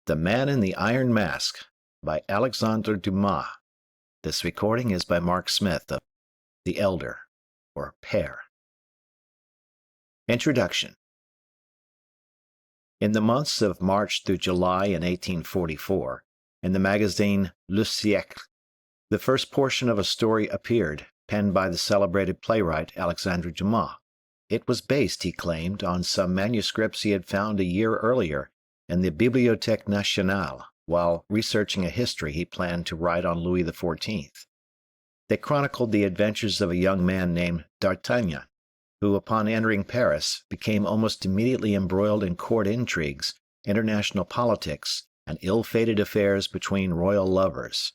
The Man in the Iron Mask by Alexandre Dumas. This recording is by Mark Smith of The Elder, or Père. Introduction. In the months of March through July in 1844, in the magazine Le Siècle, the first portion of a story appeared, penned by the celebrated playwright Alexandre Dumas. It was based, he claimed, on some manuscripts he had found a year earlier in the Bibliothèque Nationale while researching a history he planned to write on Louis XIV. They chronicled the adventures of a young man named D'Artagnan, who, upon entering Paris, became almost immediately embroiled in court intrigues, international politics, and ill-fated affairs between royal lovers.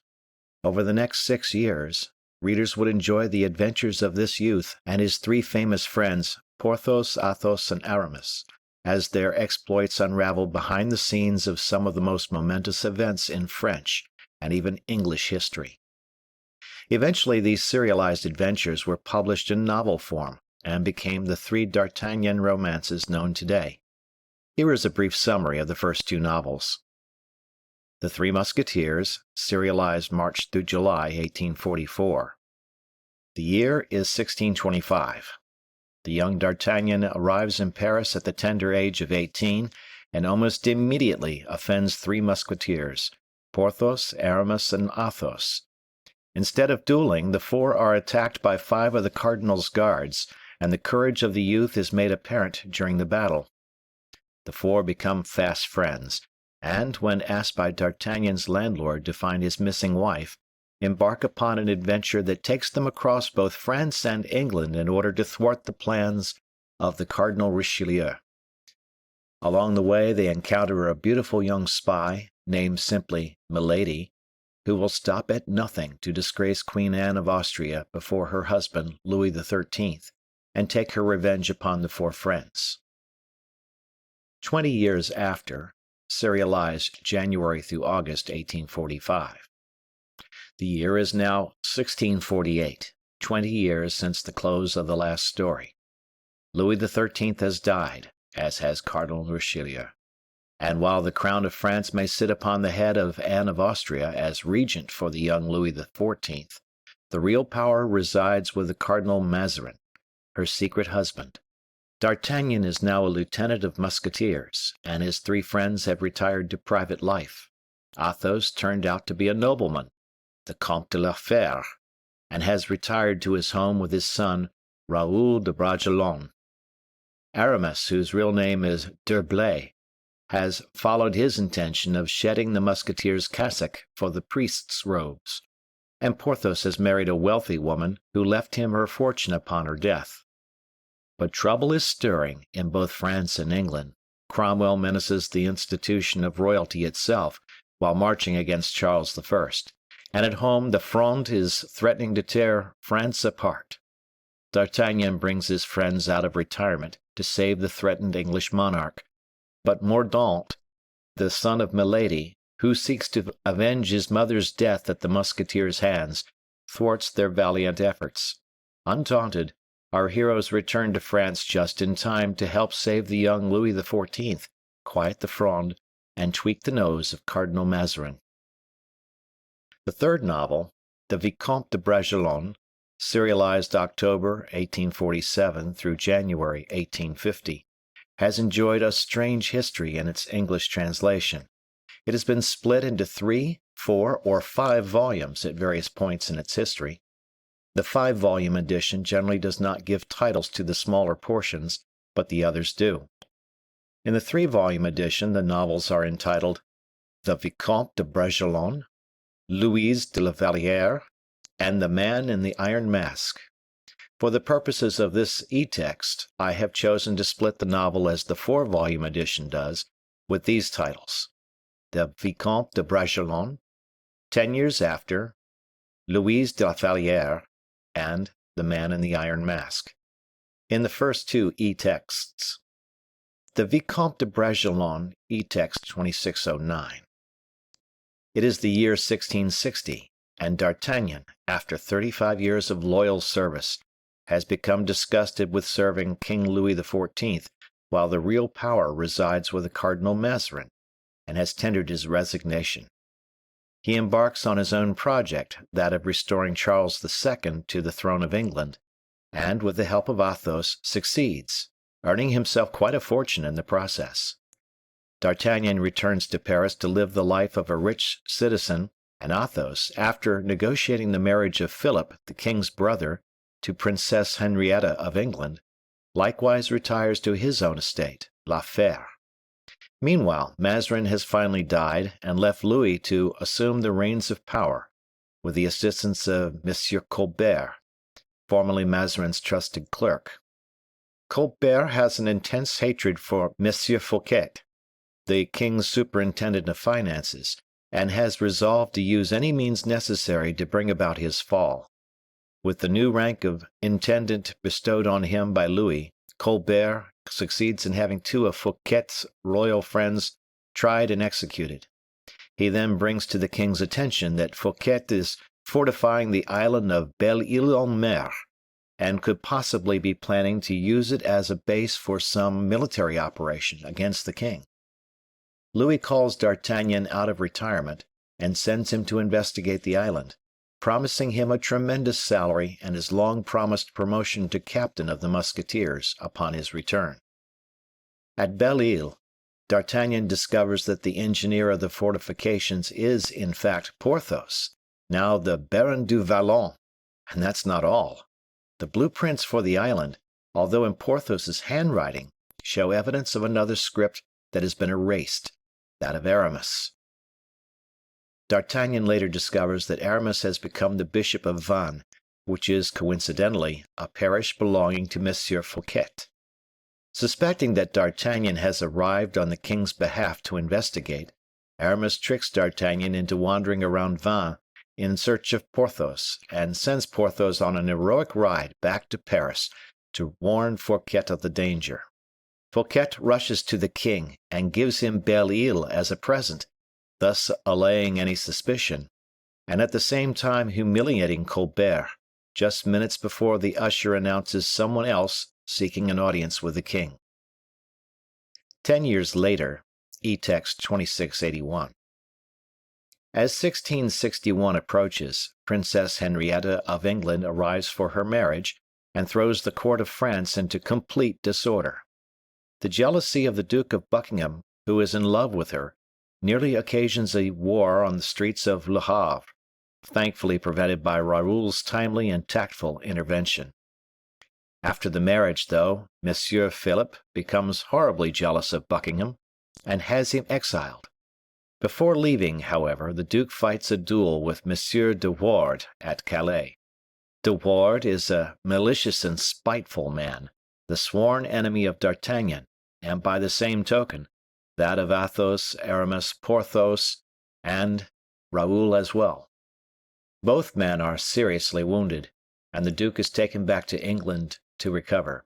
Over the next 6 years, readers would enjoy the adventures of this youth and his three famous friends, Porthos, Athos, and Aramis, as their exploits unraveled behind the scenes of some of the most momentous events in French and even English history. Eventually, these serialized adventures were published in novel form and became the three D'Artagnan romances known today. Here is a brief summary of the first two novels. The Three Musketeers, serialized March through July 1844. The year is 1625. The young D'Artagnan arrives in Paris at the tender age of 18 and almost immediately offends three musketeers, Porthos, Aramis, and Athos. Instead of dueling, the four are attacked by 5 of the cardinal's guards, and the courage of the youth is made apparent during the battle. The four become fast friends, and, when asked by D'Artagnan's landlord to find his missing wife, embark upon an adventure that takes them across both France and England in order to thwart the plans of the Cardinal Richelieu. Along the way, they encounter a beautiful young spy, named simply Milady, who will stop at nothing to disgrace Queen Anne of Austria before her husband, Louis XIII, and take her revenge upon the four friends. 20 years after, serialized January through August 1845. The year is now 1648, 20 years since the close of the last story. Louis XIII has died, as has Cardinal Richelieu, and while the crown of France may sit upon the head of Anne of Austria as regent for the young Louis XIV, the real power resides with the Cardinal Mazarin, her secret husband. D'Artagnan is now a lieutenant of musketeers, and his three friends have retired to private life. Athos turned out to be a nobleman, the Comte de la Fère, and has retired to his home with his son, Raoul de Bragelonne. Aramis, whose real name is d'Herblay, has followed his intention of shedding the musketeer's cassock for the priest's robes, and Porthos has married a wealthy woman who left him her fortune upon her death. But trouble is stirring in both France and England. Cromwell menaces the institution of royalty itself while marching against Charles I, and at home the Fronde is threatening to tear France apart. D'Artagnan brings his friends out of retirement to save the threatened English monarch, but Mordaunt, the son of Milady, who seeks to avenge his mother's death at the musketeers' hands, thwarts their valiant efforts. Undaunted, our heroes return to France just in time to help save the young Louis XIV, quiet the Fronde, and tweak the nose of Cardinal Mazarin. The third novel, The Vicomte de Bragelonne, serialized October 1847 through January 1850, has enjoyed a strange history in its English translation. It has been split into 3, 4, or 5 volumes at various points in its history. The 5-volume edition generally does not give titles to the smaller portions, but the others do. In the 3-volume edition, the novels are entitled The Vicomte de Bragelonne, Louise de la Vallière, and The Man in the Iron Mask. For the purposes of this e-text, I have chosen to split the novel as the 4-volume edition does, with these titles: The Vicomte de Bragelonne, 10 years after, Louise de la Vallière, and The Man in the Iron Mask. In the first 2 e-texts. The Vicomte de Bragelonne, e-text 2609. It is the year 1660, and D'Artagnan, after 35 years of loyal service, has become disgusted with serving King Louis XIV, while the real power resides with the Cardinal Mazarin, and has tendered his resignation. He embarks on his own project, that of restoring Charles II to the throne of England, and, with the help of Athos, succeeds, earning himself quite a fortune in the process. D'Artagnan returns to Paris to live the life of a rich citizen, and Athos, after negotiating the marriage of Philip, the king's brother, to Princess Henrietta of England, likewise retires to his own estate, La Fère. Meanwhile, Mazarin has finally died and left Louis to assume the reins of power, with the assistance of M. Colbert, formerly Mazarin's trusted clerk. Colbert has an intense hatred for M. Fouquet, the king's superintendent of finances, and has resolved to use any means necessary to bring about his fall. With the new rank of intendant bestowed on him by Louis, Colbert succeeds in having two of Fouquet's royal friends tried and executed. He then brings to the king's attention that Fouquet is fortifying the island of Belle-Île-en-Mer, and could possibly be planning to use it as a base for some military operation against the king. Louis calls D'Artagnan out of retirement and sends him to investigate the island, promising him a tremendous salary and his long-promised promotion to captain of the Musketeers upon his return. At Belle-Île, D'Artagnan discovers that the engineer of the fortifications is, in fact, Porthos, now the Baron du Vallon, and that's not all. The blueprints for the island, although in Porthos's handwriting, show evidence of another script that has been erased, that of Aramis. D'Artagnan later discovers that Aramis has become the Bishop of Vannes, which is, coincidentally, a parish belonging to M. Fouquet. Suspecting that D'Artagnan has arrived on the king's behalf to investigate, Aramis tricks D'Artagnan into wandering around Vannes in search of Porthos, and sends Porthos on an heroic ride back to Paris to warn Fouquet of the danger. Fouquet rushes to the king and gives him Belle-Île as a present, thus allaying any suspicion, and at the same time humiliating Colbert, just minutes before the usher announces someone else seeking an audience with the king. 10 years later, E-text 2681. As 1661 approaches, Princess Henrietta of England arrives for her marriage and throws the court of France into complete disorder. The jealousy of the Duke of Buckingham, who is in love with her, nearly occasions a war on the streets of Le Havre, thankfully prevented by Raoul's timely and tactful intervention. After the marriage, though, Monsieur Philip becomes horribly jealous of Buckingham and has him exiled. Before leaving, however, the Duke fights a duel with Monsieur de Wardes at Calais. De Wardes is a malicious and spiteful man, the sworn enemy of D'Artagnan, and by the same token, that of Athos, Aramis, Porthos, and Raoul as well. Both men are seriously wounded, and the Duke is taken back to England to recover.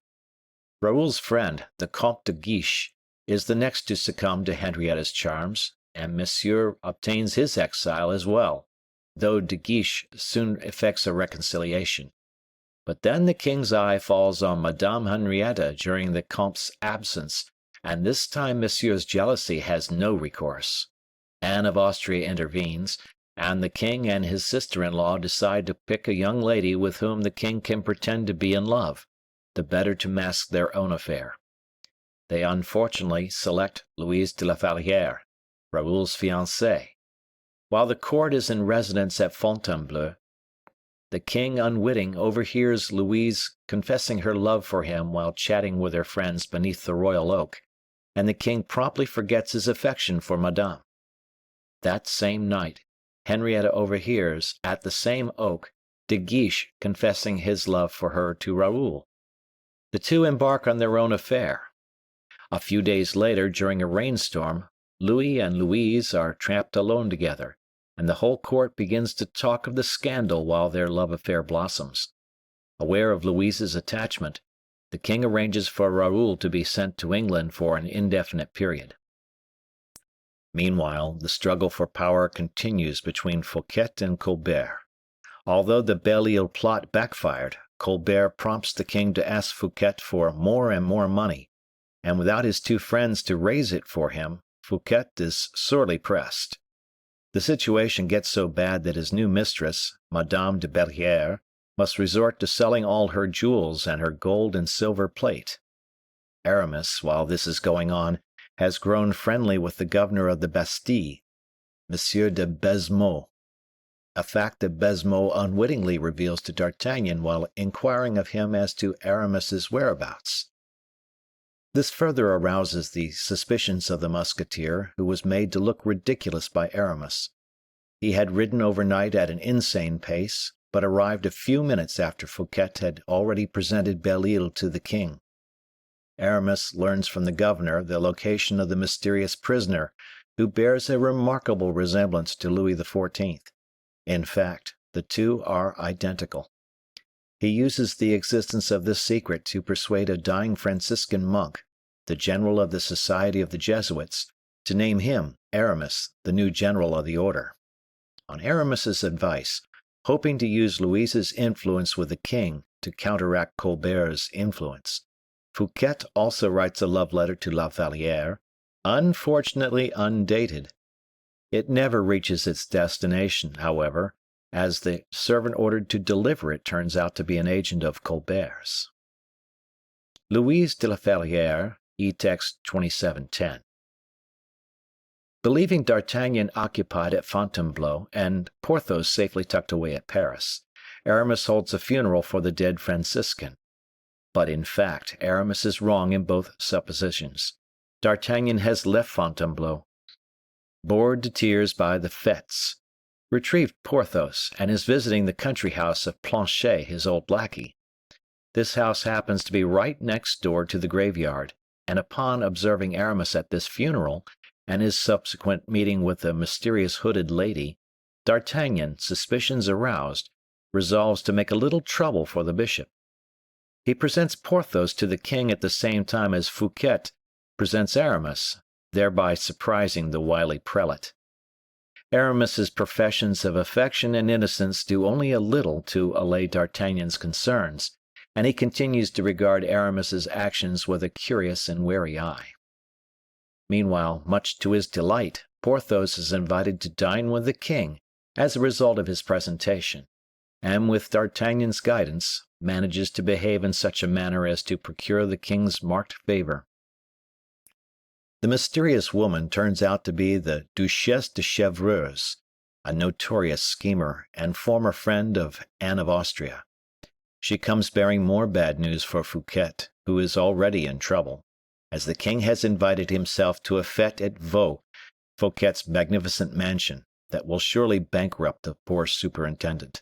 Raoul's friend, the Comte de Guiche, is the next to succumb to Henrietta's charms, and Monsieur obtains his exile as well, though de Guiche soon effects a reconciliation. But then the king's eye falls on Madame Henrietta during the Comte's absence, and this time Monsieur's jealousy has no recourse. Anne of Austria intervenes, and the king and his sister-in-law decide to pick a young lady with whom the king can pretend to be in love, the better to mask their own affair. They unfortunately select Louise de la Vallière, Raoul's fiancée. While the court is in residence at Fontainebleau, the king, unwitting, overhears Louise confessing her love for him while chatting with her friends beneath the royal oak, and the king promptly forgets his affection for Madame. That same night, Henrietta overhears, at the same oak, de Guiche confessing his love for her to Raoul. The two embark on their own affair. A few days later, during a rainstorm, Louis and Louise are trapped alone together, and the whole court begins to talk of the scandal while their love affair blossoms. Aware of Louise's attachment, the king arranges for Raoul to be sent to England for an indefinite period. Meanwhile, the struggle for power continues between Fouquet and Colbert. Although the Belle-Île plot backfired, Colbert prompts the king to ask Fouquet for more and more money, and without his two friends to raise it for him, Fouquet is sorely pressed. The situation gets so bad that his new mistress, Madame de Bellière, must resort to selling all her jewels and her gold and silver plate. Aramis, while this is going on, has grown friendly with the governor of the Bastille, Monsieur de Baisemeaux, a fact that Baisemeaux unwittingly reveals to D'Artagnan while inquiring of him as to Aramis's whereabouts. This further arouses the suspicions of the Musketeer, who was made to look ridiculous by Aramis. He had ridden overnight at an insane pace, but arrived a few minutes after Fouquet had already presented Belle-Ile to the king. Aramis learns from the governor the location of the mysterious prisoner, who bears a remarkable resemblance to Louis XIV. In fact, the two are identical. He uses the existence of this secret to persuade a dying Franciscan monk, the general of the Society of the Jesuits, to name him, Aramis, the new general of the order. On Aramis's advice, hoping to use Louise's influence with the king to counteract Colbert's influence, Fouquet also writes a love letter to La Vallière, unfortunately undated. It never reaches its destination, however, as the servant ordered to deliver it turns out to be an agent of Colbert's. Louise de la Vallière, E-text 2710. Believing D'Artagnan occupied at Fontainebleau and Porthos safely tucked away at Paris, Aramis holds a funeral for the dead Franciscan. But in fact, Aramis is wrong in both suppositions. D'Artagnan has left Fontainebleau, bored to tears by the fêtes, retrieved Porthos, and is visiting the country house of Planchet, his old lackey. This house happens to be right next door to the graveyard, and upon observing Aramis at this funeral, and his subsequent meeting with the mysterious hooded lady, D'Artagnan, suspicions aroused, resolves to make a little trouble for the bishop. He presents Porthos to the king at the same time as Fouquet presents Aramis, thereby surprising the wily prelate. Aramis's professions of affection and innocence do only a little to allay D'Artagnan's concerns, and he continues to regard Aramis's actions with a curious and wary eye. Meanwhile, much to his delight, Porthos is invited to dine with the king as a result of his presentation, and with D'Artagnan's guidance, manages to behave in such a manner as to procure the king's marked favor. The mysterious woman turns out to be the Duchesse de Chevreuse, a notorious schemer and former friend of Anne of Austria. She comes bearing more bad news for Fouquet, who is already in trouble, as the king has invited himself to a fête at Vaux, Fouquet's magnificent mansion, that will surely bankrupt the poor superintendent.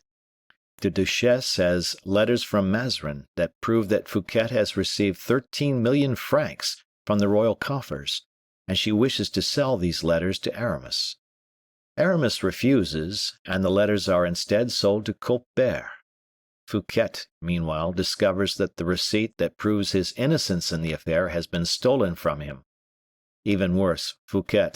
The Duchesse has letters from Mazarin that prove that Fouquet has received 13 million francs from the royal coffers, and she wishes to sell these letters to Aramis. Aramis refuses, and the letters are instead sold to Colbert. Fouquet, meanwhile, discovers that the receipt that proves his innocence in the affair has been stolen from him. Even worse, Fouquet,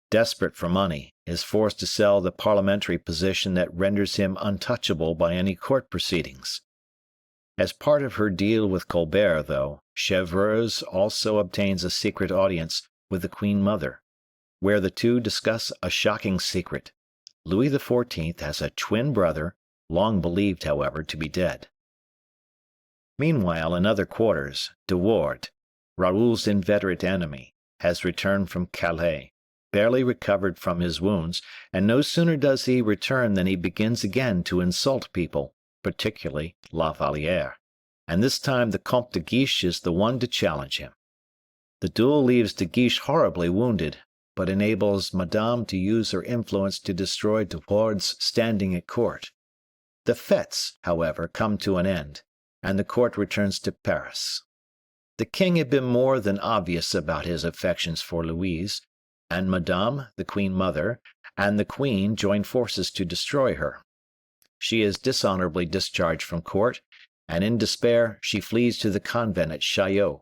desperate for money, is forced to sell the parliamentary position that renders him untouchable by any court proceedings. As part of her deal with Colbert, though, Chevreuse also obtains a secret audience with the Queen Mother, where the two discuss a shocking secret. Louis XIV has a twin brother, long believed, however, to be dead. Meanwhile, in other quarters, De Wardes, Raoul's inveterate enemy, has returned from Calais, barely recovered from his wounds, and no sooner does he return than he begins again to insult people, particularly La Vallière, and this time the Comte de Guiche is the one to challenge him. The duel leaves de Guiche horribly wounded, but enables Madame to use her influence to destroy De Wardes' standing at court. The fêtes, however, come to an end, and the court returns to Paris. The king had been more than obvious about his affections for Louise, and Madame, the Queen Mother, and the Queen join forces to destroy her. She is dishonorably discharged from court, and in despair she flees to the convent at Chaillot.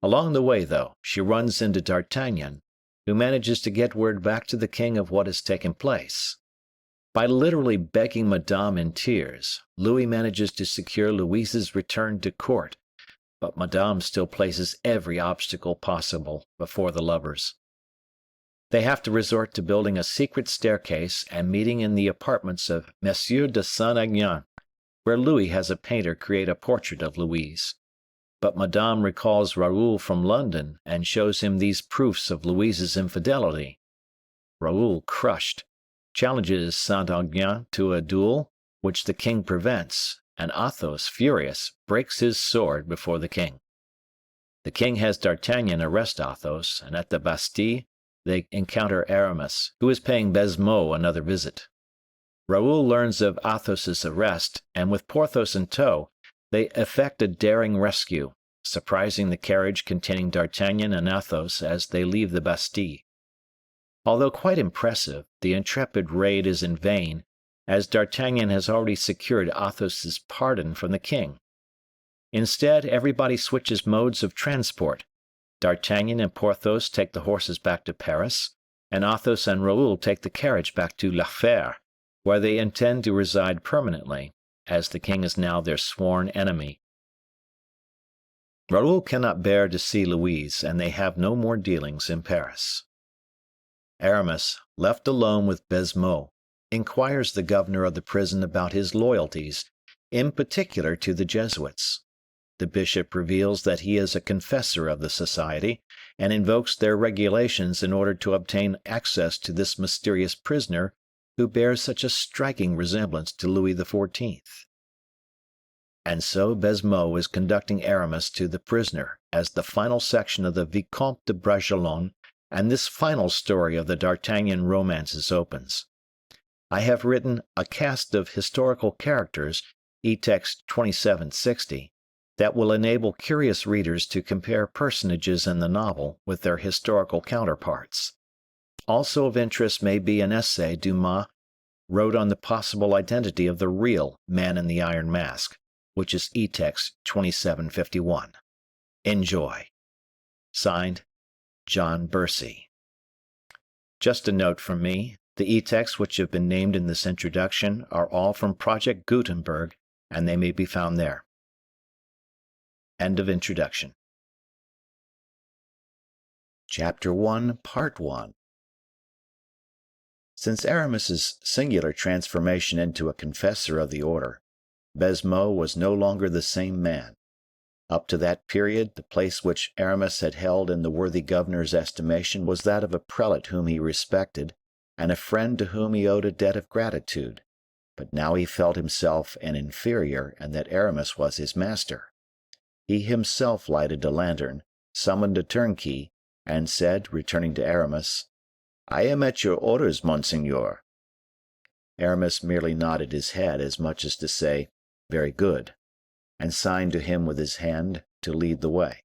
Along the way, though, she runs into D'Artagnan, who manages to get word back to the king of what has taken place. By literally begging Madame in tears, Louis manages to secure Louise's return to court, but Madame still places every obstacle possible before the lovers. They have to resort to building a secret staircase and meeting in the apartments of Monsieur de Saint-Aignan, where Louis has a painter create a portrait of Louise. But Madame recalls Raoul from London and shows him these proofs of Louise's infidelity. Raoul, crushed, challenges Saint-Aignan to a duel, which the king prevents, and Athos, furious, breaks his sword before the king. The king has D'Artagnan arrest Athos, and at the Bastille they encounter Aramis, who is paying Baisemeaux another visit. Raoul learns of Athos's arrest, and with Porthos in tow, they effect a daring rescue, surprising the carriage containing D'Artagnan and Athos as they leave the Bastille. Although quite impressive, the intrepid raid is in vain, as D'Artagnan has already secured Athos's pardon from the king. Instead, everybody switches modes of transport. D'Artagnan and Porthos take the horses back to Paris, and Athos and Raoul take the carriage back to La Fère, where they intend to reside permanently, as the king is now their sworn enemy. Raoul cannot bear to see Louise, and they have no more dealings in Paris. Aramis, left alone with Baisemeaux, inquires the governor of the prison about his loyalties, in particular to the Jesuits. The bishop reveals that he is a confessor of the society, and invokes their regulations in order to obtain access to this mysterious prisoner who bears such a striking resemblance to Louis XIV. And so Baisemeaux is conducting Aramis to the prisoner as the final section of the Vicomte de Bragelonne and this final story of the D'Artagnan romances opens. I have written a cast of historical characters, e-text 2760, that will enable curious readers to compare personages in the novel with their historical counterparts. Also of interest may be an essay Dumas wrote on the possible identity of the real Man in the Iron Mask, which is e-text 2751. Enjoy. Signed, John Bursey. Just a note from me, the e-texts which have been named in this introduction are all from Project Gutenberg, and they may be found there. End of introduction. Chapter 1, Part 1. Since Aramis's singular transformation into a confessor of the order, Baisemeaux was no longer the same man. Up to that period, the place which Aramis had held in the worthy governor's estimation was that of a prelate whom he respected, and a friend to whom he owed a debt of gratitude. But now he felt himself an inferior, and that Aramis was his master. He himself lighted a lantern, summoned a turnkey, and said, returning to Aramis, "I am at your orders, monseigneur." Aramis merely nodded his head, as much as to say, "Very good," and signed to him with his hand to lead the way.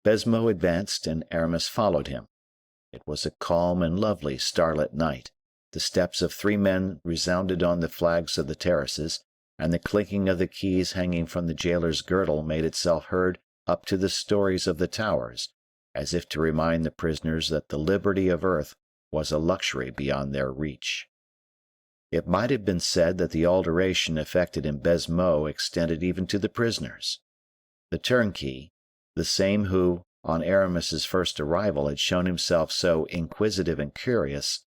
Baisemeaux advanced, and Aramis followed him. It was a calm and lovely starlit night. The steps of 3 men resounded on the flags of the terraces, and the clinking of the keys hanging from the jailer's girdle made itself heard up to the stories of the towers, as if to remind the prisoners that the liberty of earth was a luxury beyond their reach. It might have been said that the alteration effected in Baisemeaux extended even to the prisoners. The turnkey, the same who, on Aramis's first arrival, had shown himself so inquisitive and curious,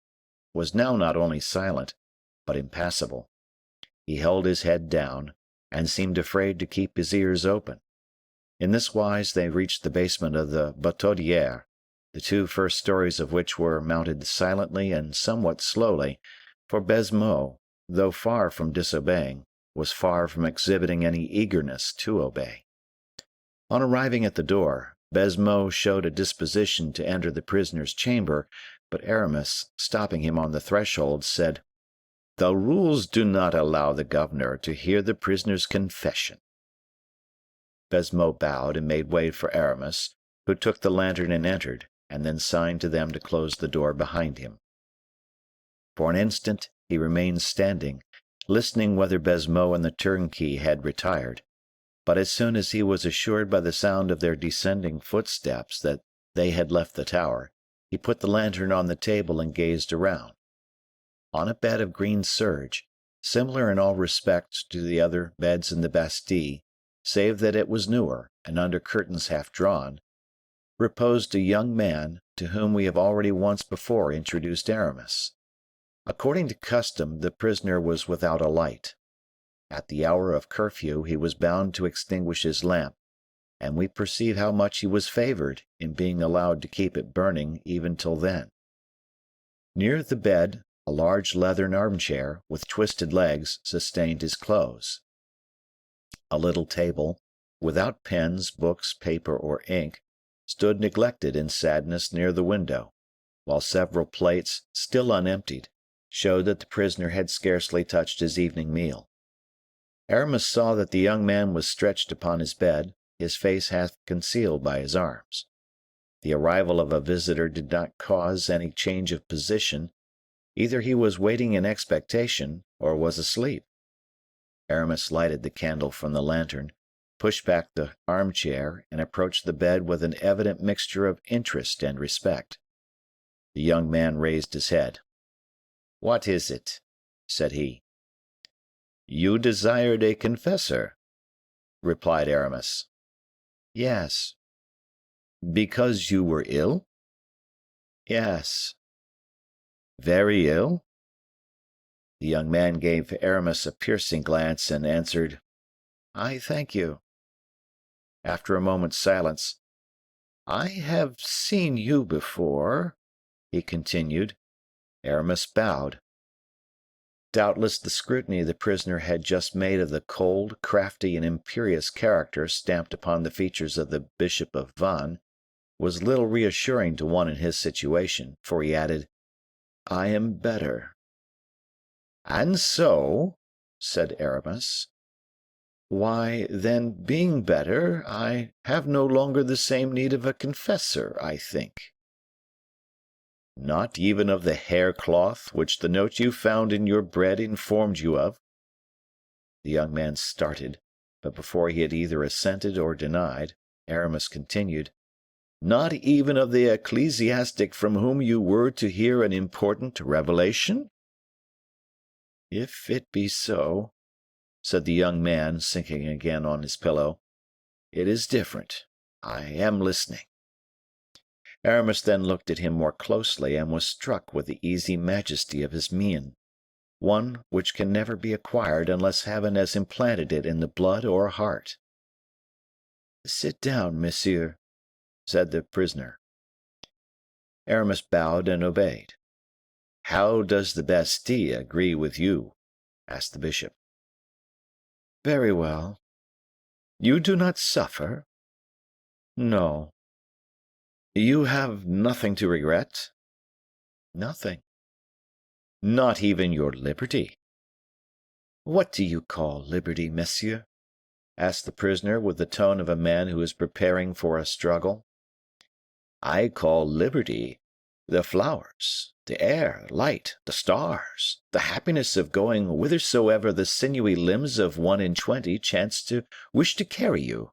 was now not only silent, but impassible. He held his head down, and seemed afraid to keep his ears open. In this wise they reached the basement of the Bataudière, the 2 first stories of which were mounted silently and somewhat slowly, for Baisemeaux, though far from disobeying, was far from exhibiting any eagerness to obey. On arriving at the door, Baisemeaux showed a disposition to enter the prisoner's chamber, but Aramis, stopping him on the threshold, said, "The rules do not allow the governor to hear the prisoner's confession." Baisemeaux bowed and made way for Aramis, who took the lantern and entered, and then signed to them to close the door behind him. For an instant he remained standing, listening whether Baisemeaux and the turnkey had retired, but as soon as he was assured by the sound of their descending footsteps that they had left the tower, he put the lantern on the table and gazed around. On a bed of green serge, similar in all respects to the other beds in the Bastille, save that it was newer and under curtains half drawn, reposed a young man to whom we have already once before introduced Aramis. According to custom, the prisoner was without a light. At the hour of curfew he was bound to extinguish his lamp, and we perceive how much he was favored in being allowed to keep it burning even till then. Near the bed, a large leathern armchair with twisted legs sustained his clothes. A little table, without pens, books, paper, or ink, stood neglected in sadness near the window, while several plates, still unemptied, showed that the prisoner had scarcely touched his evening meal. Aramis saw that the young man was stretched upon his bed, his face half concealed by his arms. The arrival of a visitor did not cause any change of position. Either he was waiting in expectation, or was asleep. Aramis lighted the candle from the lantern, pushed back the armchair, and approached the bed with an evident mixture of interest and respect. The young man raised his head. "What is it?" said he. "You desired a confessor," replied Aramis. "Yes." "Because you were ill?" "Yes." "Very ill?" The young man gave Aramis a piercing glance and answered, "I thank you." After a moment's silence, "I have seen you before," he continued. Aramis bowed. Doubtless the scrutiny the prisoner had just made of the cold, crafty, and imperious character stamped upon the features of the Bishop of Vannes was little reassuring to one in his situation, for he added, "I am better." "And so," said Aramis, "why, then, being better, I have no longer the same need of a confessor, I think." "Not even of the haircloth which the note you found in your bread informed you of?" The young man started, but before he had either assented or denied, Aramis continued, "Not even of the ecclesiastic from whom you were to hear an important revelation?" "If it be so," said the young man, sinking again on his pillow, "it is different. I am listening." Aramis then looked at him more closely, and was struck with the easy majesty of his mien, one which can never be acquired unless Heaven has implanted it in the blood or heart. "Sit down, monsieur," said the prisoner. Aramis bowed and obeyed. "How does the Bastille agree with you?" asked the bishop. "Very well." "You do not suffer?" "No." "You have nothing to regret?" "Nothing." "Not even your liberty?" "What do you call liberty, monsieur?" asked the prisoner with the tone of a man who is preparing for a struggle. "I call liberty the flowers, the air, light, the stars, the happiness of going whithersoever the sinewy limbs of 1 in 20 chance to wish to carry you."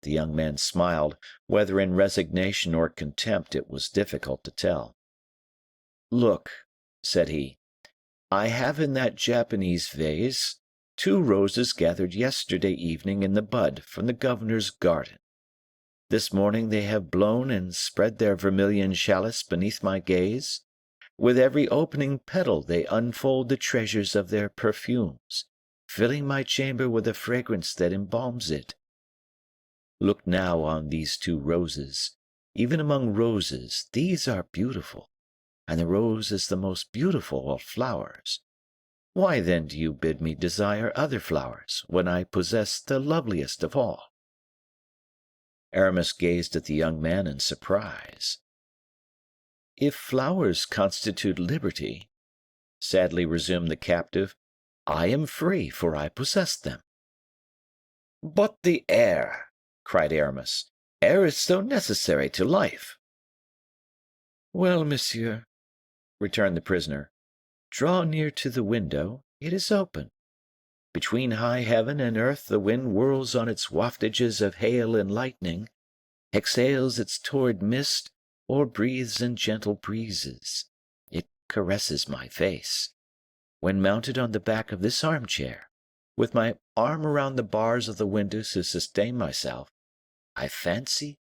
The young man smiled, whether in resignation or contempt it was difficult to tell. "Look," said he, "I have in that Japanese vase 2 roses gathered yesterday evening in the bud from the governor's garden. This morning they have blown and spread their vermilion chalice beneath my gaze. With every opening petal they unfold the treasures of their perfumes, filling my chamber with a fragrance that embalms it. Look now on these 2 roses. Even among roses, these are beautiful, and the rose is the most beautiful of flowers. Why then do you bid me desire other flowers, when I possess the loveliest of all?" Aramis gazed at the young man in surprise. "If flowers constitute liberty," sadly resumed the captive, "I am free, for I possess them." "But the air!" cried Aramis. "Air is so necessary to life." "Well, monsieur," returned the prisoner, "draw near to the window. It is open. Between high heaven and earth the wind whirls on its waftages of hail and lightning, exhales its torrid mist, or breathes in gentle breezes. It caresses my face. When mounted on the back of this armchair, with my arm around the bars of the window to sustain myself, I fancy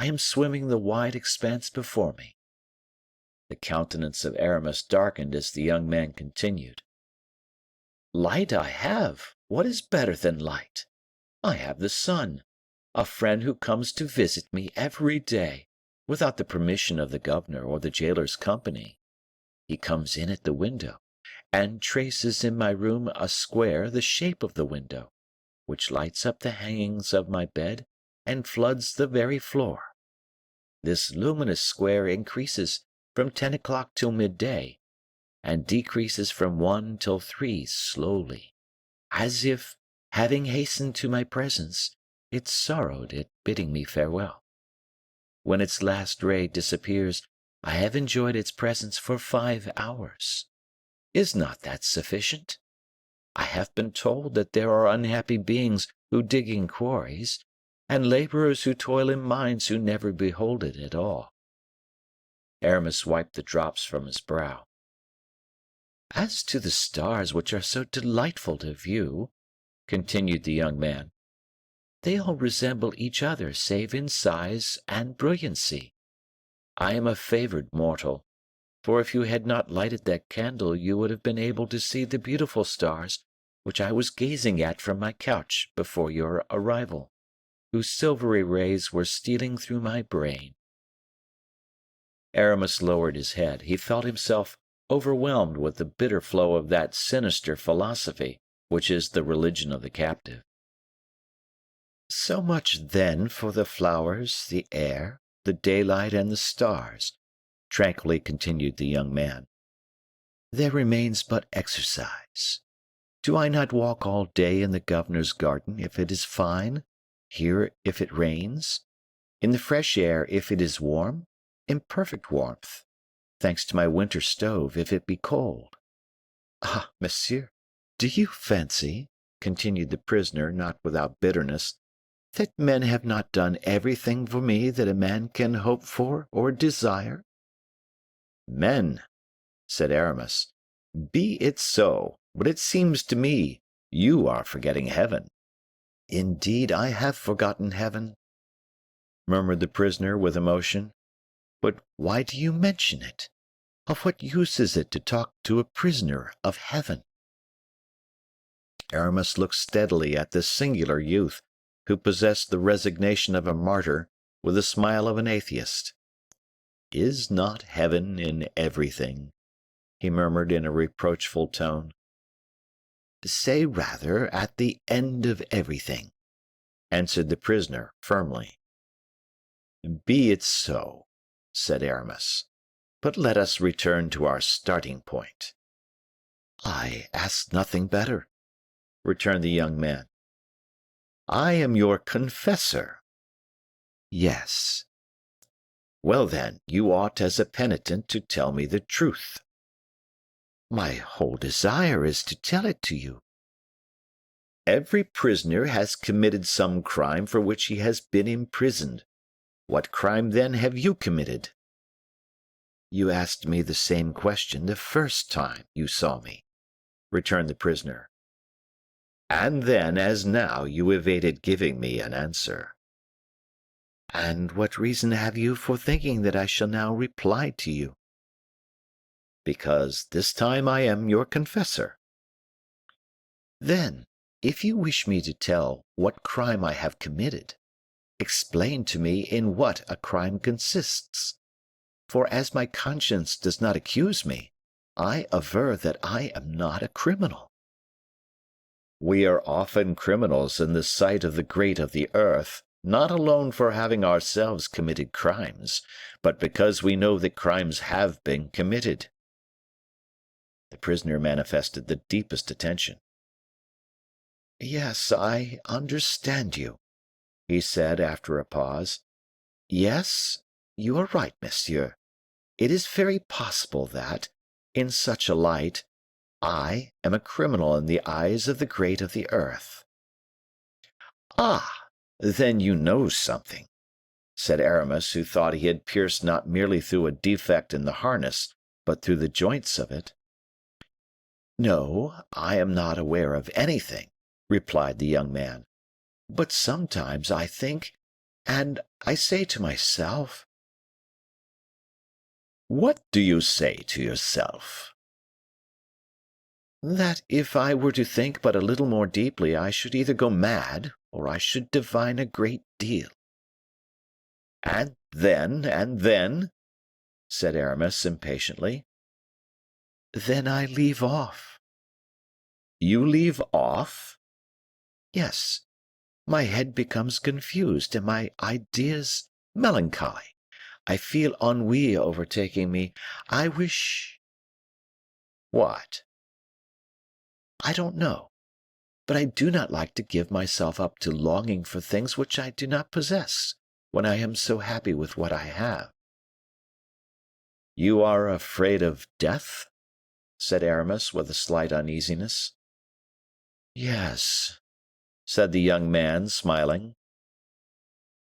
I am swimming the wide expanse before me." The countenance of Aramis darkened as the young man continued. "Light I have. What is better than light? I have the sun, a friend who comes to visit me every day, without the permission of the governor or the jailer's company. He comes in at the window, and traces in my room a square the shape of the window, which lights up the hangings of my bed and floods the very floor. This luminous square increases from 10 o'clock till midday, and decreases from 1 till 3 slowly, as if, having hastened to my presence, it sorrowed at bidding me farewell. When its last ray disappears, I have enjoyed its presence for 5 hours. Is not that sufficient? I have been told that there are unhappy beings who dig in quarries, and laborers who toil in mines who never behold it at all." Aramis wiped the drops from his brow. "As to the stars which are so delightful to view," continued the young man, "they all resemble each other save in size and brilliancy. I am a favored mortal, for if you had not lighted that candle you would have been able to see the beautiful stars which I was gazing at from my couch before your arrival, whose silvery rays were stealing through my brain." Aramis lowered his head. He felt himself overwhelmed with the bitter flow of that sinister philosophy which is the religion of the captive. "So much, then, for the flowers, the air, the daylight, and the stars," tranquilly continued the young man. "There remains but exercise. Do I not walk all day in the governor's garden if it is fine, here if it rains, in the fresh air if it is warm, in perfect warmth, thanks to my winter stove if it be cold? Ah, monsieur, do you fancy," continued the prisoner, not without bitterness, "that men have not done everything for me that a man can hope for or desire?" "Men," said Aramis, "be it so, but it seems to me you are forgetting heaven." "Indeed, I have forgotten heaven," murmured the prisoner with emotion. "But why do you mention it? Of what use is it to talk to a prisoner of heaven?" Aramis looked steadily at this singular youth, who possessed the resignation of a martyr with the smile of an atheist. "Is not heaven in everything?" he murmured in a reproachful tone. "Say rather at the end of everything," answered the prisoner firmly. "Be it so," said Aramis, "but let us return to our starting point." "I ask nothing better," returned the young man. "I am your confessor." "Yes." "Well, then, you ought as a penitent to tell me the truth." "My whole desire is to tell it to you." "Every prisoner has committed some crime for which he has been imprisoned. What crime, then, have you committed?" "You asked me the same question the first time you saw me," returned the prisoner. "And then, as now, you evaded giving me an answer." "And what reason have you for thinking that I shall now reply to you?" "Because this time I am your confessor." "Then, if you wish me to tell what crime I have committed, explain to me in what a crime consists. For as my conscience does not accuse me, I aver that I am not a criminal." "We are often criminals in the sight of the great of the earth, not alone for having ourselves committed crimes, but because we know that crimes have been committed." The prisoner manifested the deepest attention. "Yes, I understand you," he said after a pause. "Yes, you are right, monsieur. It is very possible that, in such a light, I am a criminal in the eyes of the great of the earth." "Ah, then you know something," said Aramis, who thought he had pierced not merely through a defect in the harness, but through the joints of it. "No, I am not aware of anything," replied the young man. "But sometimes I think And I say to myself, "What do you say to yourself?" "That if I were to think but a little more deeply, I should either go mad, or I should divine a great deal." "And then?" said Aramis impatiently. "Then I leave off." "You leave off?" "Yes. My head becomes confused, and my ideas melancholy. I feel ennui overtaking me. I wish—" "What?" "I don't know. But I do not like to give myself up to longing for things which I do not possess, when I am so happy with what I have." "You are afraid of death?" said Aramis, with a slight uneasiness. "Yes," said the young man, smiling.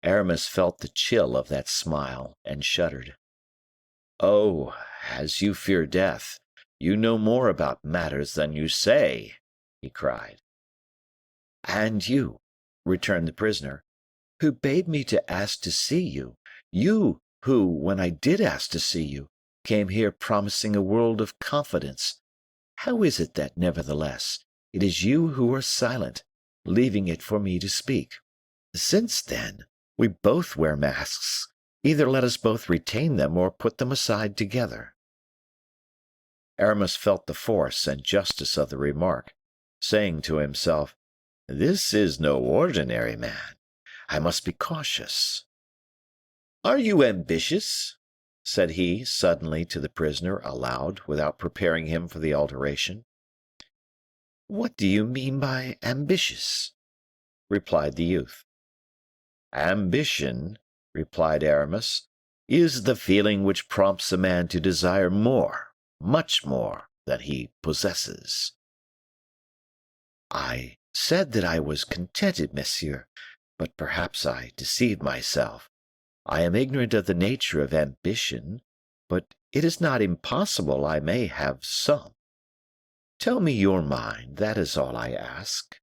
Aramis felt the chill of that smile, and shuddered. "Oh, as you fear death, you know more about matters than you say," he cried. "And you," returned the prisoner, "who bade me to ask to see you, you who, when I did ask to see you, came here promising a world of confidence, how is it that, nevertheless, it is you who are silent, leaving it for me to speak? Since, then, we both wear masks, either let us both retain them or put them aside together." Aramis felt the force and justice of the remark, saying to himself, "This is no ordinary man. I must be cautious." "Are you ambitious?" said he suddenly to the prisoner aloud, without preparing him for the alteration. "What do you mean by ambitious?" replied the youth. "Ambition," replied Aramis, "is the feeling which prompts a man to desire more, much more, than he possesses." "I said that I was contented, monsieur, but perhaps I deceived myself. I am ignorant of the nature of ambition, but it is not impossible I may have some. Tell me your mind, that is all I ask."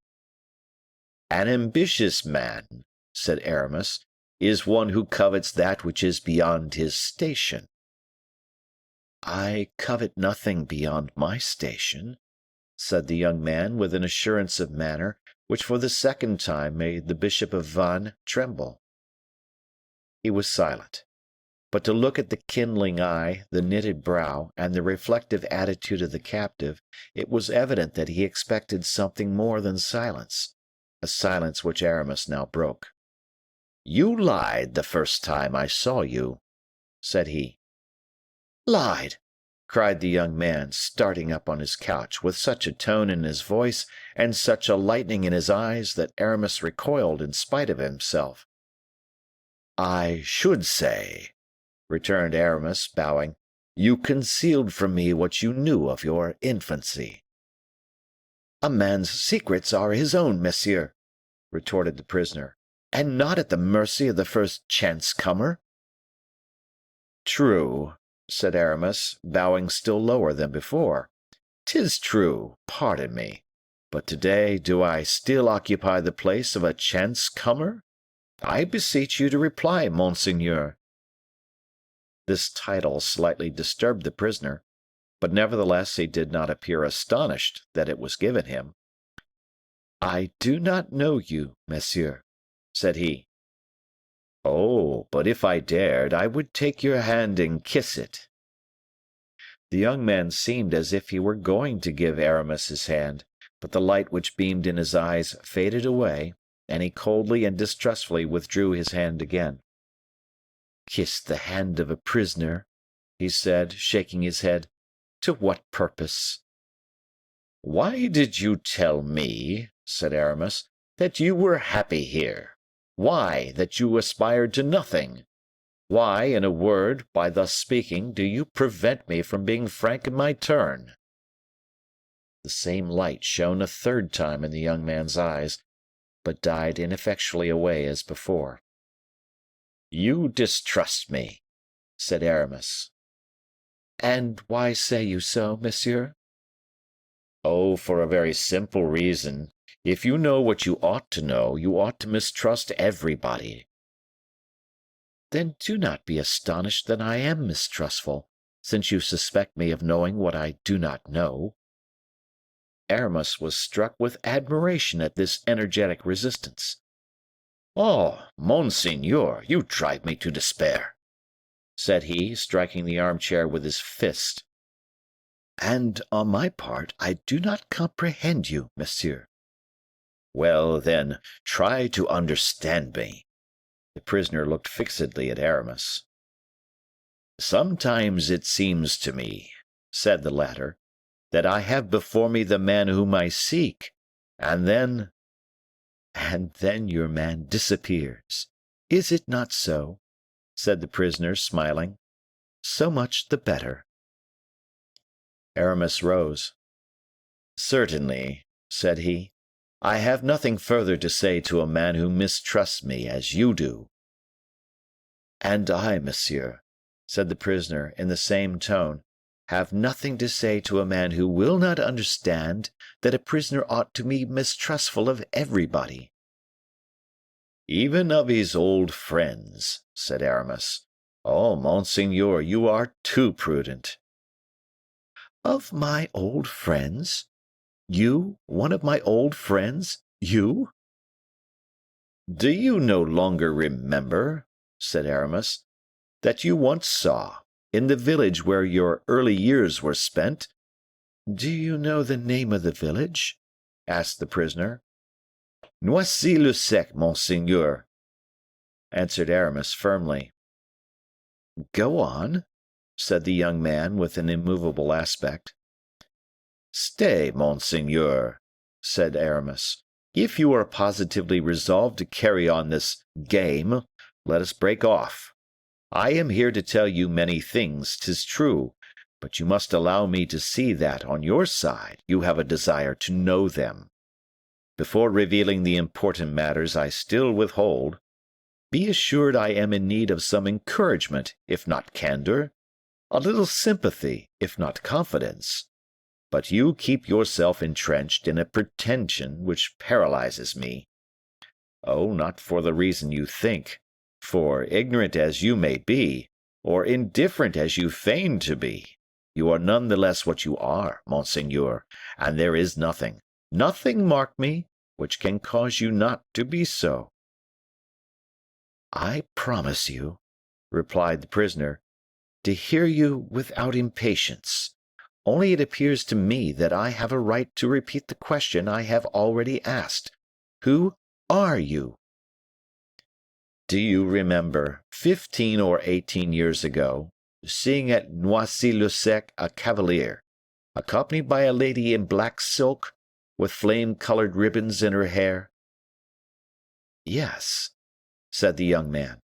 "An ambitious man," said Aramis, "is one who covets that which is beyond his station." "I covet nothing beyond my station," said the young man, with an assurance of manner which for the second time made the Bishop of Vannes tremble. He was silent, but to look at the kindling eye, the knitted brow, and the reflective attitude of the captive, it was evident that he expected something more than silence, a silence which Aramis now broke. "You lied the first time I saw you," said he. "Lied!" cried the young man, starting up on his couch, with such a tone in his voice and such a lightning in his eyes that Aramis recoiled in spite of himself. "I should say," returned Aramis, bowing, "you concealed from me what you knew of your infancy." "A man's secrets are his own, monsieur," retorted the prisoner, "and not at the mercy of the first chance comer." "True," said Aramis, bowing still lower than before. "'Tis true, pardon me. But today do I still occupy the place of a chance comer? I beseech you to reply, monseigneur." This title slightly disturbed the prisoner, but nevertheless he did not appear astonished that it was given him. "I do not know you, monsieur," said he. "Oh, but if I dared, I would take your hand and kiss it." The young man seemed as if he were going to give Aramis his hand, but the light which beamed in his eyes faded away, and he coldly and distrustfully withdrew his hand again. "Kiss the hand of a prisoner," he said, shaking his head. "To what purpose?" "Why did you tell me," said Aramis, "that you were happy here? Why, that you aspired to nothing? Why, in a word, by thus speaking, do you prevent me from being frank in my turn?" The same light shone a third time in the young man's eyes, but died ineffectually away as before. "You distrust me," said Aramis. "And why say you so, monsieur?" "Oh, for a very simple reason. If you know what you ought to know, you ought to mistrust everybody. Then do not be astonished that I am mistrustful, since you suspect me of knowing what I do not know." Aramis was struck with admiration at this energetic resistance. "Oh, monseigneur, you drive me to despair," said he, striking the armchair with his fist. "And on my part, I do not comprehend you, monsieur." "Well, then, try to understand me." The prisoner looked fixedly at Aramis. "Sometimes it seems to me," said the latter, "that I have before me the man whom I seek, and then—" "And then your man disappears. Is it not so?" said the prisoner, smiling. "So much the better." Aramis rose. "Certainly," said he, "I have nothing further to say to a man who mistrusts me as you do." "And I, monsieur," said the prisoner in the same tone, "have nothing to say to a man who will not understand that a prisoner ought to be mistrustful of everybody." "Even of his old friends," said Aramis. "Oh, monseigneur, you are too prudent." "Of my old friends? You, one of my old friends, you?" "Do you no longer remember," said Aramis, "that you once saw, in the village where your early years were spent—" "Do you know the name of the village?" asked the prisoner. "Noisy-le-Sec, monseigneur," answered Aramis firmly. "Go on," said the young man with an immovable aspect. "Stay, monseigneur," said Aramis. "If you are positively resolved to carry on this game, let us break off. I am here to tell you many things, 'tis true, but you must allow me to see that, on your side, you have a desire to know them. Before revealing the important matters I still withhold, be assured I am in need of some encouragement, if not candor, a little sympathy, if not confidence. But you keep yourself entrenched in a pretension which paralyzes me. Oh, not for the reason you think, for, ignorant as you may be, or indifferent as you feign to be, you are none the less what you are, monseigneur, and there is nothing, nothing, mark me, which can cause you not to be so." "I promise you," replied the prisoner, "to hear you without impatience. Only it appears to me that I have a right to repeat the question I have already asked. Who are you?" "Do you remember, 15 or 18 years ago, seeing at Noisy-le-Sec a cavalier, accompanied by a lady in black silk, with flame-colored ribbons in her hair?" "Yes," said the young man.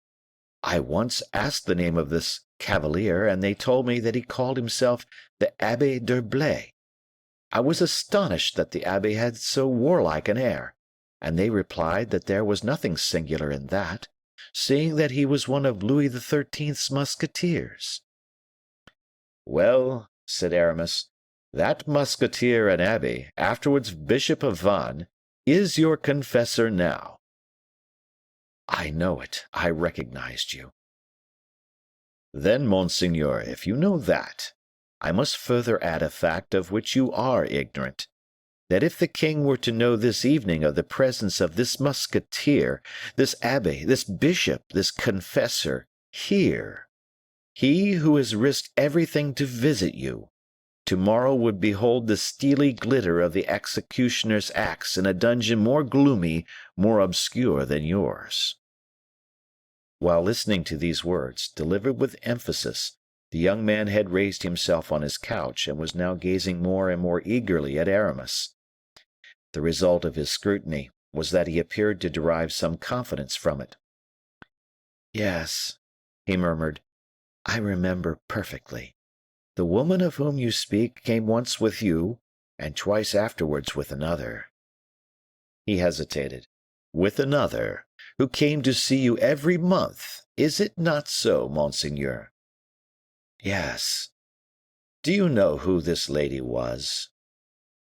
"I once asked the name of this cavalier, and they told me that he called himself the Abbé d'Herblay. I was astonished that the abbé had so warlike an air, and they replied that there was nothing singular in that, seeing that he was one of Louis XIII's musketeers." "Well," said Aramis, "that musketeer and abbé, afterwards Bishop of Vannes, is your confessor now." "I know it. I recognized you." "Then, monseigneur, if you know that, I must further add a fact of which you are ignorant, that if the king were to know this evening of the presence of this musketeer, this abbé, this bishop, this confessor, here, he who has risked everything to visit you, tomorrow would behold the steely glitter of the executioner's axe in a dungeon more gloomy, more obscure than yours." While listening to these words, delivered with emphasis, the young man had raised himself on his couch and was now gazing more and more eagerly at Aramis. The result of his scrutiny was that he appeared to derive some confidence from it. "Yes," he murmured, "I remember perfectly. The woman of whom you speak came once with you, and twice afterwards with another." He hesitated. "With another, who came to see you every month, is it not so, monseigneur?" "Yes." "Do you know who this lady was?"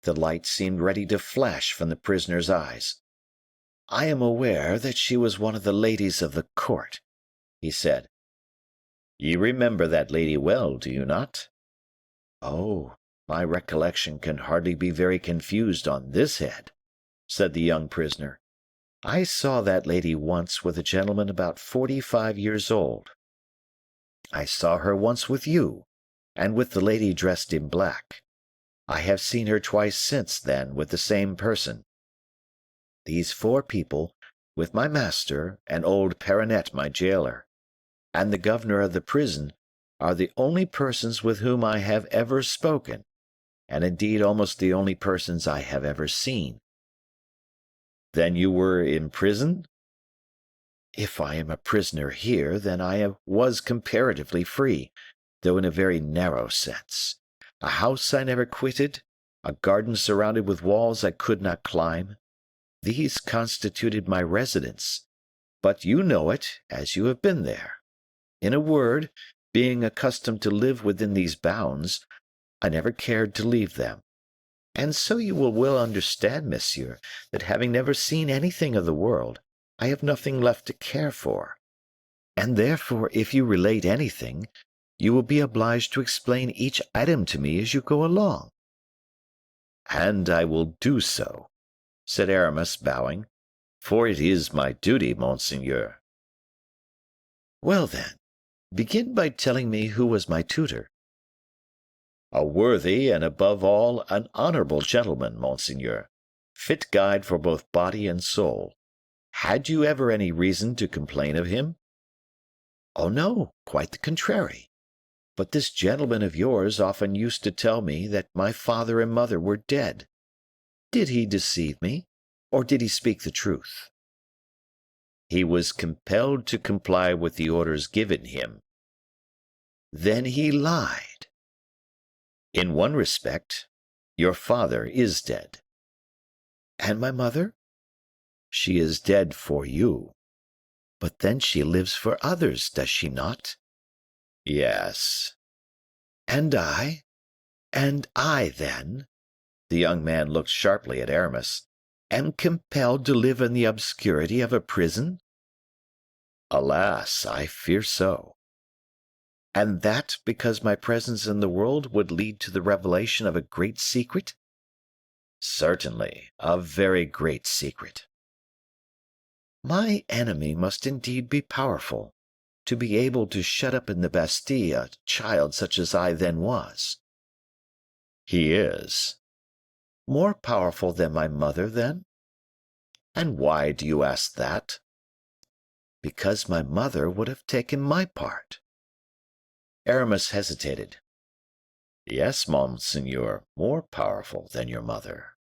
The light seemed ready to flash from the prisoner's eyes. "I am aware that she was one of the ladies of the court. he said. "Ye remember that lady well, do you not?" "Oh, my recollection can hardly be very confused on this head," said the young prisoner. "I saw that lady once with a gentleman about 45 years old. I saw her once with you, and with the lady dressed in black. I have seen her twice since then with the same person. These 4 people, with my master and old Perronet, my jailer, and the governor of the prison, are the only persons with whom I have ever spoken, and indeed almost the only persons I have ever seen." "Then you were in prison?" "If I am a prisoner here, then I was comparatively free, though in a very narrow sense. A house I never quitted, a garden surrounded with walls I could not climb. These constituted my residence, but you know it, as you have been there. In a word, being accustomed to live within these bounds, I never cared to leave them. And so you will well understand, monsieur, that having never seen anything of the world, I have nothing left to care for. And therefore, if you relate anything, you will be obliged to explain each item to me as you go along." "And I will do so," said Aramis, bowing, "for it is my duty, monseigneur." "Well, then, begin by telling me who was my tutor." "A worthy, and above all, an honorable gentleman, monseigneur, fit guide for both body and soul. Had you ever any reason to complain of him?" "Oh, no, quite the contrary. But this gentleman of yours often used to tell me that my father and mother were dead. Did he deceive me, or did he speak the truth?" "He was compelled to comply with the orders given him." "Then he lied." "In one respect, your father is dead." "And my mother?" "She is dead for you." "But then she lives for others, does she not?" "Yes." "And I? And I, then," the young man looked sharply at Aramis, "am compelled to live in the obscurity of a prison?" "Alas, I fear so." "And that because my presence in the world would lead to the revelation of a great secret?" "Certainly, a very great secret." "My enemy must indeed be powerful, to be able to shut up in the Bastille a child such as I then was." "He is." "More powerful than my mother, then?" "And why do you ask that?" "Because my mother would have taken my part." Aramis hesitated. "Yes, monseigneur, more powerful than your mother."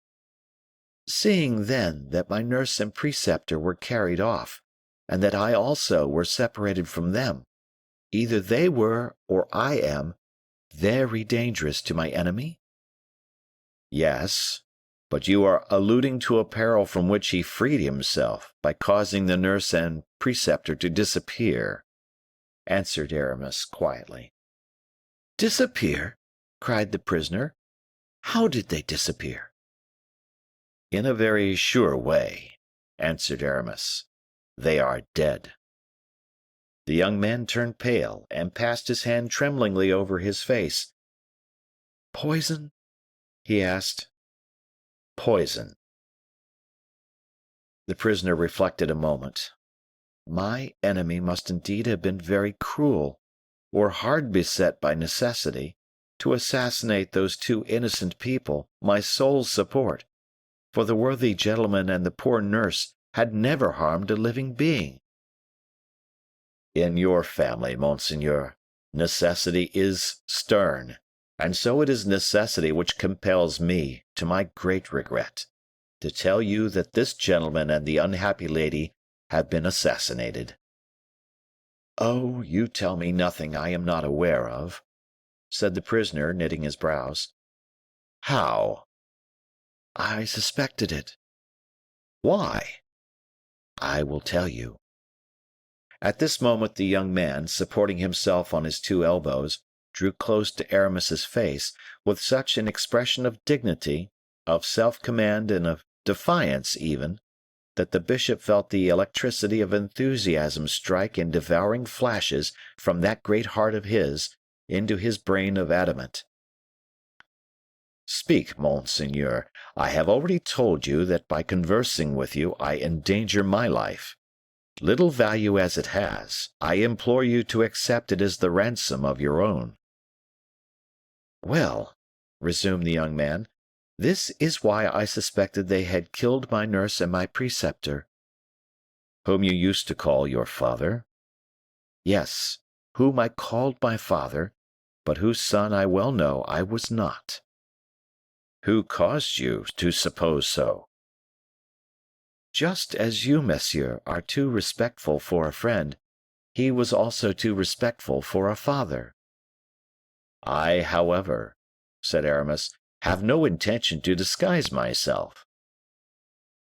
"Seeing, then, that my nurse and preceptor were carried off, and that I also were separated from them, either they were, or I am, very dangerous to my enemy?" "Yes, but you are alluding to a peril from which he freed himself by causing the nurse and preceptor to disappear," answered Aramis quietly. "Disappear?" cried the prisoner. "How did they disappear?" "In a very sure way," answered Aramis. "They are dead." The young man turned pale and passed his hand tremblingly over his face. "Poison?" he asked. "Poison." The prisoner reflected a moment. My enemy must indeed have been very cruel, or hard beset by necessity, to assassinate those 2 innocent people, my sole support, for the worthy gentleman and the poor nurse had never harmed a living being. "In your family, monseigneur, necessity is stern, and so it is necessity which compels me, to my great regret, to tell you that this gentleman and the unhappy lady have been assassinated." "Oh, you tell me nothing I am not aware of," said the prisoner, knitting his brows. "How?" "I suspected it." "Why?" "I will tell you." At this moment the young man, supporting himself on his 2 elbows, drew close to Aramis's face with such an expression of dignity, of self-command, and of defiance even, that the bishop felt the electricity of enthusiasm strike in devouring flashes from that great heart of his into his brain of adamant. Speak, monseigneur. I have already told you that by conversing with you I endanger my life. Little value as it has, I implore you to accept it as the ransom of your own. Well, resumed the young man, this is why I suspected they had killed my nurse and my preceptor. Whom you used to call your father? Yes, whom I called my father, but whose son I well know I was not. Who caused you to suppose so? Just as you, monsieur, are too respectful for a friend, he was also too respectful for a father. I, however, said Aramis, have no intention to disguise myself.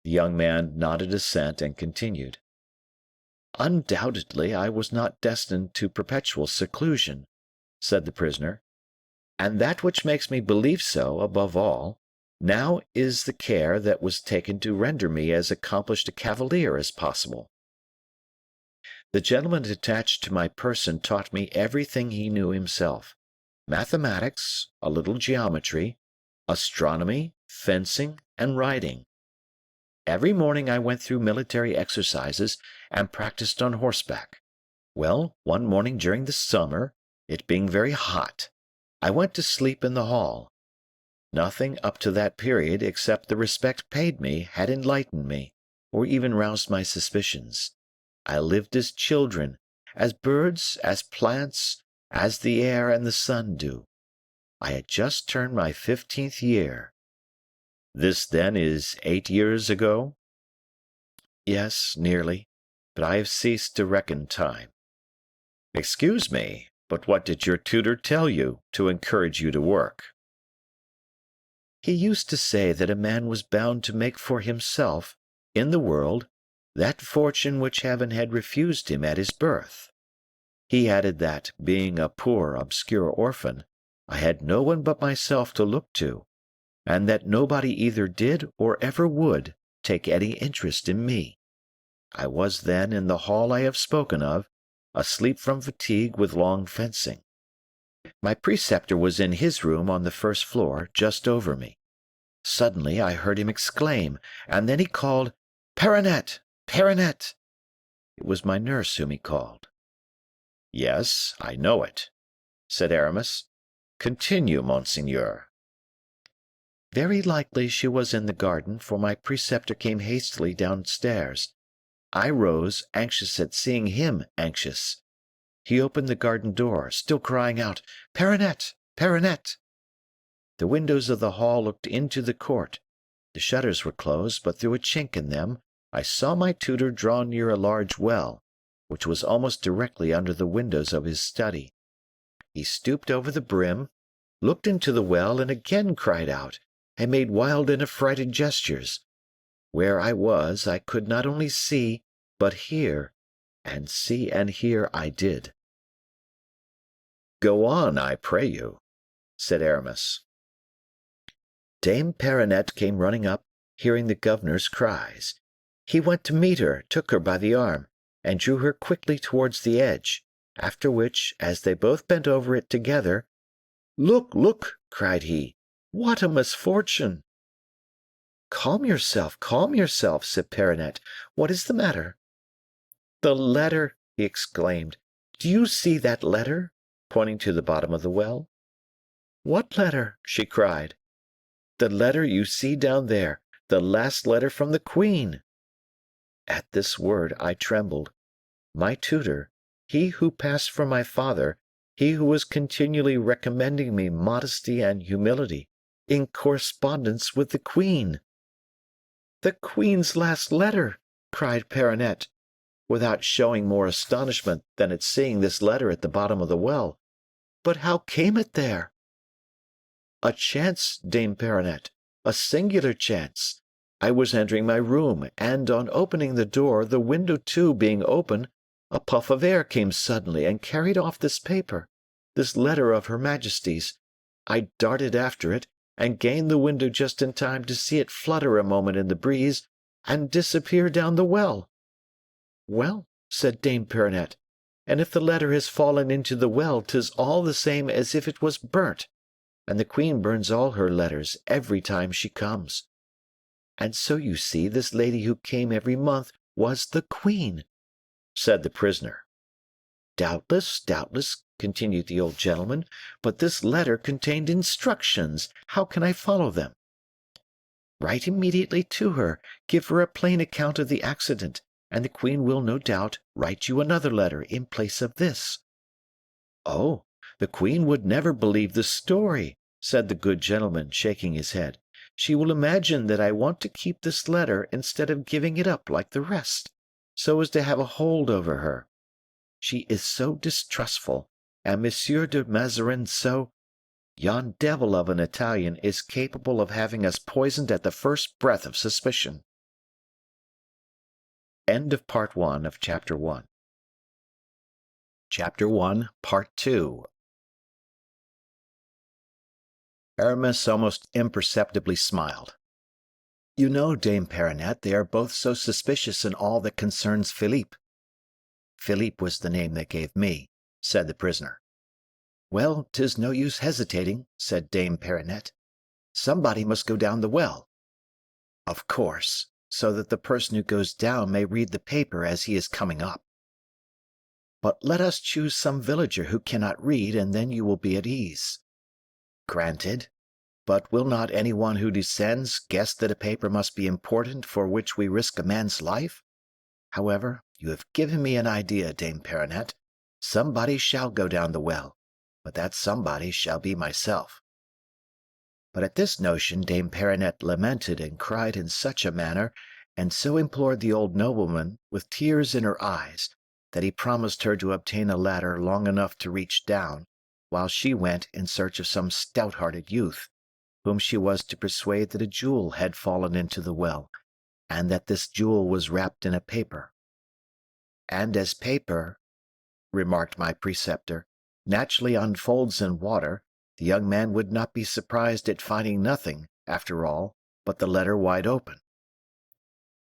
The young man nodded assent and continued. Undoubtedly I was not destined to perpetual seclusion, said the prisoner, and that which makes me believe so, above all, now is the care that was taken to render me as accomplished a cavalier as possible. The gentleman attached to my person taught me everything he knew himself: mathematics, a little geometry, astronomy, fencing, and riding. Every morning I went through military exercises and practiced on horseback. Well, one morning during the summer, it being very hot, I went to sleep in the hall. Nothing up to that period, except the respect paid me, had enlightened me, or even roused my suspicions. I lived as children, as birds, as plants, as the air and the sun do. I had just turned my 15th year. This, then, is 8 years ago? Yes, nearly, but I have ceased to reckon time. Excuse me, but what did your tutor tell you to encourage you to work? He used to say that a man was bound to make for himself, in the world, that fortune which heaven had refused him at his birth. He added that, being a poor, obscure orphan, I had no one but myself to look to, and that nobody either did or ever would take any interest in me. I was then in the hall I have spoken of, asleep from fatigue with long fencing. My preceptor was in his room on the first floor, just over me. Suddenly I heard him exclaim, and then he called, "Perinet! Perinet!" It was my nurse whom he called. Yes, I know it, said Aramis. Continue, monseigneur. Very likely she was in the garden, for my preceptor came hastily downstairs. I rose, anxious at seeing him anxious. He opened the garden door, still crying out, "Perinet! Perinet!" The windows of the hall looked into the court. The shutters were closed, but through a chink in them I saw my tutor draw near a large well, which was almost directly under the windows of his study. He stooped over the brim, looked into the well, and again cried out, and made wild and affrighted gestures. Where I was, I could not only see, but hear, and see and hear I did. Go on, I pray you, said Aramis. Dame Perinet came running up, hearing the governor's cries. He went to meet her, took her by the arm, and drew her quickly towards the edge, after which, as they both bent over it together, "Look, look!" cried he. "What a misfortune!" calm yourself, said Perinet. "What is the matter?" "The letter!" he exclaimed. "Do you see that letter?" pointing to the bottom of the well. "What letter?" she cried. "The letter you see down there, the last letter from the queen." At this word I trembled. My tutor, he who passed for my father, he who was continually recommending me modesty and humility, in correspondence with the queen. "The queen's last letter!" cried Perinet, without showing more astonishment than at seeing this letter at the bottom of the well. "But how came it there?" "A chance, Dame Perinet, a singular chance. I was entering my room, and on opening the door, the window too being open, a puff of air came suddenly and carried off this paper, this letter of Her Majesty's. I darted after it, and gained the window just in time to see it flutter a moment in the breeze, and disappear down the well." "Well," said Dame Perronnette, "and if the letter has fallen into the well, 'tis all the same as if it was burnt, and the queen burns all her letters every time she comes. And so you see this lady who came every month was the queen," said the prisoner. "Doubtless, doubtless," continued the old gentleman, "but this letter contained instructions. How can I follow them?" "Write immediately to her, give her a plain account of the accident, and the queen will, no doubt, write you another letter in place of this." "Oh, the queen would never believe the story," said the good gentleman, shaking his head. "She will imagine that I want to keep this letter instead of giving it up like the rest, so as to have a hold over her. She is so distrustful, and Monsieur de Mazarin so. Yon devil of an Italian is capable of having us poisoned at the first breath of suspicion." End of Part 1 of Chapter 1. Chapter 1, Part 2. Aramis almost imperceptibly smiled. "You know, Dame Perronnette, they are both so suspicious in all that concerns Philippe." "Philippe was the name they gave me," said the prisoner. "Well, 'tis no use hesitating," said Dame Perronnette. "Somebody must go down the well." "Of course, so that the person who goes down may read the paper as he is coming up." "But let us choose some villager who cannot read, and then you will be at ease." "Granted. But will not anyone who descends guess that a paper must be important for which we risk a man's life? However, you have given me an idea, Dame Perronnette. Somebody shall go down the well, but that somebody shall be myself." But at this notion Dame Perronnette lamented and cried in such a manner, and so implored the old nobleman, with tears in her eyes, that he promised her to obtain a ladder long enough to reach down, while she went in search of some stout-hearted youth, whom she was to persuade that a jewel had fallen into the well, and that this jewel was wrapped in a paper. "And as paper," remarked my preceptor, "naturally unfolds in water, the young man would not be surprised at finding nothing, after all, but the letter wide open."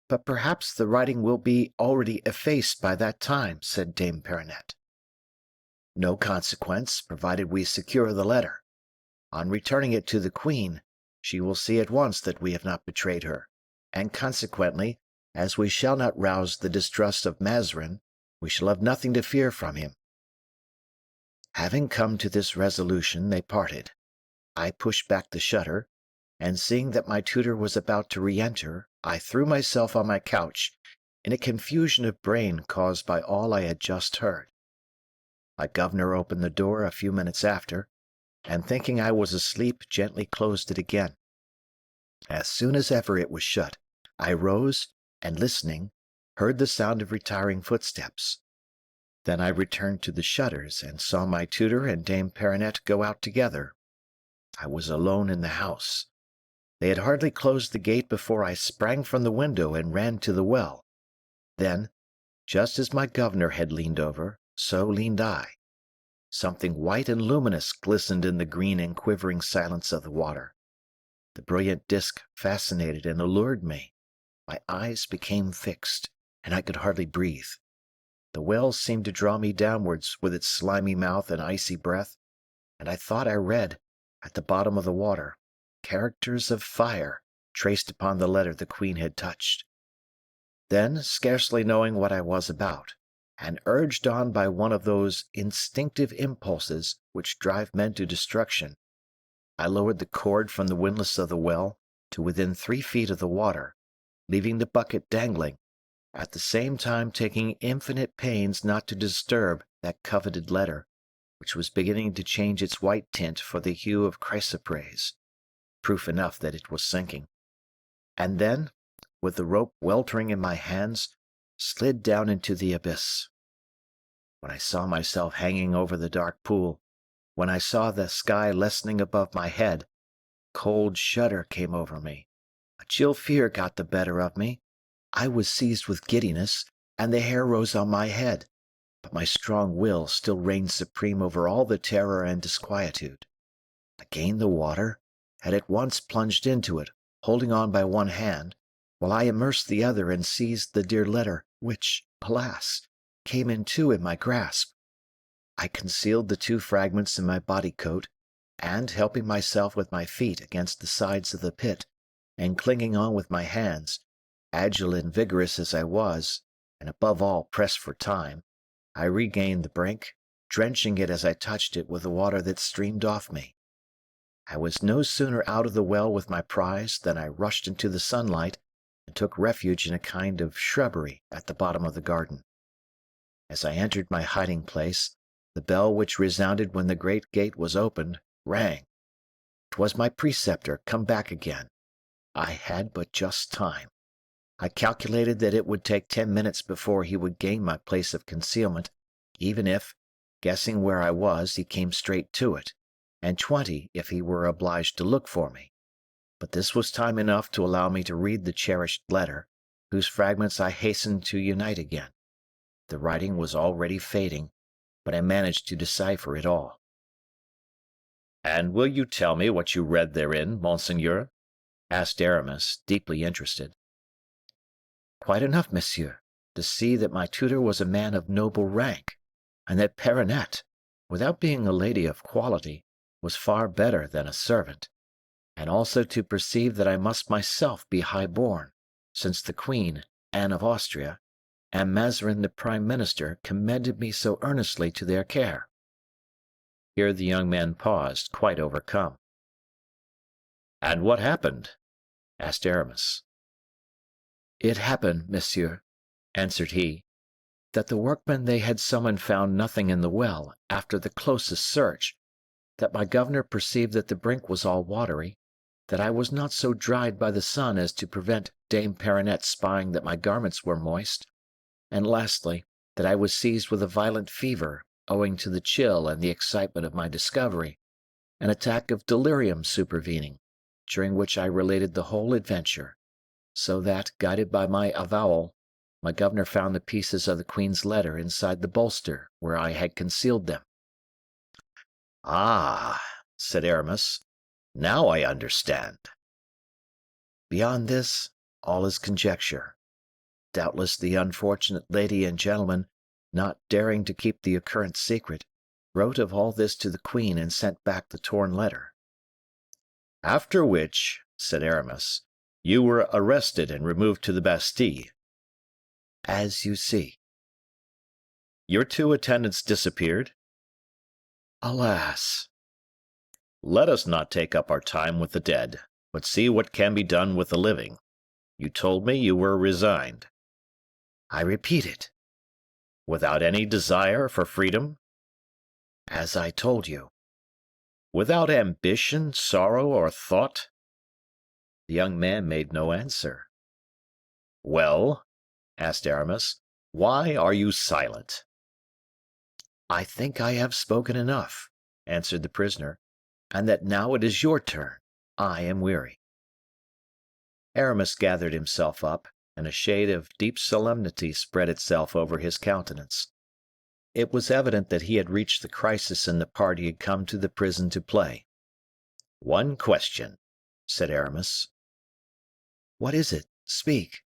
"But perhaps the writing will be already effaced by that time," said Dame Perronnette. "No consequence, provided we secure the letter. On returning it to the queen, she will see at once that we have not betrayed her, and consequently, as we shall not rouse the distrust of Mazarin, we shall have nothing to fear from him." Having come to this resolution, they parted. I pushed back the shutter, and seeing that my tutor was about to re-enter, I threw myself on my couch, in a confusion of brain caused by all I had just heard. My governor opened the door a few minutes after, and thinking I was asleep, gently closed it again. As soon as ever it was shut, I rose, and listening, heard the sound of retiring footsteps. Then I returned to the shutters, and saw my tutor and Dame Perronnette go out together. I was alone in the house. They had hardly closed the gate before I sprang from the window and ran to the well. Then, just as my governor had leaned over, so leaned I. Something white and luminous glistened in the green and quivering silence of the water. The brilliant disk fascinated and allured me. My eyes became fixed, and I could hardly breathe. The well seemed to draw me downwards with its slimy mouth and icy breath, and I thought I read, at the bottom of the water, characters of fire traced upon the letter the queen had touched. Then, scarcely knowing what I was about, and urged on by one of those instinctive impulses which drive men to destruction, I lowered the cord from the windlass of the well to within 3 feet of the water, leaving the bucket dangling, at the same time taking infinite pains not to disturb that coveted letter, which was beginning to change its white tint for the hue of chrysoprase, proof enough that it was sinking. And then, with the rope weltering in my hands, slid down into the abyss. When I saw myself hanging over the dark pool, when I saw the sky lessening above my head, a cold shudder came over me. A chill fear got the better of me. I was seized with giddiness, and the hair rose on my head, but my strong will still reigned supreme over all the terror and disquietude. I gained the water, had at once plunged into it, holding on by one hand, while I immersed the other and seized the dear letter, which, alas, came in two in my grasp. I concealed the two fragments in my body coat, and, helping myself with my feet against the sides of the pit, and clinging on with my hands, agile and vigorous as I was, and above all pressed for time, I regained the brink, drenching it as I touched it with the water that streamed off me. I was no sooner out of the well with my prize than I rushed into the sunlight and took refuge in a kind of shrubbery at the bottom of the garden. As I entered my hiding place, the bell which resounded when the great gate was opened rang. 'Twas my preceptor come back again. I had but just time. I calculated that it would take 10 minutes before he would gain my place of concealment, even if, guessing where I was, he came straight to it, and 20 if he were obliged to look for me. But this was time enough to allow me to read the cherished letter, whose fragments I hastened to unite again. The writing was already fading, but I managed to decipher it all. "And will you tell me what you read therein, monseigneur?" asked Aramis, deeply interested. Quite enough, monsieur, to see that my tutor was a man of noble rank, and that Perronnette, without being a lady of quality, was far better than a servant, and also to perceive that I must myself be high-born, since the Queen, Anne of Austria, and Mazarin the Prime Minister commended me so earnestly to their care. Here the young man paused, quite overcome. "And what happened?" asked Aramis. It happened, monsieur, answered he, that the workmen they had summoned found nothing in the well after the closest search, that my governor perceived that the brink was all watery, that I was not so dried by the sun as to prevent Dame Perronnette spying that my garments were moist, and lastly, that I was seized with a violent fever owing to the chill and the excitement of my discovery, an attack of delirium supervening, during which I related the whole adventure, so that, guided by my avowal, my governor found the pieces of the queen's letter inside the bolster where I had concealed them. "Ah," said Aramis, "now I understand." Beyond this, all is conjecture. Doubtless the unfortunate lady and gentleman, not daring to keep the occurrence secret, wrote of all this to the queen and sent back the torn letter. "After which," said Aramis, "you were arrested and removed to the Bastille." As you see. "Your two attendants disappeared?" Alas! "Let us not take up our time with the dead, but see what can be done with the living. You told me you were resigned." I repeat it. "Without any desire for freedom?" As I told you. "Without ambition, sorrow, or thought?" The young man made no answer. "Well," asked Aramis, "why are you silent?" "I think I have spoken enough," answered the prisoner, "and that now it is your turn. I am weary." Aramis gathered himself up, and a shade of deep solemnity spread itself over his countenance. It was evident that he had reached the crisis in the part he had come to the prison to play. "One question," said Aramis. "What is it? Speak."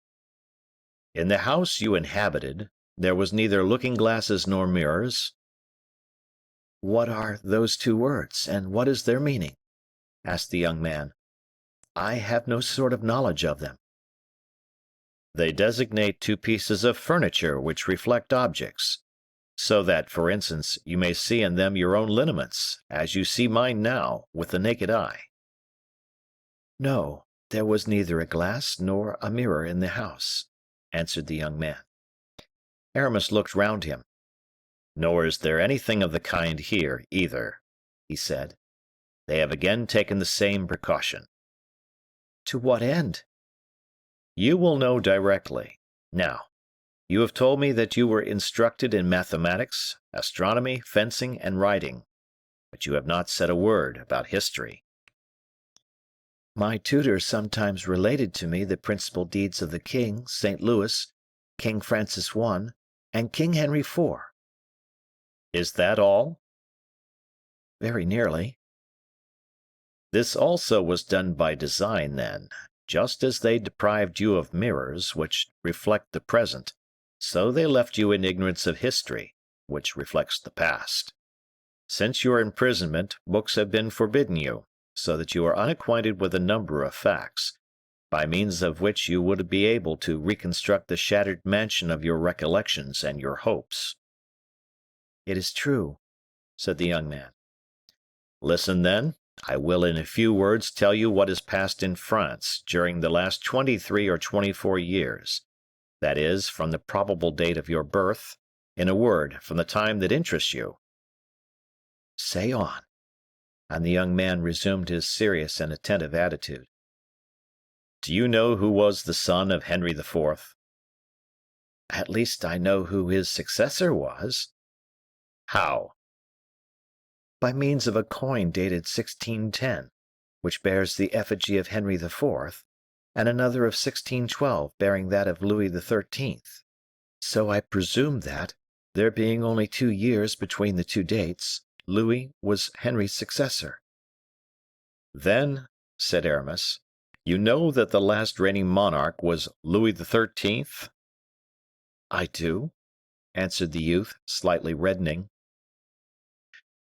"In the house you inhabited, there was neither looking-glasses nor mirrors?" "What are those two words, and what is their meaning?" asked the young man. "I have no sort of knowledge of them." "They designate two pieces of furniture which reflect objects, so that, for instance, you may see in them your own lineaments, as you see mine now, with the naked eye." "No, there was neither a glass nor a mirror in the house," answered the young man. Aramis looked round him. "Nor is there anything of the kind here, either," he said. "They have again taken the same precaution." "To what end?" "You will know directly. Now, you have told me that you were instructed in mathematics, astronomy, fencing, and riding, but you have not said a word about history." "My tutor sometimes related to me the principal deeds of the king, St. Louis, King Francis I, and King Henry IV." "Is that all?" "Very nearly." "This also was done by design, then, Just as they deprived you of mirrors, which reflect the present, so they left you in ignorance of history, which reflects the past. Since your imprisonment, books have been forbidden you, so that you are unacquainted with a number of facts, by means of which you would be able to reconstruct the shattered mansion of your recollections and your hopes. It is true, said the young man. Listen, then. I will in a few words tell you what has passed in France during the last 23 or 24 years, that is, from the probable date of your birth, in a word, from the time that interests you. Say on. And the young man resumed his serious and attentive attitude. Do you know who was the son of Henry IV? At least I know who his successor was. How? By means of a coin dated 1610, which bears the effigy of Henry IV, and another of 1612 bearing that of Louis XIII. So I presume that, there being only 2 years between the two dates, Louis was Henry's successor. Then, said Aramis, you know that the last reigning monarch was Louis XIII? I do, answered the youth, slightly reddening.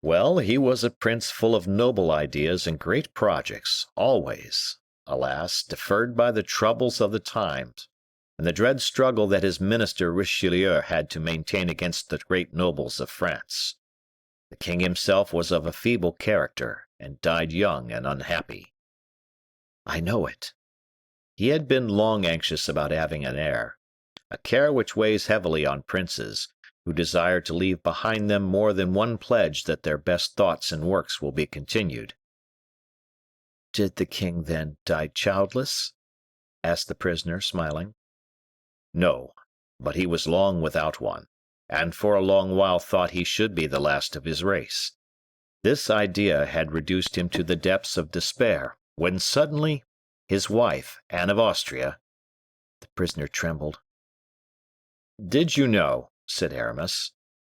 Well, he was a prince full of noble ideas and great projects, always, alas, deferred by the troubles of the times, and the dread struggle that his minister Richelieu had to maintain against the great nobles of France. The king himself was of a feeble character, and died young and unhappy. I know it. He had been long anxious about having an heir, a care which weighs heavily on princes, who desire to leave behind them more than one pledge that their best thoughts and works will be continued. Did the king, then, die childless? Asked the prisoner, smiling. No, but he was long without one, and for a long while thought he should be the last of his race. This idea had reduced him to the depths of despair, when suddenly his wife, Anne of Austria— The prisoner trembled. Did you know, said Aramis,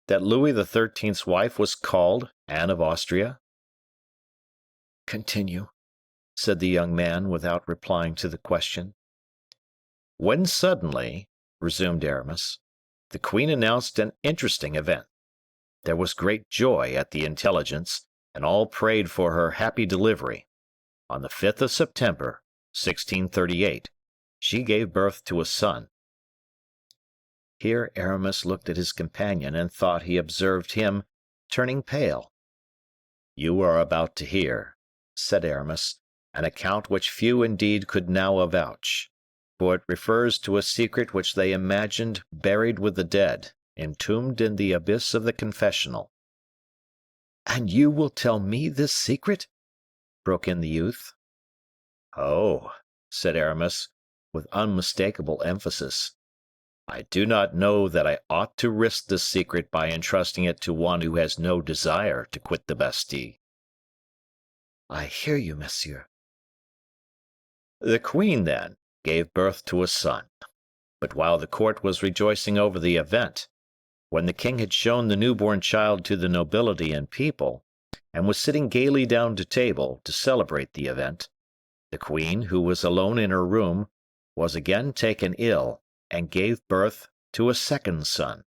that Louis XIII's wife was called Anne of Austria? Continue, said the young man, without replying to the question. When suddenly, resumed Aramis, the queen announced an interesting event. There was great joy at the intelligence, and all prayed for her happy delivery. On the 5th of September, 1638, she gave birth to a son. Here Aramis looked at his companion and thought he observed him turning pale. You are about to hear, said Aramis, an account which few indeed could now avouch, for it refers to a secret which they imagined buried with the dead, entombed in the abyss of the confessional. And you will tell me this secret? Broke in the youth. Oh, said Aramis, with unmistakable emphasis, I do not know that I ought to risk this secret by entrusting it to one who has no desire to quit the Bastille. I hear you, monsieur. The queen, then, gave birth to a son, but while the court was rejoicing over the event, when the king had shown the newborn child to the nobility and people, and was sitting gaily down to table to celebrate the event, the queen, who was alone in her room, was again taken ill, and gave birth to a second son.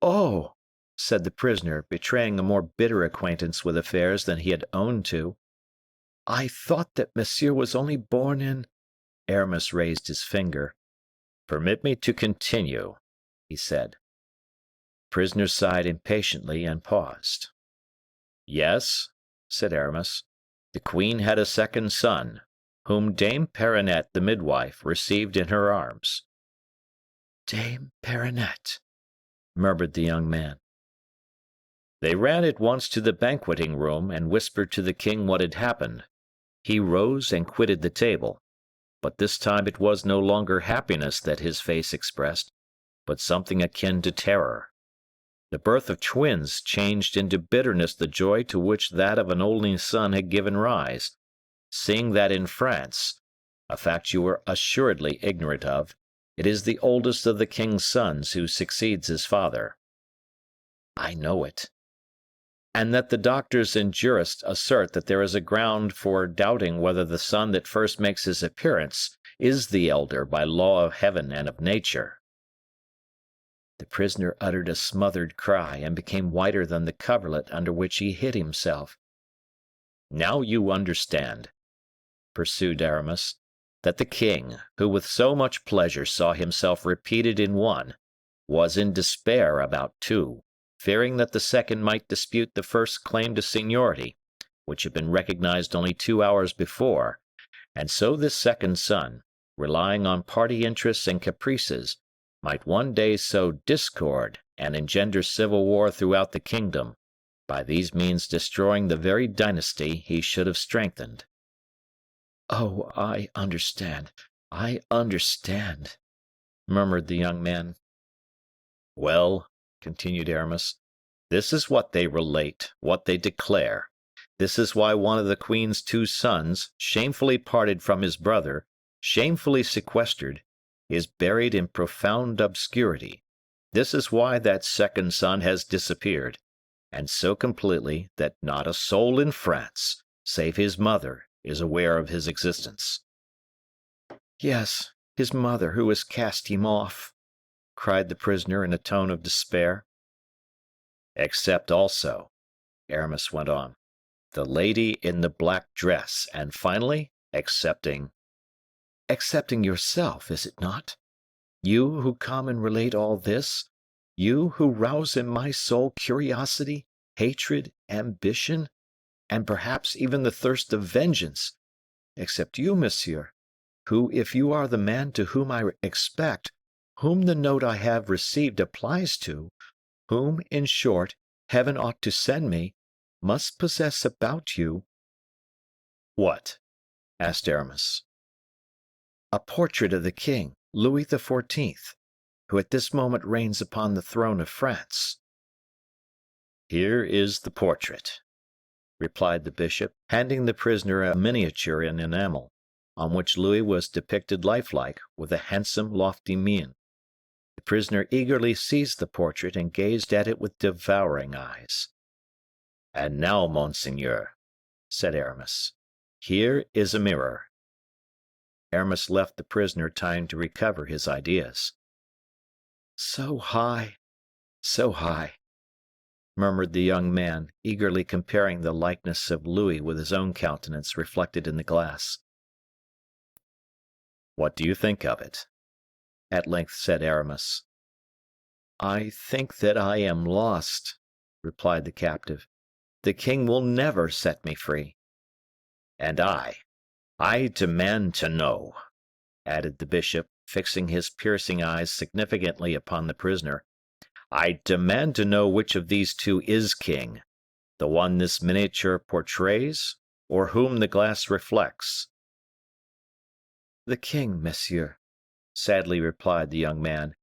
Oh, said the prisoner, betraying a more bitter acquaintance with affairs than he had owned to. I thought that monsieur was only born in— Aramis raised his finger. Permit me to continue, he said. The prisoner sighed impatiently and paused. Yes, said Aramis, the queen had a second son, whom Dame Perronnette the midwife received in her arms. Dame Perronnette, murmured the young man. They ran at once to the banqueting room and whispered to the king what had happened. He rose and quitted the table, but this time it was no longer happiness that his face expressed, but something akin to terror. The birth of twins changed into bitterness the joy to which that of an only son had given rise, seeing that in France, a fact you were assuredly ignorant of, it is the oldest of the king's sons who succeeds his father. I know it. and that the doctors and jurists assert that there is a ground for doubting whether the son that first makes his appearance is the elder by law of heaven and of nature." The prisoner uttered a smothered cry and became whiter than the coverlet under which he hid himself. "Now you understand," pursued Aramis, "that the king, who with so much pleasure saw himself repeated in one, was in despair about two, fearing that the second might dispute the first's claim to seniority, which had been recognized only 2 hours before, and so this second son, relying on party interests and caprices, might one day sow discord and engender civil war throughout the kingdom, by these means destroying the very dynasty he should have strengthened." "Oh, I understand, murmured the young man. "Well," continued Aramis, "this is what they relate, what they declare. This is why one of the queen's 2 sons, shamefully parted from his brother, shamefully sequestered, is buried in profound obscurity. This is why that second son has disappeared, and so completely that not a soul in France, save his mother, is aware of his existence." "Yes, his mother, who has cast him off," cried the prisoner in a tone of despair. "Except also," Aramis went on, "the lady in the black dress, and finally, excepting yourself, is it not? You who come and relate all this, you who rouse in my soul curiosity, hatred, ambition, and perhaps even the thirst of vengeance, except you, monsieur, who, if you are the man to whom I expect, whom the note I have received applies to, whom, in short, heaven ought to send me, must possess about you—" "What?" asked Aramis. "A portrait of the king, Louis XIV, who at this moment reigns upon the throne of France." "Here is the portrait," replied the bishop, handing the prisoner a miniature in enamel, on which Louis was depicted lifelike, with a handsome, lofty mien. The prisoner eagerly seized the portrait and gazed at it with devouring eyes. "And now, monseigneur," said Aramis, "here is a mirror." Aramis left the prisoner time to recover his ideas. So high," murmured the young man, eagerly comparing the likeness of Louis with his own countenance reflected in the glass. "What do you think of it?" at length said Aramis. "I think that I am lost," replied the captive. "The king will never set me free." "And I demand to know," added the bishop, fixing his piercing eyes significantly upon the prisoner, "I demand to know which of these 2 is king, the one this miniature portrays, or whom the glass reflects." "The king, monsieur," sadly replied the young man,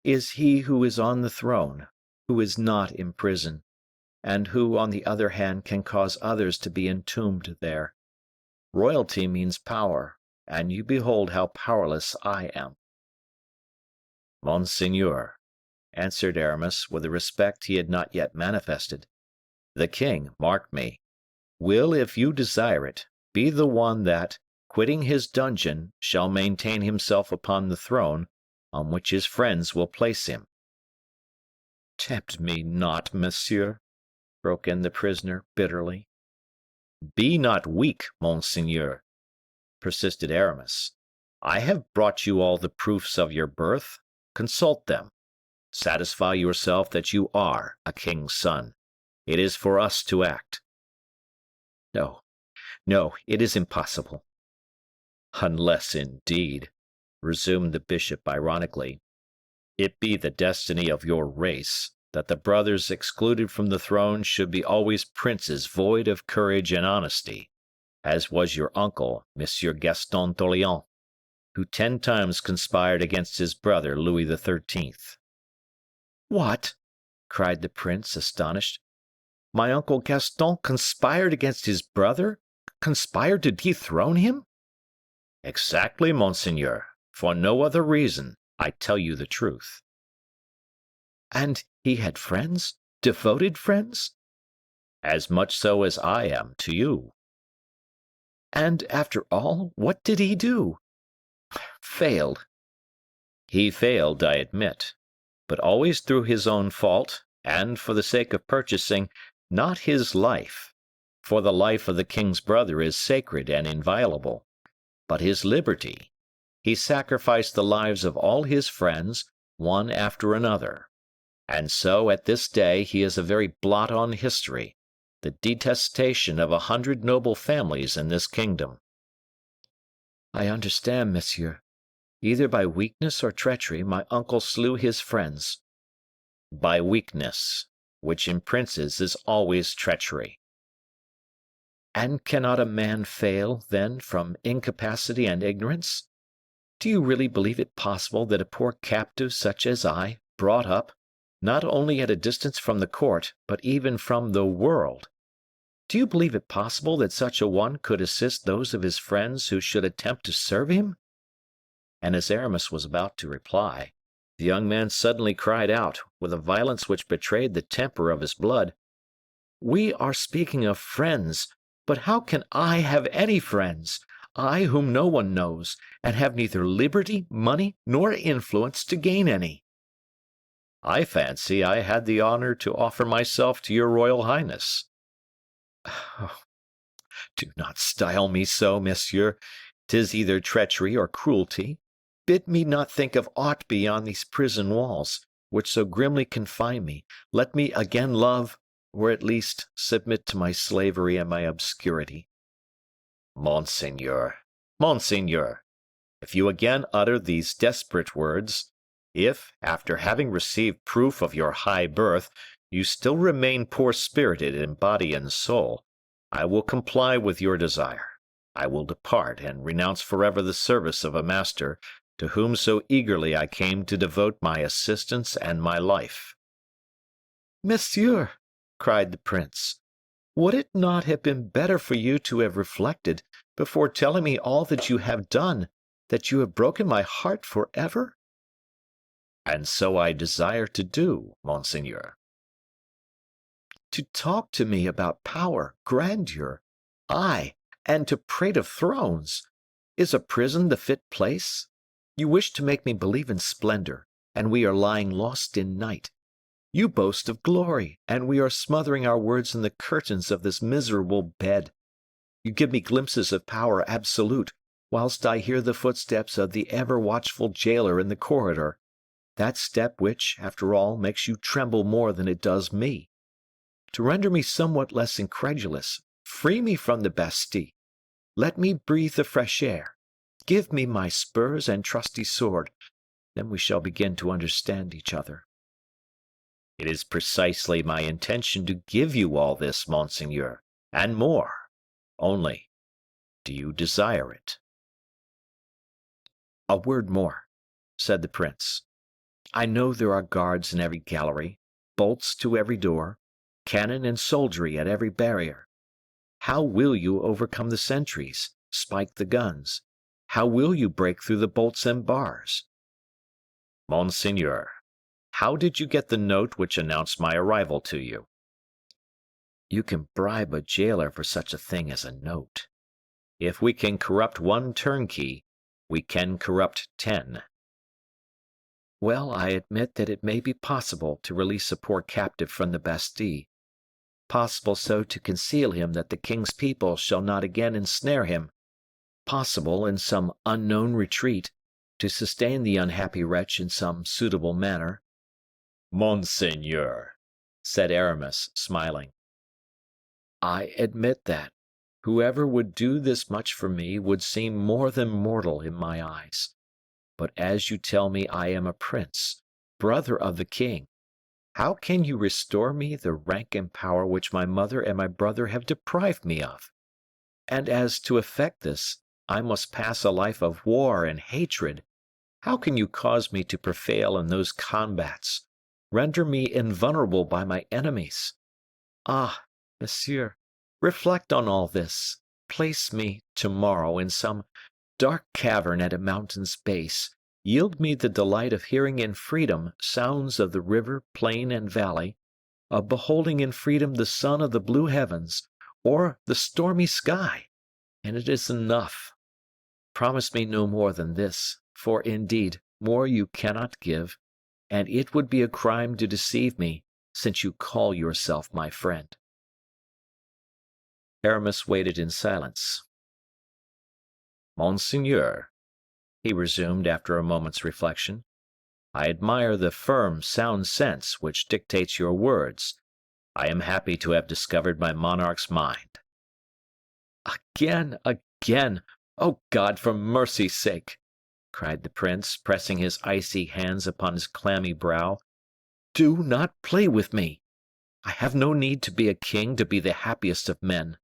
"is he who is on the throne, who is not in prison, and who, on the other hand, can cause others to be entombed there. Royalty means power, and you behold how powerless I am." "Monseigneur," answered Aramis, with a respect he had not yet manifested, "the king, mark me, will, if you desire it, be the one that, quitting his dungeon, shall maintain himself upon the throne on which his friends will place him." "Tempt me not, monsieur," broke in the prisoner, bitterly. "Be not weak, monseigneur," persisted Aramis. "I have brought you all the proofs of your birth. Consult them. Satisfy yourself that you are a king's son. It is for us to act." "No, no, it is impossible." "Unless, indeed," resumed the bishop ironically, "it be the destiny of your race that the brothers excluded from the throne should be always princes void of courage and honesty, as was your uncle, Monsieur Gaston d'Orleans, who 10 times conspired against his brother Louis XIII." "What!" cried the prince, astonished. "My uncle Gaston conspired against his brother, conspired to dethrone him?" "Exactly, monseigneur. For no other reason. I tell you the truth." "And he had friends, devoted friends?" as much so as I am to you. And after all, what did he do? Failed. He failed, I admit, but always through his own fault, and for the sake of purchasing, not his life, for the life of the king's brother is sacred and inviolable, but his liberty. He sacrificed the lives of all his friends, one after another. And so at this day he is a very blot on history, the detestation of 100 noble families in this kingdom. I understand, monsieur. Either by weakness or treachery, my uncle slew his friends. By weakness, which in princes is always treachery. And cannot a man fail, then, from incapacity and ignorance? Do you really believe it possible that a poor captive such as I, brought up, not only at a distance from the court, but even from the world, do you believe it possible that such a one could assist those of his friends who should attempt to serve him? And as Aramis was about to reply, the young man suddenly cried out, with a violence which betrayed the temper of his blood, "We are speaking of friends, but how can I have any friends? I whom no one knows, and have neither liberty, money, nor influence to gain any." "I fancy I had the honor to offer myself to your royal highness." Oh, do not style me so, monsieur. 'Tis either treachery or cruelty. Bid me not think of aught beyond these prison walls, which so grimly confine me. Let me again love, or at least submit to my slavery and my obscurity. Monseigneur, monseigneur, if you again utter these desperate words, if, after having received proof of your high birth, you still remain poor-spirited in body and soul, I will comply with your desire. I will depart and renounce forever the service of a master to whom so eagerly I came to devote my assistance and my life." "Monsieur," cried the prince, "would it not have been better for you to have reflected, before telling me all that you have done, that you have broken my heart forever?" "And so I desire to do, monseigneur." "To talk to me about power, grandeur, ay, and to prate of thrones! Is a prison the fit place? You wish to make me believe in splendor, and we are lying lost in night. You boast of glory, and we are smothering our words in the curtains of this miserable bed. You give me glimpses of power absolute, whilst I hear the footsteps of the ever-watchful jailer in the corridor, that step which, after all, makes you tremble more than it does me. To render me somewhat less incredulous, free me from the Bastille. Let me breathe the fresh air. Give me my spurs and trusty sword. Then we shall begin to understand each other." "It is precisely my intention to give you all this, monseigneur, and more. Only, do you desire it?" "A word more," said the prince. "I know there are guards in every gallery, bolts to every door, cannon and soldiery at every barrier. How will you overcome the sentries, spike the guns? How will you break through the bolts and bars?" "Monseigneur, how did you get the note which announced my arrival to you?" "You can bribe a jailer for such a thing as a note." "If we can corrupt one turnkey, we can corrupt 10. "Well, I admit that it may be possible to release a poor captive from the Bastille, possible so to conceal him that the king's people shall not again ensnare him, possible, in some unknown retreat, to sustain the unhappy wretch in some suitable manner." "Monseigneur," said Aramis, smiling. "I admit that. Whoever would do this much for me would seem more than mortal in my eyes. But as you tell me I am a prince, brother of the king, how can you restore me the rank and power which my mother and my brother have deprived me of? And as to effect this, I must pass a life of war and hatred. How can you cause me to prevail in those combats, render me invulnerable by my enemies? Ah, monsieur, reflect on all this. Place me, tomorrow, in some dark cavern at a mountain's base. Yield me the delight of hearing in freedom sounds of the river, plain, and valley, of beholding in freedom the sun of the blue heavens, or the stormy sky, and it is enough. Promise me no more than this, for indeed more you cannot give, and it would be a crime to deceive me, since you call yourself my friend." Aramis waited in silence. "Monseigneur," he resumed after a moment's reflection, "I admire the firm, sound sense which dictates your words. I am happy to have discovered my monarch's mind." "Again, again! Oh God, for mercy's sake!" cried the prince, pressing his icy hands upon his clammy brow. "Do not play with me. I have no need to be a king to be the happiest of men."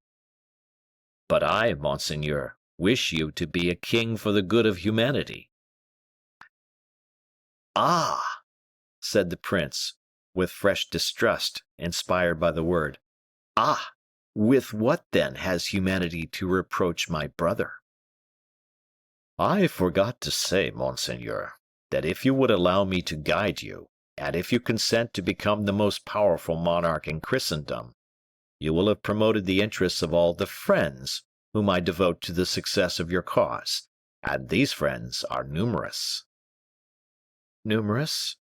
"But I, monseigneur, wish you to be a king for the good of humanity." "Ah!" said the prince, with fresh distrust, inspired by the word. "Ah! With what, then, has humanity to reproach my brother?" "I forgot to say, monseigneur, that if you would allow me to guide you, and if you consent to become the most powerful monarch in Christendom, you will have promoted the interests of all the friends whom I devote to the success of your cause, and these friends are numerous." "Numerous?"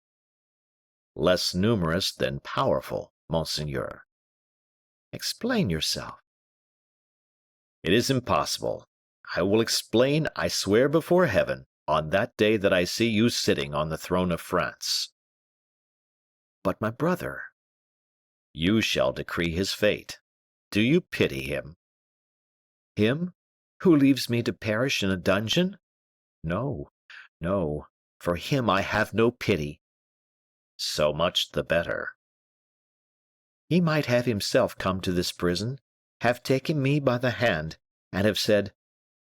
"Less numerous than powerful, monseigneur." "Explain yourself." "It is impossible. I will explain, I swear before Heaven, on that day that I see you sitting on the throne of France." "But my brother?" "You shall decree his fate. Do you pity him?" "Him, who leaves me to perish in a dungeon? No, no, for him I have no pity." "So much the better." "He might have himself come to this prison, have taken me by the hand, and have said,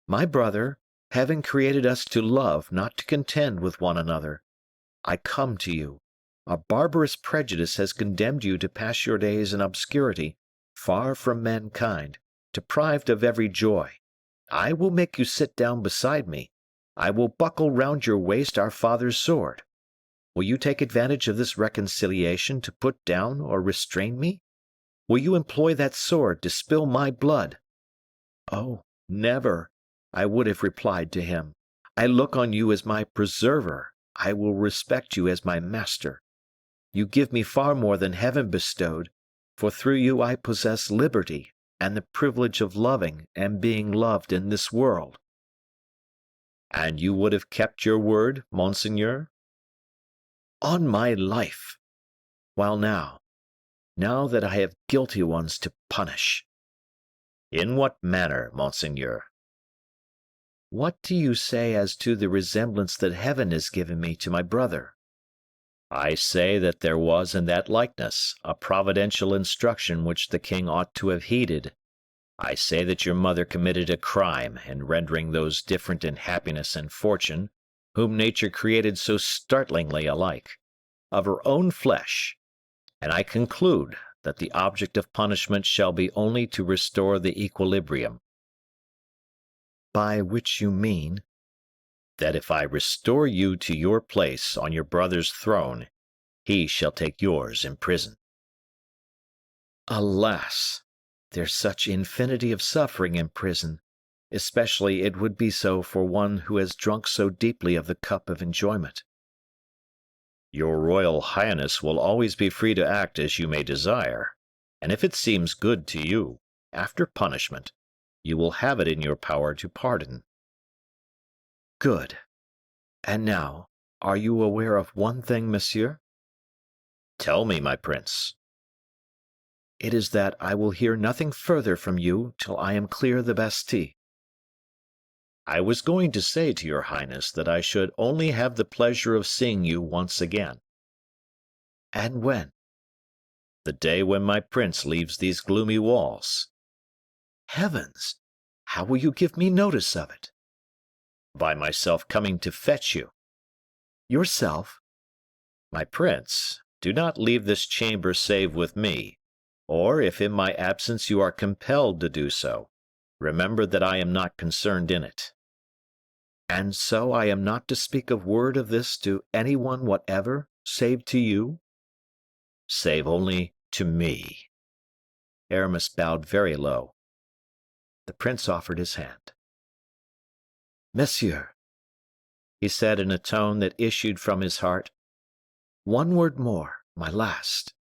'My brother, Heaven created us to love, not to contend with one another. I come to you. A barbarous prejudice has condemned you to pass your days in obscurity, far from mankind, deprived of every joy. I will make you sit down beside me. I will buckle round your waist our father's sword. Will you take advantage of this reconciliation to put down or restrain me? Will you employ that sword to spill my blood?' Oh, never! I would have replied to him. I look on you as my preserver. I will respect you as my master. You give me far more than Heaven bestowed, for through you I possess liberty and the privilege of loving and being loved in this world." "And you would have kept your word, monseigneur?" "On my life. While now that I have guilty ones to punish." "In what manner, monseigneur?" "What do you say as to the resemblance that Heaven has given me to my brother?" "I say that there was in that likeness a providential instruction which the king ought to have heeded. I say that your mother committed a crime in rendering those different in happiness and fortune, whom nature created so startlingly alike, of her own flesh, and I conclude that the object of punishment shall be only to restore the equilibrium." "By which you mean?" "That if I restore you to your place on your brother's throne, he shall take yours in prison." "Alas! There's such infinity of suffering in prison, especially it would be so for one who has drunk so deeply of the cup of enjoyment." "Your royal highness will always be free to act as you may desire, and if it seems good to you, after punishment, you will have it in your power to pardon." "Good. And now, are you aware of one thing, monsieur?" "Tell me, my prince." "It is that I will hear nothing further from you till I am clear of the Bastille." "I was going to say to your highness that I should only have the pleasure of seeing you once again." "And when?" "The day when my prince leaves these gloomy walls." "Heavens! How will you give me notice of it?" "By myself coming to fetch you." "Yourself?" "My prince, do not leave this chamber save with me, or if in my absence you are compelled to do so, remember that I am not concerned in it." "And so I am not to speak a word of this to any one whatever, save to you?" "Save only to me." Aramis bowed very low. The prince offered his hand. "Monsieur," he said in a tone that issued from his heart, "one word more, my last.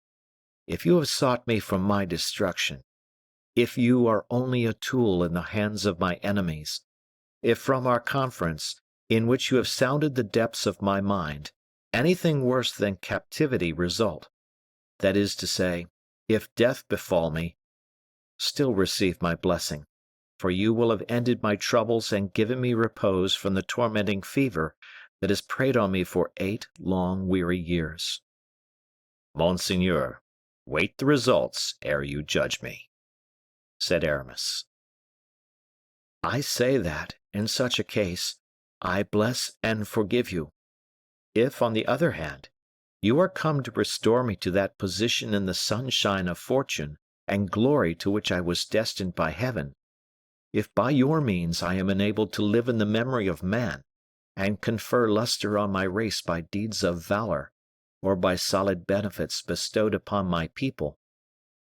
If you have sought me for my destruction, if you are only a tool in the hands of my enemies, if from our conference, in which you have sounded the depths of my mind, anything worse than captivity result, that is to say, if death befall me, still receive my blessing, for you will have ended my troubles and given me repose from the tormenting fever that has preyed on me for 8 long, weary years." "Monseigneur, wait the results ere you judge me," said Aramis. "I say that, in such a case, I bless and forgive you. If, on the other hand, you are come to restore me to that position in the sunshine of fortune and glory to which I was destined by Heaven, if by your means I am enabled to live in the memory of man, and confer luster on my race by deeds of valor, or by solid benefits bestowed upon my people,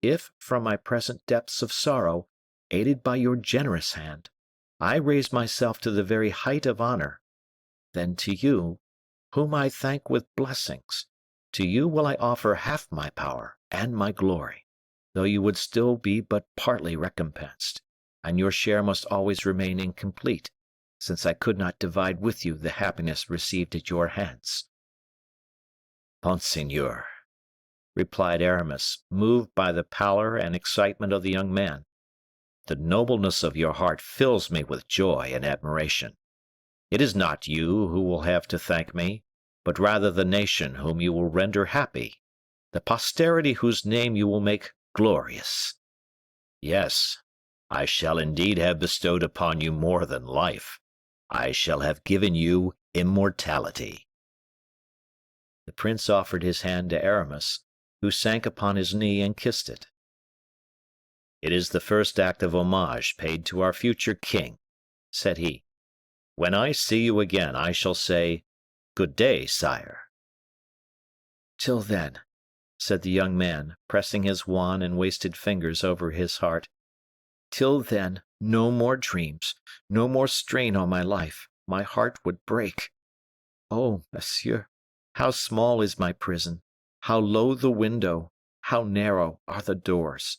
if, from my present depths of sorrow, aided by your generous hand, I raise myself to the very height of honor, then to you, whom I thank with blessings, to you will I offer half my power and my glory, though you would still be but partly recompensed, and your share must always remain incomplete, since I could not divide with you the happiness received at your hands." "Monseigneur," replied Aramis, moved by the pallor and excitement of the young man, "the nobleness of your heart fills me with joy and admiration. It is not you who will have to thank me, but rather the nation whom you will render happy, the posterity whose name you will make glorious. Yes, I shall indeed have bestowed upon you more than life. I shall have given you immortality." The prince offered his hand to Aramis, who sank upon his knee and kissed it. "It is the first act of homage paid to our future king," said he. "When I see you again, I shall say, 'Good day, sire.'" "Till then," said the young man, pressing his wan and wasted fingers over his heart, "till then, no more dreams, no more strain on my life, my heart would break. Oh, monsieur, how small is my prison, how low the window, how narrow are the doors.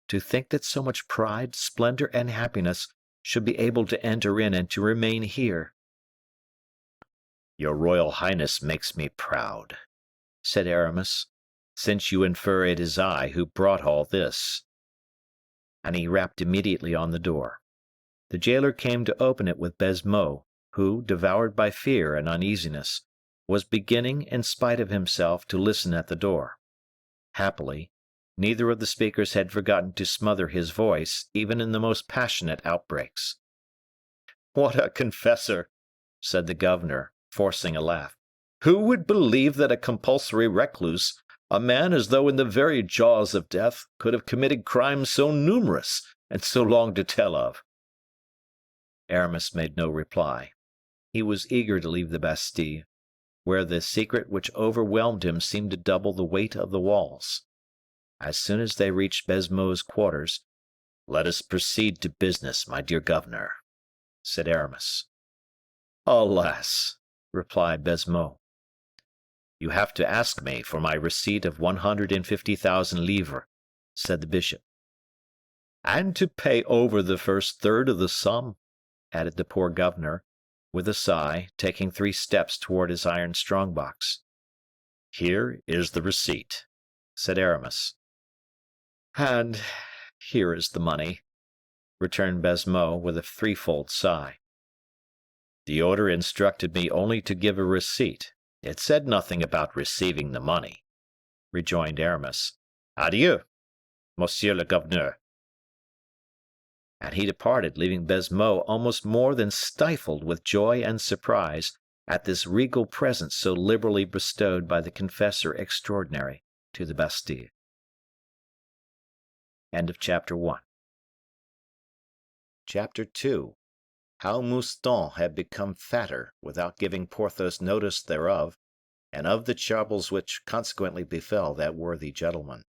To think that so much pride, splendor, and happiness should be able to enter in and to remain here." "Your royal highness makes me proud," said Aramis, "since you infer it is I who brought all this." And he rapped immediately on the door. The jailer came to open it with Baisemeaux, who, devoured by fear and uneasiness, was beginning, in spite of himself, to listen at the door. Happily, neither of the speakers had forgotten to smother his voice, even in the most passionate outbreaks. "What a confessor!" said the governor, forcing a laugh. "Who would believe that a compulsory recluse, a man as though in the very jaws of death, could have committed crimes so numerous and so long to tell of?" Aramis made no reply. He was eager to leave the Bastille, where the secret which overwhelmed him seemed to double the weight of the walls. As soon as they reached Baisemeaux's quarters, "Let us proceed to business, my dear governor," said Aramis. "Alas!" replied Baisemeaux. "You have to ask me for my receipt of 150,000 livres," said the bishop. "And to pay over the first third of the sum," added the poor governor, with a sigh, taking 3 steps toward his iron strongbox. "Here is the receipt," said Aramis. "And here is the money," returned Baisemeaux, with a threefold sigh. "The order instructed me only to give a receipt. It said nothing about receiving the money," rejoined Aramis. "Adieu, monsieur le governeur." And he departed, leaving Baisemeaux almost more than stifled with joy and surprise at this regal present so liberally bestowed by the confessor extraordinary to the Bastille. End of chapter 1. Chapter 2. How Mouston had become fatter without giving Porthos notice thereof, and of the troubles which consequently befell that worthy gentleman.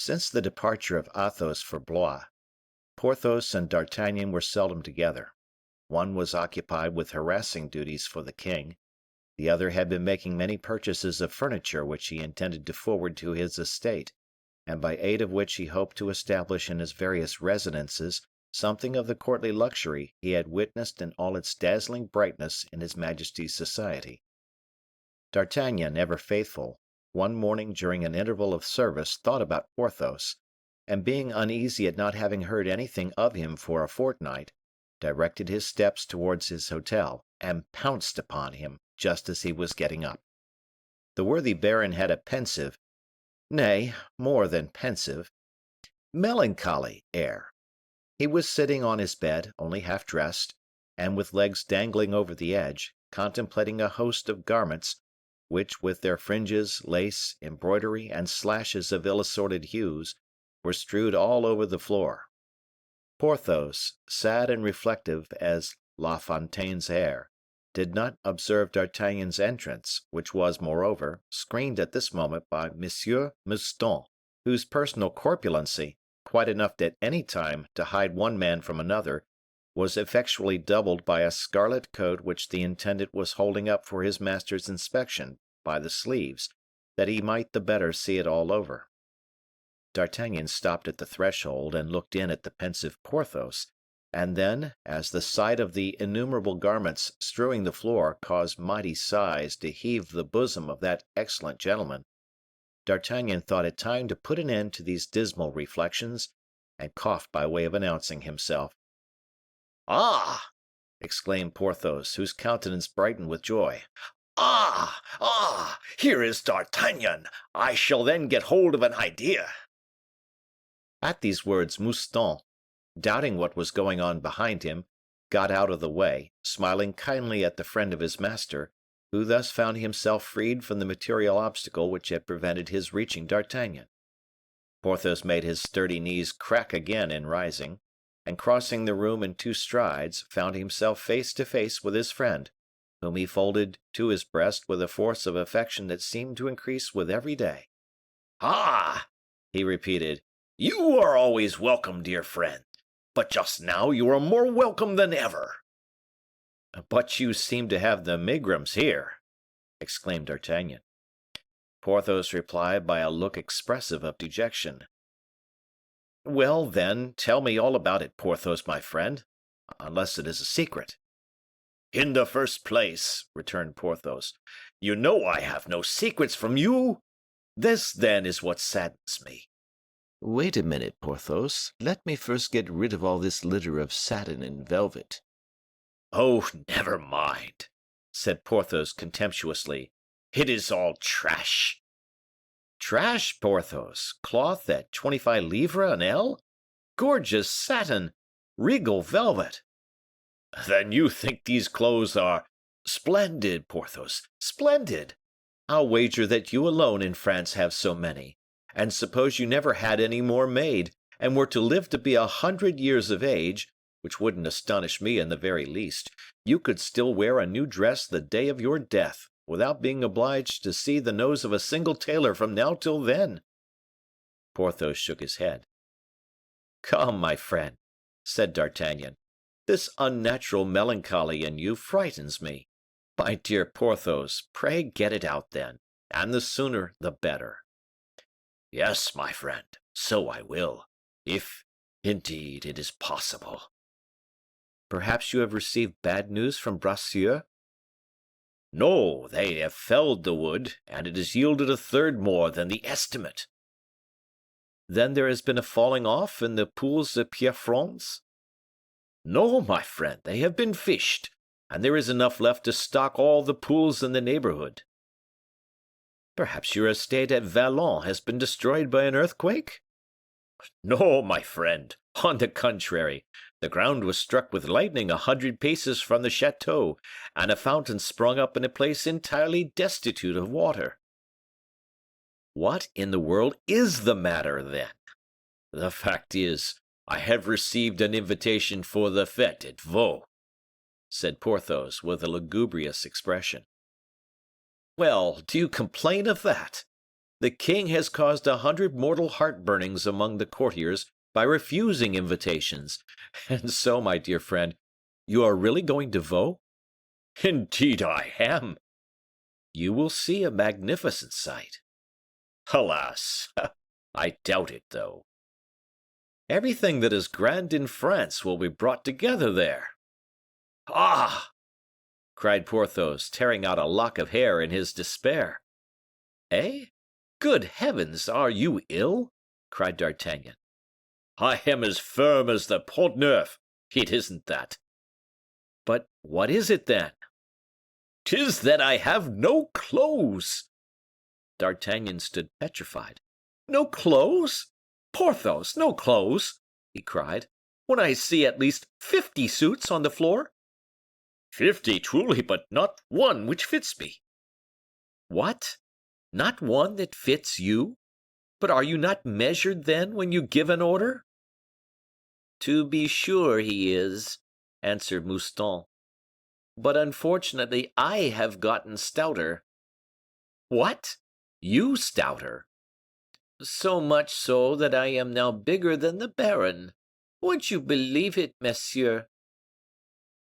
Since the departure of Athos for Blois, Porthos and D'Artagnan were seldom together. One was occupied with harassing duties for the king, the other had been making many purchases of furniture which he intended to forward to his estate, and by aid of which he hoped to establish in his various residences something of the courtly luxury he had witnessed in all its dazzling brightness in his majesty's society. D'Artagnan, ever faithful, one morning during an interval of service thought about Porthos, and being uneasy at not having heard anything of him for a fortnight, directed his steps towards his hotel, and pounced upon him just as he was getting up. The worthy baron had a pensive, nay, more than pensive, melancholy air. He was sitting on his bed, only half dressed, and with legs dangling over the edge, contemplating a host of garments, which, with their fringes, lace, embroidery, and slashes of ill-assorted hues, were strewed all over the floor. Porthos, sad and reflective as La Fontaine's air, did not observe D'Artagnan's entrance, which was, moreover, screened at this moment by Monsieur Mouston, whose personal corpulency, quite enough at any time to hide one man from another, was effectually doubled by a scarlet coat which the intendant was holding up for his master's inspection by the sleeves, that he might the better see it all over. D'Artagnan stopped at the threshold and looked in at the pensive Porthos, and then, as the sight of the innumerable garments strewing the floor caused mighty sighs to heave the bosom of that excellent gentleman, D'Artagnan thought it time to put an end to these dismal reflections, and coughed by way of announcing himself. "Ah!" exclaimed Porthos, whose countenance brightened with joy. "Ah! Here is D'Artagnan. I shall then get hold of an idea." At these words, Mouston, doubting what was going on behind him, got out of the way, smiling kindly at the friend of his master, who thus found himself freed from the material obstacle which had prevented his reaching D'Artagnan. Porthos made his sturdy knees crack again in rising, and crossing the room in 2 strides, found himself face to face with his friend, whom he folded to his breast with a force of affection that seemed to increase with every day. "Ah!" he repeated, "you are always welcome, dear friend, but just now you are more welcome than ever." "But you seem to have the megrims here," exclaimed D'Artagnan. Porthos replied by a look expressive of dejection. "Well, then, tell me all about it, Porthos, my friend, unless it is a secret." "In the first place," returned Porthos, "you know I have no secrets from you. This, then, is what saddens me." Wait a minute, Porthos. Let me first get rid of all this litter of satin and velvet. "Oh, never mind," said Porthos contemptuously. "It is all trash." "Trash, Porthos? Cloth at 25 livres an ell? Gorgeous satin, regal velvet." "Then you think these clothes are splendid, Porthos, splendid. I'll wager that you alone in France have so many, and suppose you never had any more made, and were to live to be 100 years of age, which wouldn't astonish me in the very least, you could still wear a new dress the day of your death, without being obliged to see the nose of a single tailor from now till then." Porthos shook his head. "Come, my friend," said D'Artagnan, "this unnatural melancholy in you frightens me. My dear Porthos, pray get it out then, and the sooner the better." "Yes, my friend, so I will, if, indeed, it is possible." "Perhaps you have received bad news from Bastille?" "No, they have felled the wood, and it has yielded a third more than the estimate." "Then there has been a falling off in the pools of Pierrefonds?" "No, my friend, they have been fished, and there is enough left to stock all the pools in the neighborhood." "Perhaps your estate at Vallon has been destroyed by an earthquake?" "No, my friend, on the contrary, the ground was struck with lightning 100 paces from the chateau, and a fountain sprung up in a place entirely destitute of water." "What in the world is the matter, then?" "The fact is, I have received an invitation for the fete at Vaux," said Porthos, with a lugubrious expression. "Well, do you complain of that?" The king has caused 100 mortal heartburnings among the courtiers by refusing invitations. And so, my dear friend, you are really going to Vaux? Indeed I am. You will see a magnificent sight. Alas, I doubt it, though. Everything that is grand in France will be brought together there. Ah! cried Porthos, tearing out a lock of hair in his despair. Eh? Good heavens, are you ill? cried D'Artagnan. I am as firm as the Pont Neuf. It isn't that. But what is it then? 'Tis that I have no clothes. D'Artagnan stood petrified. No clothes? Porthos, no clothes, he cried, when I see at least 50 suits on the floor. 50 truly, but not one which fits me. What? Not one that fits you? But are you not measured, then, when you give an order? To be sure he is, answered Mouston. But unfortunately I have gotten stouter. What? You stouter? So much so that I am now bigger than the Baron. Would you believe it, monsieur?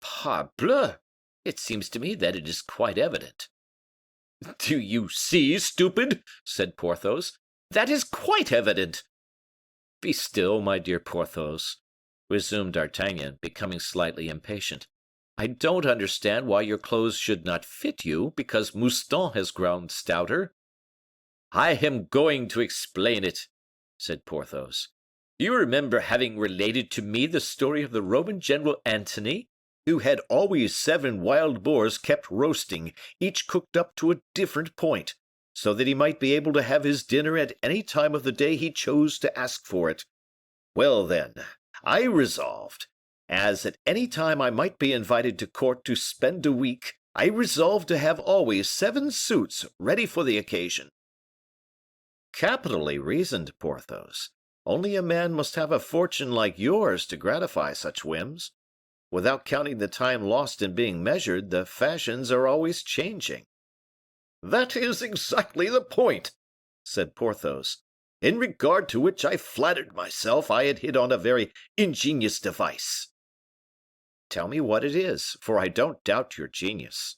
Parbleu! It seems to me that it is quite evident. Do you see, stupid? Said Porthos. That is quite evident. Be still, my dear Porthos, resumed D'Artagnan, becoming slightly impatient. I don't understand why your clothes should not fit you, because Mouston has grown stouter. I am going to explain it, said Porthos. You remember having related to me the story of the Roman general Antony, who had always 7 wild boars kept roasting, each cooked up to a different point, so that he might be able to have his dinner at any time of the day he chose to ask for it. Well, then, I resolved, as at any time I might be invited to court to spend a week, I resolved to have always 7 suits ready for the occasion. Capitally reasoned, Porthos. Only a man must have a fortune like yours to gratify such whims. Without counting the time lost in being measured, the fashions are always changing. That is exactly the point, said Porthos, in regard to which I flattered myself I had hit on a very ingenious device. Tell me what it is, for I don't doubt your genius.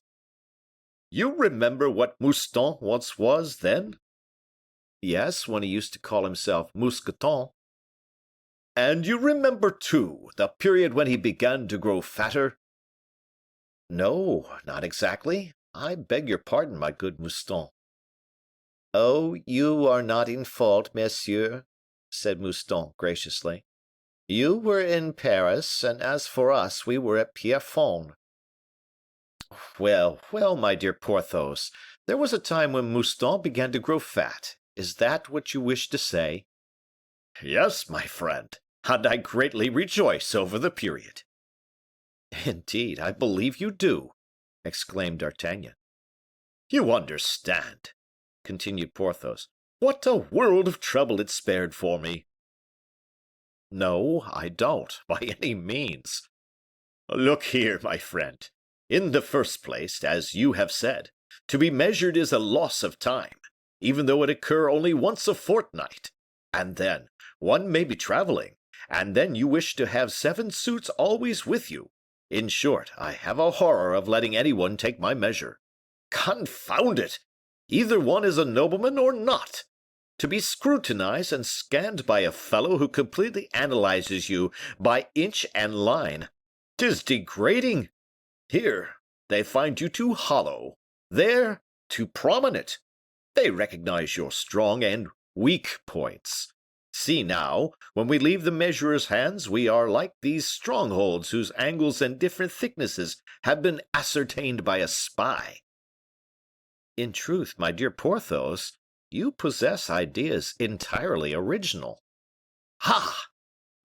You remember what Mouston once was, then? Yes, when he used to call himself Mousqueton. And you remember, too, the period when he began to grow fatter? No, not exactly. I beg your pardon, my good Mouston. Oh, you are not in fault, monsieur, said Mouston graciously. You were in Paris, and as for us, we were at Pierrefonds. Well, well, my dear Porthos, there was a time when Mouston began to grow fat. Is that what you wish to say? Yes, my friend, and I greatly rejoice over the period. Indeed, I believe you do, exclaimed D'Artagnan. You understand, continued Porthos, what a world of trouble it spared for me. No, I don't, by any means. Look here, my friend. In the first place, as you have said, to be measured is a loss of time, even though it occur only once a fortnight. And then, one may be traveling, and then you wish to have 7 suits always with you. In short, I have a horror of letting anyone take my measure. Confound it! Either one is a nobleman or not. To be scrutinized and scanned by a fellow who completely analyzes you by inch and line, 'tis degrading. Here, they find you too hollow. There, too prominent. They recognize your strong and weak points. See now, when we leave the measurer's hands, we are like these strongholds whose angles and different thicknesses have been ascertained by a spy. In truth, my dear Porthos, you possess ideas entirely original. Ha!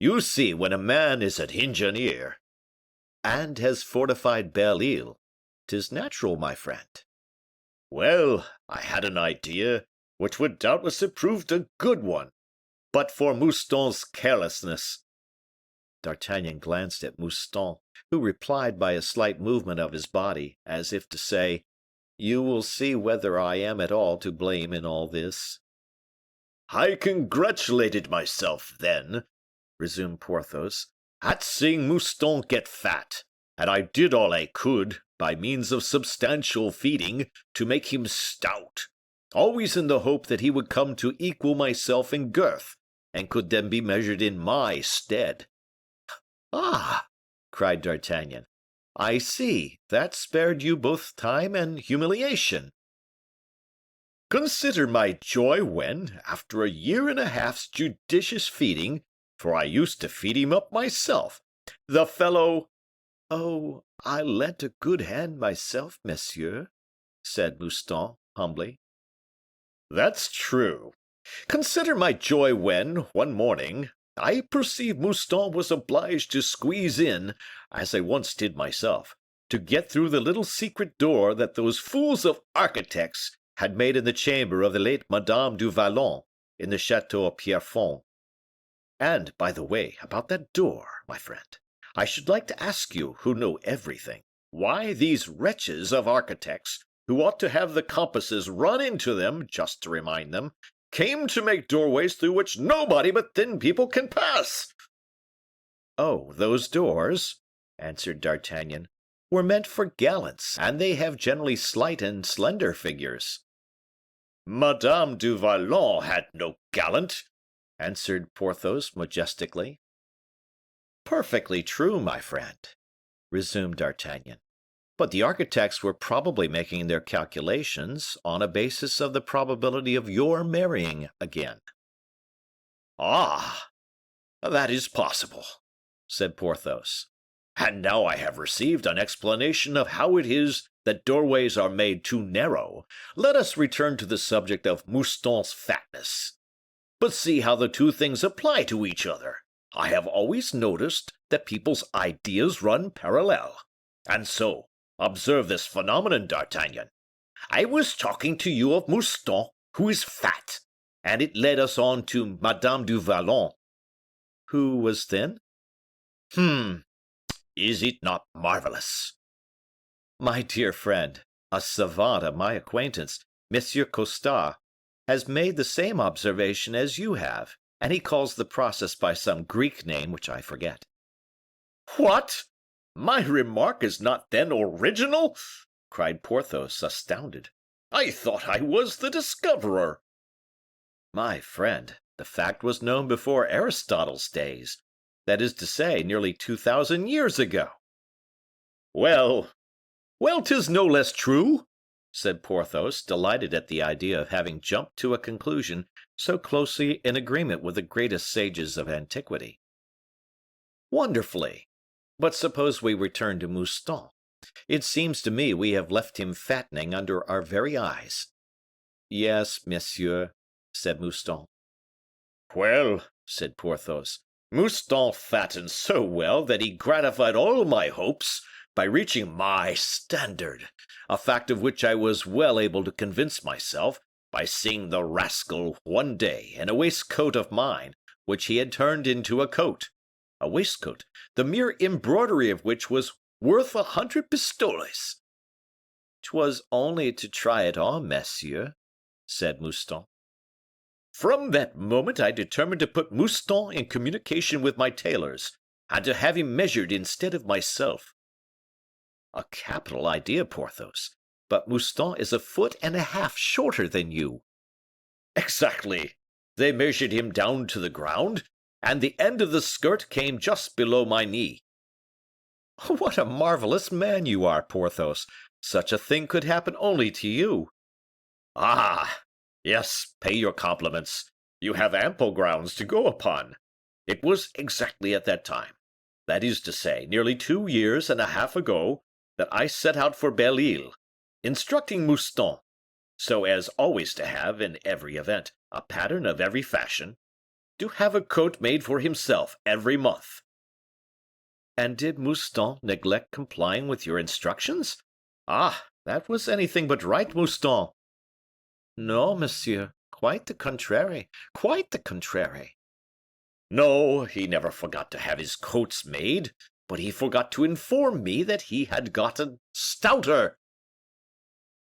You see, when a man is an engineer, and has fortified Belle-Isle, 'tis natural, my friend. Well, I had an idea, which would doubtless have proved a good one, but for Mouston's carelessness. D'Artagnan glanced at Mouston, who replied by a slight movement of his body, as if to say, "You will see whether I am at all to blame in all this." I congratulated myself then, resumed Porthos, at seeing Mouston get fat, and I did all I could, by means of substantial feeding, to make him stout, always in the hope that he would come to equal myself in girth, and could then be measured in my stead. Ah, cried D'Artagnan, I see, that spared you both time and humiliation. Consider my joy when, after a year and a half's judicious feeding, for I used to feed him up myself, the fellow— "Oh, I lent a good hand myself, monsieur," said Mouston, humbly. "That's true. Consider my joy when, one morning, I perceived Mouston was obliged to squeeze in, as I once did myself, to get through the little secret door that those fools of architects had made in the chamber of the late Madame du Vallon, in the chateau of Pierrefonds. And, by the way, about that door, my friend, I should like to ask you, who know everything, why these wretches of architects, who ought to have the compasses run into them, just to remind them, came to make doorways through which nobody but thin people can pass." "Oh, those doors," answered D'Artagnan, "were meant for gallants, and they have generally slight and slender figures." "Madame du Vallon had no gallant," answered Porthos, majestically. "Perfectly true, my friend," resumed D'Artagnan, "but the architects were probably making their calculations on a basis of the probability of your marrying again." "Ah, that is possible," said Porthos. "And now I have received an explanation of how it is that doorways are made too narrow, let us return to the subject of Mouston's fatness. But see how the two things apply to each other. I have always noticed that people's ideas run parallel. And so, observe this phenomenon, D'Artagnan. I was talking to you of Mouston, who is fat, and it led us on to Madame du Vallon, who was thin. Is it not marvelous? My dear friend, a savant of my acquaintance, Monsieur Costard, has made the same observation as you have, and he calls the process by some Greek name which I forget." "What? My remark is not then original?" cried Porthos, astounded. "I thought I was the discoverer." "My friend, the fact was known before Aristotle's days, that is to say, nearly 2000 years ago." "Well, 'tis no less true," said Porthos, delighted at the idea of having jumped to a conclusion so closely in agreement with the greatest sages of antiquity. "Wonderfully. But suppose we return to Mouston. It seems to me we have left him fattening under our very eyes." "Yes, monsieur," said Mouston. "Well," said Porthos, "Mouston fattened so well that he gratified all my hopes by reaching my standard, a fact of which I was well able to convince myself by seeing the rascal one day in a waistcoat of mine, which he had turned into a coat, a waistcoat, the mere embroidery of which was worth 100 pistoles." "'Twas only to try it on, monsieur," said Mouston. "From that moment I determined to put Mouston in communication with my tailors, and to have him measured instead of myself." "A capital idea, Porthos, but Mouston is 1.5 feet shorter than you." "Exactly. They measured him down to the ground, and the end of the skirt came just below my knee." "What a marvelous man you are, Porthos! Such a thing could happen only to you." "Ah, yes, pay your compliments. You have ample grounds to go upon. It was exactly at that time, that is to say, nearly 2 years and a half ago, that I set out for Belle Isle, instructing Mouston, so as always to have, in every event, a pattern of every fashion, to have a coat made for himself every month." "And did Mouston neglect complying with your instructions? Ah, that was anything but right, Mouston." "No, monsieur, quite the contrary, quite the contrary." "No, he never forgot to have his coats made, but he forgot to inform me that he had gotten stouter."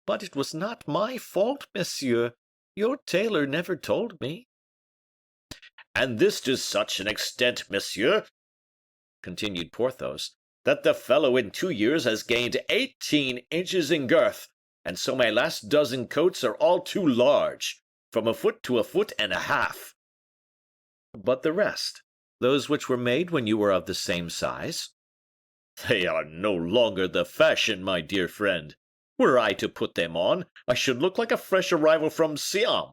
"But it was not my fault, monsieur. Your tailor never told me." and this to such an extent, monsieur," continued Porthos, "that the fellow in 2 years has gained 18 inches in girth, and so my last dozen coats are all too large, from a foot to a foot and a half." "But the rest, those which were made when you were of the same size?" "They are no longer the fashion, my dear friend. Were I to put them on, I should look like a fresh arrival from Siam,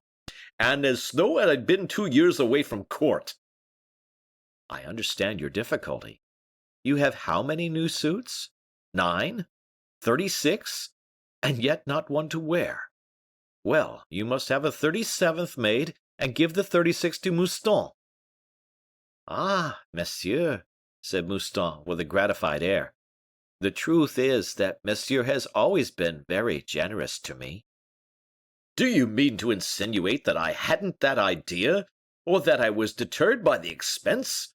and as though I had been 2 years away from court." "I understand your difficulty. You have how many new suits? 9? 36? And yet not one to wear. Well, you must have a 37th made, and give the 36 to Mouston." "Ah, monsieur," said Mouston, with a gratified air, "the truth is that monsieur has always been very generous to me." "Do you mean to insinuate that I hadn't that idea, or that I was deterred by the expense?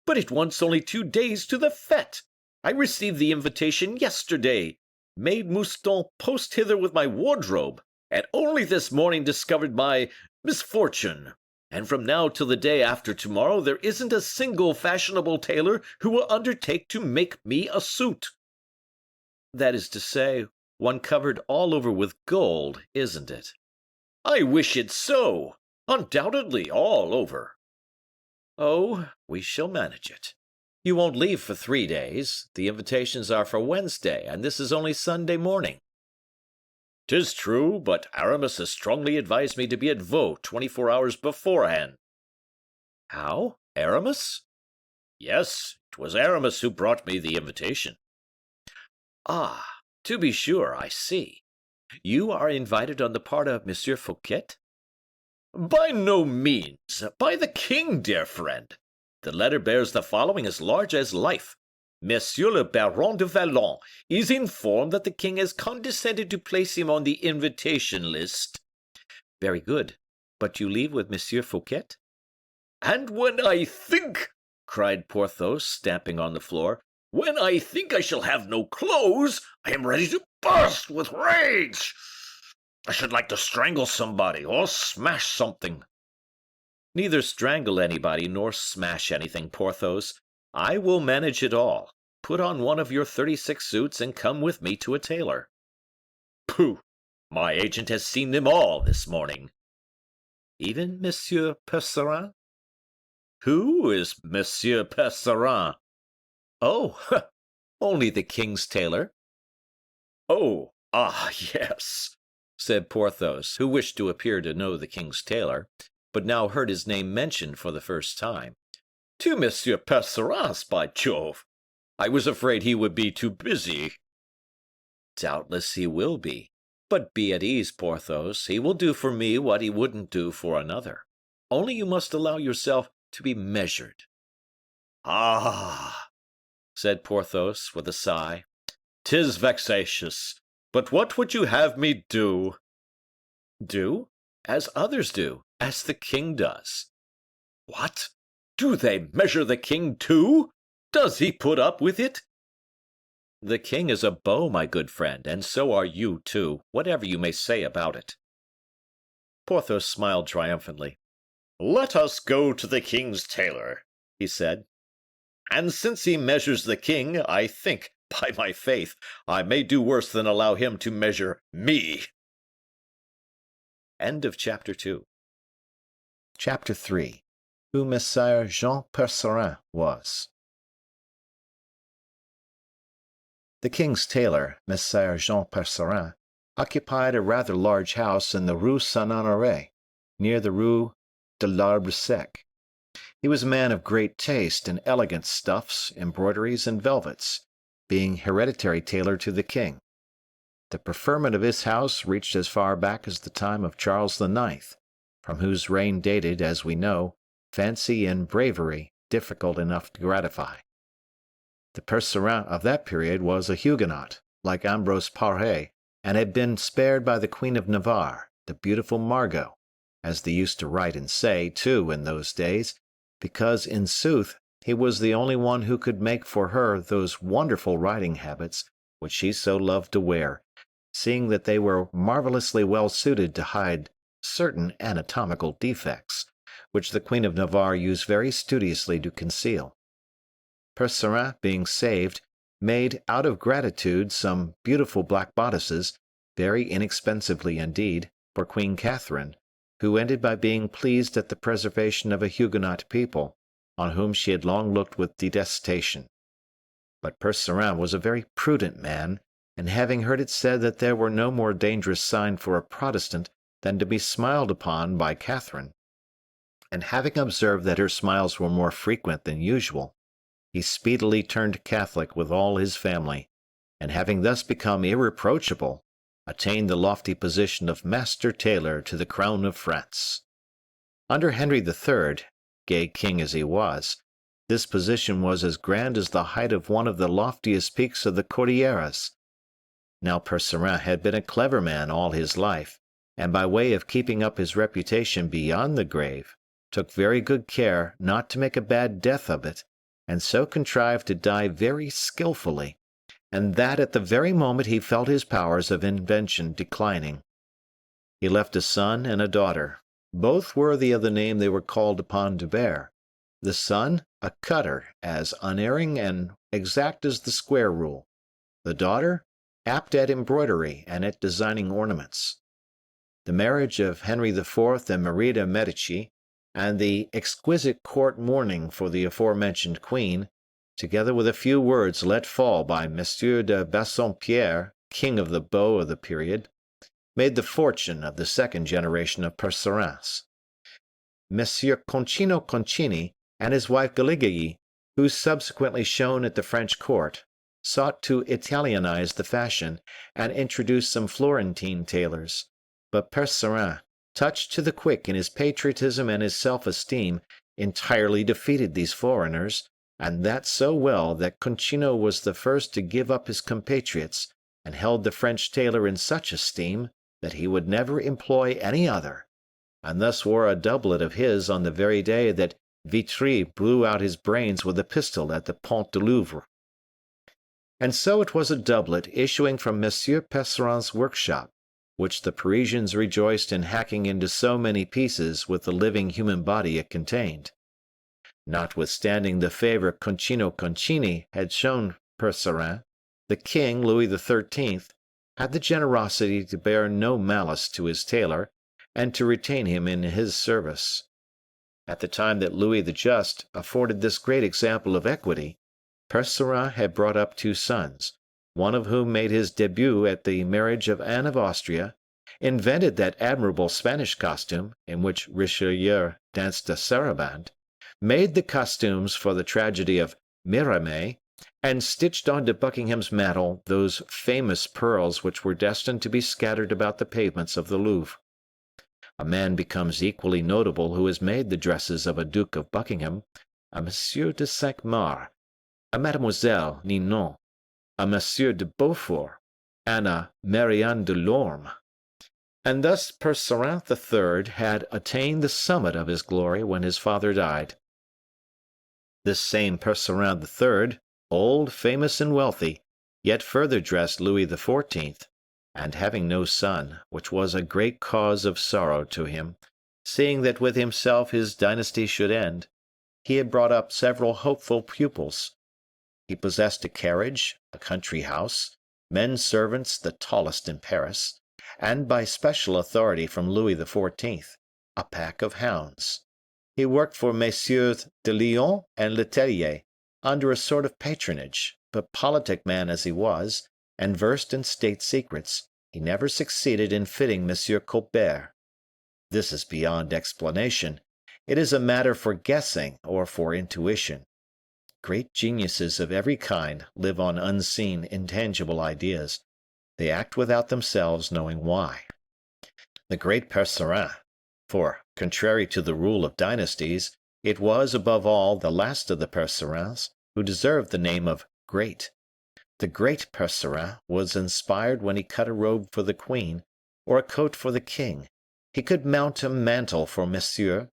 But it wants only 2 days to the fete. I received the invitation yesterday, made Mouston post hither with my wardrobe, and only this morning discovered my misfortune. And from now till the day after tomorrow there isn't a single fashionable tailor who will undertake to make me a suit." "That is to say, one covered all over with gold, isn't it?" "I wish it so. Undoubtedly all over." "Oh, we shall manage it. You won't leave for 3 days. The invitations are for Wednesday, and this is only Sunday morning." "'Tis true, but Aramis has strongly advised me to be at Vaux 24 hours beforehand." "How? Aramis?" "Yes, it was Aramis who brought me the invitation." "Ah, to be sure, I see. You are invited on the part of Monsieur Fouquet?" "By no means. By the king, dear friend. The letter bears the following as large as life. Monsieur le Baron de Vallon is informed that the king has condescended to place him on the invitation list." "Very good. But you leave with Monsieur Fouquet?" "And when I think," cried Porthos, stamping on the floor, "when I think I shall have no clothes, I am ready to burst with rage. I should like to strangle somebody or smash something." "Neither strangle anybody nor smash anything, Porthos. I will manage it all. Put on one of your 36 suits and come with me to a tailor." "Pooh! My agent has seen them all this morning." "Even Monsieur Percerin?" "Who is Monsieur Percerin?" "Oh, only the king's tailor." "Oh, ah, yes," said Porthos, who wished to appear to know the king's tailor, but now heard his name mentioned for the first time. "To Monsieur Percerin's, by Jove! I was afraid he would be too busy." "Doubtless he will be. But be at ease, Porthos. He will do for me what he wouldn't do for another. Only you must allow yourself to be measured." "Ah!" said Porthos, with a sigh. "'Tis vexatious. But what would you have me do?" "Do? As others do, as the king does." "What? Do they measure the king too? Does he put up with it?" "The king is a beau, my good friend, and so are you too, whatever you may say about it." Porthos smiled triumphantly. "Let us go to the king's tailor," he said. "And since he measures the king, I think, by my faith, I may do worse than allow him to measure me." End of Chapter 2. Chapter 3. Who Messire Jean Percerin was. The king's tailor, Messire Jean Percerin, occupied a rather large house in the Rue Saint-Honoré, near the Rue de l'Arbre Sec. He was a man of great taste in elegant stuffs, embroideries, and velvets, being hereditary tailor to the king. The preferment of his house reached as far back as the time of Charles IX, from whose reign dated, as we know, fancy and bravery difficult enough to gratify. The Percerin of that period was a Huguenot, like Ambrose Paré, and had been spared by the Queen of Navarre, the beautiful Margot, as they used to write and say, too, in those days, because, in sooth, he was the only one who could make for her those wonderful riding habits which she so loved to wear, seeing that they were marvelously well suited to hide certain anatomical defects, which the Queen of Navarre used very studiously to conceal. Percerin, being saved, made out of gratitude some beautiful black bodices, very inexpensively indeed, for Queen Catherine, who ended by being pleased at the preservation of a Huguenot people, on whom she had long looked with detestation. But Percerin was a very prudent man, and having heard it said that there were no more dangerous sign for a Protestant than to be smiled upon by Catherine, and having observed that her smiles were more frequent than usual, he speedily turned Catholic with all his family, and having thus become irreproachable, attained the lofty position of Master Tailor to the crown of France. Under Henry III, gay king as he was, this position was as grand as the height of one of the loftiest peaks of the Cordilleras. Now Percerin had been a clever man all his life, and by way of keeping up his reputation beyond the grave, took very good care not to make a bad death of it, and so contrived to die very skilfully, and that at the very moment he felt his powers of invention declining. He left a son and a daughter, both worthy of the name they were called upon to bear. The son, a cutter, as unerring and exact as the square rule. The daughter, apt at embroidery and at designing ornaments. The marriage of Henry IV and Marie de Medici, and the exquisite court mourning for the aforementioned queen, together with a few words let fall by Monsieur de Bassompierre, king of the beaux of the period, made the fortune of the second generation of Percerins. Monsieur Concino Concini and his wife Galigei, who subsequently shone at the French court, sought to Italianize the fashion and introduce some Florentine tailors, but Percerin, touched to the quick in his patriotism and his self-esteem, entirely defeated these foreigners, and that so well that Concino was the first to give up his compatriots, and held the French tailor in such esteem that he would never employ any other, and thus wore a doublet of his on the very day that Vitry blew out his brains with a pistol at the Pont de Louvre. And so it was a doublet issuing from Monsieur Percerin's workshop, which the Parisians rejoiced in hacking into so many pieces with the living human body it contained. Notwithstanding the favor Concino Concini had shown Percerin, the king, Louis XIII, had the generosity to bear no malice to his tailor, and to retain him in his service. At the time that Louis the Just afforded this great example of equity, Percerin had brought up two sons, one of whom made his debut at the marriage of Anne of Austria, invented that admirable Spanish costume in which Richelieu danced a saraband, made the costumes for the tragedy of Mirame, and stitched onto Buckingham's mantle those famous pearls which were destined to be scattered about the pavements of the Louvre. A man becomes equally notable who has made the dresses of a Duke of Buckingham, a Monsieur de Cinq-Mars, a Mademoiselle Ninon, a Monsieur de Beaufort, and a Marianne de Lorme. And thus Percerin III had attained the summit of his glory when his father died. This same Percerin III, old, famous, and wealthy, yet further dressed Louis XIV, and having no son, which was a great cause of sorrow to him, seeing that with himself his dynasty should end, he had brought up several hopeful pupils. He possessed a carriage, a country house, men servants the tallest in Paris, and by special authority from Louis XIV, a pack of hounds. He worked for Messieurs de Lyon and Letellier, under a sort of patronage, but politic man as he was, and versed in state secrets, he never succeeded in fitting Monsieur Colbert. This is beyond explanation. It is a matter for guessing or for intuition. Great geniuses of every kind live on unseen, intangible ideas. They act without themselves knowing why. The great Percerin, for, contrary to the rule of dynasties, it was, above all, the last of the Percerins who deserved the name of great. The great Percerin was inspired when he cut a robe for the queen, or a coat for the king. He could mount a mantle for monsieur,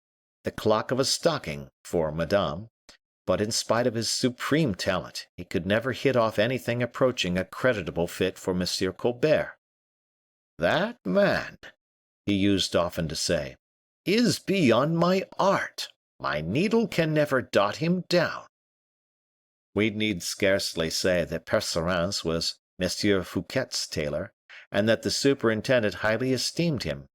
the clock of a stocking for madame, but in spite of his supreme talent, he could never hit off anything approaching a creditable fit for Monsieur Colbert. "That man," he used often to say, is beyond my art. My needle can never dot him down." We need scarcely say that Percerin was Monsieur Fouquet's tailor, and that the superintendent highly esteemed him.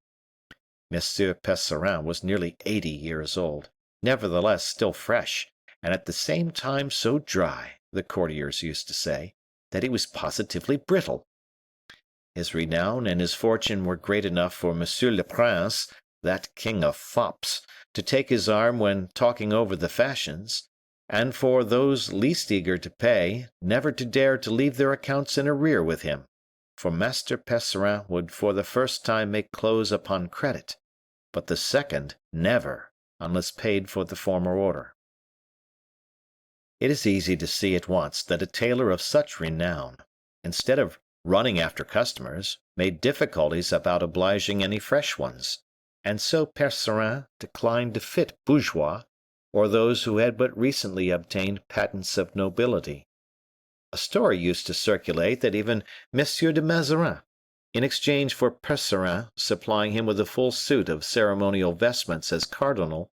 Monsieur Percerin was nearly 80 years old, nevertheless still fresh, and at the same time so dry, the courtiers used to say, that he was positively brittle. His renown and his fortune were great enough for Monsieur le Prince, that king of fops, to take his arm when talking over the fashions, and for those least eager to pay never to dare to leave their accounts in arrear with him, for Master Percerin would for the first time make clothes upon credit, but the second never, unless paid for the former order. It is easy to see at once that a tailor of such renown, instead of running after customers, made difficulties about obliging any fresh ones, and so Percerin declined to fit bourgeois, or those who had but recently obtained patents of nobility. A story used to circulate that even Monsieur de Mazarin, in exchange for Percerin supplying him with a full suit of ceremonial vestments as cardinal,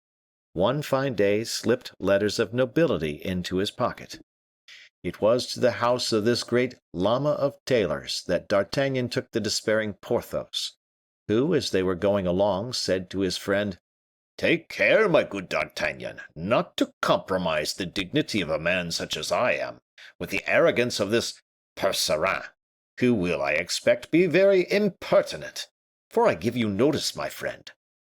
one fine day slipped letters of nobility into his pocket. It was to the house of this great llama of tailors that D'Artagnan took the despairing Porthos, who, as they were going along, said to his friend, "Take care, my good D'Artagnan, not to compromise the dignity of a man such as I am, with the arrogance of this Percerin, who will, I expect, be very impertinent, for I give you notice, my friend,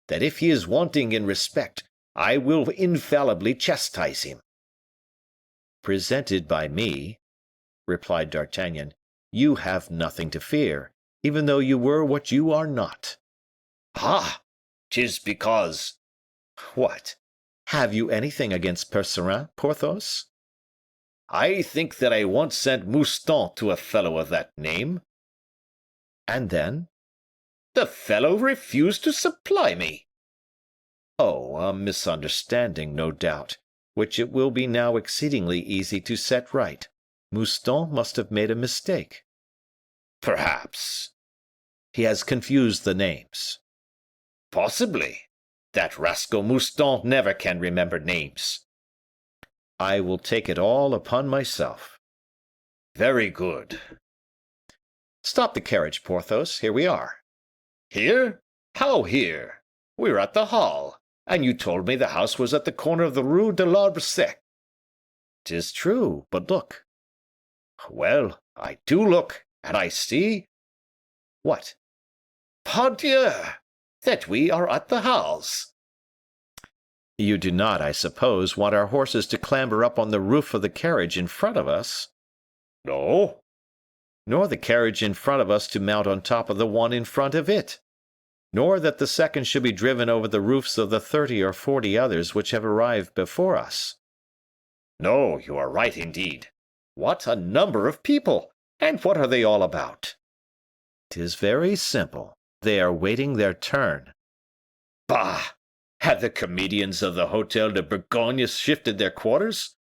that if he is wanting in respect, I will infallibly chastise him." "Presented by me," replied D'Artagnan, "you have nothing to fear, even though you were what you are not." "Ah! 'Tis because—" "What? Have you anything against Percerin, Porthos?" "I think that I once sent Mouston to a fellow of that name." "And then?" "The fellow refused to supply me." "Oh, a misunderstanding, no doubt, which it will be now exceedingly easy to set right. Mouston must have made a mistake." "Perhaps." "He has confused the names." "Possibly. That rascal Mouston never can remember names." "I will take it all upon myself." "Very good." "Stop the carriage, Porthos. Here we are." "Here? How here? We're at the Hall, and you told me the house was at the corner of the Rue de l'Arbre Sec." "'Tis true, but look." "Well, I do look, and I see—" "What?" "Pardieu! That we are at the Halles." "You do not, I suppose, want our horses to clamber up on the roof of the carriage in front of us?" "No." "Nor the carriage in front of us to mount on top of the one in front of it? Nor that the second should be driven over the roofs of the 30 or 40 others which have arrived before us?" "No, you are right indeed. What a number of people! And what are they all about?" "'Tis very simple. They are waiting their turn." "Bah! Had the comedians of the Hotel de Bourgogne shifted their quarters?"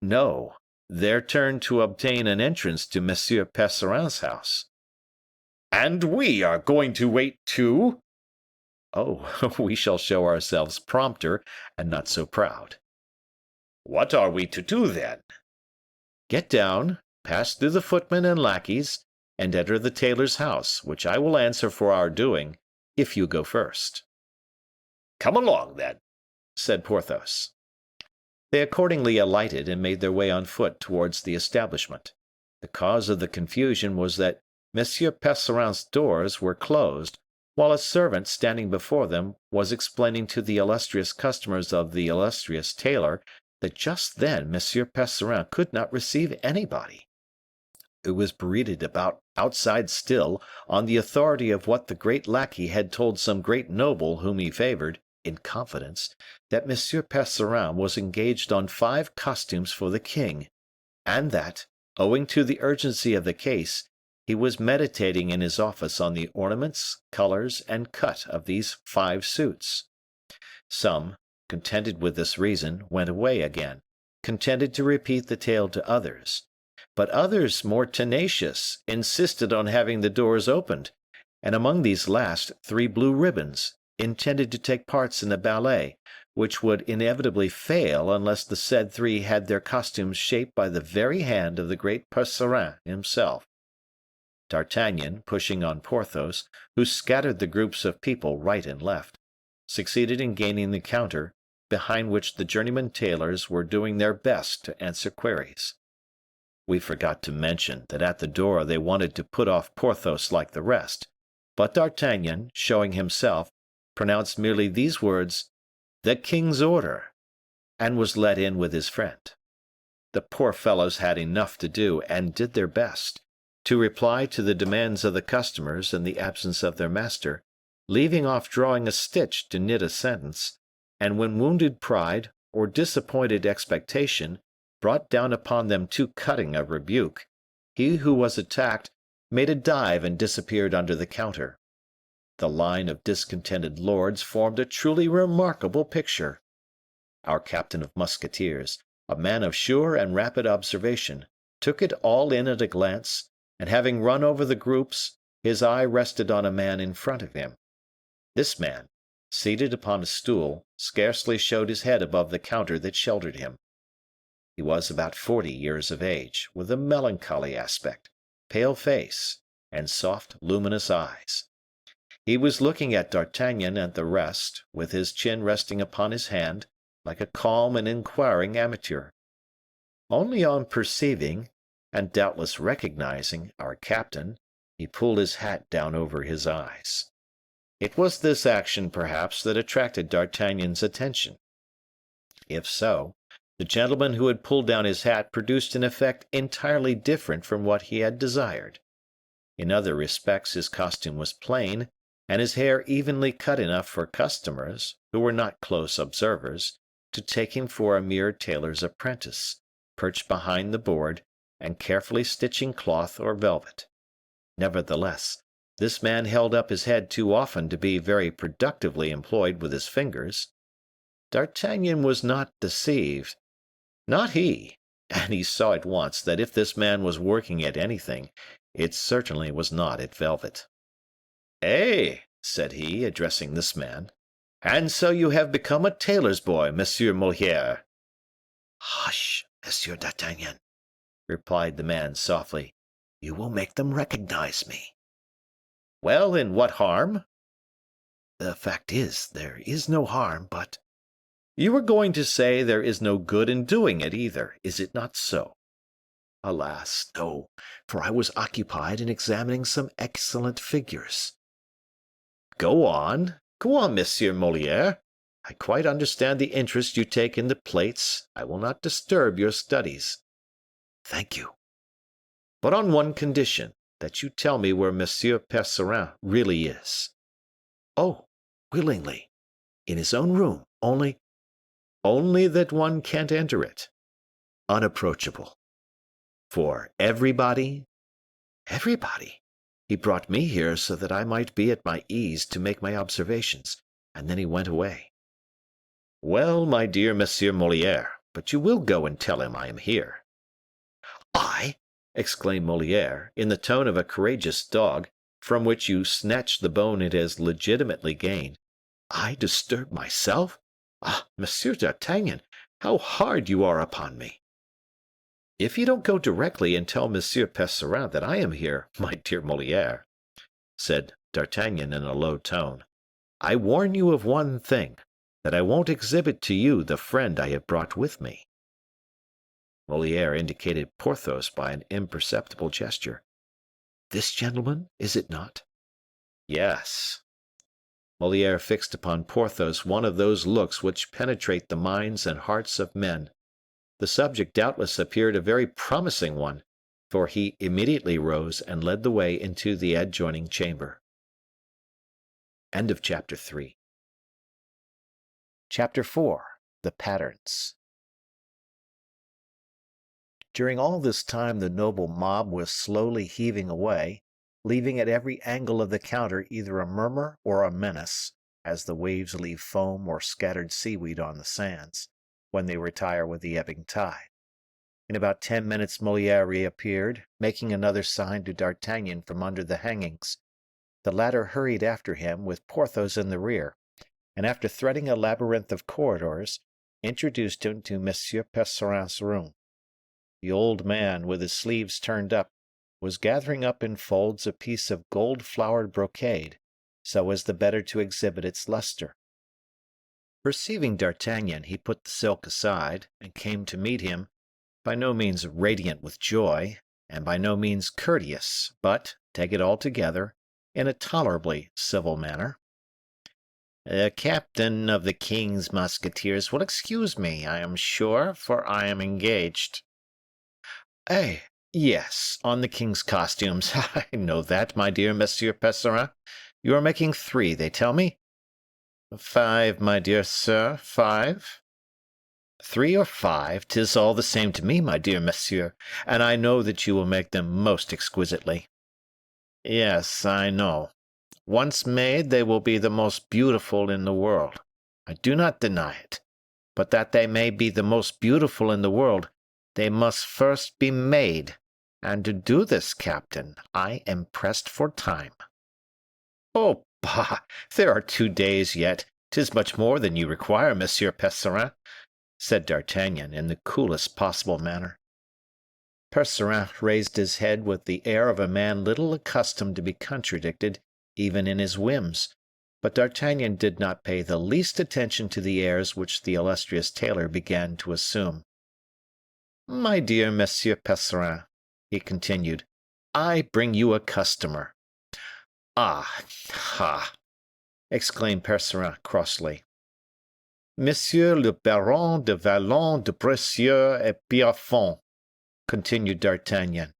"No, their turn to obtain an entrance to Monsieur Percerin's house." "And we are going to wait too?" "Oh, we shall show ourselves prompter, and not so proud." "What are we to do then?" "Get down, pass through the footmen and lackeys, and enter the tailor's house, which I will answer for our doing, if you go first." "Come along, then," said Porthos. They accordingly alighted and made their way on foot towards the establishment. The cause of the confusion was that Monsieur Percerin's doors were closed, while a servant standing before them was explaining to the illustrious customers of the illustrious tailor that just then Monsieur Percerin could not receive anybody. It was bruited about outside still, on the authority of what the great lackey had told some great noble whom he favored, in confidence, that Monsieur Percerin was engaged on 5 costumes for the king, and that, owing to the urgency of the case, he was meditating in his office on the ornaments, colors, and cut of these 5 suits. Some, contented with this reason, went away again, contented to repeat the tale to others. But others, more tenacious, insisted on having the doors opened, and among these last 3 blue ribbons, intended to take parts in the ballet, which would inevitably fail unless the said three had their costumes shaped by the very hand of the great Percerin himself. D'Artagnan, pushing on Porthos, who scattered the groups of people right and left, succeeded in gaining the counter, behind which the journeyman tailors were doing their best to answer queries. We forgot to mention that at the door they wanted to put off Porthos like the rest, but D'Artagnan, showing himself, pronounced merely these words, "The king's order," and was let in with his friend. The poor fellows had enough to do, and did their best, to reply to the demands of the customers in the absence of their master, leaving off drawing a stitch to knit a sentence, and when wounded pride or disappointed expectation brought down upon them too cutting a rebuke, he who was attacked made a dive and disappeared under the counter. The line of discontented lords formed a truly remarkable picture. Our captain of musketeers, a man of sure and rapid observation, took it all in at a glance, and having run over the groups, his eye rested on a man in front of him. This man, seated upon a stool, scarcely showed his head above the counter that sheltered him. He was about 40 years of age, with a melancholy aspect, pale face, and soft, luminous eyes. He was looking at D'Artagnan and the rest, with his chin resting upon his hand, like a calm and inquiring amateur. Only on perceiving, and doubtless recognizing, our captain, he pulled his hat down over his eyes. It was this action, perhaps, that attracted D'Artagnan's attention. If so, the gentleman who had pulled down his hat produced an effect entirely different from what he had desired. In other respects his costume was plain, and his hair evenly cut enough for customers, who were not close observers, to take him for a mere tailor's apprentice, perched behind the board, and carefully stitching cloth or velvet. Nevertheless, this man held up his head too often to be very productively employed with his fingers. D'Artagnan was not deceived. Not he, and he saw at once that if this man was working at anything, it certainly was not at velvet. "Eh!" said he, addressing this man, "and so you have become a tailor's boy, Monsieur Moliere?" "Hush, Monsieur d'Artagnan," replied the man softly. "You will make them recognize me." "Well, and what harm?" "The fact is, there is no harm, but—" "You were going to say there is no good in doing it either, is it not so?" "Alas, no, for I was occupied in examining some excellent figures." Go on, Monsieur Moliere. I quite understand the interest you take in the plates. I will not disturb your studies." "Thank you." "But on one condition, that you tell me where Monsieur Percerin really is." "Oh, willingly. In his own room, only—" "Only that one can't enter it." "Unapproachable." "For everybody?" "Everybody. He brought me here so that I might be at my ease to make my observations, and then he went away." "Well, my dear Monsieur Moliere, but you will go and tell him I am here." "I?" exclaimed Moliere, in the tone of a courageous dog, from which you snatch the bone it has legitimately gained. "I disturb myself? Ah, Monsieur d'Artagnan, how hard you are upon me!" "If you don't go directly and tell Monsieur Percerin that I am here, my dear Moliere," said D'Artagnan in a low tone, "I warn you of one thing, that I won't exhibit to you the friend I have brought with me." Moliere indicated Porthos by an imperceptible gesture. "This gentleman, is it not?" "Yes." Moliere fixed upon Porthos one of those looks which penetrate the minds and hearts of men. The subject doubtless appeared a very promising one, for he immediately rose and led the way into the adjoining chamber. Chapter 4. The Patterns. During all this time the noble mob was slowly heaving away, leaving at every angle of the counter either a murmur or a menace, as the waves leave foam or scattered seaweed on the sands, when they retire with the ebbing tide. In about 10 minutes Moliere reappeared, making another sign to D'Artagnan from under the hangings. The latter hurried after him, with Porthos in the rear, and after threading a labyrinth of corridors, introduced him to Monsieur Percerin's room. The old man, with his sleeves turned up, was gathering up in folds a piece of gold-flowered brocade, so as the better to exhibit its luster. Perceiving D'Artagnan, he put the silk aside, and came to meet him, by no means radiant with joy, and by no means courteous, but, take it altogether, in a tolerably civil manner. "The captain of the king's musketeers will excuse me, I am sure, for I am engaged." "Eh, yes, on the king's costumes. I know that, my dear Monsieur Percerin. You are making 3, they tell me." "5, my dear sir, 5." 3 or 5, 'tis all the same to me, my dear monsieur, and I know that you will make them most exquisitely. "Yes, I know. Once made, they will be the most beautiful in the world. I do not deny it. But that they may be the most beautiful in the world, they must first be made, and to do this, captain, I am pressed for time." "Oh, bah! There are 2 days yet. 'Tis much more than you require, Monsieur Percerin," said D'Artagnan, in the coolest possible manner. Percerin raised his head with the air of a man little accustomed to be contradicted, even in his whims, but D'Artagnan did not pay the least attention to the airs which the illustrious tailor began to assume. "My dear Monsieur Percerin," he continued, "I bring you a customer." "Ah, ha!" exclaimed Percerin crossly. "Monsieur le Baron de Vallon de Bracieux et Pierrefonds," continued D'Artagnan.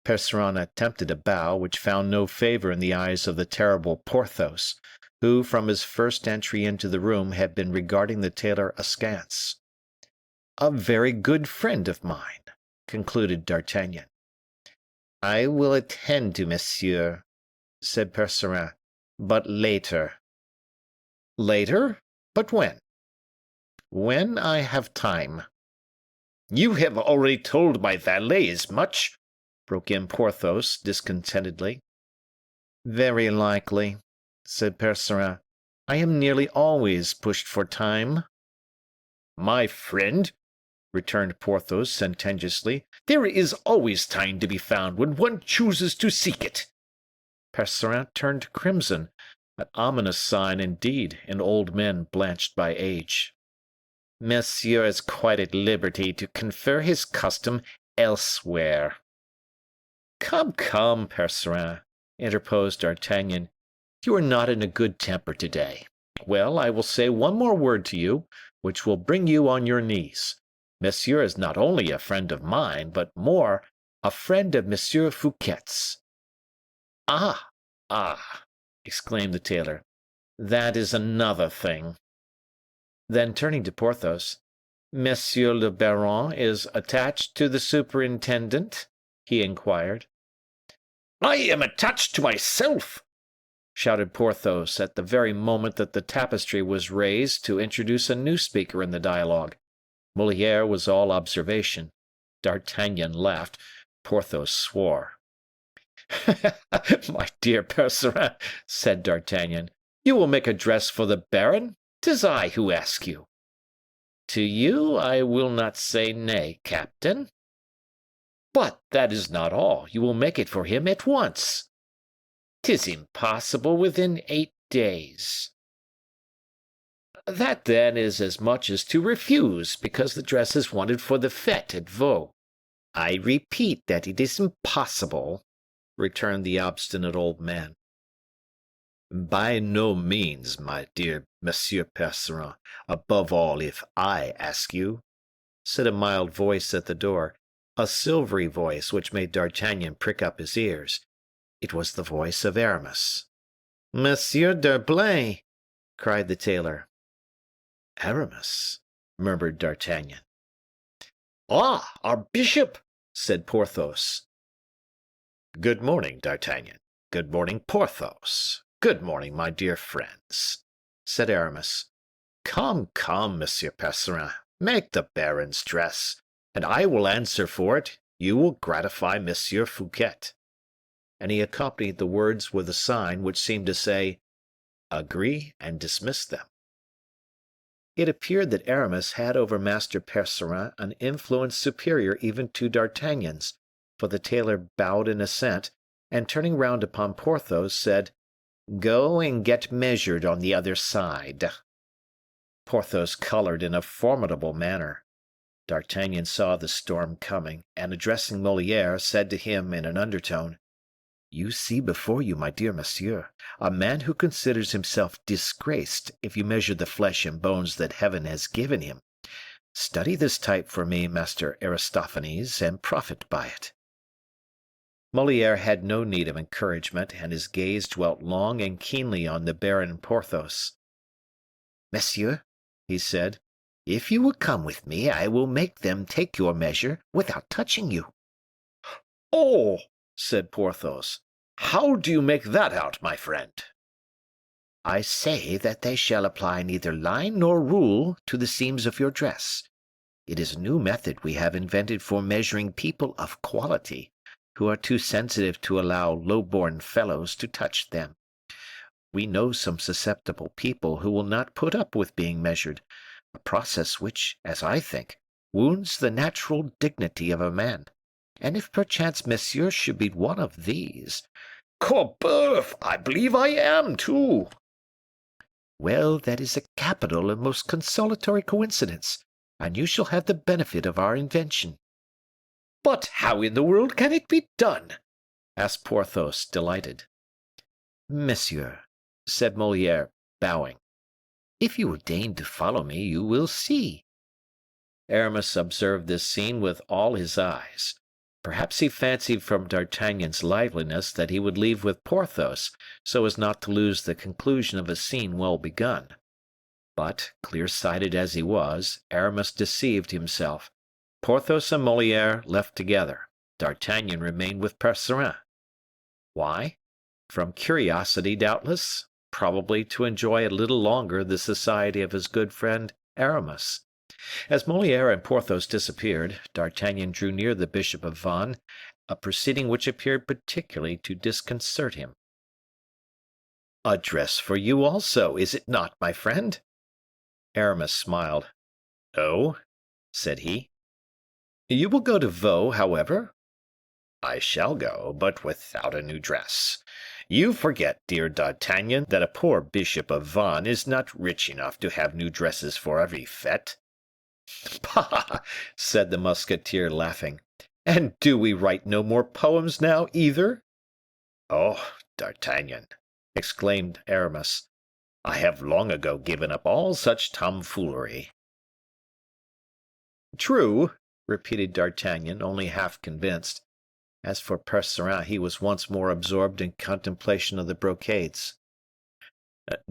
Percerin attempted a bow which found no favor in the eyes of the terrible Porthos, who from his first entry into the room had been regarding the tailor askance. "A very good friend of mine," concluded D'Artagnan. "I will attend to monsieur," said Percerin, "but later." "Later? But when?" "When I have time." "You have already told my valet as much," broke in Porthos, discontentedly. "Very likely," said Percerin. "I am nearly always pushed for time." "My friend," returned Porthos, sententiously, "there is always time to be found when one chooses to seek it." Percerin turned crimson, an ominous sign indeed in old men blanched by age. "Monsieur is quite at liberty to confer his custom elsewhere." "Come, come, Percerin," interposed D'Artagnan, "you are not in a good temper today. Well, I will say one more word to you, which will bring you on your knees. Monsieur is not only a friend of mine, but more, a friend of Monsieur Fouquet's." "Ah, ah!" exclaimed the tailor, "that is another thing." Then turning to Porthos, "Monsieur le Baron is attached to the superintendent?" he inquired. "I am attached to myself," shouted Porthos at the very moment that the tapestry was raised to introduce a new speaker in the dialogue. Moliere was all observation. D'Artagnan laughed. Porthos swore. "My dear Percerin," said D'Artagnan, "you will make a dress for the baron? 'Tis I who ask you." "To you I will not say nay, captain." "But that is not all. You will make it for him at once." "'Tis impossible within 8 days." "That, then, is as much as to refuse, because the dress is wanted for the fete at Vaux." "I repeat that it is impossible," returned the obstinate old man. "By no means, my dear Monsieur Percerin, above all if I ask you," said a mild voice at the door, a silvery voice which made D'Artagnan prick up his ears. It was the voice of Aramis. "Monsieur d'Herblay!" cried the tailor. "Aramis," murmured D'Artagnan. "Ah, our bishop!" said Porthos. "Good morning, D'Artagnan. Good morning, Porthos. Good morning, my dear friends," said Aramis. "Come, come, Monsieur Percerin, make the baron's dress, and I will answer for it, you will gratify Monsieur Fouquet." And he accompanied the words with a sign which seemed to say, agree and dismiss them. It appeared that Aramis had over Master Percerin an influence superior even to D'Artagnan's, for the tailor bowed in assent, and turning round upon Porthos, said, "Go and get measured on the other side." Porthos colored in a formidable manner. D'Artagnan saw the storm coming, and addressing Moliere, said to him in an undertone, "You see before you, my dear monsieur, a man who considers himself disgraced if you measure the flesh and bones that Heaven has given him. Study this type for me, Master Aristophanes, and profit by it." Moliere had no need of encouragement, and his gaze dwelt long and keenly on the Baron Porthos. "Monsieur," he said, "if you will come with me, I will make them take your measure without touching you." "Oh!" said Porthos. "How do you make that out, my friend?" "I say that they shall apply neither line nor rule to the seams of your dress. It is a new method we have invented for measuring people of quality, who are too sensitive to allow low-born fellows to touch them. We know some susceptible people who will not put up with being measured, a process which, as I think, wounds the natural dignity of a man. And if perchance monsieur should be one of these—" "Corboeuf, I believe I am, too." "Well, that is a capital and most consolatory coincidence, and you shall have the benefit of our invention." "But how in the world can it be done?" asked Porthos, delighted. "Monsieur," said Moliere, bowing, "if you will deign to follow me, you will see." Aramis observed this scene with all his eyes. Perhaps he fancied from D'Artagnan's liveliness that he would leave with Porthos, so as not to lose the conclusion of a scene well begun. But, clear-sighted as he was, Aramis deceived himself. Porthos and Moliere left together. D'Artagnan remained with Percerin. Why? From curiosity, doubtless, probably to enjoy a little longer the society of his good friend Aramis. As Moliere and Porthos disappeared, D'Artagnan drew near the Bishop of Vannes, a proceeding which appeared particularly to disconcert him. "A dress for you also, is it not, my friend?" Aramis smiled. "Oh," said he. "You will go to Vaux, however?" "I shall go, but without a new dress. You forget, dear D'Artagnan, that a poor Bishop of Vannes is not rich enough to have new dresses for every fete." "Bah!" said the musketeer, laughing. "And do we write no more poems now, either?" "Oh, D'Artagnan," exclaimed Aramis, "I have long ago given up all such tomfoolery." "True," repeated D'Artagnan, only half convinced. As for Percerin, he was once more absorbed in contemplation of the brocades.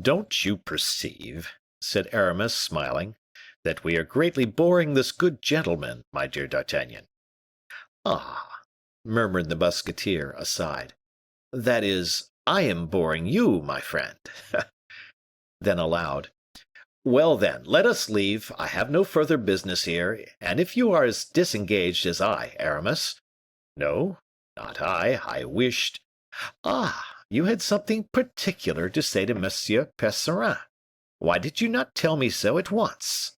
"Don't you perceive," said Aramis, smiling, "that we are greatly boring this good gentleman, my dear D'Artagnan?" "Ah!" murmured the musketeer, aside. "That is, I am boring you, my friend." Then aloud, "Well, then, let us leave. I have no further business here, and if you are as disengaged as I, Aramis—" "No, not I. I wished—" "Ah, you had something particular to say to Monsieur Percerin. Why did you not tell me so at once?"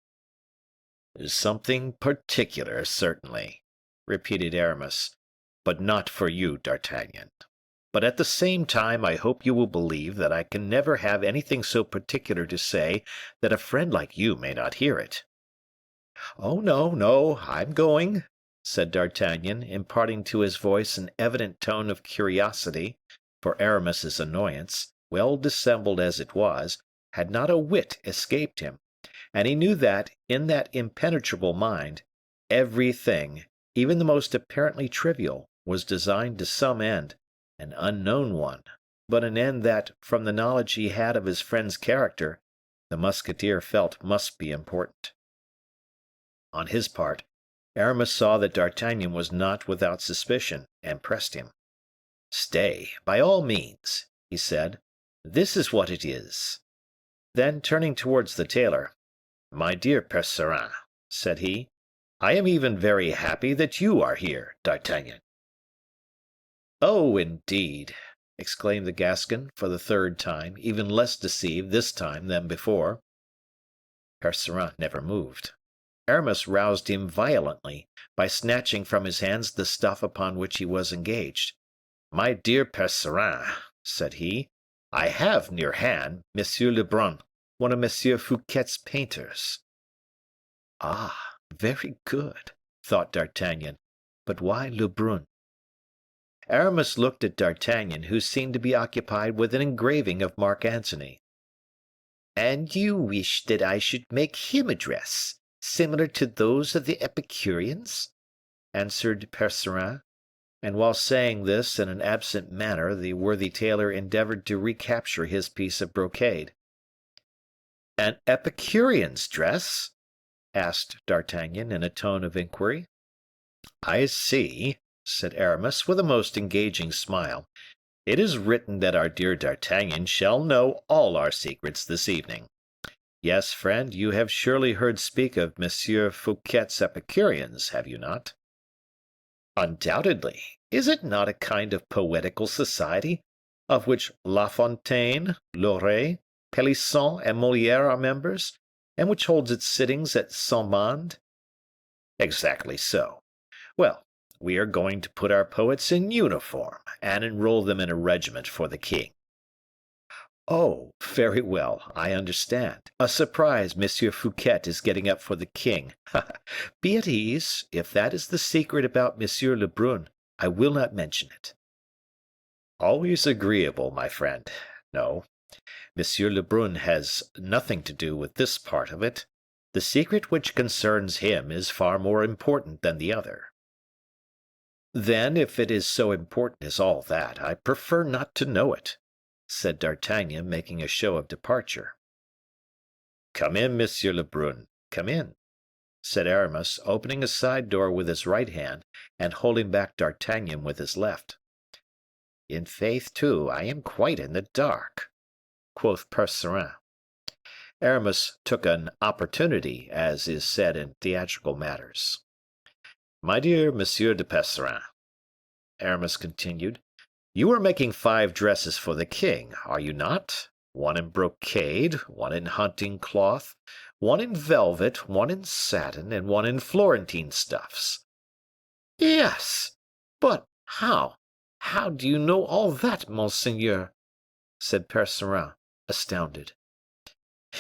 "Something particular, certainly," repeated Aramis, "but not for you, D'Artagnan. But at the same time I hope you will believe that I can never have anything so particular to say that a friend like you may not hear it." "Oh, no, no, I'm going," said D'Artagnan, imparting to his voice an evident tone of curiosity, for Aramis's annoyance, well dissembled as it was, had not a whit escaped him, and he knew that, in that impenetrable mind, everything, even the most apparently trivial, was designed to some end, an unknown one, but an end that, from the knowledge he had of his friend's character, the musketeer felt must be important. On his part, Aramis saw that D'Artagnan was not without suspicion, and pressed him. "Stay, by all means," he said. "This is what it is." Then, turning towards the tailor, "My dear Percerin," said he, "I am even very happy that you are here, D'Artagnan." "Oh, indeed!" exclaimed the Gascon for the third time, even less deceived this time than before. Percerin never moved. Aramis roused him violently by snatching from his hands the stuff upon which he was engaged. "My dear Percerin," said he, "I have near hand Monsieur Lebrun, one of Monsieur Fouquet's painters." "Ah, very good," thought D'Artagnan. "But why Lebrun?" Aramis looked at D'Artagnan, who seemed to be occupied with an engraving of Mark Antony. "And you wish that I should make him a dress, similar to those of the Epicureans?" answered Percerin. And while saying this in an absent manner, the worthy tailor endeavored to recapture his piece of brocade. "An Epicurean's dress?" asked D'Artagnan, in a tone of inquiry. "I see," said Aramis, with a most engaging smile. "It is written that our dear D'Artagnan shall know all our secrets this evening. Yes, friend, you have surely heard speak of Monsieur Fouquet's Epicureans, have you not?" "Undoubtedly. Is it not a kind of poetical society, of which La Fontaine, Loret, Pelisson, and Moliere are members, and which holds its sittings at Saint-Mande?" "Exactly so. Well, we are going to put our poets in uniform, and enroll them in a regiment for the king." "Oh, very well, I understand. A surprise Monsieur Fouquet is getting up for the king. Be at ease. If that is the secret about Monsieur Lebrun, I will not mention it." "Always agreeable, my friend. No, Monsieur Lebrun has nothing to do with this part of it. The secret which concerns him is far more important than the other." "Then, if it is so important as all that, I prefer not to know it," said D'Artagnan, making a show of departure. "Come in, Monsieur Lebrun, come in," said Aramis, opening a side door with his right hand, and holding back D'Artagnan with his left. "In faith, too, I am quite in the dark," quoth Percerin. Aramis took an opportunity, as is said in theatrical matters. "My dear Monsieur de Percerin," Aramis continued, "you are making 5 dresses for the king, are you not? One in brocade, one in hunting cloth, one in velvet, one in satin, and one in Florentine stuffs." "Yes, but how do you know all that, monseigneur?" said Percerin, astounded.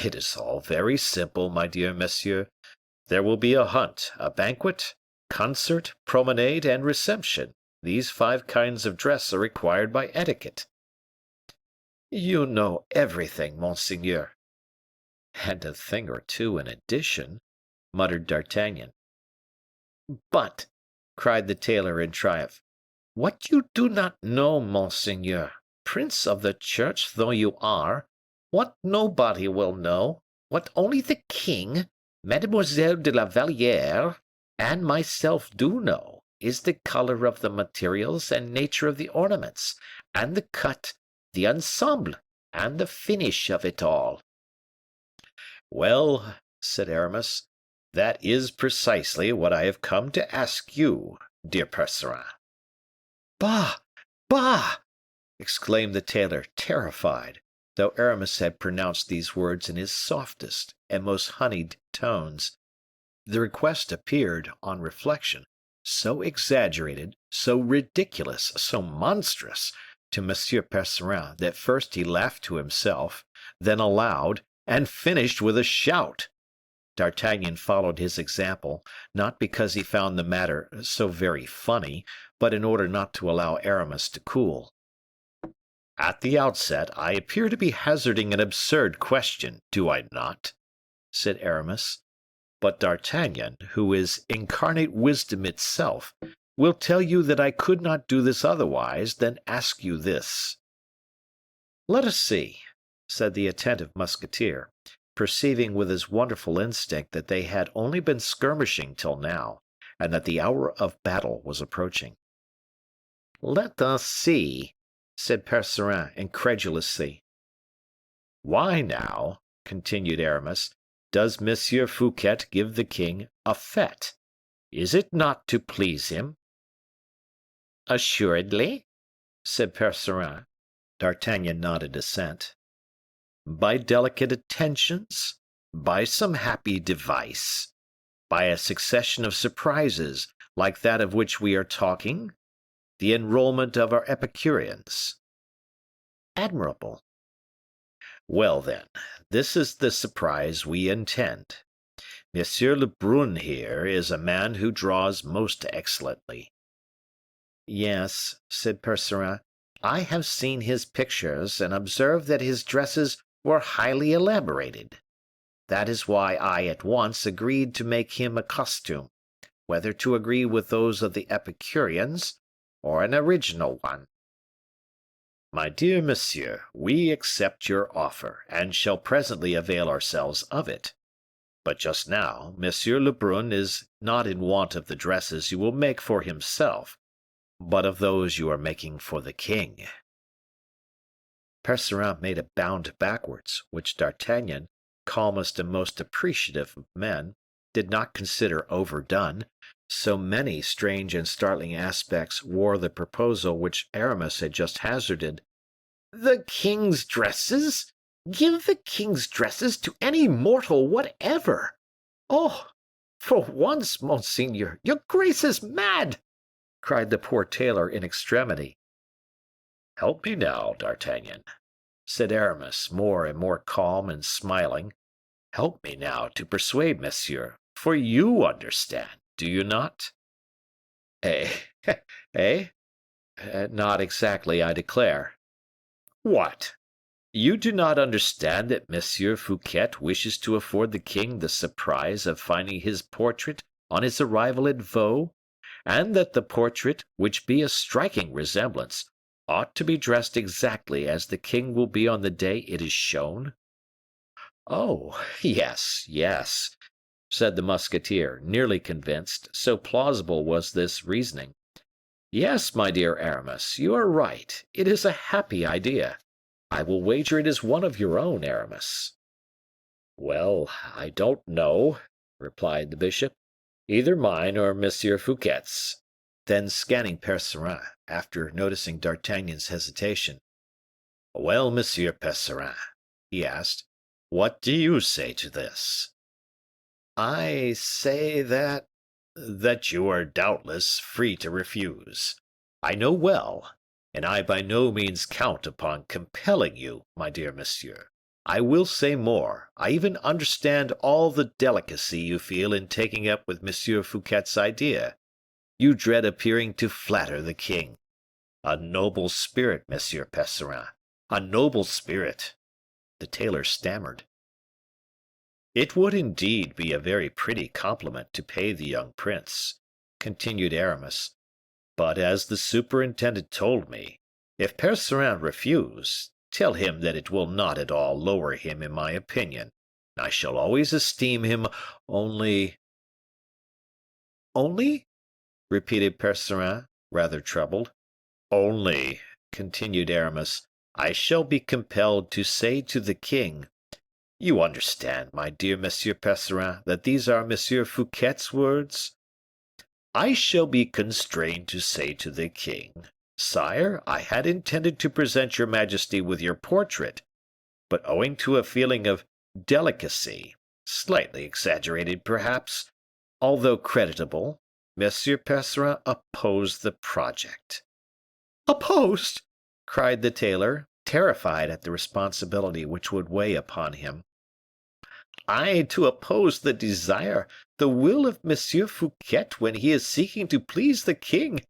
"It is all very simple, my dear monsieur. There will be a hunt, a banquet, concert, promenade, and reception. These 5 kinds of dress are required by etiquette." "You know everything, monseigneur." "And a thing or two in addition," muttered D'Artagnan. "But," cried the tailor in triumph, "what you do not know, monseigneur, prince of the church though you are, what nobody will know, what only the king, Mademoiselle de la Valliere, and myself do know, is the color of the materials and nature of the ornaments, and the cut, the ensemble, and the finish of it all." "Well," said Aramis, "that is precisely what I have come to ask you, dear Percerin." "Bah! bah!" exclaimed the tailor, terrified, though Aramis had pronounced these words in his softest and most honeyed tones. The request appeared, on reflection, so exaggerated, so ridiculous, so monstrous to Monsieur Percerin, that first he laughed to himself, then aloud, and finished with a shout. D'Artagnan followed his example, not because he found the matter so very funny, but in order not to allow Aramis to cool. "At the outset, I appear to be hazarding an absurd question, do I not?" said Aramis. "But D'Artagnan, who is incarnate wisdom itself, will tell you that I could not do this otherwise than ask you this." "Let us see," said the attentive musketeer, perceiving with his wonderful instinct that they had only been skirmishing till now, and that the hour of battle was approaching. "Let us see," said Percerin, incredulously. "Why, now," continued Aramis, "does Monsieur Fouquet give the king a fete? Is it not to please him?" "Assuredly," said Percerin, D'Artagnan nodded assent. By delicate attentions? By some happy device? By a succession of surprises, like that of which we are talking? The enrollment of our Epicureans? Admirable. Well, then, this is the surprise we intend. Monsieur Lebrun here is a man who draws most excellently. Yes, said Percerin, I have seen his pictures and observed that his dresses were highly elaborated. That is why I at once agreed to make him a costume, whether to agree with those of the Epicureans or an original one. My dear monsieur, we accept your offer, and shall presently avail ourselves of it. But just now, Monsieur Lebrun is not in want of the dresses you will make for himself, but of those you are making for the king. Percerin made a bound backwards, which D'Artagnan, calmest and most appreciative of men, did not consider overdone, so many strange and startling aspects wore the proposal which Aramis had just hazarded. The king's dresses? Give the king's dresses to any mortal whatever. Oh, for once, monseigneur, your grace is mad, cried the poor tailor in extremity. Help me now, D'Artagnan, said Aramis, more and more calm and smiling. Help me now to persuade monsieur, for you understand, do you not? Eh? Eh? Not exactly, I declare. What? You do not understand that Monsieur Fouquet wishes to afford the king the surprise of finding his portrait on his arrival at Vaux, and that the portrait, which be a striking resemblance, ought to be dressed exactly as the king will be on the day it is shown? Oh, yes, yes, said the musketeer, nearly convinced, so plausible was this reasoning. Yes, my dear Aramis, you are right. It is a happy idea. I will wager it is one of your own, Aramis. Well, I don't know, replied the bishop. Either mine or Monsieur Fouquet's. Then scanning Percerin, after noticing D'Artagnan's hesitation. Well, Monsieur Percerin, he asked, what do you say to this? I say that you are doubtless free to refuse. I know well, and I by no means count upon compelling you, my dear monsieur. I will say more, I even understand all the delicacy you feel in taking up with Monsieur Fouquet's idea. You dread appearing to flatter the king. A noble spirit, Monsieur Percerin, a noble spirit. The tailor stammered. It would indeed be a very pretty compliment to pay the young prince, continued Aramis, but as the superintendent told me, if Percerin refuse, tell him that it will not at all lower him in my opinion. I shall always esteem him, only. Only? Repeated Percerin, rather troubled. Only, continued Aramis, I shall be compelled to say to the king, you understand, my dear Monsieur Percerin, that these are Monsieur Fouquet's words? I shall be constrained to say to the king, Sire, I had intended to present your majesty with your portrait, but owing to a feeling of delicacy, slightly exaggerated perhaps, although creditable, Monsieur Percerin opposed the project. Opposed? Cried the tailor, terrified at the responsibility which would weigh upon him. I to oppose the desire, the will of Monsieur Fouquet when he is seeking to please the king.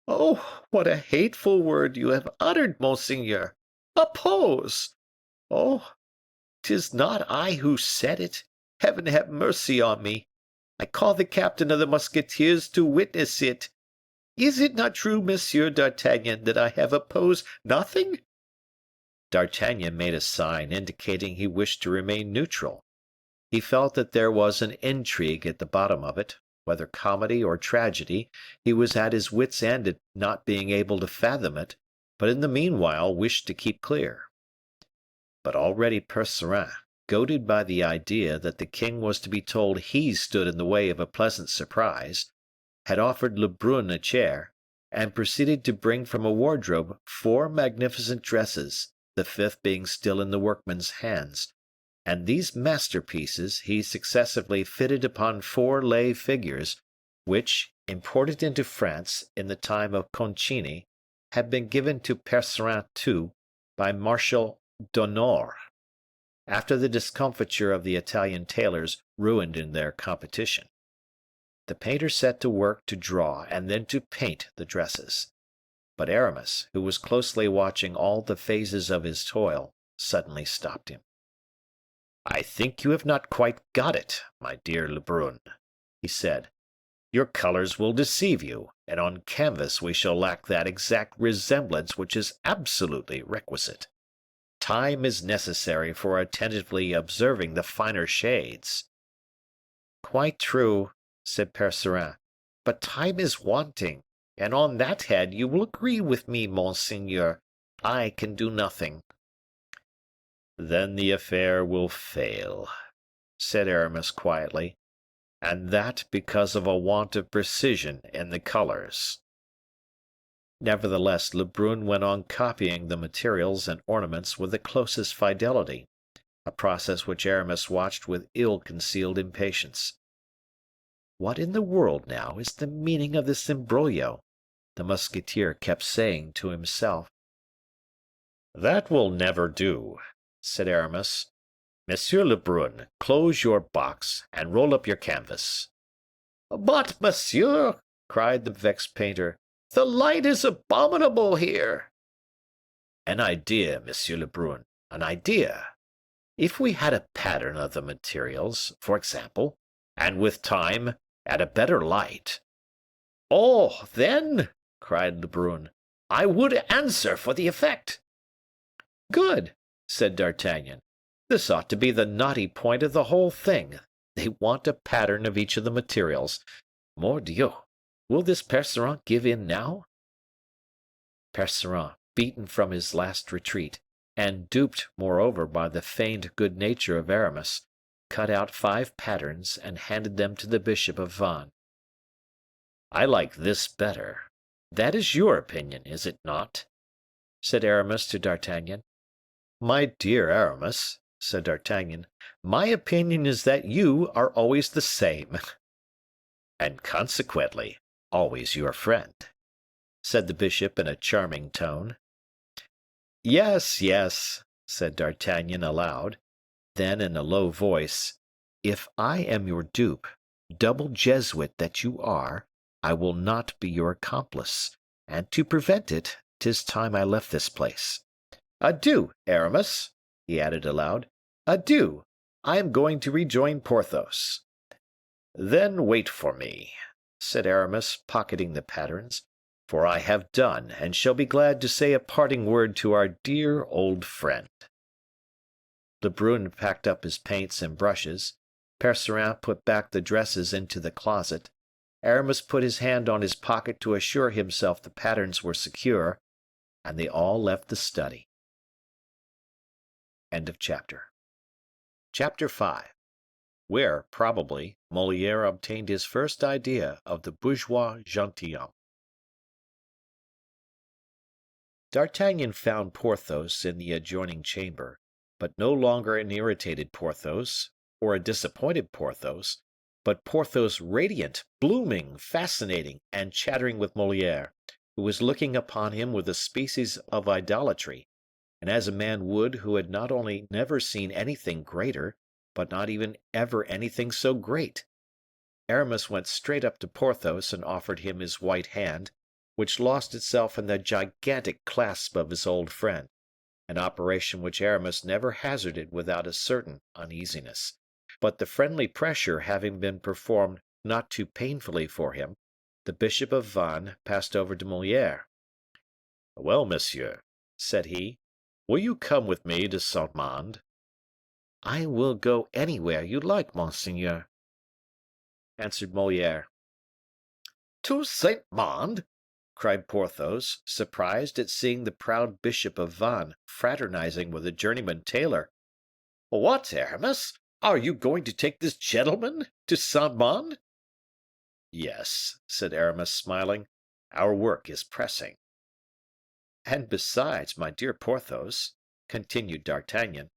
Oh, what a hateful word you have uttered, monseigneur! Oppose! Oh, 'tis not I who said it. Heaven have mercy on me! I call the captain of the musketeers to witness it. Is it not true, Monsieur d'Artagnan, that I have opposed nothing? D'Artagnan made a sign indicating he wished to remain neutral. He felt that there was an intrigue at the bottom of it, whether comedy or tragedy, he was at his wits' end at not being able to fathom it, but in the meanwhile wished to keep clear. But already Percerin, goaded by the idea that the king was to be told he stood in the way of a pleasant surprise, had offered Lebrun a chair, and proceeded to bring from a wardrobe 4 magnificent dresses, the 5th being still in the workman's hands, and these masterpieces he successively fitted upon 4 lay figures, which, imported into France in the time of Concini, had been given to Percerin too by Marshal d'Honor, after the discomfiture of the Italian tailors ruined in their competition. The painter set to work to draw and then to paint the dresses. But Aramis, who was closely watching all the phases of his toil, suddenly stopped him. "I think you have not quite got it, my dear Lebrun," he said. "Your colors will deceive you, and on canvas we shall lack that exact resemblance which is absolutely requisite. Time is necessary for attentively observing the finer shades." "Quite true," said Percerin, "but time is wanting, and on that head you will agree with me, monseigneur. I can do nothing." "Then the affair will fail," said Aramis quietly, "and that because of a want of precision in the colors." Nevertheless, Lebrun went on copying the materials and ornaments with the closest fidelity, a process which Aramis watched with ill-concealed impatience. "What in the world, now, is the meaning of this imbroglio?" the musketeer kept saying to himself. "That will never do," said Aramis. "Monsieur Lebrun, close your box, and roll up your canvas." "But, monsieur," cried the vexed painter, "the light is abominable here." "An idea, Monsieur Lebrun, an idea. If we had a pattern of the materials, for example, and with time, at a better light." "Oh, then," cried Lebrun, "I would answer for the effect." "Good," said D'Artagnan. "This ought to be the knotty point of the whole thing. They want a pattern of each of the materials. Mordieu! Will this Percerin give in now?" Percerin, beaten from his last retreat, and duped, moreover, by the feigned good nature of Aramis, cut out 5 patterns and handed them to the bishop of Vannes. "I like this better. That is your opinion, is it not?" said Aramis to D'Artagnan. "My dear Aramis," said D'Artagnan, "my opinion is that you are always the same." "And consequently, always your friend," said the bishop in a charming tone. "Yes, yes," said D'Artagnan aloud. Then, in a low voice, "If I am your dupe, double Jesuit that you are, I will not be your accomplice, and to prevent it, 'tis time I left this place. Adieu, Aramis," he added aloud. "Adieu, I am going to rejoin Porthos." "Then wait for me," said Aramis, pocketing the patterns, "for I have done, and shall be glad to say a parting word to our dear old friend." Lebrun packed up his paints and brushes. Percerin put back the dresses into the closet. Aramis put his hand on his pocket to assure himself the patterns were secure, and they all left the study. End of chapter. Chapter 5. Where, probably, Moliere obtained his first idea of the bourgeois gentilhomme. D'Artagnan found Porthos in the adjoining chamber, but no longer an irritated Porthos, or a disappointed Porthos, but Porthos radiant, blooming, fascinating, and chattering with Moliere, who was looking upon him with a species of idolatry, and as a man would who had not only never seen anything greater, but not even ever anything so great. Aramis went straight up to Porthos and offered him his white hand, which lost itself in the gigantic clasp of his old friend, an operation which Aramis never hazarded without a certain uneasiness. But the friendly pressure having been performed not too painfully for him, the bishop of Vannes passed over to Moliere. "Well, monsieur," said he, "will you come with me to Saint Mande?" "I will go anywhere you like, monseigneur," answered Moliere. "To Saint Mande?" cried Porthos, surprised at seeing the proud bishop of Vannes fraternizing with a journeyman tailor. "What, Aramis? Are you going to take this gentleman to Saint Mande?" "Yes," said Aramis, smiling. Our work is pressing." "And besides, my dear Porthos," continued D'Artagnan,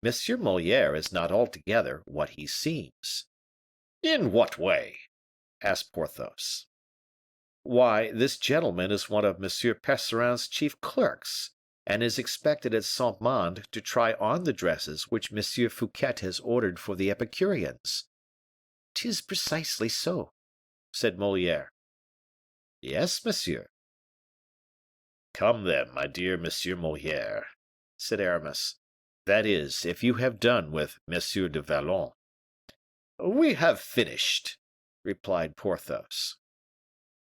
"Monsieur Moliere is not altogether what he seems." "In what way?" asked Porthos. "Why, this gentleman is one of M. Percerin's chief clerks, and is expected at Saint Mande to try on the dresses which M. Fouquet has ordered for the Epicureans." "'Tis precisely so," said Moliere. "Yes, monsieur." "Come, then, my dear Monsieur Moliere," said Aramis; "that is, if you have done with M. de Vallon." "We have finished," replied Porthos.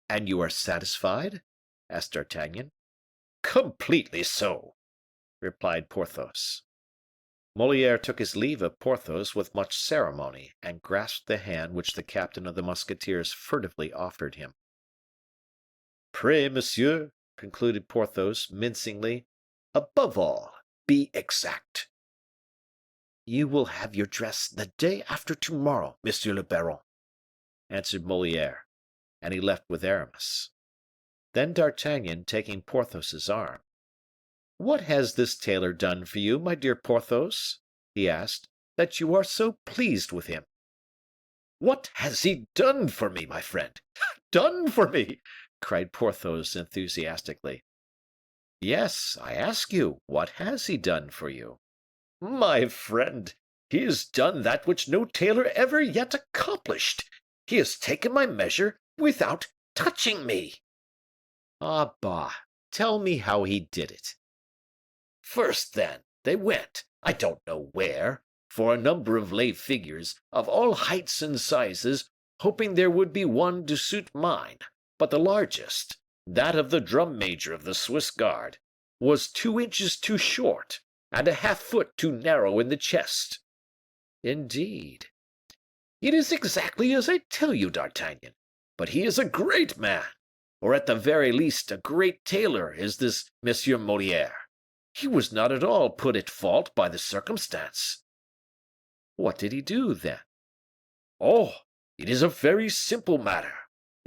"And you are satisfied?" asked D'Artagnan. "Completely so," replied Porthos. Moliere took his leave of Porthos with much ceremony, and grasped the hand which the captain of the musketeers furtively offered him. "Pray, monsieur," concluded Porthos, mincingly, "above all, be exact." "You will have your dress the day after to morrow, monsieur le baron," answered Moliere, and he left with Aramis. Then D'Artagnan, taking Porthos's arm: "What has this tailor done for you, my dear Porthos," he asked, "that you are so pleased with him?" "What has he done for me, my friend? Done for me?" cried Porthos, enthusiastically. "Yes, I ask you, what has he done for you?" "My friend, he has done that which no tailor ever yet accomplished. He has taken my measure without touching me." "Ah, bah! Tell me how he did it." "First, then, they went, I don't know where, for a number of lay figures, of all heights and sizes, hoping there would be one to suit mine; but the largest, that of the drum major of the Swiss guard, was 2 inches too short, and a half foot too narrow in the chest." "Indeed." "It is exactly as I tell you, D'Artagnan; but he is a great man, or at the very least a great tailor, is this Monsieur Moliere. He was not at all put at fault by the circumstance." "What did he do, then?" "Oh, it is a very simple matter.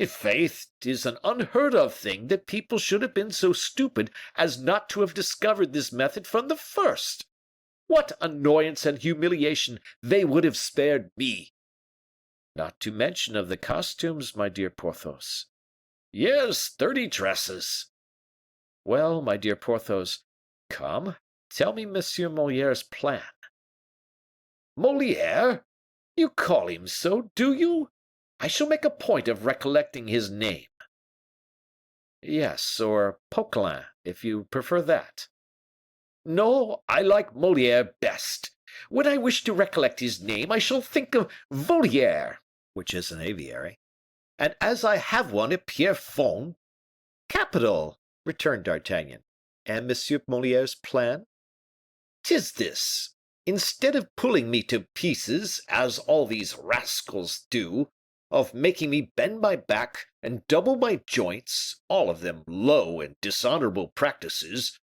I'faith, 'tis an unheard of thing that people should have been so stupid as not to have discovered this method from the first. What annoyance and humiliation they would have spared me!" "Not to mention of the costumes, my dear Porthos." "Yes, 30 dresses." "Well, my dear Porthos, come, tell me Monsieur Moliere's plan." "Moliere? You call him so, do you? I shall make a point of recollecting his name." "Yes, or Poquelin, if you prefer that." "No, I like Moliere best. When I wish to recollect his name, I shall think of Voliere, which is an aviary. and as I have one at Pierrefonds—" "Capital!" returned D'Artagnan. "And Monsieur Moliere's plan?" "'Tis this: instead of pulling me to pieces, as all these rascals do, of making me bend my back and double my joints, all of them low and dishonorable practices."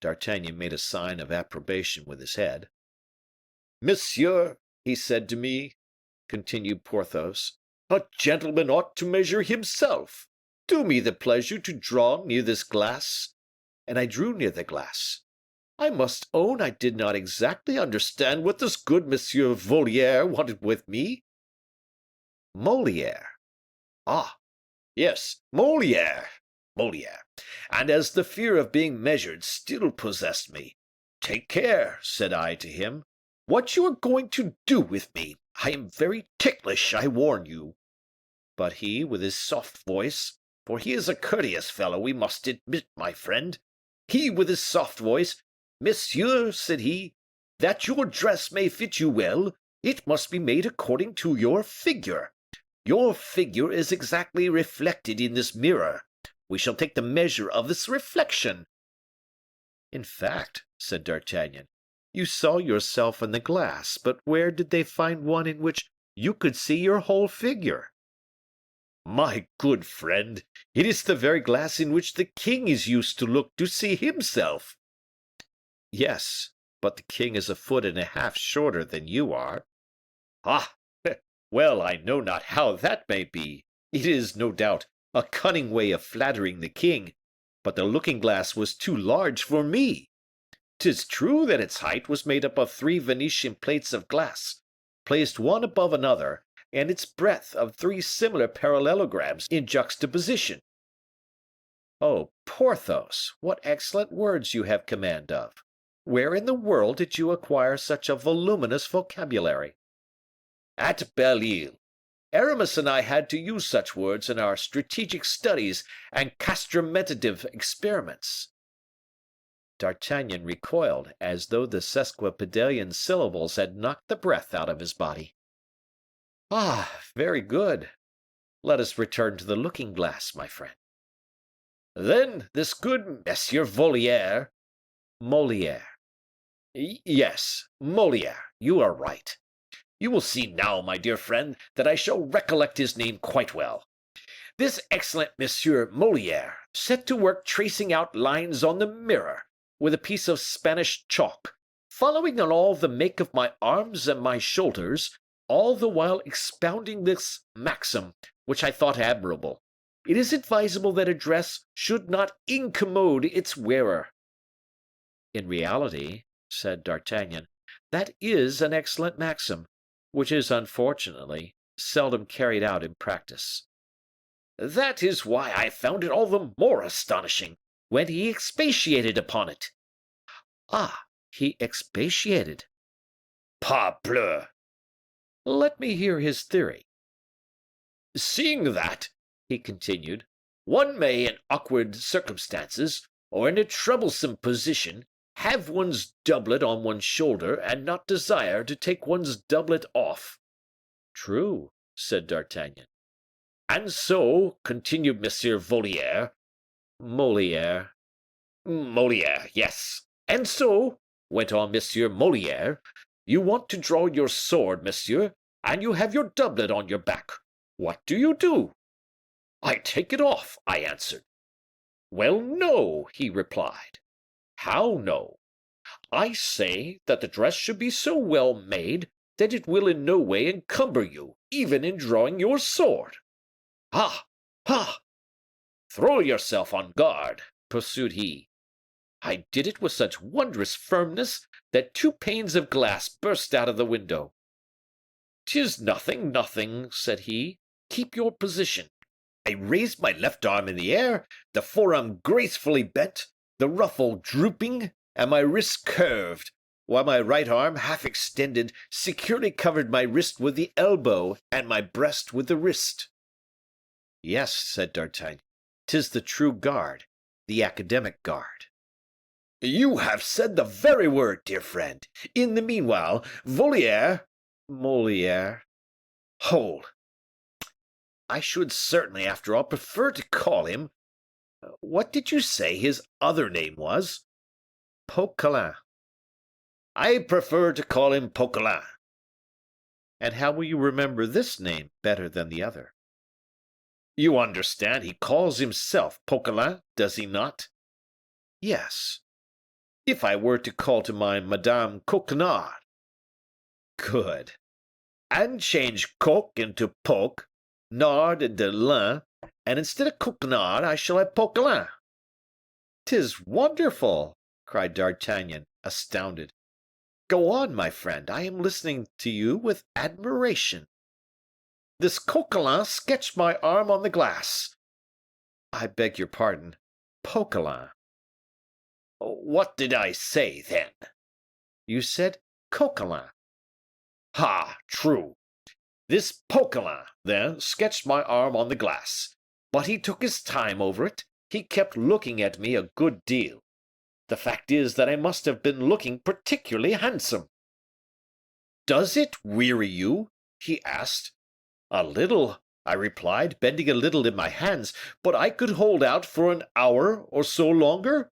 D'Artagnan made a sign of approbation with his head. "Monsieur," he said to me, continued Porthos, "a gentleman ought to measure himself. Do me the pleasure to draw near this glass." And I drew near the glass. I must own I did not exactly understand what this good Monsieur Voliere wanted with me. "Moliere." "Ah, yes, Moliere. And as the fear of being measured still possessed me, 'Take care,' said I to him, 'what you are going to do with me. I am very ticklish, I warn you.' But he, with his soft voice, for he is a courteous fellow, we must admit, my friend, he, with his soft voice, 'Monsieur,' said he, 'that your dress may fit you well, it must be made according to your figure. Your figure is exactly reflected in this mirror. We shall take the measure of this reflection.'" "In fact," said D'Artagnan, "you saw yourself in the glass, but where did they find one in which you could see your whole figure?" "My good friend, it is the very glass in which the king is used to look to see himself." "Yes, but the king is a foot and a half shorter than you are." "Ah! Well, I know not how that may be. It is, no doubt, A cunning way of flattering the king, but the looking-glass was too large for me. 'Tis true that its height was made up of 3 Venetian plates of glass, placed one above another, and its breadth of 3 similar parallelograms in juxtaposition. Oh, Porthos, what excellent words you have command of! Where in the world did you acquire such a voluminous vocabulary? At Belle-Isle. Aramis and I had to use such words in our strategic studies and castramentative experiments. D'Artagnan recoiled, as though the sesquipedalian syllables had knocked the breath out of his body. Ah, very good. Let us return to the looking-glass, my friend. Then this good Monsieur Voliere, Moliere. Yes, Moliere, you are right. You will see now, my dear friend, that I shall recollect his name quite well. This excellent Monsieur Moliere set to work tracing out lines on the mirror, with a piece of Spanish chalk, following on all the make of my arms and my shoulders, all the while expounding this maxim, which I thought admirable. It is advisable that a dress should not incommode its wearer. In reality, said D'Artagnan, that is an excellent maxim, which is unfortunately seldom carried out in practice. That is why I found it all the more astonishing when he expatiated upon it. Ah, he expatiated. Parbleu! Let me hear his theory. Seeing that, he continued, one may, in awkward circumstances, or in a troublesome position, have one's doublet on one's shoulder and not desire to take one's doublet off. True, said D'Artagnan. And so, continued Monsieur Moliere, yes. And so, went on Monsieur Moliere, you want to draw your sword, monsieur, and you have your doublet on your back. What do? I take it off, I answered. Well, no, he replied. How no? I say that the dress should be so well made that it will in no way encumber you, even in drawing your sword. Ha! Throw yourself on guard, pursued he. I did it with such wondrous firmness that 2 panes of glass burst out of the window. 'Tis nothing, said he. Keep your position. I raised my left arm in the air, the forearm gracefully bent, the ruffle drooping, and my wrist curved, while my right arm, half extended, securely covered my wrist with the elbow, and my breast with the wrist. Yes, said D'Artagnan, 'tis the true guard, the academic guard. You have said the very word, dear friend. In the meanwhile, Moliere. Hold. I should certainly, after all, prefer to call him. What did you say his other name was? Poquelin. I prefer to call him Poquelin. And how will you remember this name better than the other? You understand, he calls himself Poquelin, does he not? Yes. If I were to call to mind Madame Coquenard. Good. And change coq into poke, nard into lin, and instead of Coquenard I shall have Poquelin. 'Tis wonderful, cried D'Artagnan, astounded. Go on, my friend, I am listening to you with admiration. This Coquelin sketched my arm on the glass. I beg your pardon, Poquelin. What did I say, then? You said Coquelin. Ha, true. This Poquelin, then, sketched my arm on the glass, but he took his time over it. He kept looking at me a good deal. The fact is that I must have been looking particularly handsome. Does it weary you? He asked. A little, I replied, bending a little in my hands, but I could hold out for an hour or so longer.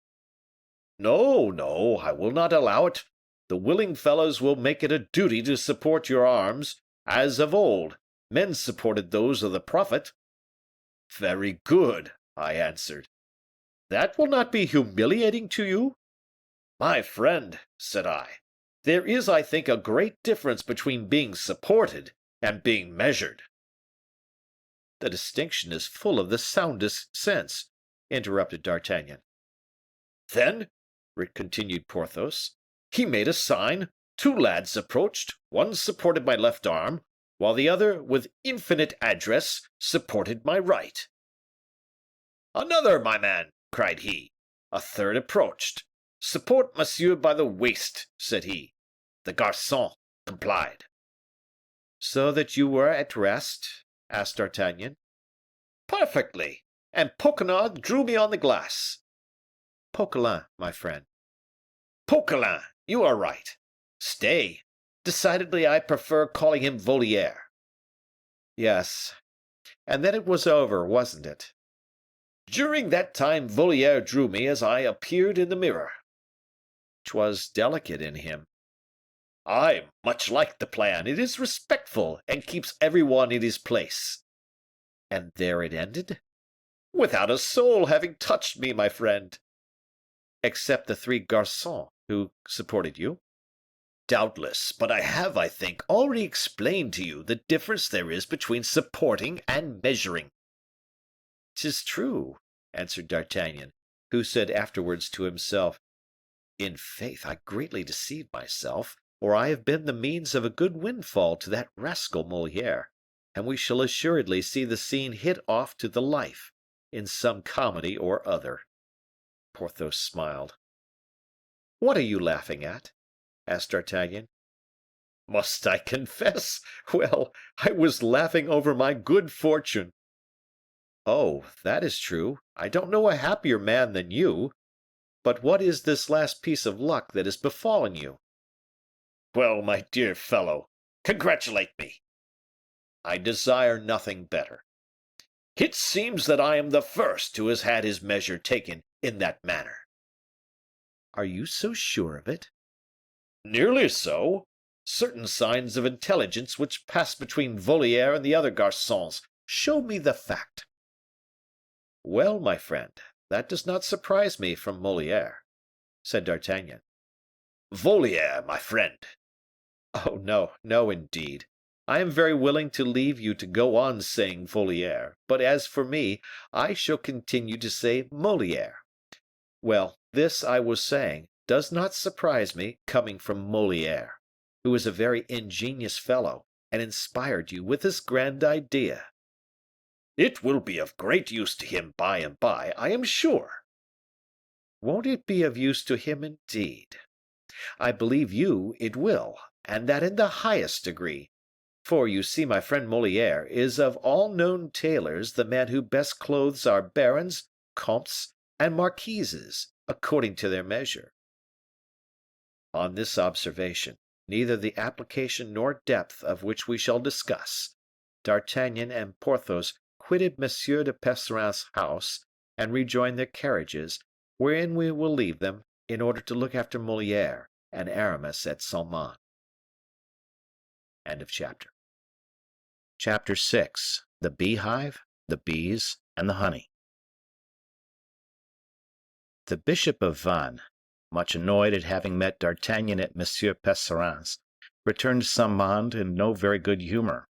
No, I will not allow it. The willing fellows will make it a duty to support your arms, as of old men supported those of the prophet. Very good, I answered. That will not be humiliating to you? My friend, said I, there is, I think, a great difference between being supported and being measured. The distinction is full of the soundest sense," interrupted D'Artagnan. "Then," continued Porthos, "he made a sign, two lads approached, one supported my left arm, while the other, with infinite address, supported my right. 'Another, my man,' cried he. A third approached. 'Support monsieur by the waist,' said he. The garçon complied." "So that you were at rest?" asked D'Artagnan. "Perfectly. And Poquelin drew me on the glass." "Poquelin, my friend." "Poquelin, you are right. Stay, decidedly I prefer calling him Voliere." "Yes. And then it was over, wasn't it?" "During that time Voliere drew me as I appeared in the mirror." "'Twas delicate in him." "I much like the plan. It is respectful, and keeps every one in his place." "And there it ended?" "Without a soul having touched me, my friend." "Except the three garçons who supported you?" "Doubtless; but I have, I think, already explained to you the difference there is between supporting and measuring." "'Tis true," answered D'Artagnan, who said afterwards to himself, "In faith, I greatly deceived myself, or I have been the means of a good windfall to that rascal Moliere, and we shall assuredly see the scene hit off to the life, in some comedy or other." Porthos smiled. "What are you laughing at?" asked D'Artagnan. "Must I confess? Well, I was laughing over my good fortune." "Oh, that is true. I don't know a happier man than you. But what is this last piece of luck that has befallen you?" "Well, my dear fellow, congratulate me." "I desire nothing better." "It seems that I am the first who has had his measure taken in that manner." "Are you so sure of it?" "Nearly so. Certain signs of intelligence which passed between Voliere and the other garçons show me the fact." "Well, my friend, that does not surprise me from Moliere," said D'Artagnan. "Voliere, my friend." "Oh, no, no, indeed. I am very willing to leave you to go on saying Voliere, but as for me, I shall continue to say Moliere. Well, this I was saying does not surprise me, coming from Moliere, who is a very ingenious fellow, and inspired you with this grand idea." "It will be of great use to him by and by, I am sure." "Won't it be of use to him, indeed? I believe you it will, and that in the highest degree; for you see my friend Moliere is of all known tailors the man who best clothes our barons, comtes, and marquises, according to their measure." On this observation, neither the application nor depth of which we shall discuss, D'Artagnan and Porthos quitted M. de Percerin's house, and rejoined their carriages, wherein we will leave them, in order to look after Moliere and Aramis at Saint Mande. Chapter 6. The Beehive, the Bees, and the Honey. The Bishop of Vannes, much annoyed at having met D'Artagnan at M. Percerin's, returned to Saint Mande in no very good humor.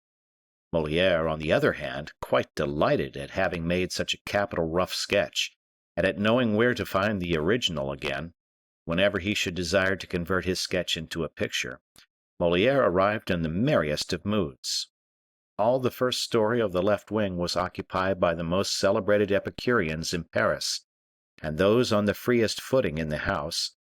Moliere, on the other hand, quite delighted at having made such a capital rough sketch, and at knowing where to find the original again, whenever he should desire to convert his sketch into a picture. Moliere arrived in the merriest of moods. All the first story of the left wing was occupied by the most celebrated Epicureans in Paris, and those on the freest footing in the house,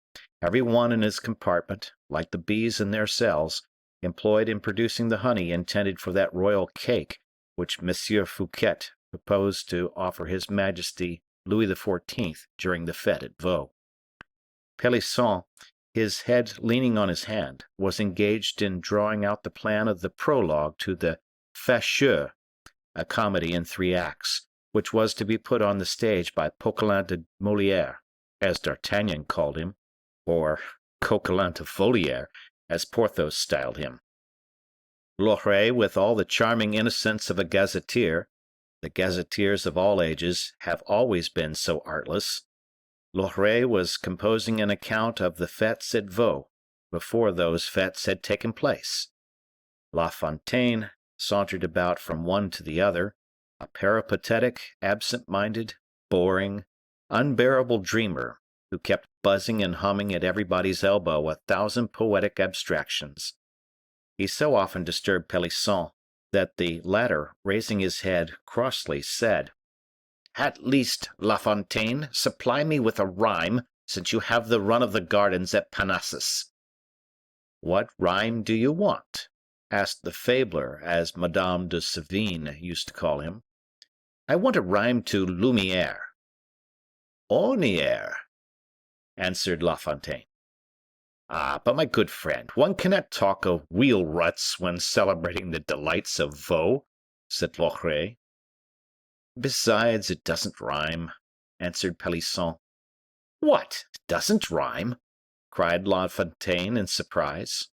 every one in his compartment, like the bees in their cells, employed in producing the honey intended for that royal cake which M. Fouquet proposed to offer his Majesty Louis XIV during the fete at Vaux. Pelisson, his head leaning on his hand, was engaged in drawing out the plan of the prologue to the Facheux, a comedy in 3 acts, which was to be put on the stage by Poquelin de Moliere, as D'Artagnan called him, or Coquelin de Voliere, as Porthos styled him. Loret, with all the charming innocence of a gazetteer, the gazetteers of all ages have always been so artless, Loret was composing an account of the fetes at Vaux, before those fetes had taken place. La Fontaine sauntered about from one to the other, a peripatetic, absent-minded, boring, unbearable dreamer who kept buzzing and humming at everybody's elbow 1,000 poetic abstractions. He so often disturbed Pelisson that the latter, raising his head crossly, said, "At least, La Fontaine, supply me with a rhyme, since you have the run of the gardens at Parnassus." "What rhyme do you want?" asked the fabler, as Madame de Sévigné used to call him. "I want a rhyme to Lumière." "Ornière," answered La Fontaine. "Ah, but my good friend, one cannot talk of wheel ruts when celebrating the delights of Vaux," said Loret. "Besides, it doesn't rhyme," answered Pelisson. "What, doesn't rhyme?" cried La Fontaine in surprise.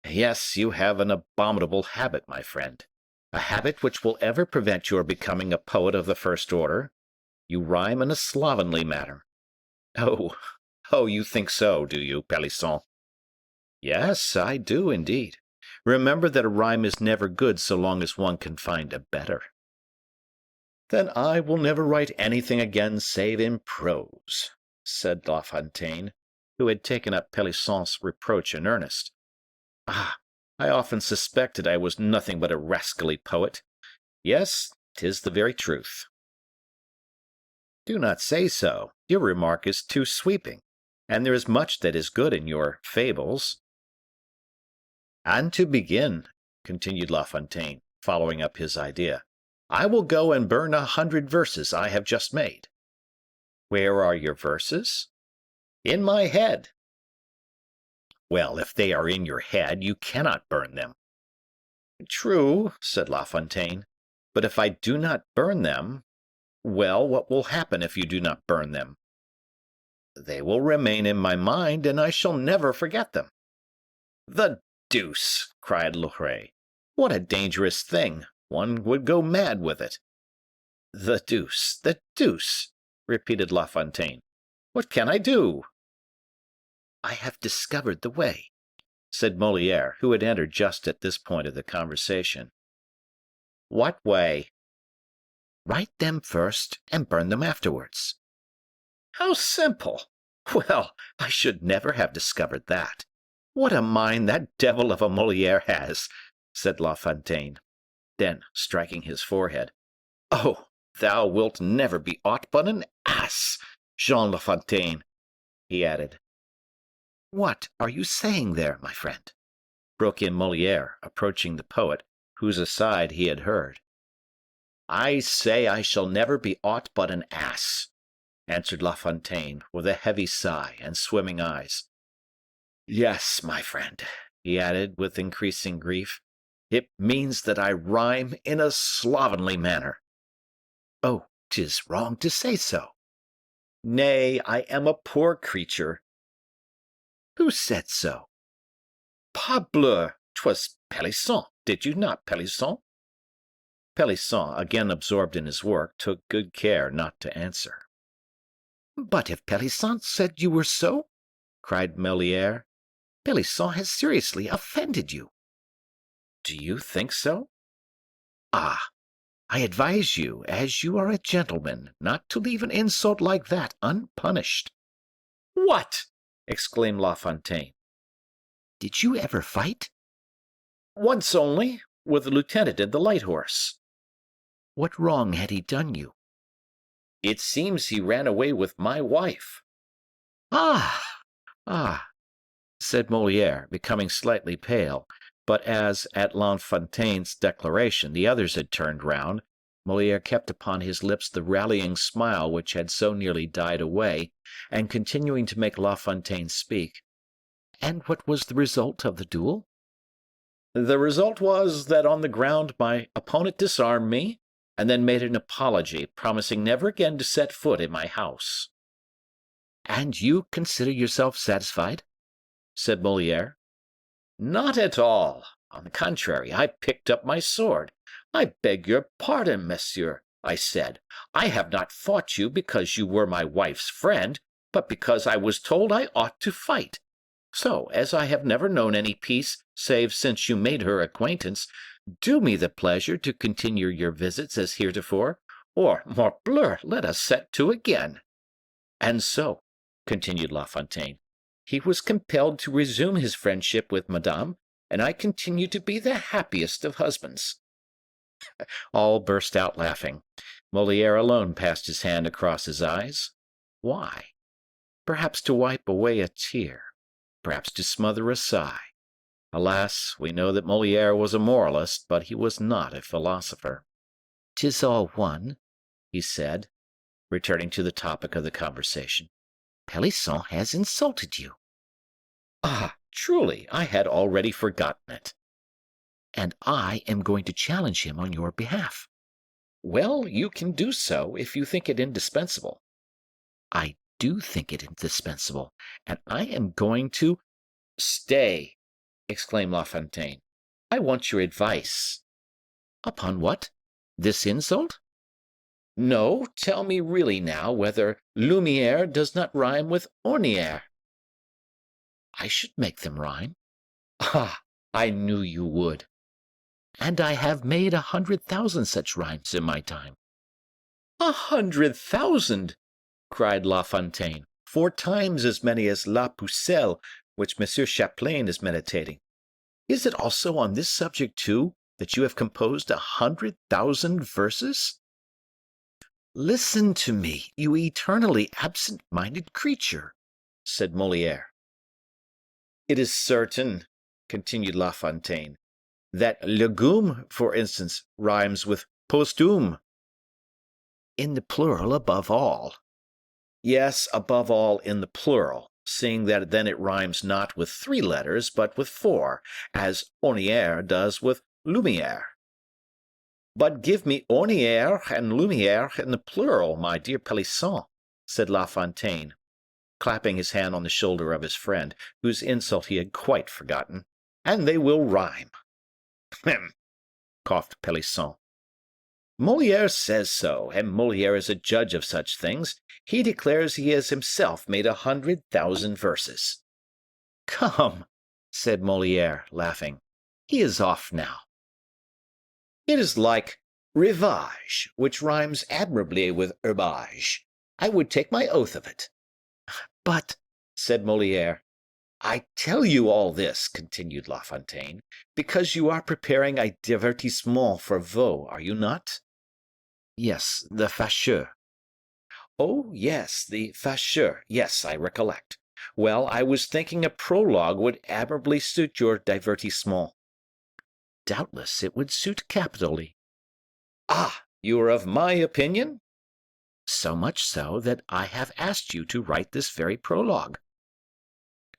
"Yes, you have an abominable habit, my friend, a habit which will ever prevent your becoming a poet of the first order. You rhyme in a slovenly manner." Oh, you think so, do you, Pelisson?" "Yes, I do, indeed. Remember that a rhyme is never good so long as one can find a better." "Then I will never write anything again save in prose," said La Fontaine, who had taken up Pelisson's reproach in earnest. "Ah, I often suspected I was nothing but a rascally poet. Yes, 'tis the very truth." "Do not say so. Your remark is too sweeping, and there is much that is good in your fables." "And to begin," continued La Fontaine, following up his idea, "I will go and burn 100 verses I have just made." "Where are your verses?" "In my head." "Well, if they are in your head, you cannot burn them." "True," said La Fontaine, "but if I do not burn them, well, what will happen if you do not burn them?" "They will remain in my mind, and I shall never forget them." "The deuce!" cried Loret. "What a dangerous thing! One would go mad with it." "The deuce! The deuce!" repeated La Fontaine. "What can I do?" "I have discovered the way," said Molière, who had entered just at this point of the conversation. "What way?" "Write them first and burn them afterwards." "How simple! Well, I should never have discovered that. What a mind that devil of a Molière has!" said La Fontaine. Then, striking his forehead, "Oh, thou wilt never be aught but an ass, Jean La Fontaine," he added. "What are you saying there, my friend?" broke in Molière, approaching the poet, whose aside he had heard. "I say I shall never be aught but an ass," answered La Fontaine, with a heavy sigh and swimming eyes. "Yes, my friend," he added, with increasing grief, "it means that I rhyme in a slovenly manner." "Oh, 'tis wrong to say so." "Nay, I am a poor creature." "Who said so?" "Parbleu! 'Twas Pelisson, did you not, Pelisson?" Pelisson, again absorbed in his work, took good care not to answer. "But if Pelisson said you were so," cried Molière, "Pelisson has seriously offended you." "Do you think so?" "Ah, I advise you, as you are a gentleman, not to leave an insult like that unpunished." "What?" exclaimed La Fontaine. "Did you ever fight?" "Once only, with the lieutenant in the light horse." "What wrong had he done you?" "It seems he ran away with my wife." Ah," said Molière, becoming slightly pale, but as, at La Fontaine's declaration, the others had turned round, Molière kept upon his lips the rallying smile which had so nearly died away, and continuing to make La Fontaine speak. "And what was the result of the duel?" "The result was that on the ground my opponent disarmed me, and then made an apology, promising never again to set foot in my house." "And you consider yourself satisfied?" said Molière. "Not at all. On the contrary, I picked up my sword. 'I beg your pardon, monsieur,' I said. 'I have not fought you because you were my wife's friend, but because I was told I ought to fight. So, as I have never known any peace save since you made her acquaintance, do me the pleasure to continue your visits as heretofore, or, morbleu, let us set to again." And so, continued La Fontaine, he was compelled to resume his friendship with Madame, and I continue to be the happiest of husbands. All burst out laughing. Moliere alone passed his hand across his eyes. Why? Perhaps to wipe away a tear, perhaps to smother a sigh. Alas, we know that Moliere was a moralist, but he was not a philosopher. "'Tis all one," he said, returning to the topic of the conversation. "Pelisson has insulted you." "Ah, truly, I had already forgotten it." "And I am going to challenge him on your behalf." "Well, you can do so, if you think it indispensable." "I do think it indispensable, and I am going to—" "Stay!" exclaimed La Fontaine. "I want your advice." "Upon what? This insult?" "No, tell me really now whether Lumiere does not rhyme with ornière." "I should make them rhyme." "Ah, I knew you would." "And I have made 100,000 such rhymes in my time." 100,000! cried La Fontaine. 4 times as many as La Pucelle, which Monsieur Chaplain is meditating. Is it also on this subject, too, that you have composed 100,000 verses? Listen to me, you eternally absent-minded creature," said Moliere. It is certain, continued La Fontaine, that legume, for instance, rhymes with posthume. In the plural above all. Yes, above all in the plural, seeing that then it rhymes not with 3 letters, but with 4, as ornière does with lumière. But give me ornière and lumière in the plural, my dear Pelisson, said La Fontaine, clapping his hand on the shoulder of his friend, whose insult he had quite forgotten, and they will rhyme. Hem! Coughed Pelisson. Molière says so, and Molière is a judge of such things. He declares he has himself made 100,000 verses. Come, said Molière, laughing. He is off now. It is like rivage, which rhymes admirably with herbage. I would take my oath of it. But, said Molière, I tell you all this, continued La Fontaine, because you are preparing a divertissement for Vaux, are you not? Yes, the Fâcheux. Oh, yes, the Fâcheux. Yes, I recollect. Well, I was thinking a prologue would admirably suit your divertissement. Doubtless it would suit capitally. Ah, you are of my opinion? So much so that I have asked you to write this very prologue.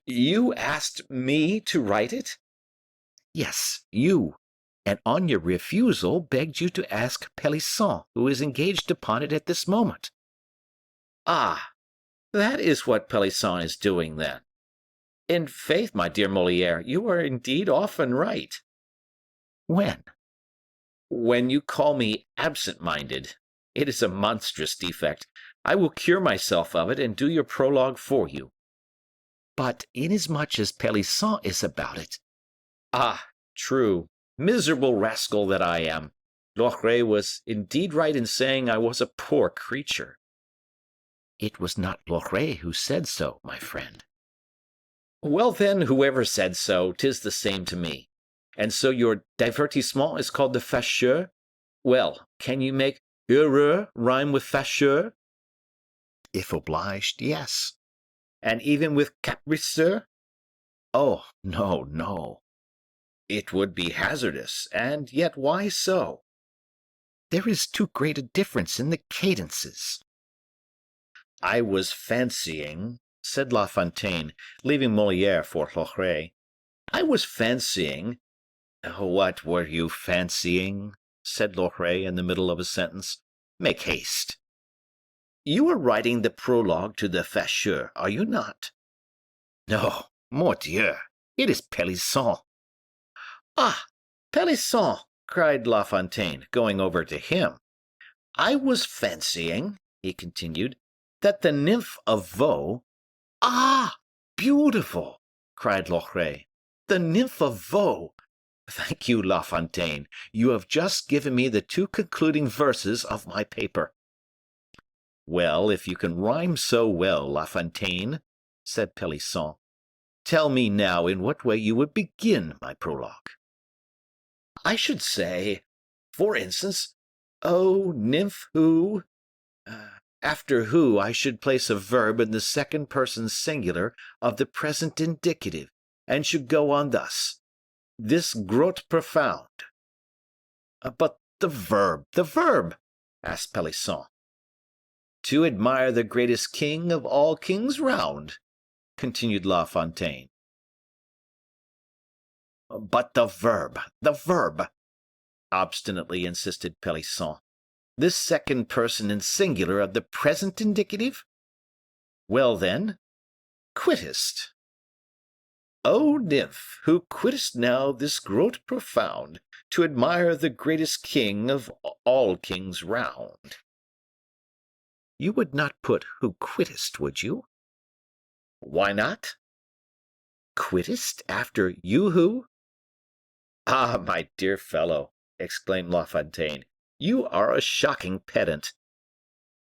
You asked me to write it? Yes, you, and on your refusal begged you to ask Pelisson, who is engaged upon it at this moment. Ah, that is what Pelisson is doing, then. In faith, my dear Molière, you are indeed often right. When? When you call me absent-minded. It is a monstrous defect. I will cure myself of it and do your prologue for you. But inasmuch as Pelisson is about it. Ah, true. Miserable rascal that I am. Loret was indeed right in saying I was a poor creature. It was not Loret who said so, my friend. Well, then, whoever said so, 'tis the same to me. And so your divertissement is called the Fâcheux? Well, can you make heureux rhyme with Fâcheux? If obliged, yes. And even with capriceux? Oh, no, no. It would be hazardous, and yet why so? There is too great a difference in the cadences. I was fancying, said La Fontaine, leaving Molière for Loret. I was fancying. What were you fancying? Said Loret in the middle of a sentence. Make haste. You are writing the prologue to the Fâcheux, are you not? No, mordieu, it is Pelisson. Ah, Pelisson, cried La Fontaine, going over to him. I was fancying, he continued, that the nymph of Vaux. Ah, beautiful, cried Loret. The nymph of Vaux! Thank you, La Fontaine. You have just given me the two concluding verses of my paper. Well, if you can rhyme so well, La Fontaine, said Pelisson, tell me now in what way you would begin my prologue. I should say, for instance, O nymph who. After who, I should place a verb in the second person singular of the present indicative, and should go on thus. This grotte profound. But the verb, asked Pelisson. To admire the greatest king of all kings round, continued La Fontaine. But the verb, obstinately insisted Pelisson. This second person in singular of the present indicative? Well then, quittest. O nymph, who quittest now this grotte profound, to admire the greatest king of all kings round. You would not put who quittest, would you? Why not? Quittest after you who? Ah, my dear fellow, exclaimed La Fontaine, you are a shocking pedant.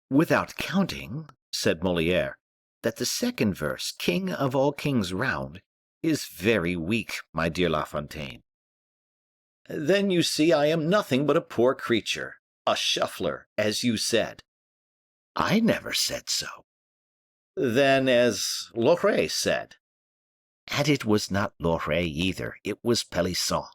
Without counting, said Molière, that the second verse, king of all kings round, is very weak, my dear La Fontaine. Then you see I am nothing but a poor creature, a shuffler, as you said. I never said so. Then as Loret said. And it was not Loret either, it was Pelisson.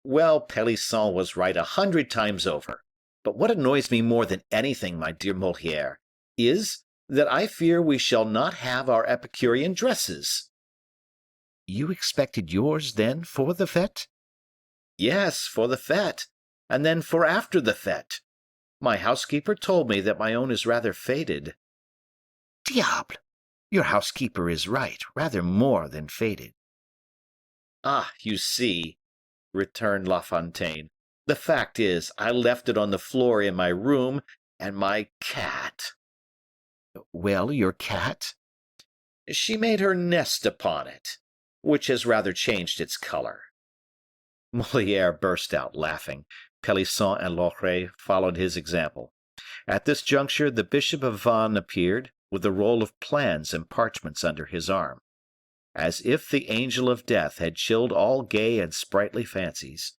Well, Pelisson was right 100 times over. But what annoys me more than anything, my dear Molière, is that I fear we shall not have our Epicurean dresses. You expected yours, then, for the fête? Yes, for the fête, and then for after the fête. My housekeeper told me that my own is rather faded. Diable! Your housekeeper is right, rather more than faded. Ah, you see, returned La Fontaine, the fact is, I left it on the floor in my room, and my cat. Well, your cat? She made her nest upon it, which has rather changed its color. Molière burst out laughing. Pelisson and Loret followed his example. At this juncture, the Bishop of Vannes appeared, with a roll of plans and parchments under his arm. As if the angel of death had chilled all gay and sprightly fancies,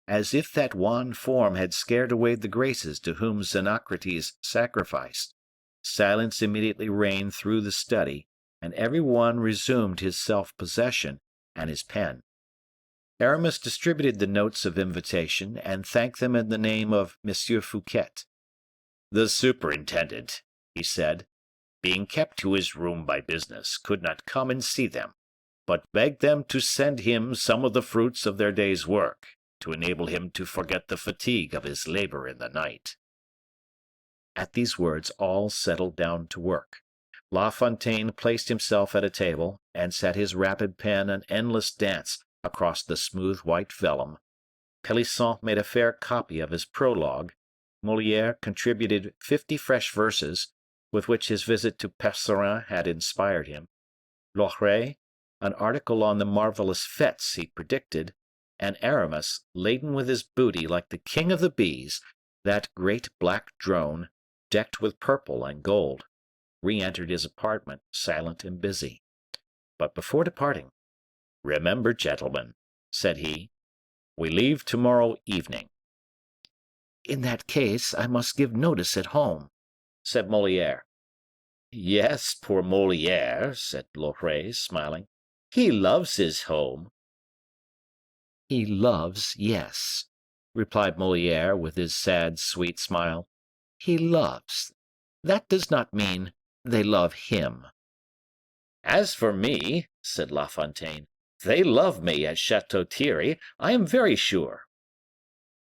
as if that wan form had scared away the graces to whom Xenocrates sacrificed, silence immediately reigned through the study, and every one resumed his self-possession and his pen. Aramis distributed the notes of invitation, and thanked them in the name of Monsieur Fouquet. The superintendent, he said, being kept to his room by business, could not come and see them, but begged them to send him some of the fruits of their day's work, to enable him to forget the fatigue of his labor in the night. At these words all settled down to work. La Fontaine placed himself at a table, and set his rapid pen an endless dance across the smooth white vellum. Pelisson made a fair copy of his prologue. Molière contributed 50 fresh verses, with which his visit to Percerin had inspired him. Loret, an article on the marvelous fêtes he predicted, and Aramis, laden with his booty like the king of the bees, that great black drone, decked with purple and gold, re-entered his apartment, silent and busy. But before departing, "Remember, gentlemen," said he, "we leave tomorrow evening." "In that case, I must give notice at home," said Molière. "Yes, poor Molière," said Loret, smiling. "He loves his home." "He loves, yes," replied Molière with his sad, sweet smile. "He loves. That does not mean they love him." "As for me," said La Fontaine, "they love me at Chateau Thierry, I am very sure."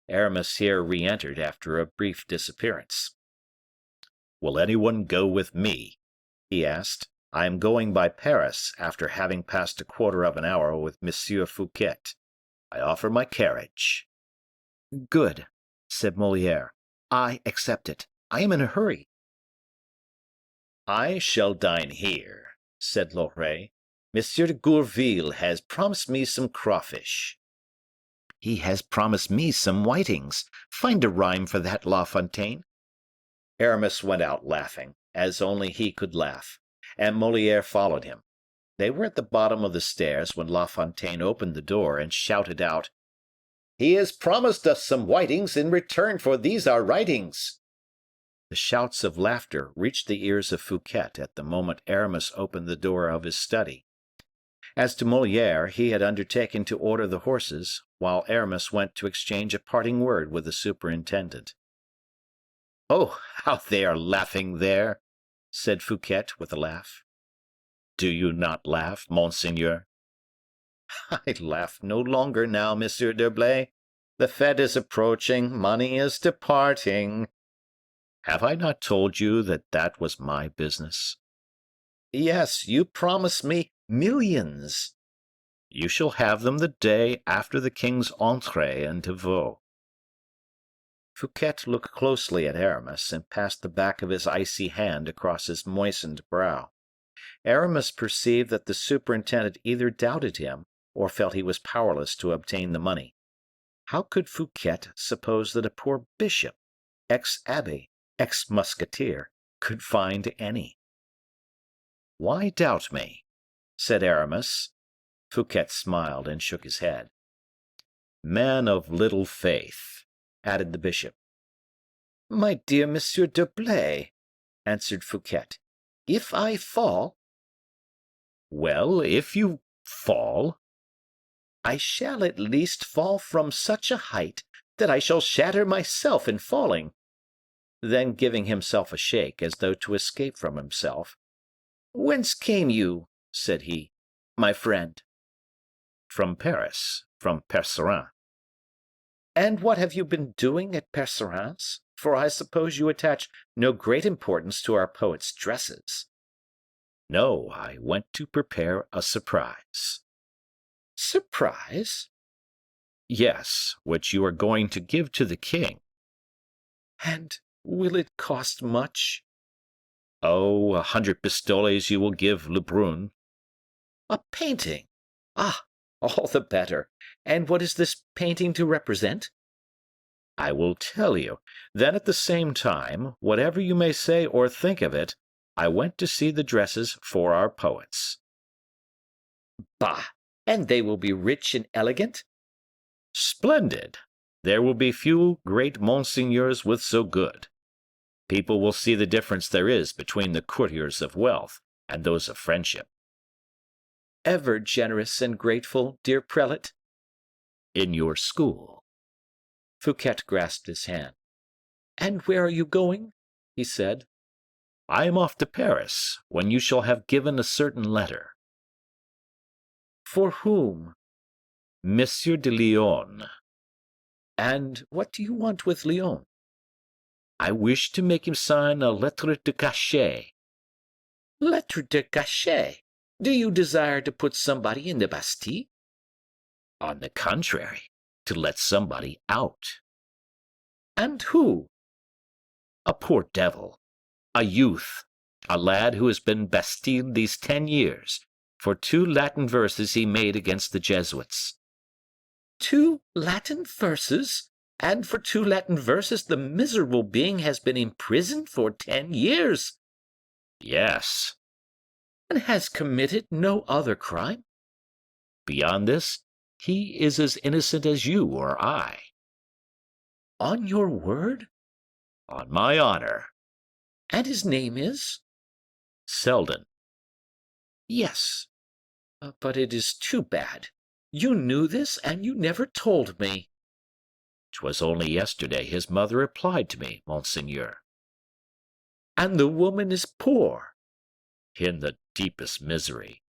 Aramis here re-entered after a brief disappearance. "Will anyone go with me?" he asked. "I am going by Paris after having passed a quarter of an hour with Monsieur Fouquet. I offer my carriage." "Good," said Molière. "I accept it. I am in a hurry." "I shall dine here," said Loret. Monsieur de Gourville has promised me some crawfish. He has promised me some whitings. Find a rhyme for that, La Fontaine. Aramis went out laughing, as only he could laugh, and Moliere followed him. They were at the bottom of the stairs when La Fontaine opened the door and shouted out, "He has promised us some whitings in return for these our writings." The shouts of laughter reached the ears of Fouquet at the moment Aramis opened the door of his study. As to Moliere, he had undertaken to order the horses, while Aramis went to exchange a parting word with the superintendent. "Oh, how they are laughing there!" said Fouquet with a laugh. "Do you not laugh, monseigneur?" "I laugh no longer now, Monsieur d'Herblay. The fete is approaching, money is departing." Have I not told you that that was my business? "Yes, you promised me millions." You shall have them the day after the king's entrée into Vaux. Fouquet looked closely at Aramis and passed the back of his icy hand across his moistened brow. Aramis perceived that the superintendent either doubted him or felt he was powerless to obtain the money. How could Fouquet suppose that a poor bishop, ex-abbé, ex-musketeer, could find any? "Why doubt me?" said Aramis. Fouquet smiled and shook his head. "Man of little faith," added the bishop. "My dear Monsieur d'Herblay," answered Fouquet, "if I fall—" "Well, if you fall—" "I shall at least fall from such a height that I shall shatter myself in falling." Then, giving himself a shake, as though to escape from himself, "Whence came you," said he, "my friend?" "From Paris, from Percerin." "And what have you been doing at Percerin's? For I suppose you attach no great importance to our poet's dresses." "No, I went to prepare a surprise." "Surprise?" "Yes, which you are going to give to the king." "And will it cost much?" "Oh, 100 pistoles you will give Lebrun." "A painting? Ah, all the better. And what is this painting to represent?" "I will tell you. Then at the same time, whatever you may say or think of it, I went to see the dresses for our poets." "Bah! And they will be rich and elegant?" "Splendid. There will be few great monseigneurs with so good. People will see the difference there is between the courtiers of wealth and those of friendship." "Ever generous and grateful, dear prelate." "In your school." Fouquet grasped his hand. "And where are you going?" he said. "I am off to Paris, when you shall have given a certain letter." "For whom?" Monsieur de Lyonne. "And what do you want with Lyonne?" "I wish to make him sign a lettre de cachet." "Lettre de cachet? Do you desire to put somebody in the Bastille?" "On the contrary, to let somebody out." "And who?" "A poor devil, a youth, a lad who has been Bastilled these 10 years, for 2 Latin verses he made against the Jesuits." 2 Latin verses? And for 2 Latin verses the miserable being has been imprisoned for 10 years?" "Yes." "And has committed no other crime?" "Beyond this, he is as innocent as you or I." "On your word?" "On my honor." "And his name is?" "Selden." "Yes. But it is too bad. You knew this, and you never told me." "'Twas only yesterday his mother applied to me, monseigneur." "And the woman is poor?" "In the deepest misery."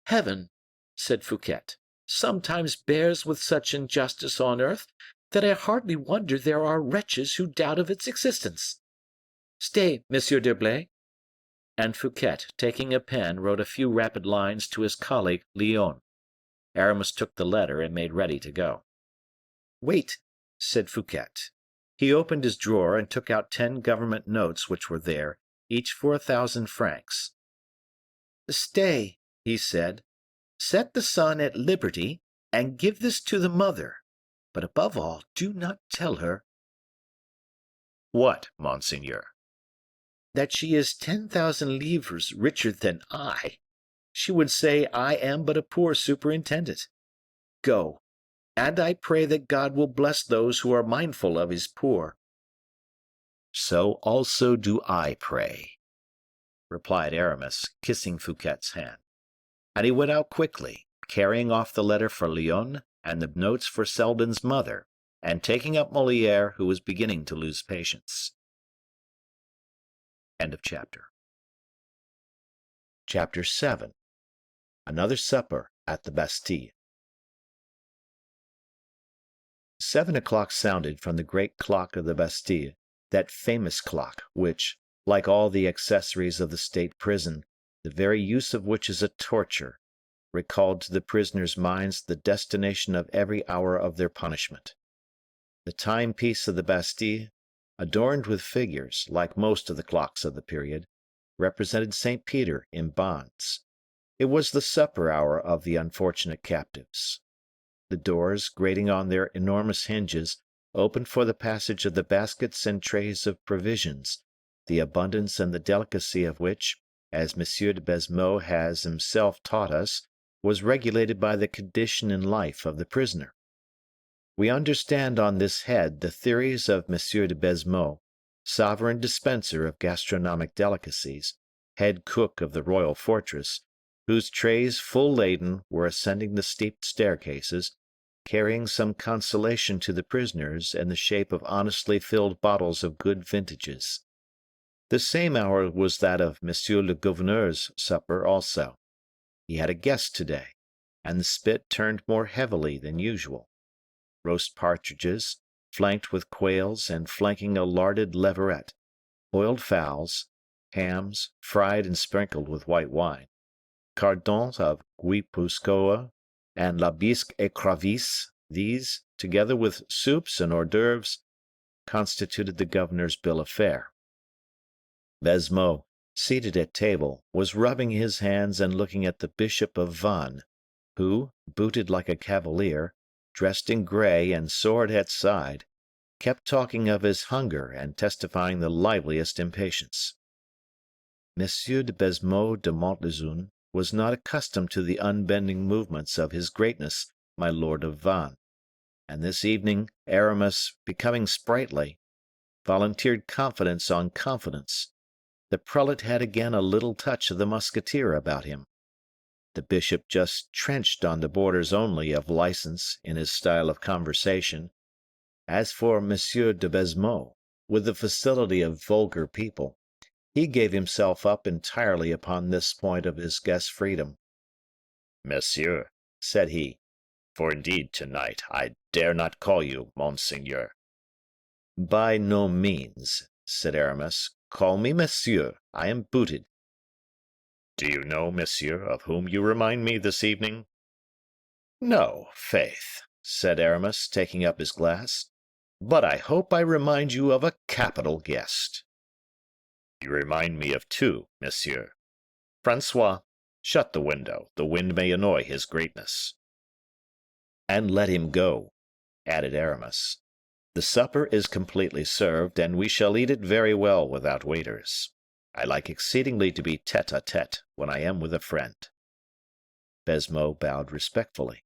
"Heaven," said Fouquet, "sometimes bears with such injustice on earth that I hardly wonder there are wretches who doubt of its existence. Stay, Monsieur d'Herblay." And Fouquet, taking a pen, wrote a few rapid lines to his colleague Lyonne. Aramis took the letter and made ready to go. "Wait," said Fouquet. He opened his drawer and took out 10 government notes which were there, each for 1,000 francs. "Stay," he said, set the son at liberty, and give this to the mother. But above all, do not tell her What, monseigneur? that she is 10,000 livres richer than I. She would say I am but a poor superintendent. Go, and I pray that God will bless those who are mindful of his poor. So also do I pray, replied Aramis, kissing Fouquet's hand. And he went out quickly, carrying off the letter for Lyonne and the notes for Selden's mother, and taking up Moliere, who was beginning to lose patience. End of chapter. Chapter 7. Another supper at the Bastille. 7 o'clock sounded from the great clock of the Bastille, that famous clock which, like all the accessories of the state prison, the very use of which is a torture, recalled to the prisoners' minds the destination of every hour of their punishment. The timepiece of the Bastille, adorned with figures, like most of the clocks of the period, represented St. Peter in bonds. It was the supper hour of the unfortunate captives. The doors, grating on their enormous hinges, opened for the passage of the baskets and trays of provisions, the abundance and the delicacy of which, as M. de Baisemeaux has himself taught us, was regulated by the condition in life of the prisoner. We understand on this head the theories of M. de Baisemeaux, sovereign dispenser of gastronomic delicacies, head cook of the royal fortress, whose trays full laden were ascending the steep staircases, carrying some consolation to the prisoners in the shape of honestly filled bottles of good vintages. The same hour was that of Monsieur le Gouverneur's supper also. He had a guest today, and the spit turned more heavily than usual. Roast partridges, flanked with quails and flanking a larded leveret, boiled fowls, hams, fried and sprinkled with white wine, cardons of guipuscoa, and la bisque écrevisse, these, together with soups and hors d'oeuvres, constituted the governor's bill of fare. Baisemeaux, seated at table, was rubbing his hands and looking at the Bishop of Vannes, who, booted like a cavalier, dressed in gray and sword at side, kept talking of his hunger and testifying the liveliest impatience. Monsieur de Baisemeaux de Montlezun was not accustomed to the unbending movements of his greatness, my lord of Vannes, and this evening Aramis, becoming sprightly, volunteered confidence on confidence. The prelate had again a little touch of the musketeer about him. The bishop just trenched on the borders only of license in his style of conversation. As for Monsieur de Baisemeaux, with the facility of vulgar people, he gave himself up entirely upon this point of his guest's freedom. Monsieur, said he, for indeed tonight I dare not call you monseigneur. By no means, said Aramis. Call me monsieur. I am booted. Do you know, monsieur, of whom you remind me this evening? No, faith, said Aramis, taking up his glass. But I hope I remind you of a capital guest. You remind me of two, monsieur. Francois, shut the window. The wind may annoy his greatness. And let him go, added Aramis. The supper is completely served, and we shall eat it very well without waiters. I like exceedingly to be tête-à-tête when I am with a friend. Baisemeaux bowed respectfully.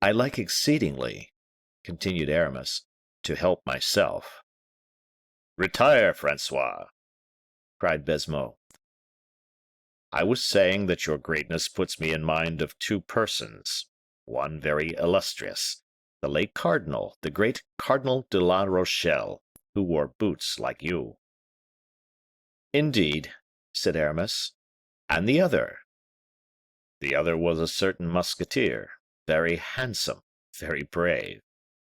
I like exceedingly, continued Aramis, to help myself. Retire, Francois, cried Baisemeaux. I was saying that your greatness puts me in mind of two persons, one very illustrious, the late cardinal, the great Cardinal de la Rochelle, who wore boots like you. Indeed, said Aramis. And the other? The other was a certain musketeer, very handsome, very brave,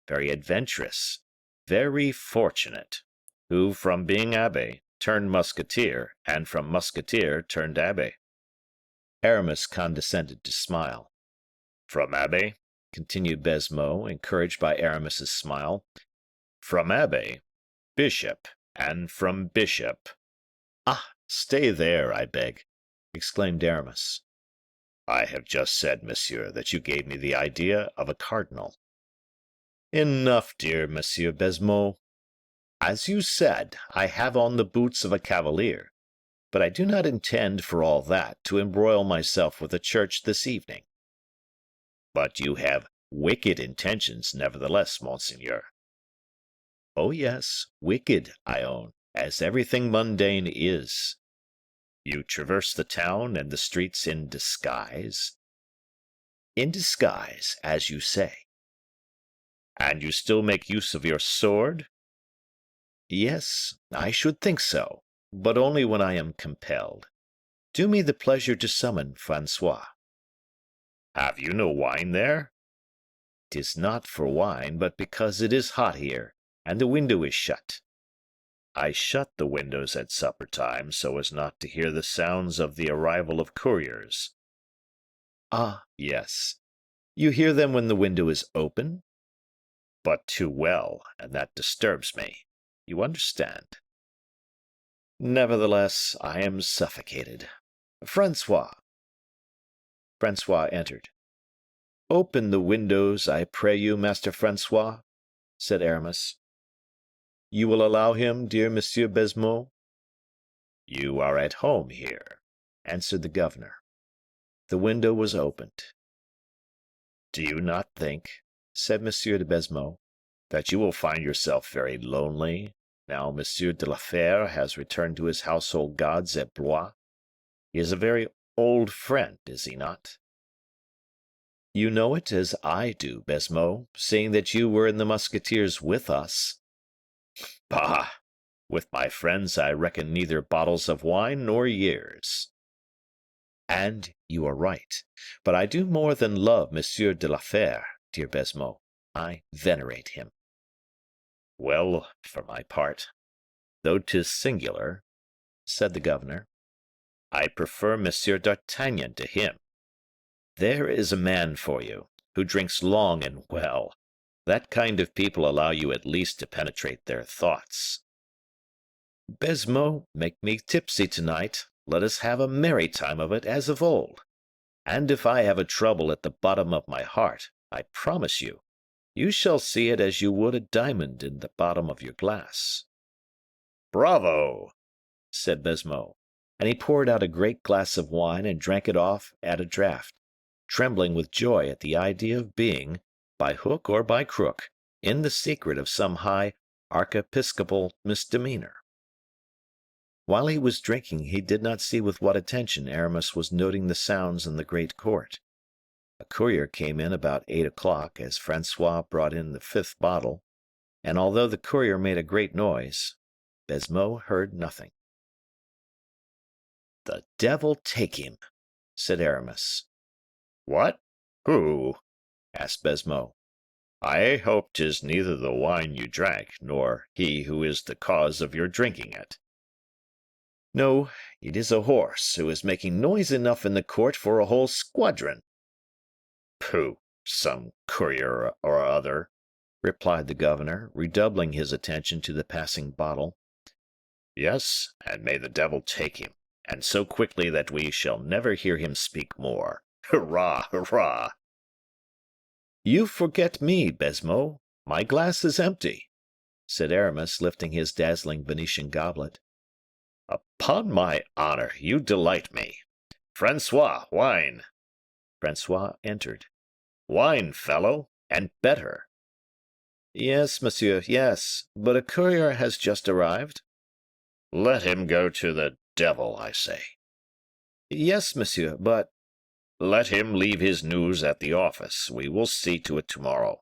very adventurous, very fortunate, who from being abbé turned musketeer, and from musketeer turned abbé. Aramis condescended to smile. From abbé, continued Baisemeaux, encouraged by Aramis's smile, from abbé, bishop, and from bishop. Ah, stay there, I beg, exclaimed Aramis. I have just said, monsieur, that you gave me the idea of a cardinal. Enough, dear Monsieur Baisemeaux. As you said, I have on the boots of a cavalier, but I do not intend for all that to embroil myself with the church this evening. But you have wicked intentions, nevertheless, monseigneur. Oh, yes, wicked, I own, as everything mundane is. You traverse the town and the streets in disguise? In disguise, as you say. And you still make use of your sword? Yes, I should think so, but only when I am compelled. Do me the pleasure to summon Francois. Have you no wine there? 'Tis not for wine, but because it is hot here, and the window is shut. I shut the windows at supper time so as not to hear the sounds of the arrival of couriers. Ah, yes. You hear them when the window is open? But too well, and that disturbs me. You understand. Nevertheless, I am suffocated. Francois. Francois entered. Open the windows, I pray you, Master Francois, said Aramis. You will allow him, dear Monsieur Baisemeaux? You are at home here, answered the governor. The window was opened. Do you not think, said Monsieur de Baisemeaux, that you will find yourself very lonely, now Monsieur de la Fère has returned to his household gods at Blois? He is a very old friend, is he not? You know it as I do, Baisemeaux, seeing that you were in the Musketeers with us. Bah! With my friends I reckon neither bottles of wine nor years. And you are right, but I do more than love Monsieur de la Fère, dear Baisemeaux. I venerate him. Well, for my part, though 'tis singular, said the governor, I prefer Monsieur d'Artagnan to him. There is a man for you, who drinks long and well. That kind of people allow you at least to penetrate their thoughts. Baisemeaux, make me tipsy tonight. Let us have a merry time of it as of old. And if I have a trouble at the bottom of my heart, I promise you, you shall see it as you would a diamond in the bottom of your glass. Bravo! said Baisemeaux, and he poured out a great glass of wine and drank it off at a draught, trembling with joy at the idea of being, by hook or by crook, in the secret of some high archiepiscopal misdemeanor. While he was drinking, he did not see with what attention Aramis was noting the sounds in the great court. A courier came in about 8 o'clock as Francois brought in the 5th bottle, and although the courier made a great noise, Baisemeaux heard nothing. The devil take him, said Aramis. What? Who? asked Baisemeaux. I hope 'tis neither the wine you drank, nor he who is the cause of your drinking it. No, it is a horse who is making noise enough in the court for a whole squadron. Pooh, some courier or other, replied the governor, redoubling his attention to the passing bottle. Yes, and may the devil take him, and so quickly that we shall never hear him speak more. Hurrah, hurrah! You forget me, Baisemeaux. My glass is empty, said Aramis, lifting his dazzling Venetian goblet. Upon my honor, you delight me. Francois, wine. Francois entered. Wine, fellow, and better. Yes, monsieur, yes, but a courier has just arrived. Let him go to the devil, I say. Yes, monsieur, but... Let him leave his news at the office. We will see to it tomorrow.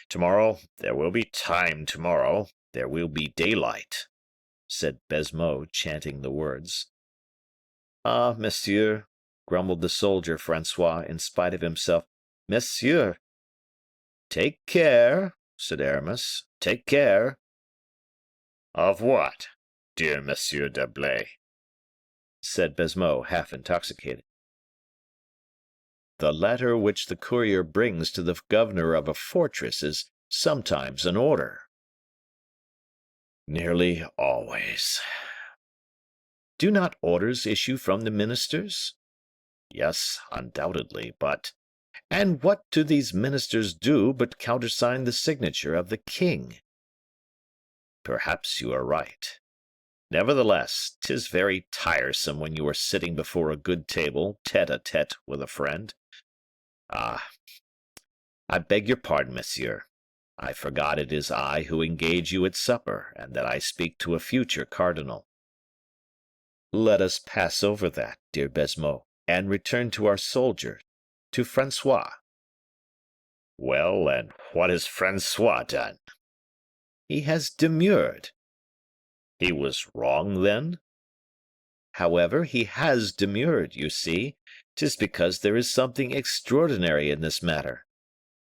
Tomorrow, there will be time tomorrow. There will be daylight, said Baisemeaux, chanting the words. Ah, monsieur, grumbled the soldier Francois, in spite of himself. Monsieur! Take care, said Aramis. Take care. Of what, dear Monsieur d'Herblay? Said Baisemeaux, half intoxicated. The letter which the courier brings to the governor of a fortress is sometimes an order. Nearly always. Do not orders issue from the ministers? Yes, undoubtedly, but And what do these ministers do but countersign the signature of the king? perhaps you are right. Nevertheless, 'tis very tiresome when you are sitting before a good table, tete-a-tete with a friend. Ah, I beg your pardon, monsieur. I forgot it is I who engage you at supper, and that I speak to a future cardinal. Let us pass over that, dear Baisemeaux, and return to our soldier, to Francois. Well, and what has Francois done? He has demurred. He was wrong, then? However, he has demurred, you see. 'Tis because there is something extraordinary in this matter.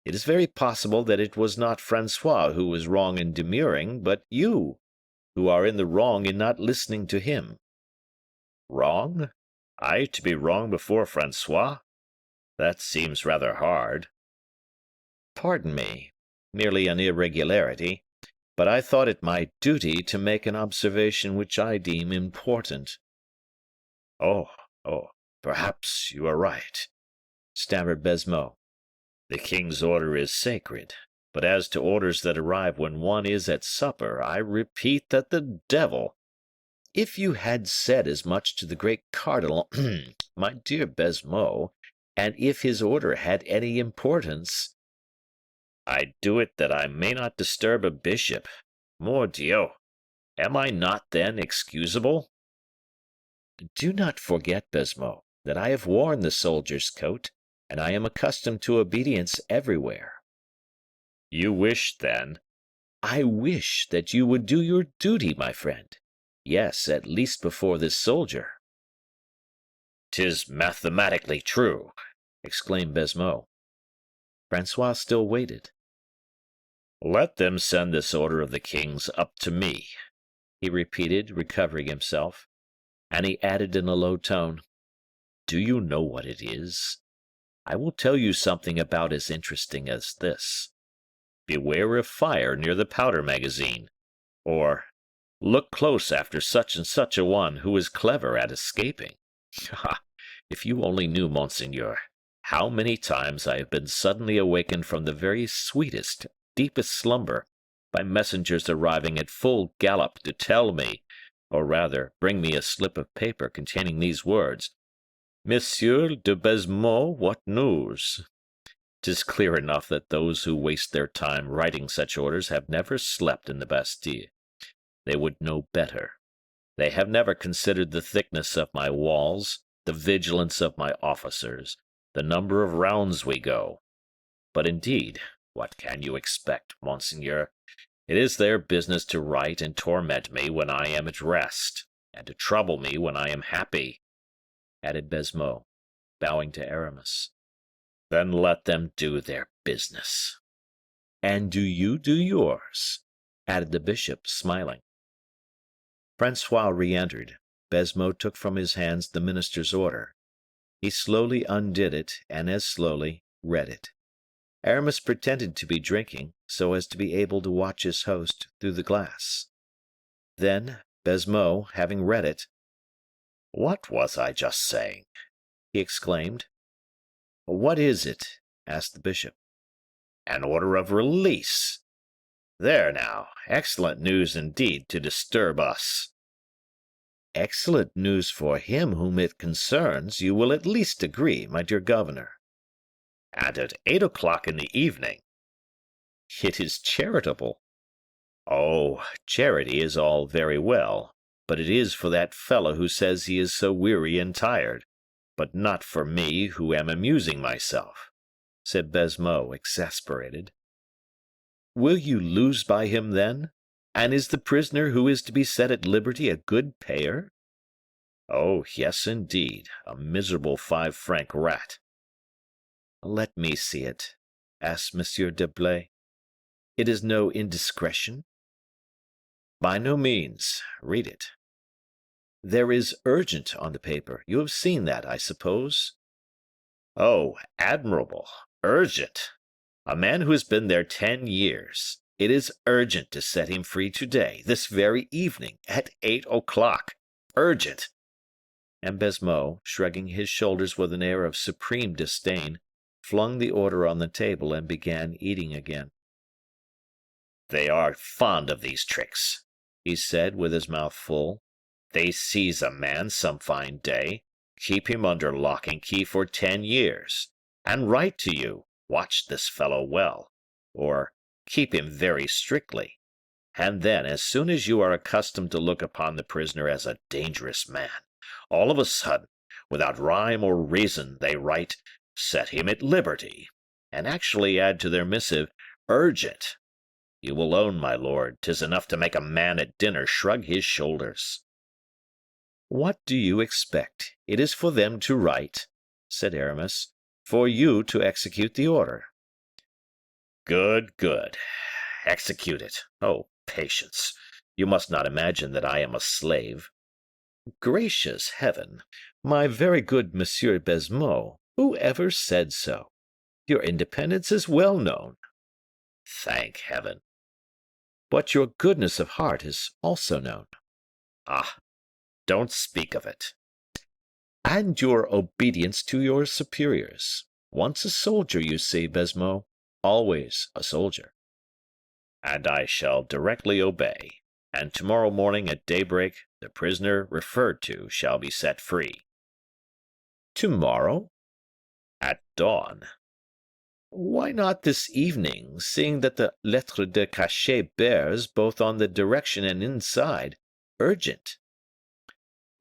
It is very possible that it was not Francois who was wrong in demurring, but you, who are in the wrong in not listening to him. Wrong? I to be wrong before Francois? That seems rather hard. Pardon me, merely an irregularity, but I thought it my duty to make an observation which I deem important. Oh, perhaps you are right, stammered Baisemeaux. The king's order is sacred, but as to orders that arrive when one is at supper, I repeat that the devil— If you had said as much to the great cardinal, my dear Baisemeaux, and if his order had any importance— I do it that I may not disturb a bishop. Mordieu! Am I not, then, excusable? Do not forget, Baisemeaux, that I have worn the soldier's coat, and I am accustomed to obedience everywhere. You wish, then— I wish that you would do your duty, my friend. Yes, at least before this soldier. 'Tis mathematically true, exclaimed Baisemeaux. Francois still waited. Let them send this order of the king's up to me, he repeated, recovering himself, and he added in a low tone, Do you know what it is? I will tell you something about as interesting as this. Beware of fire near the powder magazine, or look close after such and such a one who is clever at escaping. Ha! If you only knew, monseigneur, how many times I have been suddenly awakened from the very sweetest, deepest slumber by messengers arriving at full gallop to tell me, or rather bring me a slip of paper containing these words, Monsieur de Baisemeaux, what news? 'Tis clear enough that those who waste their time writing such orders have never slept in the Bastille. They would know better. They have never considered the thickness of my walls, the vigilance of my officers, the number of rounds we go. But indeed, what can you expect, monseigneur? It is their business to write and torment me when I am at rest, and to trouble me when I am happy, added Baisemeaux, bowing to Aramis. Then let them do their business. And do you do yours, added the bishop, smiling. Francois re-entered. Baisemeaux took from his hands the minister's order. He slowly undid it, and as slowly read it. Aramis pretended to be drinking, so as to be able to watch his host through the glass. Then, Baisemeaux, having read it, What was I just saying? he exclaimed. What is it? asked the bishop. An order of release. There now, excellent news indeed to disturb us. Excellent news for him whom it concerns, you will at least agree, my dear governor. And at 8 o'clock in the evening. It is charitable. Oh, charity is all very well, but it is for that fellow who says he is so weary and tired, but not for me who am amusing myself, said Baisemeaux, exasperated. Will you lose by him, then? And is the prisoner who is to be set at liberty a good payer? Oh, yes, indeed, a miserable 5-franc rat. Let me see it, asked Monsieur d'Herblay. It is no indiscretion? By no means. Read it. There is urgent on the paper. You have seen that, I suppose? Oh, admirable! Urgent! A man who has been there 10 years. It is urgent to set him free today, this very evening, at 8 o'clock. Urgent! and Baisemeaux, shrugging his shoulders with an air of supreme disdain, flung the order on the table and began eating again. They are fond of these tricks, he said, with his mouth full. They seize a man some fine day, keep him under lock and key for 10 years, and write to you, watch this fellow well, or keep him very strictly. And then, as soon as you are accustomed to look upon the prisoner as a dangerous man, all of a sudden, without rhyme or reason, they write, set him at liberty, and actually add to their missive, urgent. You will own, my lord, 'tis enough to make a man at dinner shrug his shoulders. What do you expect? It is for them to write, said Aramis, for you to execute the order. Good, good. Execute it. Oh, patience. You must not imagine that I am a slave. Gracious heaven, my very good Monsieur Baisemeaux, who ever said so? Your independence is well known. Thank heaven. But your goodness of heart is also known. Ah, don't speak of it. And your obedience to your superiors. Once a soldier, you see, Baisemeaux, always a soldier. And I shall directly obey, and tomorrow morning at daybreak the prisoner referred to shall be set free. Tomorrow? At dawn. Why not this evening, seeing that the lettre de cachet bears, both on the direction and inside, urgent?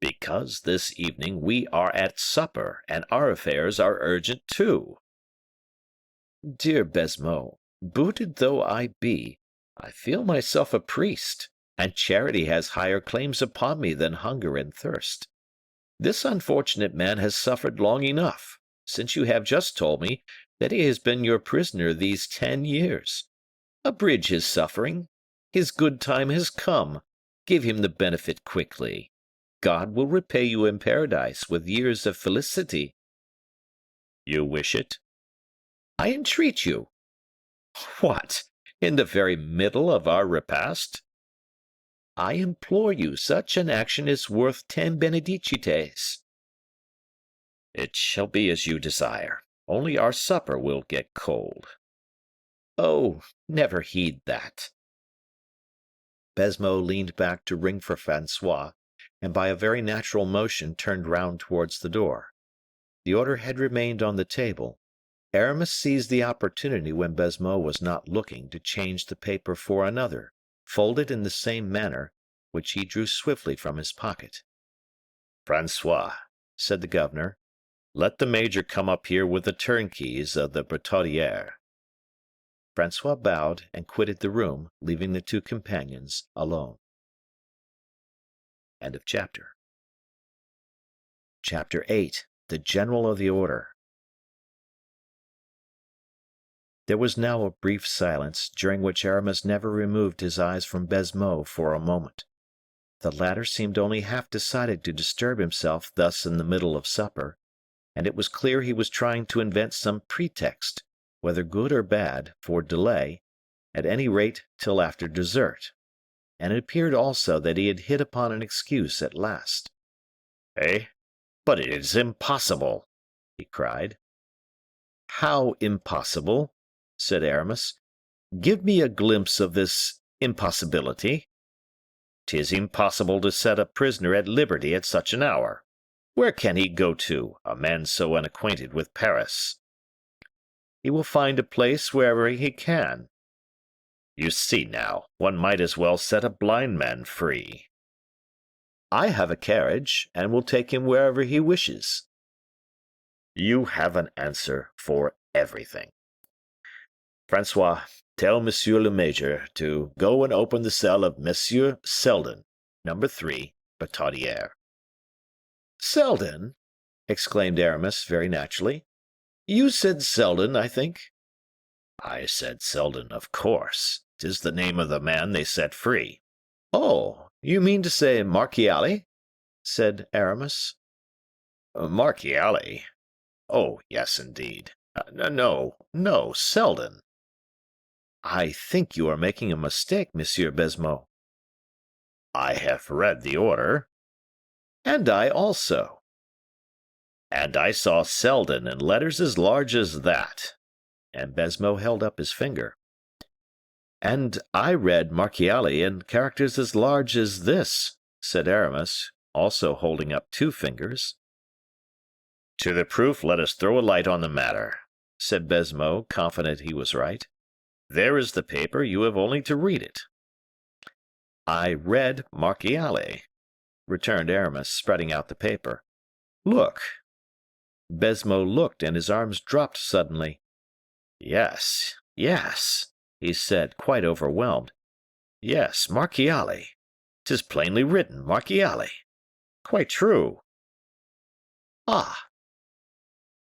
Because this evening we are at supper, and our affairs are urgent too. Dear Baisemeaux, booted though I be, I feel myself a priest, and charity has higher claims upon me than hunger and thirst. This unfortunate man has suffered long enough, since you have just told me that he has been your prisoner these 10 years. Abridge his suffering. His good time has come. Give him the benefit quickly. God will repay you in paradise with years of felicity. You wish it? I entreat you. What, in the very middle of our repast? I implore you, such an action is worth 10 benedicites. It shall be as you desire. Only our supper will get cold. Oh, never heed that. Baisemeaux leaned back to ring for Francois, and by a very natural motion turned round towards the door. The order had remained on the table. Aramis seized the opportunity when Baisemeaux was not looking to change the paper for another, folded in the same manner, which he drew swiftly from his pocket. Francois, said the governor, let the major come up here with the turnkeys of the Bertaudiere. Francois bowed and quitted the room, leaving the two companions alone. End of chapter. Chapter 8. The General of the Order. There was now a brief silence, during which Aramis never removed his eyes from Baisemeaux for a moment. The latter seemed only half decided to disturb himself thus in the middle of supper, and it was clear he was trying to invent some pretext, whether good or bad, for delay, at any rate till after dessert, and it appeared also that he had hit upon an excuse at last. "Eh? But it is impossible!" he cried. "How impossible?" said Aramis. "Give me a glimpse of this impossibility." "'Tis impossible to set a prisoner at liberty at such an hour. Where can he go to, a man so unacquainted with Paris?" "He will find a place wherever he can." "You see now, one might as well set a blind man free." "I have a carriage, and will take him wherever he wishes." "You have an answer for everything. Francois, tell Monsieur le Major to go and open the cell of Monsieur Selden, number 3, Bertaudiere." "Selden?" exclaimed Aramis, very naturally. "You said Selden, I think." "I said Selden, of course. 'Tis the name of the man they set free." "Oh, you mean to say Marchiali?" said Aramis. "Marchiali? Oh, yes, indeed. No, Selden." "I think you are making a mistake, Monsieur Baisemeaux." "I have read the order." "And I also. And I saw Selden in letters as large as that. And Baisemeaux held up his finger. And I read Marchiali in characters as large as this, said Aramis, also holding up 2 fingers. To the proof, let us throw a light on the matter, said Baisemeaux, confident he was right. There is the paper, you have only to read it. I read Marchiali, returned Aramis, spreading out the paper. Look. Baisemeaux looked, and his arms dropped suddenly. Yes, yes, he said, quite overwhelmed. Yes, Marchiali. 'Tis plainly written, Marchiali. Quite true. Ah!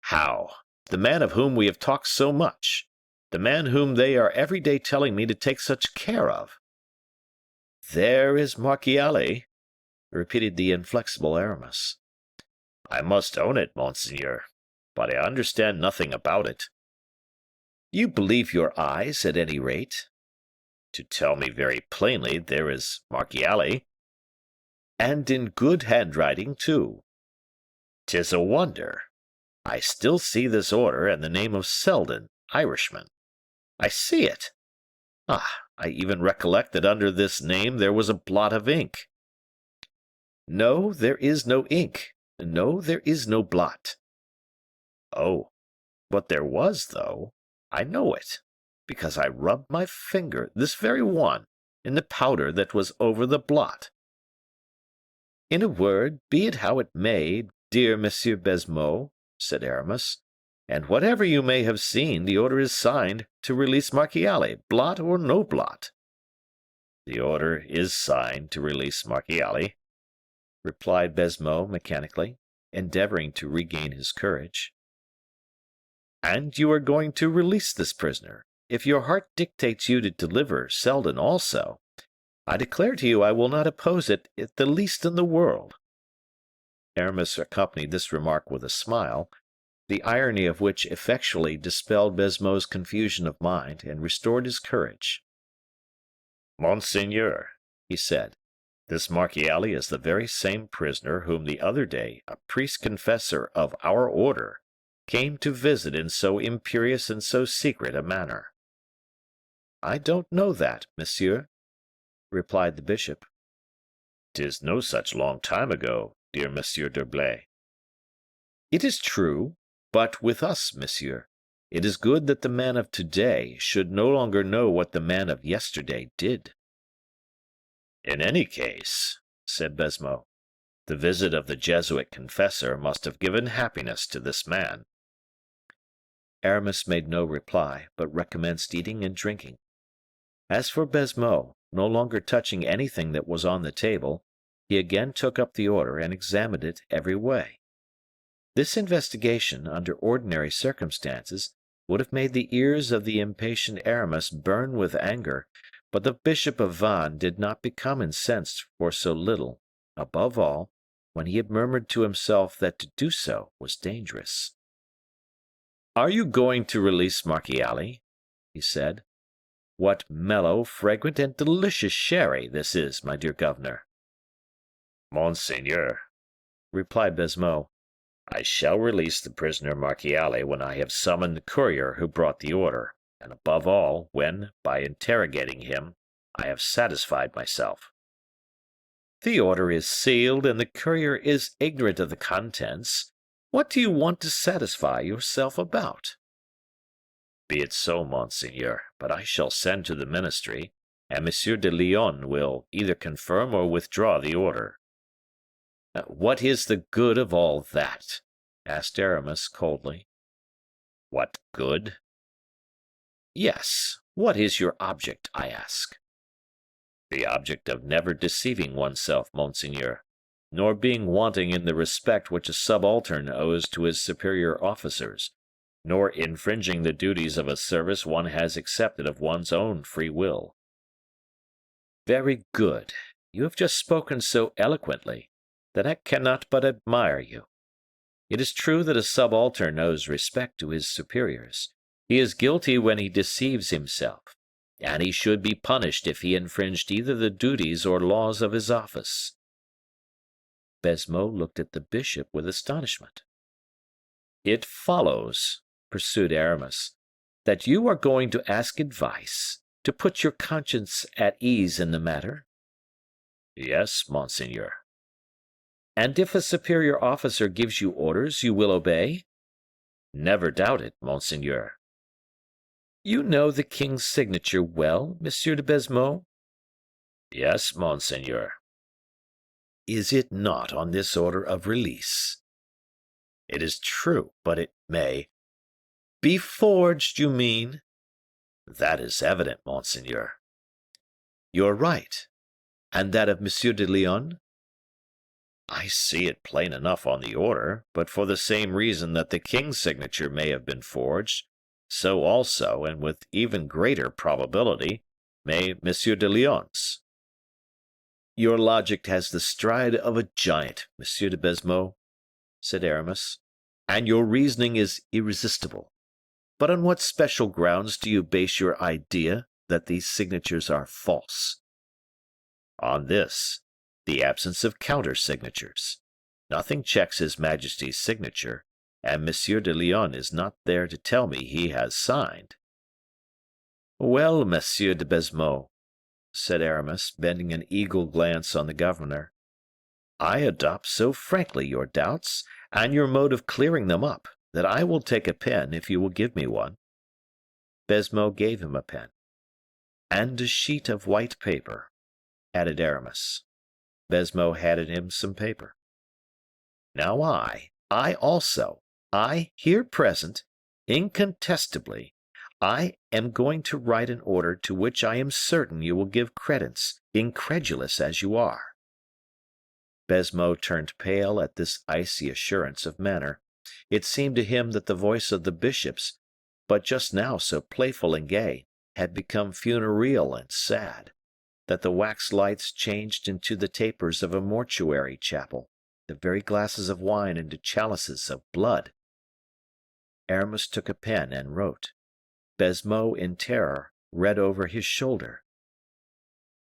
How? The man of whom we have talked so much. The man whom they are every day telling me to take such care of. There is Marchiali, repeated the inflexible Aramis. I must own it, monseigneur, but I understand nothing about it. You believe your eyes, at any rate. To tell me very plainly, there is Marchiali. And in good handwriting, too. 'Tis a wonder. I still see this order and the name of Selden, Irishman. I see it. Ah, I even recollect that under this name there was a blot of ink. No, there is no ink. No, there is no blot. Oh, but there was, though. I know it, because I rubbed my finger, this very one, in the powder that was over the blot. In a word, be it how it may, dear Monsieur Baisemeaux, said Aramis, and whatever you may have seen, the order is signed to release Marchiali, blot or no blot. The order is signed to release Marchiali, replied Baisemeaux mechanically, endeavoring to regain his courage. And you are going to release this prisoner. If your heart dictates you to deliver Selden also, I declare to you I will not oppose it the least in the world. Aramis accompanied this remark with a smile, the irony of which effectually dispelled Baisemeaux's confusion of mind and restored his courage. Monseigneur, he said, this Marchiali is the very same prisoner whom the other day a priest-confessor of our order came to visit in so imperious and so secret a manner. I don't know that, monsieur, replied the bishop. 'Tis no such long time ago, dear Monsieur d'Herblay. It is true, but with us, monsieur, it is good that the man of today should no longer know what the man of yesterday did. In any case, said Baisemeaux, the visit of the Jesuit confessor must have given happiness to this man. Aramis made no reply, but recommenced eating and drinking. As for Baisemeaux, no longer touching anything that was on the table, he again took up the order and examined it every way. This investigation, under ordinary circumstances, would have made the ears of the impatient Aramis burn with anger, but the Bishop of Vannes did not become incensed for so little, above all, when he had murmured to himself that to do so was dangerous. Are you going to release Marchiali? He said. What mellow, fragrant, and delicious sherry this is, my dear governor. Monseigneur, replied Baisemeaux, I shall release the prisoner Marchiali when I have summoned the courier who brought the order, and above all, when, by interrogating him, I have satisfied myself. The order is sealed, and the courier is ignorant of the contents. What do you want to satisfy yourself about? Be it so, monseigneur, but I shall send to the ministry, and Monsieur de Lyonne will either confirm or withdraw the order. What is the good of all that? Asked Aramis coldly. What good? Yes, what is your object, I ask? The object of never deceiving oneself, monseigneur, nor being wanting in the respect which a subaltern owes to his superior officers, nor infringing the duties of a service one has accepted of one's own free will. Very good. You have just spoken so eloquently that I cannot but admire you. It is true that a subaltern owes respect to his superiors. He is guilty when he deceives himself, and he should be punished if he infringed either the duties or laws of his office. Baisemeaux looked at the bishop with astonishment. It follows," pursued Aramis, "that you are going to ask advice, to put your conscience at ease in the matter?" "Yes, monseigneur." "And if a superior officer gives you orders, you will obey?" "Never doubt it, monseigneur." "You know the king's signature well, Monsieur de Baisemeaux?" "Yes, monseigneur." Is it not on this order of release? It is true, but it may. Be forged, you mean? That is evident, monseigneur." You're right. And that of Monsieur de Lyonne? "I see it plain enough on the order, but for the same reason that the king's signature may have been forged, so also, and with even greater probability, may Monsieur de Lyonne's." Your logic has the stride of a giant, Monsieur de Baisemeaux," said Aramis, "and your reasoning is irresistible. But on what special grounds do you base your idea that these signatures are false?" "On this, the absence of counter signatures. Nothing checks his majesty's signature, and Monsieur de Lyonne is not there to tell me he has signed." "Well, Monsieur de Baisemeaux," said Aramis, bending an eagle glance on the governor, "I adopt so frankly your doubts, and your mode of clearing them up, that I will take a pen if you will give me one." Baisemeaux gave him a pen. "And a sheet of white paper," added Aramis. Baisemeaux handed him some paper. "Now I also, I here present, incontestably, I am going to write an order to which I am certain you will give credence, incredulous as you are." Baisemeaux turned pale at this icy assurance of manner. It seemed to him that the voice of the bishops, but just now so playful and gay, had become funereal and sad, that the wax lights changed into the tapers of a mortuary chapel, the very glasses of wine into chalices of blood. Aramis took a pen and wrote. Baisemeaux, in terror, read over his shoulder.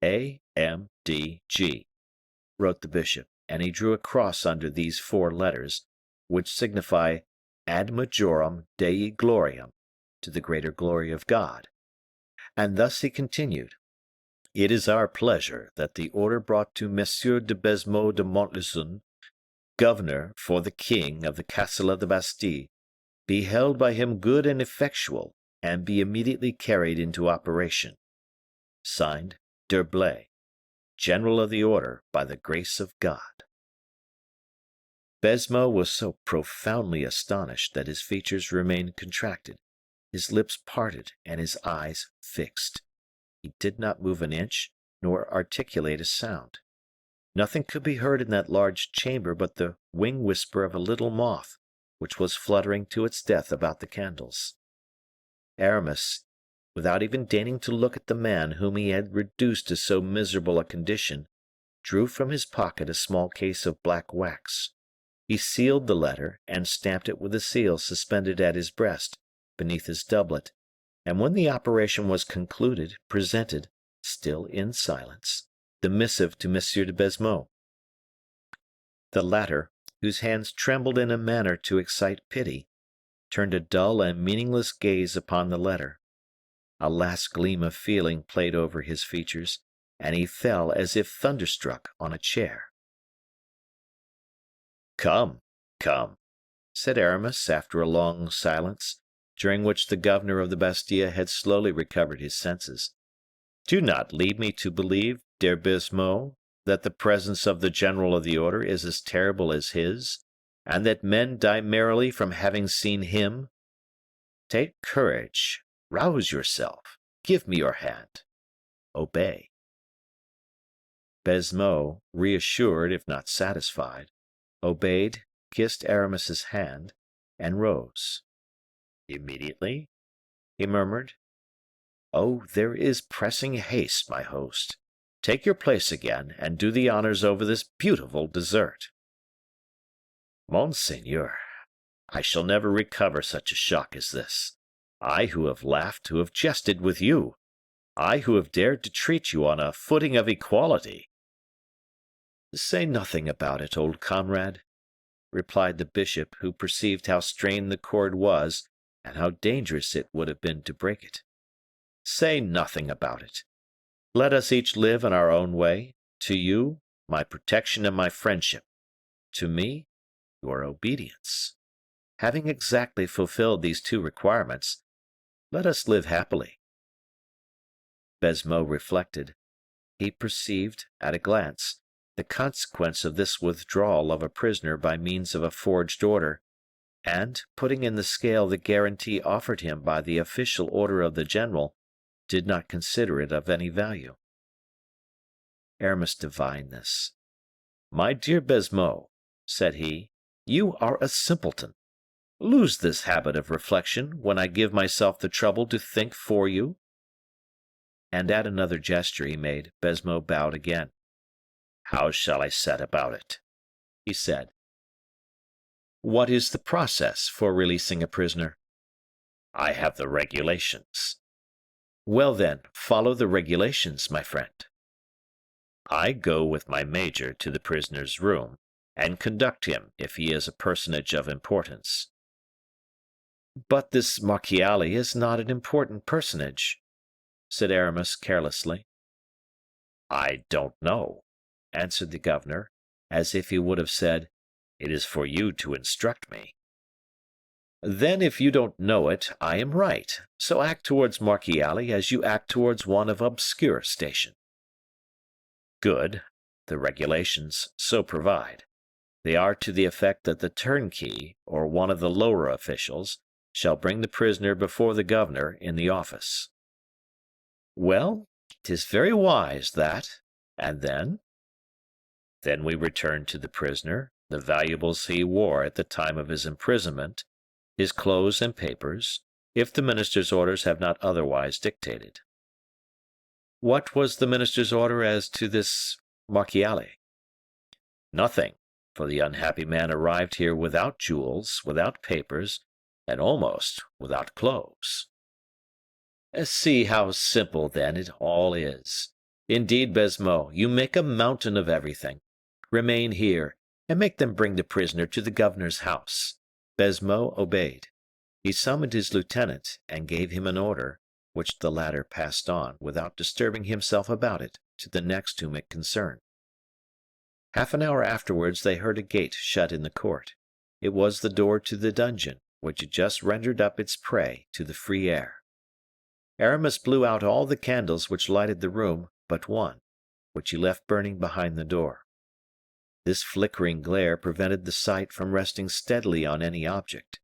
"A.M.D.G.," wrote the bishop, and he drew a cross under these 4 letters, which signify ad majorem Dei gloriam, to the greater glory of God. And thus he continued: "It is our pleasure that the order brought to Monsieur de Baisemeaux de Montlezun, governor for the king of the castle of the Bastille, be held by him good and effectual, and be immediately carried into operation. Signed, D'Herblay, General of the Order by the grace of God." Baisemeaux was so profoundly astonished that his features remained contracted, his lips parted, and his eyes fixed. He did not move an inch, nor articulate a sound. Nothing could be heard in that large chamber but the wing whisper of a little moth, which was fluttering to its death about the candles. Aramis, without even deigning to look at the man whom he had reduced to so miserable a condition, drew from his pocket a small case of black wax. He sealed the letter, and stamped it with a seal suspended at his breast, beneath his doublet, and when the operation was concluded, presented, still in silence, the missive to Monsieur de Baisemeaux. The latter, whose hands trembled in a manner to excite pity, turned a dull and meaningless gaze upon the letter. A last gleam of feeling played over his features, and he fell as if thunderstruck on a chair. "Come, come," said Aramis, after a long silence, during which the governor of the Bastille had slowly recovered his senses. "Do not lead me to believe, dear Baisemeaux, that the presence of the general of the order is as terrible as his, and that men die merrily from having seen him. Take courage, rouse yourself, give me your hand. Obey." Baisemeaux, reassured if not satisfied, obeyed, kissed Aramis's hand, and rose. "Immediately?" he murmured. "Oh, there is pressing haste, my host. Take your place again, and do the honors over this beautiful dessert." "Monseigneur, I shall never recover such a shock as this. I who have laughed, who have jested with you. I who have dared to treat you on a footing of equality." "Say nothing about it, old comrade. replied the bishop, who perceived how strained the cord was and how dangerous it would have been to break it. Say nothing about it. Let us each live in our own way. To you, my protection and my friendship. To me, your obedience. Having exactly fulfilled these two requirements, let us live happily. Baisemeaux reflected. He perceived, at a glance, the consequence of this withdrawal of a prisoner by means of a forged order, and, putting in the scale the guarantee offered him by the official order of the general, did not consider it of any value. Aramis divined this. "My dear Baisemeaux," said he, "you are a simpleton. Lose this habit of reflection when I give myself the trouble to think for you." And at another gesture he made, Baisemeaux bowed again. "How shall I set about it?" he said. "What is the process for releasing a prisoner?" "I have the regulations." "Well, then, follow the regulations, my friend." "I go with my major to the prisoner's room, and conduct him if he is a personage of importance." "But this Marchiali is not an important personage," said Aramis carelessly. "I don't know," answered the governor, as if he would have said, "It is for you to instruct me." "Then, if you don't know it, I am right, so act towards Marchiali as you act towards one of obscure station." "Good. The regulations so provide. They are to the effect that the turnkey, or one of the lower officials, shall bring the prisoner before the governor in the office." "Well, 'tis very wise, that. And then?" "Then we return to the prisoner the valuables he wore at the time of his imprisonment, his clothes and papers, if the minister's orders have not otherwise dictated." "What was the minister's order as to this Marchiali?" "Nothing, for the unhappy man arrived here without jewels, without papers, and almost without clothes." "See how simple, then, it all is. Indeed, Baisemeaux, you make a mountain of everything. Remain here, and make them bring the prisoner to the governor's house." Baisemeaux obeyed. He summoned his lieutenant, and gave him an order, which the latter passed on, without disturbing himself about it, to the next whom it concerned. Half an hour afterwards they heard a gate shut in the court. It was the door to the dungeon, which had just rendered up its prey to the free air. Aramis blew out all the candles which lighted the room but one, which he left burning behind the door. This flickering glare prevented the sight from resting steadily on any object.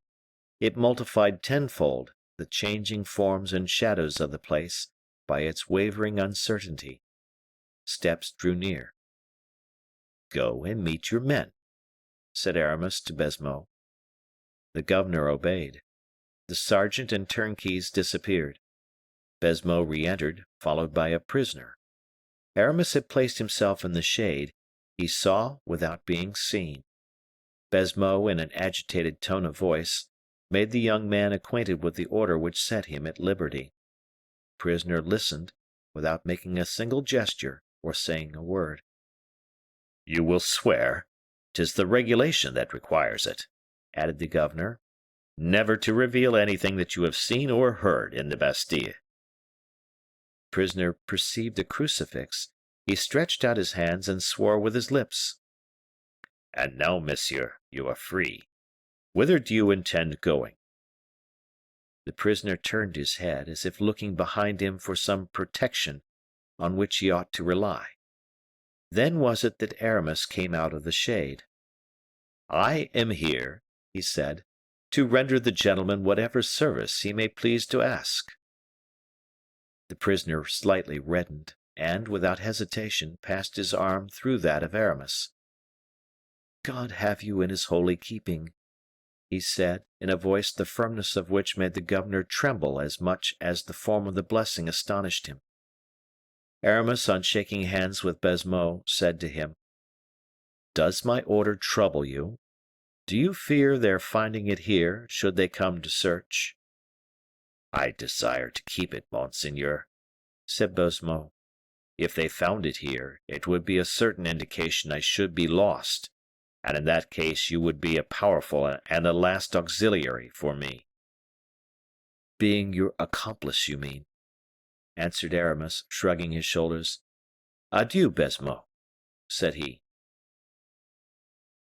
It multiplied tenfold the changing forms and shadows of the place by its wavering uncertainty. Steps drew near. "Go and meet your men," said Aramis to Baisemeaux. The governor obeyed. The sergeant and turnkeys disappeared. Baisemeaux re-entered, followed by a prisoner. Aramis had placed himself in the shade. He saw without being seen. Baisemeaux, in an agitated tone of voice, made the young man acquainted with the order which set him at liberty. The prisoner listened, without making a single gesture or saying a word. "You will swear? 'Tis the regulation that requires it," added the governor, "never to reveal anything that you have seen or heard in the Bastille." The prisoner perceived a crucifix. He stretched out his hands and swore with his lips. "And now, monsieur, you are free. Whither do you intend going?" The prisoner turned his head, as if looking behind him for some protection on which he ought to rely. Then was it that Aramis came out of the shade. "I am here," he said, "to render the gentleman whatever service he may please to ask." The prisoner slightly reddened, and, without hesitation, passed his arm through that of Aramis. "God have you in his holy keeping," he said, in a voice the firmness of which made the governor tremble as much as the form of the blessing astonished him. Aramis, on shaking hands with Baisemeaux, said to him, "Does my order trouble you? Do you fear their finding it here, should they come to search?" "I desire to keep it, monseigneur," said Baisemeaux. "If they found it here, it would be a certain indication I should be lost, and in that case you would be a powerful and a last auxiliary for me." "Being your accomplice, you mean," answered Aramis, shrugging his shoulders. "Adieu, Baisemeaux," said he.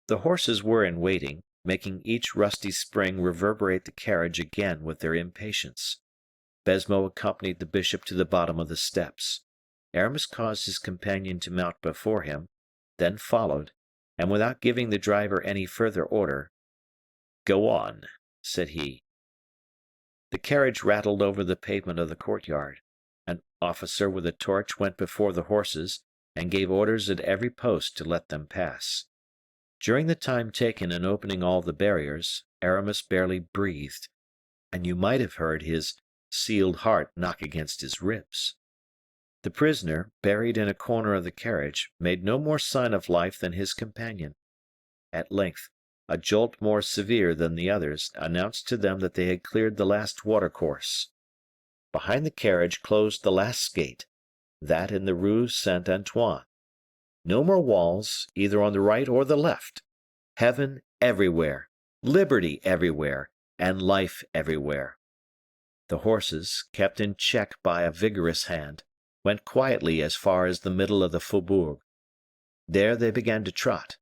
The horses were in waiting, making each rusty spring reverberate the carriage again with their impatience. Baisemeaux accompanied the bishop to the bottom of the steps. Aramis caused his companion to mount before him, then followed, and without giving the driver any further order, "Go on," said he. The carriage rattled over the pavement of the courtyard. An officer with a torch went before the horses, and gave orders at every post to let them pass. During the time taken in opening all the barriers, Aramis barely breathed, and you might have heard his sealed heart knock against his ribs. The prisoner, buried in a corner of the carriage, made no more sign of life than his companion. At length, a jolt more severe than the others announced to them that they had cleared the last watercourse. Behind the carriage closed the last gate, that in the Rue Saint Antoine. No more walls, either on the right or the left. Heaven everywhere, liberty everywhere, and life everywhere. The horses, kept in check by a vigorous hand, went quietly as far as the middle of the faubourg. There they began to trot.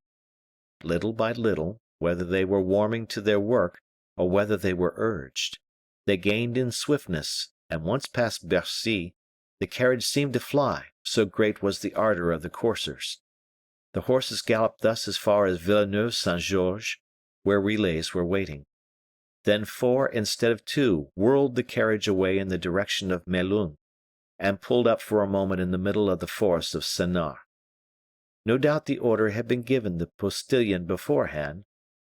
Little by little, whether they were warming to their work or whether they were urged, they gained in swiftness, and once past Bastille, the carriage seemed to fly, so great was the ardor of the coursers. The horses galloped thus as far as Villeneuve-Saint-Georges, where relays were waiting. Then 4 instead of 2 whirled the carriage away in the direction of Melun, and pulled up for a moment in the middle of the forest of Senart. No doubt the order had been given the postilion beforehand,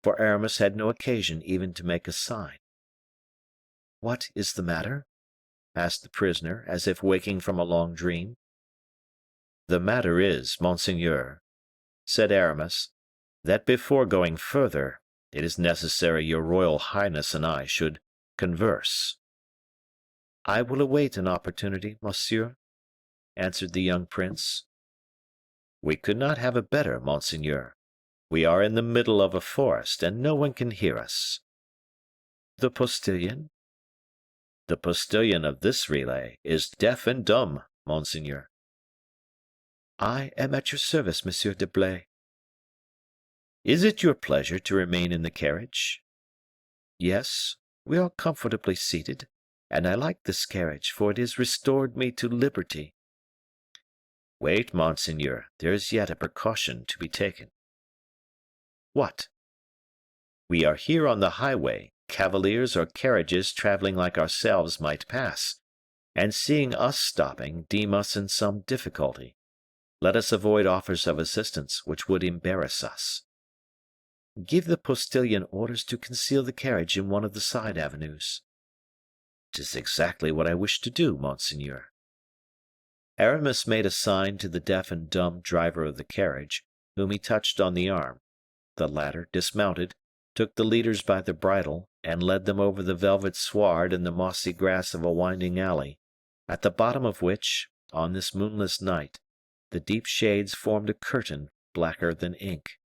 for Aramis had no occasion even to make a sign. "What is the matter?" asked the prisoner, as if waking from a long dream. "The matter is, monseigneur," said Aramis, "that before going further, it is necessary your royal highness and I should converse." "I will await an opportunity, monsieur," answered the young prince. "We could not have a better, monseigneur. We are in the middle of a forest, and no one can hear us." "The postilion?" "The postilion of this relay is deaf and dumb, monseigneur." "I am at your service, Monsieur d'Herblay." "Is it your pleasure to remain in the carriage?" "Yes, we are comfortably seated, and I like this carriage, for it has restored me to liberty." "Wait, monseigneur, there is yet a precaution to be taken." "What?" "We are here on the highway, cavaliers or carriages traveling like ourselves might pass, and seeing us stopping, deem us in some difficulty. Let us avoid offers of assistance which would embarrass us." "Give the postilion orders to conceal the carriage in one of the side avenues." "'Tis exactly what I wish to do, monseigneur." Aramis made a sign to the deaf and dumb driver of the carriage, whom he touched on the arm. The latter dismounted, took the leaders by the bridle, and led them over the velvet sward and the mossy grass of a winding alley, at the bottom of which, on this moonless night, the deep shades formed a curtain blacker than ink.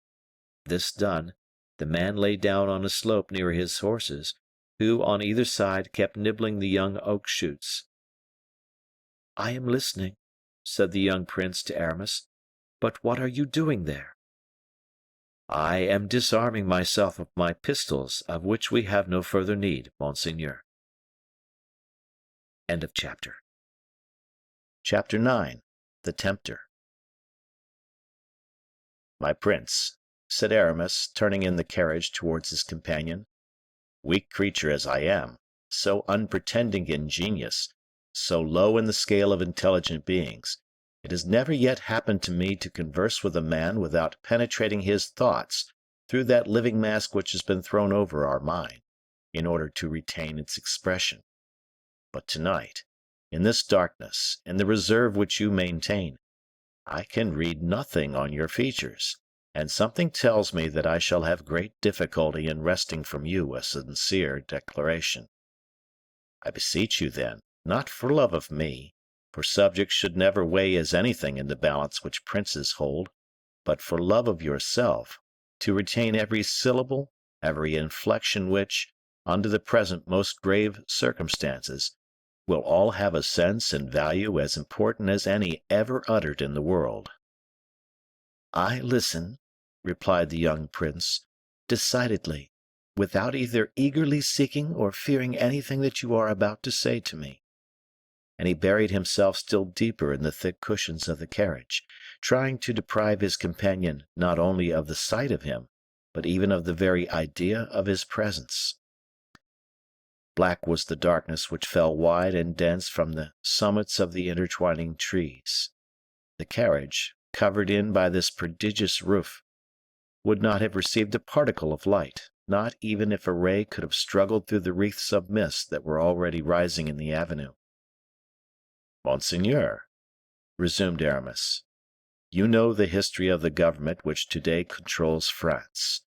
This done, the man lay down on a slope near his horses, who on either side kept nibbling the young oak shoots. "I am listening," said the young prince to Aramis, "but what are you doing there?" "I am disarming myself of my pistols, of which we have no further need, monseigneur." End of chapter. Chapter 9. The Tempter. "My prince," said Aramis, turning in the carriage towards his companion, "weak creature as I am, so unpretending in genius, so low in the scale of intelligent beings, it has never yet happened to me to converse with a man without penetrating his thoughts through that living mask which has been thrown over our mind, in order to retain its expression. But tonight, in this darkness, in the reserve which you maintain, I can read nothing on your features, and something tells me that I shall have great difficulty in wresting from you a sincere declaration. I beseech you, then, not for love of me, for subjects should never weigh as anything in the balance which princes hold, but for love of yourself, to retain every syllable, every inflection which, under the present most grave circumstances, will all have a sense and value as important as any ever uttered in the world." "I listen," replied the young prince, "decidedly, without either eagerly seeking or fearing anything that you are about to say to me." And he buried himself still deeper in the thick cushions of the carriage, trying to deprive his companion not only of the sight of him, but even of the very idea of his presence. Black was the darkness which fell wide and dense from the summits of the intertwining trees. The carriage, covered in by this prodigious roof, would not have received a particle of light, not even if a ray could have struggled through the wreaths of mist that were already rising in the avenue. "Monseigneur," resumed Aramis, "you know the history of the government which today controls France.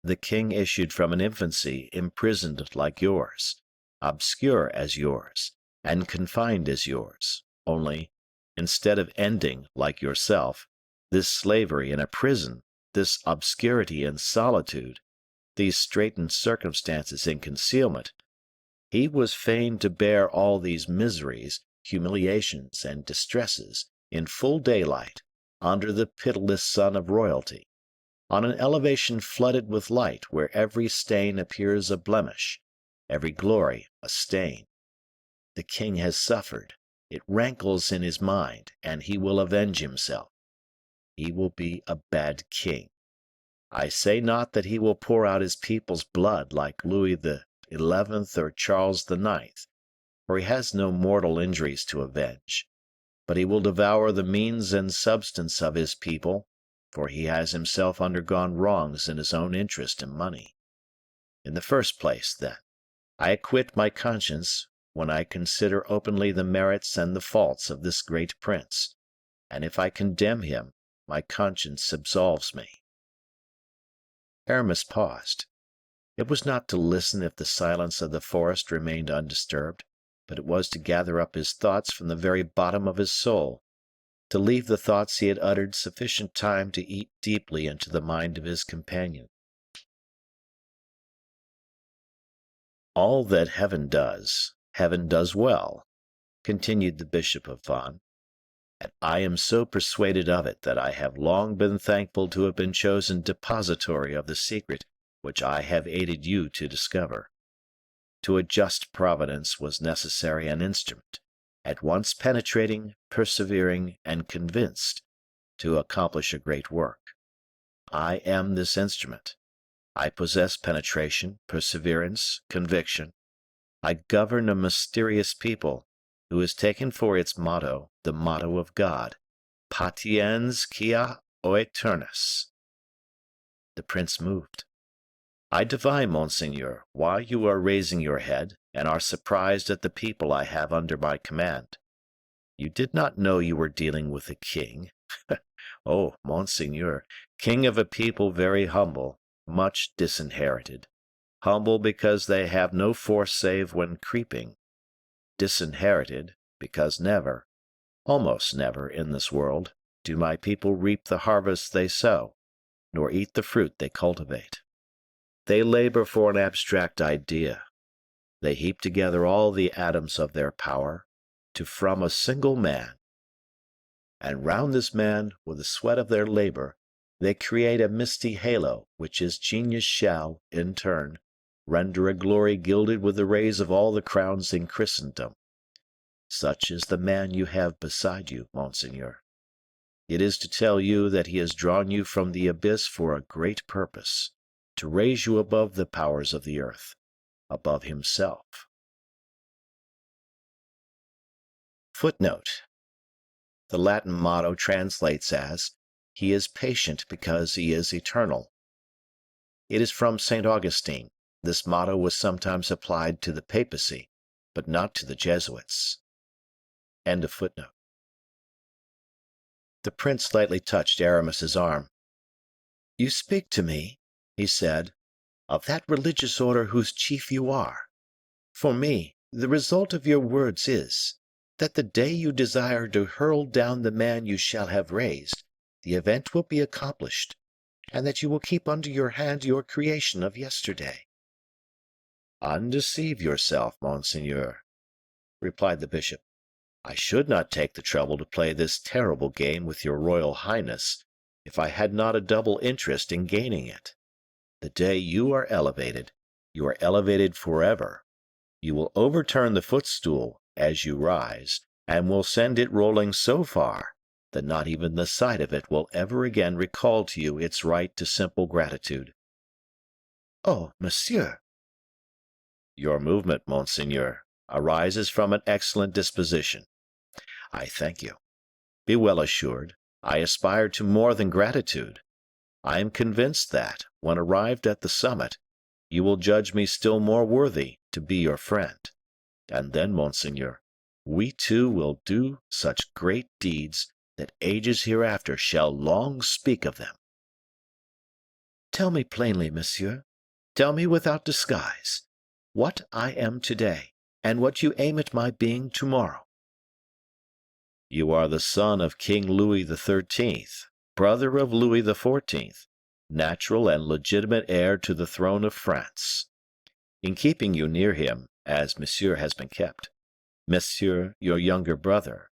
The king issued from an infancy imprisoned like yours, obscure as yours, and confined as yours, only, instead of ending, like yourself, this slavery in a prison, this obscurity in solitude, these straitened circumstances in concealment, he was fain to bear all these miseries, humiliations, and distresses in full daylight, under the pitiless sun of royalty, on an elevation flooded with light where every stain appears a blemish, every glory a stain. The king has suffered, it rankles in his mind, and he will avenge himself. He will be a bad king. I say not that he will pour out his people's blood like Louis XI or Charles IX, for he has no mortal injuries to avenge, but he will devour the means and substance of his people, for he has himself undergone wrongs in his own interest and money. In the first place, then, I acquit my conscience when I consider openly the merits and the faults of this great prince, and if I condemn him, my conscience absolves me." Aramis paused. It was not to listen if the silence of the forest remained undisturbed, but it was to gather up his thoughts from the very bottom of his soul, to leave the thoughts he had uttered sufficient time to eat deeply into the mind of his companion. "All that heaven does well," continued the Bishop of Vannes, "and I am so persuaded of it that I have long been thankful to have been chosen depository of the secret which I have aided you to discover. To a just providence was necessary an instrument, at once penetrating, persevering, and convinced, to accomplish a great work. I am this instrument. I possess penetration, perseverance, conviction. I govern a mysterious people, who has taken for its motto the motto of God, Patiens quia oeternus." The prince moved. "I divine, monseigneur, why you are raising your head, and are surprised at the people I have under my command. You did not know you were dealing with a king. Oh, monseigneur, king of a people very humble, much disinherited, humble because they have no force save when creeping, disinherited because never, almost never in this world, do my people reap the harvest they sow, nor eat the fruit they cultivate. They labor for an abstract idea. They heap together all the atoms of their power to from a single man, and round this man, with the sweat of their labor, they create a misty halo which his genius shall, in turn, render a glory gilded with the rays of all the crowns in Christendom. Such is the man you have beside you, monseigneur. It is to tell you that he has drawn you from the abyss for a great purpose, to raise you above the powers of the earth, above himself." Footnote: the Latin motto translates as, "He is patient because he is eternal." It is from St. Augustine. This motto was sometimes applied to the papacy, but not to the Jesuits. End of footnote. The prince lightly touched Aramis's arm. "You speak to me," he said, "of that religious order whose chief you are. For me, the result of your words is, that the day you desire to hurl down the man you shall have raised, the event will be accomplished, and that you will keep under your hand your creation of yesterday." "Undeceive yourself, monseigneur," replied the bishop. "I should not take the trouble to play this terrible game with your royal highness if I had not a double interest in gaining it. The day you are elevated forever. You will overturn the footstool as you rise, and will send it rolling so far that not even the sight of it will ever again recall to you its right to simple gratitude." "Oh, monsieur!" "Your movement, monseigneur, arises from an excellent disposition. I thank you. Be well assured, I aspire to more than gratitude. I am convinced that, when arrived at the summit, you will judge me still more worthy to be your friend. And then, monseigneur, we two will do such great deeds that ages hereafter shall long speak of them." "Tell me plainly, monsieur, tell me without disguise, what I am today, and what you aim at my being tomorrow." "You are the son of King Louis XIII, brother of Louis XIV, natural and legitimate heir to the throne of France. In keeping you near him, as monsieur has been kept, monsieur, your younger brother,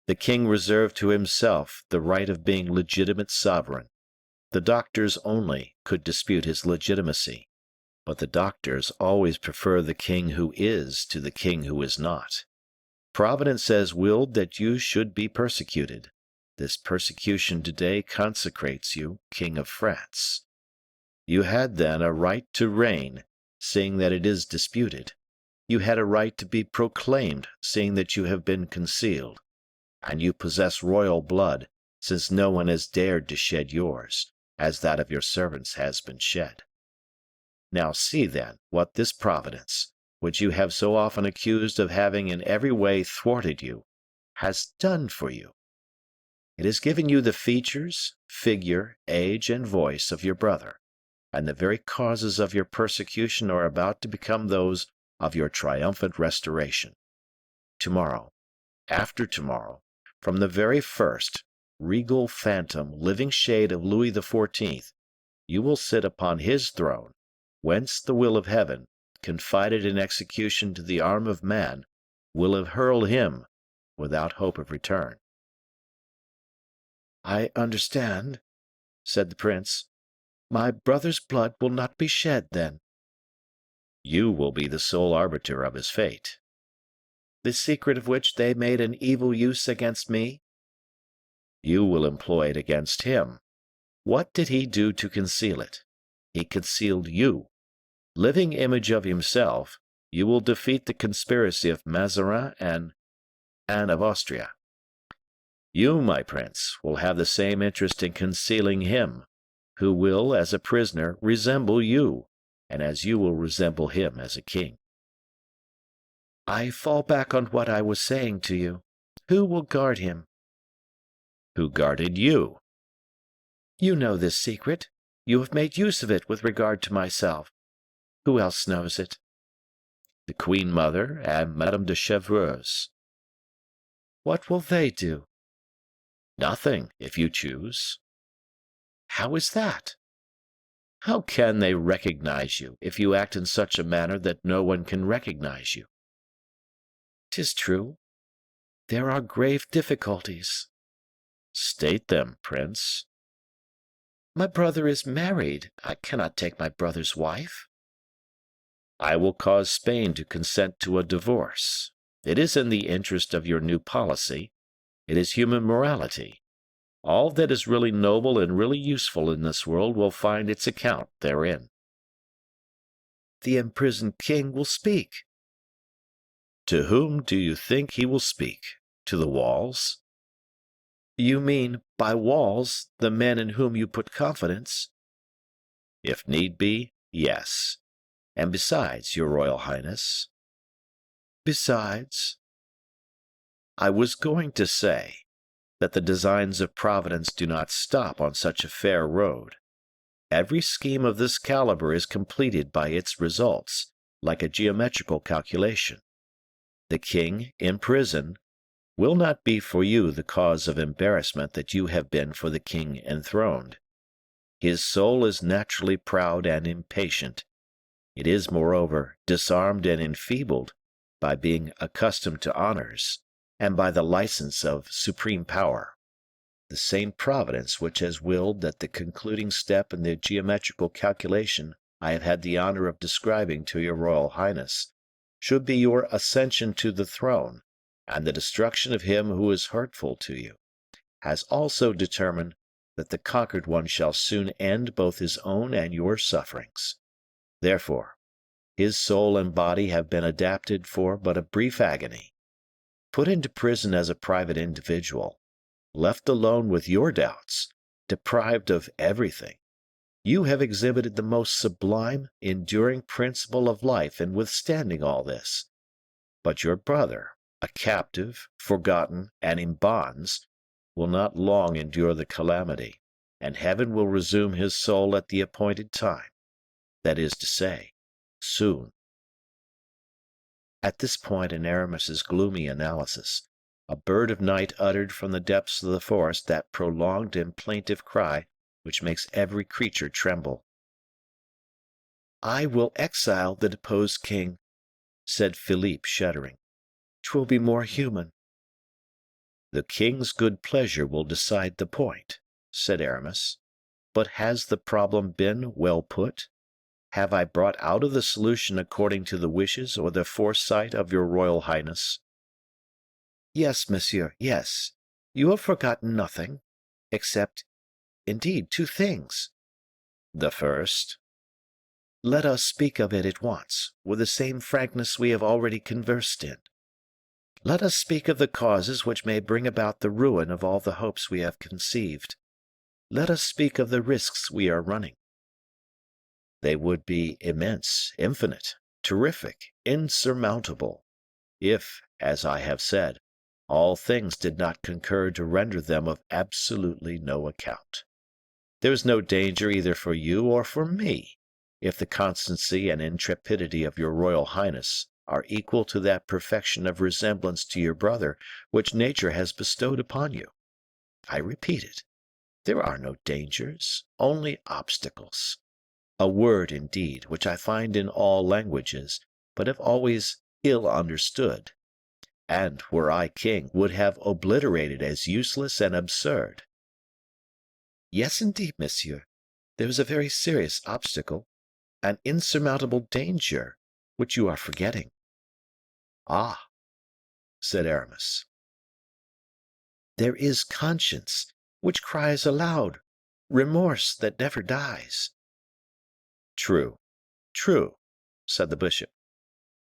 the king reserved to himself the right of being legitimate sovereign. The doctors only could dispute his legitimacy, but the doctors always prefer the king who is to the king who is not. Providence has willed that you should be persecuted. This persecution today consecrates you king of France. You had then a right to reign, seeing that it is disputed. You had a right to be proclaimed, seeing that you have been concealed. And you possess royal blood, since no one has dared to shed yours, as that of your servants has been shed. Now see, then, what this Providence, which you have so often accused of having in every way thwarted you, has done for you. It has given you the features, figure, age, and voice of your brother, and the very causes of your persecution are about to become those of your triumphant restoration. Tomorrow, after tomorrow, from the very first, regal phantom, living shade of Louis XIV, you will sit upon his throne, whence the will of heaven, confided in execution to the arm of man, will have hurled him without hope of return." "I understand," said the prince. "My brother's blood will not be shed, then." "You will be the sole arbiter of his fate." "The secret of which they made an evil use against me?" "You will employ it against him. What did he do to conceal it? He concealed you. Living image of himself, you will defeat the conspiracy of Mazarin and Anne of Austria. You, my prince, will have the same interest in concealing him, who will, as a prisoner, resemble you, and as you will resemble him as a king." "I fall back on what I was saying to you. Who will guard him?" "Who guarded you?" "You know this secret. You have made use of it with regard to myself. Who else knows it?" "The queen mother and Madame de Chevreuse." "What will they do?" "Nothing, if you choose." "How is that?" "How can they recognize you if you act in such a manner that no one can recognize you?" "'Tis true. There are grave difficulties." "State them, prince." "My brother is married. I cannot take my brother's wife." "I will cause Spain to consent to a divorce. It is in the interest of your new policy. It is human morality. All that is really noble and really useful in this world will find its account therein." "The imprisoned king will speak." "To whom do you think he will speak? To the walls?" "You mean, by walls, the men in whom you put confidence?" "If need be, yes. And besides, your royal highness—" "Besides?" "I was going to say that the designs of Providence do not stop on such a fair road. Every scheme of this caliber is completed by its results, like a geometrical calculation. The king, in prison, will not be for you the cause of embarrassment that you have been for the king enthroned. His soul is naturally proud and impatient. It is, moreover, disarmed and enfeebled by being accustomed to honors, and by the license of supreme power. The same Providence which has willed that the concluding step in the geometrical calculation I have had the honor of describing to your Royal Highness should be your ascension to the throne and the destruction of him who is hurtful to you, has also determined that the conquered one shall soon end both his own and your sufferings. Therefore, his soul and body have been adapted for but a brief agony. Put into prison as a private individual, left alone with your doubts, deprived of everything, you have exhibited the most sublime, enduring principle of life in withstanding all this. But your brother, a captive, forgotten, and in bonds, will not long endure the calamity, and heaven will resume his soul at the appointed time, that is to say, soon. At this point in Aramis's gloomy analysis, a bird of night uttered from the depths of the forest that prolonged and plaintive cry which makes every creature tremble. "I will exile the deposed king," said Philippe, shuddering. "'Twill be more human." "The king's good pleasure will decide the point," said Aramis. "But has the problem been well put? Have I brought out of the solution according to the wishes or the foresight of your Royal Highness?" "Yes, monsieur, yes. You have forgotten nothing, except, indeed, two things." "The first?" "Let us speak of it at once, with the same frankness we have already conversed in. Let us speak of the causes which may bring about the ruin of all the hopes we have conceived. Let us speak of the risks we are running." "They would be immense, infinite, terrific, insurmountable, if, as I have said, all things did not concur to render them of absolutely no account. There is no danger either for you or for me, if the constancy and intrepidity of your Royal Highness are equal to that perfection of resemblance to your brother which nature has bestowed upon you. I repeat it, there are no dangers, only obstacles. A word, indeed, which I find in all languages, but have always ill understood, and, were I king, would have obliterated as useless and absurd." "Yes, indeed, monsieur, there is a very serious obstacle, an insurmountable danger, which you are forgetting." "Ah!" said Aramis. "There is conscience, which cries aloud, remorse that never dies." "True, true," said the bishop.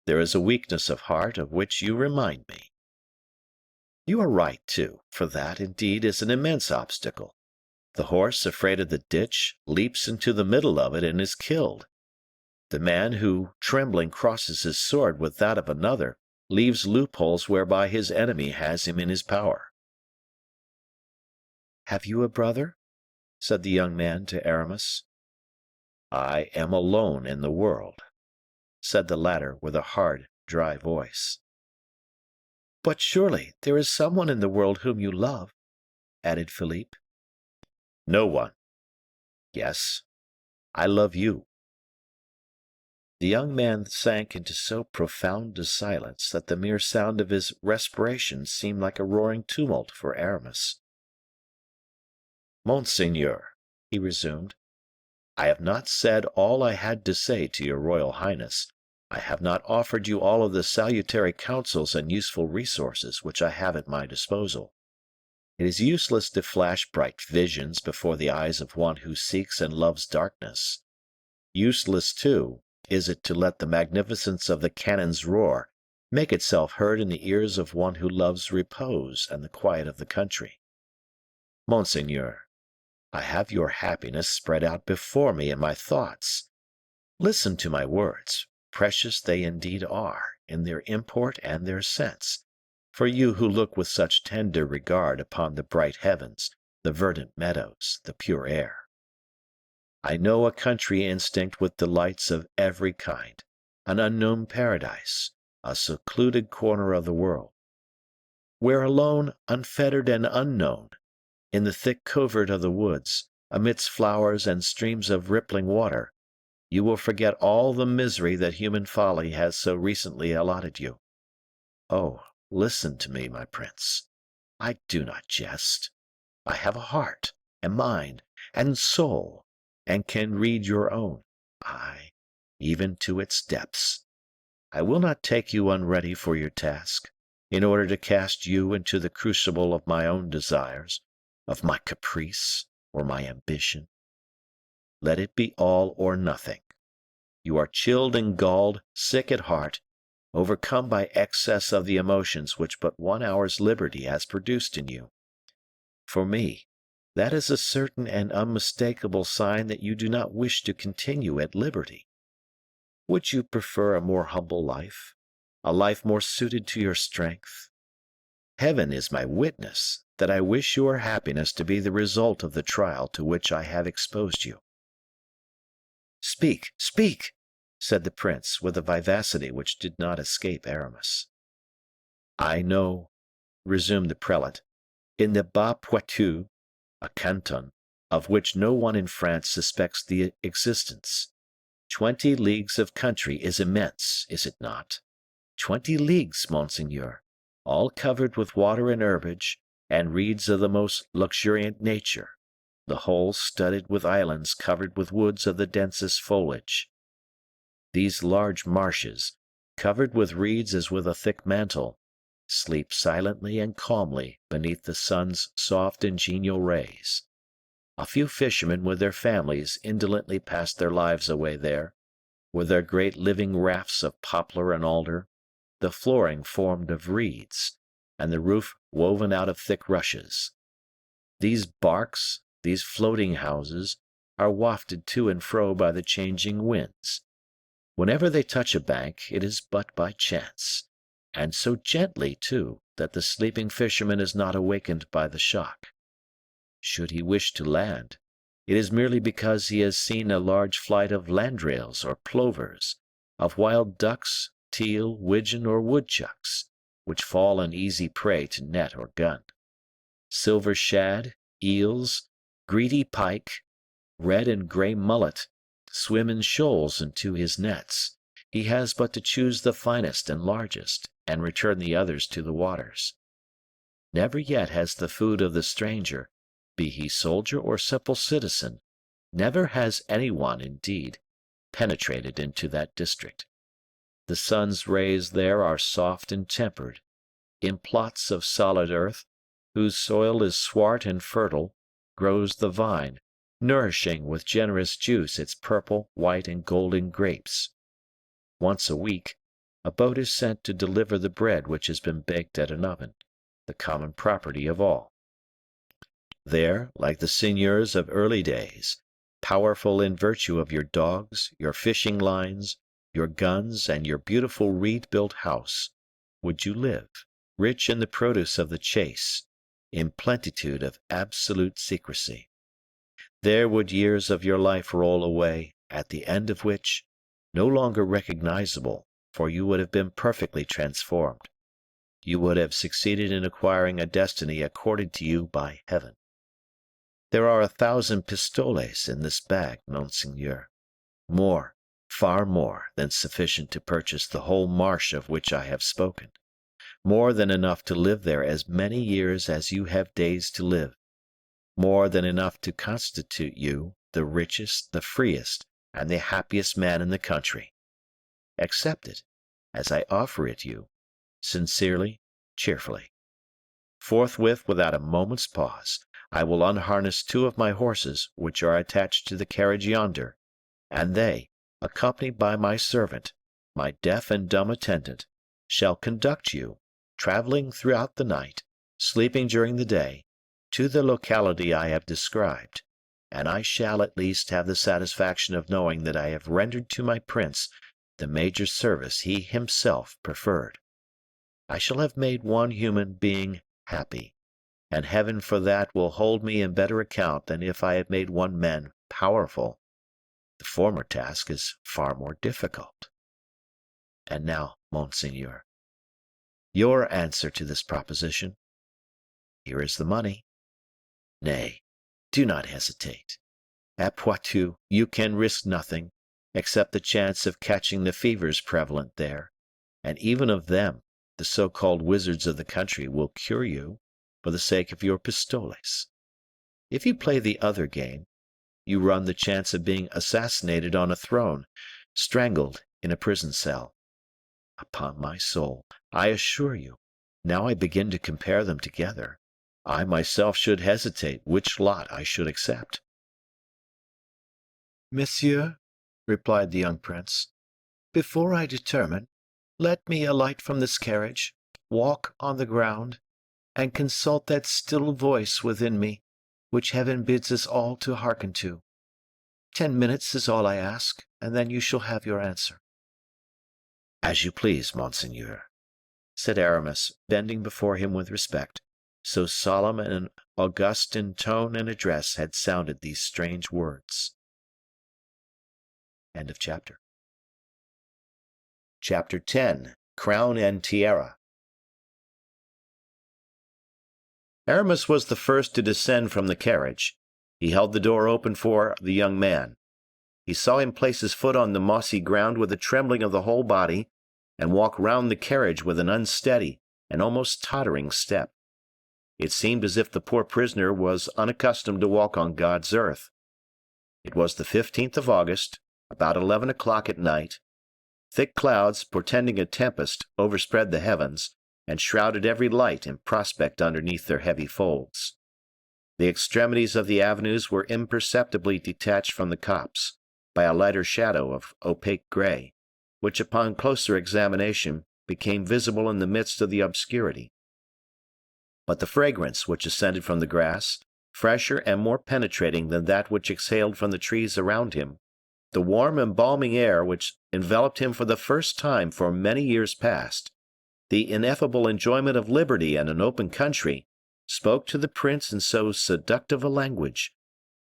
"There is a weakness of heart of which you remind me." "You are right, too, for that, indeed, is an immense obstacle. The horse, afraid of the ditch, leaps into the middle of it and is killed. The man who, trembling, crosses his sword with that of another, leaves loopholes whereby his enemy has him in his power." "Have you a brother?" said the young man to Aramis. "I am alone in the world," said the latter with a hard, dry voice. "But surely there is someone in the world whom you love," added Philippe. "No one. Yes, I love you." The young man sank into so profound a silence that the mere sound of his respiration seemed like a roaring tumult for Aramis. "Monseigneur," he resumed, "I have not said all I had to say to your Royal Highness. I have not offered you all of the salutary counsels and useful resources which I have at my disposal. It is useless to flash bright visions before the eyes of one who seeks and loves darkness. Useless, too, is it to let the magnificence of the cannon's roar make itself heard in the ears of one who loves repose and the quiet of the country. Monseigneur, I have your happiness spread out before me in my thoughts. Listen to my words, precious they indeed are, in their import and their sense, for you who look with such tender regard upon the bright heavens, the verdant meadows, the pure air. I know a country instinct with delights of every kind, an unknown paradise, a secluded corner of the world, where alone, unfettered and unknown, in the thick covert of the woods, amidst flowers and streams of rippling water, you will forget all the misery that human folly has so recently allotted you. Oh, listen to me, my prince. I do not jest. I have a heart, and mind, and soul, and can read your own, ay, even to its depths. I will not take you unready for your task, in order to cast you into the crucible of my own desires, of my caprice, or my ambition. Let it be all or nothing. You are chilled and galled, sick at heart, overcome by excess of the emotions which but 1 hour's liberty has produced in you. For me, that is a certain and unmistakable sign that you do not wish to continue at liberty. Would you prefer a more humble life, a life more suited to your strength? Heaven is my witness that I wish your happiness to be the result of the trial to which I have exposed you. Speak, speak, said the prince with a vivacity which did not escape Aramis. I know, resumed the prelate, in the Bas-Poitou, a canton of which no one in France suspects the existence. 20 leagues of country is immense, is it not? 20 leagues, monseigneur, all covered with water and herbage, and reeds of the most luxuriant nature, the whole studded with islands covered with woods of the densest foliage. These large marshes, covered with reeds as with a thick mantle, sleep silently and calmly beneath the sun's soft and genial rays. A few fishermen with their families indolently pass their lives away there, with their great living rafts of poplar and alder, the flooring formed of reeds, and the roof woven out of thick rushes. These barks, these floating houses, are wafted to and fro by the changing winds. Whenever they touch a bank, it is but by chance, and so gently, too, that the sleeping fisherman is not awakened by the shock. Should he wish to land, it is merely because he has seen a large flight of landrails or plovers, of wild ducks, teal, widgeon, or woodchucks, which fall an easy prey to net or gun. Silver shad, eels, greedy pike, red and grey mullet swim in shoals into his nets. He has but to choose the finest and largest, and return the others to the waters. Never yet has the food of the stranger, be he soldier or simple citizen, never has any one, indeed, penetrated into that district. The sun's rays there are soft and tempered. In plots of solid earth, whose soil is swart and fertile, grows the vine, nourishing with generous juice its purple, white, and golden grapes. Once a week, a boat is sent to deliver the bread which has been baked at an oven, the common property of all. There, like the seigneurs of early days, powerful in virtue of your dogs, your fishing lines, your guns, and your beautiful reed-built house, would you live, rich in the produce of the chase, in plenitude of absolute secrecy. There would years of your life roll away, at the end of which, no longer recognizable, for you would have been perfectly transformed. You would have succeeded in acquiring a destiny accorded to you by heaven. There are 1,000 pistoles in this bag, monseigneur. More, far more, than sufficient to purchase the whole marsh of which I have spoken. More than enough to live there as many years as you have days to live. More than enough to constitute you the richest, the freest, and the happiest man in the country. Accept it, as I offer it you, sincerely, cheerfully. Forthwith, without a moment's pause, I will unharness 2 of my horses, which are attached to the carriage yonder, and they, accompanied by my servant, my deaf and dumb attendant, shall conduct you, traveling throughout the night, sleeping during the day, to the locality I have described, and I shall at least have the satisfaction of knowing that I have rendered to my prince the major service he himself preferred. I shall have made one human being happy, and heaven for that will hold me in better account than if I had made one man powerful. The former task is far more difficult. And now, monseigneur, your answer to this proposition. Here is the money. Nay, do not hesitate. At Poitou you can risk nothing, except the chance of catching the fevers prevalent there, and even of them the so-called wizards of the country will cure you for the sake of your pistoles. If you play the other game, you run the chance of being assassinated on a throne, strangled in a prison cell. Upon my soul, I assure you, now I begin to compare them together, I myself should hesitate which lot I should accept." "Monsieur," replied the young prince, "before I determine, let me alight from this carriage, walk on the ground, and consult that still voice within me, which heaven bids us all to hearken to. 10 minutes is all I ask, and then you shall have your answer." "As you please, monseigneur," said Aramis, bending before him with respect, so solemn and august in tone and address had sounded these strange words. End of chapter. Chapter 10. Crown and Tiara. Aramis was the first to descend from the carriage. He held the door open for the young man. He saw him place his foot on the mossy ground with a trembling of the whole body, and walk round the carriage with an unsteady and almost tottering step. It seemed as if the poor prisoner was unaccustomed to walk on God's earth. It was the 15th of August, about 11 o'clock at night. Thick clouds, portending a tempest, overspread the heavens, and shrouded every light and prospect underneath their heavy folds. The extremities of the avenues were imperceptibly detached from the copse by a lighter shadow of opaque gray, which upon closer examination became visible in the midst of the obscurity. But the fragrance which ascended from the grass, fresher and more penetrating than that which exhaled from the trees around him, the warm embalming air which enveloped him for the first time for many years past, the ineffable enjoyment of liberty and an open country, spoke to the prince in so seductive a language,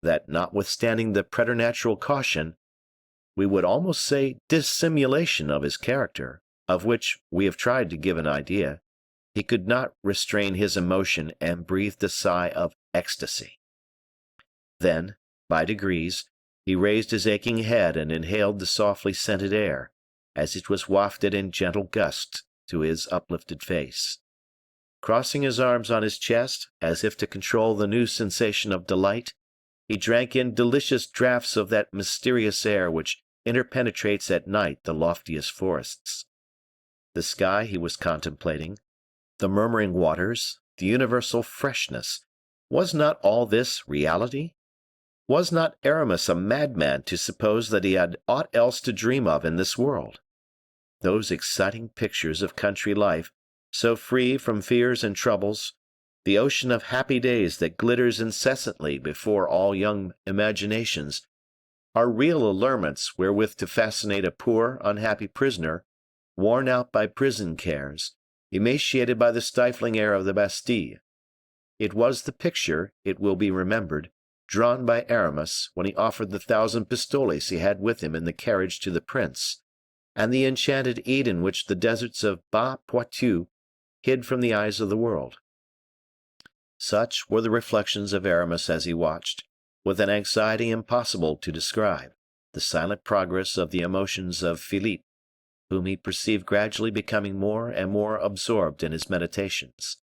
that, notwithstanding the preternatural caution, we would almost say dissimulation of his character, of which we have tried to give an idea, he could not restrain his emotion and breathed a sigh of ecstasy. Then, by degrees, he raised his aching head and inhaled the softly scented air, as it was wafted in gentle gusts to his uplifted face. Crossing his arms on his chest, as if to control the new sensation of delight, he drank in delicious draughts of that mysterious air which interpenetrates at night the loftiest forests. The sky he was contemplating, the murmuring waters, the universal freshness, was not all this reality? Was not Aramis a madman to suppose that he had aught else to dream of in this world? Those exciting pictures of country life, so free from fears and troubles, the ocean of happy days that glitters incessantly before all young imaginations, are real allurements wherewith to fascinate a poor, unhappy prisoner, worn out by prison cares, emaciated by the stifling air of the Bastille. It was the picture, it will be remembered, drawn by Aramis when he offered the 1,000 pistoles he had with him in the carriage to the prince, and the enchanted Eden which the deserts of Poitou hid from the eyes of the world. Such were the reflections of Aramis as he watched, with an anxiety impossible to describe, the silent progress of the emotions of Philippe, whom he perceived gradually becoming more and more absorbed in his meditations.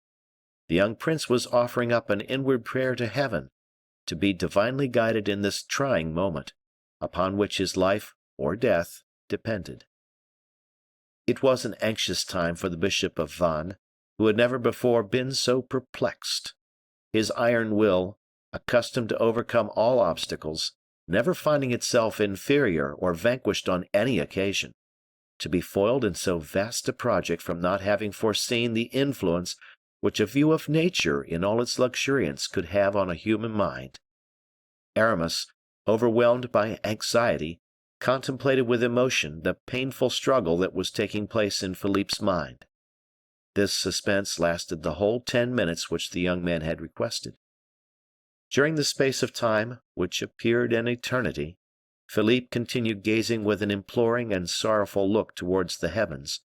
The young prince was offering up an inward prayer to heaven, to be divinely guided in this trying moment, upon which his life or death depended. It was an anxious time for the Bishop of Vannes, who had never before been so perplexed. His iron will, accustomed to overcome all obstacles, never finding itself inferior or vanquished on any occasion, to be foiled in so vast a project from not having foreseen the influence which a view of nature in all its luxuriance could have on a human mind. Aramis, overwhelmed by anxiety, contemplated with emotion the painful struggle that was taking place in Philippe's mind. This suspense lasted the whole 10 minutes which the young man had requested. During the space of time, which appeared an eternity, Philippe continued gazing with an imploring and sorrowful look towards the heavens.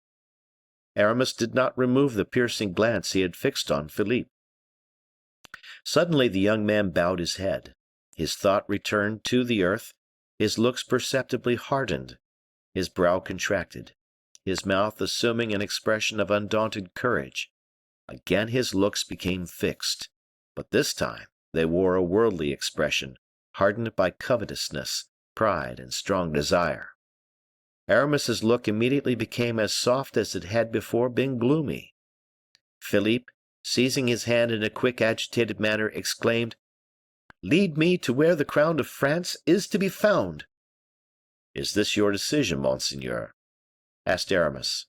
Aramis did not remove the piercing glance he had fixed on Philippe. Suddenly the young man bowed his head, His thought returned to the earth, his looks perceptibly hardened, his brow contracted, his mouth assuming an expression of undaunted courage. Again his looks became fixed, but this time they wore a worldly expression, hardened by covetousness, pride, and strong desire. Aramis's look immediately became as soft as it had before been gloomy. Philippe, seizing his hand in a quick, agitated manner, exclaimed, "Lead me to where the crown of France is to be found." "Is this your decision, monseigneur?" asked Aramis.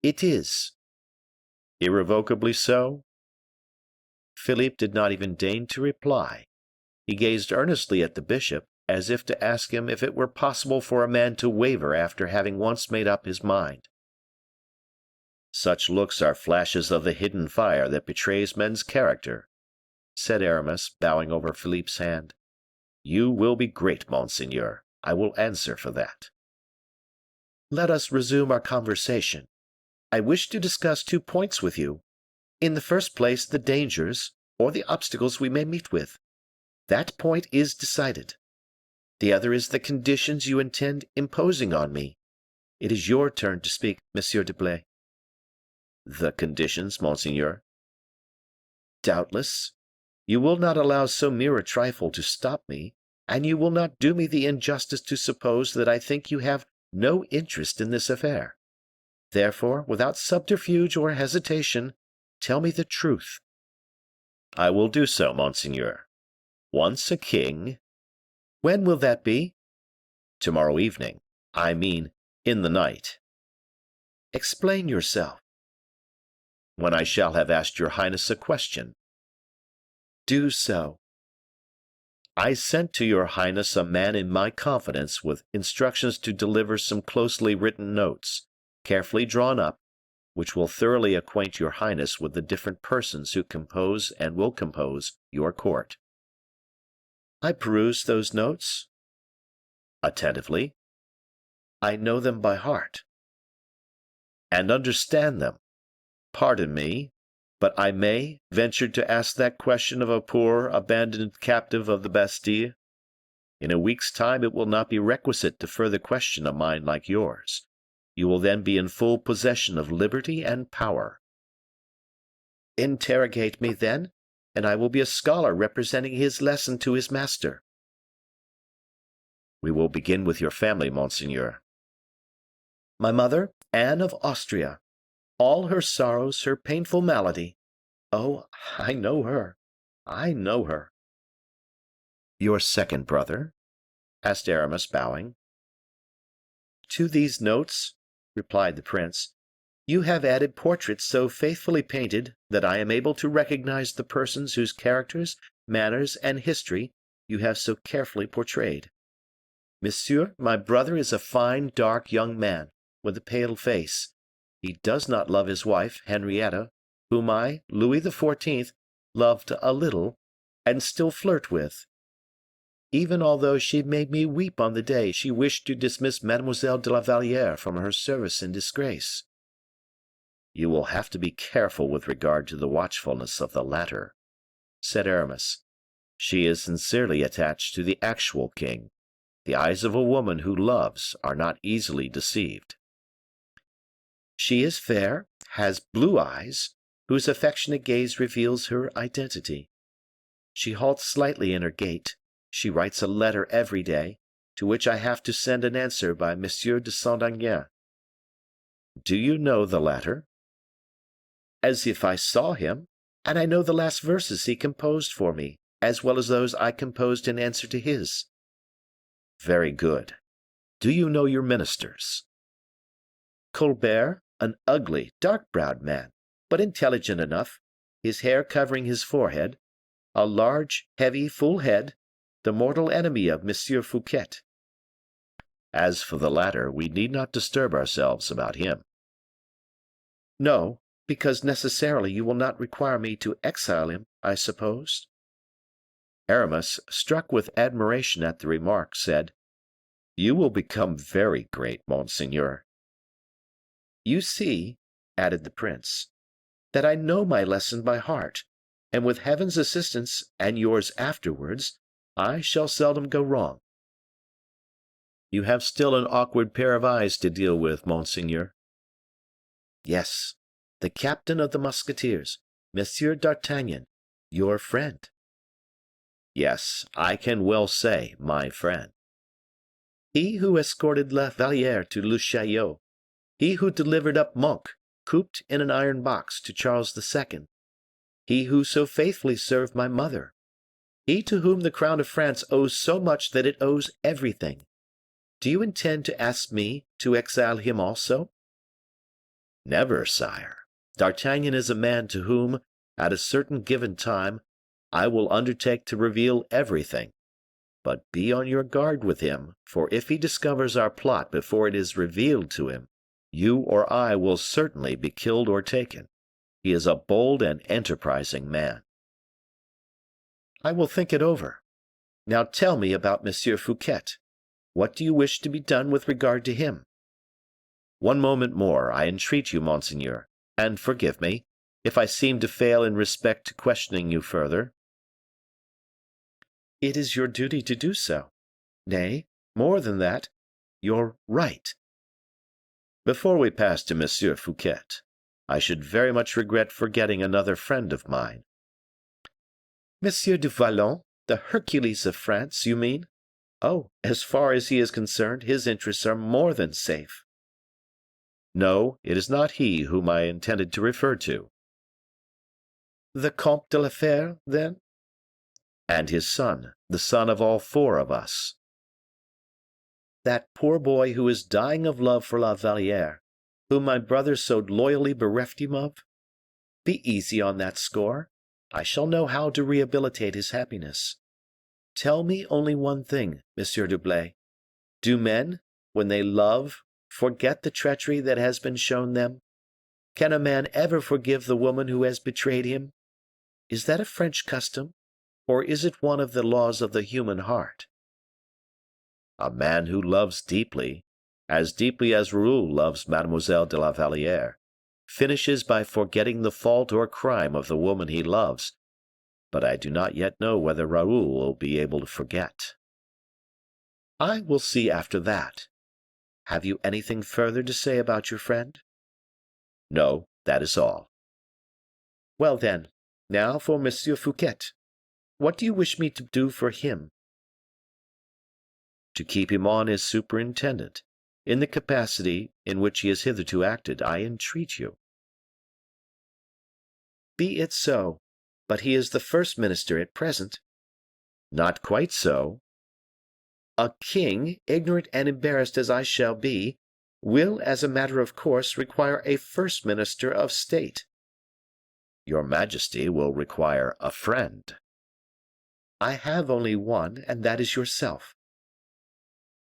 "It is." "Irrevocably so?" Philippe did not even deign to reply. He gazed earnestly at the bishop, as if to ask him if it were possible for a man to waver after having once made up his mind. "Such looks are flashes of the hidden fire that betrays men's character," said Aramis, bowing over Philippe's hand. "You will be great, monseigneur. I will answer for that." "Let us resume our conversation. I wish to discuss 2 points with you. In the first place, the dangers, or the obstacles we may meet with. That point is decided. The other is the conditions you intend imposing on me. It is your turn to speak, Monsieur d'Herblay." "The conditions, monseigneur?" "Doubtless. You will not allow so mere a trifle to stop me, and you will not do me the injustice to suppose that I think you have no interest in this affair. Therefore, without subterfuge or hesitation, tell me the truth." "I will do so, monseigneur. Once a king—" "When will that be?" "Tomorrow evening. I mean, in the night." "Explain yourself." "When I shall have asked your highness a question." "Do so." "I sent to your highness a man in my confidence with instructions to deliver some closely written notes, carefully drawn up, which will thoroughly acquaint your highness with the different persons who compose and will compose your court." "I perused those notes." "Attentively." "I know them by heart." "And understand them. Pardon me, but I may venture to ask that question of a poor, abandoned captive of the Bastille. In a week's time it will not be requisite to further question a mind like yours. You will then be in full possession of liberty and power." "Interrogate me, then, and I will be a scholar representing his lesson to his master." "We will begin with your family, monseigneur." "My mother, Anne of Austria. All her sorrows, her painful malady. Oh, I know her, I know her." "Your second brother?" asked Aramis, bowing. "To these notes," replied the prince, "you have added portraits so faithfully painted that I am able to recognize the persons whose characters, manners, and history you have so carefully portrayed. Monsieur, my brother is a fine, dark young man, with a pale face. He does not love his wife, Henrietta, whom I, Louis XIV, loved a little, and still flirt with, even although she made me weep on the day she wished to dismiss Mademoiselle de la Valliere from her service in disgrace." "You will have to be careful with regard to the watchfulness of the latter," said Aramis. "She is sincerely attached to the actual king. The eyes of a woman who loves are not easily deceived." "She is fair, has blue eyes, whose affectionate gaze reveals her identity. She halts slightly in her gait. She writes a letter every day, to which I have to send an answer by M. de Saint Aignan." "Do you know the latter?" "As if I saw him, and I know the last verses he composed for me, as well as those I composed in answer to his." "Very good. Do you know your ministers?" "Colbert, an ugly, dark-browed man, but intelligent enough, his hair covering his forehead, a large, heavy, full head, the mortal enemy of M. Fouquet." "As for the latter, we need not disturb ourselves about him." "No, because necessarily you will not require me to exile him, I suppose." Aramis, struck with admiration at the remark, said, "You will become very great, monseigneur." "You see," added the prince, "that I know my lesson by heart, and with Heaven's assistance, and yours afterwards, I shall seldom go wrong. You have still an awkward pair of eyes to deal with, monseigneur. Yes, the captain of the Musketeers, Monsieur d'Artagnan, your friend. Yes, I can well say my friend. He who escorted La Valliere to Le Chaillot, he who delivered up Monk, cooped in an iron box, to Charles II, he who so faithfully served my mother, he to whom the crown of France owes so much that it owes everything. Do you intend to ask me to exile him also? Never, sire. D'Artagnan is a man to whom, at a certain given time, I will undertake to reveal everything. But be on your guard with him, for if he discovers our plot before it is revealed to him, you or I will certainly be killed or taken. He is a bold and enterprising man. I will think it over. Now tell me about Monsieur Fouquet. What do you wish to be done with regard to him? One moment more, I entreat you, monseigneur, and forgive me, if I seem to fail in respect to questioning you further. It is your duty to do so. Nay, more than that, your right. Before we pass to Monsieur Fouquet, I should very much regret forgetting another friend of mine. Monsieur du Vallon, the Hercules of France, you mean? Oh, as far as he is concerned, his interests are more than safe. No, it is not he whom I intended to refer to. The Comte de la Fère, then? And his son, the son of all four of us. That poor boy who is dying of love for La Valliere, whom my brother so loyally bereft him of? Be easy on that score. I shall know how to rehabilitate his happiness. Tell me only one thing, Monsieur d'Herblay. Do men, when they love, forget the treachery that has been shown them? Can a man ever forgive the woman who has betrayed him? Is that a French custom, or is it one of the laws of the human heart? A man who loves deeply, as deeply as Raoul loves Mademoiselle de la Valliere, finishes by forgetting the fault or crime of the woman he loves, but I do not yet know whether Raoul will be able to forget. I will see after that. Have you anything further to say about your friend? No, that is all. Well, then, now for Monsieur Fouquet. What do you wish me to do for him? To keep him on as superintendent, in the capacity in which he has hitherto acted, I entreat you. Be it so, but he is the first minister at present. Not quite so. A king, ignorant and embarrassed as I shall be, will, as a matter of course, require a first minister of state. Your majesty will require a friend. I have only one, and that is yourself.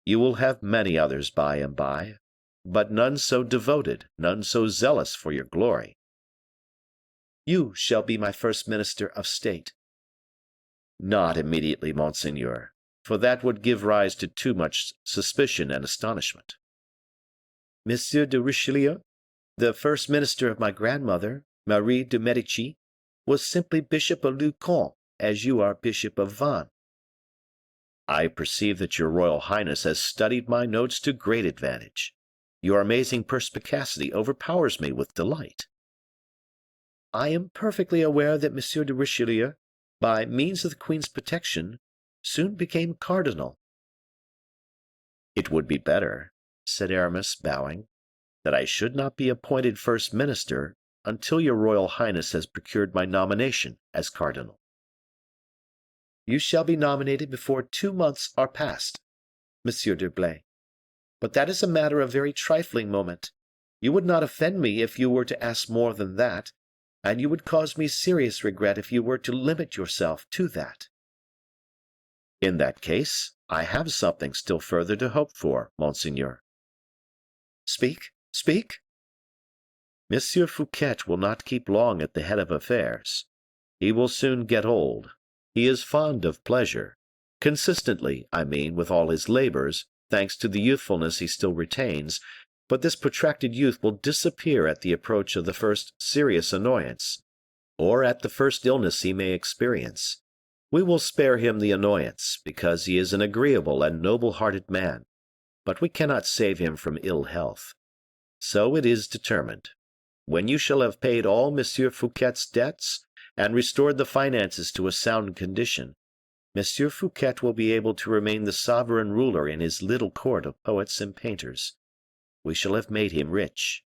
You will have many others by and by, but none so devoted, none so zealous for your glory. You shall be my first minister of state. Not immediately, monseigneur, for that would give rise to too much suspicion and astonishment. Monsieur de Richelieu, the first minister of my grandmother, Marie de Medici, was simply Bishop of Lucon, as you are Bishop of Vannes. I perceive that your Royal Highness has studied my notes to great advantage. Your amazing perspicacity overpowers me with delight. I am perfectly aware that Monsieur de Richelieu, by means of the queen's protection, soon became cardinal. It would be better, said Aramis, bowing, that I should not be appointed first minister until your Royal Highness has procured my nomination as cardinal. You shall be nominated before 2 months are past, Monsieur d'Herblay. But that is a matter of very trifling moment. You would not offend me if you were to ask more than that, and you would cause me serious regret if you were to limit yourself to that. In that case, I have something still further to hope for, monseigneur. Speak, speak. Monsieur Fouquet will not keep long at the head of affairs. He will soon get old. He is fond of pleasure, consistently, I mean, with all his labors, thanks to the youthfulness he still retains, but this protracted youth will disappear at the approach of the first serious annoyance, or at the first illness he may experience, We will spare him the annoyance, because he is an agreeable and noble-hearted man, but we cannot save him from ill health. So it is determined. When you shall have paid all M. Fouquet's debts, and restored the finances to a sound condition, M. Fouquet will be able to remain the sovereign ruler in his little court of poets and painters. We shall have made him rich.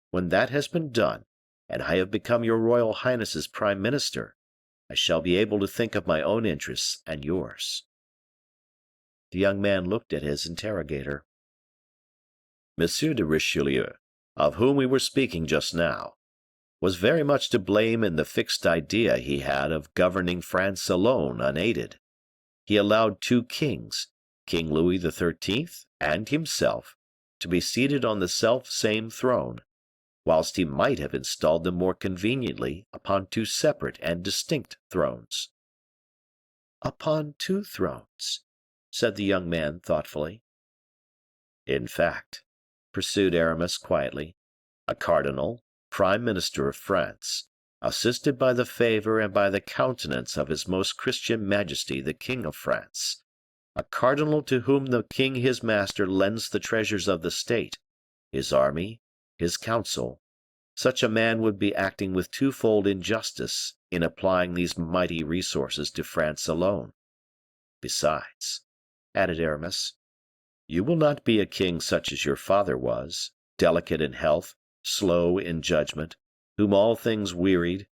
When that has been done, and I have become your royal highness's prime minister, I shall be able to think of my own interests and yours." The young man looked at his interrogator. M. de Richelieu, of whom we were speaking just now, was very much to blame in the fixed idea he had of governing France alone unaided. He allowed two kings, King Louis XIII and himself, to be seated on the self-same throne, whilst he might have installed them more conveniently upon two separate and distinct thrones. "Upon two thrones," said the young man thoughtfully. "In fact," pursued Aramis quietly, "a cardinal, prime minister of France, assisted by the favor and by the countenance of his most Christian Majesty the King of France, a cardinal to whom the king his master lends the treasures of the state, his army, his council, such a man would be acting with twofold injustice in applying these mighty resources to France alone. Besides," added Aramis, "you will not be a king such as your father was, delicate in health, slow in judgment, whom all things wearied.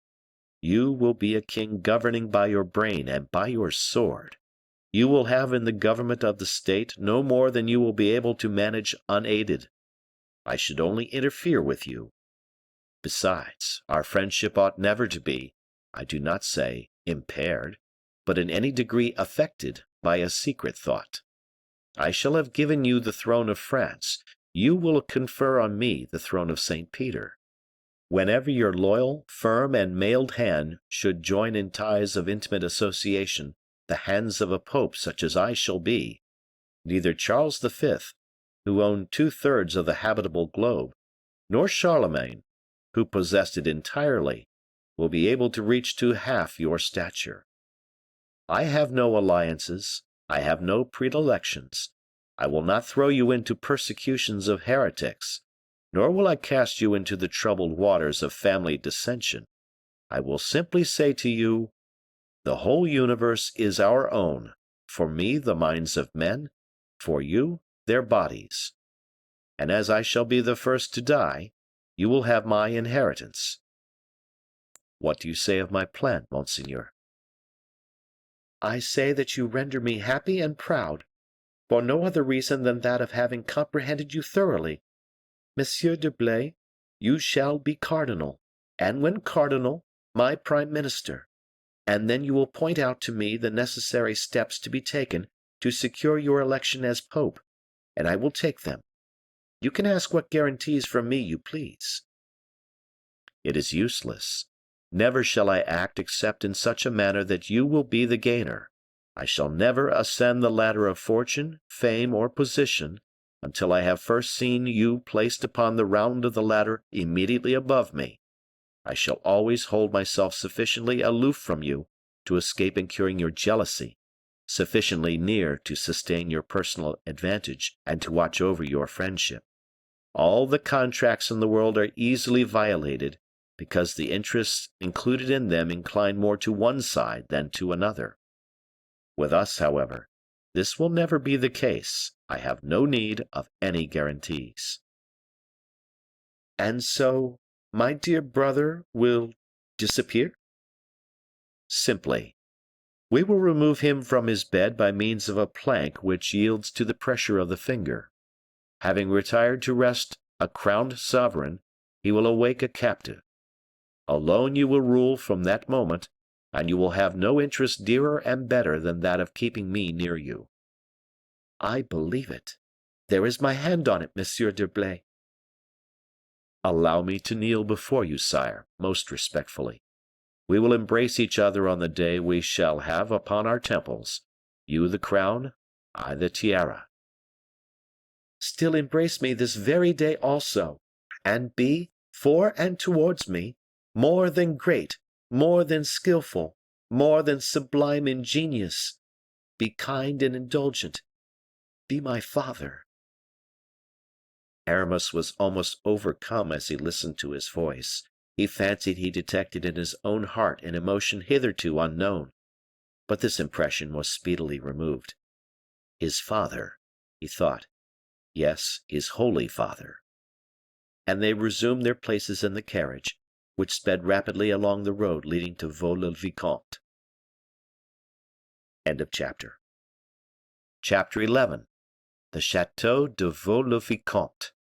You will be a king governing by your brain and by your sword. You will have in the government of the state no more than you will be able to manage unaided. I should only interfere with you. Besides, our friendship ought never to be, I do not say impaired, but in any degree affected by a secret thought. I shall have given you the throne of France, you will confer on me the throne of St. Peter. Whenever your loyal, firm, and mailed hand should join in ties of intimate association the hands of a pope such as I shall be, neither Charles V, who owned 2/3 of the habitable globe, nor Charlemagne, who possessed it entirely, will be able to reach to half your stature. I have no alliances, I have no predilections, I will not throw you into persecutions of heretics, nor will I cast you into the troubled waters of family dissension. I will simply say to you, the whole universe is our own, for me the minds of men, for you their bodies. And as I shall be the first to die, you will have my inheritance. What do you say of my plan, monseigneur?" "I say that you render me happy and proud, for no other reason than that of having comprehended you thoroughly. Monsieur d'Herblay, you shall be cardinal, and when cardinal, my prime minister, and then you will point out to me the necessary steps to be taken to secure your election as pope, and I will take them. You can ask what guarantees from me you please." "It is useless. Never shall I act except in such a manner that you will be the gainer. I shall never ascend the ladder of fortune, fame, or position until I have first seen you placed upon the round of the ladder immediately above me. I shall always hold myself sufficiently aloof from you to escape incurring your jealousy, sufficiently near to sustain your personal advantage and to watch over your friendship. All the contracts in the world are easily violated, because the interests included in them incline more to one side than to another. With us, however, this will never be the case. I have no need of any guarantees." "And so, my dear brother will disappear?" "Simply. We will remove him from his bed by means of a plank which yields to the pressure of the finger. Having retired to rest a crowned sovereign, he will awake a captive. Alone you will rule from that moment, and you will have no interest dearer and better than that of keeping me near you." "I believe it. There is my hand on it, Monsieur d'Herblay." "Allow me to kneel before you, sire, most respectfully. We will embrace each other on the day we shall have upon our temples, you the crown, I the tiara." "Still embrace me this very day also, and be, for and towards me, more than great, more than skillful, more than sublime in genius. Be kind and indulgent. Be my father." Aramis was almost overcome as he listened to his voice. He fancied he detected in his own heart an emotion hitherto unknown. But this impression was speedily removed. His father, he thought. Yes, his holy father. And they resumed their places in the carriage, which sped rapidly along the road leading to Vaux-le-Vicomte. End of chapter. Chapter 11. The Chateau de Vaux-le-Vicomte.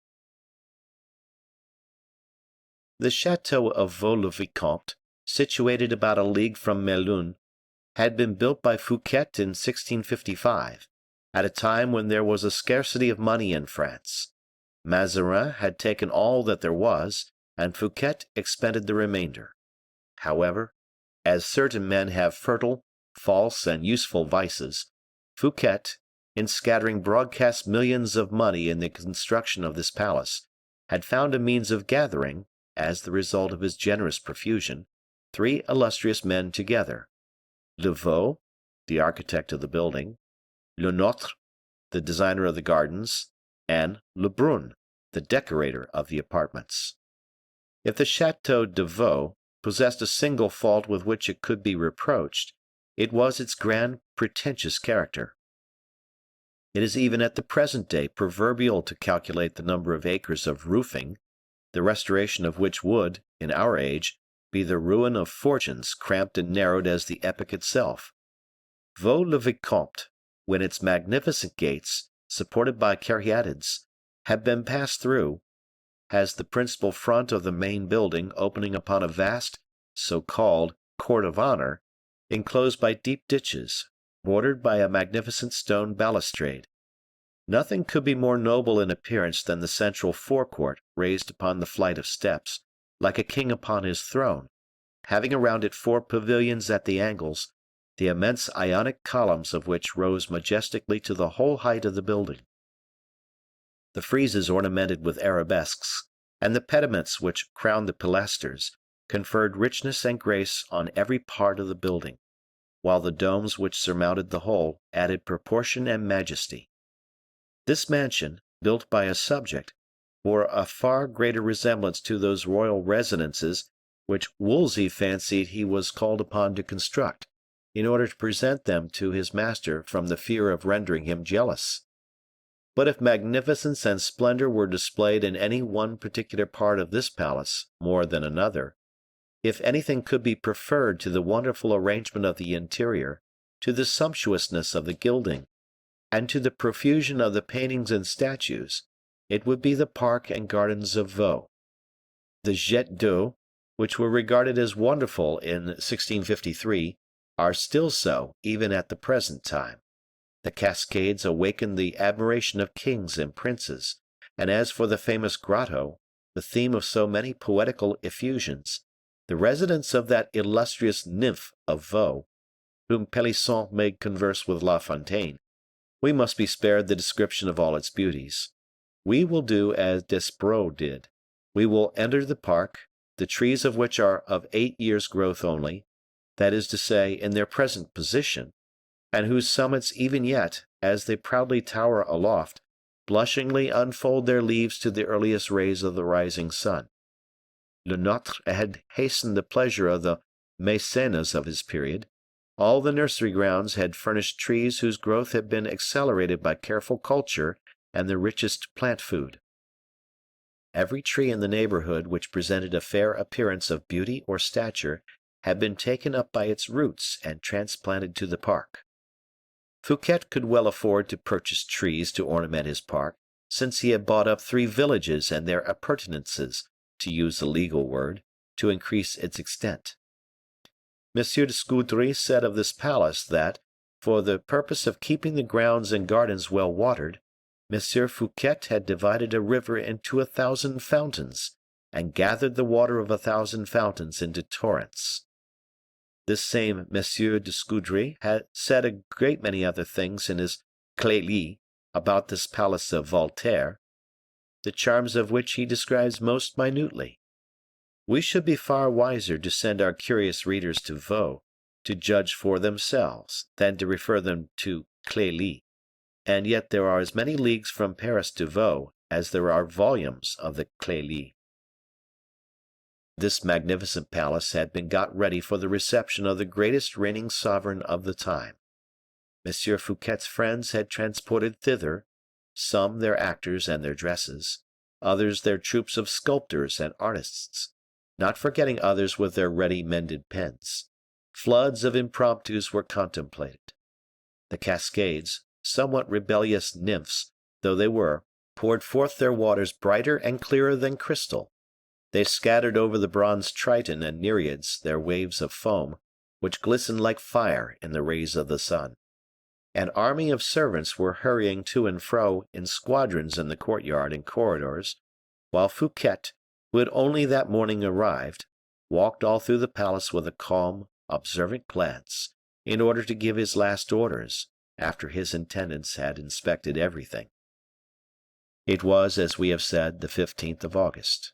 The chateau of Vaux-le-Vicomte, situated about a league from Melun, had been built by Fouquet in 1655, at a time when there was a scarcity of money in France. Mazarin had taken all that there was, and Fouquet expended the remainder. However, as certain men have fertile, false, and useful vices, Fouquet, in scattering broadcast millions of money in the construction of this palace, had found a means of gathering, as the result of his generous profusion, three illustrious men together: Levaux, the architect of the building; Le Notre, the designer of the gardens; and Lebrun, the decorator of the apartments. If the Chateau de Vaux possessed a single fault with which it could be reproached, it was its grand, pretentious character. It is even at the present day proverbial to calculate the number of acres of roofing, the restoration of which would, in our age, be the ruin of fortunes cramped and narrowed as the epoch itself. Vaux-le-Vicomte, when its magnificent gates, supported by caryatides, have been passed through, has the principal front of the main building opening upon a vast, so-called court of honor, enclosed by deep ditches, bordered by a magnificent stone balustrade. Nothing could be more noble in appearance than the central forecourt raised upon the flight of steps, like a king upon his throne, having around it four pavilions at the angles, the immense Ionic columns of which rose majestically to the whole height of the building. The friezes ornamented with arabesques, and the pediments which crowned the pilasters, conferred richness and grace on every part of the building, while the domes which surmounted the whole added proportion and majesty. This mansion, built by a subject, bore a far greater resemblance to those royal residences which Wolsey fancied he was called upon to construct, in order to present them to his master from the fear of rendering him jealous. But if magnificence and splendor were displayed in any one particular part of this palace more than another, if anything could be preferred to the wonderful arrangement of the interior, to the sumptuousness of the gilding, and to the profusion of the paintings and statues, it would be the park and gardens of Vaux. The jets d'eau, which were regarded as wonderful in 1653, are still so even at the present time. The cascades awakened the admiration of kings and princes, and as for the famous grotto, the theme of so many poetical effusions, the residence of that illustrious nymph of Vaux, whom Pelisson made converse with La Fontaine, we must be spared the description of all its beauties. We will do as Despreaux did. We will enter the park, the trees of which are of 8 years' growth only, that is to say, in their present position, and whose summits even yet, as they proudly tower aloft, blushingly unfold their leaves to the earliest rays of the rising sun. Le Notre had hastened the pleasure of the Maecenas of his period. All the nursery grounds had furnished trees whose growth had been accelerated by careful culture and the richest plant food. Every tree in the neighborhood which presented a fair appearance of beauty or stature had been taken up by its roots and transplanted to the park. Fouquet could well afford to purchase trees to ornament his park, since he had bought up 3 villages and their appurtenances, to use the legal word, to increase its extent. M. de Scoudry said of this palace that, for the purpose of keeping the grounds and gardens well watered, M. Fouquet had divided a river into 1,000 fountains, and gathered the water of 1,000 fountains into torrents. This same M. de Scoudry had said a great many other things in his Clélie about this palace of Voltaire, the charms of which he describes most minutely. We should be far wiser to send our curious readers to Vaux, to judge for themselves than to refer them to Clélie, and yet there are as many leagues from Paris to Vaux as there are volumes of the Clélie. This magnificent palace had been got ready for the reception of the greatest reigning sovereign of the time. M. Fouquet's friends had transported thither, some their actors and their dresses, others their troops of sculptors and artists, not forgetting others with their ready-mended pens. Floods of impromptus were contemplated. The cascades, somewhat rebellious nymphs though they were, poured forth their waters brighter and clearer than crystal. They scattered over the bronze Triton and Nereids their waves of foam, which glistened like fire in the rays of the sun. An army of servants were hurrying to and fro in squadrons in the courtyard and corridors, while Fouquet, who had only that morning arrived, walked all through the palace with a calm, observant glance, in order to give his last orders, after his attendants had inspected everything. It was, as we have said, the 15th of August.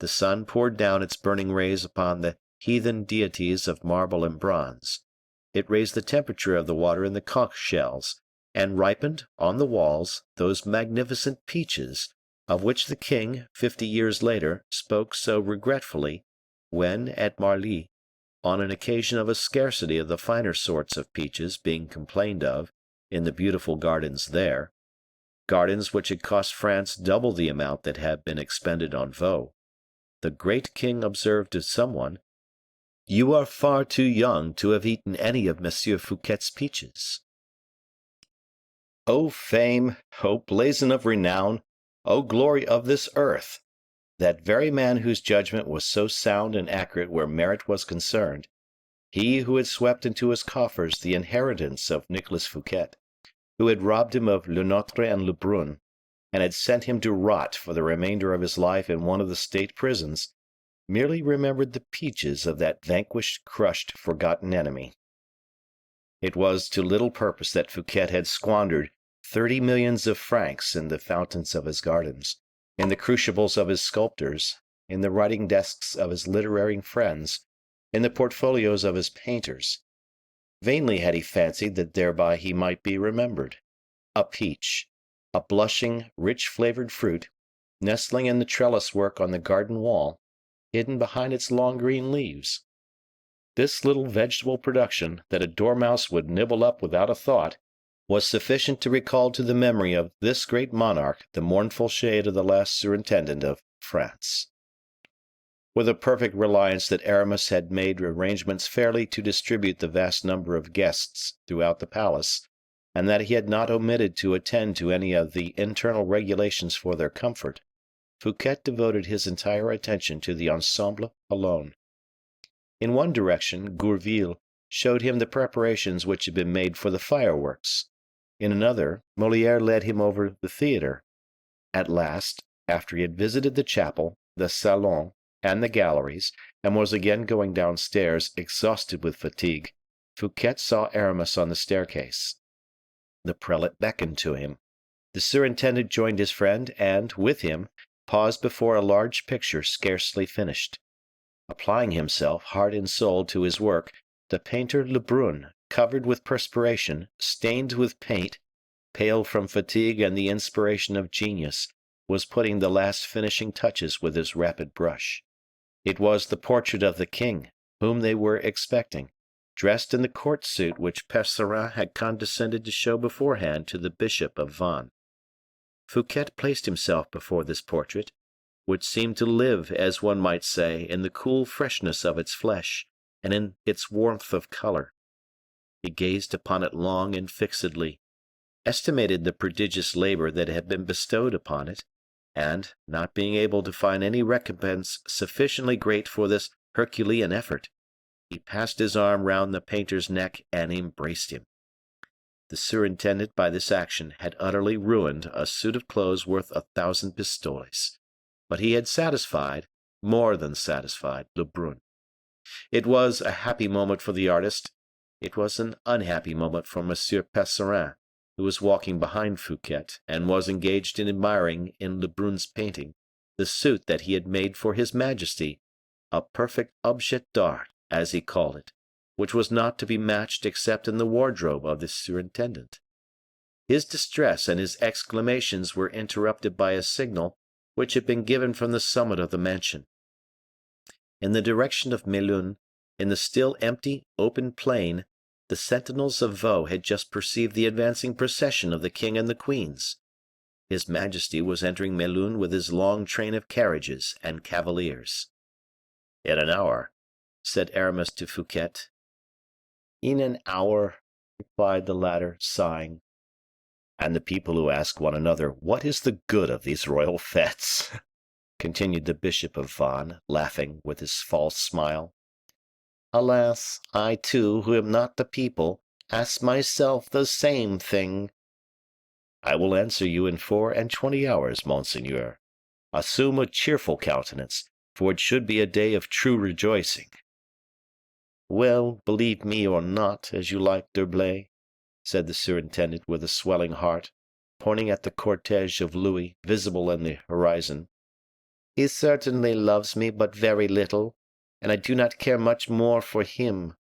The sun poured down its burning rays upon the heathen deities of marble and bronze. It raised the temperature of the water in the conch shells, and ripened, on the walls, those magnificent peaches, of which the king, 50 years later, spoke so regretfully, when, at Marly, on an occasion of a scarcity of the finer sorts of peaches being complained of in the beautiful gardens there, gardens which had cost France double the amount that had been expended on Vaux, the great king observed to someone, "You are far too young to have eaten any of Monsieur Fouquet's peaches." O fame, O blazon of renown, O glory of this earth! That very man whose judgment was so sound and accurate where merit was concerned, he who had swept into his coffers the inheritance of Nicolas Fouquet, who had robbed him of Le Notre and Le Brun, and had sent him to rot for the remainder of his life in one of the state prisons, merely remembered the peaches of that vanquished, crushed, forgotten enemy. It was to little purpose that Fouquet had squandered 30 millions of francs in the fountains of his gardens, in the crucibles of his sculptors, in the writing desks of his literary friends, in the portfolios of his painters. Vainly had he fancied that thereby he might be remembered. A peach, a blushing, rich-flavored fruit, nestling in the trellis work on the garden wall, hidden behind its long green leaves. This little vegetable production that a dormouse would nibble up without a thought, was sufficient to recall to the memory of this great monarch the mournful shade of the last surintendant of France. With a perfect reliance that Aramis had made arrangements fairly to distribute the vast number of guests throughout the palace, and that he had not omitted to attend to any of the internal regulations for their comfort, Fouquet devoted his entire attention to the ensemble alone. In one direction, Gourville showed him the preparations which had been made for the fireworks. In another, Molière led him over the theatre. At last, after he had visited the chapel, the salon, and the galleries, and was again going downstairs, exhausted with fatigue, Fouquet saw Aramis on the staircase. The prelate beckoned to him. The surintendant joined his friend, and, with him, paused before a large picture scarcely finished. Applying himself, heart and soul, to his work, the painter Le Brun, covered with perspiration, stained with paint, pale from fatigue and the inspiration of genius, was putting the last finishing touches with his rapid brush. It was the portrait of the king, whom they were expecting, dressed in the court suit which Percerin had condescended to show beforehand to the Bishop of Vannes. Fouquet placed himself before this portrait, which seemed to live, as one might say, in the cool freshness of its flesh, and in its warmth of color. He gazed upon it long and fixedly, estimated the prodigious labor that had been bestowed upon it, and, not being able to find any recompense sufficiently great for this Herculean effort, he passed his arm round the painter's neck and embraced him. The surintendant by this action had utterly ruined a suit of clothes worth 1,000 pistoles, but he had satisfied, more than satisfied, Le Brun. It was a happy moment for the artist. It was an unhappy moment for Monsieur Percerin, who was walking behind Fouquet, and was engaged in admiring in Le Brun's painting the suit that he had made for his Majesty, a perfect objet d'art, as he called it, which was not to be matched except in the wardrobe of the superintendent. His distress and his exclamations were interrupted by a signal which had been given from the summit of the mansion. In the direction of Melun, in the still empty, open plain, the sentinels of Vaux had just perceived the advancing procession of the king and the queens. His Majesty was entering Melun with his long train of carriages and cavaliers. "In an hour," said Aramis to Fouquet. "In an hour," replied the latter, sighing. "And the people who ask one another, what is the good of these royal fetes?" continued the Bishop of Vannes, laughing with his false smile. "Alas, I too, who am not the people, ask myself the same thing." "I will answer you in 24 hours, monseigneur. Assume a cheerful countenance, for it should be a day of true rejoicing." "Well, believe me or not, as you like, D'Herblay," said the surintendant with a swelling heart, pointing at the cortege of Louis visible in the horizon. "He certainly loves me but very little, and I do not care much more for him.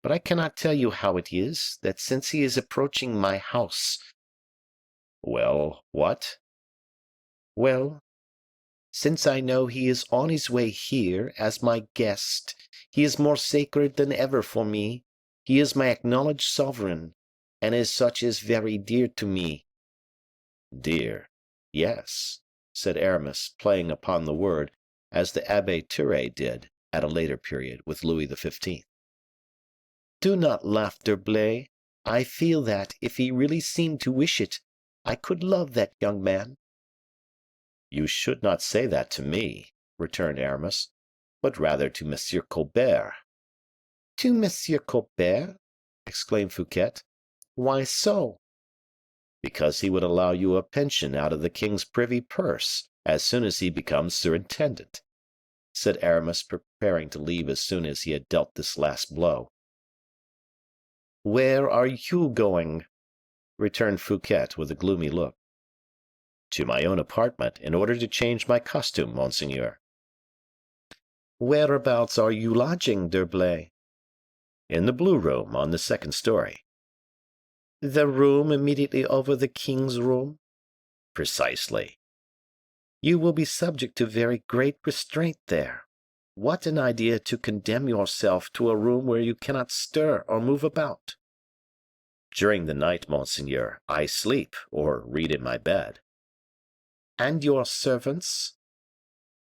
But I cannot tell you how it is, that since he is approaching my house—" "Well, what?" "Well, since I know he is on his way here as my guest, he is more sacred than ever for me. He is my acknowledged sovereign, and as such is very dear to me." "Dear, yes," said Aramis, playing upon the word, as the Abbe Terray did, at a later period, with Louis XV. "Do not laugh, D'Herblay. I feel that, if he really seemed to wish it, I could love that young man." "You should not say that to me," returned Aramis, "but rather to M. Colbert." "To M. Colbert?" exclaimed Fouquet. "Why so?" "Because he would allow you a pension out of the king's privy purse as soon as he becomes surintendant," said Aramis, preparing to leave as soon as he had dealt this last blow. "Where are you going?" returned Fouquet with a gloomy look. "To my own apartment, in order to change my costume, monseigneur." "Whereabouts are you lodging, D'Herblay?" "In the blue room on the second story." "The room immediately over the king's room?" "Precisely." "You will be subject to very great restraint there. What an idea to condemn yourself to a room where you cannot stir or move about." "During the night, monseigneur, I sleep or read in my bed." "And your servants?"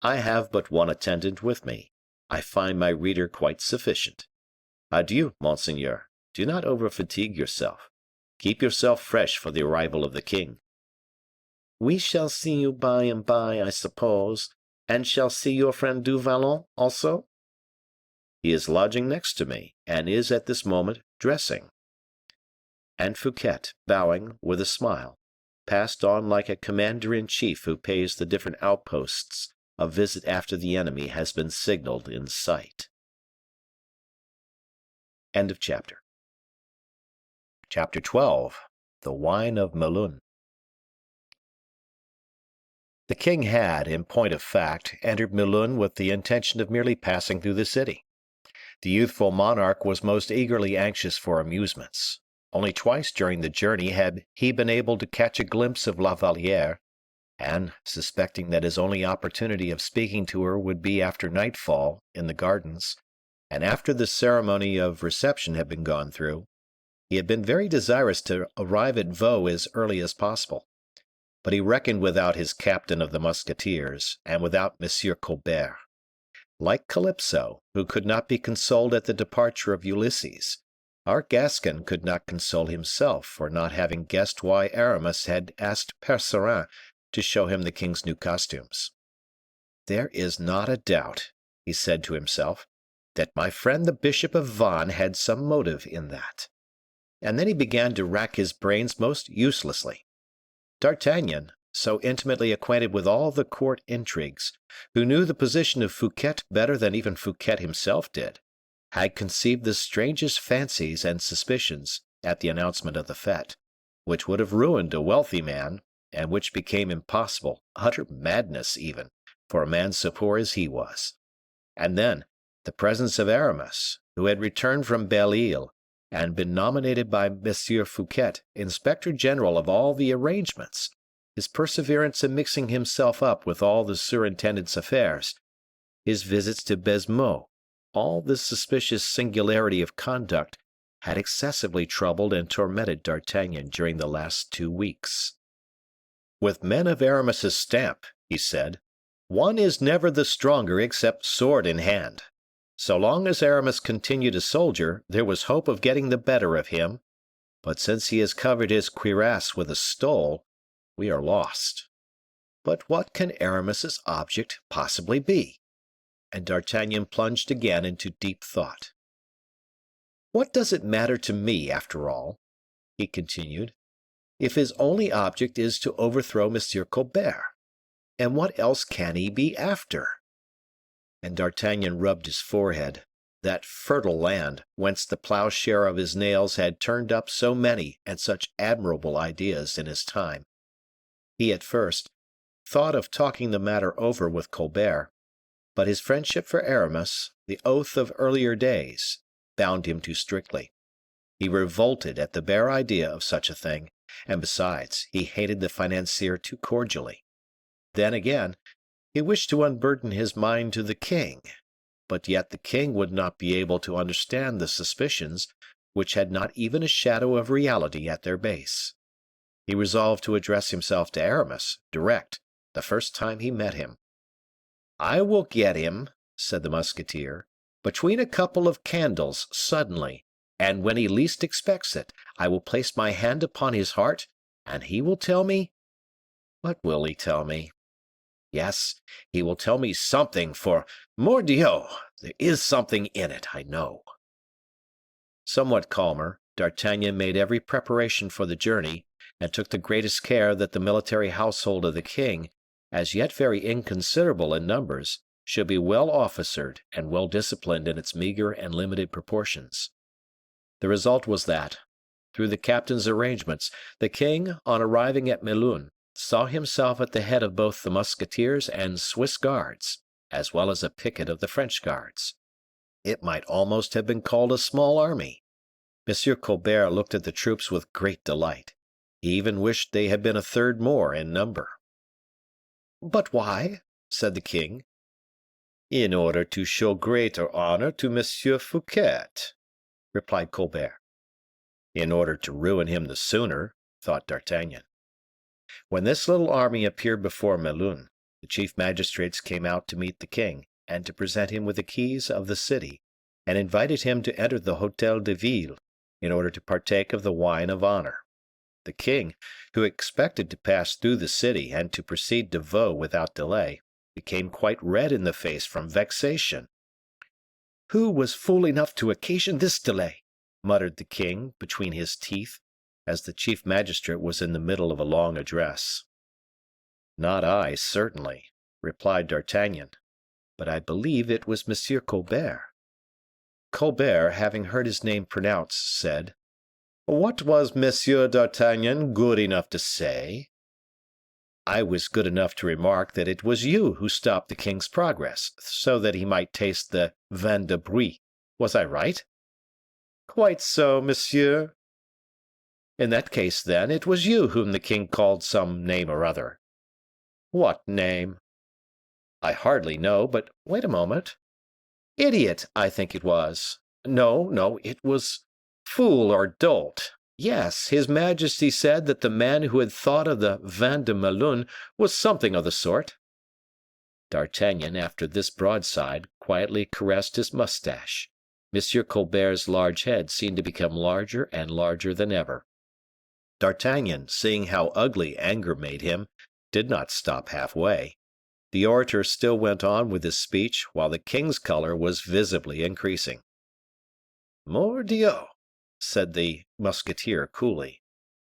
"I have but one attendant with me. I find my reader quite sufficient. Adieu, monseigneur. Do not overfatigue yourself. Keep yourself fresh for the arrival of the king." "We shall see you by and by, I suppose, and shall see your friend Du Vallon also?" "He is lodging next to me, and is at this moment dressing." And Fouquet, bowing, with a smile, passed on like a commander in chief who pays the different outposts a visit after the enemy has been signaled in sight. End of chapter. Chapter 12. The Wine of Melun. The king had, in point of fact, entered Melun with the intention of merely passing through the city. The youthful monarch was most eagerly anxious for amusements. Only twice during the journey had he been able to catch a glimpse of La Valliere, and, suspecting that his only opportunity of speaking to her would be after nightfall, in the gardens, and after the ceremony of reception had been gone through, he had been very desirous to arrive at Vaux as early as possible. But he reckoned without his captain of the musketeers, and without M. Colbert. Like Calypso, who could not be consoled at the departure of Ulysses, our Gascon could not console himself for not having guessed why Aramis had asked Percerin to show him the king's new costumes. "There is not a doubt," he said to himself, "that my friend the Bishop of Vannes had some motive in that." And then he began to rack his brains most uselessly. D'Artagnan, so intimately acquainted with all the court intrigues, who knew the position of Fouquet better than even Fouquet himself did, had conceived the strangest fancies and suspicions at the announcement of the fete, which would have ruined a wealthy man, and which became impossible, utter madness even, for a man so poor as he was. And then, the presence of Aramis, who had returned from Belle-Isle, and been nominated by Monsieur Fouquet inspector general of all the arrangements, his perseverance in mixing himself up with all the surintendant's affairs, his visits to Baisemeaux, all this suspicious singularity of conduct had excessively troubled and tormented D'Artagnan during the last 2 weeks. With men of Aramis's stamp, he said, one is never the stronger except sword in hand. So long as Aramis continued a soldier, there was hope of getting the better of him, but since he has covered his cuirass with a stole, we are lost. But what can Aramis's object possibly be? And D'Artagnan plunged again into deep thought. What does it matter to me, after all, he continued, if his only object is to overthrow Monsieur Colbert? And what else can he be after? And D'Artagnan rubbed his forehead, that fertile land whence the plowshare of his nails had turned up so many and such admirable ideas in his time. He at first thought of talking the matter over with Colbert, but his friendship for Aramis, the oath of earlier days, bound him too strictly. He revolted at the bare idea of such a thing, and besides, he hated the financier too cordially. Then again, he wished to unburden his mind to the king, but yet the king would not be able to understand the suspicions which had not even a shadow of reality at their base. He resolved to address himself to Aramis, direct, the first time he met him. "I will get him," said the musketeer, "between a couple of candles, suddenly, and when he least expects it, I will place my hand upon his heart, and he will tell me—" "What will he tell me?" "Yes, he will tell me something, for, mordieu, there is something in it, I know." Somewhat calmer, D'Artagnan made every preparation for the journey, and took the greatest care that the military household of the king, as yet very inconsiderable in numbers, should be well officered and well disciplined in its meager and limited proportions. The result was that, through the captain's arrangements, the king, on arriving at Melun, saw himself at the head of both the musketeers and Swiss guards, as well as a picket of the French guards. It might almost have been called a small army. Monsieur Colbert looked at the troops with great delight. He even wished they had been a third more in number. "But why?" said the king. "In order to show greater honor to Monsieur Fouquet," replied Colbert. "In order to ruin him the sooner," thought D'Artagnan. When this little army appeared before Melun, the chief magistrates came out to meet the king, and to present him with the keys of the city, and invited him to enter the Hotel de Ville, in order to partake of the wine of honor. The king, who expected to pass through the city and to proceed to Vaux without delay, became quite red in the face from vexation. "Who was fool enough to occasion this delay?" muttered the king between his teeth, as the chief magistrate was in the middle of a long address. "Not I, certainly," replied D'Artagnan, "but I believe it was Monsieur Colbert." Colbert, having heard his name pronounced, said, "What was Monsieur d'Artagnan good enough to say?" "I was good enough to remark that it was you who stopped the king's progress, so that he might taste the vin de Brie. Was I right?" "Quite so, monsieur." "In that case, then, it was you whom the king called some name or other." "What name?" "I hardly know, but wait a moment. Idiot, I think it was. No, it was fool or dolt. Yes, his majesty said that the man who had thought of the vin de Melun was something of the sort." D'Artagnan, after this broadside, quietly caressed his mustache. Monsieur Colbert's large head seemed to become larger and larger than ever. D'Artagnan, seeing how ugly anger made him, did not stop halfway. The orator still went on with his speech, while the king's color was visibly increasing. "Mordieu," said the musketeer coolly,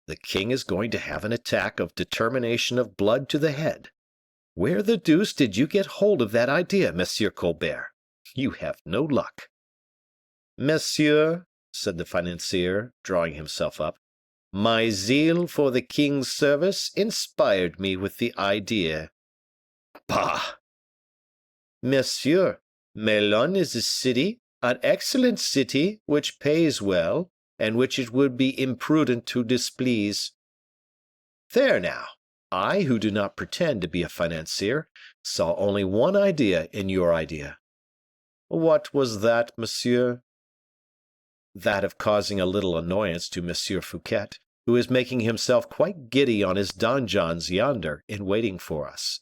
"the king is going to have an attack of determination of blood to the head. Where the deuce did you get hold of that idea, Monsieur Colbert? You have no luck." "Monsieur," said the financier, drawing himself up, "my zeal for the king's service inspired me with the idea." "Bah!" "Monsieur, Melun is a city An excellent city, which pays well, and which it would be imprudent to displease. There now, I, who do not pretend to be a financier, saw only one idea in your idea. What was that, monsieur? That of causing a little annoyance to Monsieur Fouquet, who is making himself quite giddy on his donjons yonder, in waiting for us.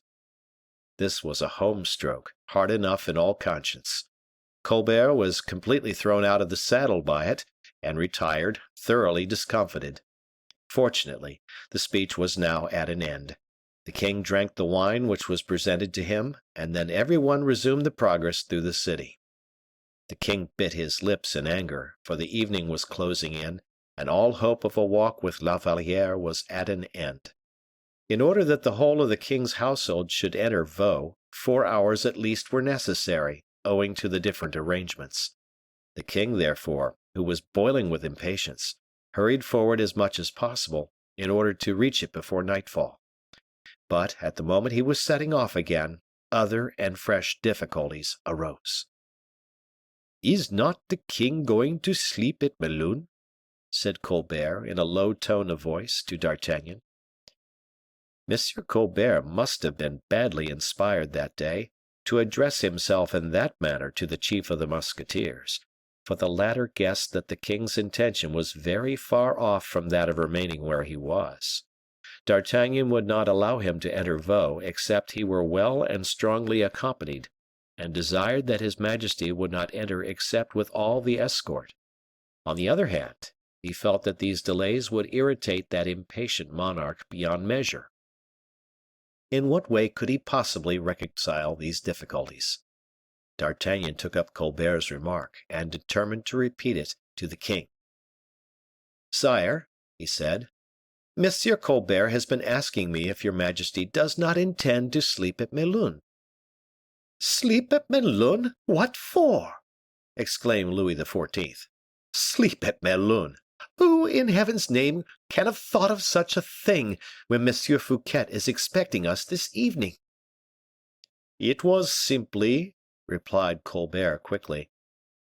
This was a home stroke, hard enough in all conscience. Colbert was completely thrown out of the saddle by it, and retired, thoroughly discomfited. Fortunately, the speech was now at an end. The king drank the wine which was presented to him, and then every one resumed the progress through the city. The king bit his lips in anger, for the evening was closing in, and all hope of a walk with La Valliere was at an end. In order that the whole of the king's household should enter Vaux, 4 hours at least were necessary, owing to the different arrangements. The king, therefore, who was boiling with impatience, hurried forward as much as possible, in order to reach it before nightfall. But at the moment he was setting off again, other and fresh difficulties arose. "Is not the king going to sleep at Melun?" said Colbert, in a low tone of voice, to D'Artagnan. Monsieur Colbert must have been badly inspired that day to address himself in that manner to the chief of the musketeers, for the latter guessed that the king's intention was very far off from that of remaining where he was. D'Artagnan would not allow him to enter Vaux except he were well and strongly accompanied, and desired that his majesty would not enter except with all the escort. On the other hand, he felt that these delays would irritate that impatient monarch beyond measure. In what way could he possibly reconcile these difficulties? D'Artagnan took up Colbert's remark, and determined to repeat it to the king. "Sire," he said, "Monsieur Colbert has been asking me if your majesty does not intend to sleep at Melun." "Sleep at Melun? What for?" exclaimed Louis XIV. "Sleep at Melun! Who, in heaven's name, can have thought of such a thing, when Monsieur Fouquet is expecting us this evening?" "It was simply," replied Colbert quickly,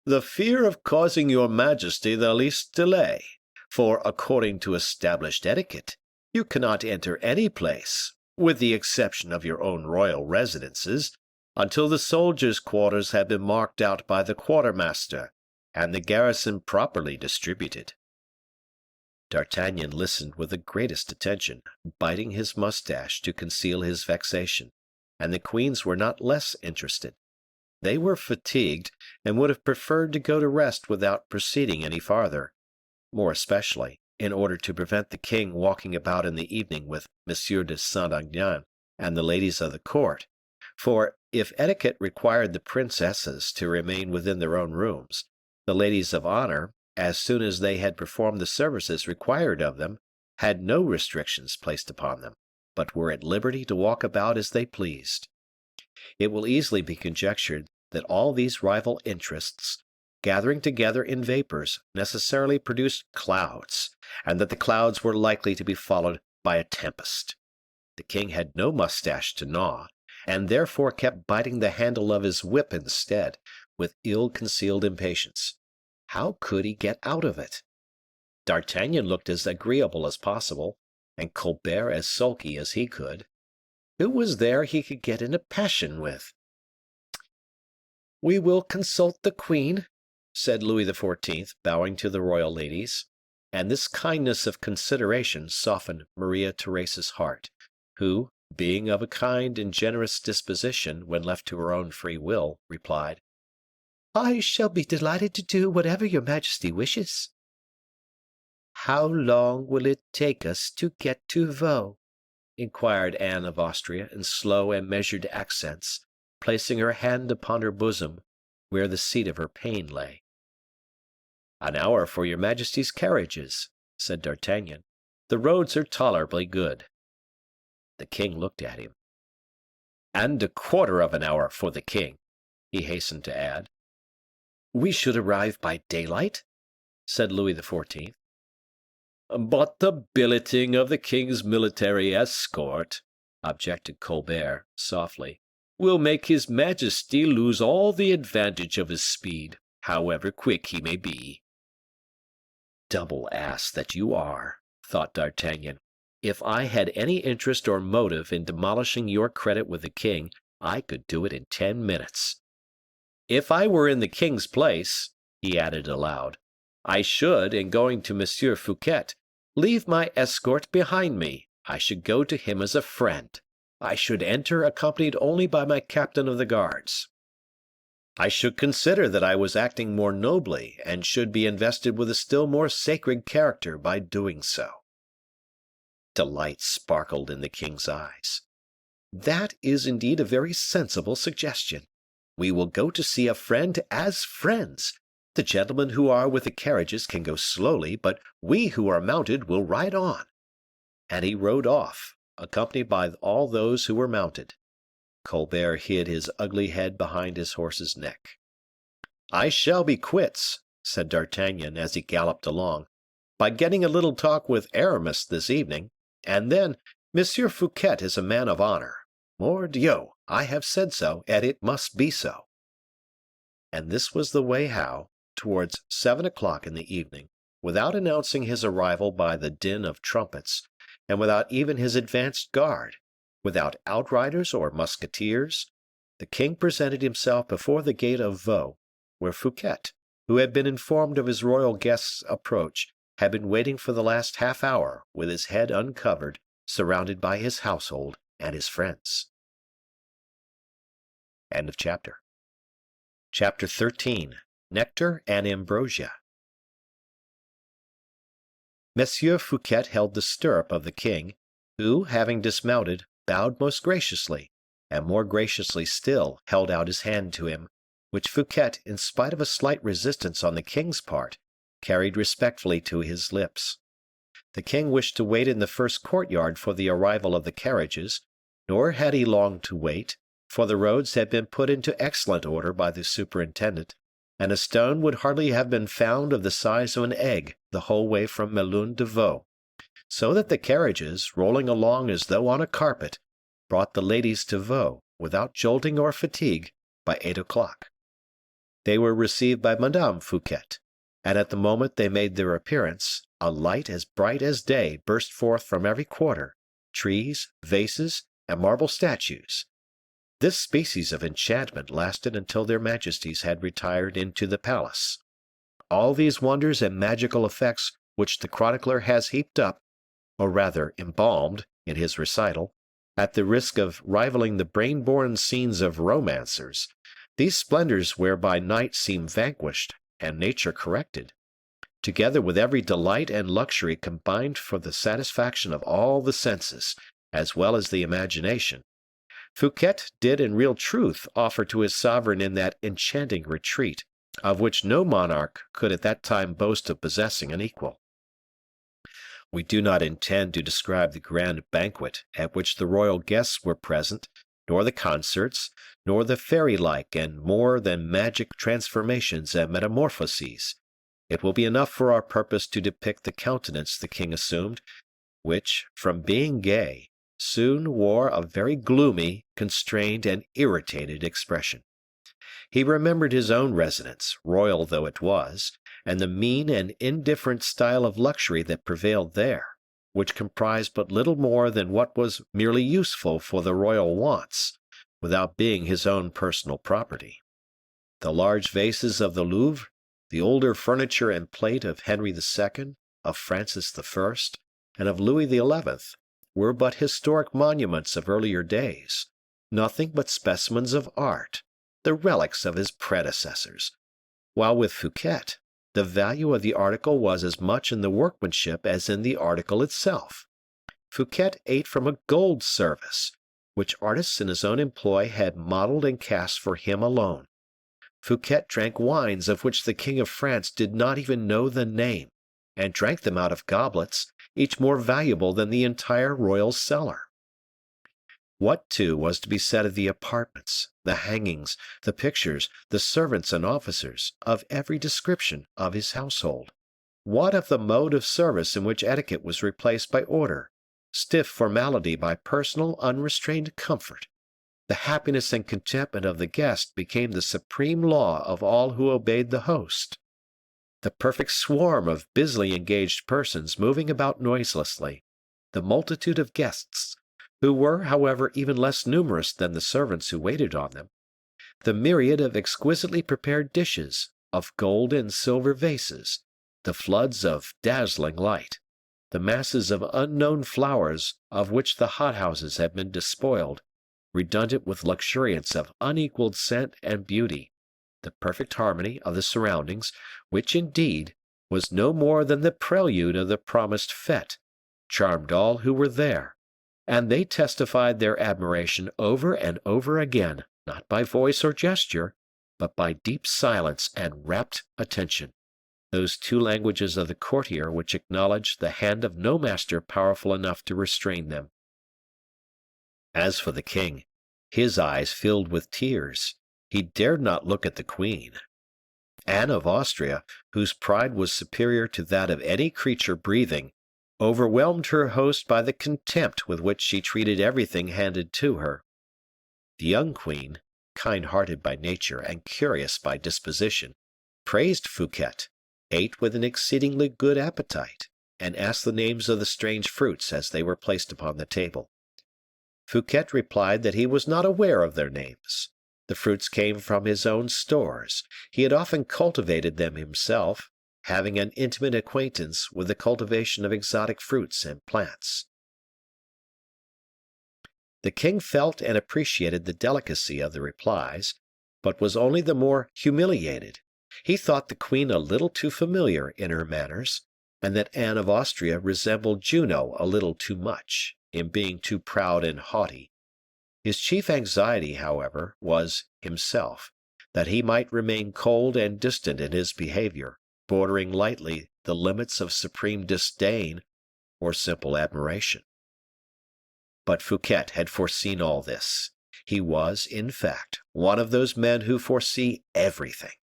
"the fear of causing your majesty the least delay, for, according to established etiquette, you cannot enter any place, with the exception of your own royal residences, until the soldiers' quarters have been marked out by the quartermaster, and the garrison properly distributed." D'Artagnan listened with the greatest attention, biting his mustache to conceal his vexation, and the queens were not less interested. They were fatigued, and would have preferred to go to rest without proceeding any farther, more especially in order to prevent the king walking about in the evening with M. de Saint Aignan and the ladies of the court, for if etiquette required the princesses to remain within their own rooms, the ladies of honor, as soon as they had performed the services required of them, had no restrictions placed upon them, but were at liberty to walk about as they pleased. It will easily be conjectured that all these rival interests, gathering together in vapors, necessarily produced clouds, and that the clouds were likely to be followed by a tempest. The king had no mustache to gnaw, and therefore kept biting the handle of his whip instead, with ill-concealed impatience. How could he get out of it? D'Artagnan looked as agreeable as possible, and Colbert as sulky as he could. Who was there he could get in a passion with? "We will consult the queen," said Louis XIV., bowing to the royal ladies, and this kindness of consideration softened Maria Theresa's heart, who, being of a kind and generous disposition when left to her own free will, replied, "I shall be delighted to do whatever your majesty wishes." "How long will it take us to get to Vaux?" inquired Anne of Austria in slow and measured accents, placing her hand upon her bosom, where the seat of her pain lay. "An hour for your majesty's carriages," said D'Artagnan. "The roads are tolerably good." The king looked at him. "And a quarter of an hour for the king," he hastened to add. "We should arrive by daylight?" said Louis XIV. "But the billeting of the king's military escort," objected Colbert, softly, "will make his majesty lose all the advantage of his speed. however quick he may be." "Double ass that you are," thought D'Artagnan. "If I had any interest or motive in demolishing your credit with the king, I could do it in 10 minutes. If I were in the king's place," he added aloud, "I should, in going to Monsieur Fouquet, leave my escort behind me. I should go to him as a friend. I should enter accompanied only by my captain of the guards. I should consider that I was acting more nobly, and should be invested with a still more sacred character by doing so." Delight sparkled in the king's eyes. "That is indeed a very sensible suggestion. We will go to see a friend as friends. The gentlemen who are with the carriages can go slowly, but we who are mounted will ride on." And he rode off, accompanied by all those who were mounted. Colbert hid his ugly head behind his horse's neck. "I shall be quits," said D'Artagnan as he galloped along, "by getting a little talk with Aramis this evening, and then Monsieur Fouquet is a man of honor. Mordioux, I have said so, and it must be so." And this was the way how, towards 7 o'clock in the evening, without announcing his arrival by the din of trumpets, and without even his advanced guard, without outriders or musketeers, the king presented himself before the gate of Vaux, where Fouquet, who had been informed of his royal guest's approach, had been waiting for the last half hour with his head uncovered, surrounded by his household and his friends. End of chapter. Chapter 13. Nectar and Ambrosia. Monsieur Fouquet held the stirrup of the king, who, having dismounted, bowed most graciously, and more graciously still held out his hand to him, which Fouquet, in spite of a slight resistance on the king's part, carried respectfully to his lips. The king wished to wait in the first courtyard for the arrival of the carriages, nor had he long to wait, for the roads had been put into excellent order by the superintendent, and a stone would hardly have been found of the size of an egg the whole way from Melun to Vaux, so that the carriages, rolling along as though on a carpet, brought the ladies to Vaux without jolting or fatigue by 8 o'clock. They were received by Madame Fouquet, and at the moment they made their appearance, a light as bright as day burst forth from every quarter, trees, vases, and marble statues. This species of enchantment lasted until their majesties had retired into the palace. All these wonders and magical effects which the chronicler has heaped up, or rather embalmed, in his recital, at the risk of rivaling the brain-born scenes of romancers, these splendors whereby night seemed vanquished and nature corrected, together with every delight and luxury combined for the satisfaction of all the senses, as well as the imagination, Fouquet did in real truth offer to his sovereign in that enchanting retreat, of which no monarch could at that time boast of possessing an equal. We do not intend to describe the grand banquet at which the royal guests were present, nor the concerts, nor the fairy-like and more than magic transformations and metamorphoses. It will be enough for our purpose to depict the countenance the king assumed, which, from being gay, soon wore a very gloomy, constrained, and irritated expression. He remembered his own residence, royal though it was, and the mean and indifferent style of luxury that prevailed there, which comprised but little more than what was merely useful for the royal wants, without being his own personal property. The large vases of the Louvre, the older furniture and plate of Henry II, of Francis I, and of Louis XI, were but historic monuments of earlier days, nothing but specimens of art, the relics of his predecessors, while with Fouquet, the value of the article was as much in the workmanship as in the article itself. Fouquet ate from a gold service, which artists in his own employ had modeled and cast for him alone. Fouquet drank wines of which the King of France did not even know the name, and drank them out of goblets, each more valuable than the entire royal cellar. What, too, was to be said of the apartments, the hangings, the pictures, the servants and officers, of every description of his household? What of the mode of service in which etiquette was replaced by order, stiff formality by personal unrestrained comfort, The happiness and contentment of the guest became the supreme law of all who obeyed the host. The perfect swarm of busily engaged persons moving about noiselessly, the multitude of guests, who were, however, even less numerous than the servants who waited on them, the myriad of exquisitely prepared dishes, of gold and silver vases, the floods of dazzling light, the masses of unknown flowers of which the hothouses had been despoiled, redundant with luxuriance of unequaled scent and beauty, the perfect harmony of the surroundings, which, indeed, was no more than the prelude of the promised fete, charmed all who were there, and they testified their admiration over and over again, not by voice or gesture, but by deep silence and rapt attention, those two languages of the courtier which acknowledge the hand of no master powerful enough to restrain them. As for the king, his eyes filled with tears. He dared not look at the queen. Anne of Austria, whose pride was superior to that of any creature breathing, overwhelmed her host by the contempt with which she treated everything handed to her. The young queen, kind-hearted by nature and curious by disposition, praised Fouquet, ate with an exceedingly good appetite, and asked the names of the strange fruits as they were placed upon the table. Fouquet replied that he was not aware of their names. The fruits came from his own stores. He had often cultivated them himself, having an intimate acquaintance with the cultivation of exotic fruits and plants. The king felt and appreciated the delicacy of the replies, but was only the more humiliated. He thought the queen a little too familiar in her manners, and that Anne of Austria resembled Juno a little too much, in being too proud and haughty. His chief anxiety, however, was himself, that he might remain cold and distant in his behavior, bordering lightly the limits of supreme disdain or simple admiration. But Fouquet had foreseen all this. He was, in fact, one of those men who foresee everything.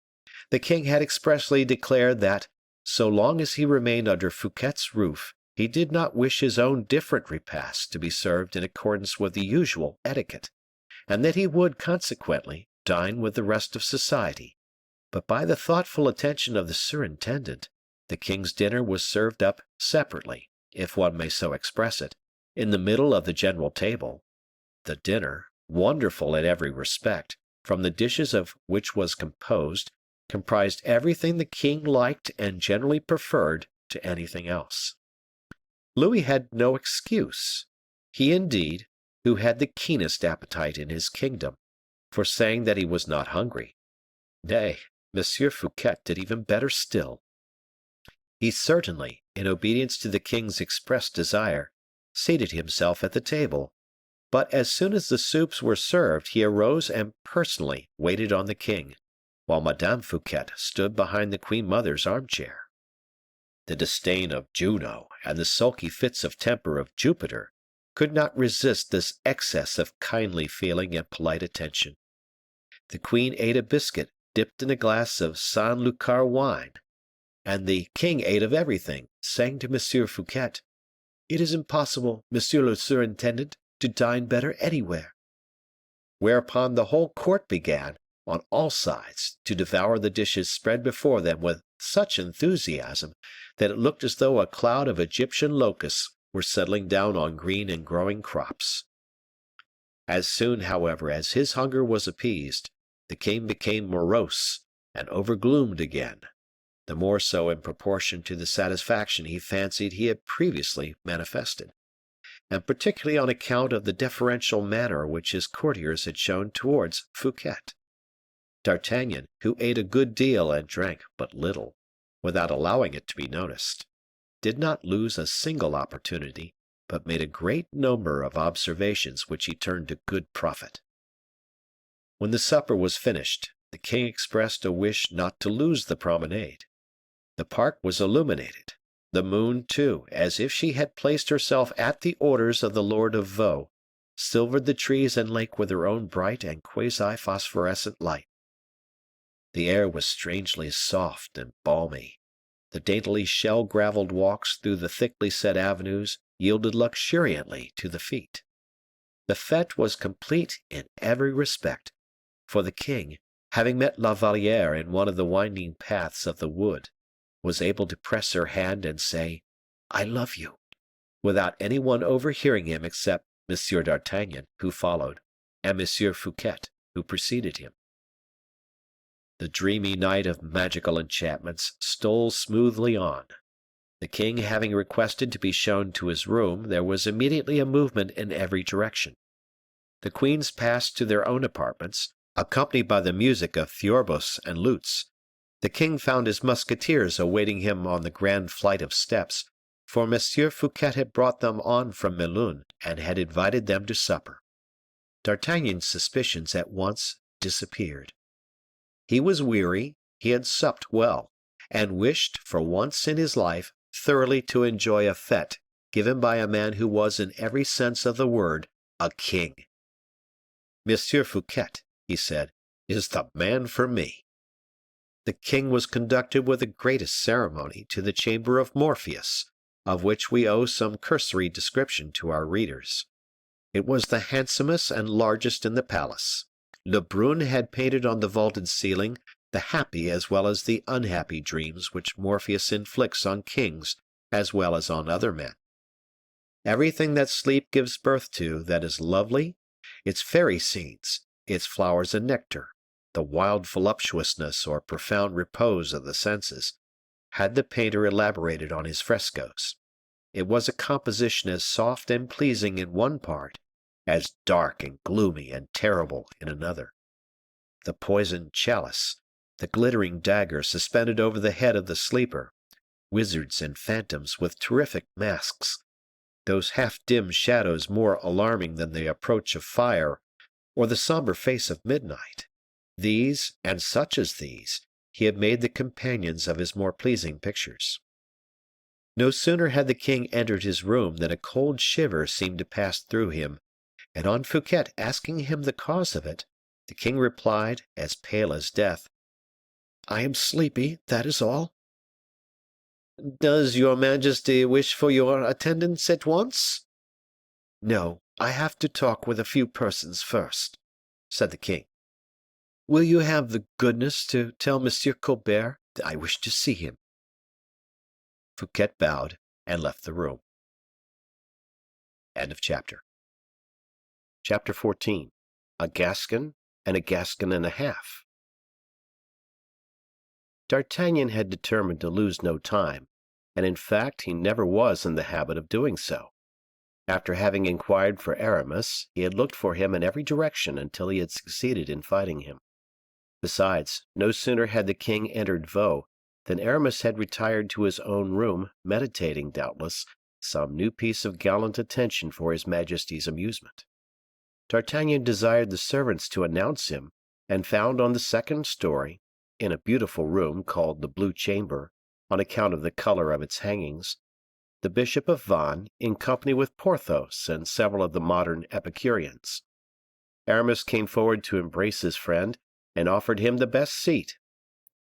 The king had expressly declared that, so long as he remained under Fouquet's roof, he did not wish his own different repasts to be served in accordance with the usual etiquette, and that he would, consequently, dine with the rest of society. But by the thoughtful attention of the surintendant, the king's dinner was served up separately, if one may so express it, in the middle of the general table. The dinner, wonderful in every respect, from the dishes of which was composed, comprised everything the king liked and generally preferred to anything else. Louis had no excuse. He, indeed, who had the keenest appetite in his kingdom, for saying that he was not hungry. Nay, Monsieur Fouquet did even better still. He certainly, in obedience to the king's expressed desire, seated himself at the table, but as soon as the soups were served, he arose and personally waited on the king, while Madame Fouquet stood behind the queen mother's armchair. The disdain of Juno and the sulky fits of temper of Jupiter could not resist this excess of kindly feeling and polite attention. The queen ate a biscuit dipped in a glass of San Lucar wine, and the king ate of everything, saying to Monsieur Fouquet, "It is impossible, Monsieur le Surintendant, to dine better anywhere." Whereupon the whole court began, on all sides, to devour the dishes spread before them with such enthusiasm that it looked as though a cloud of Egyptian locusts were settling down on green and growing crops. As soon, however, as his hunger was appeased, the king became morose and overgloomed again, the more so in proportion to the satisfaction he fancied he had previously manifested, and particularly on account of the deferential manner which his courtiers had shown towards Fouquet. D'Artagnan, who ate a good deal and drank but little, without allowing it to be noticed, did not lose a single opportunity, but made a great number of observations which he turned to good profit. When the supper was finished, the king expressed a wish not to lose the promenade. The park was illuminated. The moon, too, as if she had placed herself at the orders of the Lord of Vaux, silvered the trees and lake with her own bright and quasi-phosphorescent light. The air was strangely soft and balmy. The daintily shell-gravelled walks through the thickly set avenues yielded luxuriantly to the feet. The fete was complete in every respect, for the king, having met La Valliere in one of the winding paths of the wood, was able to press her hand and say, "I love you," without any one overhearing him except M. d'Artagnan, who followed, and M. Fouquet, who preceded him. The dreamy night of magical enchantments stole smoothly on. The king having requested to be shown to his room, there was immediately a movement in every direction. The queens passed to their own apartments, accompanied by the music of theorbos and lutes. The king found his musketeers awaiting him on the grand flight of steps, for M. Fouquet had brought them on from Melun, and had invited them to supper. D'Artagnan's suspicions at once disappeared. He was weary, he had supped well, and wished, for once in his life, thoroughly to enjoy a fete given by a man who was in every sense of the word a king. "Monsieur Fouquet," he said, "is the man for me." The king was conducted with the greatest ceremony to the chamber of Morpheus, of which we owe some cursory description to our readers. It was the handsomest and largest in the palace. Lebrun had painted on the vaulted ceiling the happy as well as the unhappy dreams which Morpheus inflicts on kings as well as on other men. Everything that sleep gives birth to that is lovely, its fairy scenes, its flowers and nectar, the wild voluptuousness or profound repose of the senses, had the painter elaborated on his frescoes. It was a composition as soft and pleasing in one part, as dark and gloomy and terrible in another. The poisoned chalice, the glittering dagger suspended over the head of the sleeper, wizards and phantoms with terrific masks, those half-dim shadows more alarming than the approach of fire, or the somber face of midnight, these, and such as these, he had made the companions of his more pleasing pictures. No sooner had the king entered his room than a cold shiver seemed to pass through him, and on Fouquet asking him the cause of it, the king replied, as pale as death, "I am sleepy, that is all." "Does your majesty wish for your attendance at once?" "No, I have to talk with a few persons first," said the king. "Will you have the goodness to tell Monsieur Colbert that I wish to see him?" Fouquet bowed and left the room. End of chapter. Chapter 14. A Gascon and a Gascon and a half. D'Artagnan had determined to lose no time, and in fact he never was in the habit of doing so. After having inquired for Aramis, he had looked for him in every direction until he had succeeded in finding him. Besides, no sooner had the king entered Vaux than Aramis had retired to his own room, meditating, doubtless, some new piece of gallant attention for his majesty's amusement. D'Artagnan desired the servants to announce him, and found on the second story, in a beautiful room called the Blue Chamber, on account of the color of its hangings, the Bishop of Vannes, in company with Porthos and several of the modern Epicureans. Aramis came forward to embrace his friend, and offered him the best seat,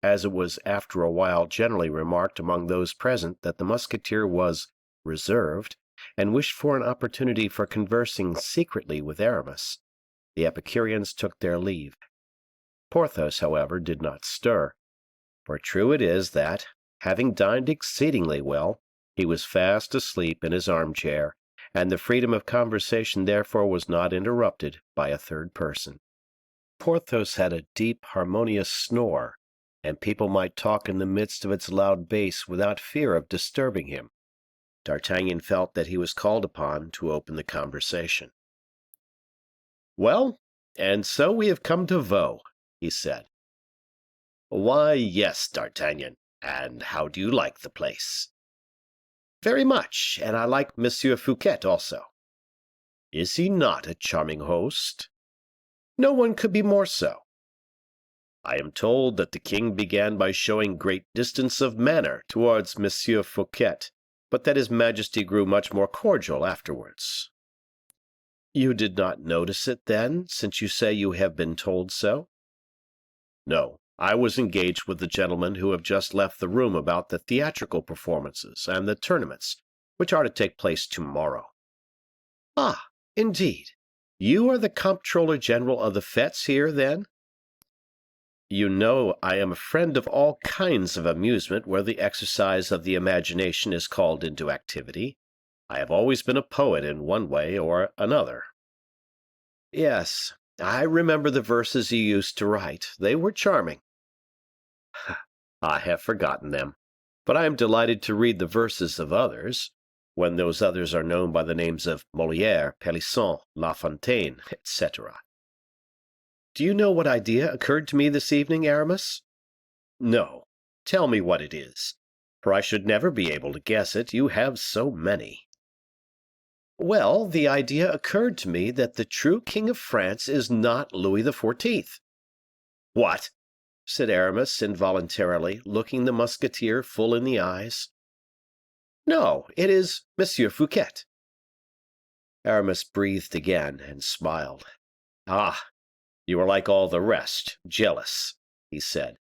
as it was after a while generally remarked among those present that the musketeer was reserved, and wished for an opportunity for conversing secretly with Aramis. The Epicureans took their leave. Porthos, however, did not stir, for true it is that, having dined exceedingly well, he was fast asleep in his armchair, and the freedom of conversation therefore was not interrupted by a third person. Porthos had a deep, harmonious snore, and people might talk in the midst of its loud bass without fear of disturbing him. D'Artagnan felt that he was called upon to open the conversation. "Well, and so we have come to Vaux," he said. "Why, yes, D'Artagnan. And how do you like the place?" "Very much, and I like Monsieur Fouquet also." "Is he not a charming host?" "No one could be more so." "I am told that the king began by showing great distance of manner towards Monsieur Fouquet, but that his majesty grew much more cordial afterwards." "You did not notice it, then, since you say you have been told so?" "No, I was engaged with the gentlemen who have just left the room about the theatrical performances and the tournaments, which are to take place tomorrow." "Ah, indeed! You are the Comptroller General of the fetes here, then? You know I am a friend of all kinds of amusement where the exercise of the imagination is called into activity. I have always been a poet in one way or another. Yes, I remember the verses you used to write. They were charming. I have forgotten them, but I am delighted to read the verses of others, when those others are known by the names of Molière, Pélisson, La Fontaine, etc. Do you know what idea occurred to me this evening, Aramis? No. Tell me what it is, for I should never be able to guess it, you have so many. Well, the idea occurred to me that the true king of France is not Louis XIV. What? Said Aramis involuntarily, looking the musketeer full in the eyes. No, it is Monsieur Fouquet. Aramis breathed again and smiled. Ah, you are like all the rest, jealous, he said.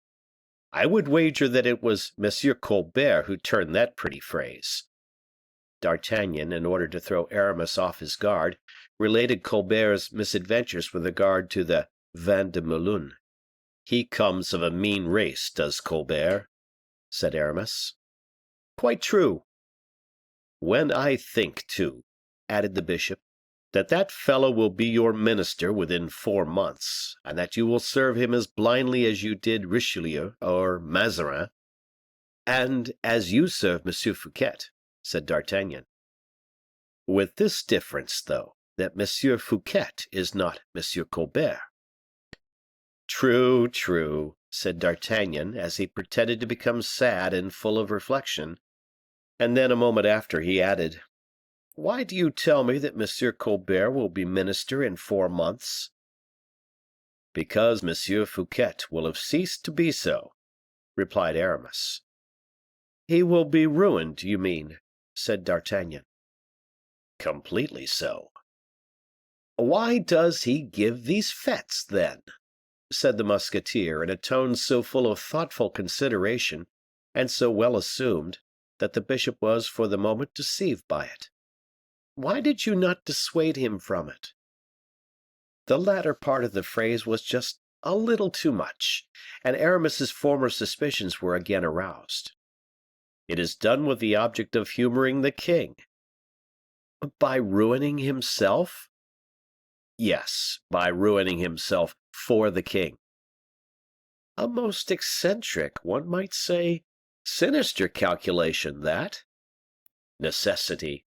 I would wager that it was Monsieur Colbert who turned that pretty phrase. D'Artagnan, in order to throw Aramis off his guard, related Colbert's misadventures with regard to the vin de Melun. He comes of a mean race, does Colbert, said Aramis. Quite true. When I think, too, added the bishop, that fellow will be your minister within 4 months, and that you will serve him as blindly as you did Richelieu or Mazarin, and as you serve Monsieur Fouquet, said D'Artagnan. With this difference, though, that Monsieur Fouquet is not Monsieur Colbert. True, true, said D'Artagnan, as he pretended to become sad and full of reflection, and then a moment after he added, Why do you tell me that Monsieur Colbert will be minister in 4 months? Because Monsieur Fouquet will have ceased to be so, replied Aramis. He will be ruined, you mean, said D'Artagnan. Completely so. Why does he give these fetes, then? Said the musketeer in a tone so full of thoughtful consideration, and so well assumed, that the bishop was for the moment deceived by it. Why did you not dissuade him from it? The latter part of the phrase was just a little too much, and Aramis's former suspicions were again aroused. It is done with the object of humoring the king. By ruining himself? Yes, by ruining himself for the king. A most eccentric, one might say, sinister calculation, that. Necessity,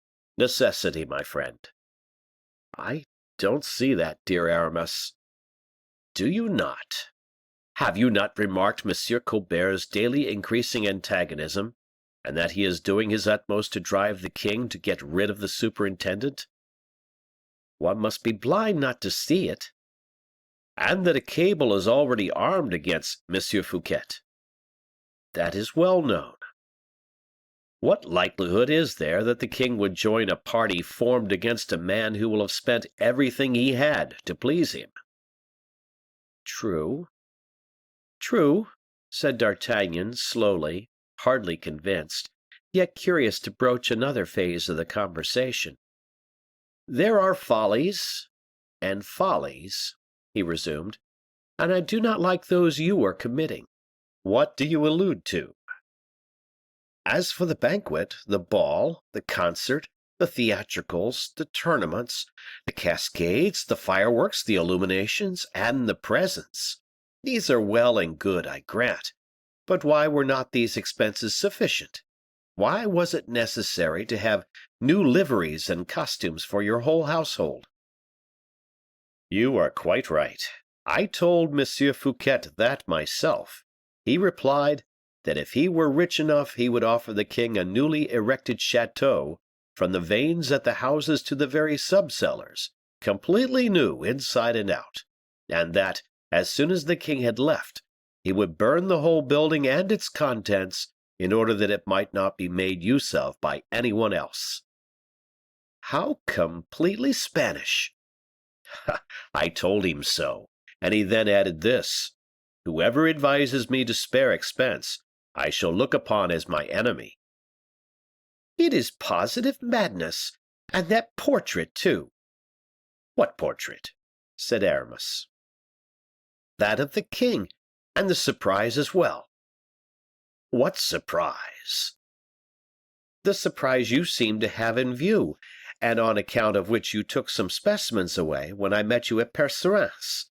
my friend. I don't see that, dear Aramis. Do you not? Have you not remarked Monsieur Colbert's daily increasing antagonism, and that he is doing his utmost to drive the king to get rid of the superintendent? One must be blind not to see it. And that a cable is already armed against Monsieur Fouquet. That is well known. What likelihood is there that the king would join a party formed against a man who will have spent everything he had to please him? True, said D'Artagnan slowly, hardly convinced, yet curious to broach another phase of the conversation. There are follies and follies, he resumed, and I do not like those you are committing. What do you allude to? As for the banquet, the ball, the concert, the theatricals, the tournaments, the cascades, the fireworks, the illuminations, and the presents, these are well and good, I grant. But why were not these expenses sufficient? Why was it necessary to have new liveries and costumes for your whole household? You are quite right. I told Monsieur Fouquet that myself. He replied that if he were rich enough he would offer the king a newly erected chateau, from the vanes at the houses to the very sub-cellars, completely new inside and out, and that, as soon as the king had left, he would burn the whole building and its contents, in order that it might not be made use of by anyone else. How completely Spanish! I told him so, and he then added this: Whoever advises me to spare expense, I shall look upon as my enemy. It is positive madness, and that portrait, too. "What portrait?" said Aramis. "That of the king, and the surprise as well." "What surprise?" "The surprise you seem to have in view, and on account of which you took some specimens away when I met you at Percerin's."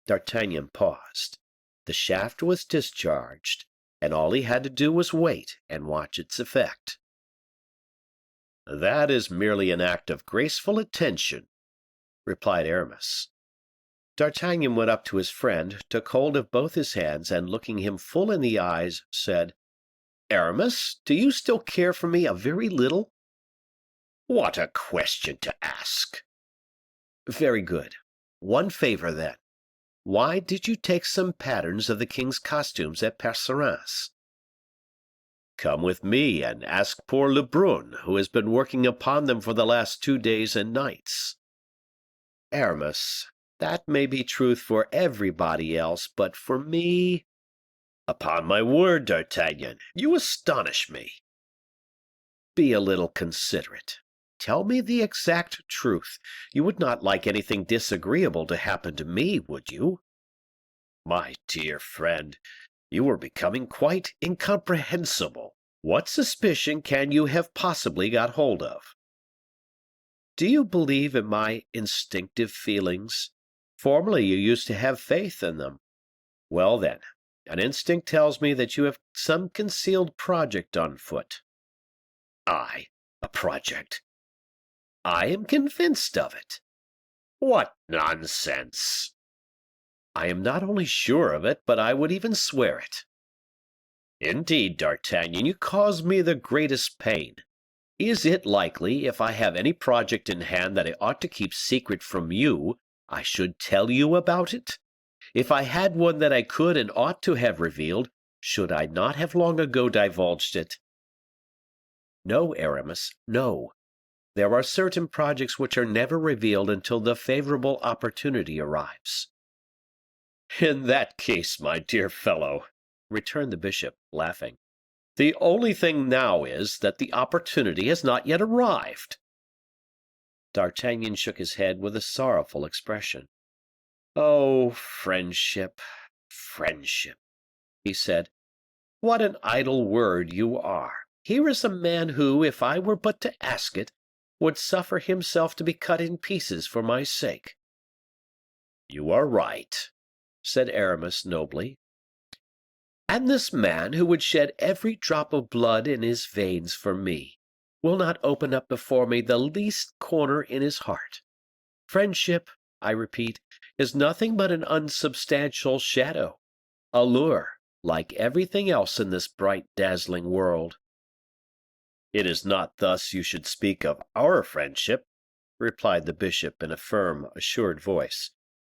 D'Artagnan paused. The shaft was discharged, and all he had to do was wait and watch its effect. "That is merely an act of graceful attention," replied Aramis. D'Artagnan went up to his friend, took hold of both his hands, and looking him full in the eyes, said, "Aramis, do you still care for me a very little?" "What a question to ask!" "Very good. One favor, then. Why did you take some patterns of the king's costumes at Percerin's?" "Come with me and ask poor Lebrun, who has been working upon them for the last 2 days and nights." "Aramis, that may be truth for everybody else, but for me—" "Upon my word, D'Artagnan, you astonish me." "Be a little considerate. Tell me the exact truth. You would not like anything disagreeable to happen to me, would you?" "My dear friend, you are becoming quite incomprehensible. What suspicion can you have possibly got hold of?" "Do you believe in my instinctive feelings? Formerly you used to have faith in them. Well, then, an instinct tells me that you have some concealed project on foot." "A project?" "I am convinced of it." "What nonsense!" "I am not only sure of it, but I would even swear it." "Indeed, D'Artagnan, you cause me the greatest pain. Is it likely, if I have any project in hand that I ought to keep secret from you, I should tell you about it? If I had one that I could and ought to have revealed, should I not have long ago divulged it?" "No, Aramis, no. There are certain projects which are never revealed until the favorable opportunity arrives." "In that case, my dear fellow," returned the bishop, laughing, "the only thing now is, that the opportunity has not yet arrived." D'Artagnan shook his head with a sorrowful expression. "Oh, friendship, friendship," he said. "What an idle word you are! Here is a man who, if I were but to ask it, would suffer himself to be cut in pieces for my sake." "You are right," said Aramis, nobly. "And this man, who would shed every drop of blood in his veins for me, will not open up before me the least corner in his heart. Friendship, I repeat, is nothing but an unsubstantial shadow, a lure, like everything else in this bright, dazzling world." "It is not thus you should speak of our friendship," replied the bishop in a firm, assured voice,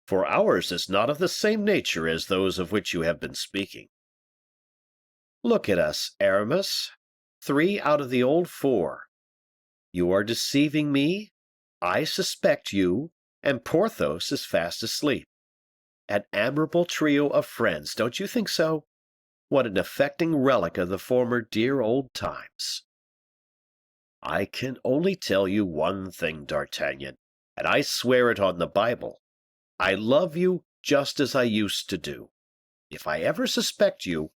"for ours is not of the same nature as those of which you have been speaking." "Look at us, Aramis. 3 out of the old 4. You are deceiving me, I suspect you, and Porthos is fast asleep. An admirable trio of friends, don't you think so? What an affecting relic of the former dear old times!" "I can only tell you one thing, D'Artagnan, and I swear it on the Bible. I love you just as I used to do. If I ever suspect you,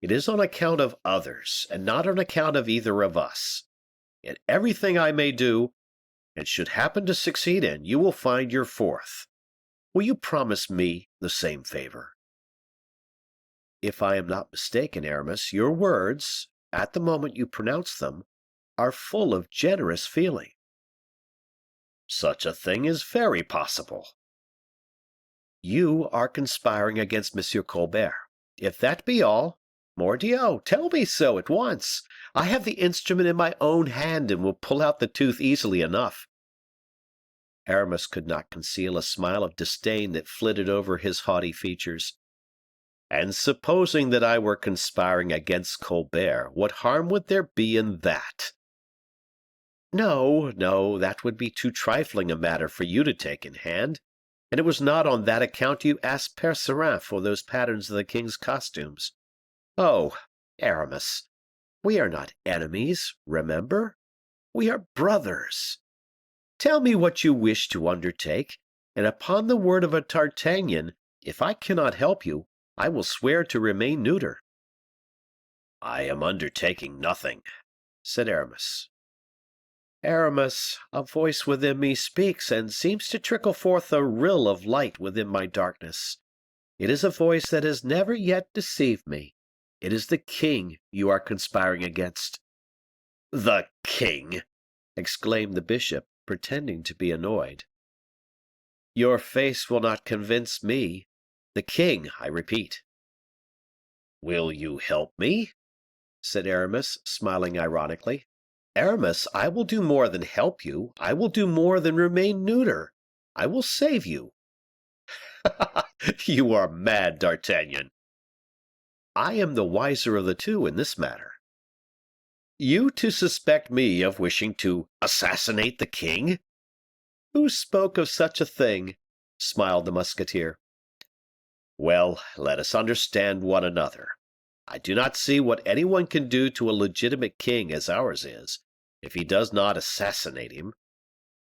it is on account of others, and not on account of either of us. In everything I may do, and should happen to succeed in, you will find your fourth. Will you promise me the same favor?" "If I am not mistaken, Aramis, your words, at the moment you pronounce them, are full of generous feeling." "Such a thing is very possible." "You are conspiring against M. Colbert. If that be all, mordioux, tell me so at once. I have the instrument in my own hand, and will pull out the tooth easily enough." Aramis could not conceal a smile of disdain that flitted over his haughty features. "And supposing that I were conspiring against Colbert, what harm would there be in that?" "No, no, that would be too trifling a matter for you to take in hand, and it was not on that account you asked Percerin for those patterns of the king's costumes. Oh, Aramis, we are not enemies, remember, we are brothers." Tell me what you wish to undertake, and upon the word of a D'Artagnan, if I cannot help you, I will swear to remain neuter." "I am undertaking nothing," said Aramis. "Aramis, a voice within me speaks, and seems to trickle forth a rill of light within my darkness. It is a voice that has never yet deceived me. It is the king you are conspiring against." "The king!" exclaimed the bishop, pretending to be annoyed. "Your face will not convince me. The king, I repeat." "Will you help me?" said Aramis, smiling ironically. "Aramis, I will do more than help you. I will do more than remain neuter. I will save you." "You are mad, D'Artagnan." "I am the wiser of the two in this matter." "You to suspect me of wishing to assassinate the king? Who spoke of such a thing?" smiled the musketeer. "Well, let us understand one another. I do not see what any one can do to a legitimate king as ours is, if he does not assassinate him."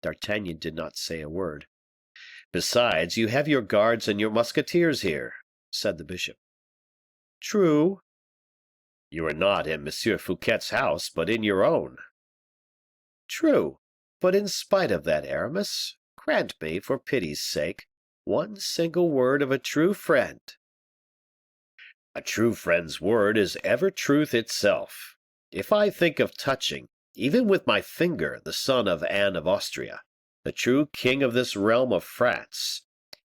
D'Artagnan did not say a word. "Besides, you have your guards and your musketeers here," said the bishop. "True." "You are not in M. Fouquet's house, but in your own." "True; but in spite of that, Aramis, grant me, for pity's sake, one single word of a true friend." "A true friend's word is ever truth itself. If I think of touching, even with my finger, the son of Anne of Austria, the true king of this realm of France,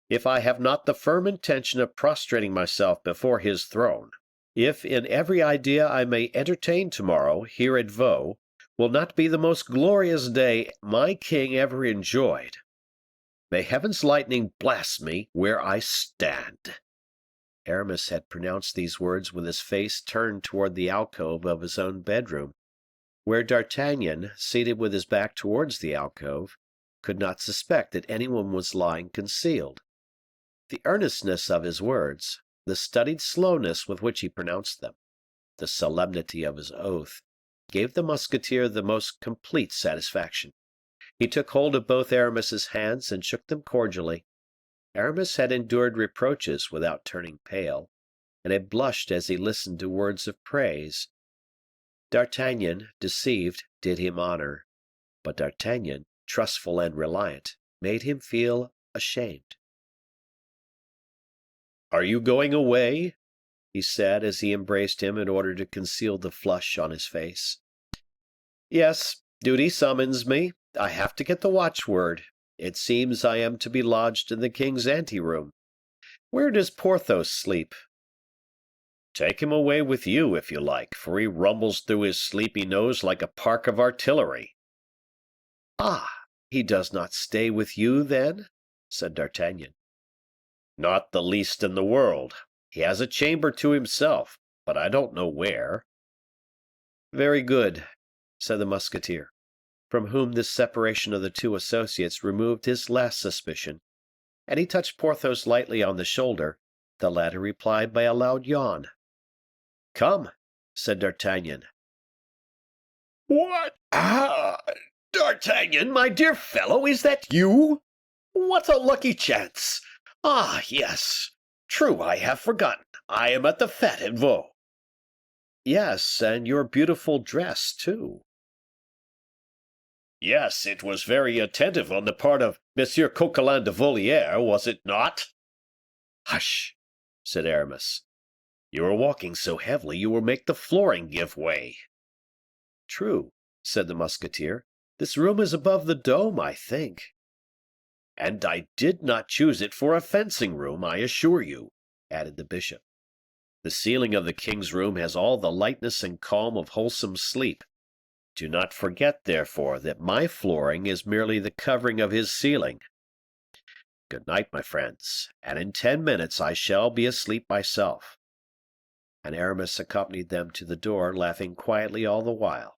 if I have not the firm intention of prostrating myself before his throne, if in every idea I may entertain tomorrow, here at Vaux, will not be the most glorious day my king ever enjoyed, may heaven's lightning blast me where I stand." Aramis had pronounced these words with his face turned toward the alcove of his own bedroom, where D'Artagnan, seated with his back towards the alcove, could not suspect that anyone was lying concealed. The earnestness of his words, the studied slowness with which he pronounced them, the solemnity of his oath, gave the musketeer the most complete satisfaction. He took hold of both Aramis's hands and shook them cordially. Aramis had endured reproaches without turning pale, and had blushed as he listened to words of praise. D'Artagnan, deceived, did him honor, but D'Artagnan, trustful and reliant, made him feel ashamed. "Are you going away?" he said, as he embraced him in order to conceal the flush on his face. "Yes, duty summons me. I have to get the watchword. It seems I am to be lodged in the king's anteroom. Where does Porthos sleep?" "Take him away with you, if you like, for he rumbles through his sleepy nose like a park of artillery." "Ah, he does not stay with you, then?" said D'Artagnan. "Not the least in the world. He has a chamber to himself, but I don't know where." "Very good," said the musketeer, from whom this separation of the two associates removed his last suspicion, and he touched Porthos lightly on the shoulder. The latter replied by a loud yawn. "Come," said D'Artagnan. "What? D'Artagnan, my dear fellow, is that you? What a lucky chance! Ah, yes, true, I have forgotten. I am at the fete at Vaux." "Yes, and your beautiful dress, too." "Yes, it was very attentive on the part of Monsieur Coquelin de Voliere, was it not?" "Hush!" said Aramis. "You are walking so heavily you will make the flooring give way." "True," said the musketeer. "This room is above the dome, I think." "And I did not choose it for a fencing room, I assure you," added the bishop. "The ceiling of the king's room has all the lightness and calm of wholesome sleep. Do not forget, therefore, that my flooring is merely the covering of his ceiling. Good night, my friends, and in 10 minutes I shall be asleep myself." And Aramis accompanied them to the door, laughing quietly all the while.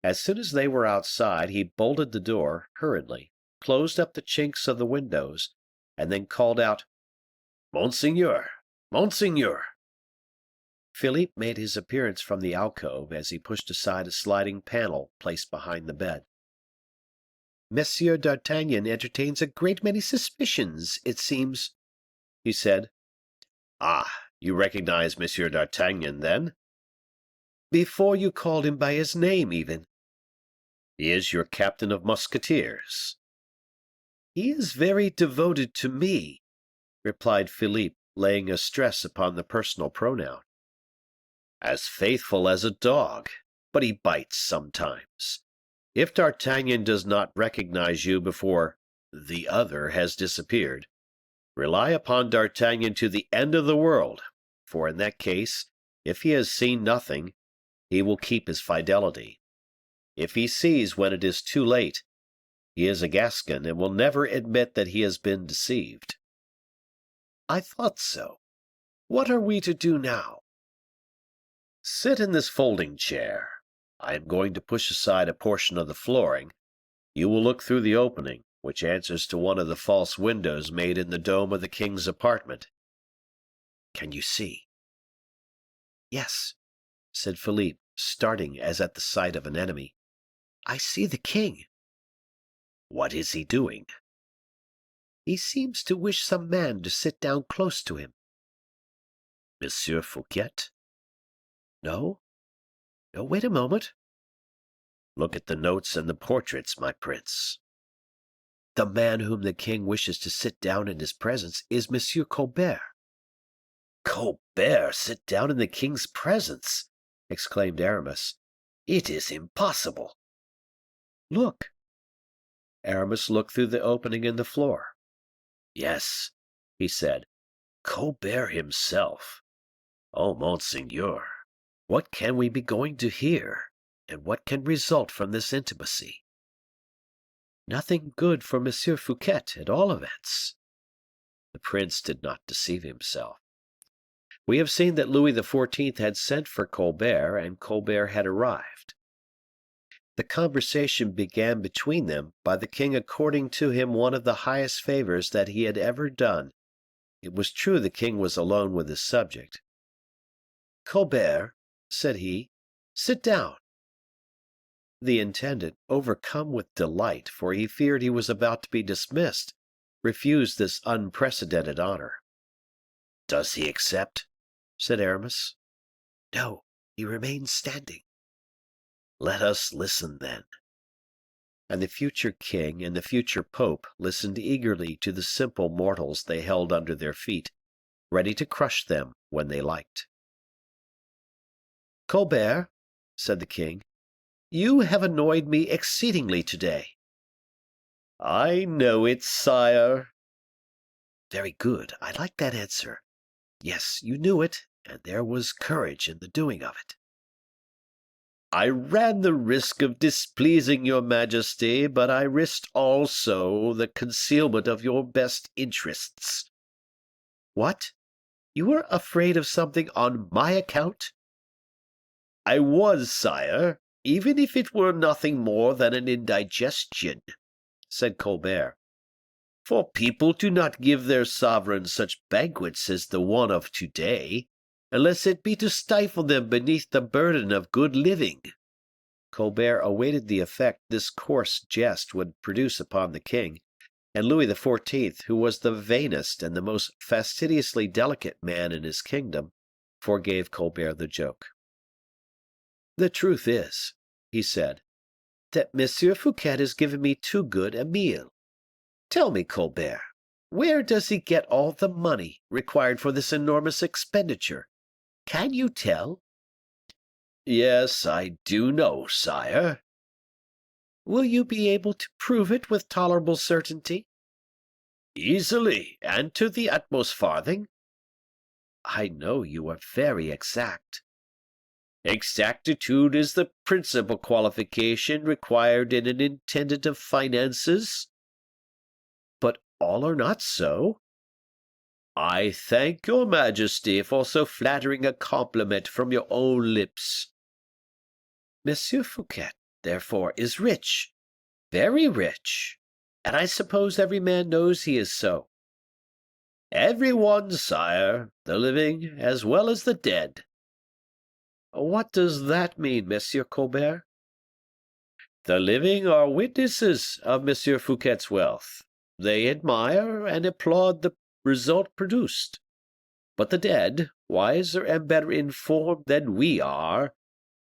As soon as they were outside, he bolted the door hurriedly, closed up the chinks of the windows, and then called out, "Monseigneur, monseigneur!" Philippe made his appearance from the alcove as he pushed aside a sliding panel placed behind the bed. Monsieur d'Artagnan entertains a great many suspicions, it seems," he said. Ah, you recognize Monsieur d'Artagnan, then? "Before you called him by his name, even." He is your captain of musketeers." "He is very devoted to me," replied Philippe, laying a stress upon the personal pronoun. "As faithful as a dog, but he bites sometimes. If D'Artagnan does not recognize you before the other has disappeared, rely upon D'Artagnan to the end of the world, for in that case, if he has seen nothing, he will keep his fidelity. If he sees when it is too late, he is a Gascon and will never admit that he has been deceived." "I thought so. What are we to do now?" "Sit in this folding chair. I am going to push aside a portion of the flooring. You will look through the opening, which answers to one of the false windows made in the dome of the king's apartment. Can you see?" "Yes," said Philippe, starting as at the sight of an enemy. "I see the king." "What is he doing?" "He seems to wish some man to sit down close to him." Monsieur Fouquet? "No, no, wait a moment." "Look at the notes and the portraits, my prince." "The man whom the king wishes to sit down in his presence is Monsieur Colbert." "Colbert sit down in the king's presence!" exclaimed Aramis. "It is impossible." "Look." Aramis looked through the opening in the floor. "Yes," he said, "Colbert himself. Oh, monseigneur, what can we be going to hear, and what can result from this intimacy?" "Nothing good for Monsieur Fouquet, at all events." The prince did not deceive himself. We have seen that Louis XIV had sent for Colbert, and Colbert had arrived. The conversation began between them by the king according to him one of the highest favors that he had ever done. It was true the king was alone with his subject. "Colbert," said he, "sit down." The intendant, overcome with delight, for he feared he was about to be dismissed, refused this unprecedented honor. "Does he accept?" said Aramis. "No, he remains standing." "Let us listen, then." And the future king and the future pope listened eagerly to the simple mortals they held under their feet, ready to crush them when they liked. "Colbert," said the king, "you have annoyed me exceedingly today." "I know it, sire." "Very good, I like that answer. Yes, you knew it, and there was courage in the doing of it." "I ran the risk of displeasing your majesty, but I risked also the concealment of your best interests." "What? You were afraid of something on my account?" "I was, sire, even if it were nothing more than an indigestion," said Colbert. "For people do not give their sovereigns such banquets as the one of to-day, unless it be to stifle them beneath the burden of good living." Colbert awaited the effect this coarse jest would produce upon the king, and Louis XIV., who was the vainest and the most fastidiously delicate man in his kingdom, forgave Colbert the joke. "The truth is," he said, "that Monsieur Fouquet has given me too good a meal. Tell me, Colbert, where does he get all the money required for this enormous expenditure? Can you tell?" "Yes, I do know, sire." "Will you be able to prove it with tolerable certainty?" "Easily, and to the utmost farthing." "I know you are very exact." "Exactitude is the principal qualification required in an intendant of finances." "But all are not so." "I thank your majesty for so flattering a compliment from your own lips." Monsieur Fouquet, therefore, is rich, very rich, and I suppose every man knows he is so." "Every one, sire, the living as well as the dead." "What does that mean, Monsieur Colbert?" The living are witnesses of M. Fouquet's wealth. They admire and applaud the result produced. But the dead, wiser and better informed than we are,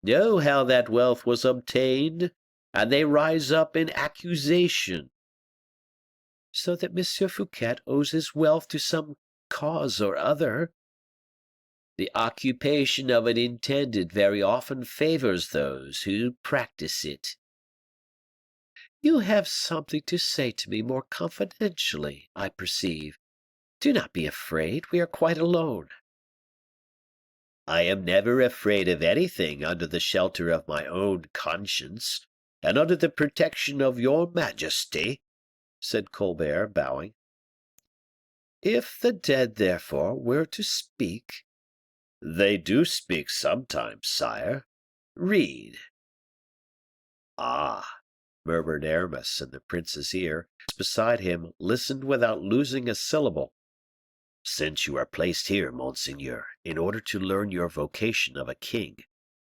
know how that wealth was obtained, and they rise up in accusation. So that M. Fouquet owes his wealth to some cause or other. The occupation of an intendant very often favors those who practice it. You have something to say to me more confidentially, I perceive. Do not be afraid, we are quite alone. I am never afraid of anything under the shelter of my own conscience, and under the protection of your majesty, said Colbert, bowing. If the dead, therefore, were to speak. They do speak sometimes, sire. Read. Ah, murmured Aramis in the prince's ear, beside him, listened without losing a syllable. Since you are placed here, monseigneur, in order to learn your vocation of a king,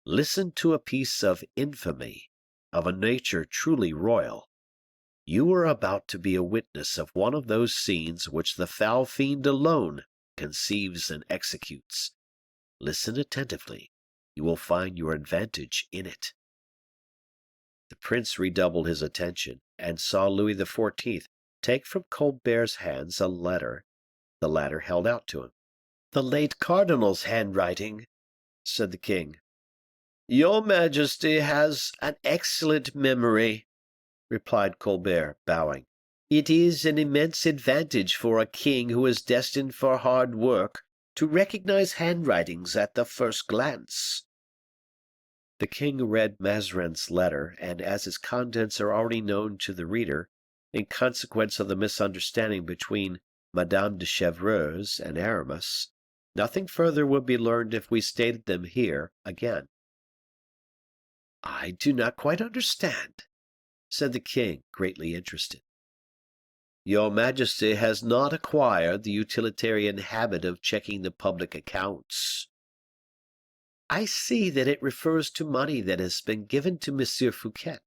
listen to a piece of infamy, of a nature truly royal. You are about to be a witness of one of those scenes which the foul fiend alone conceives and executes. Listen attentively, you will find your advantage in it. The prince redoubled his attention, and saw Louis XIV take from Colbert's hands a letter the latter held out to him. The late cardinal's handwriting, said the king. Your majesty has an excellent memory, replied Colbert, bowing. It is an immense advantage for a king who is destined for hard work to recognize handwritings at the first glance. The king read Mazarin's letter, and as its contents are already known to the reader, in consequence of the misunderstanding between Madame de Chevreuse and Aramis, nothing further would be learned if we stated them here again. I do not quite understand, said the king, greatly interested. Your majesty has not acquired the utilitarian habit of checking the public accounts. I see that it refers to money that has been given to M. Fouquet.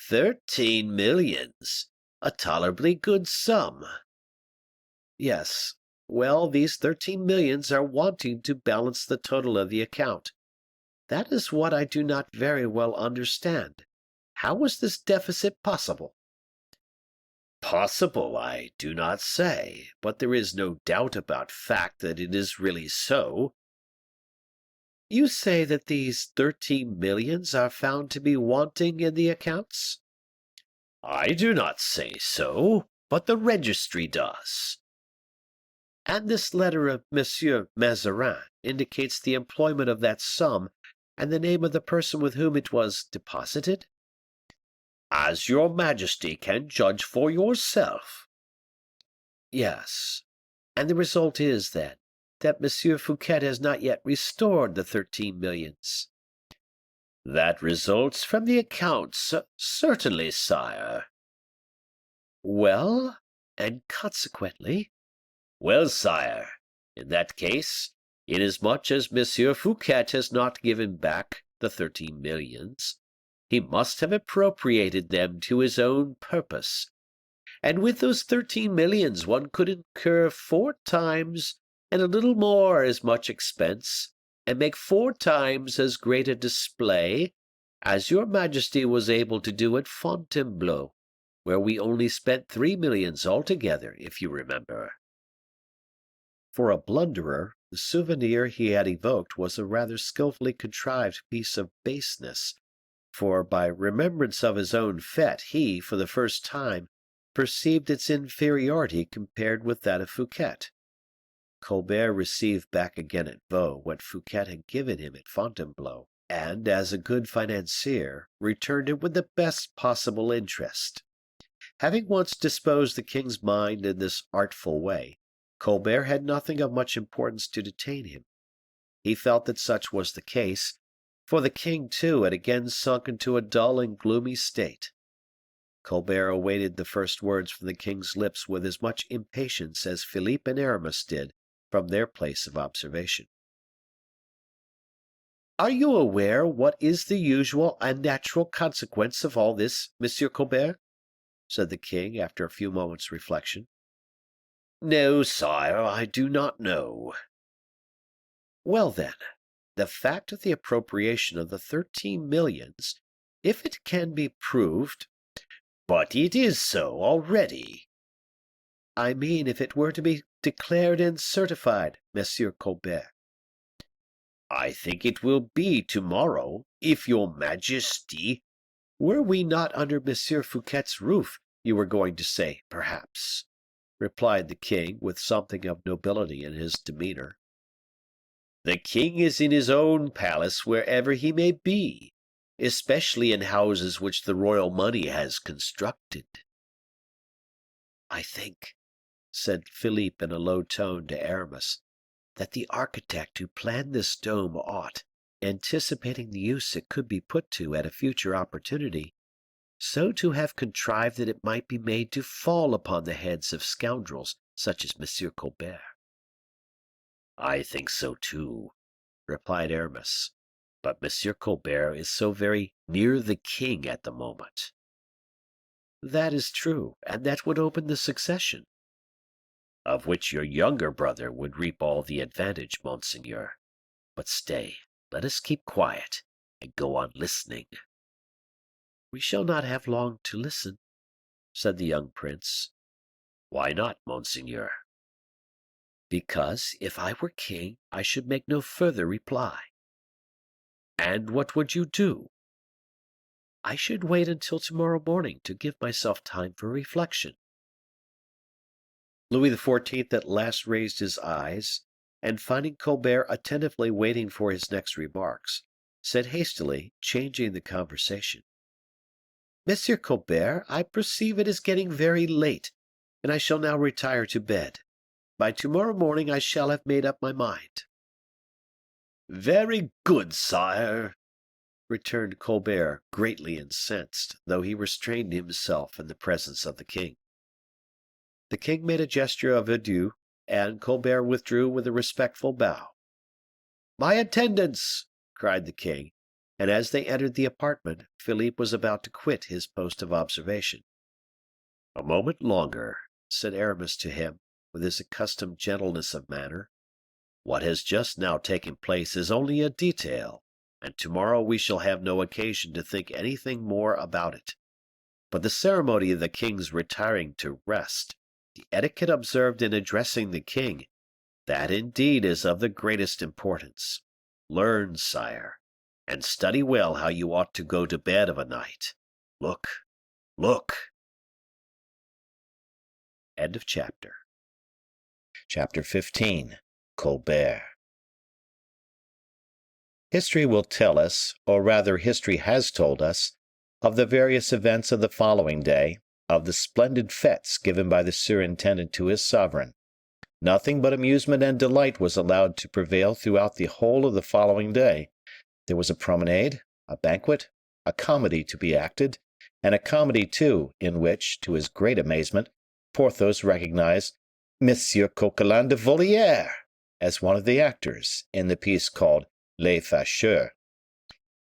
13 millions, a tolerably good sum. Yes, well, these 13 millions are wanting to balance the total of the account. That is what I do not very well understand. How was this deficit possible? Possible, I do not say, but there is no doubt about fact that it is really so. You say that these 13 millions are found to be wanting in the accounts? I do not say so, but the registry does. And this letter of Monsieur Mazarin indicates the employment of that sum and the name of the person with whom it was deposited? As your majesty can judge for yourself. Yes, and the result is, then, that M. Fouquet has not yet restored the 13 millions. That results from the accounts, certainly, sire. Well, and consequently? Well, sire, in that case, inasmuch as M. Fouquet has not given back the 13 millions, he must have appropriated them to his own purpose, and with those 13 millions one could incur 4 times and a little more as much expense, and make 4 times as great a display, as your majesty was able to do at Fontainebleau, where we only spent 3 millions altogether, if you remember. For a blunderer, the souvenir he had evoked was a rather skilfully contrived piece of baseness, for by remembrance of his own fete he, for the first time, perceived its inferiority compared with that of Fouquet. Colbert received back again at Vaux what Fouquet had given him at Fontainebleau, and, as a good financier, returned it with the best possible interest. Having once disposed the king's mind in this artful way, Colbert had nothing of much importance to detain him. He felt that such was the case, for the king, too, had again sunk into a dull and gloomy state. Colbert awaited the first words from the king's lips with as much impatience as Philippe and Aramis did from their place of observation. Are you aware what is the usual and natural consequence of all this, Monsieur Colbert?" said the king, after a few moments' reflection. "No, sire, I do not know." "Well, then, the fact of the appropriation of the 13 millions, if it can be proved—" "But it is so already." "I mean, if it were to be declared and certified, Monsieur Colbert." "I think it will be tomorrow, if your majesty—" "Were we not under Monsieur Fouquet's roof, you were going to say, perhaps," replied the king, with something of nobility in his demeanor. "The king is in his own palace wherever he may be, especially in houses which the royal money has constructed." "I think," said Philippe in a low tone to Aramis, "that the architect who planned this dome ought, anticipating the use it could be put to at a future opportunity, so to have contrived that it might be made to fall upon the heads of scoundrels such as Monsieur Colbert." "I think so too," replied Aramis; "but Monsieur Colbert is so very near the king at the moment." "That is true, and that would open the succession." "Of which your younger brother would reap all the advantage, monseigneur. But stay, let us keep quiet, and go on listening." "We shall not have long to listen," said the young prince. "Why not, monseigneur?" "Because, if I were king, I should make no further reply." "And what would you do?" "I should wait until tomorrow morning to give myself time for reflection." Louis XIV. At last raised his eyes, and finding Colbert attentively waiting for his next remarks, said hastily, changing the conversation, "Monsieur Colbert, I perceive it is getting very late, and I shall now retire to bed. By tomorrow morning I shall have made up my mind." "Very good, sire," returned Colbert, greatly incensed, though he restrained himself in the presence of the king. The king made a gesture of adieu, and Colbert withdrew with a respectful bow. "My attendants!" cried the king, and as they entered the apartment, Philippe was about to quit his post of observation. "A moment longer," said Aramis to him, with his accustomed gentleness of manner. "What has just now taken place is only a detail, and tomorrow we shall have no occasion to think anything more about it. But the ceremony of the king's retiring to rest, the etiquette observed in addressing the king, that indeed is of the greatest importance. Learn, sire, and study well how you ought to go to bed of a night. Look, look." End of chapter. Chapter 15. Colbert. History will tell us, or rather history has told us, of the various events of the following day, of the splendid fetes given by the surintendant to his sovereign. Nothing but amusement and delight was allowed to prevail throughout the whole of the following day. There was a promenade, a banquet, a comedy to be acted, and a comedy, too, in which, to his great amazement, Porthos recognized Monsieur Coquelin de Voliere as one of the actors in the piece called Les Facheux.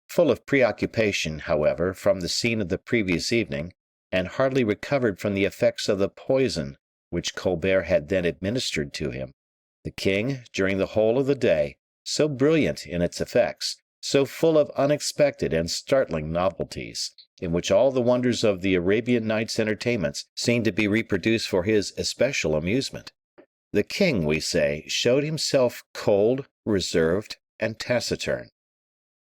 Full of preoccupation, however, from the scene of the previous evening, and hardly recovered from the effects of the poison which Colbert had then administered to him, the king, during the whole of the day, so brilliant in its effects, so full of unexpected and startling novelties, in which all the wonders of the Arabian Nights' entertainments seemed to be reproduced for his especial amusement. The king, we say, showed himself cold, reserved, and taciturn.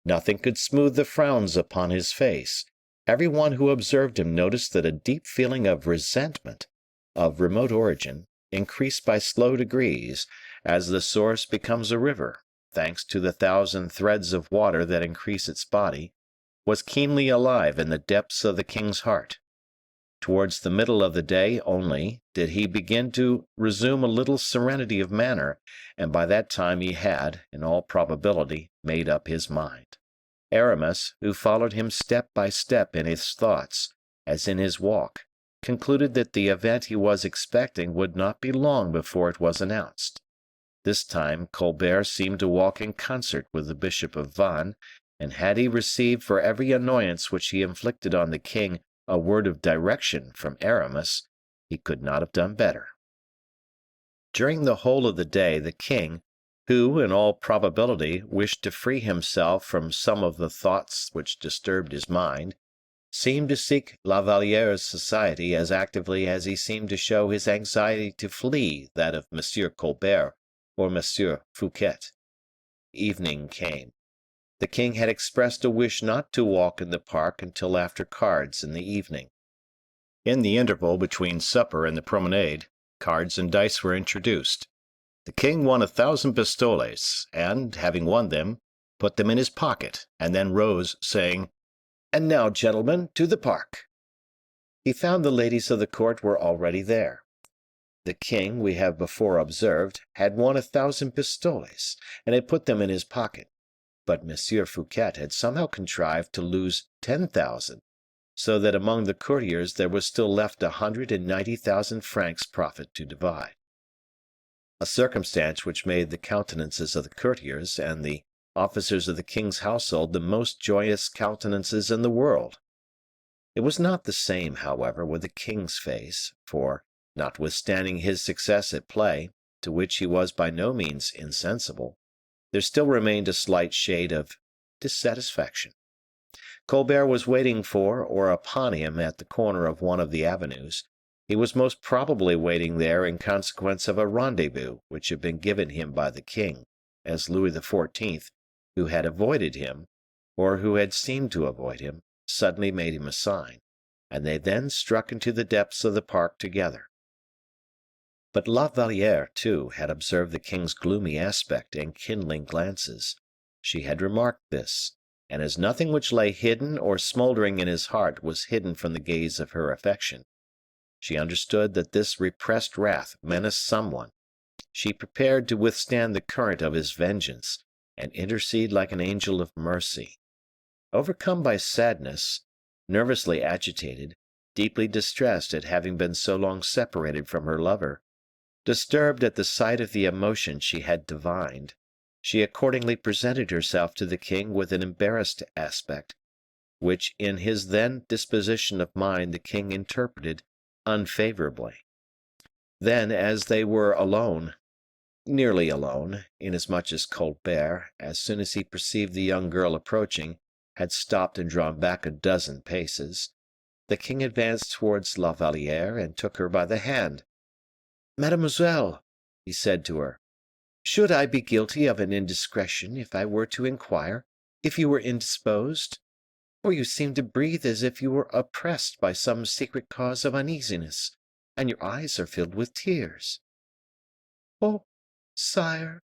Nothing could smooth the frowns upon his face. Every one who observed him noticed that a deep feeling of resentment, of remote origin, increased by slow degrees, as the source becomes a river, thanks to the 1,000 threads of water that increase its body, was keenly alive in the depths of the king's heart. Towards the middle of the day only did he begin to resume a little serenity of manner, and by that time he had, in all probability, made up his mind. Aramis, who followed him step by step in his thoughts, as in his walk, concluded that the event he was expecting would not be long before it was announced. This time Colbert seemed to walk in concert with the Bishop of Vannes, and had he received for every annoyance which he inflicted on the king a word of direction from Aramis, he could not have done better. During the whole of the day the king, who in all probability wished to free himself from some of the thoughts which disturbed his mind, seemed to seek La Valliere's society as actively as he seemed to show his anxiety to flee that of M. Colbert or M. Fouquet. Evening came. The king had expressed a wish not to walk in the park until after cards in the evening. In the interval between supper and the promenade, cards and dice were introduced. The king won 1,000 pistoles, and, having won them, put them in his pocket, and then rose, saying, "And now, gentlemen, to the park." He found the ladies of the court were already there. The king, we have before observed, had won 1,000 pistoles, and had put them in his pocket, but M. Fouquet had somehow contrived to lose 10,000, so that among the courtiers there was still left 190,000 francs profit to divide. A circumstance which made the countenances of the courtiers and the officers of the king's household the most joyous countenances in the world. It was not the same, however, with the king's face, for, notwithstanding his success at play, to which he was by no means insensible, there still remained a slight shade of dissatisfaction. Colbert was waiting for or upon him at the corner of one of the avenues. He was most probably waiting there in consequence of a rendezvous which had been given him by the king, as Louis XIV, who had avoided him, or who had seemed to avoid him, suddenly made him a sign, and they then struck into the depths of the park together. But La Valliere, too, had observed the king's gloomy aspect and kindling glances. She had remarked this, and as nothing which lay hidden or smoldering in his heart was hidden from the gaze of her affection, she understood that this repressed wrath menaced someone. She prepared to withstand the current of his vengeance, and intercede like an angel of mercy. Overcome by sadness, nervously agitated, deeply distressed at having been so long separated from her lover, disturbed at the sight of the emotion she had divined, she accordingly presented herself to the king with an embarrassed aspect, which in his then disposition of mind the king interpreted unfavorably. Then, as they were alone, nearly alone, inasmuch as Colbert, as soon as he perceived the young girl approaching, had stopped and drawn back a dozen paces, the king advanced towards La Valliere and took her by the hand. "Mademoiselle," he said to her, "should I be guilty of an indiscretion if I were to inquire if you were indisposed? For you seem to breathe as if you were oppressed by some secret cause of uneasiness, and your eyes are filled with tears." "Oh, sire,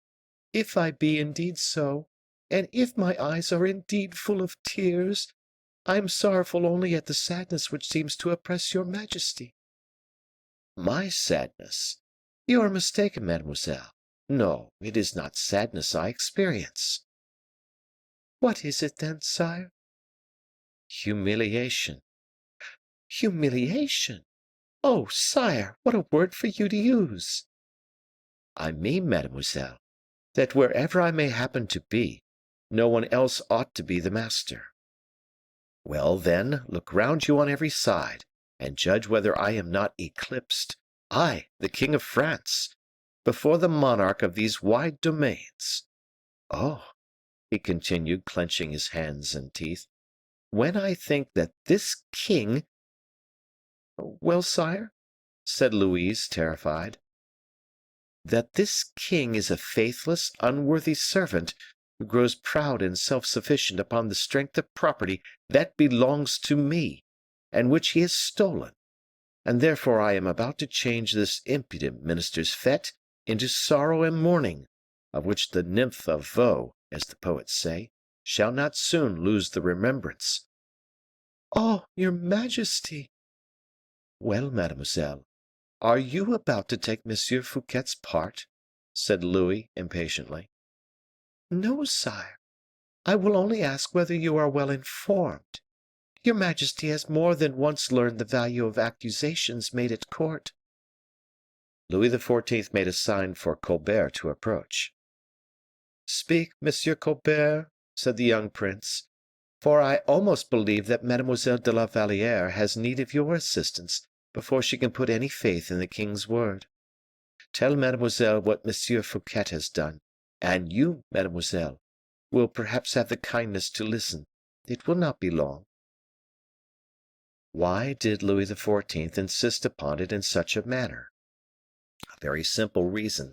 if I be indeed so, and if my eyes are indeed full of tears, I am sorrowful only at the sadness which seems to oppress your majesty." "My sadness? You are mistaken, mademoiselle. No, it is not sadness I experience." "What is it then, sire?" "Humiliation." "Humiliation? Oh, sire, what a word for you to use!" "I mean, mademoiselle, that wherever I may happen to be, no one else ought to be the master." "Well, then, look round you on every side, and judge whether I am not eclipsed, I, the king of France, before the monarch of these wide domains. Oh," he continued, clenching his hands and teeth, "when I think that this king—" "Well, sire?" said Louise, terrified. "That this king is a faithless, unworthy servant, who grows proud and self-sufficient upon the strength of property that belongs to me, and which he has stolen, and therefore I am about to change this impudent minister's fete into sorrow and mourning, of which the nymph of Vaux, as the poets say, shall not soon lose the remembrance." "Oh, your majesty!" "Well, mademoiselle, are you about to take Monsieur Fouquet's part?" said Louis, impatiently. "No, sire. I will only ask whether you are well informed. Your majesty has more than once learned the value of accusations made at court." Louis XIV made a sign for Colbert to approach. "Speak, Monsieur Colbert," said the young prince, "for I almost believe that Mademoiselle de la Valliere has need of your assistance before she can put any faith in the king's word. Tell mademoiselle what Monsieur Fouquet has done, and you, mademoiselle, will perhaps have the kindness to listen. It will not be long." Why did Louis XIV insist upon it in such a manner? A very simple reason.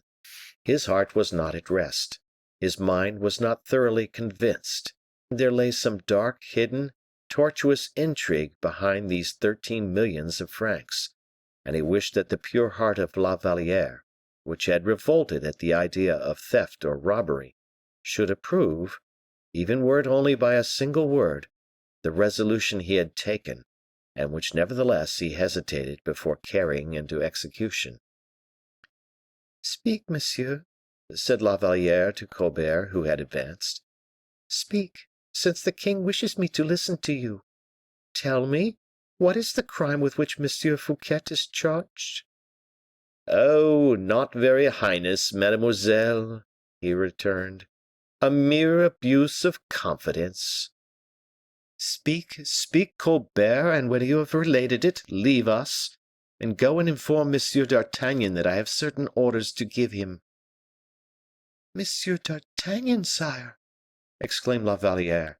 His heart was not at rest. His mind was not thoroughly convinced. There lay some dark, hidden, tortuous intrigue behind these 13 millions of francs, and he wished that the pure heart of La Valliere, which had revolted at the idea of theft or robbery, should approve, even were it only by a single word, the resolution he had taken, and which nevertheless he hesitated before carrying into execution. "Speak, monsieur," said La Valliere to Colbert, who had advanced. "Speak, since the king wishes me to listen to you. Tell me, what is the crime with which Monsieur Fouquet is charged?" "Oh, not very heinous, mademoiselle," he returned. "A mere abuse of confidence." "Speak, speak, Colbert, and when you have related it, leave us, and go and inform Monsieur d'Artagnan that I have certain orders to give him." "Monsieur d'Artagnan, sire!" exclaimed La Valliere.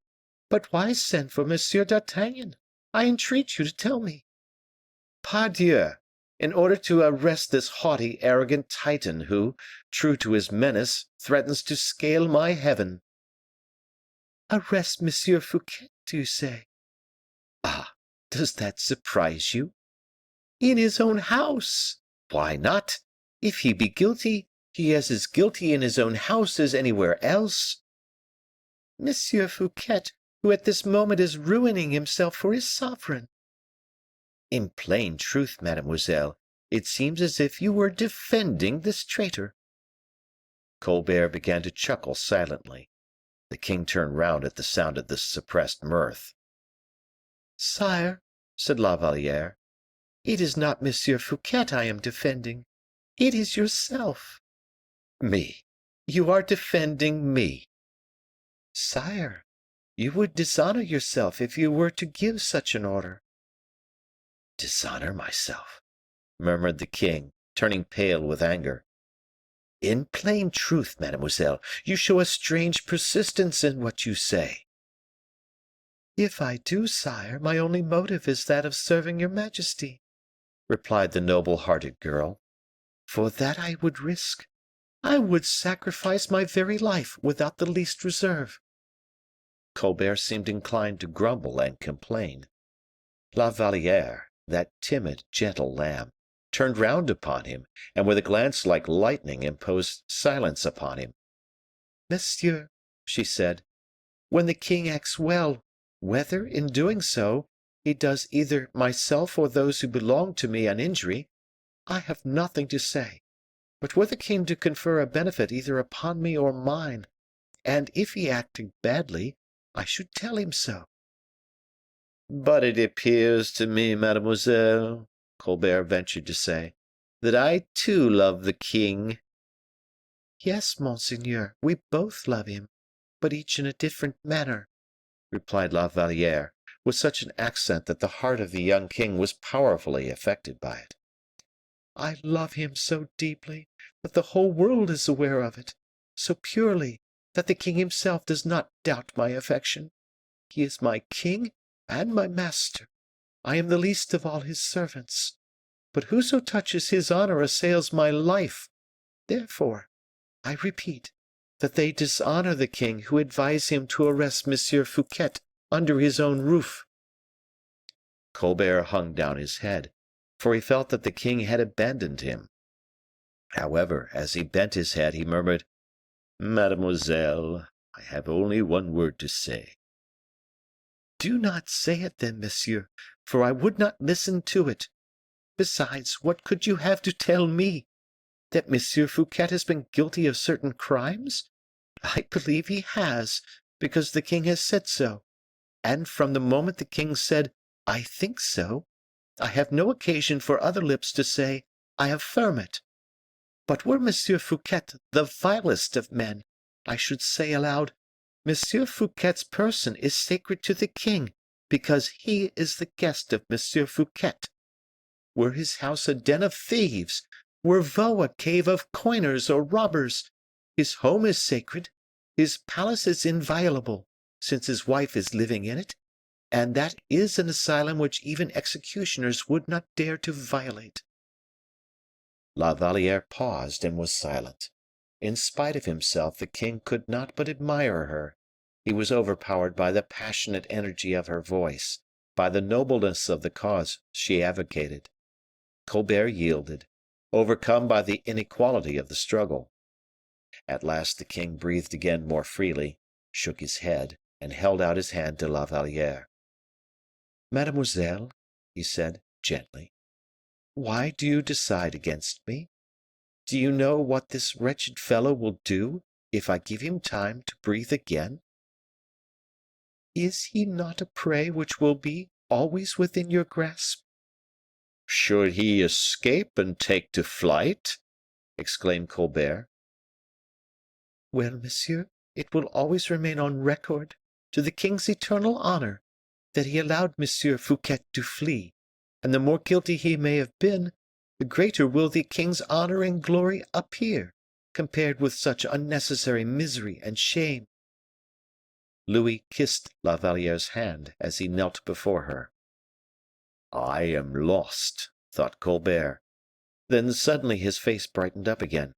"But why send for Monsieur d'Artagnan? I entreat you to tell me." "Pardieu! In order to arrest this haughty, arrogant Titan, who, true to his menace, threatens to scale my heaven." "Arrest Monsieur Fouquet, do you say?" "Ah, does that surprise you?" "In his own house." "Why not? If he be guilty, he is as guilty in his own house as anywhere else." "Monsieur Fouquet, who at this moment is ruining himself for his sovereign." "In plain truth, mademoiselle, it seems as if you were defending this traitor." Colbert began to chuckle silently. The king turned round at the sound of this suppressed mirth. "Sire," said La Valliere, "it is not Monsieur Fouquet I am defending, it is yourself." "Me! You are defending me!" "Sire, you would dishonor yourself if you were to give such an order." "Dishonor myself!" murmured the king, turning pale with anger. "In plain truth, mademoiselle, you show a strange persistence in what you say." "If I do, sire, my only motive is that of serving your majesty," replied the noble hearted girl. "For that I would risk, I would sacrifice my very life without the least reserve." Colbert seemed inclined to grumble and complain. La Valliere, that timid, gentle lamb, turned round upon him, and with a glance like lightning imposed silence upon him. "Monsieur," she said, "when the king acts well, whether, in doing so, he does either myself or those who belong to me an injury, I have nothing to say; but were the king to confer a benefit either upon me or mine, and if he acted badly, I should tell him so." "But it appears to me, mademoiselle," Colbert ventured to say, "that I too love the king." "Yes, monseigneur, we both love him, but each in a different manner," replied La Valliere, with such an accent that the heart of the young king was powerfully affected by it. "I love him so deeply that the whole world is aware of it, so purely that the king himself does not doubt my affection. He is my king and my master. I am the least of all his servants. But whoso touches his honor assails my life. Therefore, I repeat, that they dishonor the king who advise him to arrest Monsieur Fouquet under his own roof." Colbert hung down his head, for he felt that the king had abandoned him. However, as he bent his head, he murmured, "Mademoiselle, I have only one word to say." "Do not say it, then, monsieur, for I would not listen to it. Besides, what could you have to tell me? That Monsieur Fouquet has been guilty of certain crimes? I believe he has, because the king has said so; and from the moment the king said, 'I think so,' I have no occasion for other lips to say, 'I affirm it.' But were Monsieur Fouquet the vilest of men, I should say aloud, Monsieur Fouquet's person is sacred to the king, because he is the guest of Monsieur Fouquet. Were his house a den of thieves, were Vaux a cave of coiners or robbers, his home is sacred, his palace is inviolable, since his wife is living in it, and that is an asylum which even executioners would not dare to violate. La Valliere paused and was silent. In spite of himself, the king could not but admire her. He was overpowered by the passionate energy of her voice, by the nobleness of the cause she advocated. Colbert yielded, overcome by the inequality of the struggle. At last the king breathed again more freely, shook his head, and held out his hand to La Valliere. "Mademoiselle," he said, gently, "why do you decide against me? Do you know what this wretched fellow will do if I give him time to breathe again? Is he not a prey which will be always within your grasp?" "Should he escape and take to flight?" exclaimed Colbert. "Well, monsieur, it will always remain on record, to the king's eternal honor, that he allowed Monsieur Fouquet to flee, and the more guilty he may have been, the greater will the king's honor and glory appear, compared with such unnecessary misery and shame." Louis kissed La Valliere's hand as he knelt before her. "I am lost," thought Colbert. Then suddenly his face brightened up again.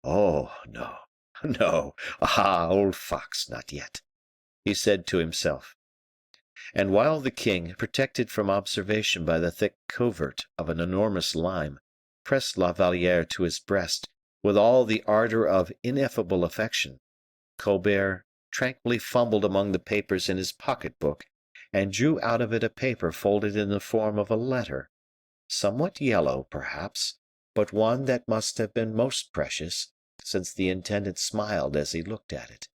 "Oh, no, no, ah, old fox, not yet," he said to himself. And while the king, protected from observation by the thick covert of an enormous lime, pressed La Valliere to his breast with all the ardor of ineffable affection, Colbert tranquilly fumbled among the papers in his pocket-book, and drew out of it a paper folded in the form of a letter, somewhat yellow, perhaps, but one that must have been most precious, since the intendant smiled as he looked at it.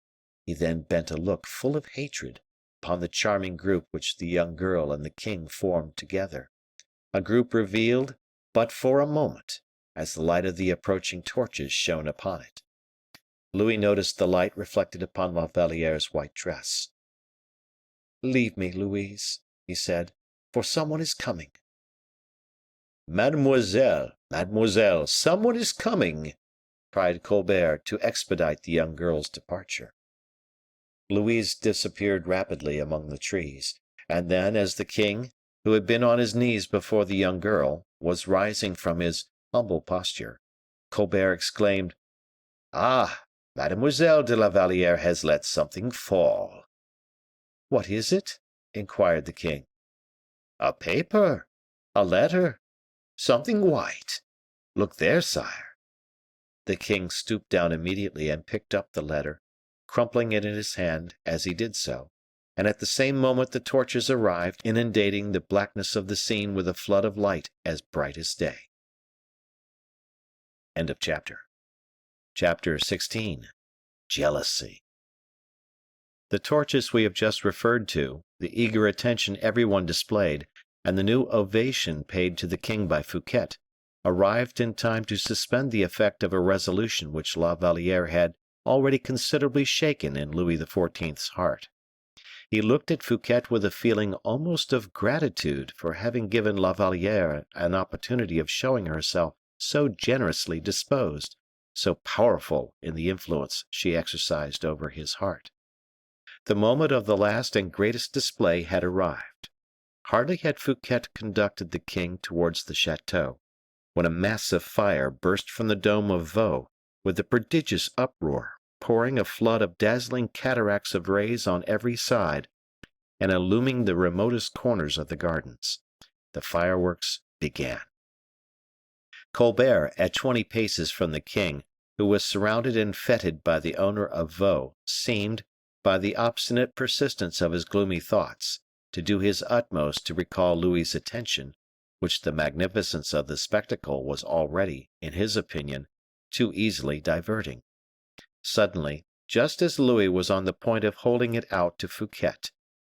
He then bent a look full of hatred upon the charming group which the young girl and the king formed together, a group revealed but for a moment, as the light of the approaching torches shone upon it. Louis noticed the light reflected upon La Valliere's white dress. "Leave me, Louise," he said, "for someone is coming." "Mademoiselle, mademoiselle, someone is coming," cried Colbert to expedite the young girl's departure. Louise disappeared rapidly among the trees, and then, as the king, who had been on his knees before the young girl, was rising from his humble posture, Colbert exclaimed, "Ah, Mademoiselle de la Valliere has let something fall." "What is it?" inquired the king. "A paper, a letter, something white. Look there, sire." The king stooped down immediately and picked up the letter, crumpling it in his hand as he did so, and at the same moment the torches arrived, inundating the blackness of the scene with a flood of light as bright as day. End of chapter. Chapter 16. Jealousy. The torches we have just referred to, the eager attention everyone displayed, and the new ovation paid to the king by Fouquet, arrived in time to suspend the effect of a resolution which La Valliere had already considerably shaken in Louis XIV's heart. He looked at Fouquet with a feeling almost of gratitude for having given La Valliere an opportunity of showing herself so generously disposed, so powerful in the influence she exercised over his heart. The moment of the last and greatest display had arrived. Hardly had Fouquet conducted the king towards the chateau, when a massive fire burst from the dome of Vaux with a prodigious uproar, pouring a flood of dazzling cataracts of rays on every side, and illuming the remotest corners of the gardens. The fireworks began. Colbert, at 20 paces from the king, who was surrounded and feted by the owner of Vaux, seemed, by the obstinate persistence of his gloomy thoughts, to do his utmost to recall Louis's attention, which the magnificence of the spectacle was already, in his opinion, too easily diverting. Suddenly, just as Louis was on the point of holding it out to Fouquet,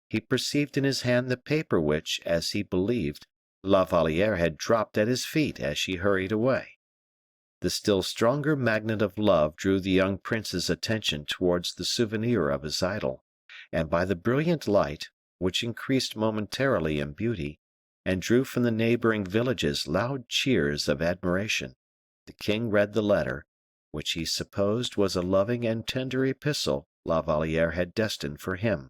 he perceived in his hand the paper which, as he believed, La Valliere had dropped at his feet as she hurried away. The still stronger magnet of love drew the young prince's attention towards the souvenir of his idol, and by the brilliant light, which increased momentarily in beauty, and drew from the neighboring villages loud cheers of admiration, the king read the letter, which he supposed was a loving and tender epistle La Valliere had destined for him.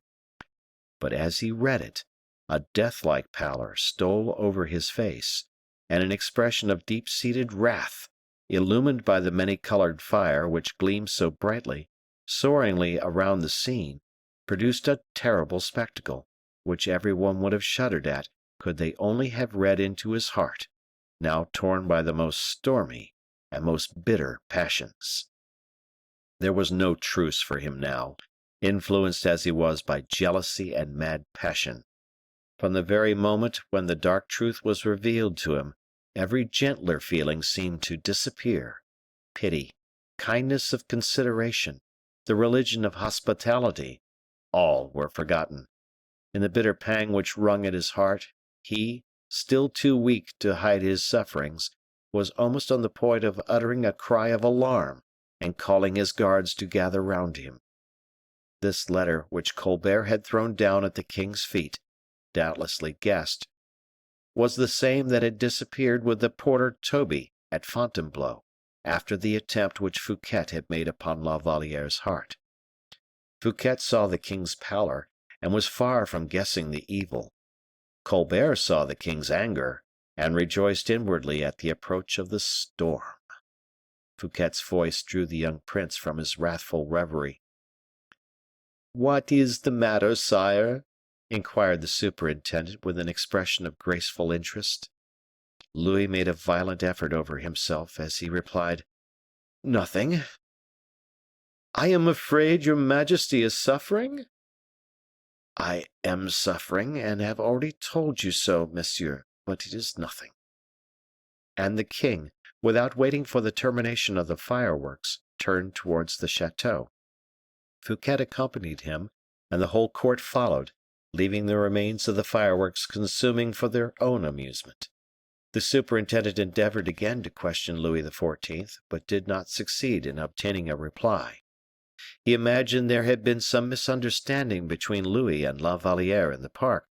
But as he read it, a death-like pallor stole over his face, and an expression of deep-seated wrath, illumined by the many-colored fire which gleamed so brightly, soaringly around the scene, produced a terrible spectacle, which every one would have shuddered at could they only have read into his heart, now torn by the most stormy and most bitter passions. There was no truce for him now, influenced as he was by jealousy and mad passion. From the very moment when the dark truth was revealed to him, every gentler feeling seemed to disappear. Pity, kindness of consideration, the religion of hospitality, all were forgotten. In the bitter pang which wrung at his heart, he, still too weak to hide his sufferings, was almost on the point of uttering a cry of alarm and calling his guards to gather round him. This letter, which Colbert had thrown down at the king's feet, doubtlessly guessed, was the same that had disappeared with the porter Toby at Fontainebleau, after the attempt which Fouquet had made upon La Valliere's heart. Fouquet saw the king's pallor, and was far from guessing the evil. Colbert saw the king's anger, and rejoiced inwardly at the approach of the storm. Fouquet's voice drew the young prince from his wrathful reverie. "What is the matter, sire?" inquired the superintendent with an expression of graceful interest. Louis made a violent effort over himself as he replied, "Nothing." "I am afraid your majesty is suffering?" "I am suffering, and have already told you so, monsieur, but it is nothing." And the king, without waiting for the termination of the fireworks, turned towards the chateau. Fouquet accompanied him, and the whole court followed, leaving the remains of the fireworks consuming for their own amusement. The superintendent endeavored again to question Louis XIV., but did not succeed in obtaining a reply. He imagined there had been some misunderstanding between Louis and La Valliere in the park,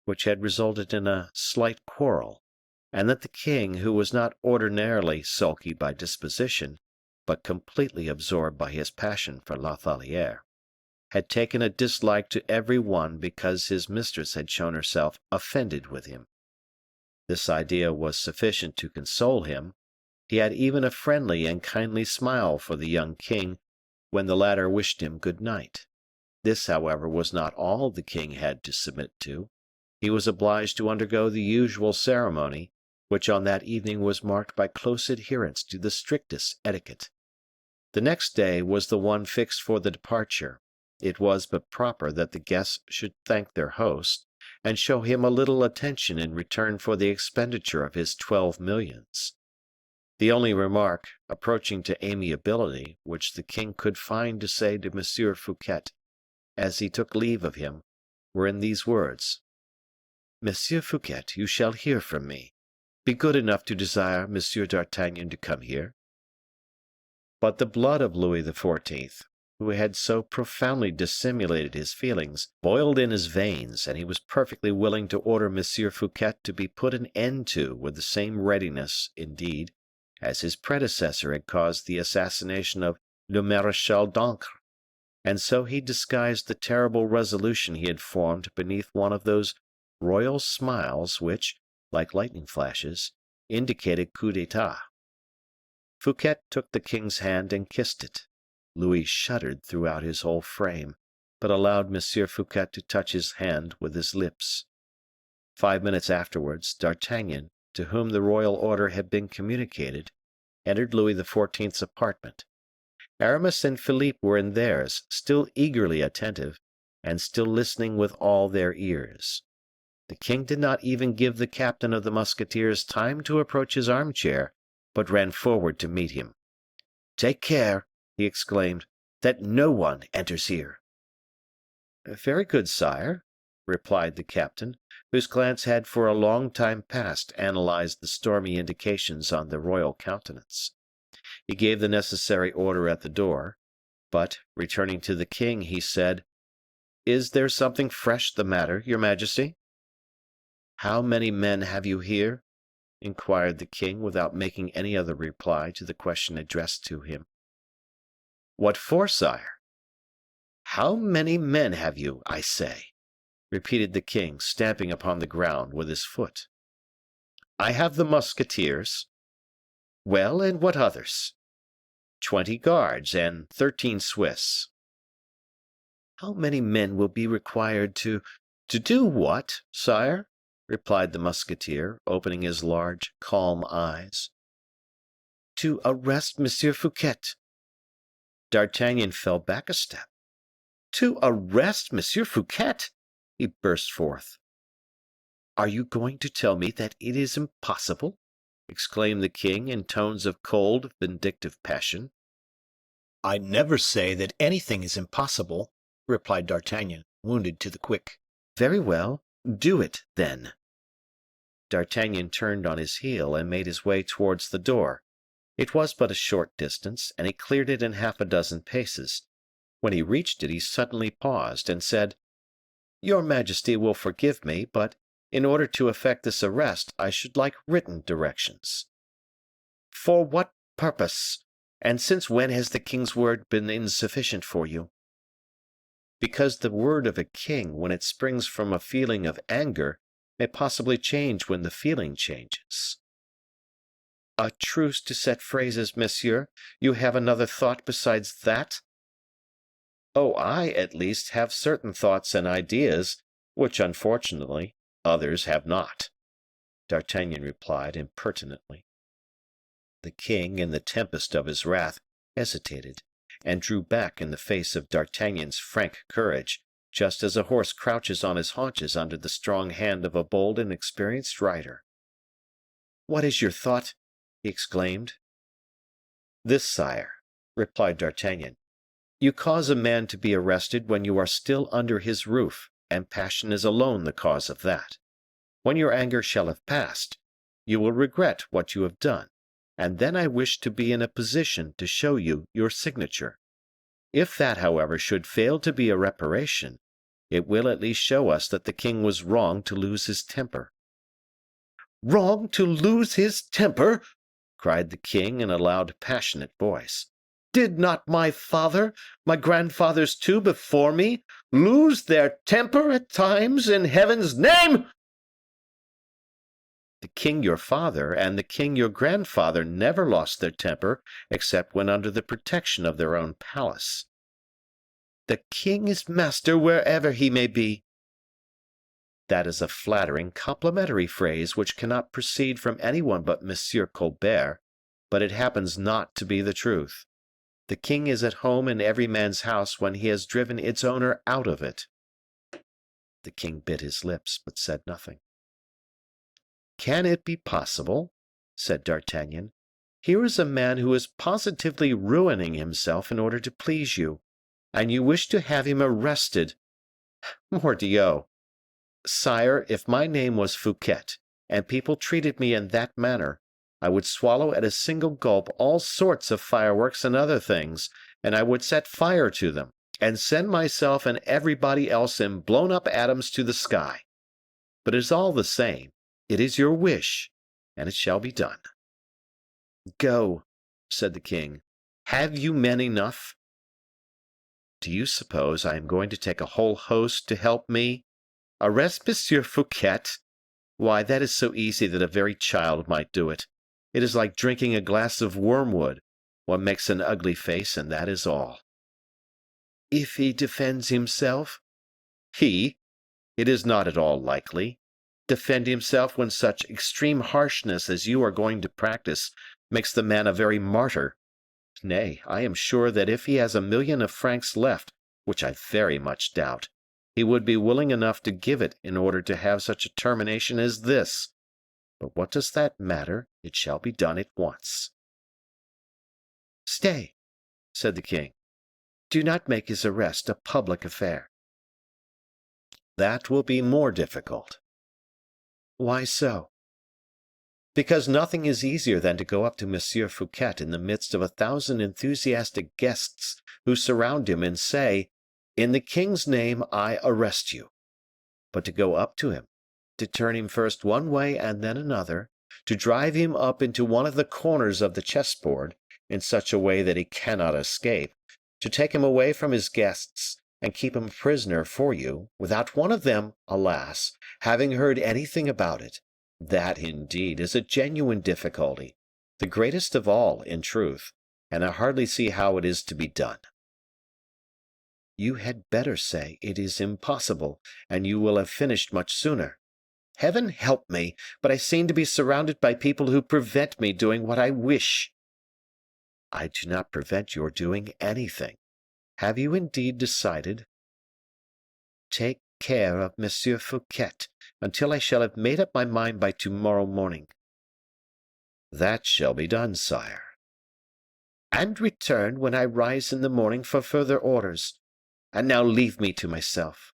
which had resulted in a slight quarrel, and that the king, who was not ordinarily sulky by disposition, but completely absorbed by his passion for La Valliere, had taken a dislike to every one because his mistress had shown herself offended with him. This idea was sufficient to console him. He had even a friendly and kindly smile for the young king when the latter wished him good night. This, however, was not all the king had to submit to. He was obliged to undergo the usual ceremony, which on that evening was marked by close adherence to the strictest etiquette. The next day was the one fixed for the departure. It was but proper that the guests should thank their host, and show him a little attention in return for the expenditure of his 12 millions. The only remark, approaching to amiability, which the king could find to say to M. Fouquet, as he took leave of him, were in these words: "Monsieur Fouquet, you shall hear from me. Be good enough to desire Monsieur d'Artagnan to come here." But the blood of Louis XIV., who had so profoundly dissimulated his feelings, boiled in his veins, and he was perfectly willing to order M. Fouquet to be put an end to with the same readiness, indeed, as his predecessor had caused the assassination of le Maréchal d'Ancre, and so he disguised the terrible resolution he had formed beneath one of those royal smiles which, like lightning flashes, indicated coup d'état. Fouquet took the king's hand and kissed it. Louis shuddered throughout his whole frame, but allowed M. Fouquet to touch his hand with his lips. 5 minutes afterwards, D'Artagnan, to whom the royal order had been communicated, entered Louis XIV's apartment. Aramis and Philippe were in theirs, still eagerly attentive, and still listening with all their ears. The king did not even give the captain of the musketeers time to approach his armchair, but ran forward to meet him. "Take care," he exclaimed, "that no one enters here." "Very good, sire," replied the captain, whose glance had for a long time past analyzed the stormy indications on the royal countenance. He gave the necessary order at the door, but, returning to the king, he said, "Is there something fresh the matter, your majesty?" "How many men have you here?" inquired the king, without making any other reply to the question addressed to him. "What for, sire?" "How many men have you, I say?" repeated the king, stamping upon the ground with his foot. "I have the musketeers." "Well, and what others?" 20 guards and 13 Swiss. "How many men will be required to do what, sire?" replied the musketeer, opening his large, calm eyes. "To arrest Monsieur Fouquet." D'Artagnan fell back a step. "To arrest Monsieur Fouquet!" he burst forth. "Are you going to tell me that it is impossible?" exclaimed the king in tones of cold, vindictive passion. "I never say that anything is impossible," replied D'Artagnan, wounded to the quick. "Very well, do it, then." D'Artagnan turned on his heel and made his way towards the door. It was but a short distance, and he cleared it in half a dozen paces. When he reached it, he suddenly paused, and said, "Your majesty will forgive me, but in order to effect this arrest, I should like written directions." "For what purpose? And since when has the king's word been insufficient for you?" "Because the word of a king, when it springs from a feeling of anger, may possibly change when the feeling changes." "A truce to set phrases, monsieur. You have another thought besides that?" "Oh, I, at least, have certain thoughts and ideas, which, unfortunately, others have not," D'Artagnan replied impertinently. The king, in the tempest of his wrath, hesitated, and drew back in the face of D'Artagnan's frank courage, just as a horse crouches on his haunches under the strong hand of a bold and experienced rider. "What is your thought?" he exclaimed. "This, sire," replied D'Artagnan. "You cause a man to be arrested when you are still under his roof, and passion is alone the cause of that. When your anger shall have passed, you will regret what you have done, and then I wish to be in a position to show you your signature. If that, however, should fail to be a reparation, it will at least show us that the king was wrong to lose his temper." "Wrong to lose his temper!" cried the king in a loud, passionate voice. "Did not my father, my grandfathers too before me, lose their temper at times, in heaven's name?" "The king your father and the king your grandfather never lost their temper except when under the protection of their own palace." "The king is master wherever he may be." "That is a flattering, complimentary phrase which cannot proceed from any one but Monsieur Colbert, but it happens not to be the truth. The king is at home in every man's house when he has driven its owner out of it." The king bit his lips, but said nothing. "Can it be possible?" said D'Artagnan. "Here is a man who is positively ruining himself in order to please you, and you wish to have him arrested. Mordioux! Sire, if my name was Fouquet, and people treated me in that manner, I would swallow at a single gulp all sorts of fireworks and other things, and I would set fire to them, and send myself and everybody else in blown up atoms to the sky. But it is all the same. It is your wish, and it shall be done." "Go," said the king. "Have you men enough?" "Do you suppose I am going to take a whole host to help me? Arrest Monsieur Fouquet? Why, that is so easy that a very child might do it. It is like drinking a glass of wormwood. One makes an ugly face, and that is all." "If he defends himself?" "He? It is not at all likely. Defend himself when such extreme harshness as you are going to practice makes the man a very martyr. Nay, I am sure that if he has 1,000,000 of francs left, which I very much doubt, he would be willing enough to give it in order to have such a termination as this. But what does that matter? It shall be done at once." "Stay," said the king. "Do not make his arrest a public affair." "That will be more difficult." "Why so?" because nothing is easier than to go up to Monsieur Fouquet in the midst of 1,000 enthusiastic guests who surround him and say, "In the king's name I arrest you." But to go up to him, to turn him first one way and then another, to drive him up into one of the corners of the chessboard in such a way that he cannot escape, to take him away from his guests and keep him a prisoner for you, without one of them, alas, having heard anything about it, that, indeed, is a genuine difficulty, the greatest of all, in truth, and I hardly see how it is to be done. You had better say it is impossible, and you will have finished much sooner. Heaven help me, but I seem to be surrounded by people who prevent me doing what I wish. I do not prevent your doing anything. Have you indeed decided? Take care of Monsieur Fouquet until I shall have made up my mind by tomorrow morning. That shall be done, sire. And return when I rise in the morning for further orders. And now leave me to myself.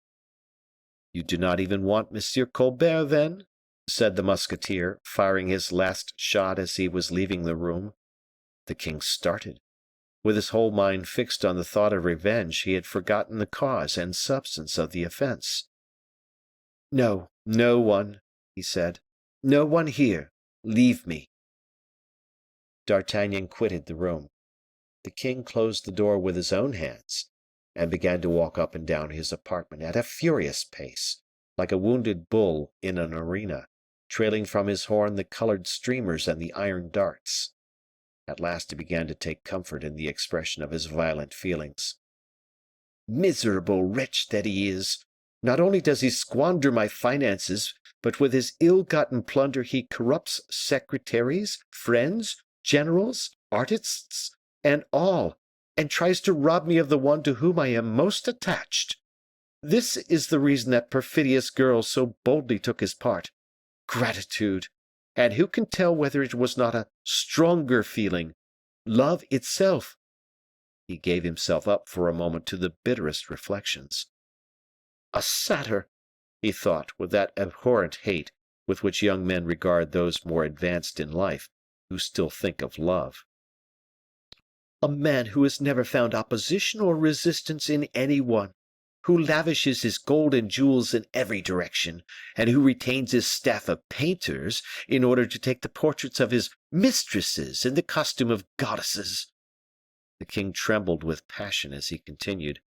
You do not even want Monsieur Colbert, then? Said the musketeer, firing his last shot as he was leaving the room. The king started. With his whole mind fixed on the thought of revenge, he had forgotten the cause and substance of the offense. No, no one, he said. No one here. Leave me. D'Artagnan quitted the room. The king closed the door with his own hands, and began to walk up and down his apartment at a furious pace, like a wounded bull in an arena, trailing from his horn the colored streamers and the iron darts. At last he began to take comfort in the expression of his violent feelings. Miserable wretch that he is! Not only does he squander my finances, but with his ill-gotten plunder he corrupts secretaries, friends, generals, artists, and all, and tries to rob me of the one to whom I am most attached. This is the reason that perfidious girl so boldly took his part. Gratitude! And who can tell whether it was not a stronger feeling, love itself? He gave himself up for a moment to the bitterest reflections. A satyr, he thought, with that abhorrent hate with which young men regard those more advanced in life who still think of love. A man who has never found opposition or resistance in any one, who lavishes his gold and jewels in every direction, and who retains his staff of painters in order to take the portraits of his mistresses in the costume of goddesses. The king trembled with passion as he continued.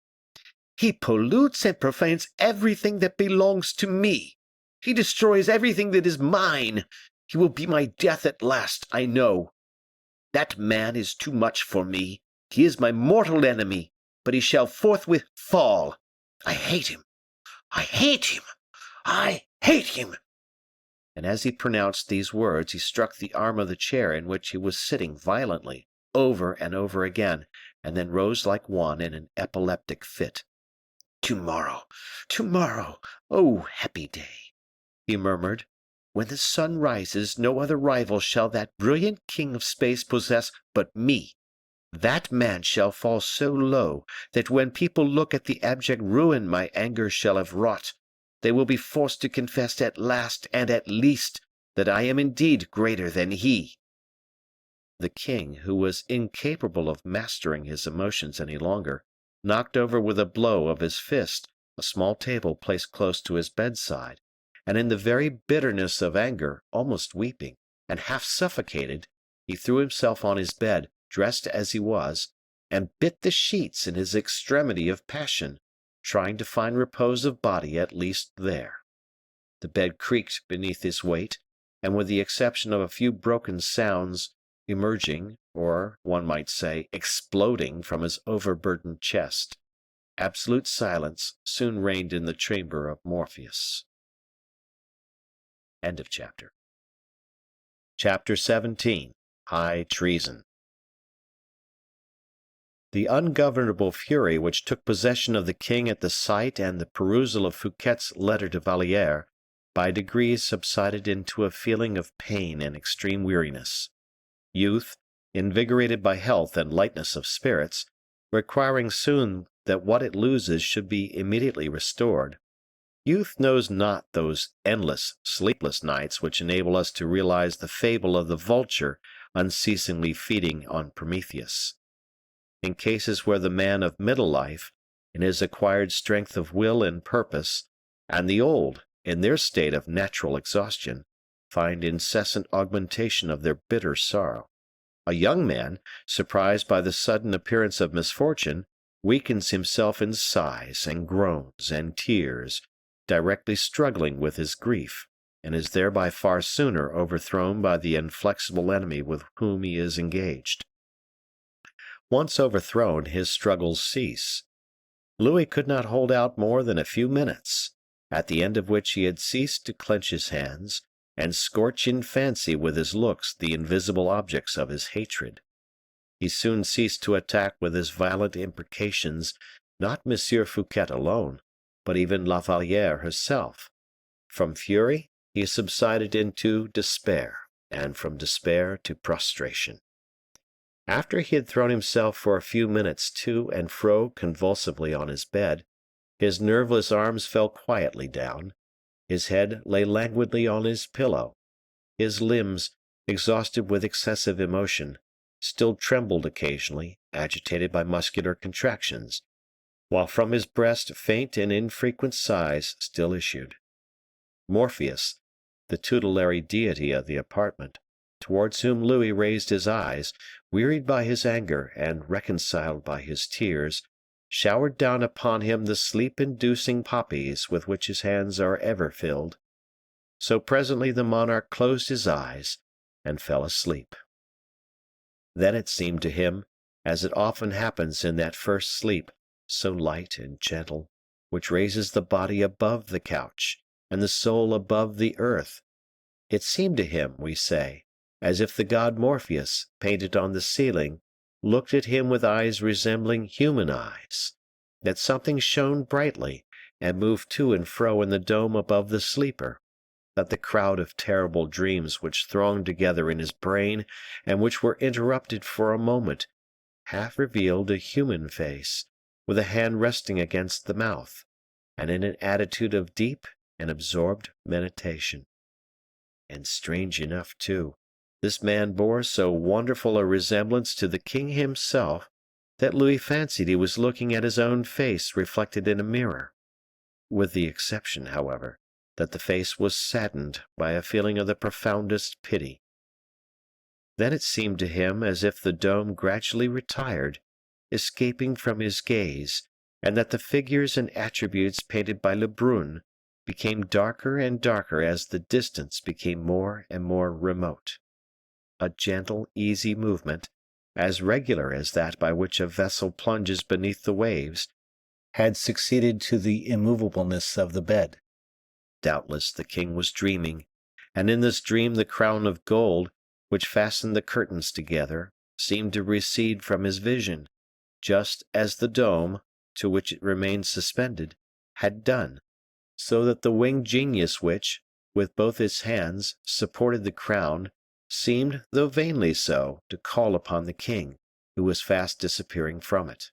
He pollutes and profanes everything that belongs to me. He destroys everything that is mine. He will be my death at last, I know. That man is too much for me. He is my mortal enemy, but he shall forthwith fall. I hate him. I hate him. I hate him. And as he pronounced these words, he struck the arm of the chair in which he was sitting violently, over and over again, and then rose like one in an epileptic fit. Tomorrow, tomorrow, oh, happy day, he murmured. When the sun rises, no other rival shall that brilliant king of space possess but me. That man shall fall so low that when people look at the abject ruin my anger shall have wrought, they will be forced to confess at last and at least that I am indeed greater than he. The king, who was incapable of mastering his emotions any longer, knocked over with a blow of his fist a small table placed close to his bedside, and in the very bitterness of anger, almost weeping, and half suffocated, he threw himself on his bed, dressed as he was, and bit the sheets in his extremity of passion, trying to find repose of body at least there. The bed creaked beneath his weight, and with the exception of a few broken sounds emerging, or one might say exploding, from his overburdened chest, absolute silence soon reigned in the chamber of Morpheus. End of chapter. Chapter 17. High Treason. The ungovernable fury which took possession of the king at the sight and the perusal of Fouquet's letter to Valliere by degrees subsided into a feeling of pain and extreme weariness. Youth, invigorated by health and lightness of spirits, requiring soon that what it loses should be immediately restored, Youth knows not those endless, sleepless nights which enable us to realize the fable of the vulture unceasingly feeding on Prometheus. In cases where the man of middle life, in his acquired strength of will and purpose, and the old, in their state of natural exhaustion, find incessant augmentation of their bitter sorrow, a young man, surprised by the sudden appearance of misfortune, weakens himself in sighs and groans and tears, directly struggling with his grief, and is thereby far sooner overthrown by the inflexible enemy with whom he is engaged. Once overthrown, his struggles cease. Louis could not hold out more than a few minutes, at the end of which he had ceased to clench his hands, and scorch in fancy with his looks the invisible objects of his hatred. He soon ceased to attack with his violent imprecations not Monsieur Fouquet alone, but even La Valliere herself. From fury he subsided into despair, and from despair to prostration. After he had thrown himself for a few minutes to and fro convulsively on his bed, his nerveless arms fell quietly down, his head lay languidly on his pillow, his limbs, exhausted with excessive emotion, still trembled occasionally, agitated by muscular contractions, while from his breast faint and infrequent sighs still issued. Morpheus, the tutelary deity of the apartment, towards whom Louis raised his eyes, wearied by his anger and reconciled by his tears, showered down upon him the sleep-inducing poppies with which his hands are ever filled. So presently the monarch closed his eyes and fell asleep. Then it seemed to him, as it often happens in that first sleep, so light and gentle, which raises the body above the couch, and the soul above the earth. It seemed to him, we say, as if the god Morpheus, painted on the ceiling, looked at him with eyes resembling human eyes, that something shone brightly and moved to and fro in the dome above the sleeper, that the crowd of terrible dreams which thronged together in his brain, and which were interrupted for a moment, half revealed a human face, with a hand resting against the mouth, and in an attitude of deep and absorbed meditation. And strange enough, too, this man bore so wonderful a resemblance to the king himself that Louis fancied he was looking at his own face reflected in a mirror, with the exception, however, that the face was saddened by a feeling of the profoundest pity. Then it seemed to him as if the dome gradually retired, escaping from his gaze, and that the figures and attributes painted by Lebrun became darker and darker as the distance became more and more remote. A gentle, easy movement, as regular as that by which a vessel plunges beneath the waves, had succeeded to the immovableness of the bed. Doubtless the king was dreaming, and in this dream the crown of gold, which fastened the curtains together, seemed to recede from his vision, just as the dome, to which it remained suspended, had done, so that the winged genius which, with both its hands, supported the crown, seemed, though vainly so, to call upon the king, who was fast disappearing from it.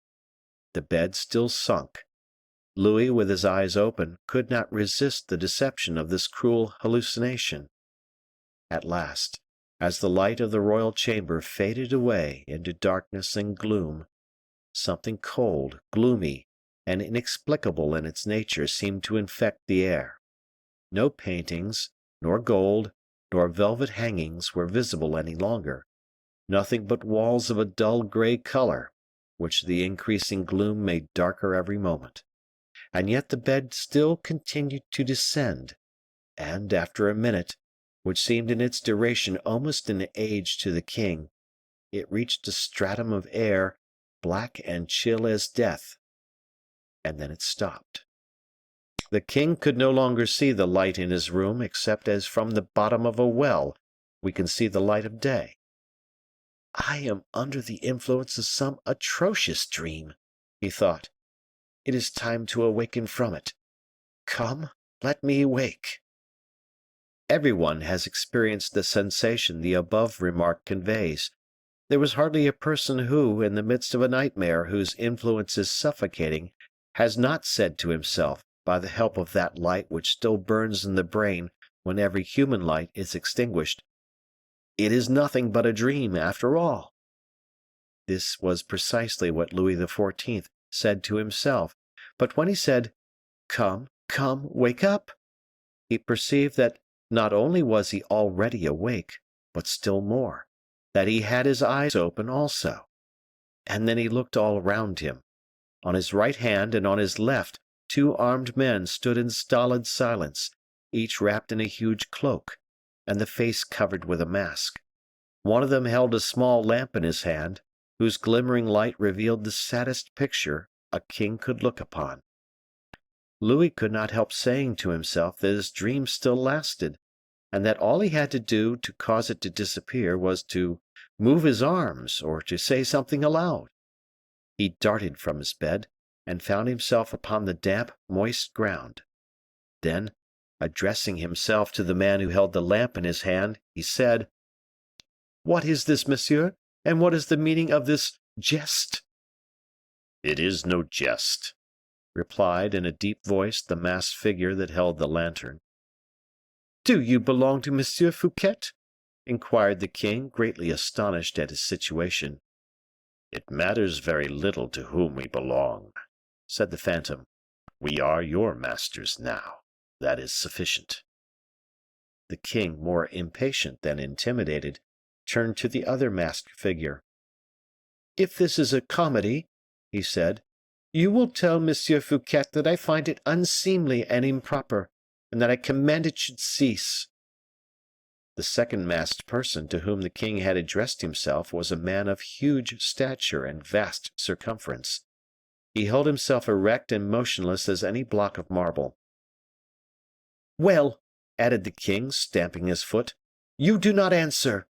The bed still sunk. Louis, with his eyes open, could not resist the deception of this cruel hallucination. At last, as the light of the royal chamber faded away into darkness and gloom, something cold, gloomy, and inexplicable in its nature seemed to infect the air. No paintings, nor gold, nor velvet hangings were visible any longer, nothing but walls of a dull gray color, which the increasing gloom made darker every moment. And yet the bed still continued to descend, and after a minute, which seemed in its duration almost an age to the king, it reached a stratum of air black and chill as death, and then it stopped. The king could no longer see the light in his room except as from the bottom of a well we can see the light of day. I am under the influence of some atrocious dream, he thought. It is time to awaken from it. Come, let me wake. Everyone has experienced the sensation the above remark conveys. There was hardly a person who, in the midst of a nightmare whose influence is suffocating, has not said to himself, by the help of that light which still burns in the brain when every human light is extinguished, it is nothing but a dream after all. This was precisely what Louis XIV said to himself, but when he said, "Come, come, wake up," he perceived that not only was he already awake, but still more, that he had his eyes open also. And then he looked all round him. On his right hand and on his left, 2 armed men stood in stolid silence, each wrapped in a huge cloak, and the face covered with a mask. One of them held a small lamp in his hand, whose glimmering light revealed the saddest picture a king could look upon. Louis could not help saying to himself that his dream still lasted, and that all he had to do to cause it to disappear was to move his arms or to say something aloud. He darted from his bed, and found himself upon the damp, moist ground. Then, addressing himself to the man who held the lamp in his hand, he said, "What is this, monsieur, and what is the meaning of this jest?" "It is no jest," replied in a deep voice the masked figure that held the lantern. "Do you belong to Monsieur Fouquet?" inquired the king, greatly astonished at his situation. "It matters very little to whom we belong," said the phantom. "We are your masters now. That is sufficient." The king, more impatient than intimidated, turned to the other masked figure. "If this is a comedy," he said, "you will tell Monsieur Fouquet that I find it unseemly and improper, and that I command it should cease." The second masked person to whom the king had addressed himself was a man of huge stature and vast circumference. He held himself erect and motionless as any block of marble. "Well," added the king, stamping his foot, "you do not answer."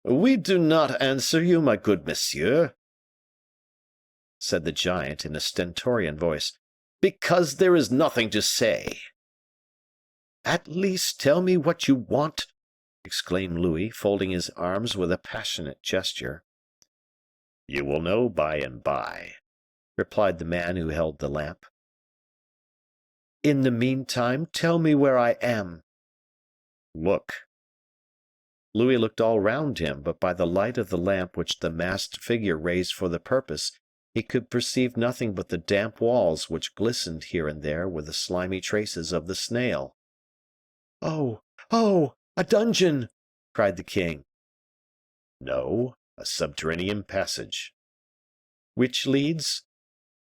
"We do not answer you, my good monsieur," said the giant in a stentorian voice, "because there is nothing to say." "At least tell me what you want," exclaimed Louis, folding his arms with a passionate gesture. "You will know by and by," replied the man who held the lamp. "In the meantime, tell me where I am." "Look." Louis looked all round him, but by the light of the lamp which the masked figure raised for the purpose, he could perceive nothing but the damp walls which glistened here and there with the slimy traces of the snail. "Oh, oh, a dungeon!" cried the king. "No, a subterranean passage." "Which leads?"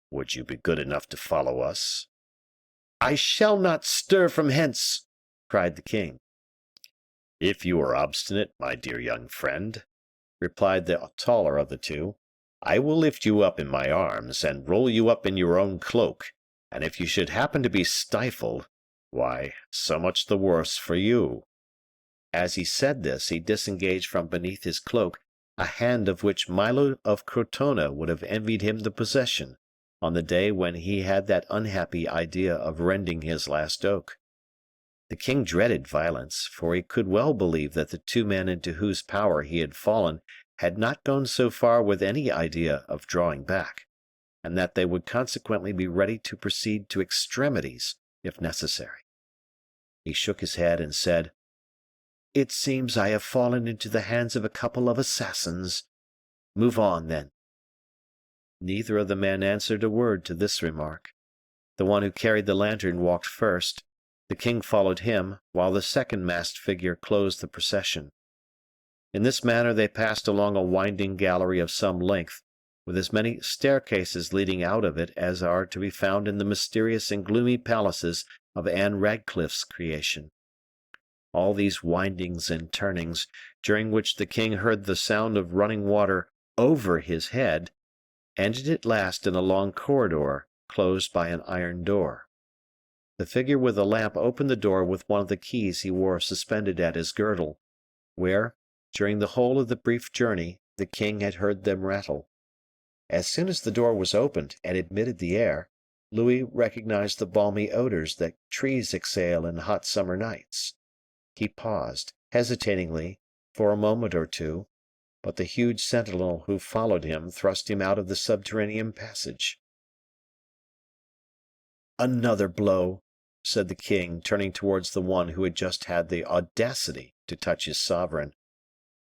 "Would you be good enough to follow us?" "I shall not stir from hence!" cried the king. "If you are obstinate, my dear young friend," replied the taller of the two, "I will lift you up in my arms, and roll you up in your own cloak, and if you should happen to be stifled, why, so much the worse for you." As he said this, he disengaged from beneath his cloak a hand of which Milo of Crotona would have envied him the possession, on the day when he had that unhappy idea of rending his last oak. The king dreaded violence, for he could well believe that the 2 men into whose power he had fallen had not gone so far with any idea of drawing back, and that they would consequently be ready to proceed to extremities if necessary. He shook his head and said, "It seems I have fallen into the hands of a couple of assassins. Move on, then." Neither of the men answered a word to this remark. The one who carried the lantern walked first. The king followed him, while the second masked figure closed the procession. In this manner they passed along a winding gallery of some length, with as many staircases leading out of it as are to be found in the mysterious and gloomy palaces of Anne Radcliffe's creation. All these windings and turnings, during which the king heard the sound of running water over his head, ended at last in a long corridor closed by an iron door. The figure with the lamp opened the door with one of the keys he wore suspended at his girdle, where, during the whole of the brief journey, the king had heard them rattle. As soon as the door was opened and admitted the air, Louis recognized the balmy odors that trees exhale in hot summer nights. He paused, hesitatingly, for a moment or two, but the huge sentinel who followed him thrust him out of the subterranean passage. Another blow, said the king, turning towards the one who had just had the audacity to touch his sovereign.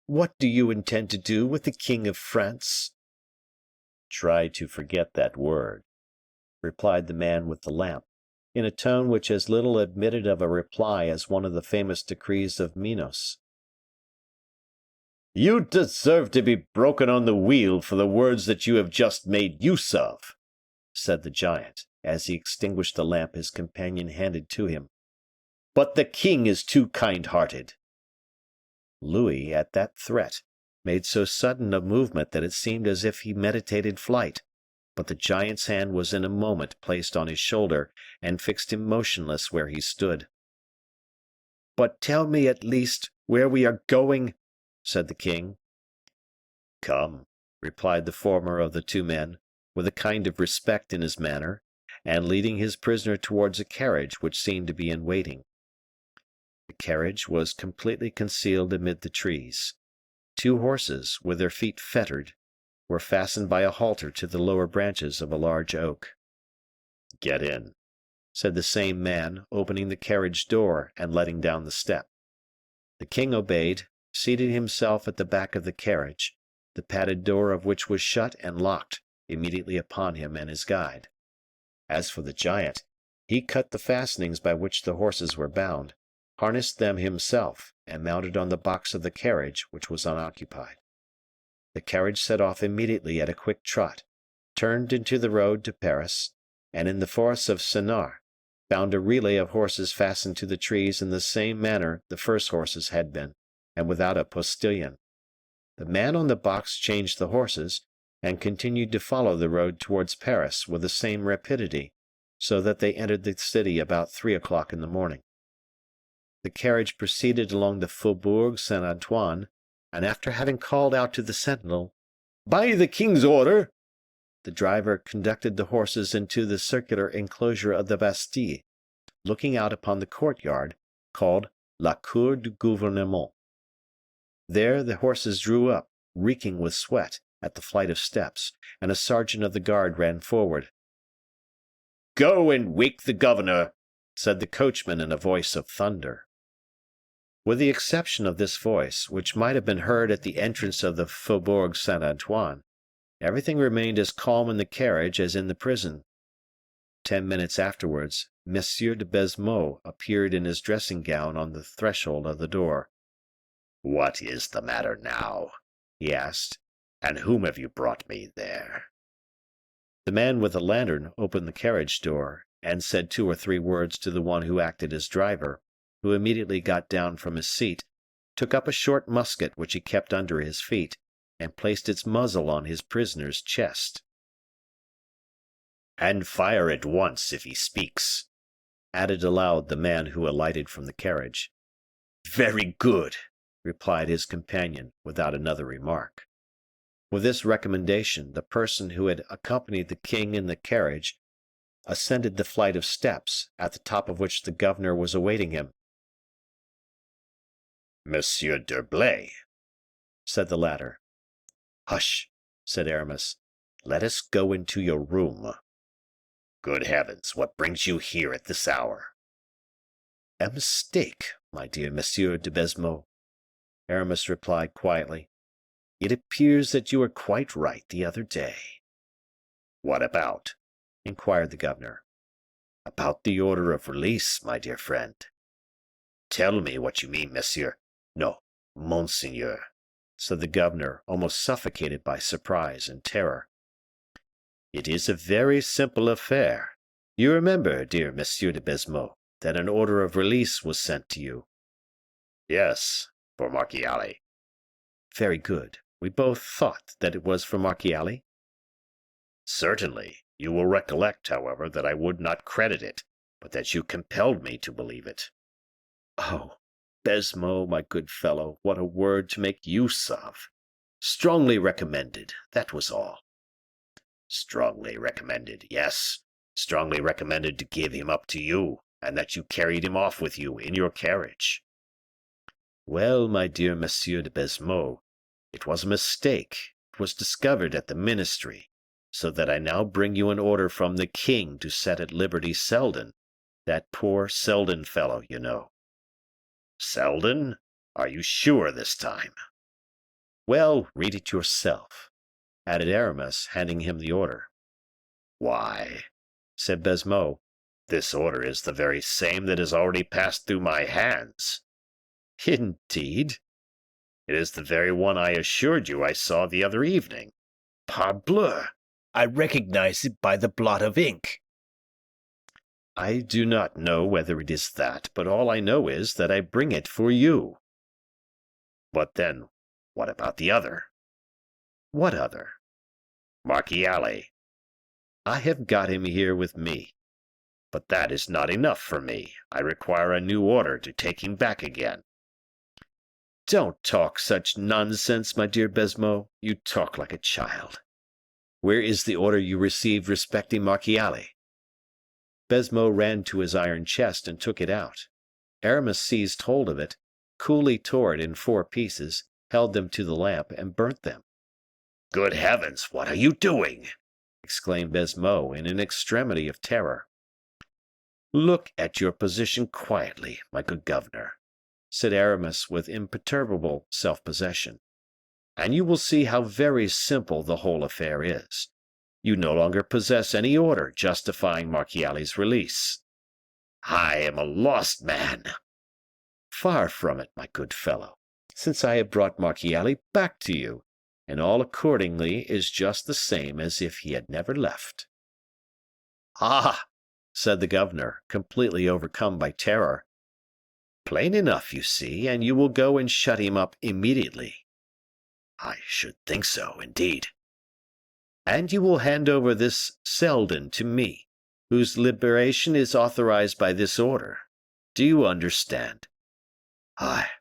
What do you intend to do with the king of France? Try to forget that word, replied the man with the lamp, in a tone which as little admitted of a reply as one of the famous decrees of Minos. You deserve to be broken on the wheel for the words that you have just made use of, said the giant, as he extinguished the lamp his companion handed to him. But the king is too kind-hearted. Louis, at that threat, made so sudden a movement that it seemed as if he meditated flight, but the giant's hand was in a moment placed on his shoulder and fixed him motionless where he stood. But tell me at least where we are going, said the king. Come, replied the former of the two men, with a kind of respect in his manner, and leading his prisoner towards a carriage which seemed to be in waiting. The carriage was completely concealed amid the trees. Two horses, with their feet fettered, were fastened by a halter to the lower branches of a large oak. Get in, said the same man, opening the carriage door and letting down the step. The king obeyed, seated himself at the back of the carriage, the padded door of which was shut and locked immediately upon him and his guide. As for the giant, he cut the fastenings by which the horses were bound, harnessed them himself, and mounted on the box of the carriage, which was unoccupied. The carriage set off immediately at a quick trot, turned into the road to Paris, and in the forest of Senart found a relay of horses fastened to the trees in the same manner the first horses had been, and without a postilion. The man on the box changed the horses, and continued to follow the road towards Paris with the same rapidity, so that they entered the city about 3 o'clock in the morning. The carriage proceeded along the Faubourg Saint Antoine, and after having called out to the sentinel, "By the king's order," the driver conducted the horses into the circular enclosure of the Bastille, looking out upon the courtyard called La Cour du Gouvernement. There the horses drew up, reeking with sweat, at the flight of steps, and a sergeant of the guard ran forward. "Go and wake the governor," said the coachman in a voice of thunder. With the exception of this voice, which might have been heard at the entrance of the Faubourg Saint Antoine, everything remained as calm in the carriage as in the prison. 10 minutes afterwards, Monsieur de Baisemeaux appeared in his dressing gown on the threshold of the door. "What is the matter now?" he asked. "And whom have you brought me there?" The man with the lantern opened the carriage door, and said 2 or 3 words to the one who acted as driver, who immediately got down from his seat, took up a short musket which he kept under his feet, and placed its muzzle on his prisoner's chest. "And fire at once if he speaks," added aloud the man who alighted from the carriage. "Very good," replied his companion, without another remark. With this recommendation, the person who had accompanied the king in the carriage ascended the flight of steps, at the top of which the governor was awaiting him. "Monsieur d'Herblay," said the latter. "Hush," said Aramis. "Let us go into your room." "Good heavens, what brings you here at this hour?" "A mistake, my dear Monsieur de Baisemeaux," Aramis replied quietly. "It appears that you were quite right the other day." "What about?" inquired the governor. "About the order of release, my dear friend." "Tell me what you mean, monsieur." "No, monseigneur," said the governor, almost suffocated by surprise and terror. "It is a very simple affair. You remember, dear Monsieur de Baisemeaux, that an order of release was sent to you." "Yes, for Marchiali." "Very good. We both thought that it was for Marchiali." "Certainly. You will recollect, however, that I would not credit it, but that you compelled me to believe it." "Oh, Baisemeaux, my good fellow, what a word to make use of! Strongly recommended, that was all." "Strongly recommended, yes. Strongly recommended to give him up to you, and that you carried him off with you in your carriage." "Well, my dear Monsieur de Baisemeaux, it was a mistake. It was discovered at the ministry. so that I now bring you an order from the king to set at liberty Selden, that poor Selden fellow, you know." "Selden? Are you sure this time?" "Well, read it yourself," added Aramis, handing him the order. "Why," said Baisemeaux, "this order is the very same that has already passed through my hands." "Indeed?" "It is the very one I assured you I saw the other evening. Parbleu! I recognize it by the blot of ink." "I do not know whether it is that, but all I know is that I bring it for you." "But then, what about the other?" "What other?" "Marchiali." "I have got him here with me." "But that is not enough for me. I require a new order to take him back again." "Don't talk such nonsense, my dear Baisemeaux. You talk like a child. Where is the order you received respecting Marchiali?" Baisemeaux ran to his iron chest and took it out. Aramis seized hold of it, coolly tore it in 4 pieces, held them to the lamp, and burnt them. "Good heavens, what are you doing?" exclaimed Baisemeaux, in an extremity of terror. "Look at your position quietly, my good governor," said Aramis with imperturbable self-possession, "and you will see how very simple the whole affair is. You no longer possess any order justifying Marchiali's release." "I am a lost man." "Far from it, my good fellow, since I have brought Marchiali back to you, and all accordingly is just the same as if he had never left." "Ah!" said the governor, completely overcome by terror. "Plain enough, you see, and you will go and shut him up immediately." "I should think so, indeed." "And you will hand over this Selden to me, whose liberation is authorized by this order. Do you understand?" I.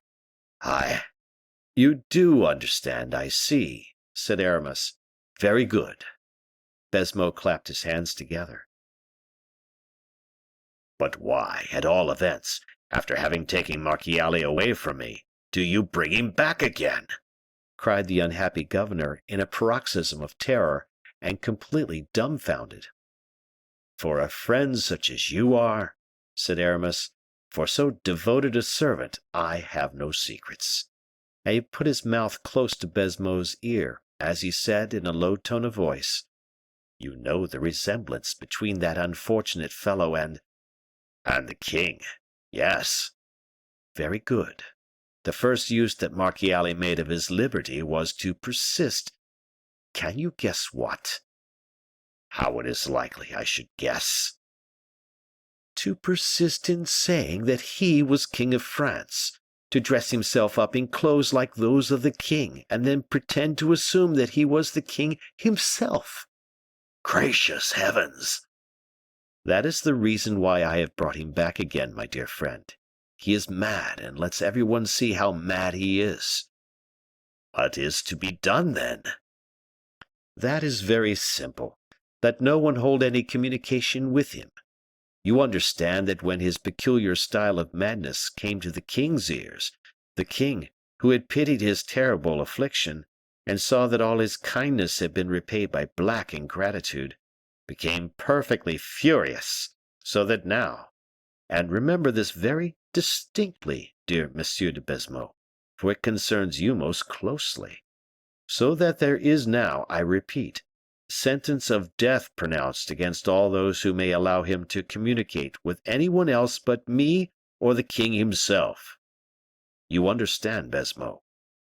"You do understand, I see," said Aramis. "Very good." Baisemeaux clapped his hands together. "But why, at all events, after having taken Marchiali away from me, do you bring him back again?" cried the unhappy governor in a paroxysm of terror, and completely dumbfounded. "For a friend such as you are," said Aramis, "for so devoted a servant, I have no secrets." And he put his mouth close to Baisemeaux's ear, as he said in a low tone of voice, "You know the resemblance between that unfortunate fellow and the king. Yes." "Very good. The first use that Marchiali made of his liberty was to persist. Can you guess what?" "How it is likely I should guess." "To persist in saying that he was king of France, to dress himself up in clothes like those of the king, and then pretend to assume that he was the king himself." "Gracious heavens!" "That is the reason why I have brought him back again, my dear friend. He is mad, and lets everyone see how mad he is." "What is to be done, then?" "That is very simple. Let no one hold any communication with him. You understand that when his peculiar style of madness came to the king's ears, the king, who had pitied his terrible affliction, and saw that all his kindness had been repaid by black ingratitude, became perfectly furious, so that now, and remember this very distinctly, dear Monsieur de Baisemeaux, for it concerns you most closely, so that there is now, I repeat, sentence of death pronounced against all those who may allow him to communicate with anyone else but me or the king himself. You understand, Baisemeaux?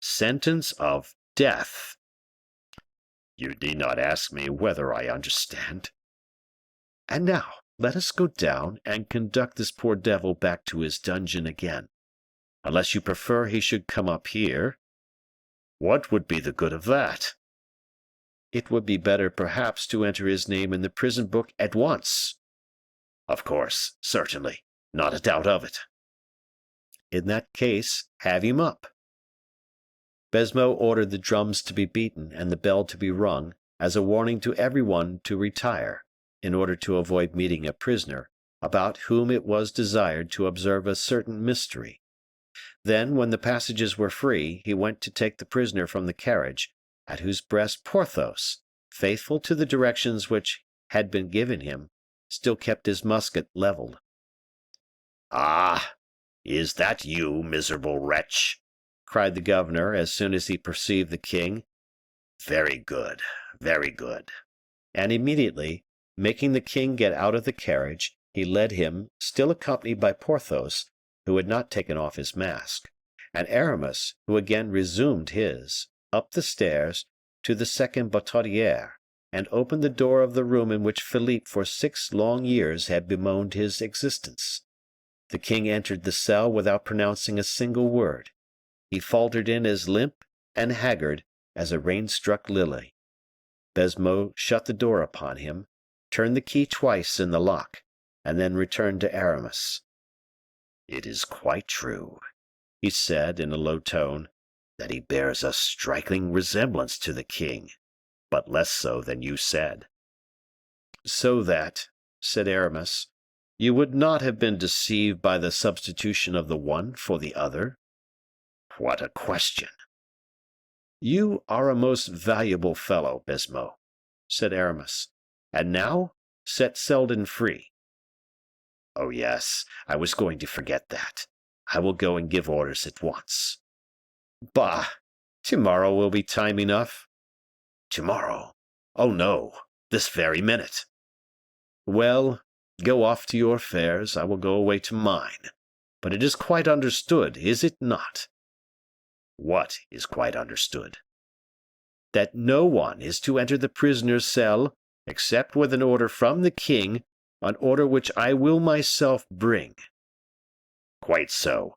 Sentence of death." "You need not ask me whether I understand." "And now let us go down and conduct this poor devil back to his dungeon again, unless you prefer he should come up here." "What would be the good of that?" "It would be better, perhaps, to enter his name in the prison book at once." "Of course, certainly, not a doubt of it." "In that case, have him up." Baisemeaux ordered the drums to be beaten and the bell to be rung, as a warning to every one to retire, in order to avoid meeting a prisoner, about whom it was desired to observe a certain mystery. Then, when the passages were free, he went to take the prisoner from the carriage, at whose breast Porthos, faithful to the directions which had been given him, still kept his musket leveled. "Ah, is that you, miserable wretch?" cried the governor as soon as he perceived the king. "Very good, very good." And immediately, making the king get out of the carriage, he led him, still accompanied by Porthos, who had not taken off his mask, and Aramis, who again resumed his, up the stairs to the second bataudiere, and opened the door of the room in which Philippe for 6 long years had bemoaned his existence. The king entered the cell without pronouncing a single word. He faltered in as limp and haggard as a rain-struck lily. Baisemeaux shut the door upon him, turned the key twice in the lock, and then returned to Aramis. "It is quite true," he said in a low tone, "that he bears a striking resemblance to the king, but less so than you said." "So that," said Aramis, "you would not have been deceived by the substitution of the one for the other?" "What a question!" "You are a most valuable fellow, Baisemeaux," said Aramis. "And now set Selden free." "Oh, yes, I was going to forget that. I will go and give orders at once." "Bah! Tomorrow will be time enough." "Tomorrow? Oh, no, this very minute." "Well, go off to your affairs, I will go away to mine. But it is quite understood, is it not?" "What is quite understood?" "That no one is to enter the prisoner's cell except with an order from the king, an order which I will myself bring." "Quite so.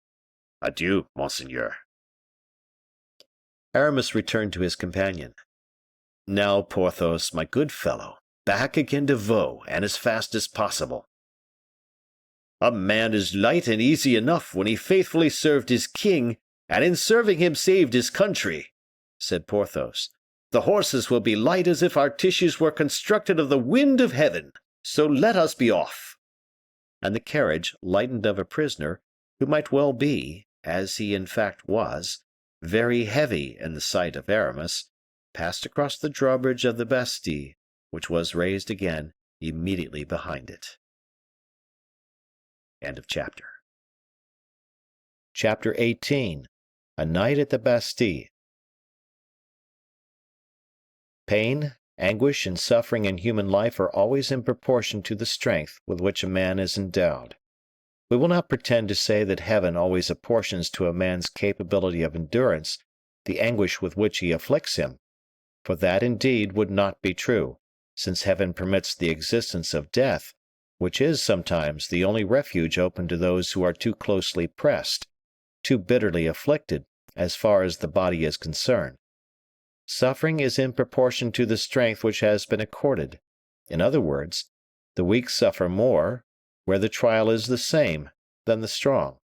Adieu, monseigneur." Aramis returned to his companion. "Now, Porthos, my good fellow, back again to Vaux, and as fast as possible." "A man is light and easy enough when he faithfully served his king, and in serving him saved his country," said Porthos. "The horses will be light as if our tissues were constructed of the wind of heaven. So let us be off." And the carriage, lightened of a prisoner, who might well be, as he in fact was, very heavy in the sight of Aramis, passed across the drawbridge of the Bastille, which was raised again immediately behind it. End of chapter. Chapter 18. A Night at the Bastille. Pain, anguish, and suffering in human life are always in proportion to the strength with which a man is endowed. We will not pretend to say that Heaven always apportions to a man's capability of endurance the anguish with which he afflicts him, for that indeed would not be true, since Heaven permits the existence of death, which is sometimes the only refuge open to those who are too closely pressed, too bitterly afflicted, as far as the body is concerned. Suffering is in proportion to the strength which has been accorded. In other words, the weak suffer more, where the trial is the same, than the strong.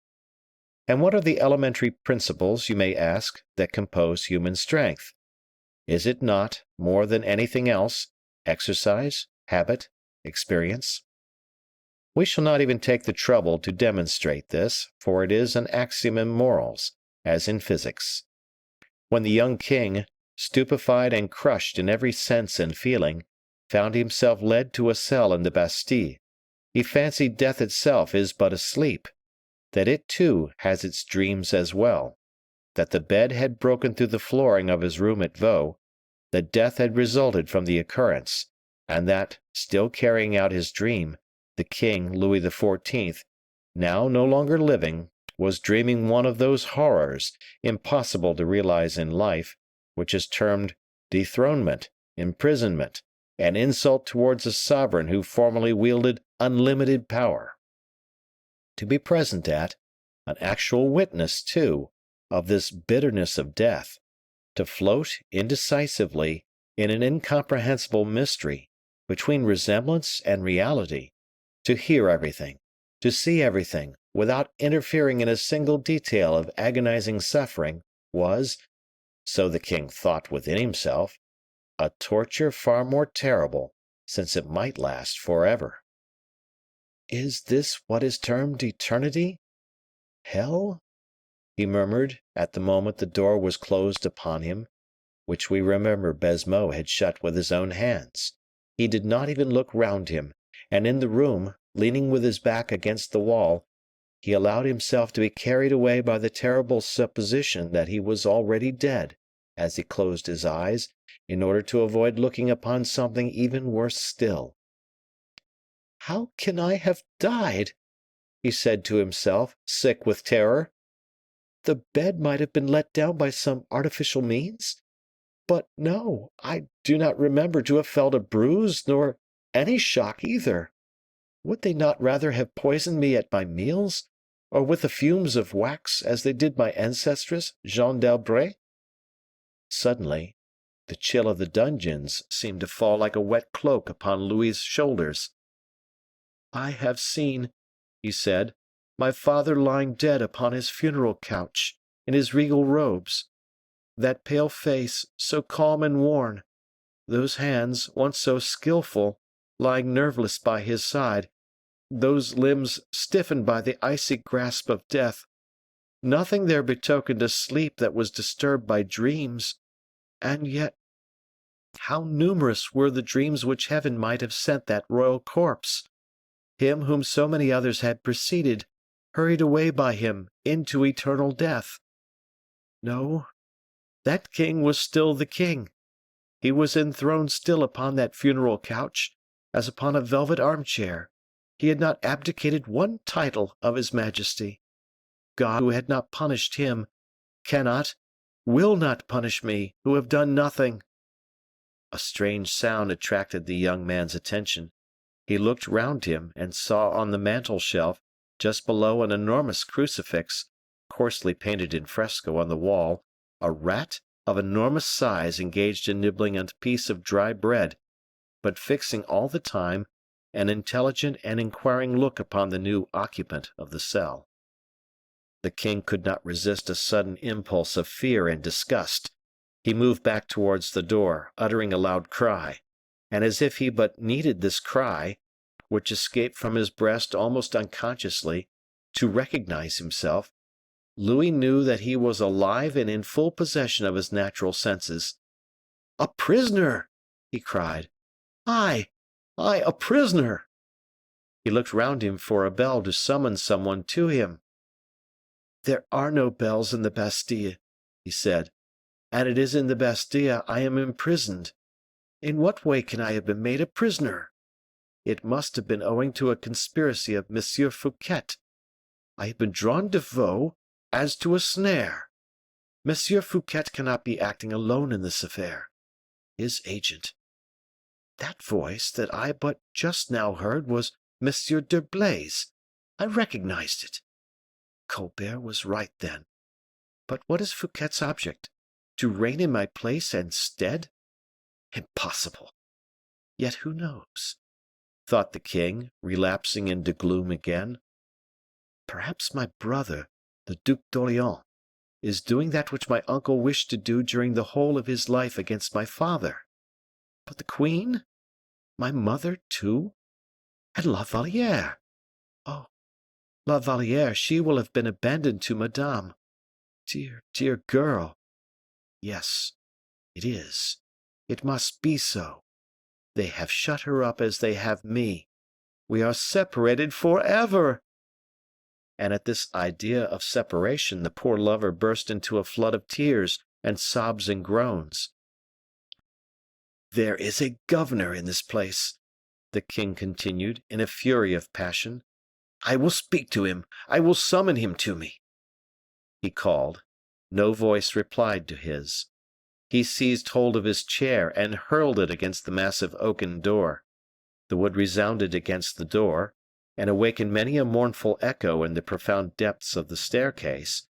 And what are the elementary principles, you may ask, that compose human strength? Is it not, more than anything else, exercise, habit, experience? We shall not even take the trouble to demonstrate this, for it is an axiom in morals, as in physics. When the young king, stupefied and crushed in every sense and feeling, found himself led to a cell in the Bastille, he fancied death itself is but a sleep, that it too has its dreams as well, that the bed had broken through the flooring of his room at Vaux, that death had resulted from the occurrence, and that, still carrying out his dream, the king, Louis XIV., now no longer living, was dreaming one of those horrors, impossible to realize in life, which is termed dethronement, imprisonment, and insult towards a sovereign who formerly wielded unlimited power. To be present at, an actual witness, too, of this bitterness of death, to float indecisively in an incomprehensible mystery between resemblance and reality, to hear everything, to see everything, without interfering in a single detail of agonizing suffering, was, so the king thought within himself, a torture far more terrible, since it might last forever. Is this what is termed eternity? Hell? He murmured, at the moment the door was closed upon him, which we remember Baisemeaux had shut with his own hands. He did not even look round him, and in the room, leaning with his back against the wall, he allowed himself to be carried away by the terrible supposition that he was already dead, as he closed his eyes, in order to avoid looking upon something even worse still. "How can I have died?" he said to himself, sick with terror. "The bed might have been let down by some artificial means. But no, I do not remember to have felt a bruise, nor any shock either. Would they not rather have poisoned me at my meals, or with the fumes of wax, as they did my ancestress, Jeanne d'Albret?" Suddenly, the chill of the dungeons seemed to fall like a wet cloak upon Louis's shoulders. "I have seen," he said, "my father lying dead upon his funeral couch, in his regal robes. That pale face, so calm and worn, those hands, once so skillful, lying nerveless by his side, those limbs stiffened by the icy grasp of death, nothing there betokened a sleep that was disturbed by dreams. And yet, how numerous were the dreams which Heaven might have sent that royal corpse, him whom so many others had preceded, hurried away by him into eternal death. No, that king was still the king. He was enthroned still upon that funeral couch, as upon a velvet armchair. He had not abdicated one title of his majesty. God, who had not punished him, cannot, will not punish me, who have done nothing." A strange sound attracted the young man's attention. He looked round him, and saw on the mantel shelf, just below an enormous crucifix, coarsely painted in fresco on the wall, a rat of enormous size engaged in nibbling a piece of dry bread, but fixing all the time an intelligent and inquiring look upon the new occupant of the cell. The king could not resist a sudden impulse of fear and disgust. He moved back towards the door, uttering a loud cry, and as if he but needed this cry, which escaped from his breast almost unconsciously, to recognize himself, Louis knew that he was alive and in full possession of his natural senses. "A prisoner!" he cried. I, a prisoner!" He looked round him for a bell to summon someone to him. "There are no bells in the Bastille," he said, "and it is in the Bastille I am imprisoned. In what way can I have been made a prisoner? It must have been owing to a conspiracy of Monsieur Fouquet. I have been drawn to Vaux as to a snare. Monsieur Fouquet cannot be acting alone in this affair. His agent. That voice that I but just now heard was Monsieur d'Herblay. I recognized it. Colbert was right, then. But what is Fouquet's object? To reign in my place and stead? Impossible. Yet who knows? Thought the king, relapsing into gloom again. Perhaps my brother, the Duc d'Orleans, is doing that which my uncle wished to do during the whole of his life against my father. But the queen? My mother, too? And La Valliere? Oh, La Valliere, she will have been abandoned to Madame. Dear, dear girl. Yes, it is. It must be so. They have shut her up as they have me. We are separated forever." And at this idea of separation, the poor lover burst into a flood of tears and sobs and groans. "There is a governor in this place," the king continued, in a fury of passion. "I will speak to him. I will summon him to me." He called. No voice replied to his. He seized hold of his chair and hurled it against the massive oaken door. The wood resounded against the door, and awakened many a mournful echo in the profound depths of the staircase,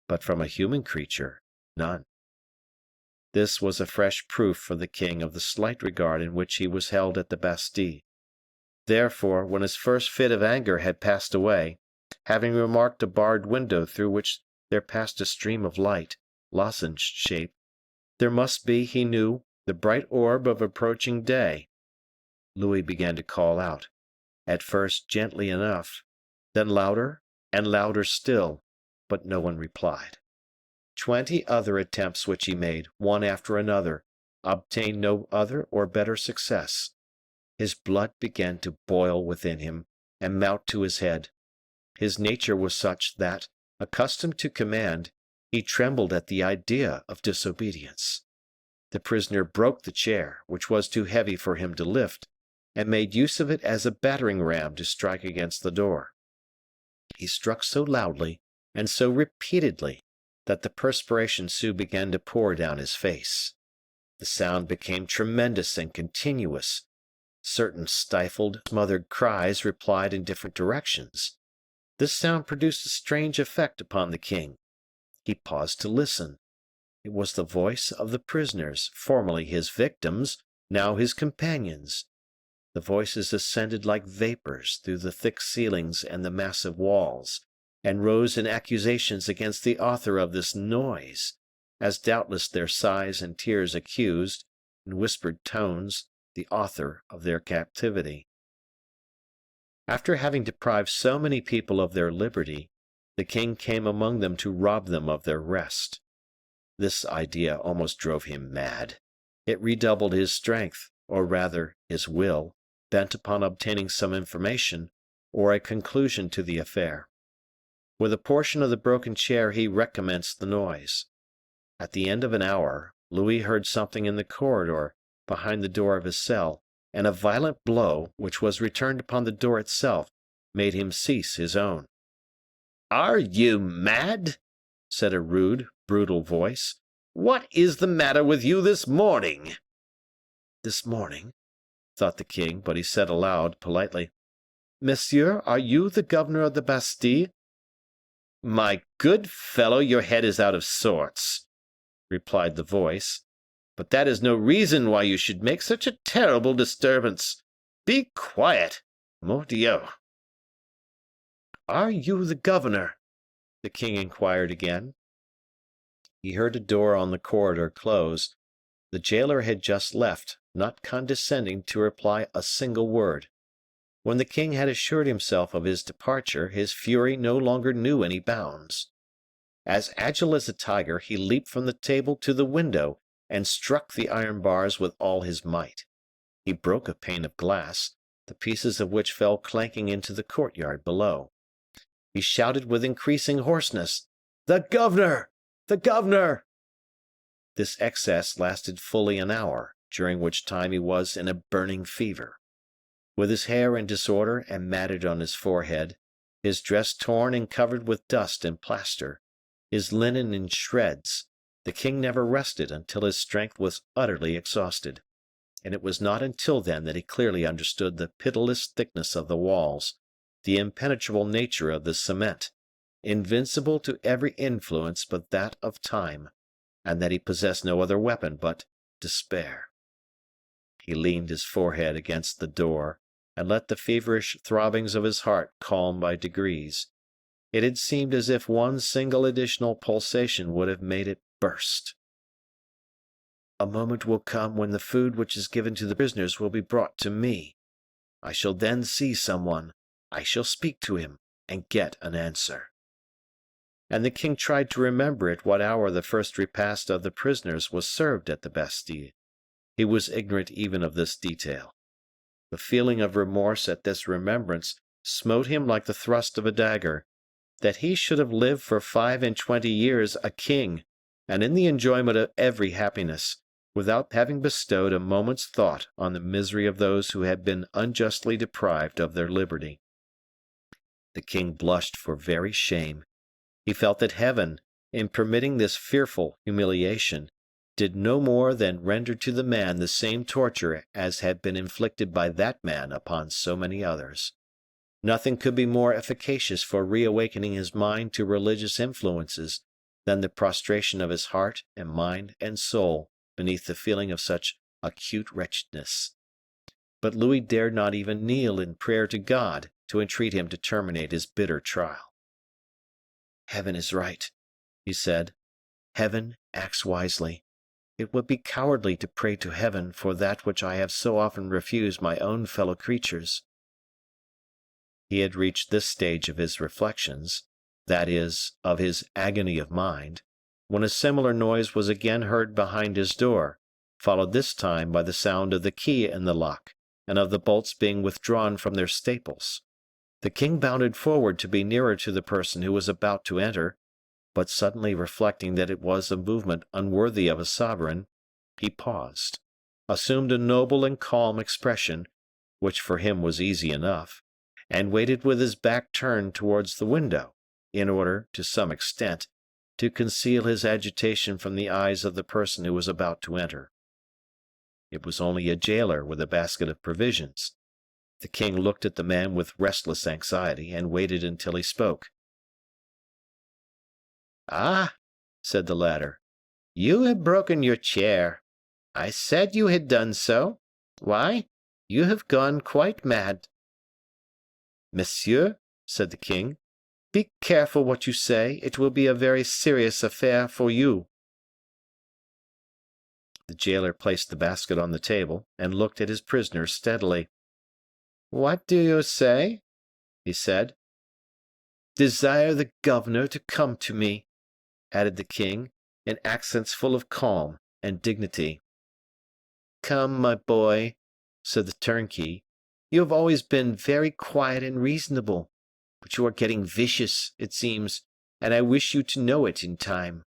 but from a human creature, none. This was a fresh proof for the king of the slight regard in which he was held at the Bastille. Therefore, when his first fit of anger had passed away, having remarked a barred window through which there passed a stream of light, lozenge shape, there must be, he knew, the bright orb of approaching day, Louis began to call out, at first gently enough, then louder and louder still, but no one replied. 20 other attempts which he made, one after another, obtained no other or better success. His blood began to boil within him and mount to his head. His nature was such that, accustomed to command, he trembled at the idea of disobedience. The prisoner broke the chair, which was too heavy for him to lift, and made use of it as a battering ram to strike against the door. He struck so loudly and so repeatedly that the perspiration soon began to pour down his face. The sound became tremendous and continuous. Certain stifled, smothered cries replied in different directions. This sound produced a strange effect upon the king. He paused to listen. It was the voice of the prisoners, formerly his victims, now his companions. The voices ascended like vapors through the thick ceilings and the massive walls, and rose in accusations against the author of this noise, as doubtless their sighs and tears accused, in whispered tones, the author of their captivity. After having deprived so many people of their liberty, the king came among them to rob them of their rest. This idea almost drove him mad. It redoubled his strength, or rather his will, bent upon obtaining some information, or a conclusion to the affair. With a portion of the broken chair he recommenced the noise. At the end of an hour, Louis heard something in the corridor behind the door of his cell, and a violent blow, which was returned upon the door itself, made him cease his own. "Are you mad?" said a rude, brutal voice. "What is the matter with you this morning?" "This morning?" thought the king, but he said aloud, politely, "Monsieur, are you the governor of the Bastille?" "My good fellow, your head is out of sorts," replied the voice, "but that is no reason why you should make such a terrible disturbance. Be quiet, mordieu." "Are you the governor?" the king inquired again. He heard a door on the corridor close. The jailer had just left, not condescending to reply a single word. When the king had assured himself of his departure, his fury no longer knew any bounds. As agile as a tiger, he leaped from the table to the window and struck the iron bars with all his might. He broke a pane of glass, the pieces of which fell clanking into the courtyard below. He shouted with increasing hoarseness, "The governor! The governor!" This excess lasted fully an hour, during which time he was in a burning fever. With his hair in disorder and matted on his forehead, his dress torn and covered with dust and plaster, his linen in shreds, the king never rested until his strength was utterly exhausted, and it was not until then that he clearly understood the pitiless thickness of the walls, the impenetrable nature of the cement, invincible to every influence but that of time, and that he possessed no other weapon but despair. He leaned his forehead against the door, and let the feverish throbbings of his heart calm by degrees. It had seemed as if one single additional pulsation would have made it burst. "A moment will come when the food which is given to the prisoners will be brought to me. I shall then see someone. I shall speak to him, and get an answer." And the king tried to remember at what hour the first repast of the prisoners was served at the Bastille. He was ignorant even of this detail. The feeling of remorse at this remembrance smote him like the thrust of a dagger. That he should have lived for 25 years a king, and in the enjoyment of every happiness, without having bestowed a moment's thought on the misery of those who had been unjustly deprived of their liberty. The king blushed for very shame. He felt that Heaven, in permitting this fearful humiliation, did no more than render to the man the same torture as had been inflicted by that man upon so many others. Nothing could be more efficacious for reawakening his mind to religious influences than the prostration of his heart and mind and soul beneath the feeling of such acute wretchedness. But Louis dared not even kneel in prayer to God to entreat him to terminate his bitter trial. "Heaven is right," he said. "Heaven acts wisely. It would be cowardly to pray to Heaven for that which I have so often refused my own fellow creatures." He had reached this stage of his reflections, that is, of his agony of mind, when a similar noise was again heard behind his door, followed this time by the sound of the key in the lock, and of the bolts being withdrawn from their staples. The king bounded forward to be nearer to the person who was about to enter, but suddenly reflecting that it was a movement unworthy of a sovereign, he paused, assumed a noble and calm expression, which for him was easy enough, and waited with his back turned towards the window, in order, to some extent, to conceal his agitation from the eyes of the person who was about to enter. It was only a jailer with a basket of provisions. The king looked at the man with restless anxiety, and waited until he spoke. "Ah," said the latter, "you have broken your chair. I said you had done so. Why, you have gone quite mad." "Monsieur," said the king, "be careful what you say. It will be a very serious affair for you." The jailer placed the basket on the table, and looked at his prisoner steadily. "What do you say?" he said. "Desire the governor to come to me," added the king, in accents full of calm and dignity. "Come, my boy," said the turnkey, "you have always been very quiet and reasonable, but you are getting vicious, it seems, and I wish you to know it in time.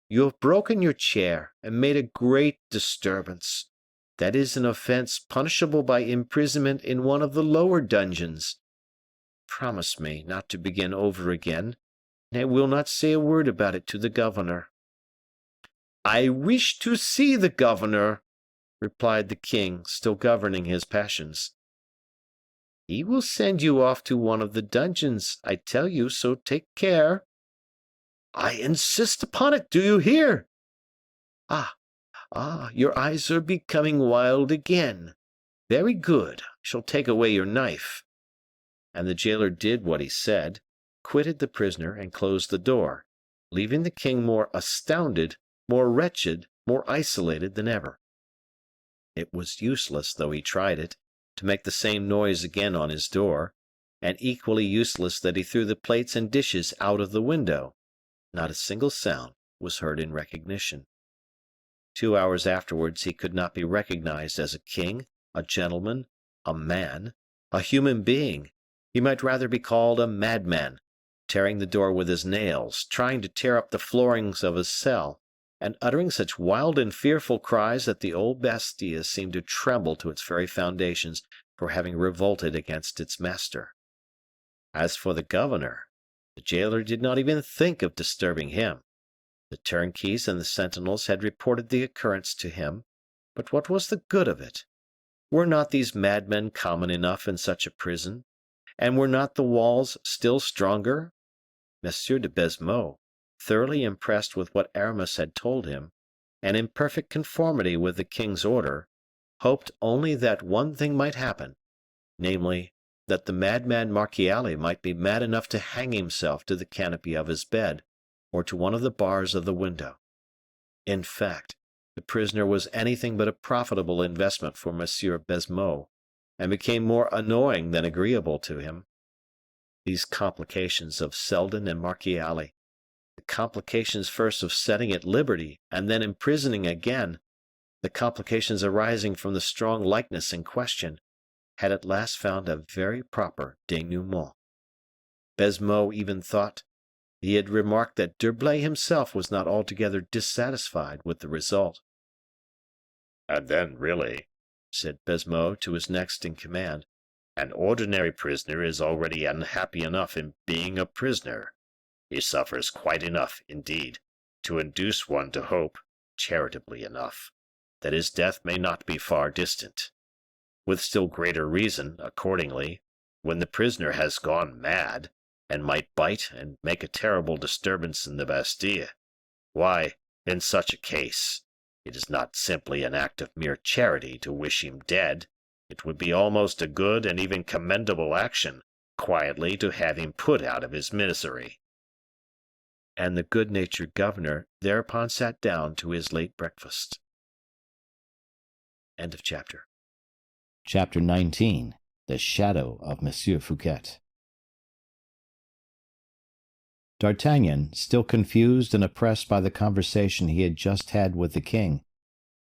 You have broken your chair, and made a great disturbance. That is an offense punishable by imprisonment in one of the lower dungeons. Promise me not to begin over again, and I will not say a word about it to the governor." "I wish to see the governor," replied the king, still governing his passions. "He will send you off to one of the dungeons, I tell you, so take care." "I insist upon it, do you hear?" Ah, your eyes are becoming wild again. Very good, I shall take away your knife." And the jailer did what he said, quitted the prisoner, and closed the door, leaving the king more astounded, more wretched, more isolated than ever. It was useless, though he tried it, to make the same noise again on his door, and equally useless that he threw the plates and dishes out of the window. Not a single sound was heard in recognition. 2 hours afterwards he could not be recognized as a king, a gentleman, a man, a human being. He might rather be called a madman, tearing the door with his nails, trying to tear up the floorings of his cell, and uttering such wild and fearful cries that the old Bastille seemed to tremble to its very foundations for having revolted against its master. As for the governor, the jailer did not even think of disturbing him. The turnkeys and the sentinels had reported the occurrence to him, but what was the good of it? Were not these madmen common enough in such a prison, and were not the walls still stronger? Monsieur de Baisemeaux, thoroughly impressed with what Aramis had told him, and in perfect conformity with the king's order, hoped only that one thing might happen, namely, that the madman Marchiali might be mad enough to hang himself to the canopy of his bed, or to one of the bars of the window. In fact, the prisoner was anything but a profitable investment for Monsieur Baisemeaux, and became more annoying than agreeable to him. These complications of Selden and Marchiali, the complications first of setting at liberty and then imprisoning again, the complications arising from the strong likeness in question, had at last found a very proper denouement. Baisemeaux even thought he had remarked that D'Herblay himself was not altogether dissatisfied with the result. "And then, really," said Baisemeaux to his next in command, "an ordinary prisoner is already unhappy enough in being a prisoner. He suffers quite enough, indeed, to induce one to hope, charitably enough, that his death may not be far distant. With still greater reason, accordingly, when the prisoner has gone mad, and might bite and make a terrible disturbance in the Bastille, why, in such a case, it is not simply an act of mere charity to wish him dead, it would be almost a good and even commendable action, quietly to have him put out of his misery." And the good-natured governor thereupon sat down to his late breakfast. End of chapter. Chapter 19. The Shadow of Monsieur Fouquet. D'Artagnan, still confused and oppressed by the conversation he had just had with the king,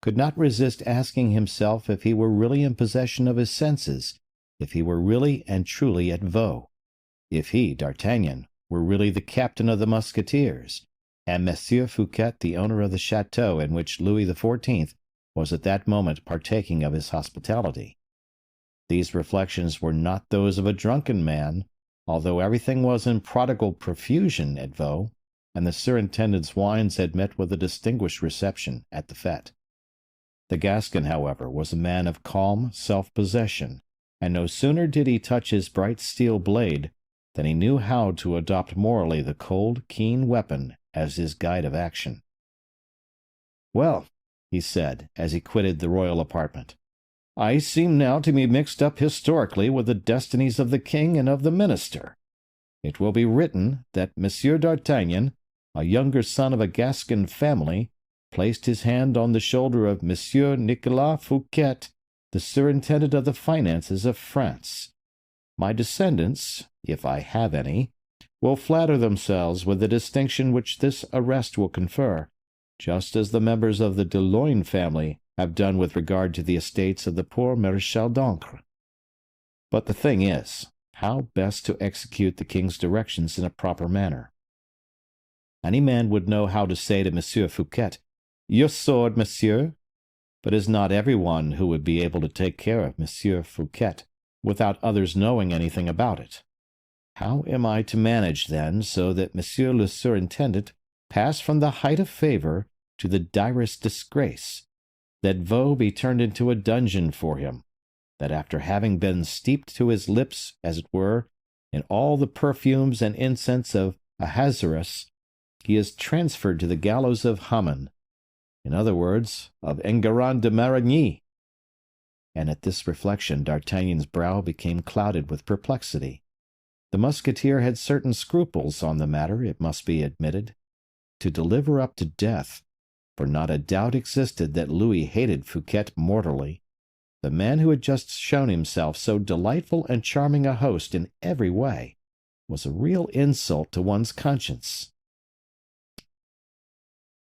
could not resist asking himself if he were really in possession of his senses, if he were really and truly at Vaux, if he, D'Artagnan, were really the captain of the Musketeers, and Monsieur Fouquet the owner of the chateau in which Louis XIV was at that moment partaking of his hospitality. These reflections were not those of a drunken man, although everything was in prodigal profusion at Vaux, and the surintendant's wines had met with a distinguished reception at the fete. The Gascon, however, was a man of calm self-possession, and no sooner did he touch his bright steel blade than he knew how to adopt morally the cold, keen weapon as his guide of action. "Well," he said, as he quitted the royal apartment, "I seem now to be mixed up historically with the destinies of the king and of the minister. It will be written that Monsieur d'Artagnan, a younger son of a Gascon family, placed his hand on the shoulder of Monsieur Nicolas Fouquet, the surintendant of the finances of France. My descendants, if I have any, will flatter themselves with the distinction which this arrest will confer, just as the members of the de Luynes family have done with regard to the estates of the poor Maréchal d'Ancre. But the thing is, how best to execute the king's directions in a proper manner? Any man would know how to say to Monsieur Fouquet, 'Your sword, monsieur,' but is not every one who would be able to take care of Monsieur Fouquet without others knowing anything about it. How am I to manage, then, so that Monsieur le Surintendant pass from the height of favor to the direst disgrace, that Vaux be turned into a dungeon for him, that after having been steeped to his lips, as it were, in all the perfumes and incense of Ahasuerus, he is transferred to the gallows of Haman, in other words, of Enguerrand de Marigny?" And at this reflection D'Artagnan's brow became clouded with perplexity. The Musketeer had certain scruples on the matter, it must be admitted. To deliver up to death, for not a doubt existed that Louis hated Fouquet mortally, the man who had just shown himself so delightful and charming a host in every way, was a real insult to one's conscience.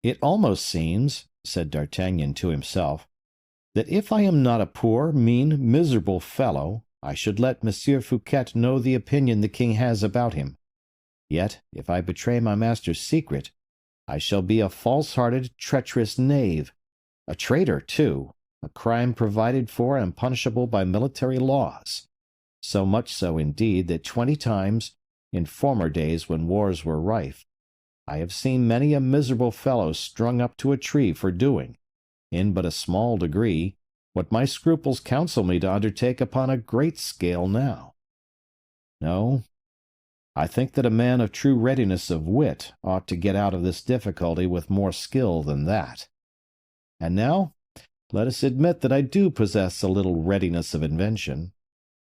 "It almost seems," said D'Artagnan to himself, "that if I am not a poor, mean, miserable fellow, I should let Monsieur Fouquet know the opinion the king has about him. Yet, if I betray my master's secret, I shall be a false-hearted, treacherous knave, a traitor, too, a crime provided for and punishable by military laws, so much so, indeed, that 20 times, in former days when wars were rife, I have seen many a miserable fellow strung up to a tree for doing, in but a small degree, what my scruples counsel me to undertake upon a great scale now. No, I think that a man of true readiness of wit ought to get out of this difficulty with more skill than that. And now, let us admit that I do possess a little readiness of invention.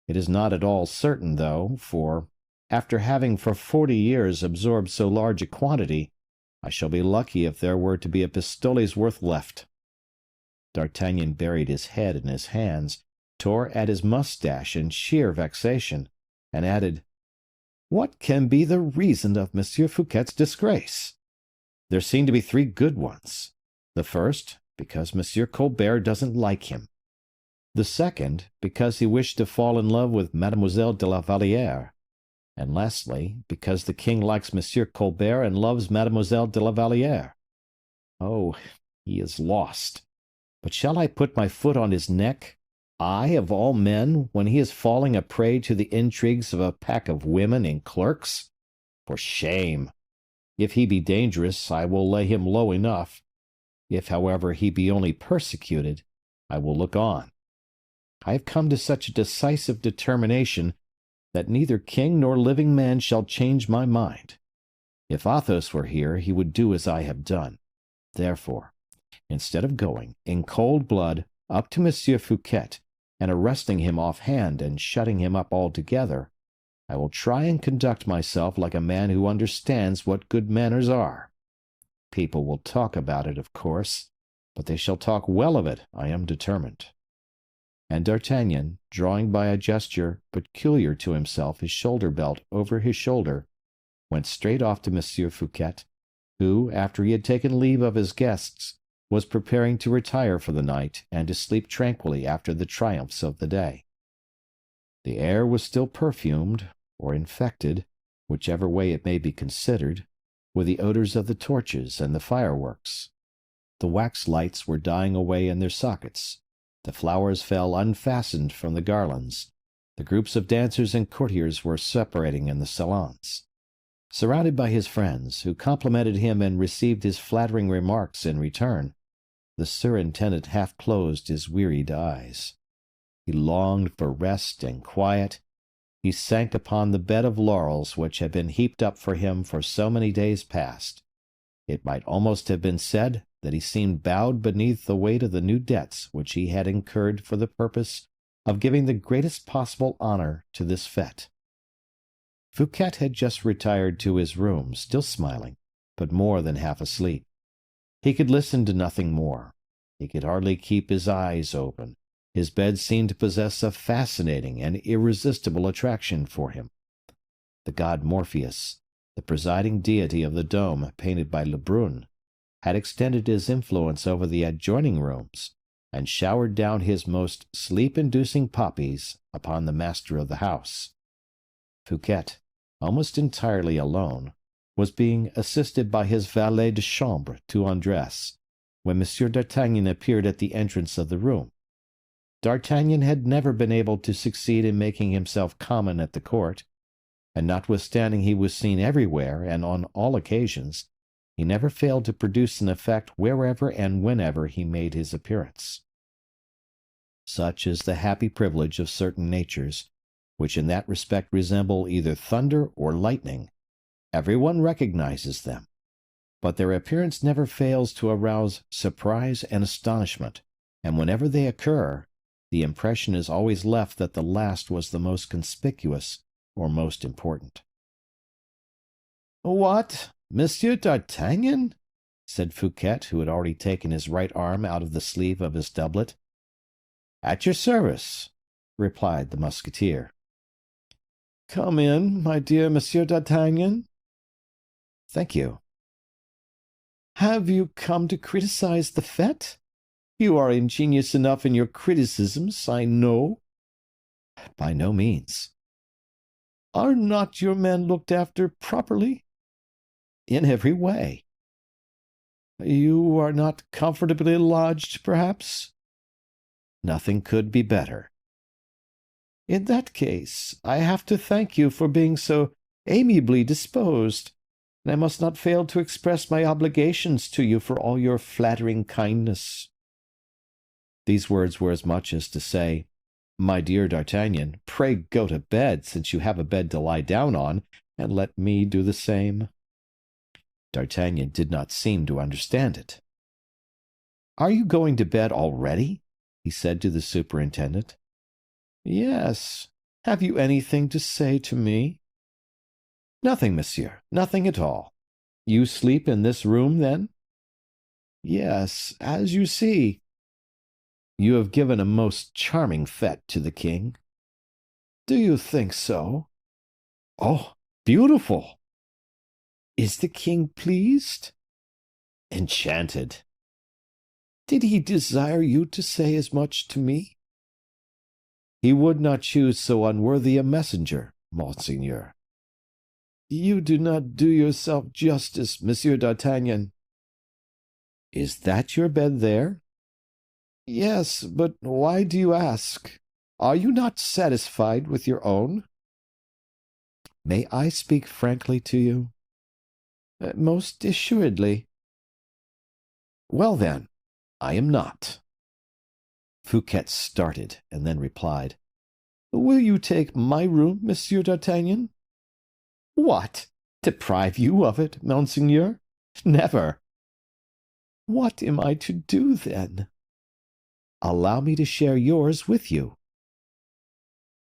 It is not at all certain, though, for, after having for 40 years absorbed so large a quantity, I shall be lucky if there were to be a pistole's worth left." D'Artagnan buried his head in his hands, tore at his moustache in sheer vexation, and added, "What can be the reason of Monsieur Fouquet's disgrace? There seem to be 3 good ones. The first, because Monsieur Colbert doesn't like him. The second, because he wished to fall in love with Mademoiselle de la Vallière. And lastly, because the king likes Monsieur Colbert and loves Mademoiselle de la Vallière. Oh, he is lost. But shall I put my foot on his neck, I of all men, when he is falling a prey to the intrigues of a pack of women and clerks? For shame! If he be dangerous, I will lay him low enough. If, however, he be only persecuted, I will look on. I have come to such a decisive determination that neither king nor living man shall change my mind. If Athos were here, he would do as I have done. Therefore, instead of going, in cold blood, up to Monsieur Fouquet, and arresting him off-hand and shutting him up altogether, I will try and conduct myself like a man who understands what good manners are. People will talk about it, of course, but they shall talk well of it, I am determined." And D'Artagnan, drawing by a gesture peculiar to himself his shoulder-belt over his shoulder, went straight off to Monsieur Fouquet, who, after he had taken leave of his guests, was preparing to retire for the night and to sleep tranquilly after the triumphs of the day. The air was still perfumed, or infected, whichever way it may be considered, with the odors of the torches and the fireworks. The wax lights were dying away in their sockets. The flowers fell unfastened from the garlands. The groups of dancers and courtiers were separating in the salons. Surrounded by his friends, who complimented him and received his flattering remarks in return, the superintendent half closed his wearied eyes. He longed for rest and quiet. He sank upon the bed of laurels which had been heaped up for him for so many days past. It might almost have been said that he seemed bowed beneath the weight of the new debts which he had incurred for the purpose of giving the greatest possible honor to this fête. Fouquet had just retired to his room, still smiling, but more than half asleep. He could listen to nothing more. He could hardly keep his eyes open. His bed seemed to possess a fascinating and irresistible attraction for him. The god Morpheus, the presiding deity of the dome painted by Lebrun, had extended his influence over the adjoining rooms, and showered down his most sleep-inducing poppies upon the master of the house. Fouquet, almost entirely alone, was being assisted by his valet de chambre to undress, when Monsieur d'Artagnan appeared at the entrance of the room. D'Artagnan had never been able to succeed in making himself common at the court, and notwithstanding he was seen everywhere and on all occasions, he never failed to produce an effect wherever and whenever he made his appearance. Such is the happy privilege of certain natures, which in that respect resemble either thunder or lightning. Everyone recognizes them, but their appearance never fails to arouse surprise and astonishment, and whenever they occur, the impression is always left that the last was the most conspicuous or most important. "What, Monsieur d'Artagnan?" said Fouquet, who had already taken his right arm out of the sleeve of his doublet. "At your service," replied the Musketeer. "Come in, my dear Monsieur d'Artagnan." "Thank you." "Have you come to criticize the fête? You are ingenious enough in your criticisms, I know." "By no means." "Are not your men looked after properly?" "In every way." "You are not comfortably lodged, perhaps?" "Nothing could be better." "In that case, I have to thank you for being so amiably disposed, and I must not fail to express my obligations to you for all your flattering kindness." These words were as much as to say, "My dear D'Artagnan, pray go to bed, since you have a bed to lie down on, and let me do the same." D'Artagnan did not seem to understand it. "Are you going to bed already?" he said to the superintendent. "Yes. Have you anything to say to me?" "Nothing, monsieur, nothing at all. You sleep in this room, then?" "Yes, as you see." "You have given a most charming fête to the king." "Do you think so?" "Oh, beautiful!" "Is the king pleased?" "Enchanted." "Did he desire you to say as much to me?" "He would not choose so unworthy a messenger, monseigneur." "You do not do yourself justice, Monsieur d'Artagnan." "Is that your bed there?" "Yes, but why do you ask? Are you not satisfied with your own?" "May I speak frankly to you?" "Most assuredly." "Well, then, I am not." Fouquet started, and then replied, "Will you take my room, Monsieur d'Artagnan?" "What! Deprive you of it, monseigneur? Never." "What am I to do, then?" "Allow me to share yours with you."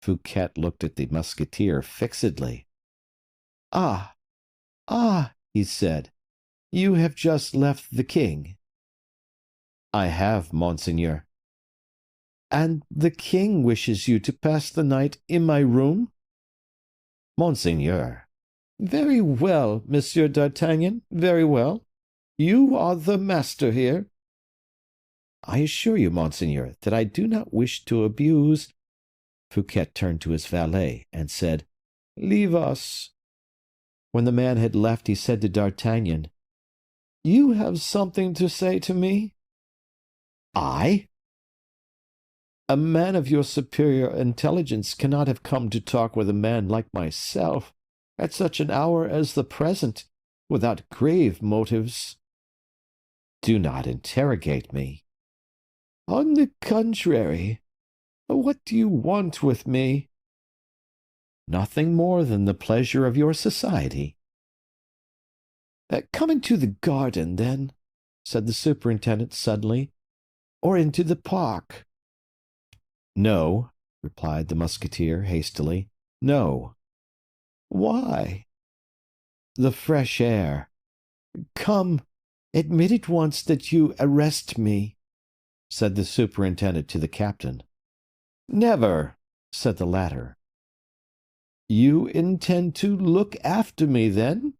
Fouquet looked at the Musketeer fixedly. "Ah, ah," he said, "you have just left the king." "I have, monseigneur." "And the king wishes you to pass the night in my room?" "Monseigneur, Very well, Monsieur d'Artagnan, very well. You are the master here. I assure you, monseigneur, that I do not wish to abuse. Fouquet turned to his valet and said, Leave us. When the man had left, he said to D'Artagnan, You have something to say to me? I? A man of your superior intelligence cannot have come to talk with a man like myself at such an hour as the present, without grave motives. Do not interrogate me. On the contrary, what do you want with me? Nothing more than the pleasure of your society. Come into the garden, then, said the superintendent suddenly, or into the park. No, replied the musketeer hastily. No. Why? The fresh air. Come, admit at once that you arrest me, said the superintendent to the captain. Never, said the latter. You intend to look after me, then?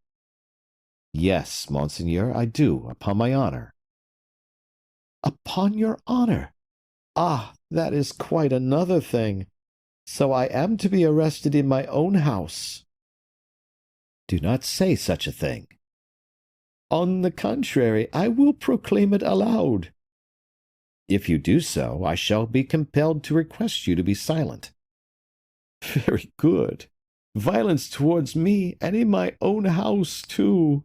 Yes, monseigneur, I do, upon my honor. Upon your honor? Ah, that is quite another thing. So I am to be arrested in my own house. Do not say such a thing. On the contrary, I will proclaim it aloud. If you do so, I shall be compelled to request you to be silent. Very good. Violence towards me, and in my own house, too.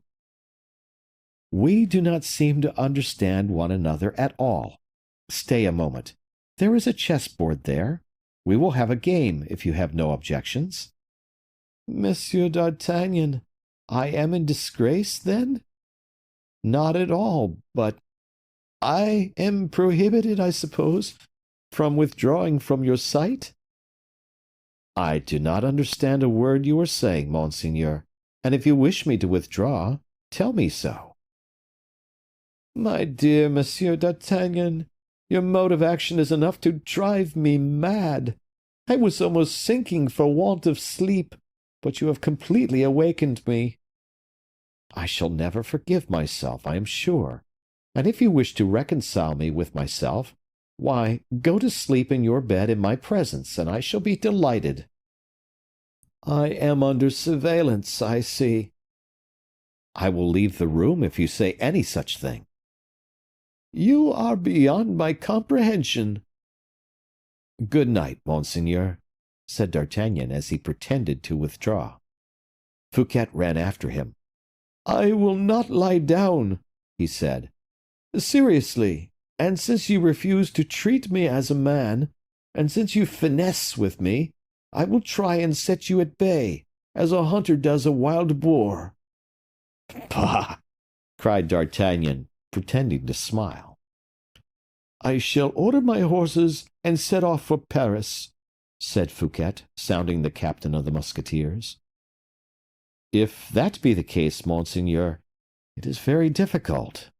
We do not seem to understand one another at all. Stay a moment. There is a chessboard there. We will have a game, if you have no objections. Monsieur d'Artagnan, I am in disgrace, then? Not at all, but I am prohibited, I suppose, from withdrawing from your sight? I do not understand a word you are saying, monseigneur, and if you wish me to withdraw, tell me so. My dear Monsieur d'Artagnan, your mode of action is enough to drive me mad. I was almost sinking for want of sleep, but you have completely awakened me. I shall never forgive myself, I am sure, and if you wish to reconcile me with myself, why, go to sleep in your bed in my presence, and I shall be delighted. I am under surveillance, I see. I will leave the room if you say any such thing. You are beyond my comprehension. Good night, monseigneur, said D'Artagnan as he pretended to withdraw. Fouquet ran after him. I will not lie down, he said. Seriously, and since you refuse to treat me as a man, and since you finesse with me, I will try and set you at bay, as a hunter does a wild boar. Bah! cried D'Artagnan, pretending to smile. I shall order my horses and set off for Paris, said Fouquet, sounding the captain of the musketeers. If that be the case, monseigneur, it is very difficult.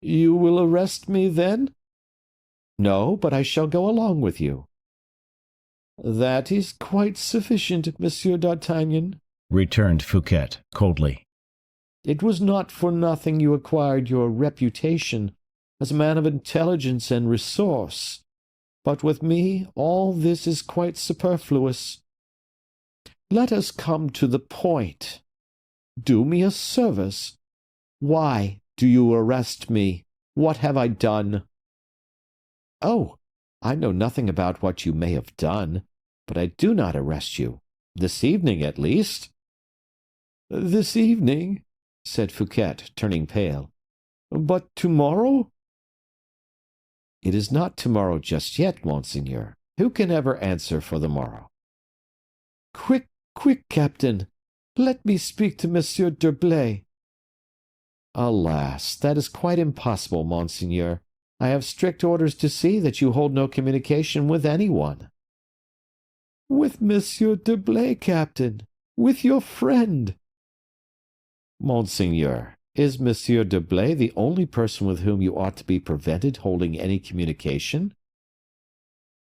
You will arrest me, then? No, but I shall go along with you. That is quite sufficient, Monsieur d'Artagnan, returned Fouquet coldly. It was not for nothing you acquired your reputation as a man of intelligence and resource, but with me all this is quite superfluous. Let us come to the point. Do me a service. Why do you arrest me? What have I done? Oh, I know nothing about what you may have done, but I do not arrest you. This evening, at least. This evening, said Fouquet, turning pale. But tomorrow? It is not tomorrow just yet, monseigneur. Who can ever answer for the morrow? Quick, quick, captain. Let me speak to Monsieur d'Herblay. Alas, that is quite impossible, monseigneur. I have strict orders to see that you hold no communication with anyone. With Monsieur d'Herblay, captain, with your friend. Monseigneur, is Monsieur d'Herblay the only person with whom you ought to be prevented holding any communication?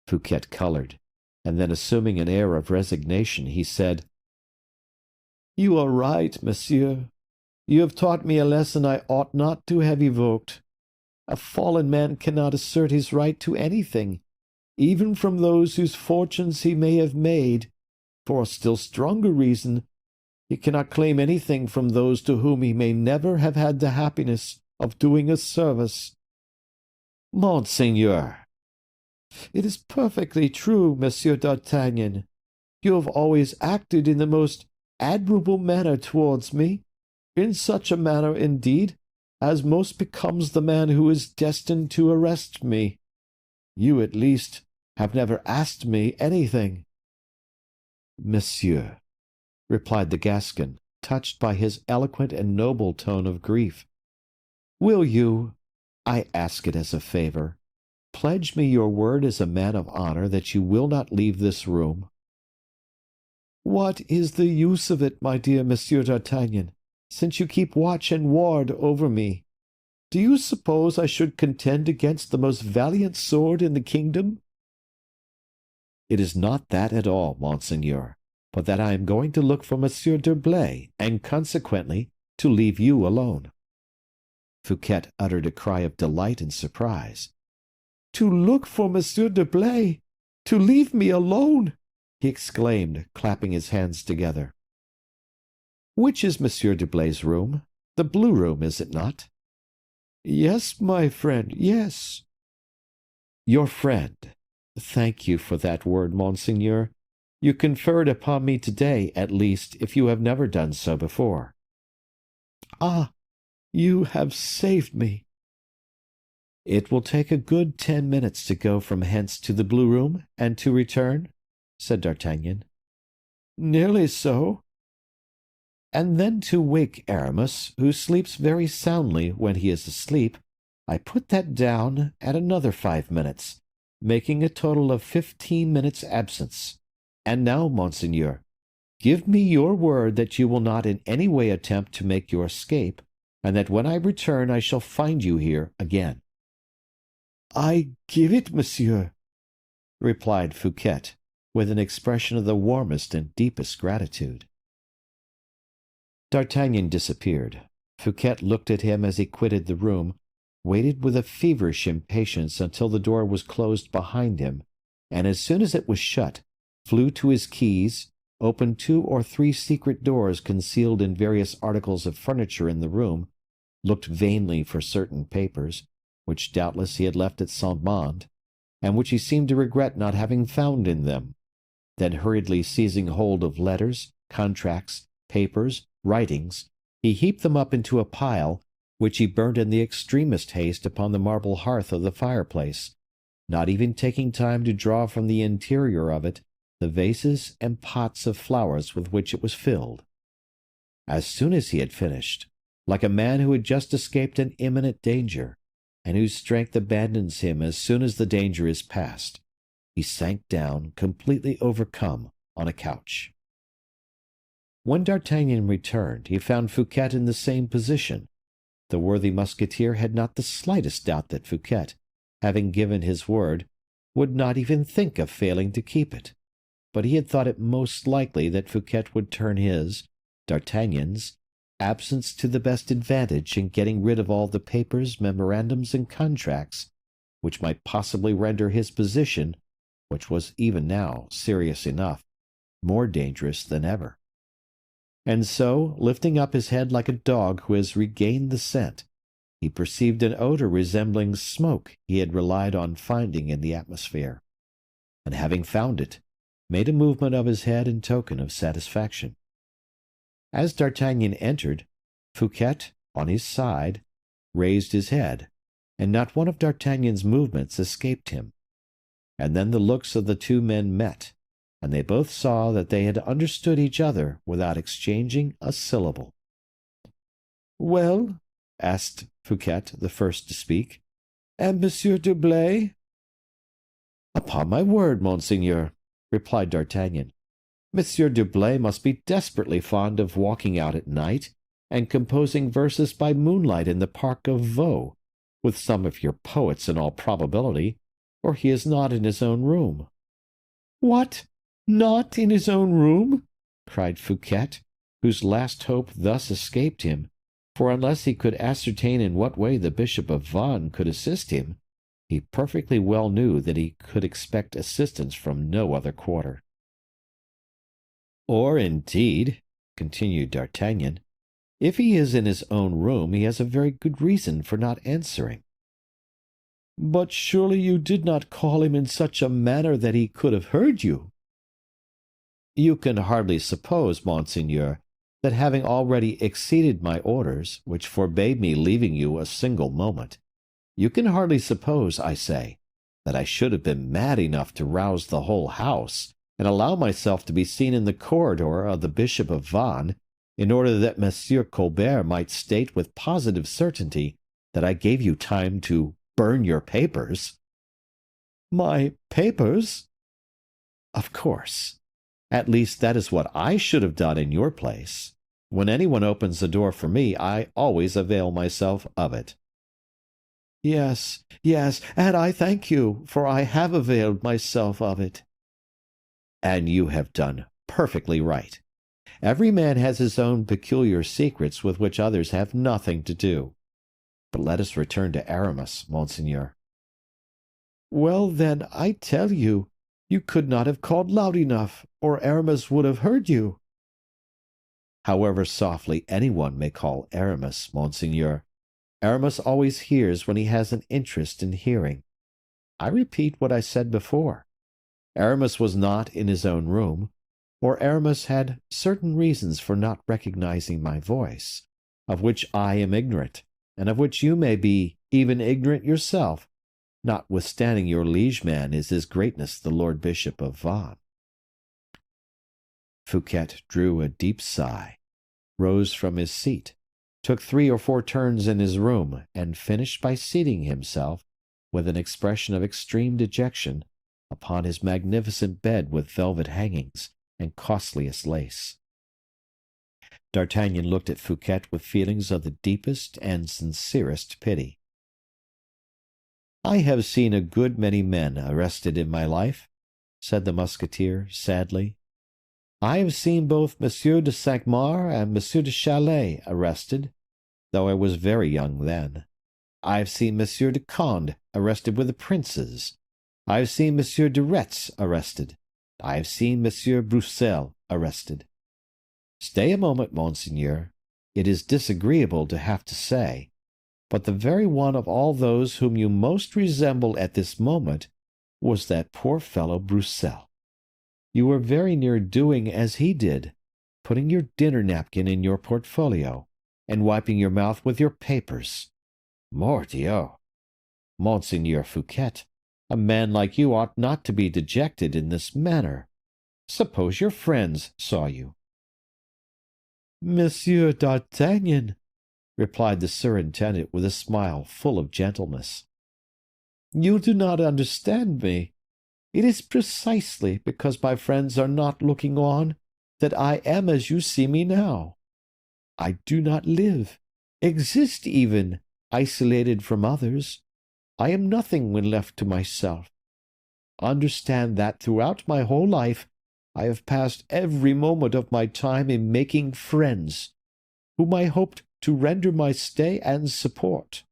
Fouquet colored, and then assuming an air of resignation, he said, You are right, monsieur. You have taught me a lesson I ought not to have evoked. A fallen man cannot assert his right to anything, even from those whose fortunes he may have made. For a still stronger reason, he cannot claim anything from those to whom he may never have had the happiness of doing a service. Monseigneur, it is perfectly true, Monsieur d'Artagnan. You have always acted in the most admirable manner towards me, in such a manner, indeed, as most becomes the man who is destined to arrest me. You, at least, have never asked me anything. Monsieur, replied the Gascon, touched by his eloquent and noble tone of grief, will you, I ask it as a favor, pledge me your word as a man of honor that you will not leave this room? What is the use of it, my dear Monsieur d'Artagnan, since you keep watch and ward over me? Do you suppose I should contend against the most valiant sword in the kingdom? It is not that at all, monseigneur, but that I am going to look for Monsieur d'Herblay, and consequently to leave you alone. Fouquet uttered a cry of delight and surprise. To look for Monsieur d'Herblay! To leave me alone! He exclaimed, clapping his hands together. Which is Monsieur d'Herblay's room? The blue room, is it not? Yes, my friend, yes. Your friend. Thank you for that word, monseigneur. You conferred upon me today, at least, if you have never done so before. Ah, you have saved me. It will take a good 10 minutes to go from hence to the blue room, and to return, said D'Artagnan. Nearly so. And then to wake Aramis, who sleeps very soundly when he is asleep, I put that down at another 5 minutes, making a total of 15 minutes' absence. And now, monseigneur, give me your word that you will not in any way attempt to make your escape, and that when I return I shall find you here again. I give it, monsieur, replied Fouquet, with an expression of the warmest and deepest gratitude. D'Artagnan disappeared. Fouquet looked at him as he quitted the room, waited with a feverish impatience until the door was closed behind him, and as soon as it was shut, flew to his keys, opened 2 or 3 secret doors concealed in various articles of furniture in the room, looked vainly for certain papers, which doubtless he had left at Saint-Mande, and which he seemed to regret not having found in them, then hurriedly seizing hold of letters, contracts, papers, writings, he heaped them up into a pile, which he burnt in the extremest haste upon the marble hearth of the fireplace, not even taking time to draw from the interior of it the vases and pots of flowers with which it was filled. As soon as he had finished, like a man who had just escaped an imminent danger, and whose strength abandons him as soon as the danger is past, he sank down, completely overcome, on a couch. When D'Artagnan returned, he found Fouquet in the same position. The worthy Musketeer had not the slightest doubt that Fouquet, having given his word, would not even think of failing to keep it, but he had thought it most likely that Fouquet would turn his, D'Artagnan's, absence to the best advantage in getting rid of all the papers, memorandums, and contracts, which might possibly render his position, which was even now serious enough, more dangerous than ever. And so, lifting up his head like a dog who has regained the scent, he perceived an odor resembling smoke he had relied on finding in the atmosphere, and having found it, made a movement of his head in token of satisfaction. As D'Artagnan entered, Fouquet, on his side, raised his head, and not one of D'Artagnan's movements escaped him. And then the looks of the 2 men met, and they both saw that they had understood each other without exchanging a syllable. "Well?" asked Fouquet, the first to speak. "And Monsieur d'Herblay?" "Upon my word, monseigneur," replied D'Artagnan, "Monsieur d'Herblay must be desperately fond of walking out at night, and composing verses by moonlight in the park of Vaux, with some of your poets in all probability, or he is not in his own room." "What? Not in his own room?" cried Fouquet, whose last hope thus escaped him, for unless he could ascertain in what way the Bishop of Vannes could assist him, he perfectly well knew that he could expect assistance from no other quarter. Or, indeed, continued D'Artagnan, if he is in his own room, he has a very good reason for not answering. But surely you did not call him in such a manner that he could have heard you? You can hardly suppose, monseigneur, that having already exceeded my orders, which forbade me leaving you a single moment, you can hardly suppose, I say, that I should have been mad enough to rouse the whole house, and allow myself to be seen in the corridor of the Bishop of Vannes, in order that Monsieur Colbert might state with positive certainty that I gave you time to burn your papers. My papers? Of course. At least that is what I should have done in your place. When anyone opens the door for me, I always avail myself of it. Yes, yes, and I thank you, for I have availed myself of it. And you have done perfectly right. Every man has his own peculiar secrets with which others have nothing to do. But let us return to Aramis, monseigneur. Well, then, I tell you, you could not have called loud enough, or Aramis would have heard you. However softly anyone may call Aramis, monseigneur, Aramis always hears when he has an interest in hearing. I repeat what I said before. Aramis was not in his own room, or Aramis had certain reasons for not recognizing my voice, of which I am ignorant, and of which you may be even ignorant yourself, notwithstanding your liege man is His Greatness the Lord Bishop of Vannes. Fouquet drew a deep sigh, rose from his seat, took 3 or 4 turns in his room, and finished by seating himself, with an expression of extreme dejection, upon his magnificent bed with velvet hangings and costliest lace. D'Artagnan looked at Fouquet with feelings of the deepest and sincerest pity. "I have seen a good many men arrested in my life," said the Musketeer, sadly. "I have seen both Monsieur de Cinq-Mars and Monsieur de Chalais arrested, though I was very young then. I have seen Monsieur de Conde arrested with the princes. I have seen Monsieur de Retz arrested. I have seen Monsieur Broussel arrested. Stay a moment, monseigneur. It is disagreeable to have to say, but the very one of all those whom you most resemble at this moment was that poor fellow Broussel. You were very near doing as he did, putting your dinner napkin in your portfolio, and wiping your mouth with your papers. Mordioux! Monseigneur Fouquet, a man like you ought not to be dejected in this manner. Suppose your friends saw you." "Monsieur d'Artagnan," replied the surintendant with a smile full of gentleness, "you do not understand me. It is precisely because my friends are not looking on that I am as you see me now. I do not live, exist even, isolated from others. I am nothing when left to myself. Understand that throughout my whole life I have passed every moment of my time in making friends, whom I hoped to render my stay and support.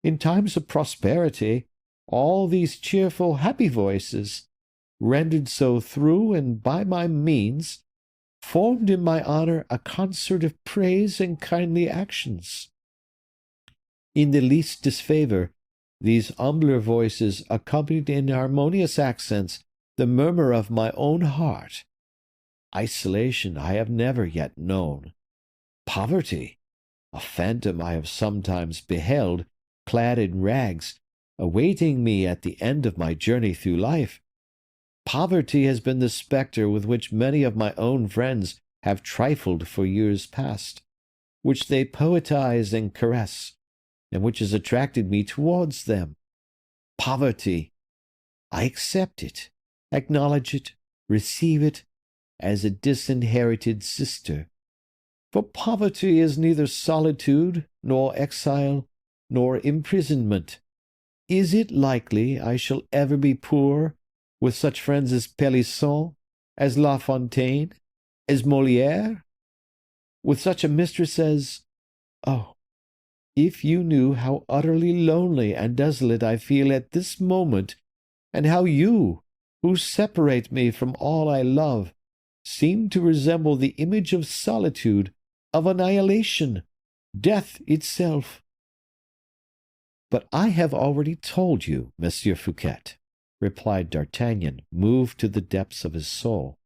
In times of prosperity, all these cheerful, happy voices, rendered so through and by my means, formed in my honor a concert of praise and kindly actions. In the least disfavor, these humbler voices accompanied in harmonious accents the murmur of my own heart. Isolation I have never yet known. Poverty, a phantom I have sometimes beheld, clad in rags, awaiting me at the end of my journey through life. Poverty has been the spectre with which many of my own friends have trifled for years past, which they poetize and caress, and which has attracted me towards them. Poverty, I accept it, acknowledge it, receive it, as a disinherited sister. For poverty is neither solitude, nor exile, nor imprisonment. Is it likely I shall ever be poor, with such friends as Pelisson, as La Fontaine, as Molière? with such a mistress as— Oh, if you knew how utterly lonely and desolate I feel at this moment, and how you, who separate me from all I love, seem to resemble the image of solitude, of annihilation, death itself. But I have already told you, Monsieur Fouquet, replied D'Artagnan, moved to the depths of his soul,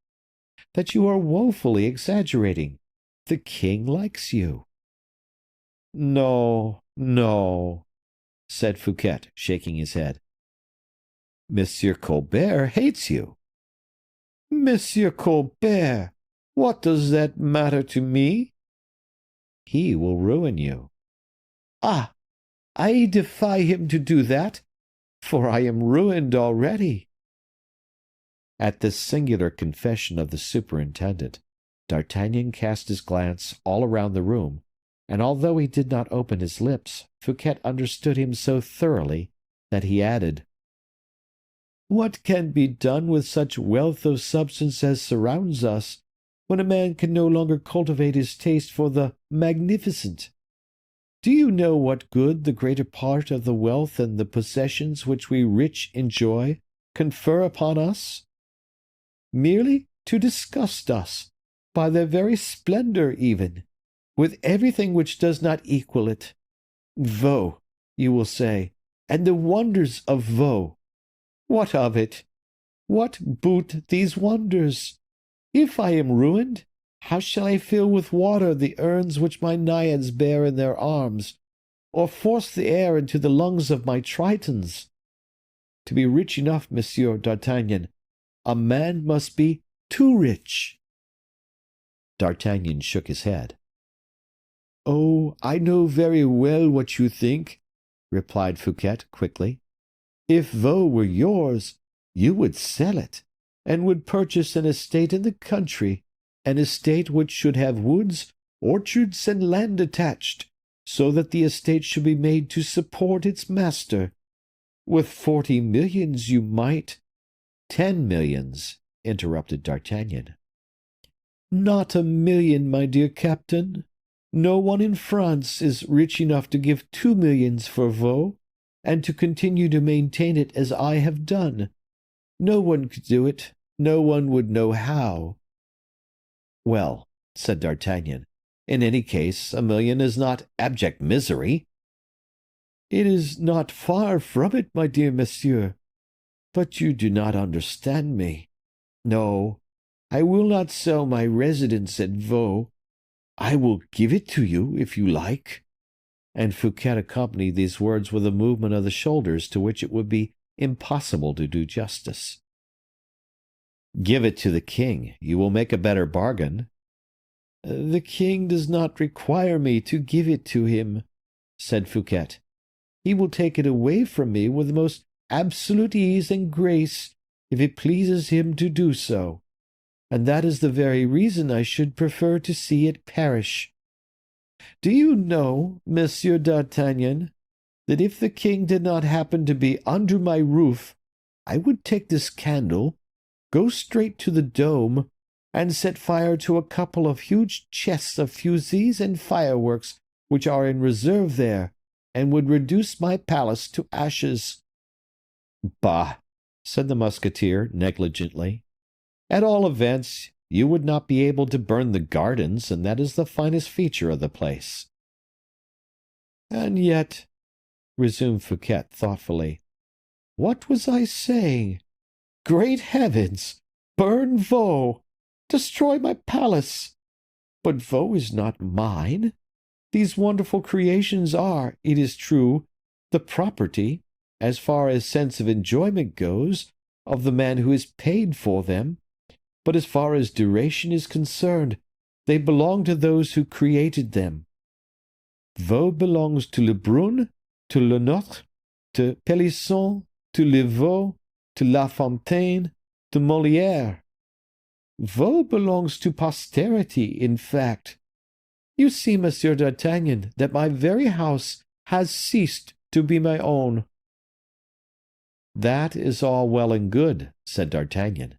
that you are woefully exaggerating. The king likes you. No, no, said Fouquet, shaking his head. Monsieur Colbert hates you. Monsieur Colbert, what does that matter to me? He will ruin you. Ah, I defy him to do that, for I am ruined already. At this singular confession of the superintendent, D'Artagnan cast his glance all around the room, and although he did not open his lips, Fouquet understood him so thoroughly that he added, What can be done with such wealth of substance as surrounds us, when a man can no longer cultivate his taste for the magnificent? Do you know what good the greater part of the wealth and the possessions which we rich enjoy confer upon us? Merely to disgust us, by their very splendor even, with everything which does not equal it. Vaux, you will say, and the wonders of Vaux. What of it? What boot these wonders? If I am ruined, how shall I fill with water the urns which my naiads bear in their arms, or force the air into the lungs of my Tritons? To be rich enough, Monsieur D'Artagnan, a man must be too rich. D'Artagnan shook his head. Oh, I know very well what you think, replied Fouquet quickly. If Vaux were yours, you would sell it, and would purchase an estate in the country, an estate which should have woods, orchards, and land attached, so that the estate should be made to support its master. With 40 millions you might— 10 millions, interrupted D'Artagnan. Not a million, my dear captain. No one in France is rich enough to give 2 millions for Vaux, and to continue to maintain it as I have done. No one could do it. No one would know how. Well, said D'Artagnan, in any case, 1 million is not abject misery. It is not far from it, my dear monsieur. But you do not understand me. No, I will not sell my residence at Vaux. I will give it to you, if you like. And Fouquet accompanied these words with a movement of the shoulders to which it would be impossible to do justice. Give it to the king. You will make a better bargain. The king does not require me to give it to him, said Fouquet. He will take it away from me with the most absolute ease and grace, if it pleases him to do so, and that is the very reason I should prefer to see it perish. Do you know, Monsieur D'Artagnan, that if the king did not happen to be under my roof, I would take this candle, go straight to the dome, and set fire to a couple of huge chests of fusees and fireworks which are in reserve there, and would reduce my palace to ashes. Bah, said the Musketeer negligently. At all events, you would not be able to burn the gardens, and that is the finest feature of the place. And yet, resumed Fouquet thoughtfully, what was I saying? Great heavens! Burn Vaux! Destroy my palace! But Vaux is not mine. These wonderful creations are, it is true, the property, as far as sense of enjoyment goes, of the man who is paid for them. But as far as duration is concerned, they belong to those who created them. Vaux belongs to Lebrun, to Lenotre, to Pélisson, to Levaux, to La Fontaine, to Molière. Vaux belongs to posterity, in fact. You see, Monsieur D'Artagnan, that my very house has ceased to be my own. That is all well and good, said D'Artagnan.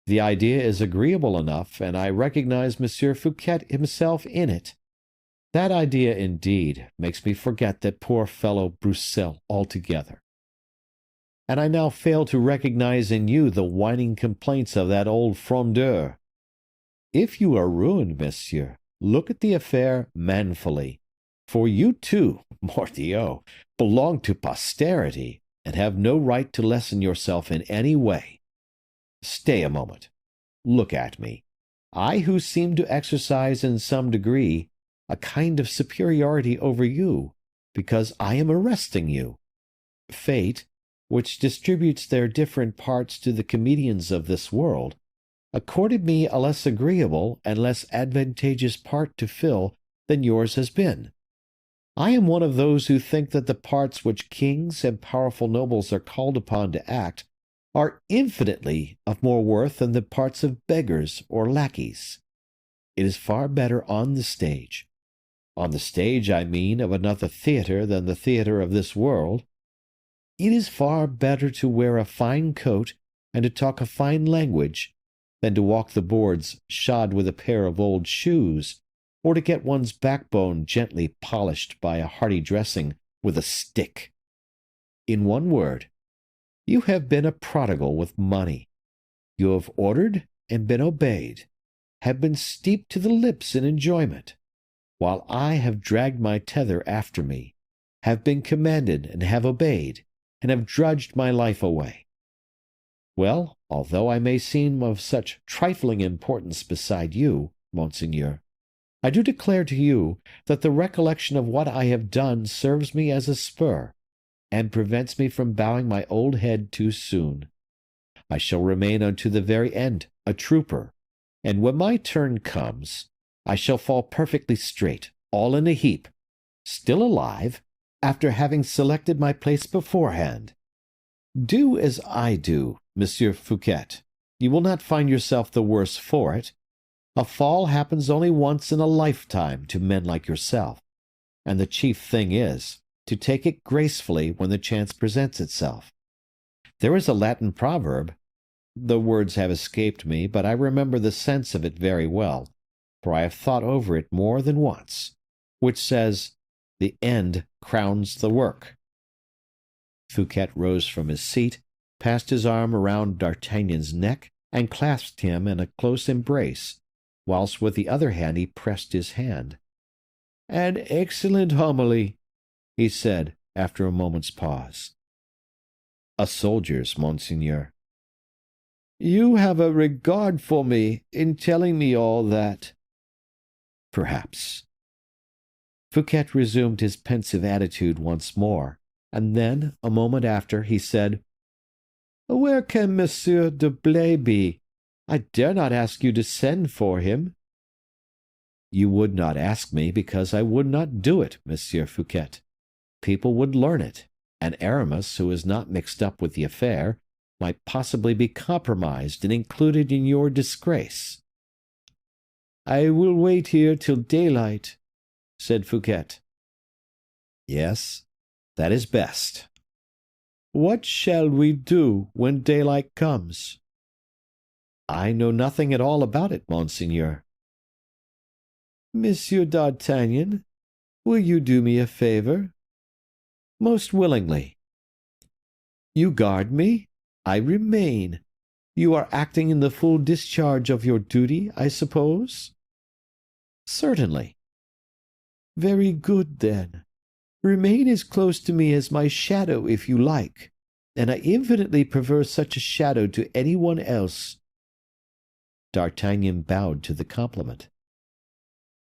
The idea is agreeable enough, and I recognize Monsieur Fouquet himself in it. That idea, indeed, makes me forget that poor fellow Broussel altogether. And I now fail to recognize in you the whining complaints of that old Frondeur. If you are ruined, monsieur, look at the affair manfully, for you too, mordieu, belong to posterity, and have no right to lessen yourself in any way. Stay a moment. Look at me. I who seem to exercise in some degree a kind of superiority over you, because I am arresting you. Fate, which distributes their different parts to the comedians of this world, accorded me a less agreeable and less advantageous part to fill than yours has been. I am one of those who think that the parts which kings and powerful nobles are called upon to act are infinitely of more worth than the parts of beggars or lackeys. It is far better on the stage. On the stage, I mean, of another theatre than the theatre of this world. It is far better to wear a fine coat and to talk a fine language than to walk the boards shod with a pair of old shoes, or to get one's backbone gently polished by a hearty dressing with a stick. In one word, you have been a prodigal with money. You have ordered and been obeyed, have been steeped to the lips in enjoyment, while I have dragged my tether after me, have been commanded and have obeyed, and have drudged my life away. Well, although I may seem of such trifling importance beside you, monseigneur, I do declare to you that the recollection of what I have done serves me as a spur, and prevents me from bowing my old head too soon. I shall remain unto the very end a trooper, and when my turn comes, I shall fall perfectly straight, all in a heap, still alive, after having selected my place beforehand. Do as I do, Monsieur Fouquet. You will not find yourself the worse for it. A fall happens only once in a lifetime to men like yourself, and the chief thing is to take it gracefully when the chance presents itself. There is a Latin proverb, the words have escaped me, but I remember the sense of it very well, for I have thought over it more than once, which says, "The end crowns the work." Fouquet rose from his seat, passed his arm around D'Artagnan's neck, and clasped him in a close embrace, whilst with the other hand he pressed his hand. "An excellent homily," he said, after a moment's pause. "A soldier's, monseigneur." "You have a regard for me in telling me all that." "Perhaps." Fouquet resumed his pensive attitude once more, and then, a moment after, he said, "Where can Monsieur d'Herblay be? I dare not ask you to send for him." "You would not ask me because I would not do it, Monsieur Fouquet. People would learn it, and Aramis, who is not mixed up with the affair, might possibly be compromised and included in your disgrace." "I will wait here till daylight," said Fouquet. "Yes, that is best." "What shall we do when daylight comes?" "I know nothing at all about it, monseigneur." "Monsieur d'Artagnan, will you do me a favor?" "Most willingly." "You guard me, I remain. You are acting in the full discharge of your duty, I suppose?" "Certainly." "Very good, then. Remain as close to me as my shadow, if you like, and I infinitely prefer such a shadow to any one else." D'Artagnan bowed to the compliment.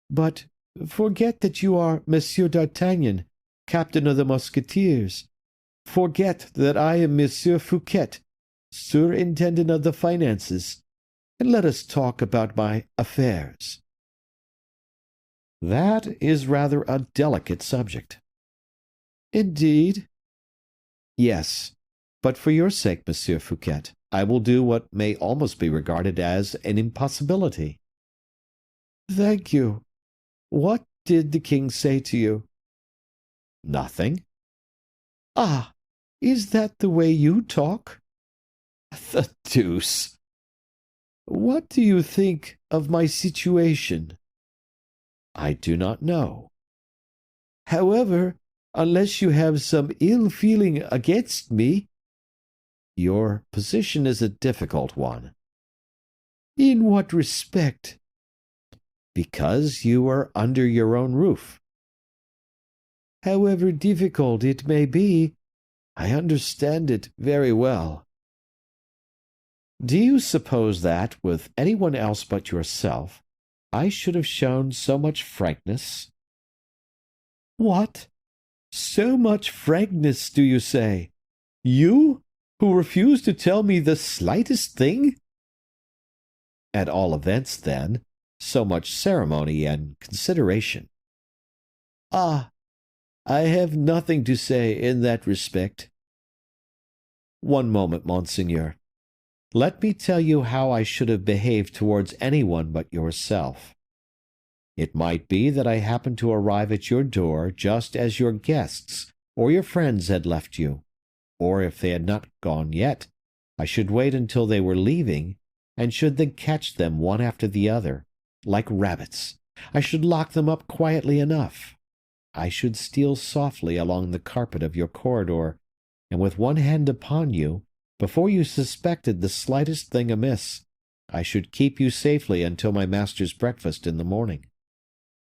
"But forget that you are Monsieur d'Artagnan, captain of the Musketeers. Forget that I am Monsieur Fouquet, surintendant of the finances, and let us talk about my affairs." "That is rather a delicate subject." "Indeed?" "Yes, but for your sake, Monsieur Fouquet, I will do what may almost be regarded as an impossibility." "Thank you. What did the king say to you?" "Nothing." "Ah, is that the way you talk?" "The deuce!" What do you think of my situation? I do not know. However, unless you have some ill feeling against me. Your position is a difficult one. In what respect? Because you are under your own roof. However difficult it may be, I understand it very well. Do you suppose that, with anyone else but yourself, I should have shown so much frankness? What? So much frankness, do you say? You, who refuse to tell me the slightest thing? At all events, then, so much ceremony and consideration. Ah, I have nothing to say in that respect. One moment, monseigneur. Let me tell you how I should have behaved towards anyone but yourself. It might be that I happened to arrive at your door just as your guests or your friends had left you, or if they had not gone yet, I should wait until they were leaving, and should then catch them one after the other, like rabbits. I should lock them up quietly enough. I should steal softly along the carpet of your corridor, and with one hand upon you, before you suspected the slightest thing amiss, I should keep you safely until my master's breakfast in the morning.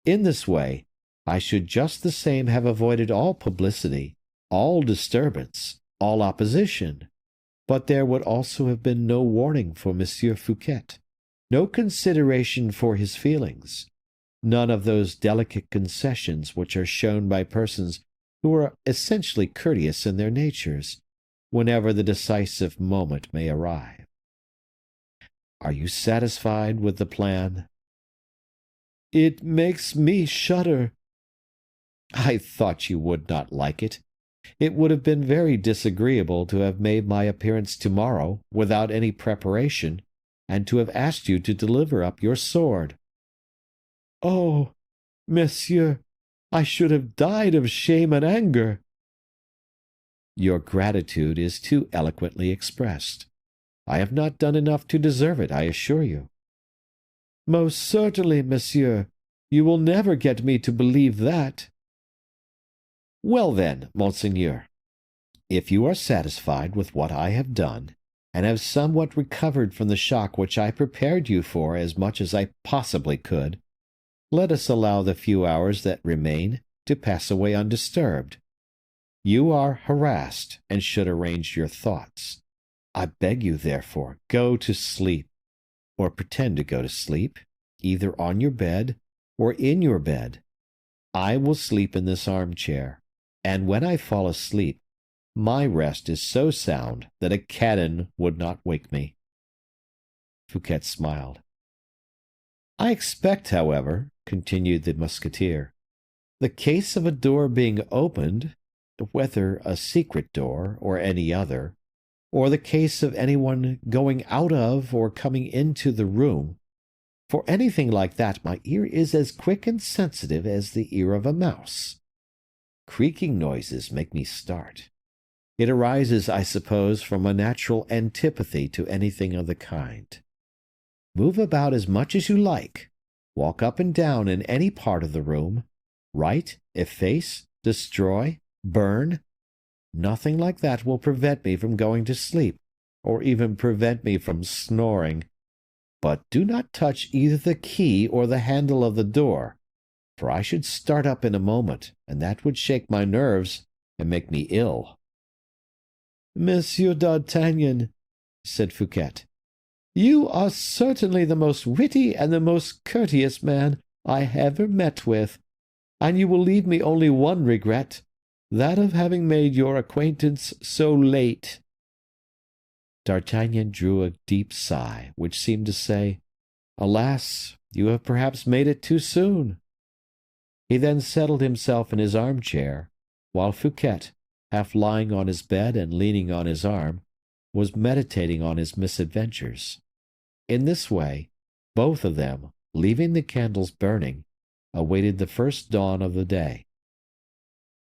In this way, I should just the same have avoided all publicity, all disturbance, all opposition, but there would also have been no warning for Monsieur Fouquet, no consideration for his feelings, none of those delicate concessions which are shown by persons who are essentially courteous in their natures, whenever the decisive moment may arrive. Are you satisfied with the plan? It makes me shudder. I thought you would not like it. It would have been very disagreeable to have made my appearance tomorrow without any preparation, and to have asked you to deliver up your sword. Oh, monsieur, I should have died of shame and anger. Your gratitude is too eloquently expressed. I have not done enough to deserve it, I assure you. Most certainly, monsieur. You will never get me to believe that. Well then, monseigneur, if you are satisfied with what I have done, and have somewhat recovered from the shock which I prepared you for as much as I possibly could, let us allow the few hours that remain to pass away undisturbed. You are harassed, and should arrange your thoughts. I beg you, therefore, go to sleep, or pretend to go to sleep, either on your bed or in your bed. I will sleep in this armchair, and when I fall asleep, my rest is so sound that a cannon would not wake me. Fouquet smiled. I expect, however, continued the Musketeer, the case of a door being opened, whether a secret door or any other, or the case of anyone going out of or coming into the room. For anything like that, my ear is as quick and sensitive as the ear of a mouse. Creaking noises make me start. It arises, I suppose, from a natural antipathy to anything of the kind. Move about as much as you like. Walk up and down in any part of the room. Write, efface, destroy, burn. Nothing like that will prevent me from going to sleep, or even prevent me from snoring. But do not touch either the key or the handle of the door, for I should start up in a moment, and that would shake my nerves and make me ill. Monsieur d'Artagnan, said Fouquet, you are certainly the most witty and the most courteous man I ever met with, and you will leave me only one regret, that of having made your acquaintance so late. D'Artagnan drew a deep sigh, which seemed to say, Alas, you have perhaps made it too soon. He then settled himself in his armchair, while Fouquet, half lying on his bed and leaning on his arm, was meditating on his misadventures. In this way, both of them, leaving the candles burning, awaited the first dawn of the day.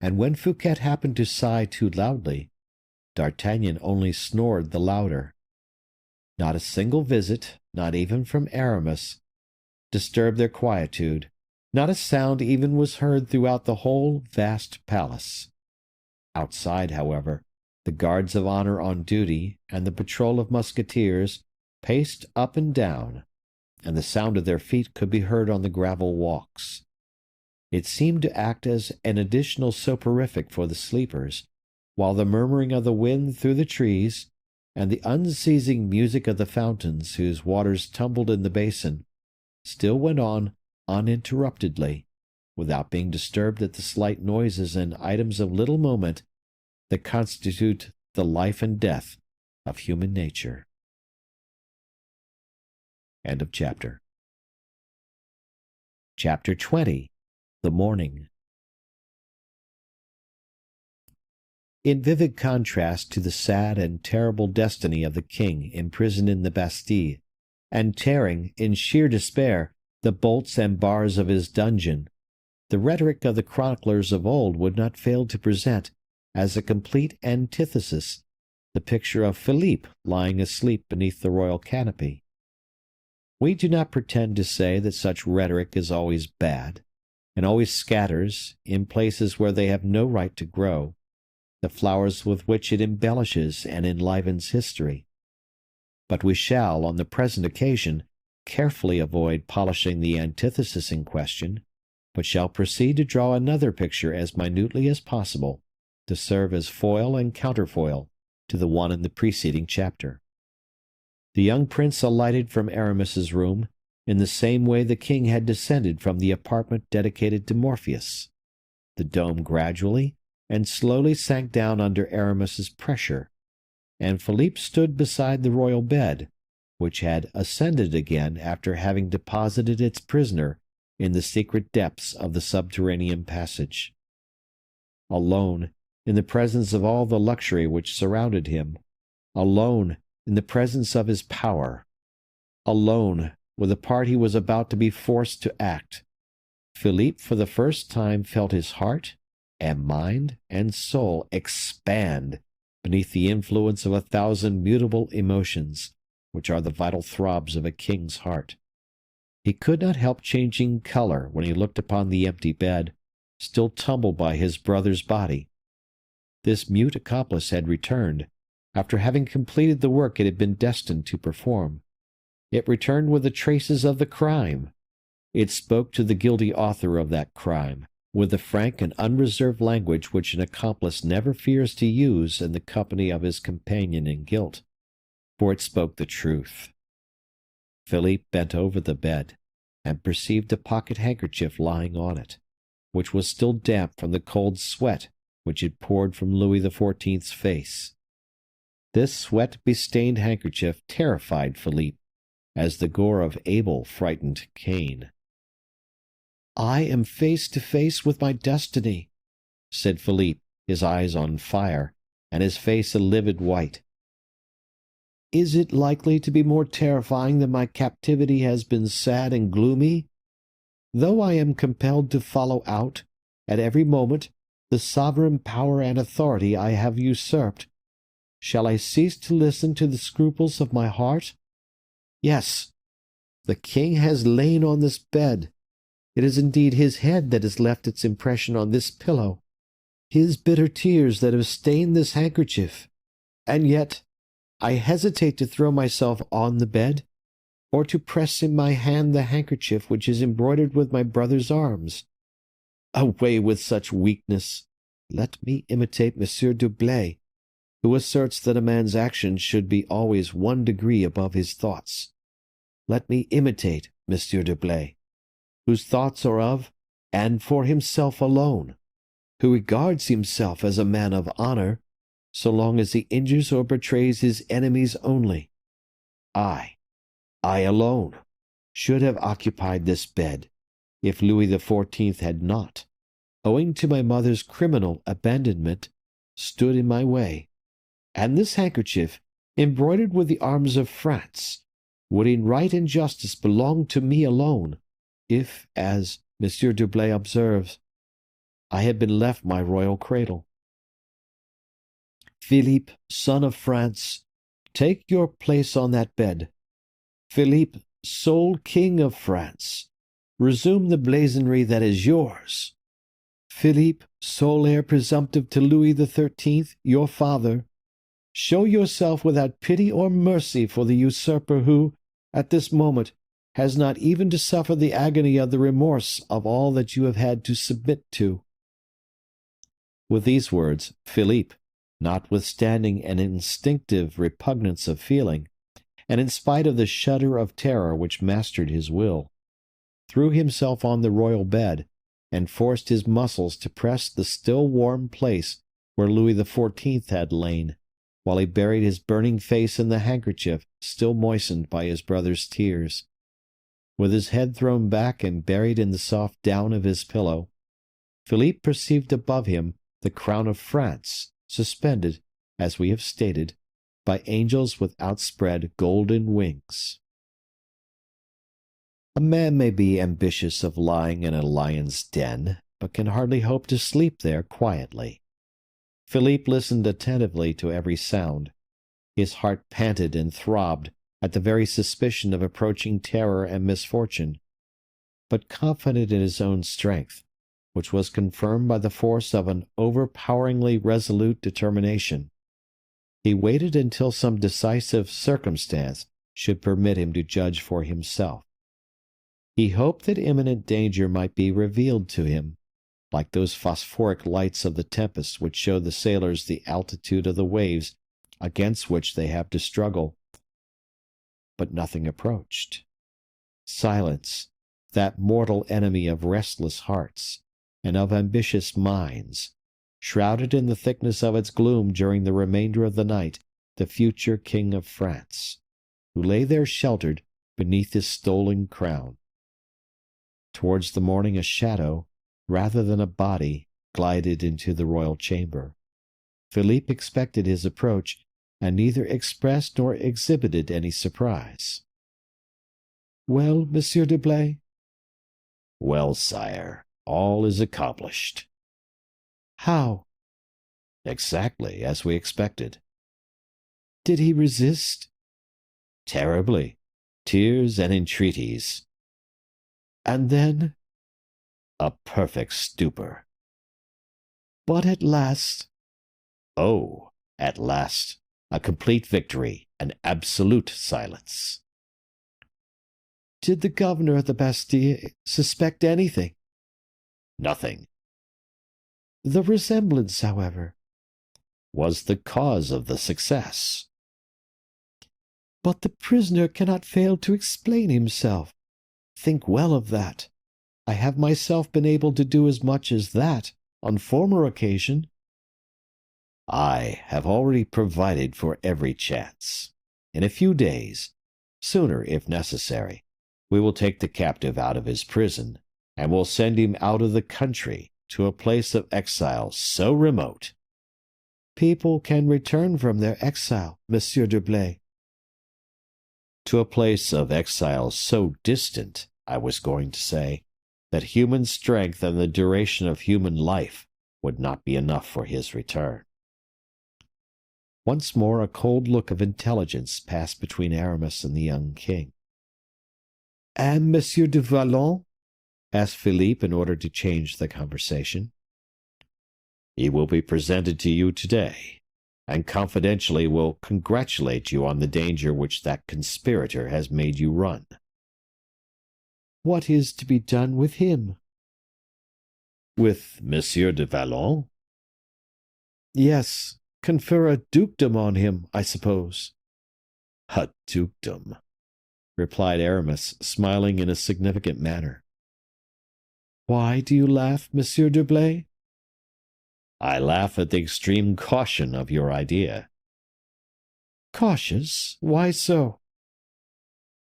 And when Fouquet happened to sigh too loudly, D'Artagnan only snored the louder. Not a single visit, not even from Aramis, disturbed their quietude. Not a sound even was heard throughout the whole vast palace. Outside, however, the guards of honor on duty and the patrol of musketeers paced up and down, and the sound of their feet could be heard on the gravel walks. It seemed to act as an additional soporific for the sleepers, while the murmuring of the wind through the trees and the unceasing music of the fountains whose waters tumbled in the basin still went on uninterruptedly, without being disturbed at the slight noises and items of little moment that constitute the life and death of human nature. End of chapter. Chapter 20. The Morning. In vivid contrast to the sad and terrible destiny of the king imprisoned in the Bastille, and tearing, in sheer despair, the bolts and bars of his dungeon, the rhetoric of the chroniclers of old would not fail to present, as a complete antithesis, the picture of Philippe lying asleep beneath the royal canopy. We do not pretend to say that such rhetoric is always bad, and always scatters, in places where they have no right to grow, the flowers with which it embellishes and enlivens history. But we shall, on the present occasion, carefully avoid polishing the antithesis in question, but shall proceed to draw another picture as minutely as possible, to serve as foil and counterfoil to the one in the preceding chapter. The young prince alighted from Aramis's room in the same way the king had descended from the apartment dedicated to Morpheus. The dome gradually and slowly sank down under Aramis's pressure, and Philippe stood beside the royal bed, which had ascended again after having deposited its prisoner in the secret depths of the subterranean passage. Alone, in the presence of all the luxury which surrounded him, alone in the presence of his power, alone with the part he was about to be forced to act, Philippe for the first time felt his heart and mind and soul expand beneath the influence of 1,000 mutable emotions, which are the vital throbs of a king's heart. He could not help changing color when he looked upon the empty bed, still tumbled by his brother's body. This mute accomplice had returned, after having completed the work it had been destined to perform. It returned with the traces of the crime. It spoke to the guilty author of that crime, with the frank and unreserved language which an accomplice never fears to use in the company of his companion in guilt, for it spoke the truth. Philippe bent over the bed, and perceived a pocket handkerchief lying on it, which was still damp from the cold sweat which had poured from Louis XIV's face. This sweat-bestained handkerchief terrified Philippe, as the gore of Abel frightened Cain. "I am face to face with my destiny," said Philippe, his eyes on fire, and his face a livid white. "Is it likely to be more terrifying than my captivity has been sad and gloomy? Though I am compelled to follow out, at every moment, the sovereign power and authority I have usurped, shall I cease to listen to the scruples of my heart? Yes, the king has lain on this bed. It is indeed his head that has left its impression on this pillow, his bitter tears that have stained this handkerchief, and yet I hesitate to throw myself on the bed, or to press in my hand the handkerchief which is embroidered with my brother's arms. Away with such weakness! Let me imitate Monsieur d'Herblay, who asserts that a man's actions should be always 1 degree above his thoughts. Let me imitate Monsieur d'Herblay, whose thoughts are of and for himself alone, who regards himself as a man of honor, so long as he injures or betrays his enemies only. I alone, should have occupied this bed, if Louis XIV had not, owing to my mother's criminal abandonment, stood in my way. And this handkerchief, embroidered with the arms of France, would in right and justice belong to me alone, if, as Monsieur d'Herblay observes, I had been left my royal cradle. Philippe, son of France, take your place on that bed. Philippe, sole king of France, resume the blazonry that is yours. Philippe, sole heir presumptive to Louis XIII, your father, show yourself without pity or mercy for the usurper who, at this moment, has not even to suffer the agony of the remorse of all that you have had to submit to." With these words, Philippe, notwithstanding an instinctive repugnance of feeling, and in spite of the shudder of terror which mastered his will, threw himself on the royal bed, and forced his muscles to press the still warm place where Louis XIV had lain, while he buried his burning face in the handkerchief still moistened by his brother's tears. With his head thrown back and buried in the soft down of his pillow, Philippe perceived above him the crown of France, suspended, as we have stated, by angels with outspread golden wings. A man may be ambitious of lying in a lion's den, but can hardly hope to sleep there quietly. Philippe listened attentively to every sound. His heart panted and throbbed at the very suspicion of approaching terror and misfortune, but confident in his own strength, which was confirmed by the force of an overpoweringly resolute determination, he waited until some decisive circumstance should permit him to judge for himself. He hoped that imminent danger might be revealed to him, like those phosphoric lights of the tempest which show the sailors the altitude of the waves against which they have to struggle. But nothing approached. Silence, that mortal enemy of restless hearts and of ambitious minds, shrouded in the thickness of its gloom during the remainder of the night the future King of France, who lay there sheltered beneath his stolen crown. Towards the morning a shadow, rather than a body, glided into the royal chamber. Philippe expected his approach, and neither expressed nor exhibited any surprise. "Well, Monsieur d'Herblay?" "Well, sire, all is accomplished." "How?" "Exactly as we expected." "Did he resist?" "Terribly. Tears and entreaties." "And then?" "A perfect stupor." "But at last?" "Oh, at last, a complete victory, an absolute silence." "Did the governor of the Bastille suspect anything?" "Nothing." "The resemblance, however?" "Was the cause of the success." "But the prisoner cannot fail to explain himself. Think well of that. I have myself been able to do as much as that on former occasion." "I have already provided for every chance. In a few days, sooner if necessary, we will take the captive out of his prison, and will send him out of the country to a place of exile so remote." "People can return from their exile, Monsieur d'Herblay." "To a place of exile so distant, I was going to say, that human strength and the duration of human life would not be enough for his return." Once more a cold look of intelligence passed between Aramis and the young king. "And Monsieur de Vallon?" asked Philippe in order to change the conversation. "He will be presented to you today, and confidentially will congratulate you on the danger which that conspirator has made you run." "What is to be done with him?" "With Monsieur de Vallon?" "Yes, confer a dukedom on him, I suppose." "A dukedom," replied Aramis, smiling in a significant manner. "Why do you laugh, Monsieur d'Herblay?" "I laugh at the extreme caution of your idea." "Cautious? Why so?"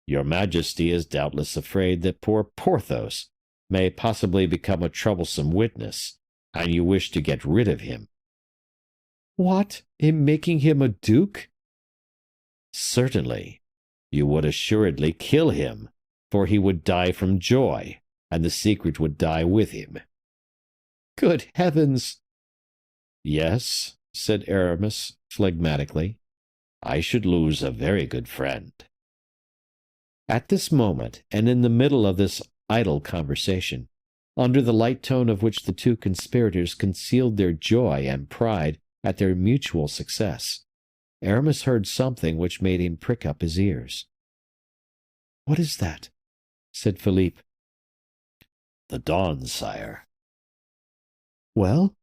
"Your Majesty is doubtless afraid that poor Porthos may possibly become a troublesome witness, and you wish to get rid of him." "What, in making him a duke?" "Certainly. You would assuredly kill him, for he would die from joy, and the secret would die with him." "Good heavens!" "Yes," said Aramis phlegmatically, "I should lose a very good friend." At this moment, and in the middle of this idle conversation, under the light tone of which the two conspirators concealed their joy and pride at their mutual success, Aramis heard something which made him prick up his ears. "What is that?" said Philippe. "The dawn, sire." "Well?"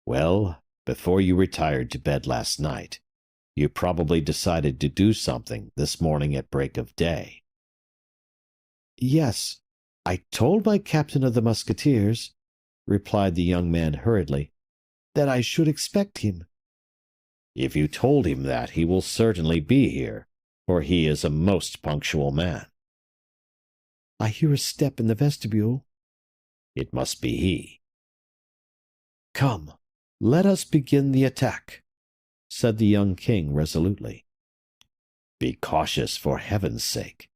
"Well, before you retired to bed last night, you probably decided to do something this morning at break of day." "Yes, I told my captain of the Musketeers," replied the young man hurriedly, "that I should expect him." "If you told him that, he will certainly be here, for he is a most punctual man." "I hear a step in the vestibule." "It must be he." "Come, let us begin the attack," said the young king resolutely. "Be cautious, for heaven's sake.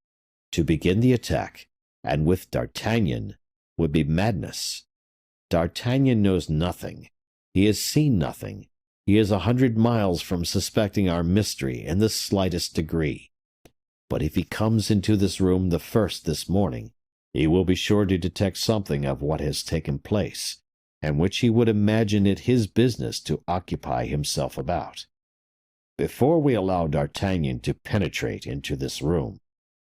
To begin the attack, and with D'Artagnan, would be madness. D'Artagnan knows nothing. He has seen nothing. He is 100 miles from suspecting our mystery in the slightest degree. But if he comes into this room the first this morning, he will be sure to detect something of what has taken place, and which he would imagine it his business to occupy himself about. Before we allow D'Artagnan to penetrate into this room,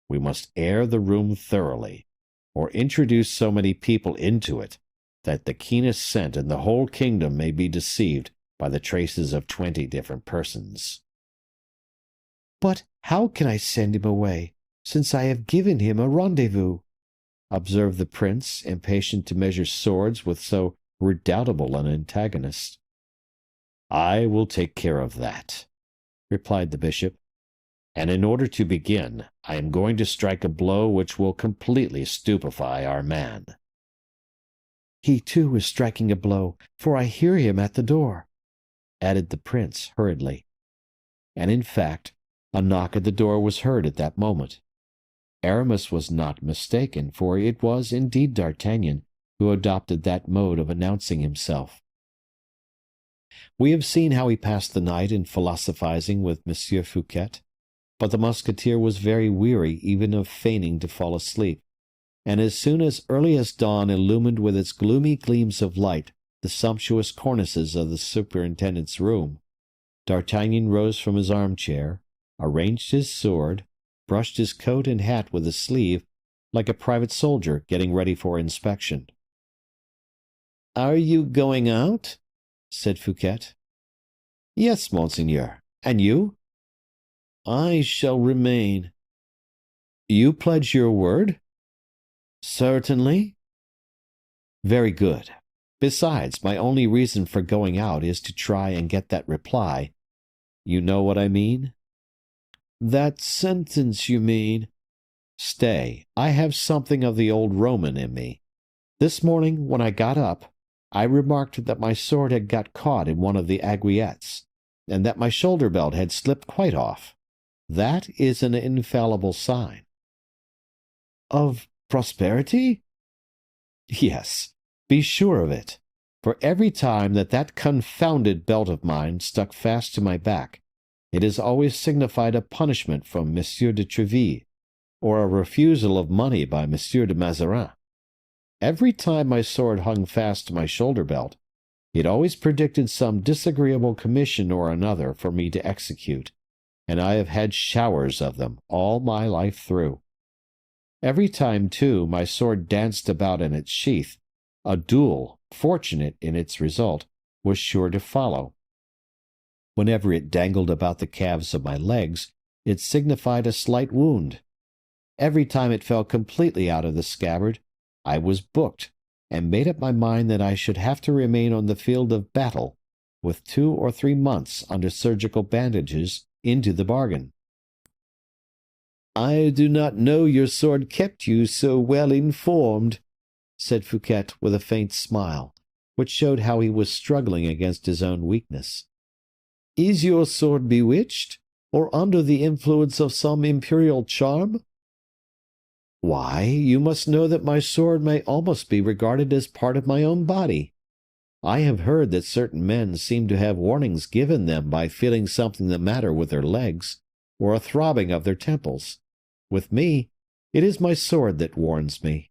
we must air the room thoroughly, or introduce so many people into it that the keenest scent in the whole kingdom may be deceived by the traces of 20 different persons." "But how can I send him away, since I have given him a rendezvous?" observed the prince, impatient to measure swords with so redoubtable an antagonist. "I will take care of that," replied the bishop. "And in order to begin, I am going to strike a blow which will completely stupefy our man." "He too is striking a blow, for I hear him at the door," added the prince hurriedly. And in fact, a knock at the door was heard at that moment. Aramis was not mistaken, for it was indeed D'Artagnan who adopted that mode of announcing himself. We have seen how he passed the night in philosophizing with Monsieur Fouquet, but the Musketeer was very weary even of feigning to fall asleep, and as soon as early as dawn illumined with its gloomy gleams of light the sumptuous cornices of the superintendent's room, D'Artagnan rose from his armchair, arranged his sword, brushed his coat and hat with his sleeve, like a private soldier getting ready for inspection. "Are you going out?" said Fouquet. "Yes, monseigneur. And you?" "I shall remain." "You pledge your word?" "Certainly." "Very good. Besides, my only reason for going out is to try and get that reply. You know what I mean?" "That sentence, you mean?" "Stay, I have something of the old Roman in me. This morning, when I got up, I remarked that my sword had got caught in one of the aiguillettes, and that my shoulder belt had slipped quite off. That is an infallible sign." "Of prosperity?" "Yes, be sure of it, for every time that that confounded belt of mine stuck fast to my back, it has always signified a punishment from Monsieur de Treville, or a refusal of money by Monsieur de Mazarin. Every time my sword hung fast to my shoulder belt, it always predicted some disagreeable commission or another for me to execute, and I have had showers of them all my life through. Every time, too, my sword danced about in its sheath, a duel, fortunate in its result, was sure to follow. Whenever it dangled about the calves of my legs, it signified a slight wound. Every time it fell completely out of the scabbard, I was booked, and made up my mind that I should have to remain on the field of battle, with 2 or 3 months under surgical bandages into the bargain. "I do not know your sword kept you so well informed," said Fouquet with a faint smile, which showed how he was struggling against his own weakness. "Is your sword bewitched, or under the influence of some imperial charm?" "Why, you must know that my sword may almost be regarded as part of my own body. I have heard that certain men seem to have warnings given them by feeling something the matter with their legs, or a throbbing of their temples. With me, it is my sword that warns me.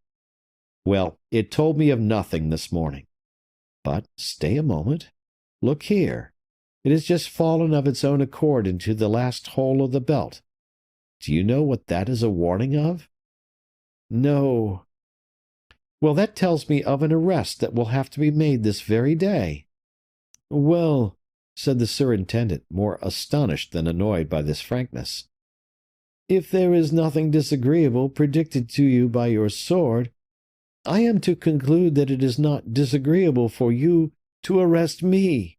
Well, it told me of nothing this morning. But stay a moment. Look here. It has just fallen of its own accord into the last hole of the belt. Do you know what that is a warning of? No. Well, that tells me of an arrest that will have to be made this very day. Well, said the superintendent, more astonished than annoyed by this frankness, if there is nothing disagreeable predicted to you by your sword, I am to conclude that it is not disagreeable for you to arrest me.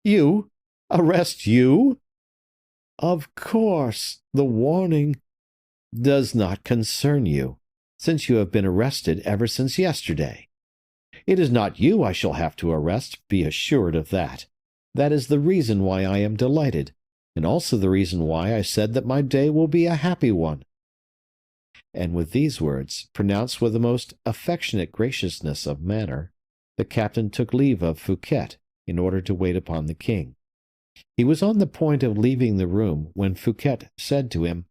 You? Arrest you? Of course, the warning does not concern you, since you have been arrested ever since yesterday. It is not you I shall have to arrest, be assured of that. That is the reason why I am delighted, and also the reason why I said that my day will be a happy one. And with these words, pronounced with the most affectionate graciousness of manner, the captain took leave of Fouquet in order to wait upon the king. He was on the point of leaving the room when Fouquet said to him,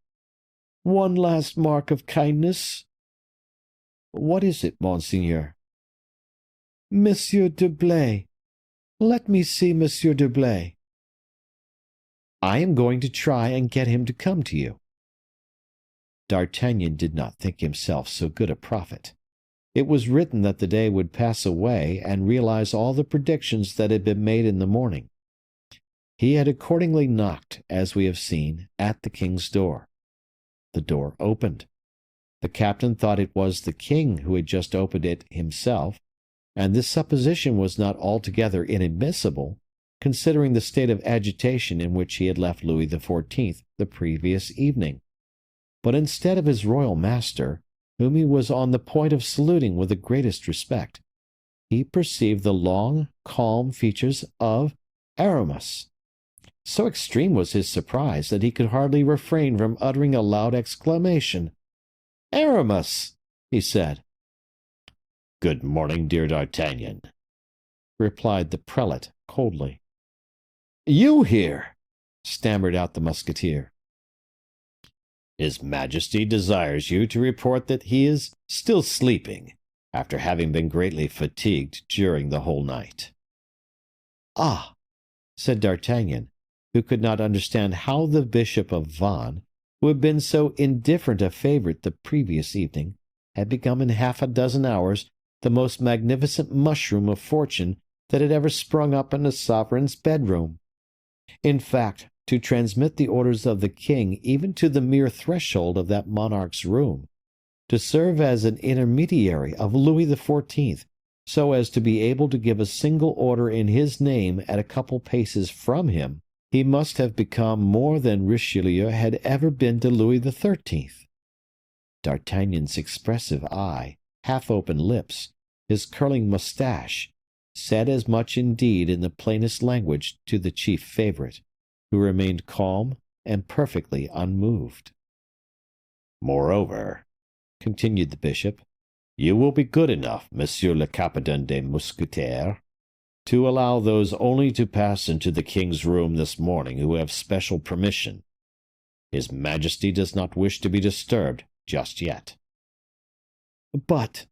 "One last mark of kindness." "What is it, monseigneur?" "Monsieur d'Herblay. Let me see Monsieur d'Herblay." "I am going to try and get him to come to you." D'Artagnan did not think himself so good a prophet. It was written that the day would pass away and realize all the predictions that had been made in the morning. He had accordingly knocked, as we have seen, at the king's door. The door opened. The captain thought it was the king who had just opened it himself, and this supposition was not altogether inadmissible, considering the state of agitation in which he had left Louis XIV the previous evening. But instead of his royal master, whom he was on the point of saluting with the greatest respect, he perceived the long, calm features of Aramis. So extreme was his surprise that he could hardly refrain from uttering a loud exclamation. "Aramis!" he said. "Good morning, dear D'Artagnan," replied the prelate coldly. "You here?" stammered out the Musketeer. "His Majesty desires you to report that he is still sleeping, after having been greatly fatigued during the whole night." "Ah," said D'Artagnan, who could not understand how the Bishop of Vannes, who had been so indifferent a favorite the previous evening, had become in half a dozen hours the most magnificent mushroom of fortune that had ever sprung up in a sovereign's bedroom. In fact, to transmit the orders of the king even to the mere threshold of that monarch's room, to serve as an intermediary of Louis XIV, so as to be able to give a single order in his name at a couple paces from him, he must have become more than Richelieu had ever been to Louis XIII. D'Artagnan's expressive eye, half-open lips, his curling moustache, said as much indeed in the plainest language to the chief favorite, who remained calm and perfectly unmoved. "Moreover," continued the bishop, "you will be good enough, Monsieur le Capitaine des Mousquetaires, to allow those only to pass into the king's room this morning who have special permission. His Majesty does not wish to be disturbed just yet." "But,"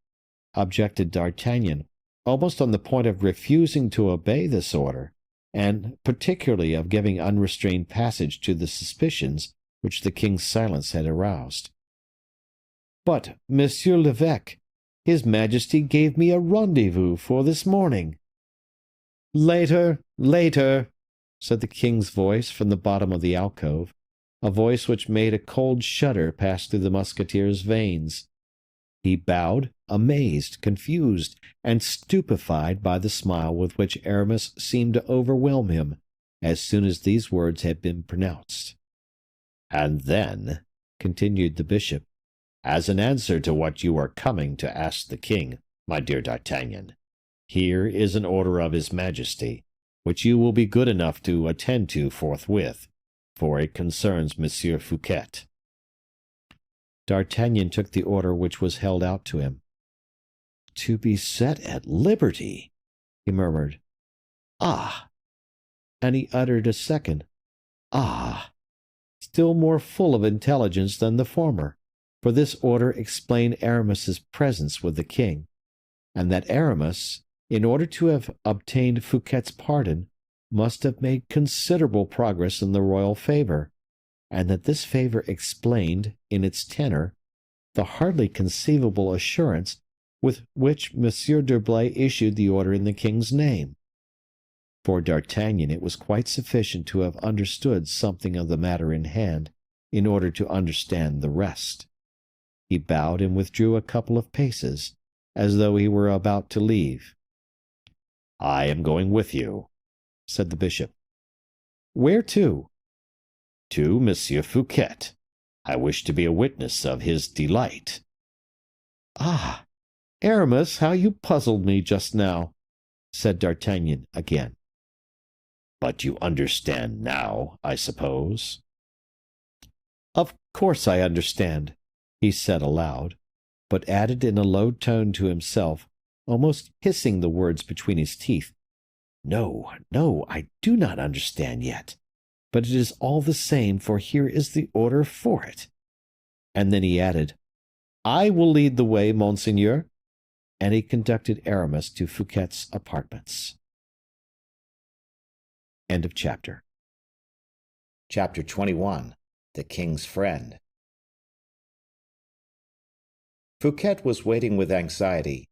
objected D'Artagnan, almost on the point of refusing to obey this order, and particularly of giving unrestrained passage to the suspicions which the king's silence had aroused. "But, Monsieur l'Evêque, his Majesty gave me a rendezvous for this morning." "Later, later," said the king's voice from the bottom of the alcove, a voice which made a cold shudder pass through the Musketeer's veins. He bowed, amazed, confused, and stupefied by the smile with which Aramis seemed to overwhelm him as soon as these words had been pronounced. "And then," continued the bishop, "as an answer to what you are coming to ask the king, my dear D'Artagnan, here is an order of his Majesty, which you will be good enough to attend to forthwith, for it concerns Monsieur Fouquet." D'Artagnan took the order which was held out to him. "To be set at liberty," he murmured. "Ah!" And he uttered a second "Ah!" still more full of intelligence than the former, for this order explained Aramis's presence with the king, and that Aramis, in order to have obtained Fouquet's pardon, must have made considerable progress in the royal favor, and that this favor explained, in its tenor, the hardly conceivable assurance with which Monsieur d'Herblay issued the order in the king's name. For D'Artagnan it was quite sufficient to have understood something of the matter in hand in order to understand the rest. He bowed and withdrew a couple of paces, as though he were about to leave. "I am going with you," said the bishop. "Where to?" "To Monsieur Fouquet. I wish to be a witness of his delight." "Ah, Aramis, how you puzzled me just now," said D'Artagnan again. "But you understand now, I suppose?" "Of course I understand," he said aloud, but added in a low tone to himself, almost hissing the words between his teeth, "No, no, I do not understand yet, but it is all the same, for here is the order for it." And then he added, "I will lead the way, monseigneur," and he conducted Aramis to Fouquet's apartments. End of chapter. Chapter 21. The King's Friend. Fouquet was waiting with anxiety.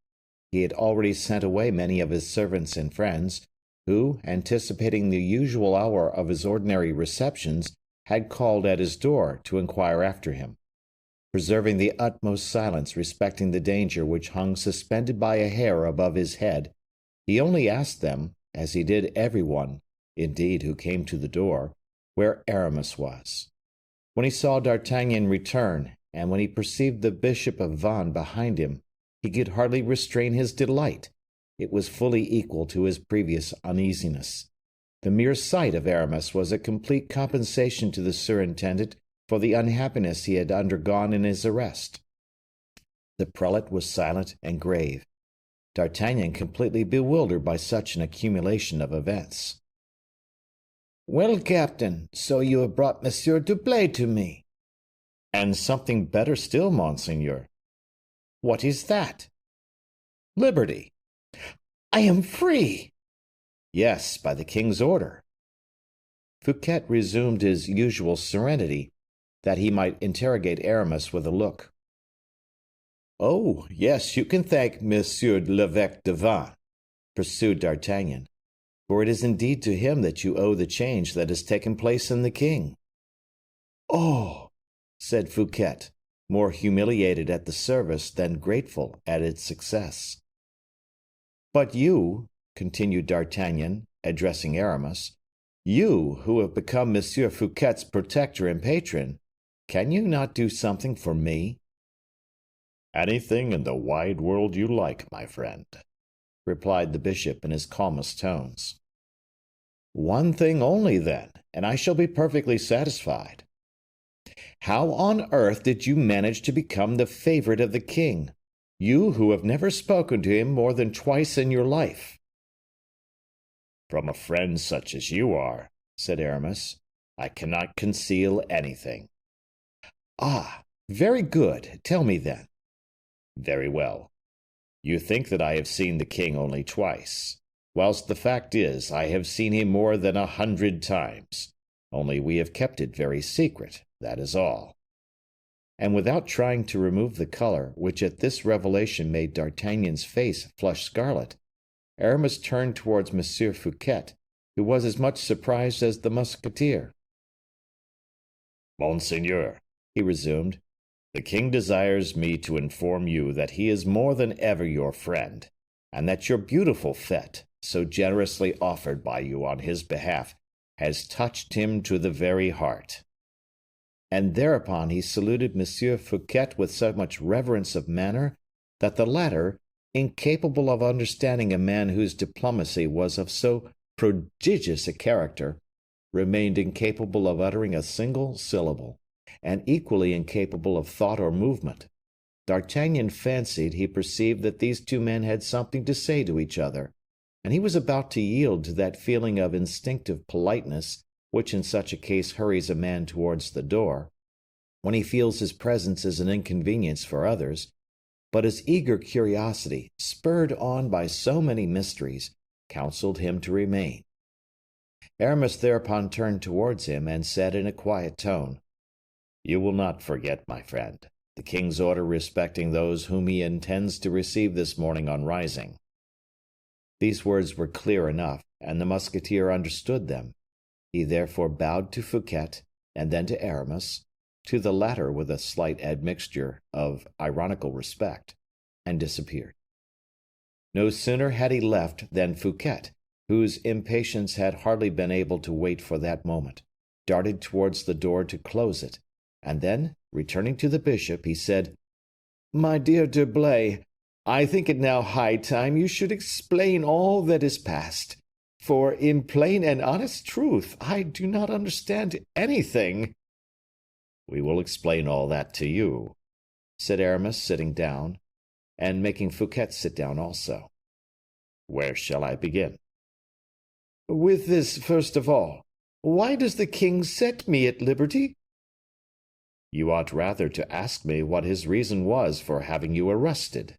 He had already sent away many of his servants and friends, who, anticipating the usual hour of his ordinary receptions, had called at his door to inquire after him. Preserving the utmost silence respecting the danger which hung suspended by a hair above his head, he only asked them, as he did every one, indeed, who came to the door, where Aramis was. When he saw D'Artagnan return, and when he perceived the Bishop of Vannes behind him, he could hardly restrain his delight. It was fully equal to his previous uneasiness. The mere sight of Aramis was a complete compensation to the surintendant for the unhappiness he had undergone in his arrest. The prelate was silent and grave, D'Artagnan completely bewildered by such an accumulation of events. "Well, captain, so you have brought Monsieur d'Herblay to me." "And something better still, monseigneur." "What is that?" "Liberty." "I am free!" "Yes, by the king's order." Fouquet resumed his usual serenity, that he might interrogate Aramis with a look. "Oh, yes, you can thank Monsieur l'Évêque de Vannes," pursued D'Artagnan, "for it is indeed to him that you owe the change that has taken place in the king." "Oh!" said Fouquet, more humiliated at the service than grateful at its success. "But you," continued D'Artagnan, addressing Aramis, "you, who have become Monsieur Fouquet's protector and patron, can you not do something for me?" "Anything in the wide world you like, my friend," replied the bishop in his calmest tones. "One thing only, then, and I shall be perfectly satisfied. How on earth did you manage to become the favorite of the king, you who have never spoken to him more than twice in your life?" "From a friend such as you are," said Aramis, "I cannot conceal anything." "Ah, very good. Tell me, then." "Very well. You think that I have seen the king only twice, whilst the fact is I have seen him more than 100 times, only we have kept it very secret, that is all." And without trying to remove the color, which at this revelation made D'Artagnan's face flush scarlet, Aramis turned towards Monsieur Fouquet, who was as much surprised as the musketeer. "Monseigneur," he resumed, "the king desires me to inform you that he is more than ever your friend, and that your beautiful fete, so generously offered by you on his behalf, has touched him to the very heart." And thereupon he saluted Monsieur Fouquet with so much reverence of manner that the latter, incapable of understanding a man whose diplomacy was of so prodigious a character, remained incapable of uttering a single syllable, and equally incapable of thought or movement. D'Artagnan fancied he perceived that these two men had something to say to each other, and he was about to yield to that feeling of instinctive politeness which in such a case hurries a man towards the door, when he feels his presence is an inconvenience for others, but his eager curiosity, spurred on by so many mysteries, counseled him to remain. Aramis thereupon turned towards him and said in a quiet tone, "You will not forget, my friend, the king's order respecting those whom he intends to receive this morning on rising." These words were clear enough, and the musketeer understood them. He therefore bowed to Fouquet, and then to Aramis, to the latter with a slight admixture of ironical respect, and disappeared. No sooner had he left than Fouquet, whose impatience had hardly been able to wait for that moment, darted towards the door to close it, and then, returning to the bishop, he said, "My dear D'Herblay, I think it now high time you should explain all that is past, for in plain and honest truth I do not understand anything." "We will explain all that to you," said Aramis, sitting down, and making Fouquet sit down also. "Where shall I begin?" "With this first of all. Why does the king set me at liberty?" "You ought rather to ask me what his reason was for having you arrested."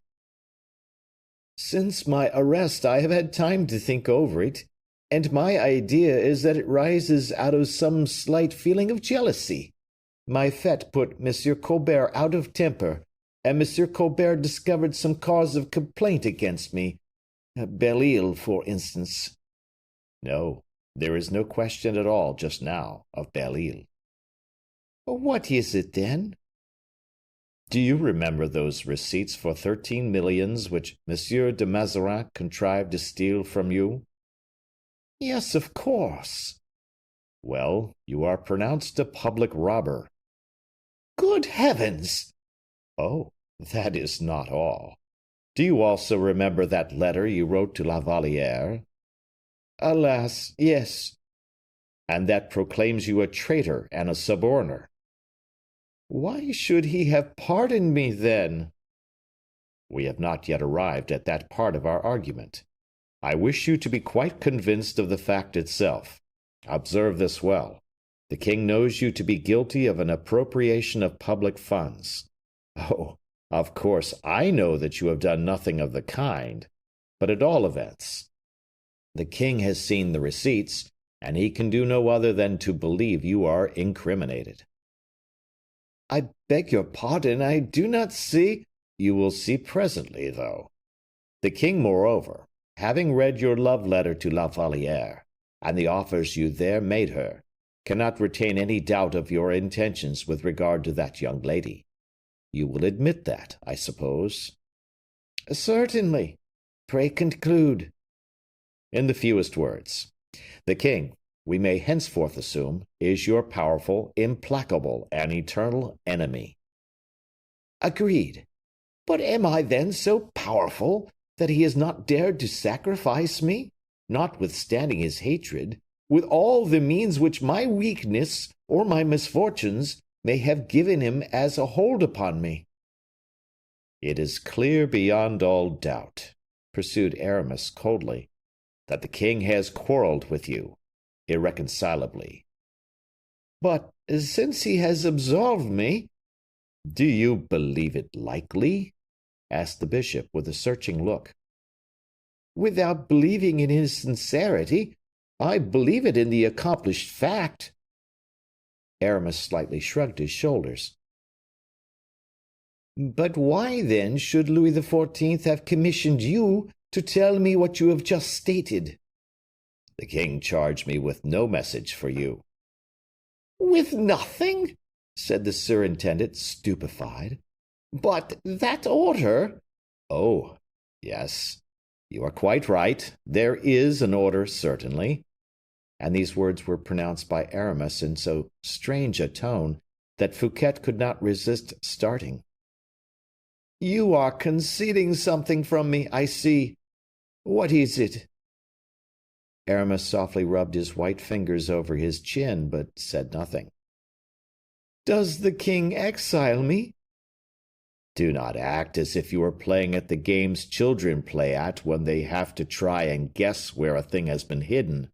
"Since my arrest I have had time to think over it, and my idea is that it rises out of some slight feeling of jealousy. My fete put Monsieur Colbert out of temper, and Monsieur Colbert discovered some cause of complaint against me. Belle-Isle, for instance." "No, there is no question at all just now of Belle-Isle." "What is it, then?" "Do you remember those receipts for 13 millions which Monsieur de Mazarin contrived to steal from you?" "Yes, of course." "Well, you are pronounced a public robber." "Good heavens!" "Oh, that is not all. Do you also remember that letter you wrote to La Valliere?" "Alas, yes." "And that proclaims you a traitor and a suborner." "Why should he have pardoned me, then?" "We have not yet arrived at that part of our argument. I wish you to be quite convinced of the fact itself. Observe this well. The king knows you to be guilty of an appropriation of public funds. Oh, of course, I know that you have done nothing of the kind, but at all events, the king has seen the receipts, and he can do no other than to believe you are incriminated." "I beg your pardon, I do not see—" "You will see presently, though. The king, moreover, having read your love letter to La Valliere, and the offers you there made her, cannot retain any doubt of your intentions with regard to that young lady. You will admit that, I suppose?" "Certainly. Pray conclude." "In the fewest words, the king, we may henceforth assume, is your powerful, implacable, and eternal enemy." "Agreed. But am I then so powerful that he has not dared to sacrifice me, notwithstanding his hatred, with all the means which my weakness or my misfortunes may have given him as a hold upon me?" "It is clear beyond all doubt," pursued Aramis coldly, "that the king has quarreled with you, irreconcilably." "But since he has absolved me—" "Do you believe it likely?" asked the bishop, with a searching look. "Without believing in his sincerity, I believe it in the accomplished fact." Aramis slightly shrugged his shoulders. "But why, then, should Louis XIV. Have commissioned you to tell me what you have just stated?" "The king charged me with no message for you." "With nothing?" said the surintendant, stupefied. "But that order—" "Oh, yes, you are quite right. There is an order, certainly." And these words were pronounced by Aramis in so strange a tone that Fouquet could not resist starting. "You are concealing something from me, I see. What is it?" Aramis softly rubbed his white fingers over his chin, but said nothing. "Does the king exile me?" "Do not act as if you were playing at the games children play at when they have to try and guess where a thing has been hidden,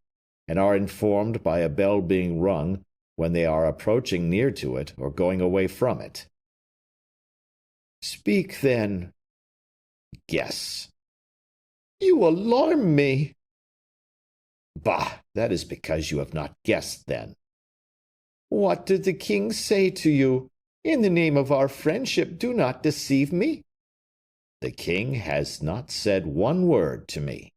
and are informed by a bell being rung when they are approaching near to it or going away from it. Speak, then. Guess. You alarm me. Bah, that is because you have not guessed, then. What did the king say to you? In the name of our friendship, do not deceive me. The king has not said one word to me.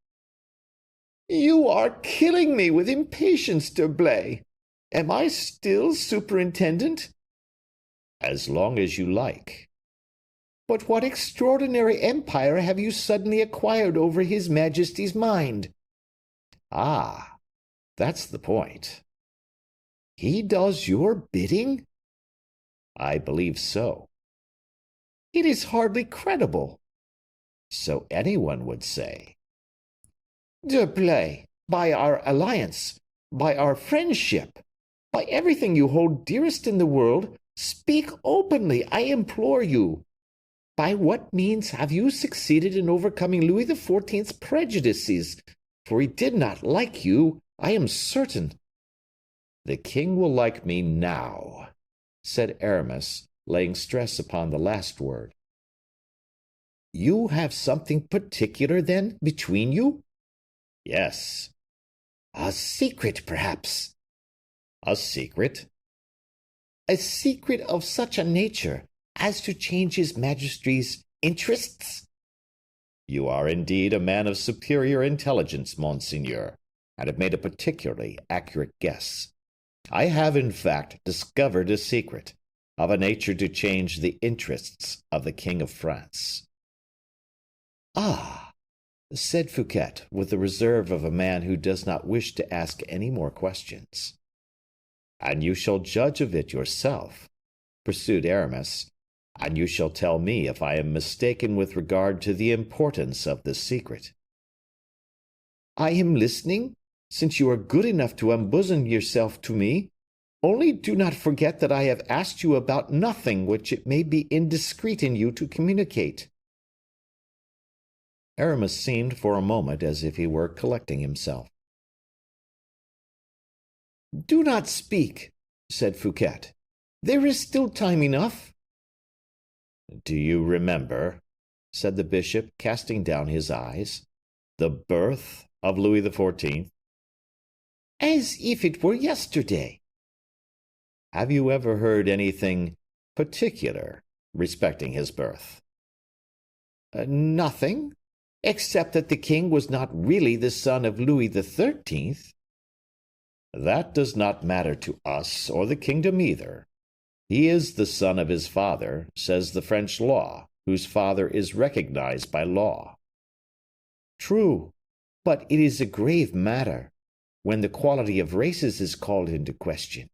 You are killing me with impatience, D'Herblay. Am I still superintendent? As long as you like. But what extraordinary empire have you suddenly acquired over his Majesty's mind? Ah, that's the point. He does your bidding? I believe so. It is hardly credible. So anyone would say. D'Herblay, by our alliance, by our friendship, by everything you hold dearest in the world, speak openly, I implore you. By what means have you succeeded in overcoming Louis XIV's prejudices? For he did not like you, I am certain. The king will like me now, said Aramis, laying stress upon the last word. You have something particular, then, between you? Yes. A secret, perhaps. A secret? A secret of such a nature as to change his Majesty's interests? You are indeed a man of superior intelligence, monseigneur, and have made a particularly accurate guess. I have, in fact, discovered a secret of a nature to change the interests of the King of France. Ah, said Fouquet, with the reserve of a man who does not wish to ask any more questions. And you shall judge of it yourself, pursued Aramis, and you shall tell me if I am mistaken with regard to the importance of this secret. I am listening, since you are good enough to unbosom yourself to me. Only do not forget that I have asked you about nothing which it may be indiscreet in you to communicate. Aramis seemed for a moment as if he were collecting himself. Do not speak, said Fouquet. There is still time enough. Do you remember, said the bishop, casting down his eyes, the birth of Louis XIV? As if it were yesterday. Have you ever heard anything particular respecting his birth? Nothing, except that the king was not really the son of Louis XIII. That does not matter to us or the kingdom either. He is the son of his father, says the French law, whose father is recognized by law. True, but it is a grave matter when the quality of races is called into question.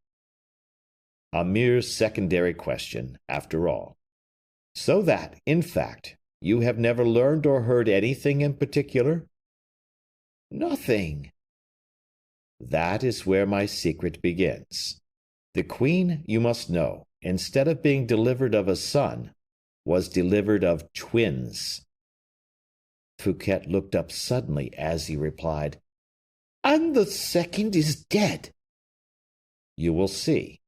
A mere secondary question, after all. So that, in fact, you have never learned or heard anything in particular? Nothing. That is where my secret begins. The queen, you must know, instead of being delivered of a son, was delivered of twins. Fouquet looked up suddenly as he replied, And the second is dead. You will see.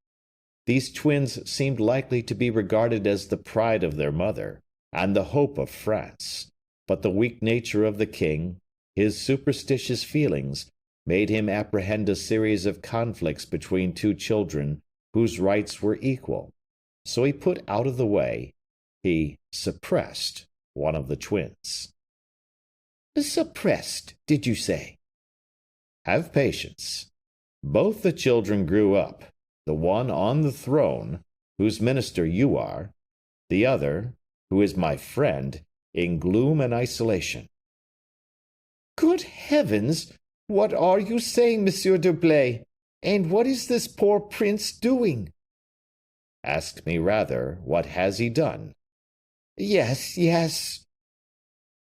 These twins seemed likely to be regarded as the pride of their mother and the hope of France, but the weak nature of the king, his superstitious feelings, made him apprehend a series of conflicts between two children whose rights were equal. So he put out of the way, he suppressed one of the twins. Suppressed, did you say? Have patience. Both the children grew up, the one on the throne, whose minister you are, the other, who is my friend, in gloom and isolation. Good heavens! What are you saying, Monsieur d'Herblay? And what is this poor prince doing? Ask me rather, what has he done? Yes, yes.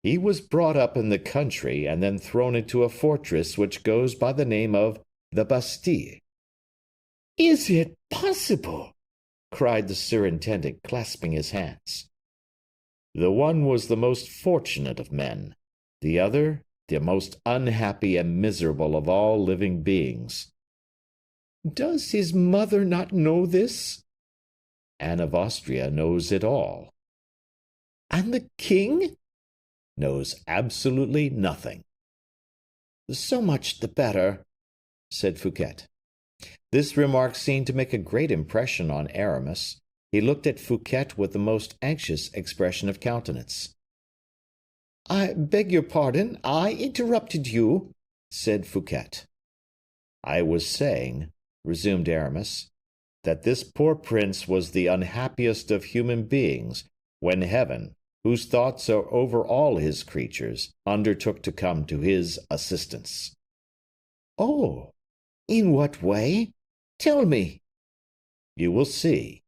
He was brought up in the country and then thrown into a fortress which goes by the name of the Bastille. Is it possible? Cried the superintendent, clasping his hands. The one was the most fortunate of men, the other the most unhappy and miserable of all living beings. Does his mother not know this? Anne of Austria knows it all. And the king? Knows absolutely nothing. So much the better, said Fouquet. This remark seemed to make a great impression on Aramis. He looked at Fouquet with the most anxious expression of countenance. I beg your pardon, I interrupted you, said Fouquet. I was saying, resumed Aramis, that this poor prince was the unhappiest of human beings when heaven, whose thoughts are over all his creatures, undertook to come to his assistance. Oh, in what way? Tell me. You will see.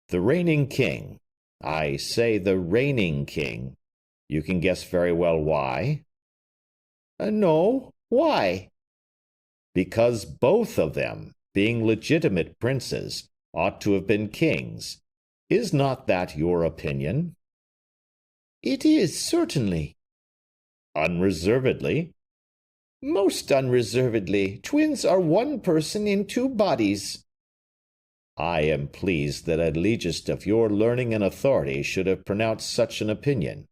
The reigning king, I say the reigning king, you can guess very well why? No, why? Because both of them, being legitimate princes, ought to have been kings. Is not that your opinion? It is, certainly. Unreservedly? Most unreservedly. Twins are one person in two bodies. I am pleased that a legist of your learning and authority should have pronounced such an opinion.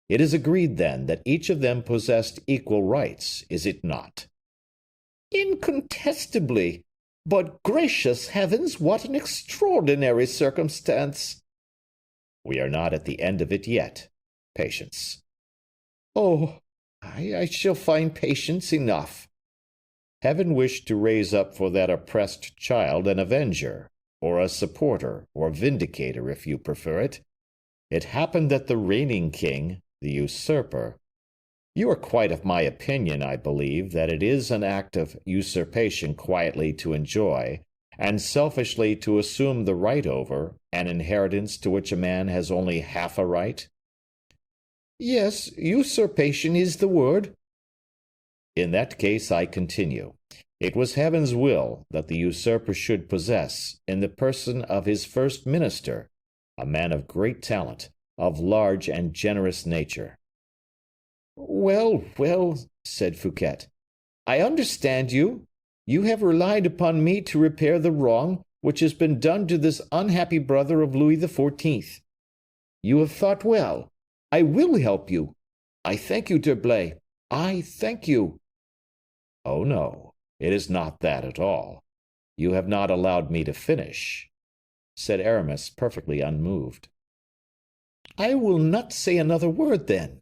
It is agreed, then, that each of them possessed equal rights, is it not? Incontestably. But gracious heavens, what an extraordinary circumstance! We are not at the end of it yet. Patience. Oh, I shall find patience enough. Heaven wished to raise up for that oppressed child an avenger, or a supporter, or vindicator, if you prefer it. It happened that the reigning king, the usurper, you are quite of my opinion, I believe, that it is an act of usurpation quietly to enjoy, and selfishly to assume the right over, an inheritance to which a man has only half a right? Yes, usurpation is the word. In that case, I continue. It was heaven's will that the usurper should possess, in the person of his first minister, a man of great talent, of large and generous nature. Well, well, said Fouquet, I understand you. You have relied upon me to repair the wrong which has been done to this unhappy brother of Louis XIV. You have thought well. I will help you. I thank you, D'Herblay. I thank you. Oh, no, it is not that at all. You have not allowed me to finish, said Aramis, perfectly unmoved. I will not say another word, then.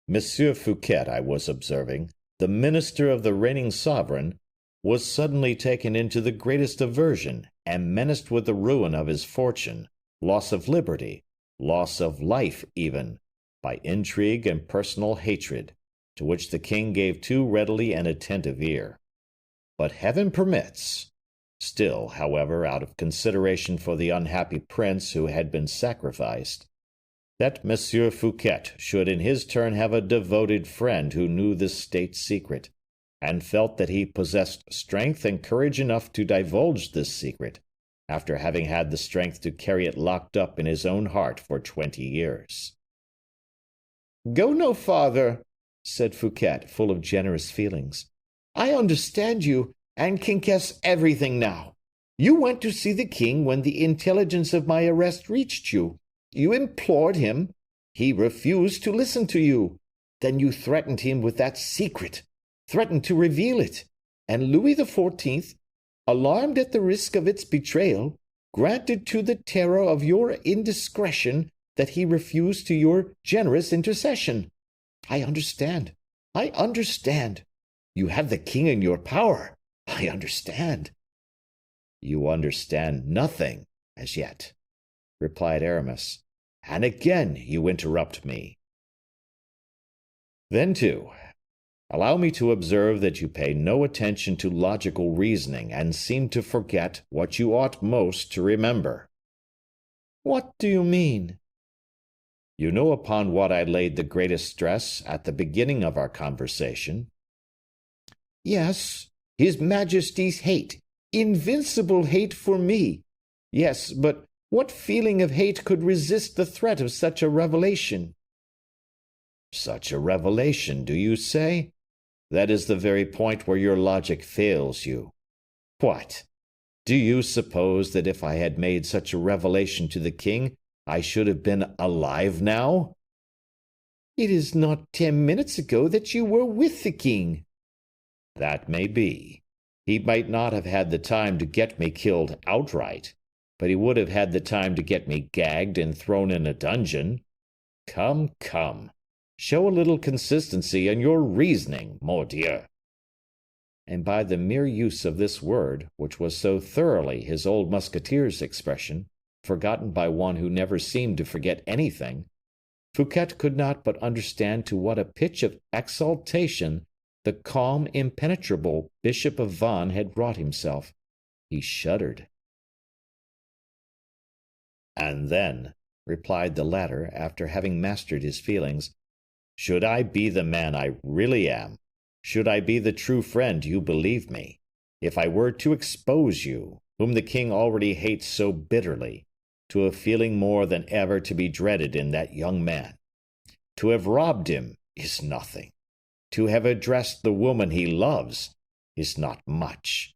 Monsieur Fouquet, I was observing, the minister of the reigning sovereign, was suddenly taken into the greatest aversion, and menaced with the ruin of his fortune, loss of liberty, loss of life even, by intrigue and personal hatred, to which the king gave too readily an attentive ear. But heaven permits. Still, however, out of consideration for the unhappy prince who had been sacrificed, that Monsieur Fouquet should in his turn have a devoted friend who knew this state secret, and felt that he possessed strength and courage enough to divulge this secret, after having had the strength to carry it locked up in his own heart for 20 years. Go no farther, said Fouquet, full of generous feelings. I understand you, and can guess everything now. You went to see the king when the intelligence of my arrest reached you. You implored him. He refused to listen to you. Then you threatened him with that secret, threatened to reveal it, and Louis XIV, alarmed at the risk of its betrayal, granted to the terror of your indiscretion that he refused to your generous intercession. I understand. I understand. You have the king in your power. I understand. You understand nothing as yet, replied Aramis, and again you interrupt me. Then, too, allow me to observe that you pay no attention to logical reasoning and seem to forget what you ought most to remember. What do you mean? You know upon what I laid the greatest stress at the beginning of our conversation. Yes, His Majesty's hate, invincible hate for me. Yes, but what feeling of hate could resist the threat of such a revelation? Such a revelation, do you say? That is the very point where your logic fails you. What? Do you suppose that if I had made such a revelation to the king, I should have been alive now? It is not 10 minutes ago that you were with the king. That may be. He might not have had the time to get me killed outright, but he would have had the time to get me gagged and thrown in a dungeon. Come, come. Show a little consistency in your reasoning, mordieu. And by the mere use of this word, which was so thoroughly his old musketeer's expression, forgotten by one who never seemed to forget anything, Fouquet could not but understand to what a pitch of exaltation the calm, impenetrable Bishop of Vannes had wrought himself. He shuddered. And then, replied the latter, after having mastered his feelings, should I be the man I really am, should I be the true friend you believe me, if I were to expose you, whom the king already hates so bitterly, to a feeling more than ever to be dreaded in that young man? To have robbed him is nothing. To have addressed the woman he loves is not much.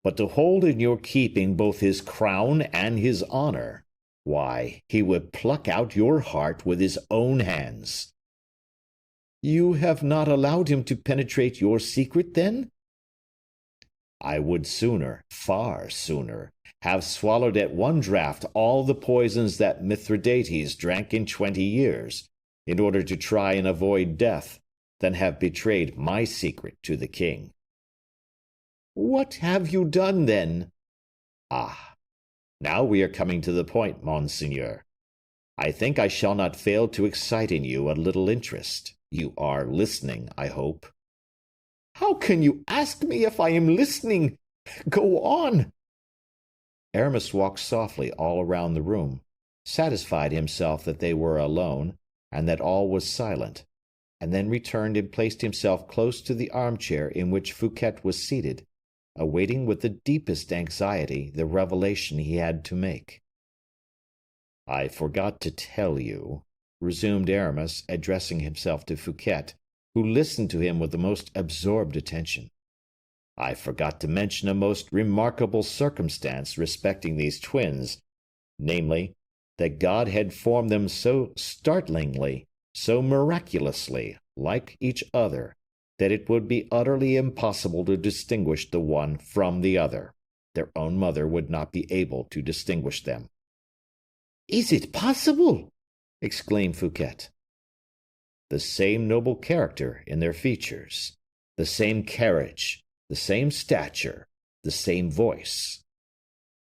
But to hold in your keeping both his crown and his honor, why, he would pluck out your heart with his own hands. You have not allowed him to penetrate your secret, then? I would sooner, far sooner, have swallowed at one draught all the poisons that Mithridates drank in 20 years, in order to try and avoid death, than have betrayed my secret to the king. What have you done, then? Ah, now we are coming to the point, monseigneur. I think I shall not fail to excite in you a little interest. You are listening, I hope. How can you ask me if I am listening? Go on. Aramis walked softly all around the room, satisfied himself that they were alone, and that all was silent, and then returned and placed himself close to the armchair in which Fouquet was seated, awaiting with the deepest anxiety the revelation he had to make. I forgot to tell you, resumed Aramis, addressing himself to Fouquet, who listened to him with the most absorbed attention. I forgot to mention a most remarkable circumstance respecting these twins, namely, that God had formed them so startlingly, so miraculously like each other, that it would be utterly impossible to distinguish the one from the other. Their own mother would not be able to distinguish them. Is it possible? Exclaimed Fouquet. The same noble character in their features, the same carriage, the same stature, the same voice.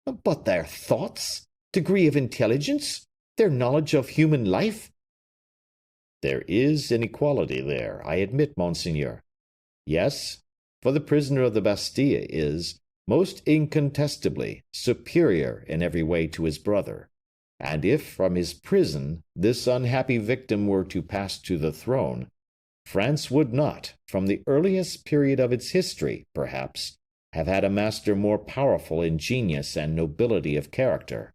But their thoughts, degree of intelligence, their knowledge of human life? There is inequality there, I admit, monseigneur. Yes, for the prisoner of the Bastille is, most incontestably, superior in every way to his brother. And if from his prison this unhappy victim were to pass to the throne, France would not, from the earliest period of its history, perhaps, have had a master more powerful in genius and nobility of character.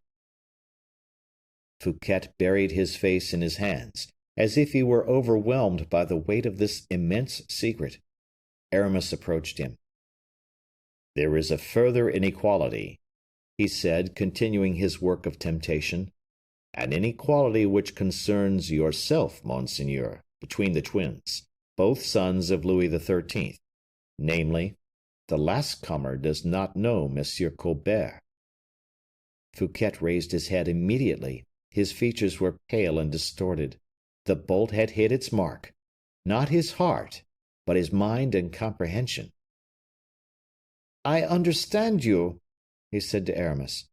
Fouquet buried his face in his hands, as if he were overwhelmed by the weight of this immense secret. Aramis approached him. There is a further inequality, he said, continuing his work of temptation, an inequality which concerns yourself, monseigneur, between the twins, both sons of Louis XIII, namely, the last comer does not know Monsieur Colbert. Fouquet raised his head immediately. His features were pale and distorted. The bolt had hit its mark, not his heart, but his mind and comprehension. I understand you, he said to Aramis.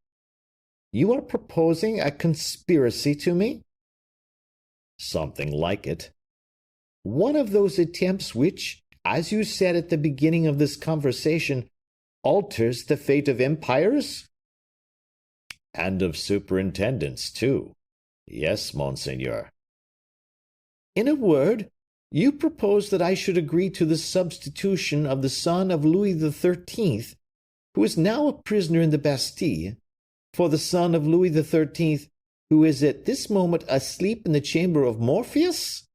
You are proposing a conspiracy to me? Something like it. One of those attempts which, as you said at the beginning of this conversation, alters the fate of empires? And of superintendents, too. Yes, monseigneur. In a word, you propose that I should agree to the substitution of the son of Louis XIII, who is now a prisoner in the Bastille, for the son of Louis XIII, who is at this moment asleep in the chamber of Morpheus?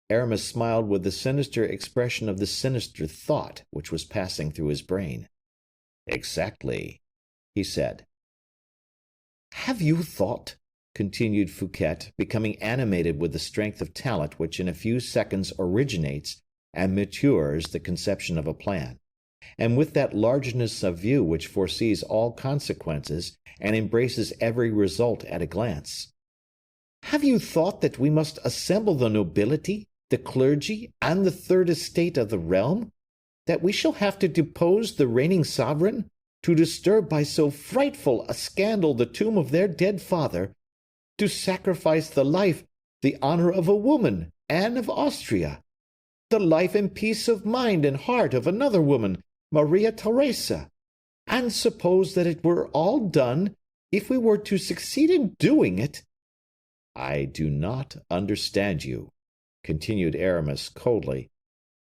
Aramis smiled with the sinister expression of the sinister thought which was passing through his brain. Exactly, he said. Have you thought, continued Fouquet, becoming animated with the strength of talent which in a few seconds originates and matures the conception of a plan, and with that largeness of view which foresees all consequences and embraces every result at a glance, have you thought that we must assemble the nobility, the clergy, and the third estate of the realm, that we shall have to depose the reigning sovereign, to disturb by so frightful a scandal the tomb of their dead father, to sacrifice the life, the honor of a woman, Anne of Austria, the life and peace of mind and heart of another woman, Maria Theresa, and suppose that it were all done, if we were to succeed in doing it? I do not understand you, continued Aramis coldly.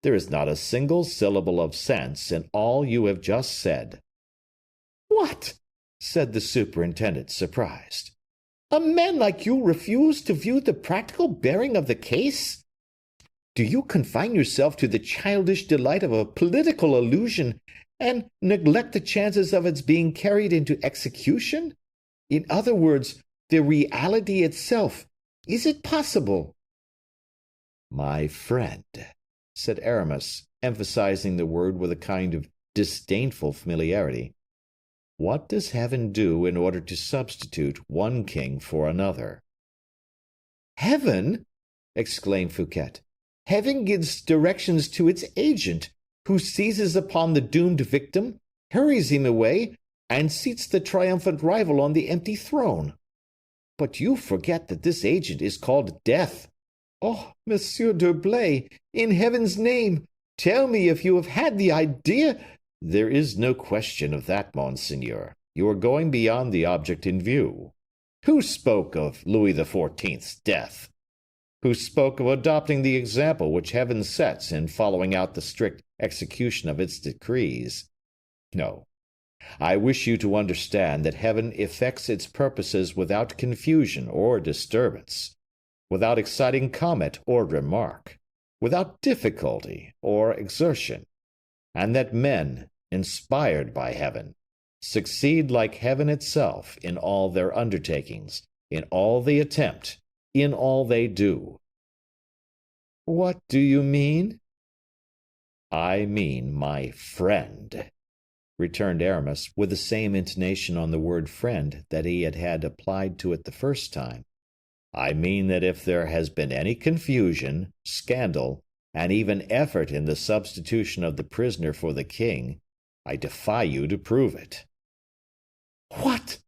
There is not a single syllable of sense in all you have just said. What? Said the superintendent, surprised. A man like you refuse to view the practical bearing of the case? Do you confine yourself to the childish delight of a political illusion, and neglect the chances of its being carried into execution? In other words, the reality itself. Is it possible? My friend, said Aramis, emphasizing the word with a kind of disdainful familiarity, what does heaven do in order to substitute one king for another? Heaven? Exclaimed Fouquet. Heaven gives directions to its agent, who seizes upon the doomed victim, hurries him away, and seats the triumphant rival on the empty throne. But you forget that this agent is called Death. Oh, Monsieur d'Herblay, in heaven's name, tell me if you have had the idea— There is no question of that, monseigneur. You are going beyond the object in view. Who spoke of Louis XIV's death? Who spoke of adopting the example which heaven sets in following out the strict execution of its decrees? No. I wish you to understand that heaven effects its purposes without confusion or disturbance, without exciting comment or remark, without difficulty or exertion, and that men, inspired by heaven, succeed like heaven itself in all their undertakings, in all they attempt, in all they do. What do you mean? I mean my friend, returned Aramis, with the same intonation on the word friend that he had applied to it the first time. I mean that if there has been any confusion, scandal, and even effort in the substitution of the prisoner for the king, I defy you to prove it. What?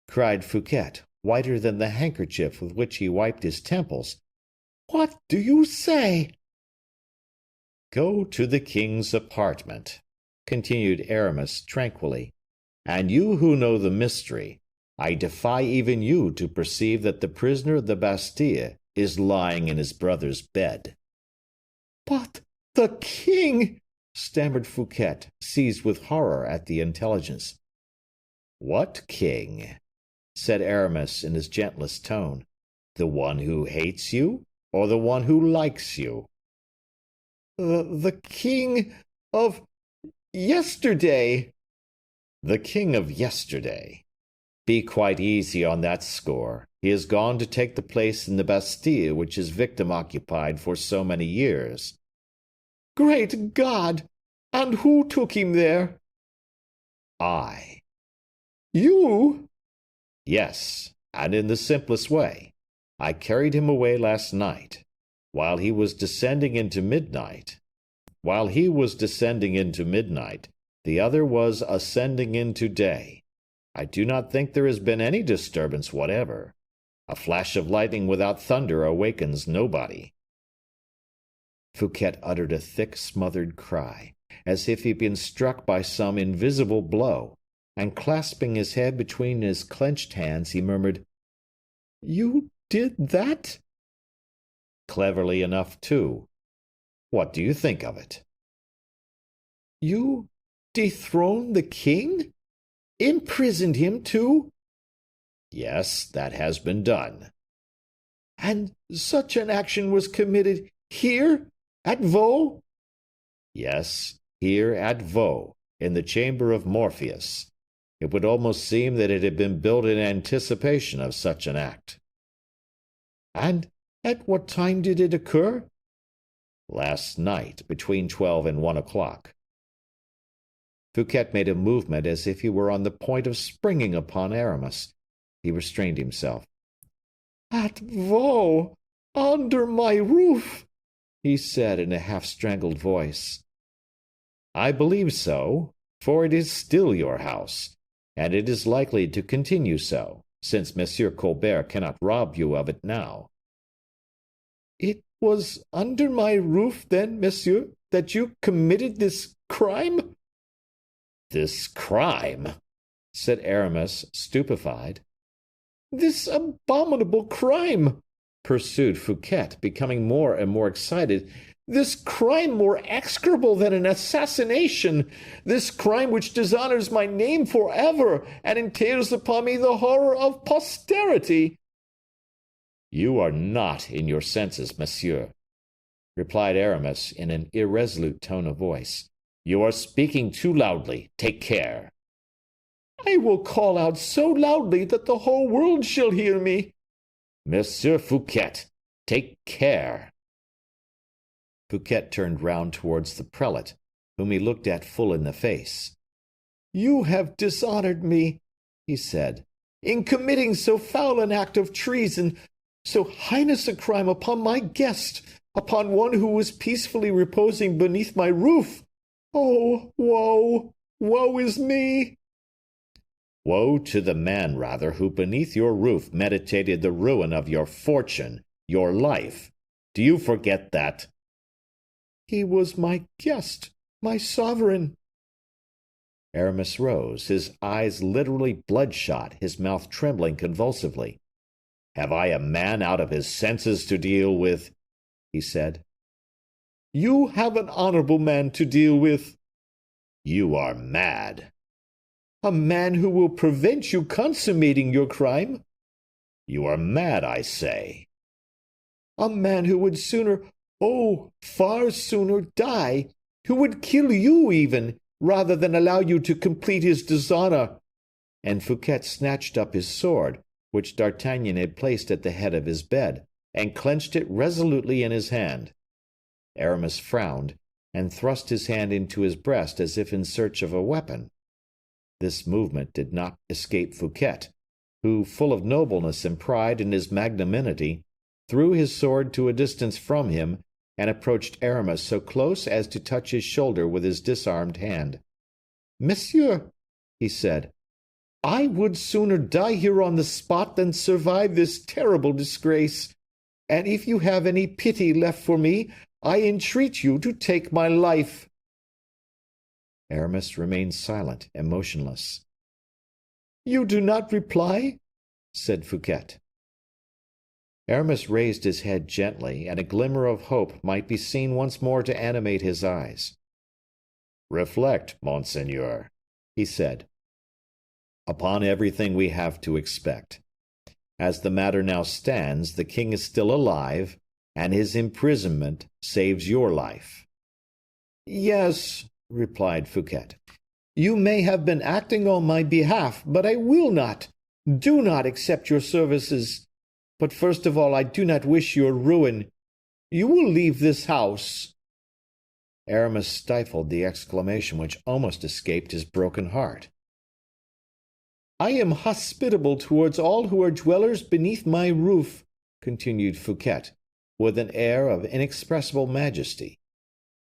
Cried Fouquet, whiter than the handkerchief with which he wiped his temples. What do you say? Go to the king's apartment, continued Aramis tranquilly, and you who know the mystery, I defy even you to perceive that the prisoner of the Bastille is lying in his brother's bed. But the king, stammered Fouquet, seized with horror at the intelligence. What king? Said Aramis in his gentlest tone. The one who hates you, or the one who likes you? The king of yesterday. The king of yesterday. Be quite easy on that score. He has gone to take the place in the Bastille which his victim occupied for so many years. Great God! And who took him there? I. You? Yes, and in the simplest way. I carried him away last night, while he was descending into midnight. While he was descending into midnight, the other was ascending into day. I do not think there has been any disturbance whatever. A flash of lightning without thunder awakens nobody. Fouquet uttered a thick, smothered cry, as if he had been struck by some invisible blow, and clasping his head between his clenched hands, he murmured, "You did that?" Cleverly enough, too. What do you think of it? You dethroned the king? Imprisoned him, too? Yes, that has been done. And such an action was committed Here? At Vaux? Yes, here at Vaux, in the chamber of Morpheus. It would almost seem that it had been built in anticipation of such an act. And at what time did it occur? Last night, between 12 and 1 o'clock. Fouquet made a movement as if he were on the point of springing upon Aramis. He restrained himself. At Vaux, under my roof, he said in a half-strangled voice. I believe so, for it is still your house, and it is likely to continue so, since Monsieur Colbert cannot rob you of it now. It was under my roof, then, monsieur, that you committed this crime? This crime? Said Aramis, stupefied. This abominable crime, pursued Fouquet, becoming more and more excited. This crime more execrable than an assassination, this crime which dishonors my name forever and entails upon me the horror of posterity. You are not in your senses, monsieur, replied Aramis in an irresolute tone of voice. You are speaking too loudly. Take care. I will call out so loudly that the whole world shall hear me. Monsieur Fouquet, take care. Fouquet turned round towards the prelate, whom he looked at full in the face. You have dishonored me, he said, in committing so foul an act of treason, so heinous a crime upon my guest, upon one who was peacefully reposing beneath my roof. Oh, woe! Woe is me! Woe to the man, rather, who beneath your roof meditated the ruin of your fortune, your life. Do you forget that? He was my guest, my sovereign. Aramis rose, his eyes literally bloodshot, his mouth trembling convulsively. Have I a man out of his senses to deal with? He said. You have an honorable man to deal with. You are mad. A man who will prevent you consummating your crime. You are mad, I say. A man who would sooner, oh, far sooner die, who would kill you even, rather than allow you to complete his dishonor. And Fouquet snatched up his sword, which D'Artagnan had placed at the head of his bed, and clenched it resolutely in his hand. Aramis frowned, and thrust his hand into his breast as if in search of a weapon. This movement did not escape Fouquet, who, full of nobleness and pride in his magnanimity, threw his sword to a distance from him, and approached Aramis so close as to touch his shoulder with his disarmed hand. Monsieur, he said, I would sooner die here on the spot than survive this terrible disgrace, and if you have any pity left for me, I entreat you to take my life. Aramis remained silent and motionless. You do not reply? Said Fouquet. Aramis raised his head gently, and a glimmer of hope might be seen once more to animate his eyes. Reflect, monseigneur, he said, upon everything we have to expect. As the matter now stands, the king is still alive, and his imprisonment saves your life. Yes, replied Fouquet. You may have been acting on my behalf, but I will not, do not accept your services. But first of all, I do not wish your ruin. You will leave this house. Aramis stifled the exclamation which almost escaped his broken heart. I am hospitable towards all who are dwellers beneath my roof, continued Fouquet, with an air of inexpressible majesty.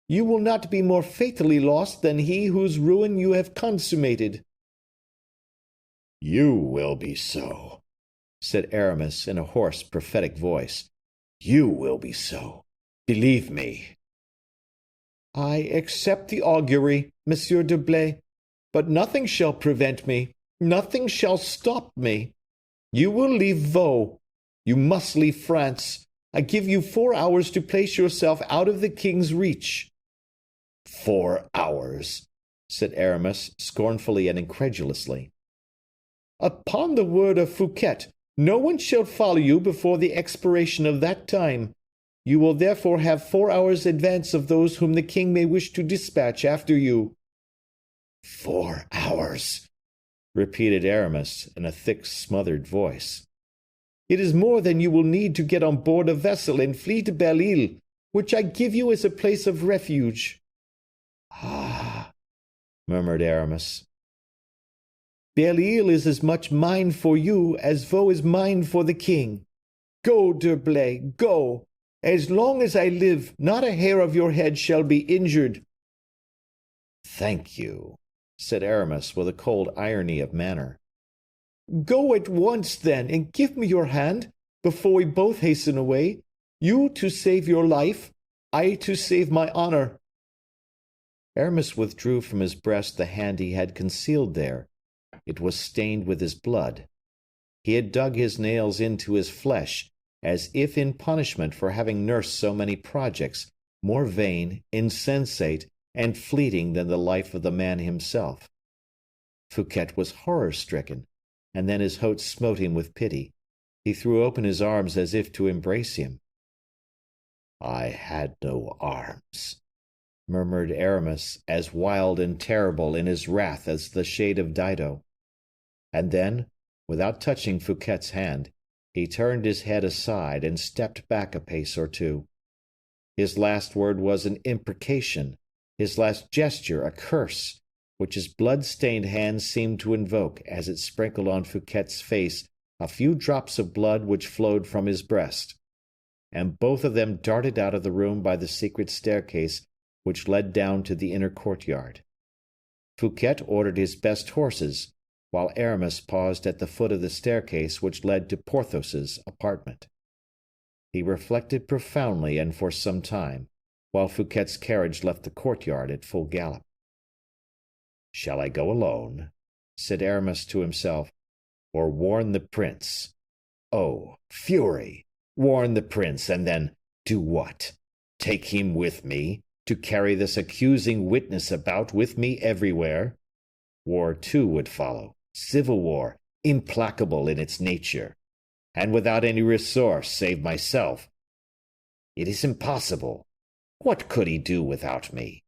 You will not be more fatally lost than he whose ruin you have consummated. You will be so, said Aramis in a hoarse, prophetic voice. You will be so. Believe me. I accept the augury, Monsieur d'Herblay, but nothing shall prevent me, nothing shall stop me. You will leave Vaux. You must leave France. I give you 4 hours to place yourself out of the king's reach. 4 hours, said Aramis, scornfully and incredulously. Upon the word of Fouquet, no one shall follow you before the expiration of that time. You will therefore have 4 hours advance of those whom the king may wish to dispatch after you." 4 hours, repeated Aramis in a thick, smothered voice. "It is more than you will need to get on board a vessel and flee to Belle-Isle, which I give you as a place of refuge." "Ah," murmured Aramis. "Belle-Isle is as much mine for you as Vaux is mine for the king. Go, D'Herblay, go. As long as I live, not a hair of your head shall be injured." "Thank you," said Aramis with a cold irony of manner. "Go at once, then, and give me your hand, before we both hasten away, you to save your life, I to save my honor." Aramis withdrew from his breast the hand he had concealed there. It was stained with his blood. He had dug his nails into his flesh, as if in punishment for having nursed so many projects, more vain, insensate, and fleeting than the life of the man himself. Fouquet was horror-stricken, and then his host smote him with pity. He threw open his arms as if to embrace him. "I had no arms," murmured Aramis, as wild and terrible in his wrath as the shade of Dido. And then, without touching Fouquet's hand, he turned his head aside and stepped back a pace or two. His last word was an imprecation, his last gesture a curse, which his blood-stained hand seemed to invoke as it sprinkled on Fouquet's face a few drops of blood which flowed from his breast. And both of them darted out of the room by the secret staircase which led down to the inner courtyard. Fouquet ordered his best horses, while Aramis paused at the foot of the staircase which led to Porthos's apartment. He reflected profoundly and for some time, while Fouquet's carriage left the courtyard at full gallop. "Shall I go alone?" said Aramis to himself, "or warn the prince? Oh, fury! Warn the prince, and then do what? Take him with me, to carry this accusing witness about with me everywhere? War, too, would follow, civil war, implacable in its nature, and without any resource save myself. It is impossible. What could he do without me?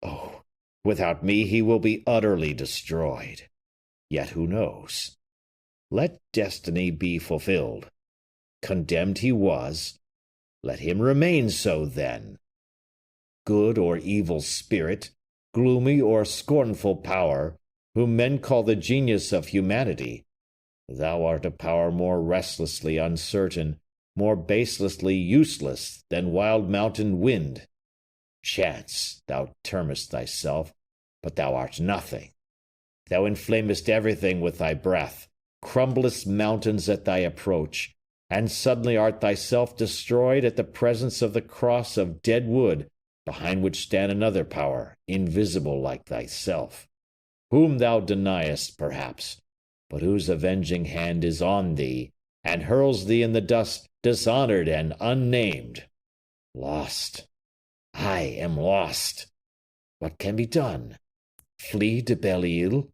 Oh, without me he will be utterly destroyed. Yet who knows? Let destiny be fulfilled. Condemned he was. Let him remain so then. Good or evil spirit, gloomy or scornful power, whom men call the genius of humanity, thou art a power more restlessly uncertain, more baselessly useless than wild mountain wind. Chance, thou termest thyself, but thou art nothing. Thou inflamest everything with thy breath, crumblest mountains at thy approach, and suddenly art thyself destroyed at the presence of the cross of dead wood, behind which stand another power, invisible like thyself, whom thou deniest, perhaps, but whose avenging hand is on thee, and hurls thee in the dust, dishonored and unnamed. Lost. I am lost. What can be done? Flee to Belle-Isle?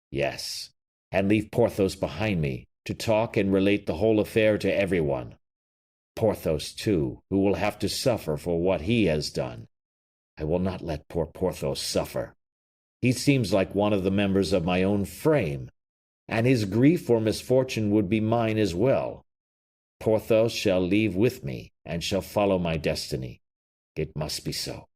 Yes, and leave Porthos behind me, to talk and relate the whole affair to everyone. Porthos, too, who will have to suffer for what he has done. I will not let poor Porthos suffer. He seems like one of the members of my own frame, and his grief or misfortune would be mine as well. Porthos shall leave with me, and shall follow my destiny. It must be so."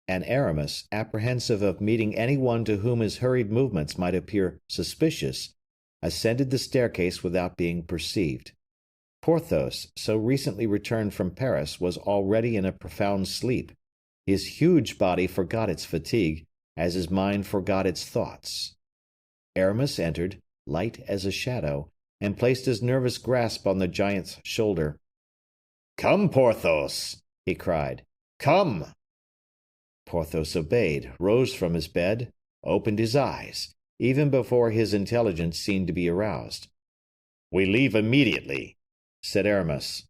And Aramis, apprehensive of meeting any one to whom his hurried movements might appear suspicious, ascended the staircase without being perceived. Porthos, so recently returned from Paris, was already in a profound sleep. His huge body forgot its fatigue, as his mind forgot its thoughts. Aramis entered, light as a shadow, and placed his nervous grasp on the giant's shoulder. "Come, Porthos!" he cried. "Come!" Porthos obeyed, rose from his bed, opened his eyes, even before his intelligence seemed to be aroused. "We leave immediately," said Aramis.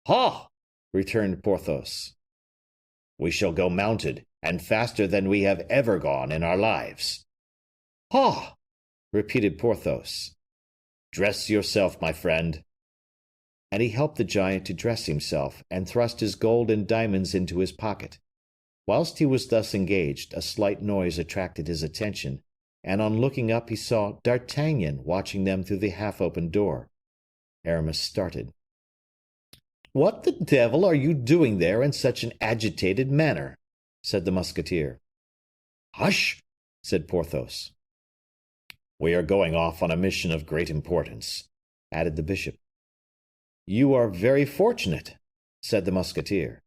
"Ha!" returned Porthos. "We shall go mounted, and faster than we have ever gone in our lives." "Ha!" repeated Porthos. "Dress yourself, my friend." and he helped the giant to dress himself, and thrust his gold and diamonds into his pocket. Whilst he was thus engaged, a slight noise attracted his attention, and on looking up he saw D'Artagnan watching them through the half-opened door. Aramis started. "What the devil are you doing there in such an agitated manner?" said the musketeer. "Hush!" said Porthos. "We are going off on a mission of great importance," added the bishop. "You are very fortunate," said the musketeer.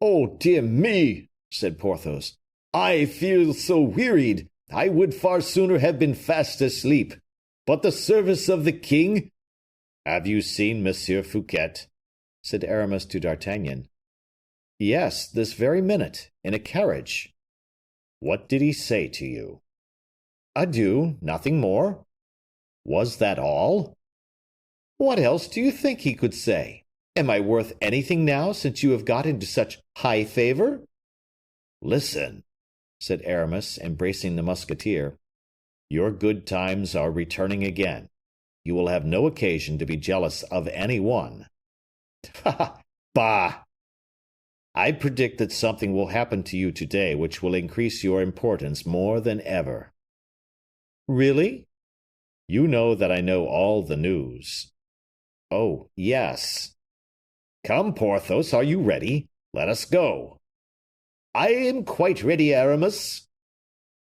"Oh, dear me!" said Porthos. "I feel so wearied, I would far sooner have been fast asleep. But the service of the king—" "Have you seen Monsieur Fouquet?" said Aramis to D'Artagnan. "Yes, this very minute, in a carriage." "What did he say to you?" "Adieu, nothing more." "Was that all?" "What else do you think he could say? Am I worth anything now, since you have got into such high favor?" "Listen," said Aramis, embracing the musketeer. "Your good times are returning again. You will have no occasion to be jealous of any one." "Ha! Bah! I predict that something will happen to you today which will increase your importance more than ever." "Really?" "You know that I know all the news." "Oh, yes." "Come, Porthos, are you ready? Let us go." "I am quite ready, Aramis."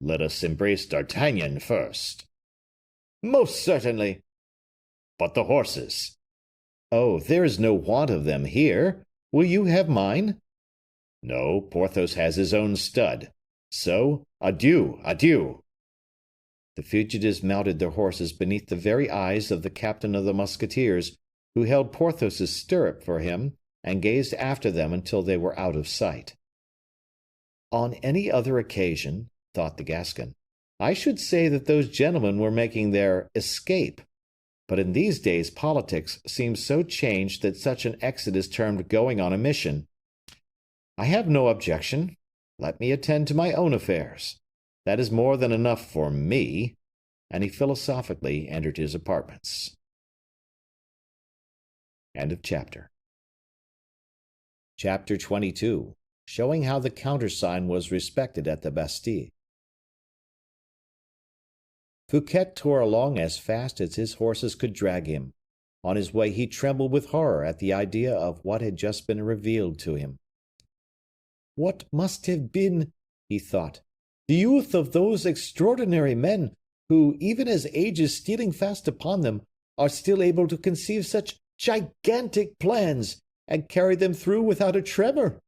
"Let us embrace D'Artagnan first." "Most certainly." "But the horses?" "Oh, there is no want of them here. Will you have mine?" "No, Porthos has his own stud. So, adieu, adieu." The fugitives mounted their horses beneath the very eyes of the captain of the musketeers, who held Porthos's stirrup for him, and gazed after them until they were out of sight. On any other occasion, thought the Gascon, I should say that those gentlemen were making their escape. But in these days politics seems so changed that such an exit is termed going on a mission. I have no objection. Let me attend to my own affairs. That is more than enough for me. And he philosophically entered his apartments. End of chapter. Chapter 22. Showing how the countersign was respected at the Bastille. Fouquet tore along as fast as his horses could drag him. On his way he trembled with horror at the idea of what had just been revealed to him. What must have been, he thought, the youth of those extraordinary men who, even as age is stealing fast upon them, are still able to conceive such gigantic plans and carry them through without a tremor?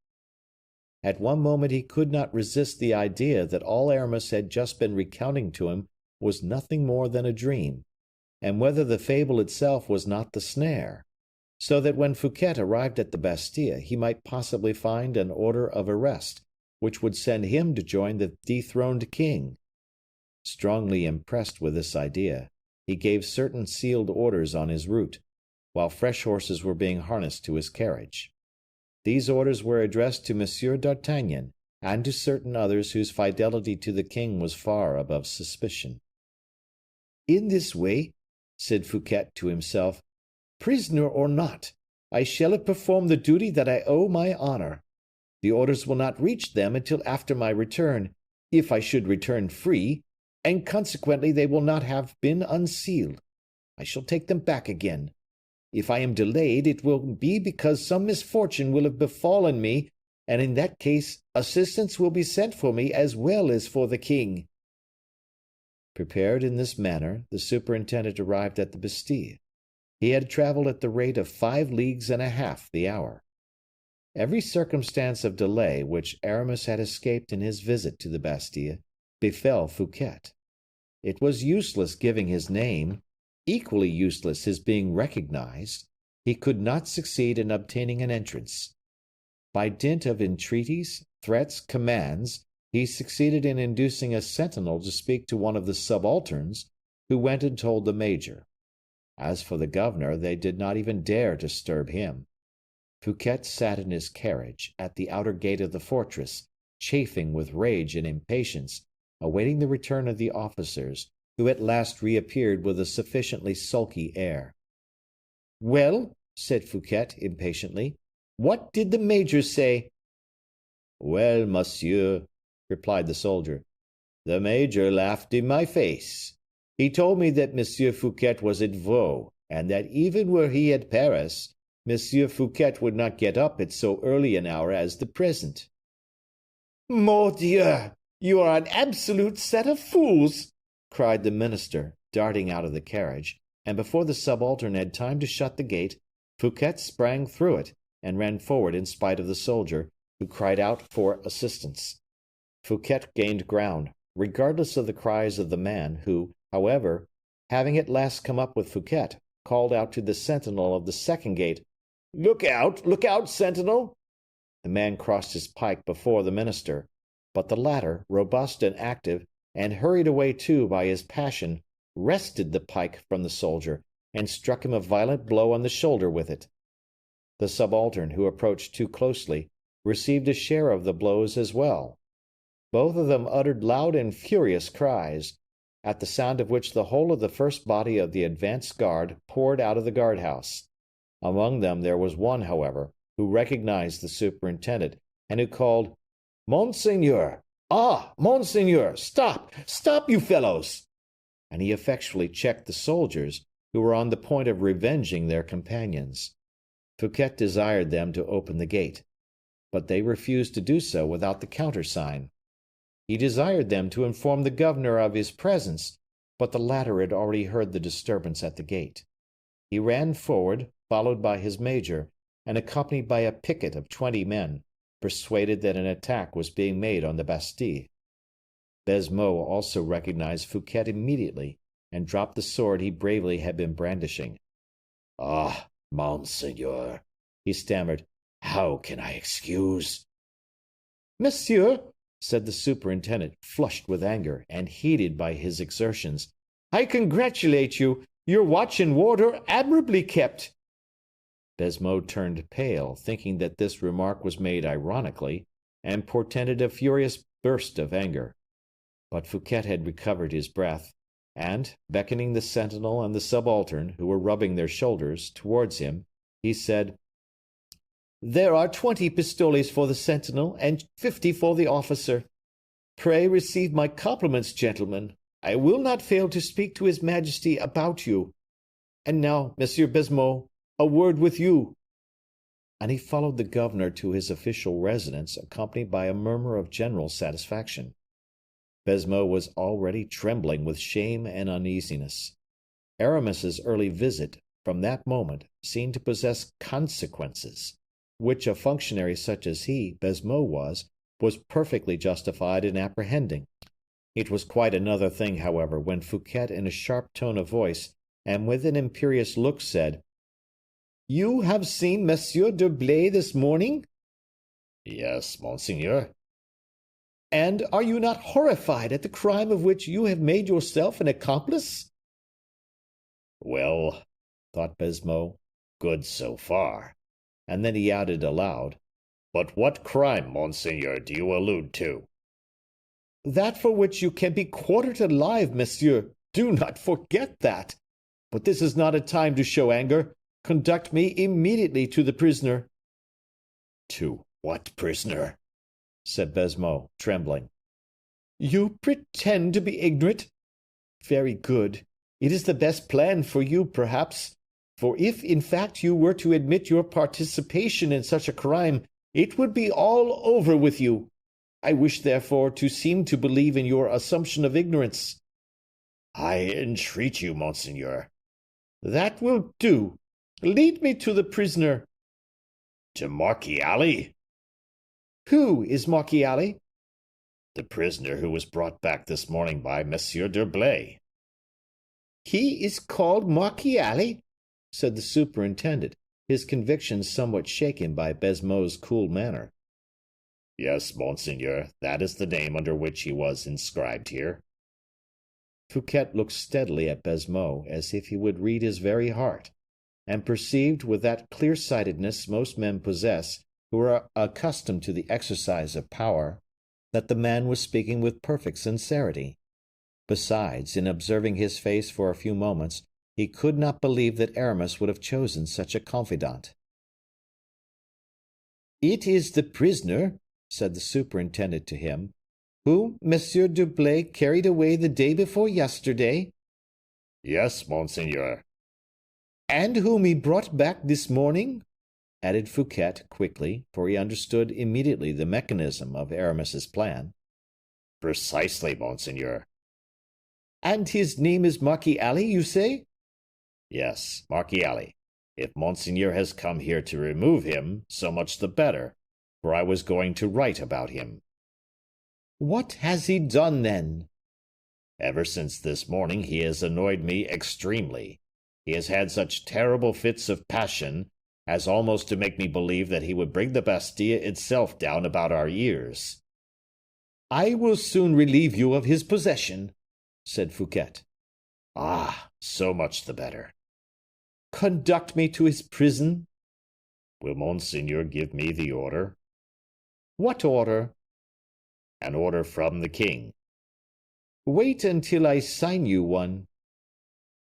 At one moment he could not resist the idea that all Aramis had just been recounting to him was nothing more than a dream, and whether the fable itself was not the snare, so that when Fouquet arrived at the Bastille he might possibly find an order of arrest, which would send him to join the dethroned king. Strongly impressed with this idea, he gave certain sealed orders on his route, while fresh horses were being harnessed to his carriage. These orders were addressed to Monsieur d'Artagnan, and to certain others whose fidelity to the king was far above suspicion. In this way, said Fouquet to himself, prisoner or not, I shall have performed the duty that I owe my honor. The orders will not reach them until after my return, if I should return free, and consequently they will not have been unsealed. I shall take them back again. If I am delayed, it will be because some misfortune will have befallen me, and in that case assistance will be sent for me as well as for the king. Prepared in this manner, the superintendent arrived at the Bastille. He had traveled at the rate of 5 leagues and a half the hour. Every circumstance of delay which Aramis had escaped in his visit to the Bastille befell Fouquet. It was useless giving his name, equally useless his being recognized. He could not succeed in obtaining an entrance. By dint of entreaties, threats, commands, he succeeded in inducing a sentinel to speak to one of the subalterns, who went and told the major. As for the governor, they did not even dare disturb him. Fouquet sat in his carriage at the outer gate of the fortress, chafing with rage and impatience, awaiting the return of the officers, who at last reappeared with a sufficiently sulky air. "Well," said Fouquet, impatiently. What did the major say? Well, monsieur, replied the soldier, the major laughed in my face. He told me that Monsieur Fouquet was at Vaux, and that even were he at Paris, Monsieur Fouquet would not get up at so early an hour as the present. Mordieu, you are an absolute set of fools, cried the minister, darting out of the carriage, and before the subaltern had time to shut the gate, Fouquet sprang through it, and ran forward in spite of the soldier, who cried out for assistance. Fouquet gained ground, regardless of the cries of the man, who, however, having at last come up with Fouquet, called out to the sentinel of the second gate, look out, sentinel! The man crossed his pike before the minister, but the latter, robust and active, and hurried away too by his passion, wrested the pike from the soldier, and struck him a violent blow on the shoulder with it. The subaltern, who approached too closely, received a share of the blows as well. Both of them uttered loud and furious cries, at the sound of which the whole of the first body of the advanced guard poured out of the guardhouse. Among them there was one, however, who recognized the superintendent, and who called, Monseigneur! Ah, Monseigneur! Stop! Stop, you fellows! And he effectually checked the soldiers, who were on the point of revenging their companions. Fouquet desired them to open the gate, but they refused to do so without the countersign. He desired them to inform the governor of his presence, but the latter had already heard the disturbance at the gate. He ran forward, followed by his major, and accompanied by a picket of 20 men, persuaded that an attack was being made on the Bastille. Baisemeaux also recognized Fouquet immediately, and dropped the sword he bravely had been brandishing. Ah, monseigneur, he stammered, how can I excuse? Monsieur, said the superintendent, flushed with anger, and heated by his exertions, I congratulate you. Your watch and ward are admirably kept. Baisemeaux turned pale, thinking that this remark was made ironically, and portended a furious burst of anger. But Fouquet had recovered his breath, and, beckoning the sentinel and the subaltern, who were rubbing their shoulders, towards him, he said, There are 20 pistoles for the sentinel, and 50 for the officer. Pray receive my compliments, gentlemen. I will not fail to speak to his Majesty about you. And now, Monsieur Baisemeaux, a word with you. And he followed the governor to his official residence, accompanied by a murmur of general satisfaction. Baisemeaux was already trembling with shame and uneasiness. Aramis's early visit, from that moment, seemed to possess consequences, which a functionary such as he, Baisemeaux, was perfectly justified in apprehending. It was quite another thing, however, when Fouquet, in a sharp tone of voice, and with an imperious look, said, You have seen Monsieur d'Herblay this morning? Yes, monseigneur. And are you not horrified at the crime of which you have made yourself an accomplice? Well, thought Baisemeaux, good so far. And then he added aloud, But what crime, monseigneur, do you allude to? That for which you can be quartered alive, monsieur. Do not forget that. But this is not a time to show anger. Conduct me immediately to the prisoner. To what prisoner? Said Baisemeaux, trembling. You pretend to be ignorant? Very good. It is the best plan for you, perhaps. For if, in fact, you were to admit your participation in such a crime, it would be all over with you. I wish, therefore, to seem to believe in your assumption of ignorance. I entreat you, monseigneur. That will do. Lead me to the prisoner. To Marchiali? Who is Marchiali? The prisoner who was brought back this morning by Monsieur d'Herblay. He is called Marchiali? Said the superintendent, his convictions somewhat shaken by Baisemeaux's cool manner. Yes, monseigneur, that is the name under which he was inscribed here. Fouquet looked steadily at Baisemeaux, as if he would read his very heart, and perceived, with that clear-sightedness most men possess who are accustomed to the exercise of power, that the man was speaking with perfect sincerity. Besides, in observing his face for a few moments, He could not believe that Aramis would have chosen such a confidant. "It is the prisoner," said the superintendent to him, "whom Monsieur d'Herblay carried away the day before yesterday." "Yes, monseigneur." "And whom he brought back this morning?" added Fouquet quickly, for he understood immediately the mechanism of Aramis's plan. "Precisely, monseigneur." "And his name is Marchiali, you say?" "Yes, Marchiali. If monseigneur has come here to remove him, so much the better, for I was going to write about him." "What has he done, then?" "Ever since this morning he has annoyed me extremely. He has had such terrible fits of passion as almost to make me believe that he would bring the Bastille itself down about our ears." "I will soon relieve you of his possession," said Fouquet. "Ah, so much the better." "Conduct me to his prison." "Will monseigneur give me the order?" "What order?" "An order from the king." "Wait until I sign you one."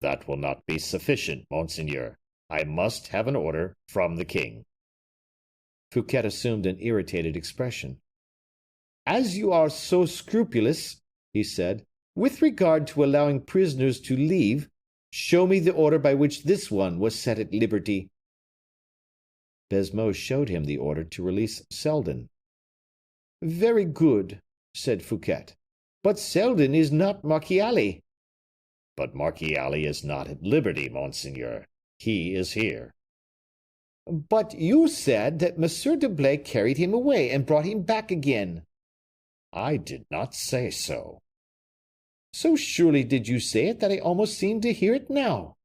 "That will not be sufficient, monseigneur. I must have an order from the king." Fouquet assumed an irritated expression. "As you are so scrupulous," he said, "with regard to allowing prisoners to leave, show me the order by which this one was set at liberty." Baisemeaux showed him the order to release Selden. "Very good," said Fouquet. "But Selden is not Marchiali." "But Marchiali is not at liberty, monseigneur. He is here." "But you said that Monsieur d'Herblay carried him away and brought him back again." "I did not say so." "So surely did you say it that I almost seem to hear it now."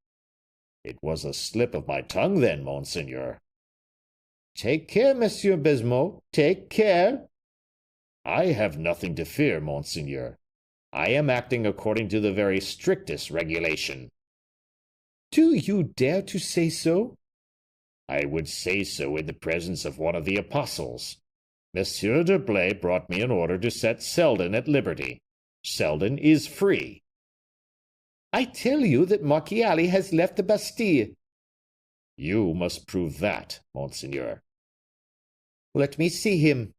"It was a slip of my tongue, then, monseigneur." "Take care, Monsieur Baisemeaux, take care." "I have nothing to fear, monseigneur. I am acting according to the very strictest regulation." "Do you dare to say so?" "I would say so in the presence of one of the apostles. Monsieur d'Herblay brought me an order to set Selden at liberty. Selden is free." "I tell you that Marchiali has left the Bastille." "You must prove that, monseigneur." "Let me see him."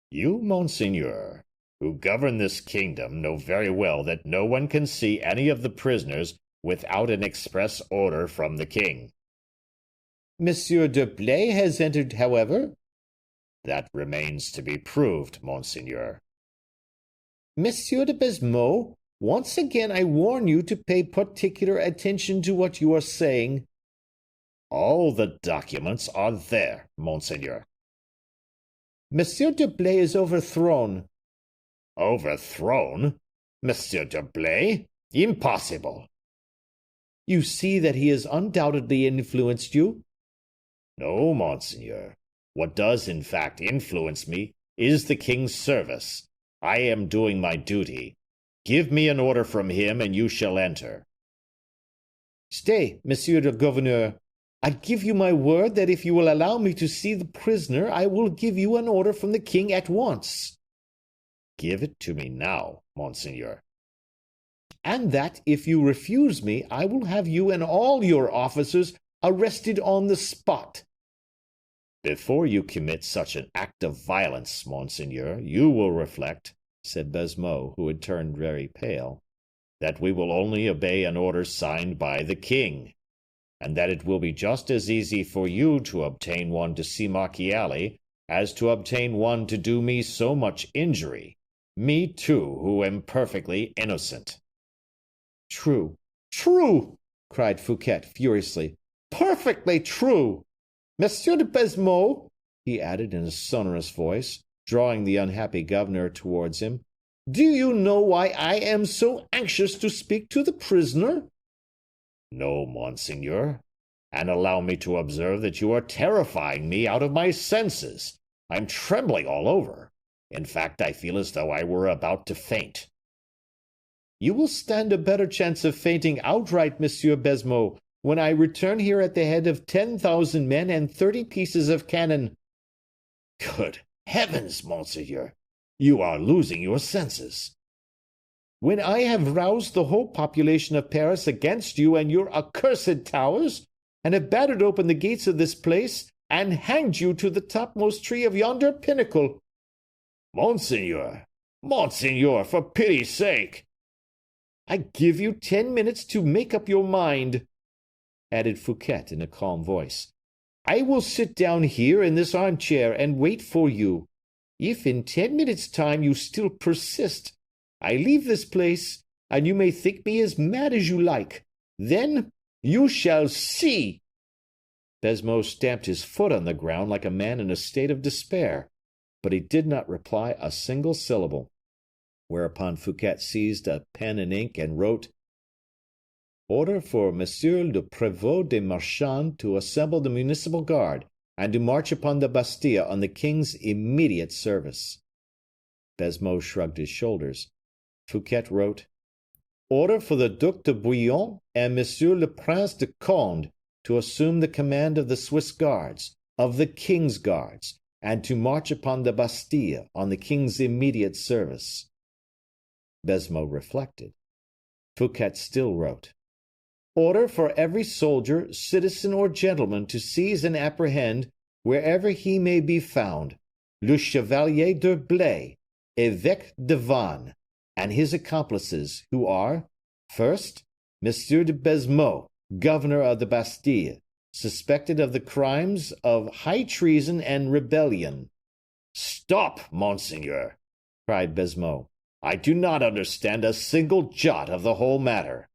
"You, monseigneur, who govern this kingdom, know very well that no one can see any of the prisoners without an express order from the king." "Monsieur d'Herblay has entered, however." "That remains to be proved, monseigneur." "Monsieur de Baisemeaux, once again I warn you to pay particular attention to what you are saying." "All the documents are there, monseigneur." "Monsieur d'Herblay is overthrown." "Overthrown? Monsieur d'Herblay? Impossible!" "You see that he has undoubtedly influenced you." "No, monseigneur. What does in fact influence me is the king's service. I am doing my duty. Give me an order from him, and you shall enter." "Stay, Monsieur the Governor. I give you my word that if you will allow me to see the prisoner, I will give you an order from the king at once." "Give it to me now, monseigneur." "And that, if you refuse me, I will have you and all your officers arrested on the spot." "Before you commit such an act of violence, monseigneur, you will reflect," said Baisemeaux, who had turned very pale, "that we will only obey an order signed by the king, and that it will be just as easy for you to obtain one to see Marchiali as to obtain one to do me so much injury, me too, who am perfectly innocent." "True, true!" cried Fouquet, furiously. "Perfectly true! Monsieur de Baisemeaux," he added in a sonorous voice, drawing the unhappy governor towards him, "do you know why I am so anxious to speak to the prisoner?" "No, monseigneur. And allow me to observe that you are terrifying me out of my senses. I'm trembling all over. In fact, I feel as though I were about to faint." "You will stand a better chance of fainting outright, Monsieur Baisemeaux, when I return here at the head of 10,000 men and 30 pieces of cannon." "Good heavens, monseigneur! You are losing your senses." when I have roused the whole population of Paris against you and your accursed towers, and have battered open the gates of this place, and hanged you to the topmost tree of yonder pinnacle. Monseigneur, monseigneur, for pity's sake! I give you 10 minutes to make up your mind, added Fouquet in a calm voice. I will sit down here in this armchair and wait for you. If in 10 minutes' time you still persist, I leave this place, and you may think me as mad as you like. Then you shall see. Baisemeaux stamped his foot on the ground like a man in a state of despair, but he did not reply a single syllable. Whereupon Fouquet seized a pen and ink and wrote, Order for Monsieur le Prévôt des Marchands to assemble the municipal guard, and to march upon the Bastille on the king's immediate service. Baisemeaux shrugged his shoulders. Fouquet wrote, Order for the Duc de Bouillon and Monsieur le Prince de Conde to assume the command of the Swiss guards, of the king's guards, and to march upon the Bastille on the king's immediate service. Baisemeaux reflected. Fouquet still wrote, Order for every soldier, citizen, or gentleman to seize and apprehend, wherever he may be found, le Chevalier d'Herblay, Évêque de Vannes, and his accomplices, who are, first, Monsieur de Baisemeaux, governor of the Bastille, suspected of the crimes of high treason and rebellion. Stop, monseigneur, cried Baisemeaux. I do not understand a single jot of the whole matter.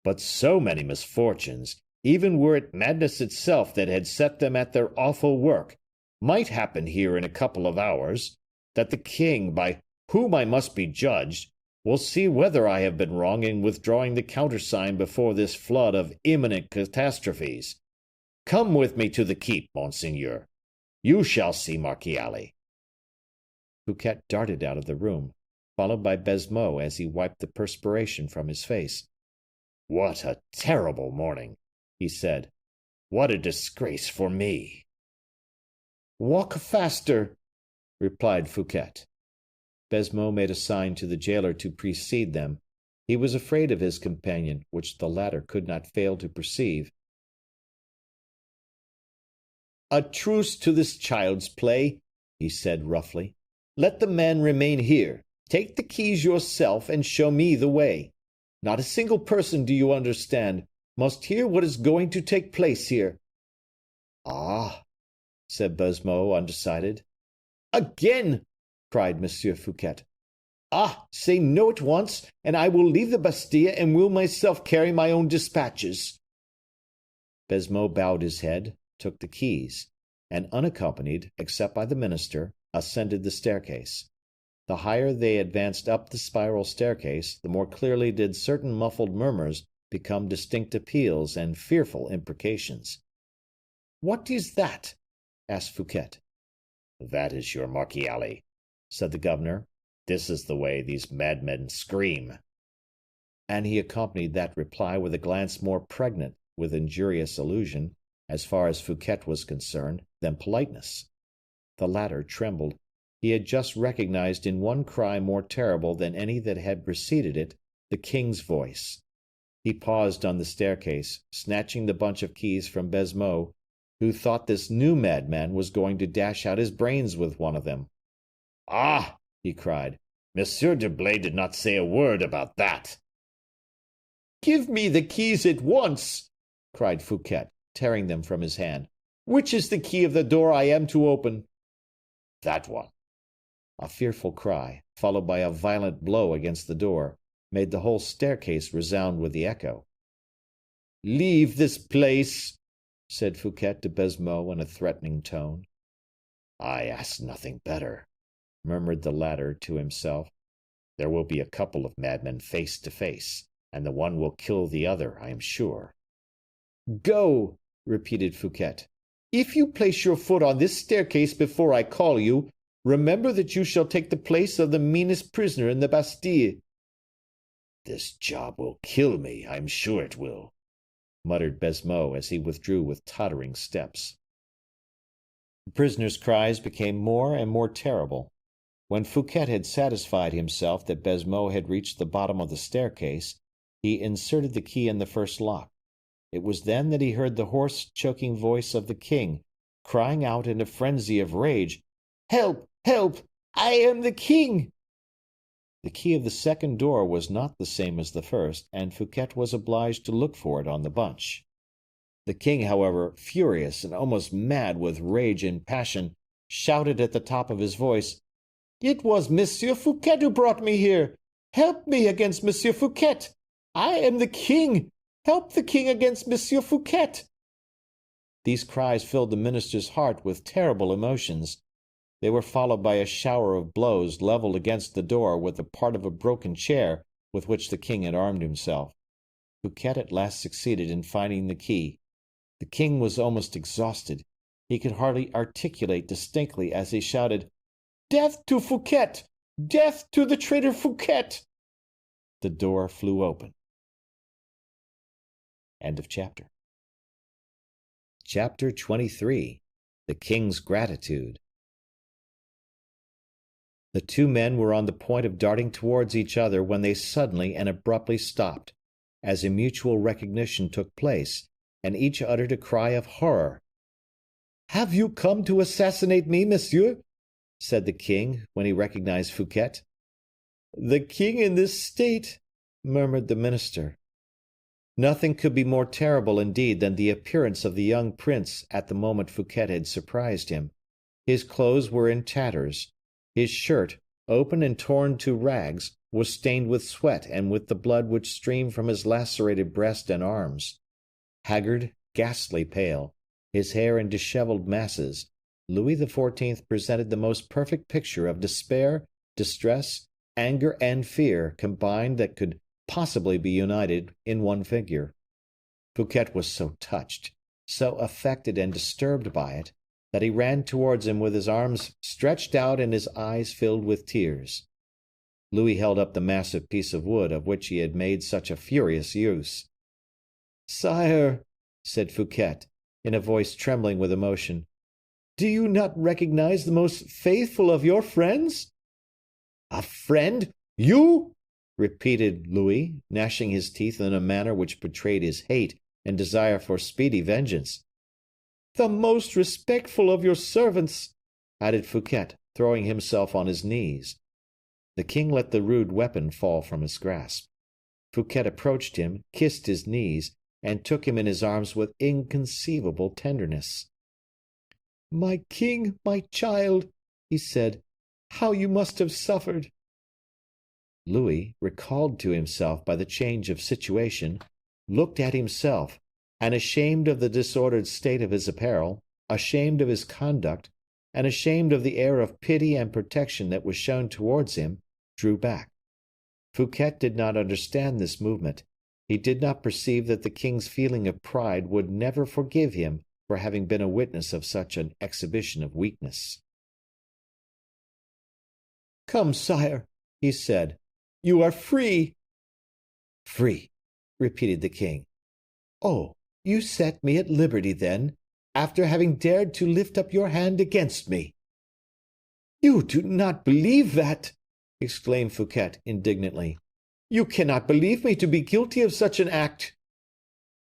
But so many misfortunes, even were it madness itself that had set them at their awful work, might happen here in a couple of hours, that the king, by whom I must be judged, will see whether I have been wrong in withdrawing the countersign before this flood of imminent catastrophes. Come with me to the keep, monseigneur. You shall see Marchiali. Fouquet darted out of the room, followed by Baisemeaux as he wiped the perspiration from his face. What a terrible morning, he said. What a disgrace for me. Walk faster, replied Fouquet. Baisemeaux made a sign to the jailer to precede them. He was afraid of his companion, which the latter could not fail to perceive. A truce to this child's play, he said roughly. Let the man remain here. Take the keys yourself and show me the way. Not a single person, do you understand, must hear what is going to take place here. Ah, said Baisemeaux, undecided. Again, cried Monsieur Fouquet. Ah, say no at once, and I will leave the Bastille and will myself carry my own dispatches. Baisemeaux bowed his head, took the keys, and unaccompanied, except by the minister, ascended the staircase. The higher they advanced up the spiral staircase, the more clearly did certain muffled murmurs become distinct appeals and fearful imprecations. What is that? asked Fouquet. That is your Marchiali, said the governor. This is the way these madmen scream. And he accompanied that reply with a glance more pregnant with injurious allusion, as far as Fouquet was concerned, than politeness. The latter trembled. He had just recognized in one cry more terrible than any that had preceded it the king's voice. He paused on the staircase, snatching the bunch of keys from Baisemeaux, who thought this new madman was going to dash out his brains with one of them. Ah, he cried, Monsieur d'Herblay did not say a word about that. Give me the keys at once, cried Fouquet, tearing them from his hand. Which is the key of the door I am to open? That one. A fearful cry, followed by a violent blow against the door, made the whole staircase resound with the echo. Leave this place, said Fouquet to Baisemeaux in a threatening tone. I ask nothing better, murmured the latter to himself. There will be a couple of madmen face to face, and the one will kill the other, I am sure. Go, repeated Fouquet. If you place your foot on this staircase before I call you, remember that you shall take the place of the meanest prisoner in the Bastille. This job will kill me, I am sure it will, muttered Baisemeaux as he withdrew with tottering steps. The prisoner's cries became more and more terrible. When Fouquet had satisfied himself that Baisemeaux had reached the bottom of the staircase, he inserted the key in the first lock. It was then that he heard the hoarse, choking voice of the king, crying out in a frenzy of rage, "Help! Help! I am the king!" The key of the second door was not the same as the first, and Fouquet was obliged to look for it on the bunch. The king, however, furious and almost mad with rage and passion, shouted at the top of his voice, "It was Monsieur Fouquet who brought me here! Help me against Monsieur Fouquet! I am the king! Help the king against Monsieur Fouquet!" These cries filled the minister's heart with terrible emotions. They were followed by a shower of blows leveled against the door with a part of a broken chair with which the king had armed himself. Fouquet at last succeeded in finding the key. The king was almost exhausted. He could hardly articulate distinctly as he shouted, "Death to Fouquet! Death to the traitor Fouquet!" The door flew open. End of chapter. Chapter 23. The King's Gratitude. The two men were on the point of darting towards each other when they suddenly and abruptly stopped, as a mutual recognition took place, and each uttered a cry of horror. "Have you come to assassinate me, monsieur?" said the king, when he recognized Fouquet. "The king in this state," murmured the minister. Nothing could be more terrible indeed than the appearance of the young prince at the moment Fouquet had surprised him. His clothes were in tatters. His shirt, open and torn to rags, was stained with sweat and with the blood which streamed from his lacerated breast and arms. Haggard, ghastly pale, his hair in dishevelled masses, Louis XIV presented the most perfect picture of despair, distress, anger, and fear combined that could possibly be united in one figure. Fouquet was so touched, so affected and disturbed by it, that he ran towards him with his arms stretched out and his eyes filled with tears. Louis held up the massive piece of wood of which he had made such a furious use. "Sire," said Fouquet, in a voice trembling with emotion, "do you not recognize the most faithful of your friends?" "A friend? You?" repeated Louis, gnashing his teeth in a manner which betrayed his hate and desire for speedy vengeance. "The most respectful of your servants," added Fouquet, throwing himself on his knees. The king let the rude weapon fall from his grasp. Fouquet approached him, kissed his knees, and took him in his arms with inconceivable tenderness. "My king, my child," he said, "how you must have suffered!" Louis, recalled to himself by the change of situation, looked at himself, and ashamed of the disordered state of his apparel, ashamed of his conduct, and ashamed of the air of pity and protection that was shown towards him, drew back. Fouquet did not understand this movement. He did not perceive that the king's feeling of pride would never forgive him for having been a witness of such an exhibition of weakness. "Come, sire," he said, "you are free." "Free," repeated the king. "Oh, you set me at liberty, then, after having dared to lift up your hand against me." "You do not believe that!" exclaimed Fouquet, indignantly. "You cannot believe me to be guilty of such an act."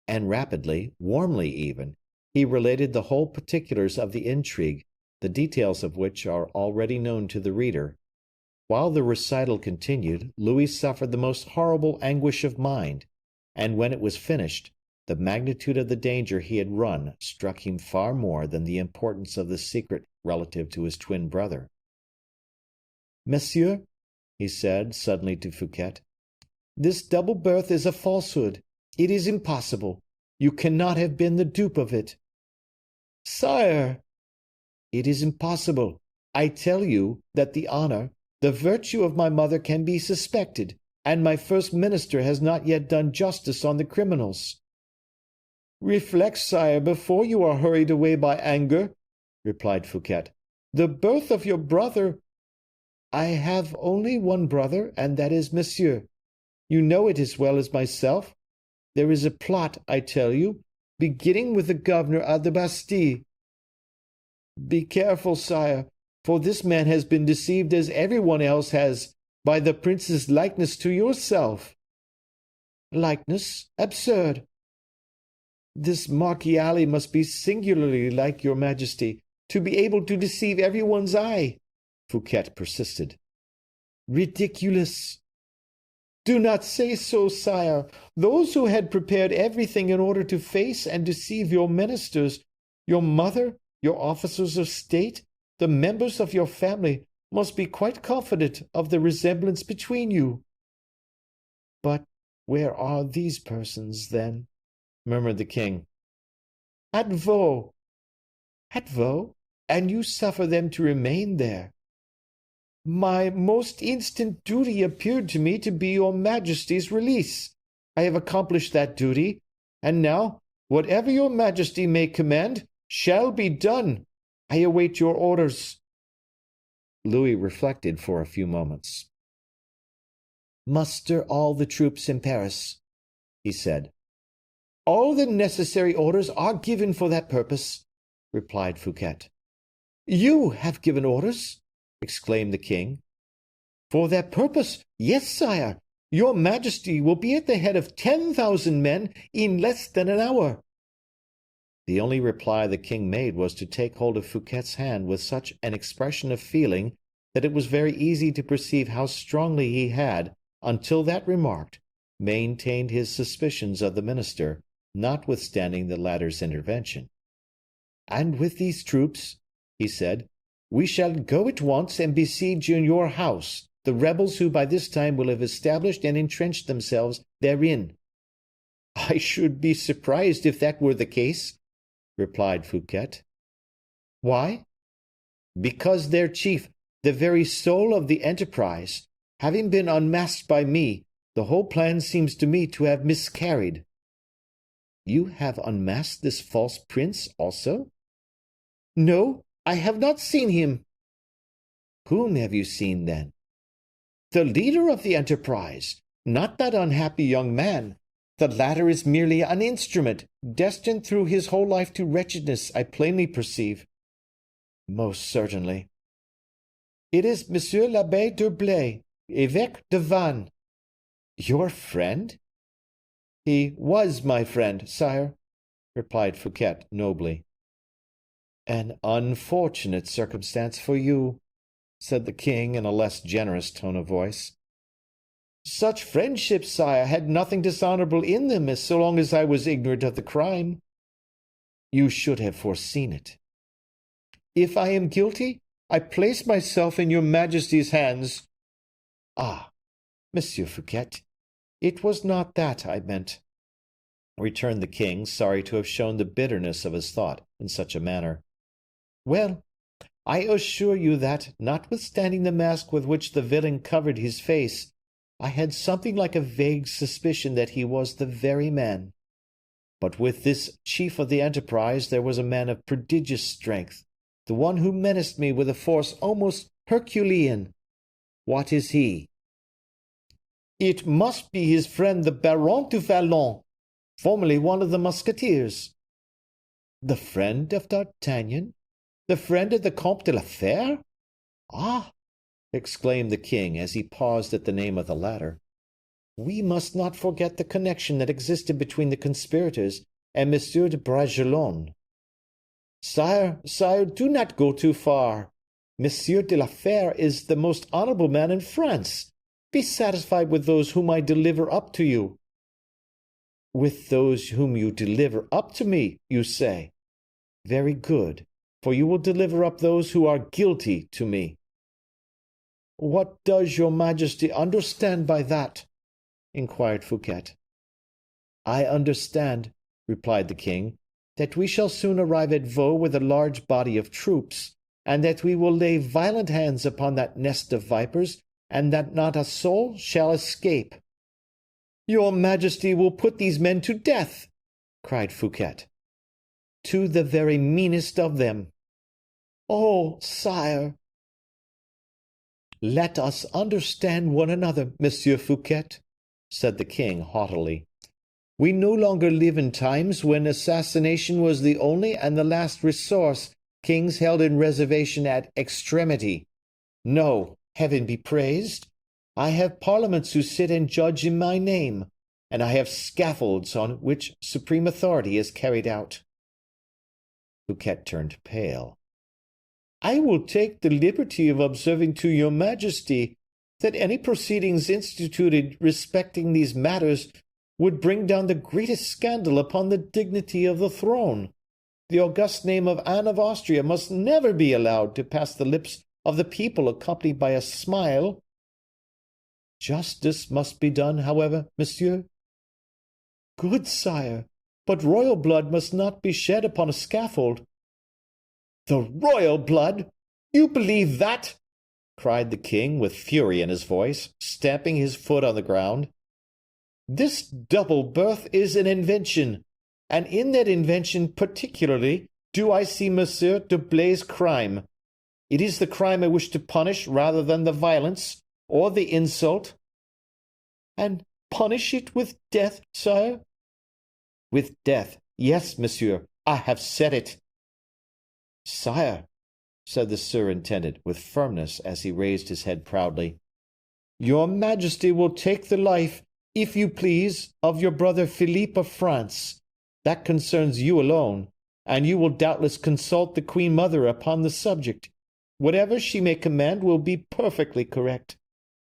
And rapidly, warmly even, he related the whole particulars of the intrigue, the details of which are already known to the reader. While the recital continued, Louis suffered the most horrible anguish of mind, and when it was finished, the magnitude of the danger he had run struck him far more than the importance of the secret relative to his twin brother. "Monsieur," he said suddenly to Fouquet, "this double birth is a falsehood. It is impossible. You cannot have been the dupe of it." "Sire!" "It is impossible. I tell you that the honor, the virtue of my mother can be suspected, and my first minister has not yet done justice on the criminals." "Reflect, sire, before you are hurried away by anger," replied Fouquet. "The birth of your brother—" "I have only one brother, and that is Monsieur. You know it as well as myself. There is a plot, I tell you, beginning with the governor of the Bastille." "Be careful, sire. for this man has been deceived as everyone else has by the prince's likeness to yourself. Likeness? Absurd! This Marchiali must be singularly like your majesty, to be able to deceive everyone's eye, Fouquet persisted. Ridiculous! Do not say so, sire. Those who had prepared everything in order to face and deceive your ministers, your mother, your officers of state, the members of your family, must be quite confident of the resemblance between you. But where are these persons, then? Murmured the king. At Vaux. At Vaux? And you suffer them to remain there? My most instant duty appeared to me to be your majesty's release. I have accomplished that duty, and now, whatever your majesty may command, shall be done. I await your orders. Louis reflected for a few moments. Muster all the troops in Paris, he said. All the necessary orders are given for that purpose, replied Fouquet. You have given orders? Exclaimed the king. For that purpose, yes, sire. Your majesty will be at the head of 10,000 men in less than an hour. The only reply the king made was to take hold of Fouquet's hand with such an expression of feeling that it was very easy to perceive how strongly he had, until that remark, maintained his suspicions of the minister, notwithstanding the latter's intervention. And with these troops, he said, we shall go at once and besiege in your house the rebels who by this time will have established and entrenched themselves therein. I should be surprised if that were the case, replied Fouquet. Why? Because their chief, the very soul of the enterprise, having been unmasked by me, the whole plan seems to me to have miscarried. You have unmasked this false prince also? No, I have not seen him. Whom have you seen, then? The leader of the enterprise, not that unhappy young man. The latter is merely an instrument, destined through his whole life to wretchedness, I plainly perceive. Most certainly. It is Monsieur l'Abbé d'Herblay, évêque de Vannes. Your friend? He was my friend, sire, replied Fouquet nobly. An unfortunate circumstance for you, said the king in a less generous tone of voice. Such friendships, sire, had nothing dishonorable in them as so long as I was ignorant of the crime. You should have foreseen it. If I am guilty, I place myself in your majesty's hands. Ah, Monsieur Fouquet, it was not that I meant, returned the king, sorry to have shown the bitterness of his thought in such a manner. Well, I assure you that, notwithstanding the mask with which the villain covered his face, I had something like a vague suspicion that he was the very man. But with this chief of the enterprise there was a man of prodigious strength, the one who menaced me with a force almost Herculean. What is he? It must be his friend the Baron du Vallon, formerly one of the Musketeers. The friend of D'Artagnan? The friend of the Comte de la Fère? Ah! Exclaimed the king as he paused at the name of the latter. We must not forget the connection that existed between the conspirators and Monsieur de Bragelonne. Sire, do not go too far. Monsieur de la Fère is the most honorable man in France. Be satisfied with those whom I deliver up to you. With those whom you deliver up to me, you say? Very good, for you will deliver up those who are guilty to me. What does your majesty understand by that? Inquired Fouquet. I understand, replied the king, that we shall soon arrive at Vaux with a large body of troops, and that we will lay violent hands upon that nest of vipers, and that not a soul shall escape. Your majesty will put these men to death, cried Fouquet. To the very meanest of them. Oh, sire! Let us understand one another, Monsieur Fouquet, said the king haughtily. We no longer live in times when assassination was the only and the last resource kings held in reservation at extremity. No, heaven be praised! I have parliaments who sit and judge in my name, and I have scaffolds on which supreme authority is carried out. Fouquet turned pale. I will take the liberty of observing to your majesty that any proceedings instituted respecting these matters would bring down the greatest scandal upon the dignity of the throne. The august name of Anne of Austria must never be allowed to pass the lips of the people accompanied by a smile. Justice must be done, however, monsieur. Good sire, but royal blood must not be shed upon a scaffold. The royal blood? You believe that? Cried the king, with fury in his voice, stamping his foot on the ground. This double birth is an invention, and in that invention particularly do I see Monsieur d'Herblay's crime. It is the crime I wish to punish rather than the violence or the insult. And punish it with death, sire? With death, yes, monsieur, I have said it. Sire, said the surintendant with firmness as he raised his head proudly, your majesty will take the life, if you please, of your brother Philippe of France. That concerns you alone, and you will doubtless consult the queen mother upon the subject. Whatever she may command will be perfectly correct.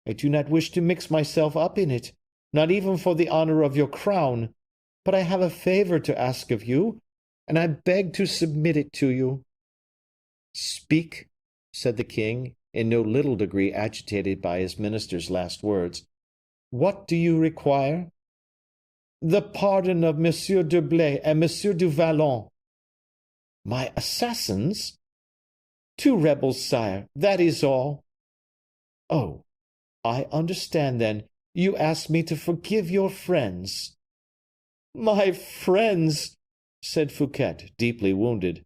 I do not wish to mix myself up in it, not even for the honor of your crown, but I have a favor to ask of you, and I beg to submit it to you. Speak, said the king, in no little degree agitated by his minister's last words. What do you require? The pardon of Monsieur d'Herblay and Monsieur du Vallon. My assassins? 2 rebels, sire, that is all. Oh, I understand, then. You ask me to forgive your friends. My friends, said Fouquet, deeply wounded.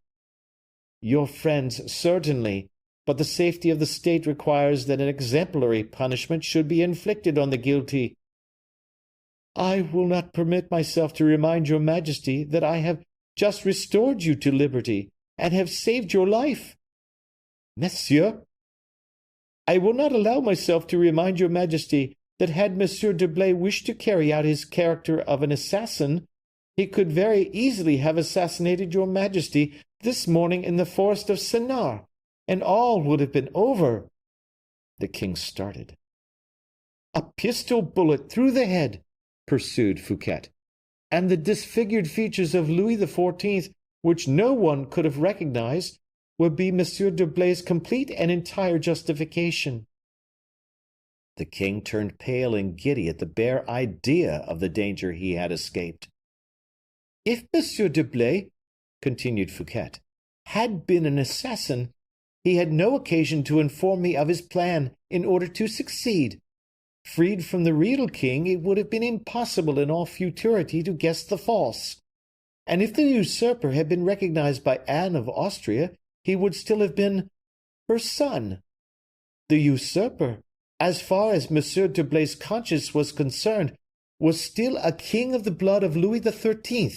Your friends, certainly, but the safety of the state requires that an exemplary punishment should be inflicted on the guilty. I will not permit myself to remind your majesty that I have just restored you to liberty, and have saved your life. Monsieur, I will not allow myself to remind your majesty that had Monsieur d'Herblay wished to carry out his character of an assassin, he could very easily have assassinated your majesty this morning in the forest of Senart, and all would have been over. The king started. A pistol bullet through the head, pursued Fouquet, and the disfigured features of Louis XIV, which no one could have recognized, would be Monsieur d'Herblay's complete and entire justification. The king turned pale and giddy at the bare idea of the danger he had escaped. If Monsieur d'Herblay, continued Fouquet, had been an assassin, he had no occasion to inform me of his plan in order to succeed. Freed from the real king, it would have been impossible in all futurity to guess the false. And if the usurper had been recognized by Anne of Austria, he would still have been her son. The usurper, as far as Monsieur d'Herblay's conscience was concerned, was still a king of the blood of Louis XIII.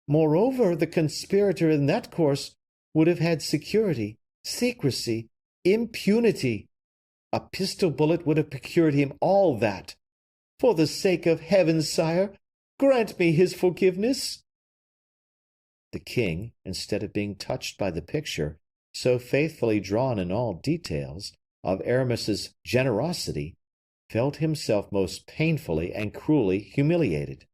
Moreover, the conspirator in that course would have had security, secrecy, impunity. A pistol bullet would have procured him all that. For the sake of heaven, sire, grant me his forgiveness. The king, instead of being touched by the picture, so faithfully drawn in all details, of Aramis's generosity, felt himself most painfully and cruelly humiliated.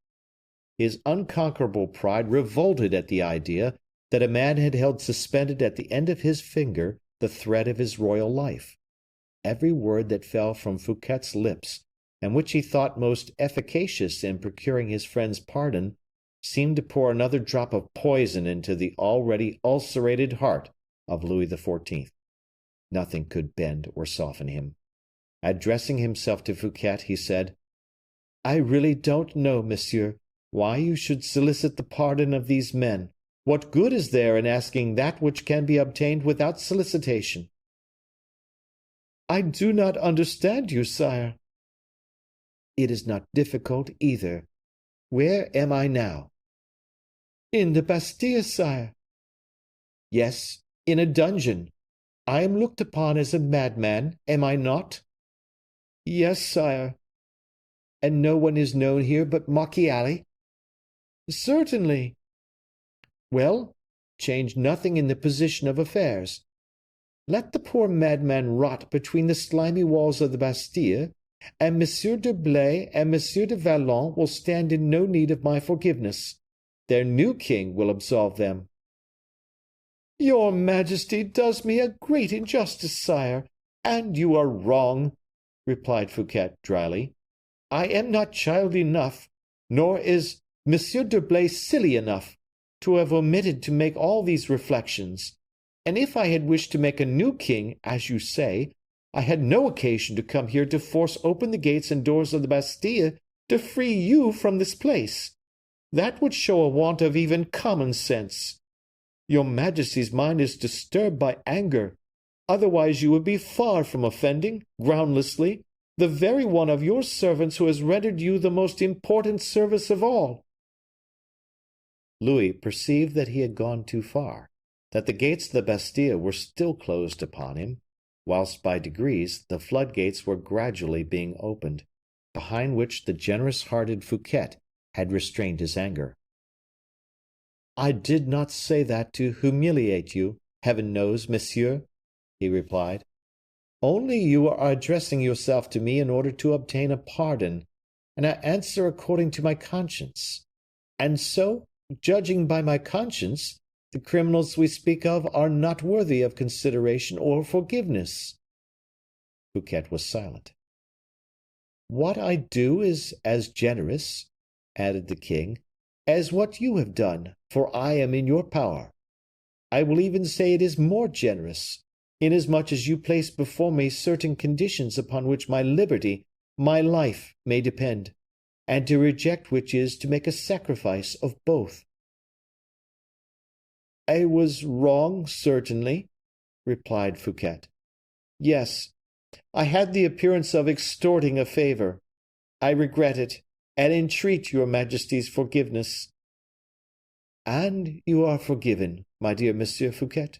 His unconquerable pride revolted at the idea that a man had held suspended at the end of his finger the thread of his royal life. Every word that fell from Fouquet's lips, and which he thought most efficacious in procuring his friend's pardon, seemed to pour another drop of poison into the already ulcerated heart of Louis XIV. Nothing could bend or soften him. Addressing himself to Fouquet, he said, I really don't know, monsieur, why you should solicit the pardon of these men. What good is there in asking that which can be obtained without solicitation? I do not understand you, sire. It is not difficult either. Where am I now? In the Bastille, sire. Yes, in a dungeon. I am looked upon as a madman, am I not? Yes, sire. And no one is known here but Macchiali? Certainly. Well, change nothing in the position of affairs. Let the poor madman rot between the slimy walls of the Bastille, and Monsieur d'Herblay and Monsieur de Vallon will stand in no need of my forgiveness. Their new king will absolve them. Your Majesty does me a great injustice, sire, and you are wrong, replied Fouquet, dryly. I am not child enough, nor is Monsieur d'Herblay silly enough, to have omitted to make all these reflections. And if I had wished to make a new king, as you say, I had no occasion to come here to force open the gates and doors of the Bastille to free you from this place. That would show a want of even common sense. Your Majesty's mind is disturbed by anger. Otherwise you would be far from offending, groundlessly, the very one of your servants who has rendered you the most important service of all. Louis perceived that he had gone too far, that the gates of the Bastille were still closed upon him, whilst by degrees the floodgates were gradually being opened, behind which the generous-hearted Fouquet had restrained his anger. I did not say that to humiliate you, heaven knows, monsieur, he replied. Only you are addressing yourself to me in order to obtain a pardon, and I answer according to my conscience. And so, judging by my conscience, the criminals we speak of are not worthy of consideration or forgiveness. Fouquet was silent. What I do is as generous, added the king, as what you have done, for I am in your power. I will even say it is more generous, inasmuch as you place before me certain conditions upon which my liberty, my life may depend, and to reject which is to make a sacrifice of both. I was wrong, certainly, replied Fouquet. Yes, I had the appearance of extorting a favour. I regret it, and entreat your Majesty's forgiveness. And you are forgiven, my dear Monsieur Fouquet,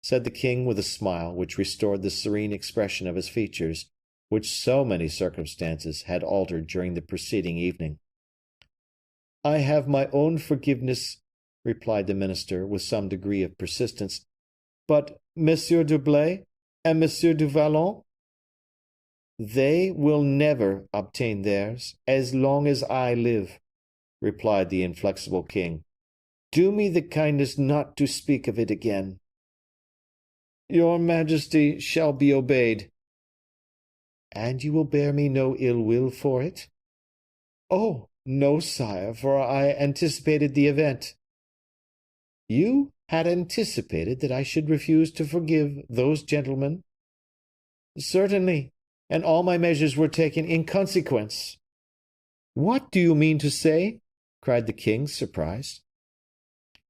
said the king with a smile which restored the serene expression of his features, which so many circumstances had altered during the preceding evening. I have my own forgiveness, replied the minister, with some degree of persistence. But Monsieur d'Herblay and Monsieur du Vallon? They will never obtain theirs, as long as I live, replied the inflexible king. Do me the kindness not to speak of it again. Your Majesty shall be obeyed. And you will bear me no ill will for it? Oh, no, sire, for I anticipated the event. You had anticipated that I should refuse to forgive those gentlemen? Certainly, and all my measures were taken in consequence. What do you mean to say? Cried the king, surprised.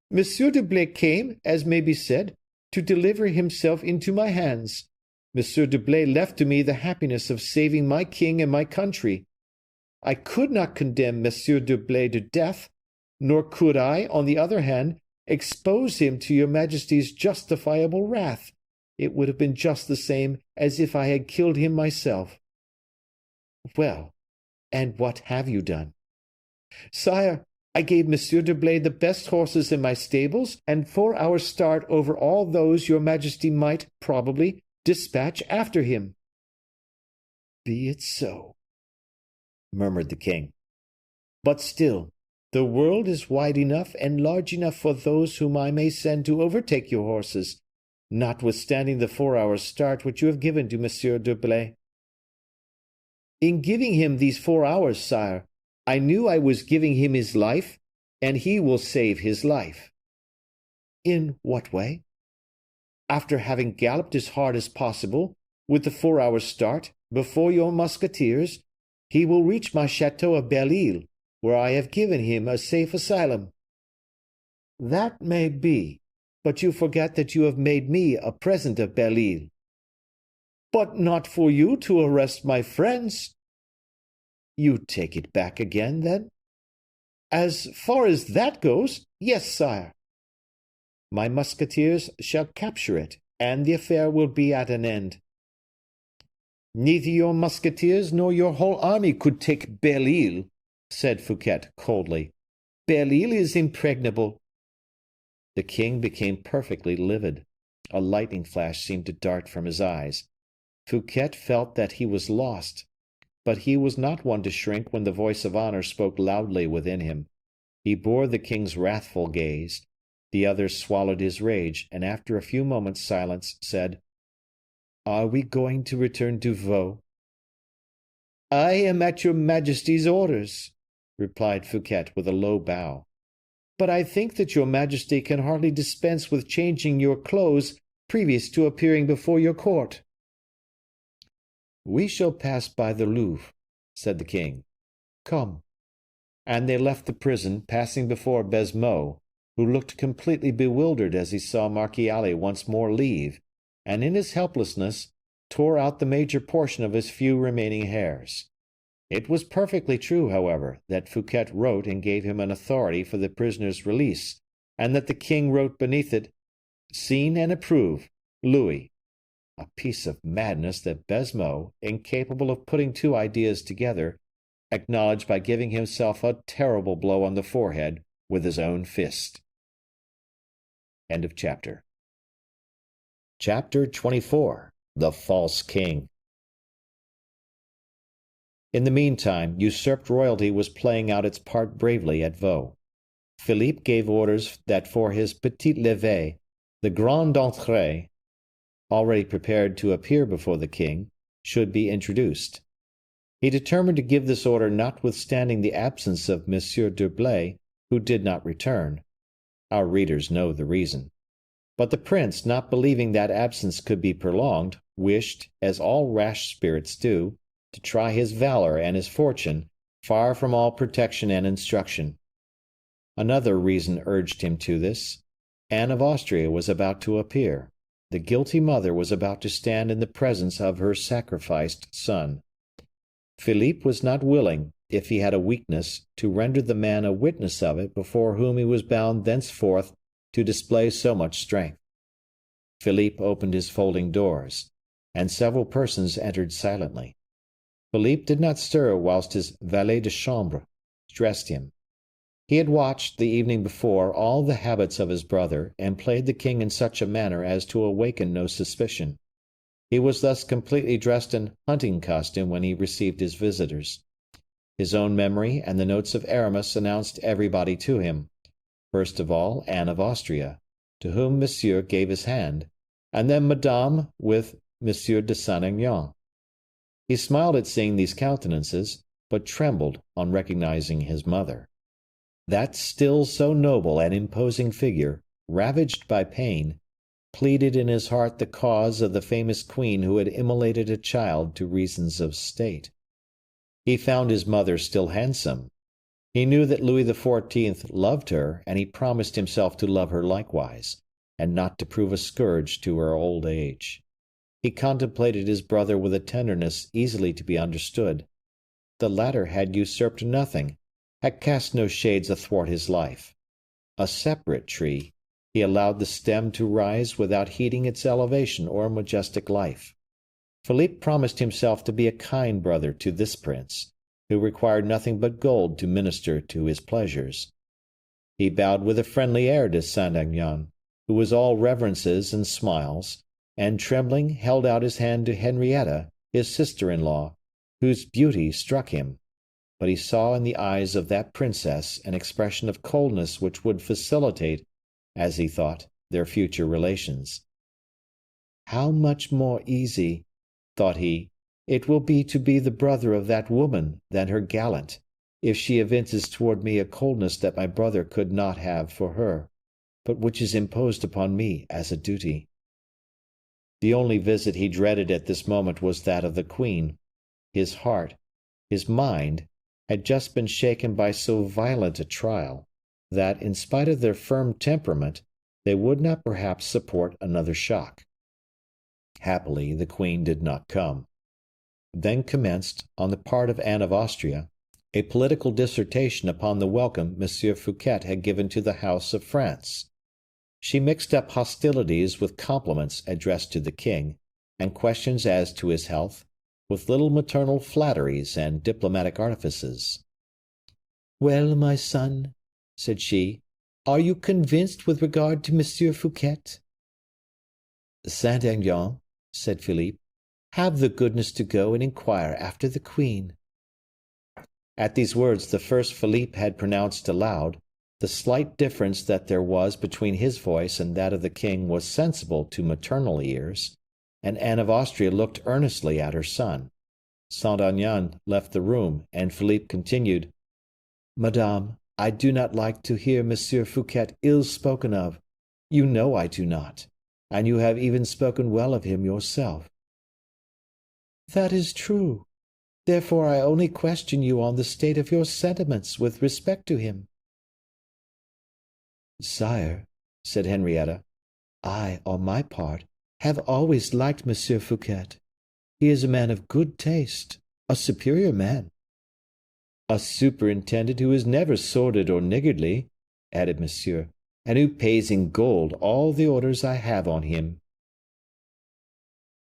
Monsieur d'Herblay came, as may be said, to deliver himself into my hands. Monsieur d'Herblay left to me the happiness of saving my king and my country. I could not condemn Monsieur d'Herblay to death, nor could I, on the other hand, expose him to your Majesty's justifiable wrath. It would have been just the same as if I had killed him myself. Well, and what have you done? Sire, I gave Monsieur d'Herblay the best horses in my stables, and 4 hours' start over all those your Majesty might, probably, dispatch after him. Be it so, murmured the king. But still, the world is wide enough and large enough for those whom I may send to overtake your horses, notwithstanding the 4 hours' start which you have given to Monsieur d'Herblay. In giving him these 4 hours, sire, I knew I was giving him his life, and he will save his life. In what way? After having galloped as hard as possible, with the 4 hours' start, before your musketeers, he will reach my chateau of Belle-Isle, where I have given him a safe asylum. That may be, but you forget that you have made me a present of Belle-Isle. But not for you to arrest my friends. You take it back again, then? As far as that goes, yes, sire. My musketeers shall capture it, and the affair will be at an end. Neither your musketeers nor your whole army could take Belle-Isle, said Fouquet coldly. Belle-Isle is impregnable. The king became perfectly livid. A lightning flash seemed to dart from his eyes. Fouquet felt that he was lost, but he was not one to shrink when the voice of honor spoke loudly within him. He bore the king's wrathful gaze. The other swallowed his rage, and after a few moments' silence, said, "Are we going to return to Vaux?" "I am at your majesty's orders," replied Fouquet with a low bow. "But I think that your majesty can hardly dispense with changing your clothes previous to appearing before your court." "We shall pass by the Louvre," said the king. "Come." And they left the prison, passing before Baisemeaux, who looked completely bewildered as he saw Marchiali once more leave, and in his helplessness tore out the major portion of his few remaining hairs. It was perfectly true, however, that Fouquet wrote and gave him an authority for the prisoner's release, and that the king wrote beneath it, "Seen and approve, Louis." A piece of madness that Baisemeaux, incapable of putting two ideas together, acknowledged by giving himself a terrible blow on the forehead with his own fist. End of chapter. Chapter 24. The False King. In the meantime, usurped royalty was playing out its part bravely at Vaux. Philippe gave orders that for his petit lever, the grand entrée, already prepared to appear before the king, should be introduced. He determined to give this order notwithstanding the absence of M. d'Herblay, who did not return. Our readers know the reason. But the prince, not believing that absence could be prolonged, wished, as all rash spirits do, to try his valor and his fortune, far from all protection and instruction. Another reason urged him to this. Anne of Austria was about to appear. The guilty mother was about to stand in the presence of her sacrificed son. Philippe was not willing, if he had a weakness, to render the man a witness of it before whom he was bound thenceforth to display so much strength. Philippe opened his folding doors, and several persons entered silently. Philippe did not stir whilst his valet de chambre dressed him. He had watched, the evening before, all the habits of his brother, and played the king in such a manner as to awaken no suspicion. He was thus completely dressed in hunting costume when he received his visitors. His own memory and the notes of Aramis announced everybody to him. First of all, Anne of Austria, to whom Monsieur gave his hand, and then Madame with Monsieur de Saint-Aignan. He smiled at seeing these countenances, but trembled on recognizing his mother. That still so noble and imposing figure, ravaged by pain, pleaded in his heart the cause of the famous queen who had immolated a child to reasons of state. He found his mother still handsome. He knew that Louis XIV loved her, and he promised himself to love her likewise, and not to prove a scourge to her old age. He contemplated his brother with a tenderness easily to be understood. The latter had usurped nothing, had cast no shades athwart his life. A separate tree, he allowed the stem to rise without heeding its elevation or majestic life. Philippe promised himself to be a kind brother to this prince, who required nothing but gold to minister to his pleasures. He bowed with a friendly air to Saint-Aignan, who was all reverences and smiles, and trembling held out his hand to Henrietta, his sister-in-law, whose beauty struck him. But he saw in the eyes of that princess an expression of coldness which would facilitate, as he thought, their future relations. "How much more easy," thought he, "it will be to be the brother of that woman than her gallant, if she evinces toward me a coldness that my brother could not have for her, but which is imposed upon me as a duty." The only visit he dreaded at this moment was that of the queen. His heart, his mind, had just been shaken by so violent a trial, that, in spite of their firm temperament, they would not perhaps support another shock. Happily, the queen did not come. Then commenced, on the part of Anne of Austria, a political dissertation upon the welcome M. Fouquet had given to the house of France. She mixed up hostilities with compliments addressed to the king, and questions as to his health, with little maternal flatteries and diplomatic artifices. "Well, my son," said she, "are you convinced with regard to Monsieur Fouquet?" "Saint Aignan," said Philippe, "have the goodness to go and inquire after the queen." At these words the first Philippe had pronounced aloud, the slight difference that there was between his voice and that of the king was sensible to maternal ears, and Anne of Austria looked earnestly at her son. Saint Aignan left the room, and Philippe continued, "Madame, I do not like to hear Monsieur Fouquet ill spoken of. You know I do not, and you have even spoken well of him yourself." "That is true. Therefore I only question you on the state of your sentiments with respect to him." "Sire," said Henrietta, "I, on my part, have always liked Monsieur Fouquet. He is a man of good taste, a superior man." "A superintendent who is never sordid or niggardly," added Monsieur, "and who pays in gold all the orders I have on him."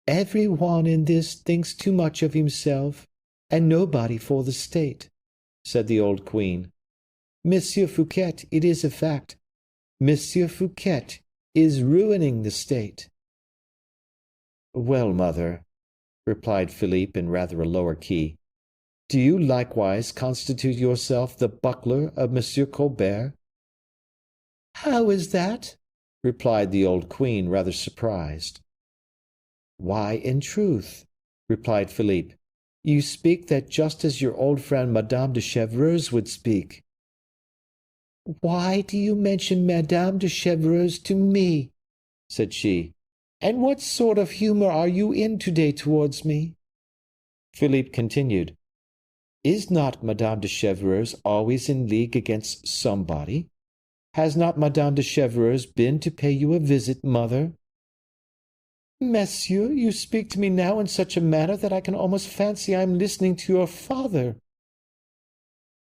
"Every one in this thinks too much of himself, and nobody for the state," said the old queen. "Monsieur Fouquet, it is a fact. Monsieur Fouquet is ruining the state." "Well, mother," replied Philippe in rather a lower key, "do you likewise constitute yourself the buckler of Monsieur Colbert?" "How is that?" replied the old queen, rather surprised. "Why, in truth," replied Philippe, "you speak that just as your old friend Madame de Chevreuse would speak." "Why do you mention Madame de Chevreuse to me?" said she. "And what sort of humor are you in to-day towards me?" Philippe continued, "Is not Madame de Chevreuse always in league against somebody? Has not Madame de Chevreuse been to pay you a visit, mother?" "Monsieur, you speak to me now in such a manner that I can almost fancy I am listening to your father."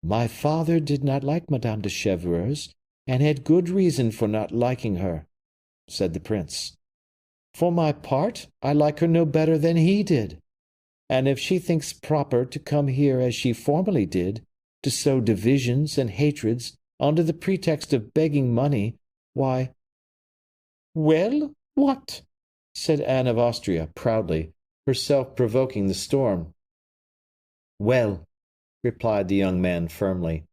"My father did not like Madame de Chevreuse, and had good reason for not liking her," said the prince. "For my part, I like her no better than he did. And if she thinks proper to come here as she formerly did, to sow divisions and hatreds under the pretext of begging money, why—" "Well, what?" said Anne of Austria, proudly, herself provoking the storm. "Well," replied the young man firmly,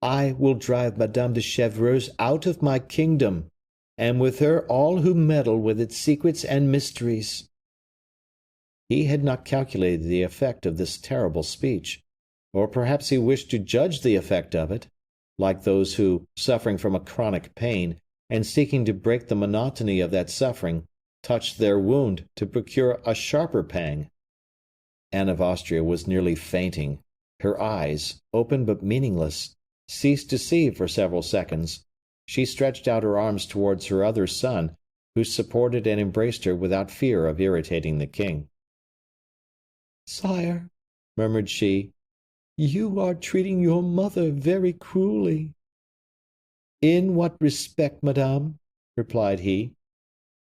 "I will drive Madame de Chevreuse out of my kingdom, and with her all who meddle with its secrets and mysteries." He had not calculated the effect of this terrible speech, or perhaps he wished to judge the effect of it, like those who, suffering from a chronic pain, and seeking to break the monotony of that suffering, touch their wound to procure a sharper pang. Anne of Austria was nearly fainting. Her eyes, open but meaningless, ceased to see for several seconds. She stretched out her arms towards her other son, who supported and embraced her without fear of irritating the king. "Sire," murmured she, "you are treating your mother very cruelly." "In what respect, madame?" replied he.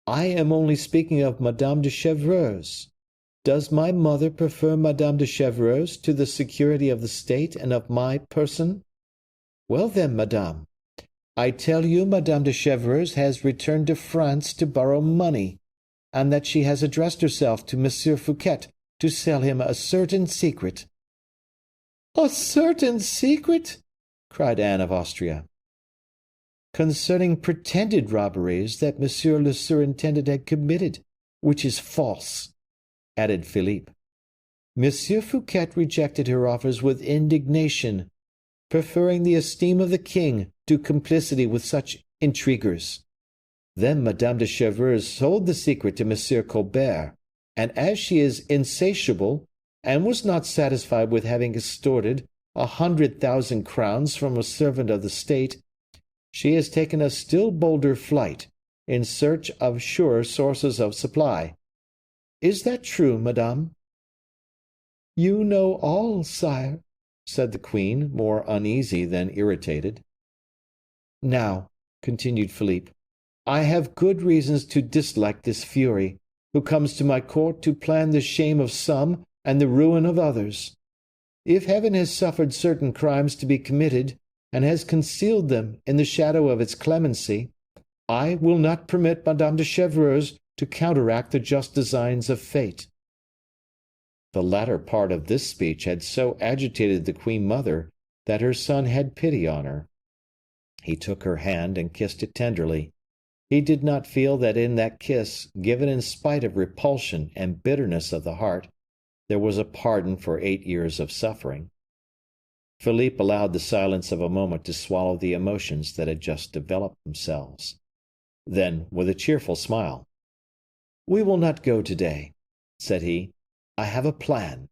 "I am only speaking of Madame de Chevreuse. Does my mother prefer Madame de Chevreuse to the security of the state and of my person? Well then, madame, I tell you Madame de Chevreuse has returned to France to borrow money, and that she has addressed herself to Monsieur Fouquet to sell him a certain secret." "A certain secret?" cried Anne of Austria. "Concerning pretended robberies that Monsieur le Surintendant had committed, which is false," added Philippe. "Monsieur Fouquet rejected her offers with indignation, preferring the esteem of the king to complicity with such intriguers. Then Madame de Chevreuse sold the secret to Monsieur Colbert, and as she is insatiable, and was not satisfied with having extorted 100,000 crowns from a servant of the state, she has taken a still bolder flight in search of surer sources of supply. Is that true, madame?" "You know all, sire," said the queen, more uneasy than irritated. "Now," continued Philippe, I have good reasons to dislike this fury, who comes to my court to plan the shame of some and the ruin of others. If heaven has suffered certain crimes to be committed, and has concealed them in the shadow of its clemency, I will not permit Madame de Chevreuse to counteract the just designs of fate." The latter part of this speech had so agitated the queen mother that her son had pity on her. He took her hand and kissed it tenderly. He did not feel that in that kiss, given in spite of repulsion and bitterness of the heart, there was a pardon for 8 years of suffering. Philippe allowed the silence of a moment to swallow the emotions that had just developed themselves. Then, with a cheerful smile, "We will not go today," said he. "I have a plan."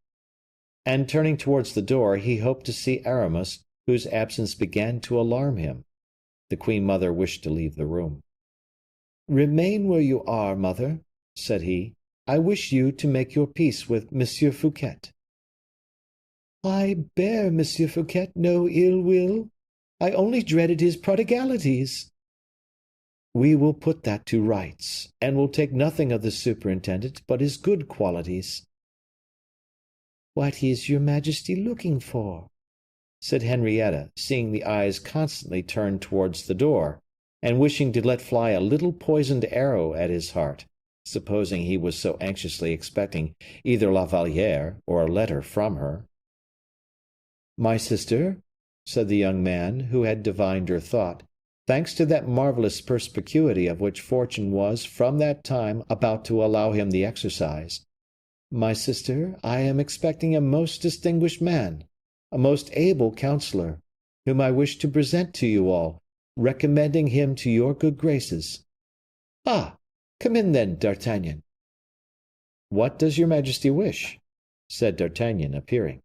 And turning towards the door, he hoped to see Aramis, whose absence began to alarm him. The queen mother wished to leave the room. "Remain where you are, mother," said he. "I wish you to make your peace with Monsieur Fouquet." "I bear Monsieur Fouquet no ill will. I only dreaded his prodigalities." "We will put that to rights, and will take nothing of the superintendent but his good qualities." "What is your majesty looking for?" said Henrietta, seeing the eyes constantly turned towards the door, and wishing to let fly a little poisoned arrow at his heart, supposing he was so anxiously expecting either La Valliere or a letter from her. "My sister," said the young man, who had divined her thought, thanks to that marvelous perspicuity of which fortune was from that time about to allow him the exercise, "my sister, I am expecting a most distinguished man, a most able counselor, whom I wish to present to you all, recommending him to your good graces." "Ah! Come in, then, D'Artagnan." "What does your majesty wish?" said D'Artagnan, appearing.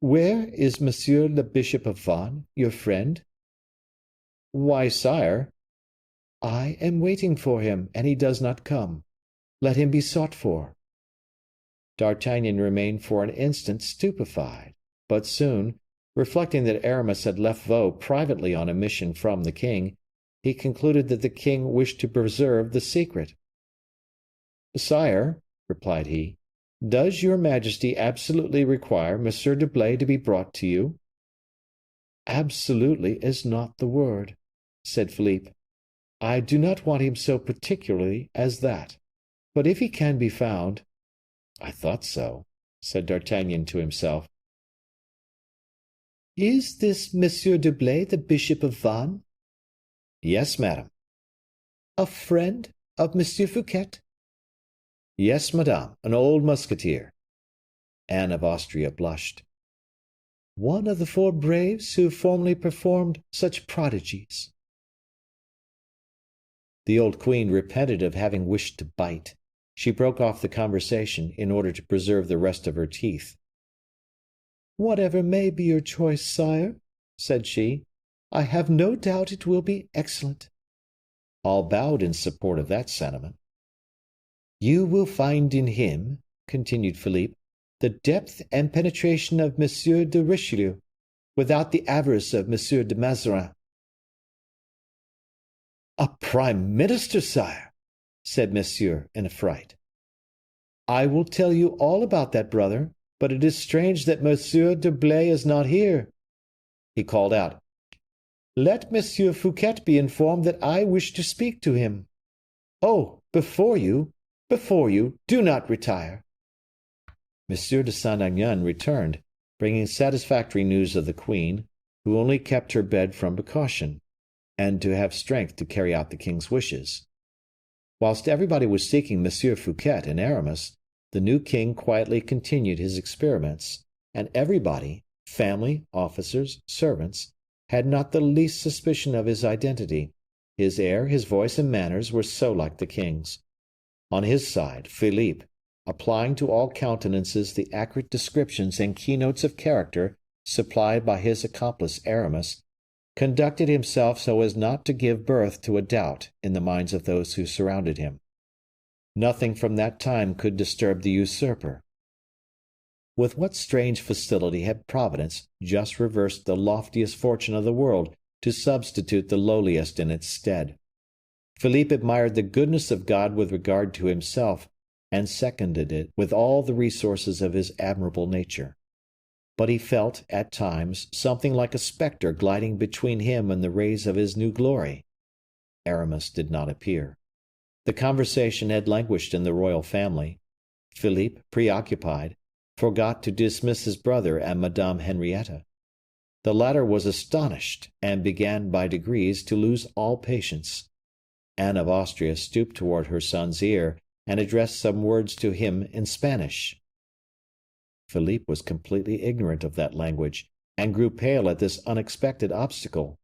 "Where is Monsieur the Bishop of Vannes, your friend?" "Why, sire—" "I am waiting for him, and he does not come. Let him be sought for." D'Artagnan remained for an instant stupefied, but soon, reflecting that Aramis had left Vaux privately on a mission from the king, he concluded that the king wished to preserve the secret. "Sire," replied he, "does your majesty absolutely require Monsieur d'Herblay to be brought to you?" "Absolutely is not the word," said Philippe. "I do not want him so particularly as that. But if he can be found—" "I thought so," said D'Artagnan to himself. "Is this Monsieur d'Herblay the Bishop of Vannes?" "Yes, madame." "A friend of Monsieur Fouquet?" "Yes, madame, an old musketeer." Anne of Austria blushed. "One of the 4 braves who formerly performed such prodigies." The old queen repented of having wished to bite. She broke off the conversation in order to preserve the rest of her teeth. "Whatever may be your choice, sire," said she, "I have no doubt it will be excellent." All bowed in support of that sentiment. "You will find in him," continued Philippe, "the depth and penetration of Monsieur de Richelieu, without the avarice of Monsieur de Mazarin." "A prime minister, sire!" said Monsieur in a fright. "I will tell you all about that, brother, but it is strange that Monsieur d'Herblay is not here." He called out, "Let Monsieur Fouquet be informed that I wish to speak to him. Oh, before you, do not retire." Monsieur de Saint Aignan returned, bringing satisfactory news of the queen, who only kept her bed from precaution, and to have strength to carry out the king's wishes. Whilst everybody was seeking Monsieur Fouquet and Aramis, the new king quietly continued his experiments, and everybody, family, officers, servants, had not the least suspicion of his identity. His air, his voice, and manners were so like the king's. On his side, Philippe, applying to all countenances the accurate descriptions and keynotes of character supplied by his accomplice Aramis, conducted himself so as not to give birth to a doubt in the minds of those who surrounded him. Nothing from that time could disturb the usurper. With what strange facility had Providence just reversed the loftiest fortune of the world to substitute the lowliest in its stead! Philippe admired the goodness of God with regard to himself, and seconded it with all the resources of his admirable nature. But he felt, at times, something like a spectre gliding between him and the rays of his new glory. Aramis did not appear. The conversation had languished in the royal family. Philippe, preoccupied, forgot to dismiss his brother and Madame Henrietta. The latter was astonished, and began by degrees to lose all patience. Anne of Austria stooped toward her son's ear, and addressed some words to him in Spanish. Philippe was completely ignorant of that language, and grew pale at this unexpected obstacle.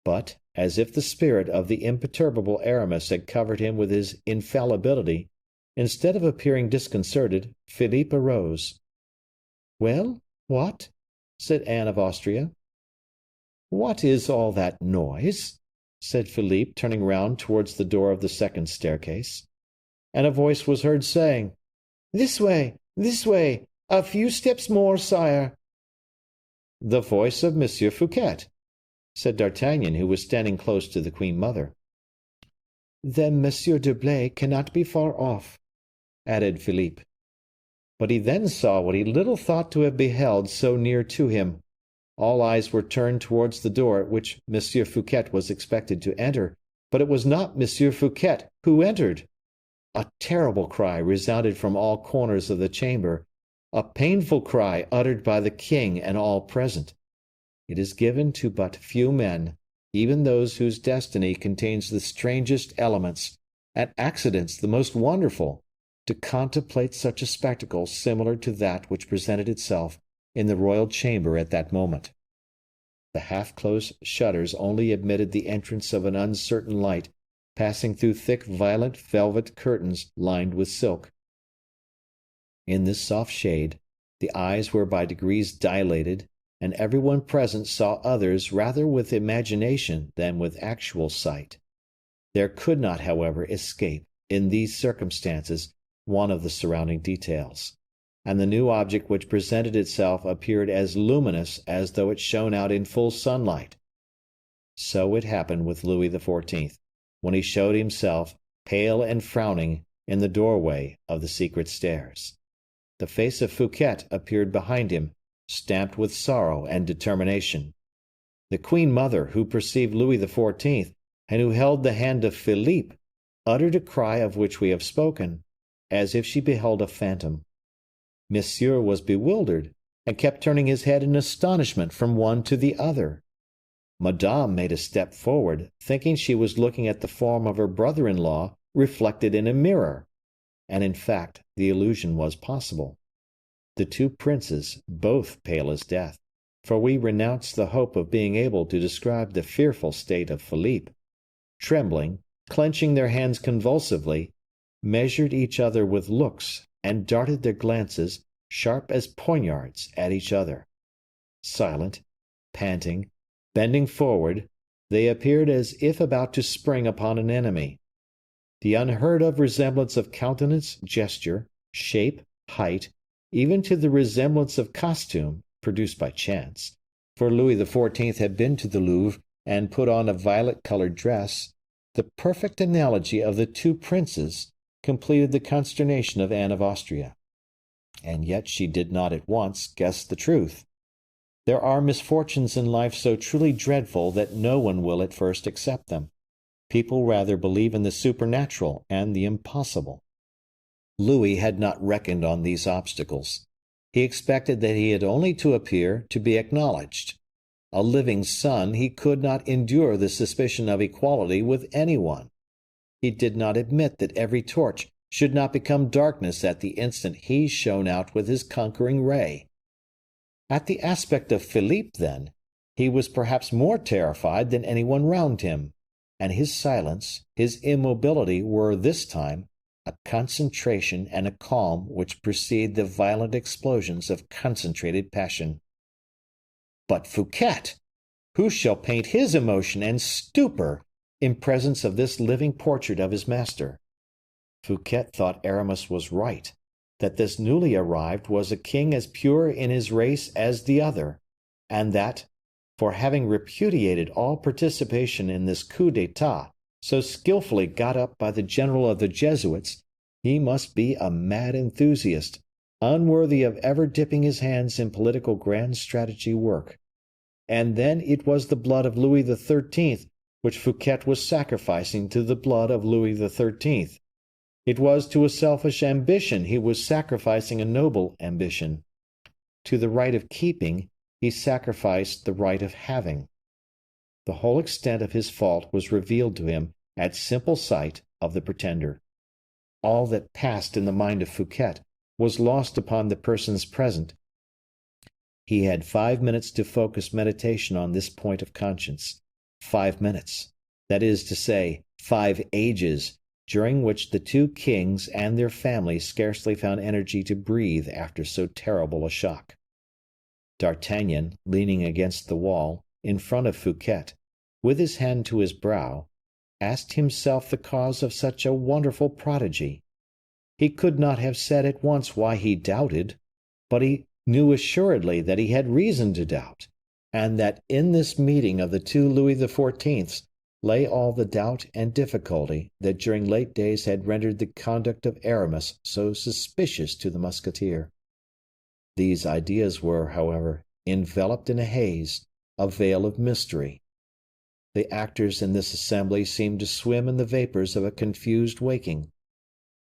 But, as if the spirit of the imperturbable Aramis had covered him with his infallibility, instead of appearing disconcerted, Philippe arose. "Well, what?" said Anne of Austria. "What is all that noise?" said Philippe, turning round towards the door of the second staircase. And a voice was heard saying, "This way, this way, a few steps more, sire." "The voice of Monsieur Fouquet," said D'Artagnan, who was standing close to the queen mother. "Then Monsieur d'Herblay cannot be far off," added Philippe. But he then saw what he little thought to have beheld so near to him. All eyes were turned towards the door at which Monsieur Fouquet was expected to enter, but it was not Monsieur Fouquet who entered. A terrible cry resounded from all corners of the chamber, a painful cry uttered by the king and all present. It is given to but few men, even those whose destiny contains the strangest elements, and accidents the most wonderful, to contemplate such a spectacle similar to that which presented itself in the royal chamber at that moment. The half-closed shutters only admitted the entrance of an uncertain light, passing through thick violet velvet curtains lined with silk. In this soft shade, the eyes were by degrees dilated, and everyone present saw others rather with imagination than with actual sight. There could not, however, escape, in these circumstances, one of the surrounding details, and the new object which presented itself appeared as luminous as though it shone out in full sunlight. So it happened with Louis XIV, when he showed himself, pale and frowning, in the doorway of the secret stairs. The face of Fouquet appeared behind him, stamped with sorrow and determination. The queen mother, who perceived Louis XIV, and who held the hand of Philippe, uttered a cry of which we have spoken, as if she beheld a phantom. Monsieur was bewildered, and kept turning his head in astonishment from one to the other. Madame made a step forward, thinking she was looking at the form of her brother-in-law reflected in a mirror, and in fact the illusion was possible. The two princes, both pale as death, for we renounced the hope of being able to describe the fearful state of Philippe, trembling, clenching their hands convulsively, measured each other with looks, and darted their glances, sharp as poignards, at each other. Silent, panting, bending forward, they appeared as if about to spring upon an enemy. The unheard-of resemblance of countenance, gesture, shape, height, even to the resemblance of costume, produced by chance, for Louis XIV had been to the Louvre and put on a violet-colored dress, the perfect analogy of the two princes completed the consternation of Anne of Austria. And yet she did not at once guess the truth. There are misfortunes in life so truly dreadful that no one will at first accept them. People rather believe in the supernatural and the impossible. Louis had not reckoned on these obstacles. He expected that he had only to appear to be acknowledged. A living son, he could not endure the suspicion of equality with anyone. He did not admit that every torch should not become darkness at the instant he shone out with his conquering ray. At the aspect of Philippe, then, he was perhaps more terrified than anyone round him, and his silence, his immobility were this time a concentration and a calm which precede the violent explosions of concentrated passion. But Fouquet! Who shall paint his emotion and stupor in presence of this living portrait of his master? Fouquet thought Aramis was right, that this newly arrived was a king as pure in his race as the other, and that, for having repudiated all participation in this coup d'etat, so skillfully got up by the general of the Jesuits, he must be a mad enthusiast, unworthy of ever dipping his hands in political grand strategy work. And then it was the blood of Louis XIII which Fouquet was sacrificing to the blood of Louis XIII. It was to a selfish ambition he was sacrificing a noble ambition. To the right of keeping he sacrificed the right of having. The whole extent of his fault was revealed to him at simple sight of the pretender. All that passed in the mind of Fouquet was lost upon the persons present. He had 5 minutes to focus meditation on this point of conscience. 5 minutes, that is to say, 5 ages, during which the two kings and their families scarcely found energy to breathe after so terrible a shock. D'Artagnan, leaning against the wall, in front of Fouquet, with his hand to his brow, asked himself the cause of such a wonderful prodigy. He could not have said at once why he doubted, but he knew assuredly that he had reason to doubt, and that in this meeting of the two Louis XIVs lay all the doubt and difficulty that during late days had rendered the conduct of Aramis so suspicious to the musketeer. These ideas were, however, enveloped in a haze, a veil of mystery. The actors in this assembly seemed to swim in the vapors of a confused waking.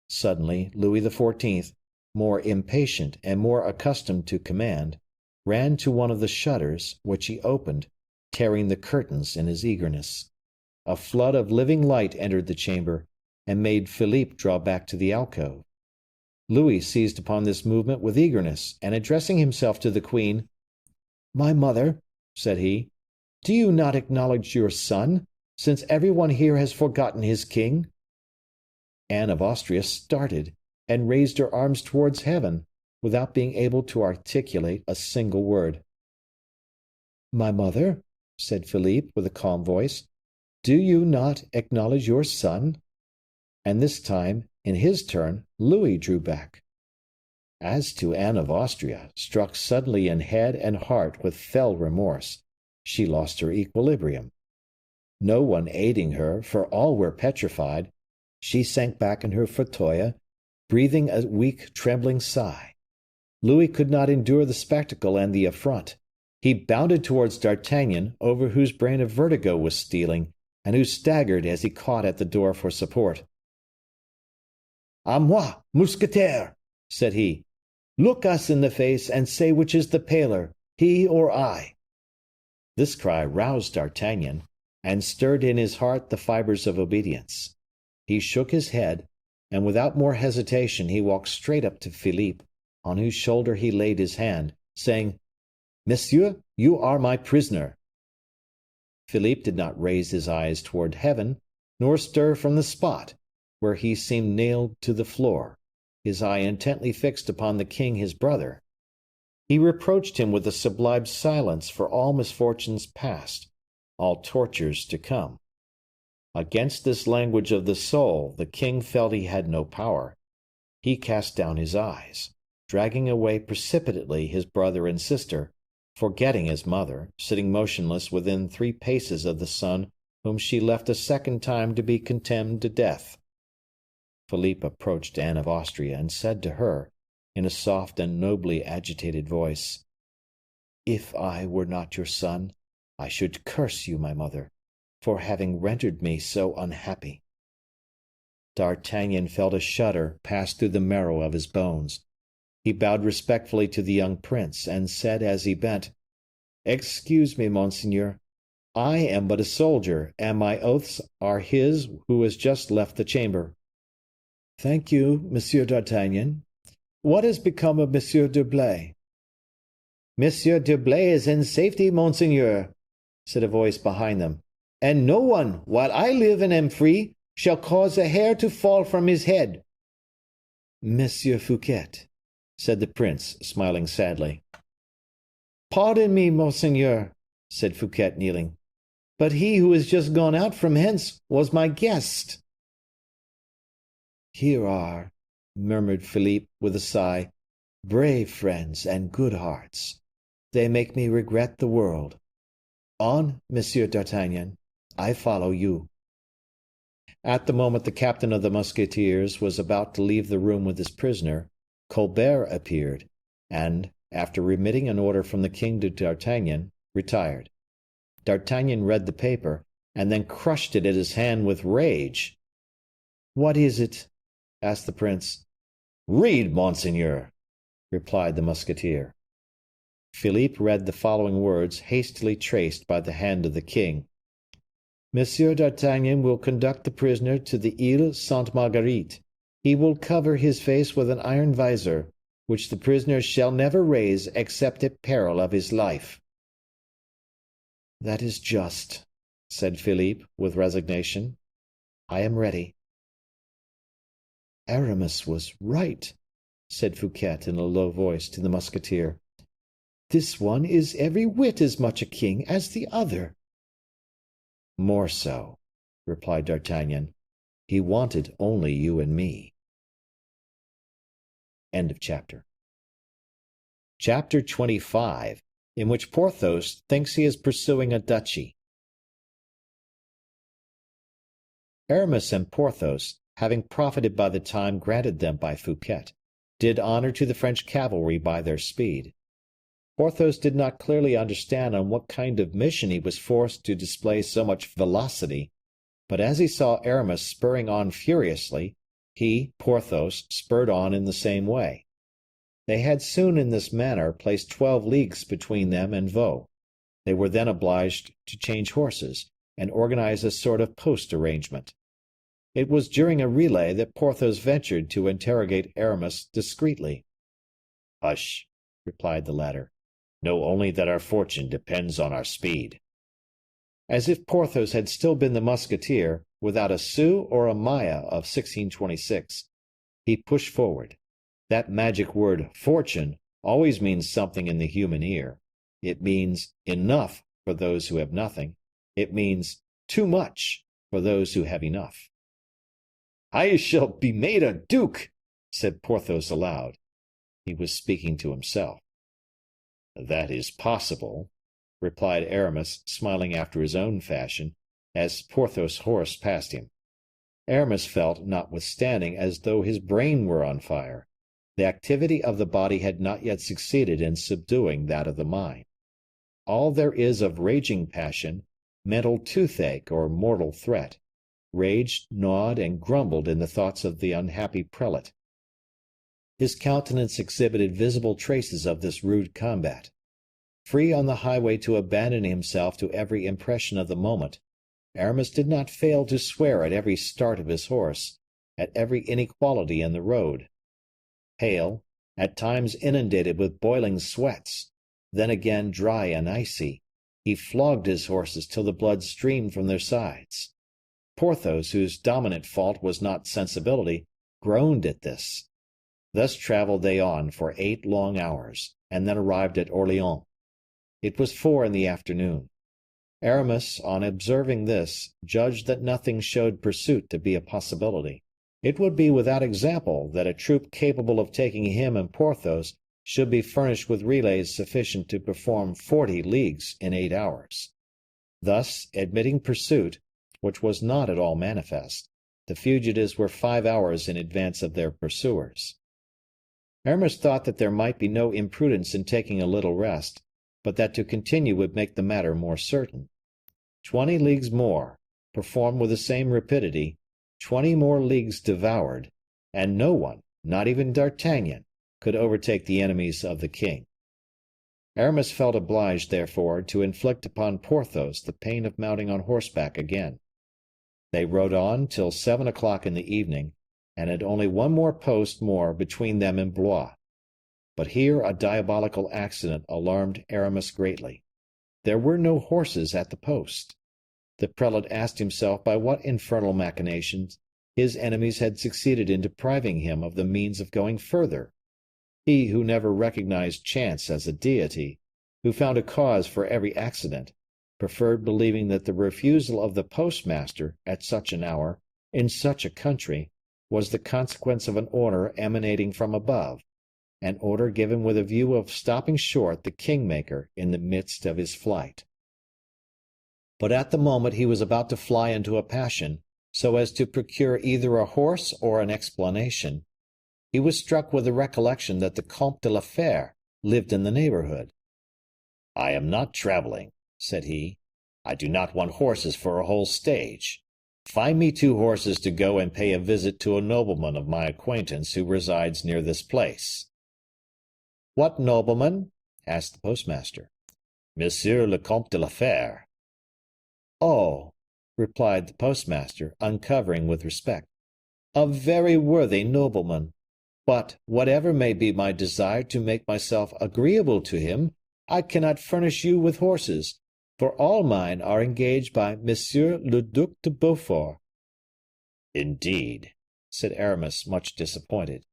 Suddenly Louis XIV, more impatient and more accustomed to command, ran to one of the shutters, which he opened, tearing the curtains in his eagerness. A flood of living light entered the chamber, and made Philippe draw back to the alcove. Louis seized upon this movement with eagerness, and addressing himself to the queen, "My mother," said he, "do you not acknowledge your son, since every one here has forgotten his king?" Anne of Austria started, and raised her arms towards heaven, without being able to articulate a single word. "My mother," said Philippe, with a calm voice, "do you not acknowledge your son?" And this time, in his turn, Louis drew back. As to Anne of Austria, struck suddenly in head and heart with fell remorse, she lost her equilibrium. No one aiding her, for all were petrified, she sank back in her fauteuil, breathing a weak, trembling sigh. Louis could not endure the spectacle and the affront. He bounded towards D'Artagnan, over whose brain a vertigo was stealing, and who staggered as he caught at the door for support. "À moi, mousquetaire!" said he. "Look us in the face and say which is the paler, he or I." This cry roused D'Artagnan, and stirred in his heart the fibers of obedience. He shook his head, and without more hesitation he walked straight up to Philippe, on whose shoulder he laid his hand, saying, "Monsieur, you are my prisoner." Philippe did not raise his eyes toward heaven, nor stir from the spot, where he seemed nailed to the floor, his eye intently fixed upon the king his brother. He reproached him with a sublime silence for all misfortunes past, all tortures to come. Against this language of the soul the king felt he had no power. He cast down his eyes, dragging away precipitately his brother and sister, forgetting his mother, sitting motionless within 3 paces of the son whom she left a second time to be condemned to death. Philippe approached Anne of Austria and said to her, in a soft and nobly agitated voice, "If I were not your son, I should curse you, my mother, for having rendered me so unhappy." D'Artagnan felt a shudder pass through the marrow of his bones. He bowed respectfully to the young prince, and said as he bent, "Excuse me, monseigneur, I am but a soldier, and my oaths are his who has just left the chamber." "Thank you, Monsieur d'Artagnan. What has become of Monsieur d'Herblay?" "Monsieur d'Herblay is in safety, monseigneur," said a voice behind them, "and no one, while I live and am free, shall cause a hair to fall from his head." "Monsieur Fouquet," said the prince, smiling sadly. "Pardon me, monseigneur," said Fouquet, kneeling, "but he who is just gone out from hence was my guest." "Here are," murmured Philippe with a sigh, "brave friends and good hearts. They make me regret the world. On, Monsieur d'Artagnan, I follow you." At the moment the captain of the musketeers was about to leave the room with his prisoner, Colbert appeared, and, after remitting an order from the king to D'Artagnan, retired. D'Artagnan read the paper, and then crushed it in his hand with rage. "What is it?" asked the prince. "Read, monseigneur," replied the musketeer. Philippe read the following words, hastily traced by the hand of the king. Monsieur d'Artagnan will conduct the prisoner to the Ile Sainte Marguerite. He will cover his face with an iron visor, which the prisoner shall never raise except at peril of his life. "That is just," said Philippe, with resignation. "I am ready." "Aramis was right," said Fouquet in a low voice to the musketeer. "This one is every whit as much a king as the other." "More so," replied D'Artagnan. "He wanted only you and me." End of chapter. Chapter 25, in which Porthos thinks he is pursuing a duchy. Aramis and Porthos, having profited by the time granted them by Fouquet, did honor to the French cavalry by their speed. Porthos did not clearly understand on what kind of mission he was forced to display so much velocity, but as he saw Aramis spurring on furiously, he, Porthos, spurred on in the same way. They had soon in this manner placed 12 leagues between them and Vaux. They were then obliged to change horses, and organize a sort of post arrangement. It was during a relay that Porthos ventured to interrogate Aramis discreetly. "Hush," replied the latter. "Know only that our fortune depends on our speed." As if Porthos had still been the musketeer, without a sou or a maille of 1626, he pushed forward. That magic word fortune always means something in the human ear. It means enough for those who have nothing. It means too much for those who have enough. "I shall be made a duke," said Porthos aloud. He was speaking to himself. "That is possible," replied Aramis, smiling after his own fashion, as Porthos' horse passed him. Aramis felt, notwithstanding, as though his brain were on fire. The activity of the body had not yet succeeded in subduing that of the mind. All there is of raging passion, mental toothache or mortal threat, raged, gnawed, and grumbled in the thoughts of the unhappy prelate. His countenance exhibited visible traces of this rude combat. Free on the highway to abandon himself to every impression of the moment, Aramis did not fail to swear at every start of his horse, at every inequality in the road. Pale, at times inundated with boiling sweats, then again dry and icy, he flogged his horses till the blood streamed from their sides. Porthos, whose dominant fault was not sensibility, groaned at this. Thus traveled they on for 8 long hours, and then arrived at Orleans. It was 4 in the afternoon. Aramis, on observing this, judged that nothing showed pursuit to be a possibility. It would be without example that a troop capable of taking him and Porthos should be furnished with relays sufficient to perform 40 leagues in 8 hours. Thus, admitting pursuit, which was not at all manifest, the fugitives were 5 hours in advance of their pursuers. Aramis thought that there might be no imprudence in taking a little rest, but that to continue would make the matter more certain. 20 leagues more, performed with the same rapidity, 20 more leagues devoured, and no one, not even D'Artagnan, could overtake the enemies of the king. Aramis felt obliged, therefore, to inflict upon Porthos the pain of mounting on horseback again. They rode on till 7 o'clock in the evening, and had only one more post more between them and Blois. But here a diabolical accident alarmed Aramis greatly. There were no horses at the post. The prelate asked himself by what infernal machinations his enemies had succeeded in depriving him of the means of going further. He who never recognized chance as a deity, who found a cause for every accident, preferred believing that the refusal of the postmaster at such an hour, in such a country, was the consequence of an order emanating from above, an order given with a view of stopping short the kingmaker in the midst of his flight. But at the moment he was about to fly into a passion, so as to procure either a horse or an explanation, he was struck with the recollection that the Comte de la Fère lived in the neighborhood. "I am not traveling," said he. "I do not want horses for a whole stage. Find me 2 horses to go and pay a visit to a nobleman of my acquaintance who resides near this place." "What nobleman?" asked the postmaster. "Monsieur le Comte de la Fère." "Oh," replied the postmaster, uncovering with respect, "a very worthy nobleman. But whatever may be my desire to make myself agreeable to him, I cannot furnish you with horses, for all mine are engaged by Monsieur le Duc de Beaufort." "Indeed," said Aramis, much disappointed.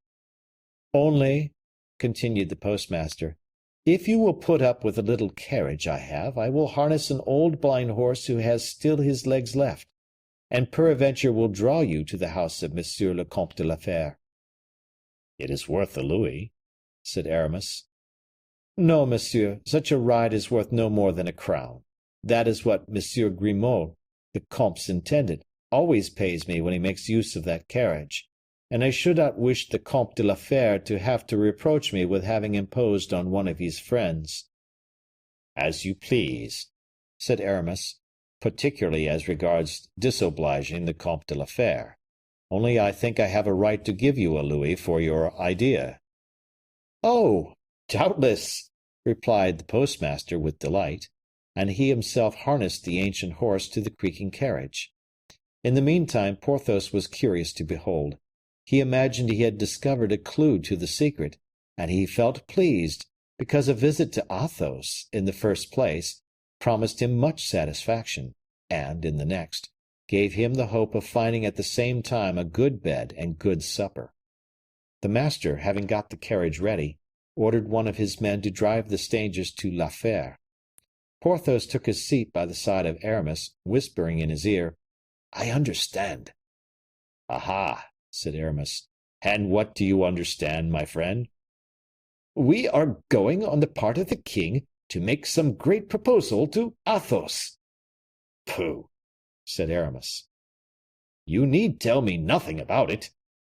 "Only," continued the postmaster, "if you will put up with a little carriage I have, I will harness an old blind horse who has still his legs left, and peradventure will draw you to the house of Monsieur le Comte de la Fère." "It is worth a louis," said Aramis. "No, monsieur, such a ride is worth no more than a crown. That is what Monsieur Grimaud, the comte's intendant, always pays me when he makes use of that carriage, and I should not wish the Comte de la Fère to have to reproach me with having imposed on one of his friends." "As you please," said Aramis, "particularly as regards disobliging the Comte de la Fère. Only I think I have a right to give you a louis for your idea." "Oh, doubtless," replied the postmaster with delight, and he himself harnessed the ancient horse to the creaking carriage. In the meantime, Porthos was curious to behold. He imagined he had discovered a clue to the secret, and he felt pleased, because a visit to Athos, in the first place, promised him much satisfaction, and, in the next, gave him the hope of finding at the same time a good bed and good supper. The master, having got the carriage ready, ordered one of his men to drive the strangers to La Fère. Porthos took his seat by the side of Aramis, whispering in his ear, "I understand." "Aha!" said Aramis. "And what do you understand, my friend?" "We are going, on the part of the king, to make some great proposal to Athos." "Pooh!" said Aramis. "You need tell me nothing about it,"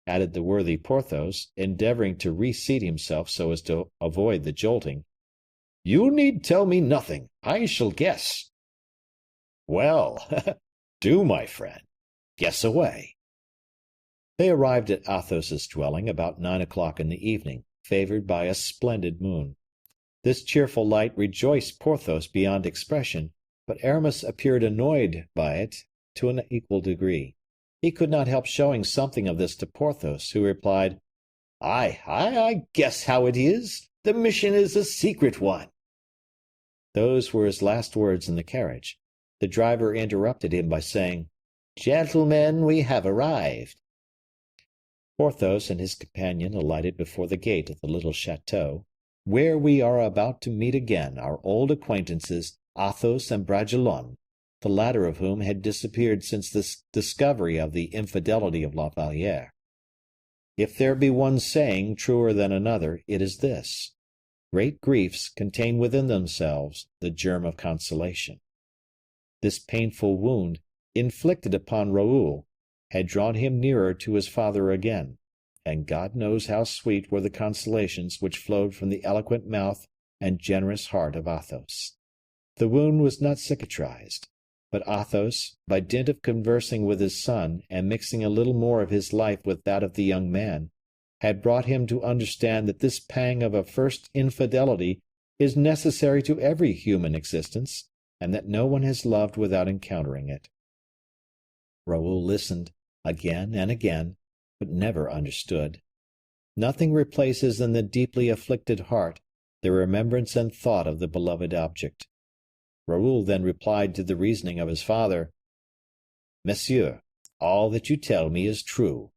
added the worthy Porthos, endeavoring to reseat himself so as to avoid the jolting. "You need tell me nothing. I shall guess." "Well, do, my friend. Guess away." They arrived at Athos's dwelling about 9 o'clock in the evening, favored by a splendid moon. This cheerful light rejoiced Porthos beyond expression, but Aramis appeared annoyed by it to an equal degree. He could not help showing something of this to Porthos, who replied, I guess how it is. The mission is a secret one." Those were his last words in the carriage. The driver interrupted him by saying, "Gentlemen, we have arrived." Porthos and his companion alighted before the gate of the little chateau, where we are about to meet again our old acquaintances Athos and Bragelonne, the latter of whom had disappeared since the discovery of the infidelity of La Valliere. If there be one saying truer than another, it is this: great griefs contain within themselves the germ of consolation. This painful wound, inflicted upon Raoul, had drawn him nearer to his father again, and God knows how sweet were the consolations which flowed from the eloquent mouth and generous heart of Athos. The wound was not cicatrized, but Athos, by dint of conversing with his son and mixing a little more of his life with that of the young man, had brought him to understand that this pang of a first infidelity is necessary to every human existence, and that no one has loved without encountering it. Raoul listened again and again, but never understood. Nothing replaces in the deeply afflicted heart the remembrance and thought of the beloved object. Raoul then replied to the reasoning of his father, "Monsieur, all that you tell me is true.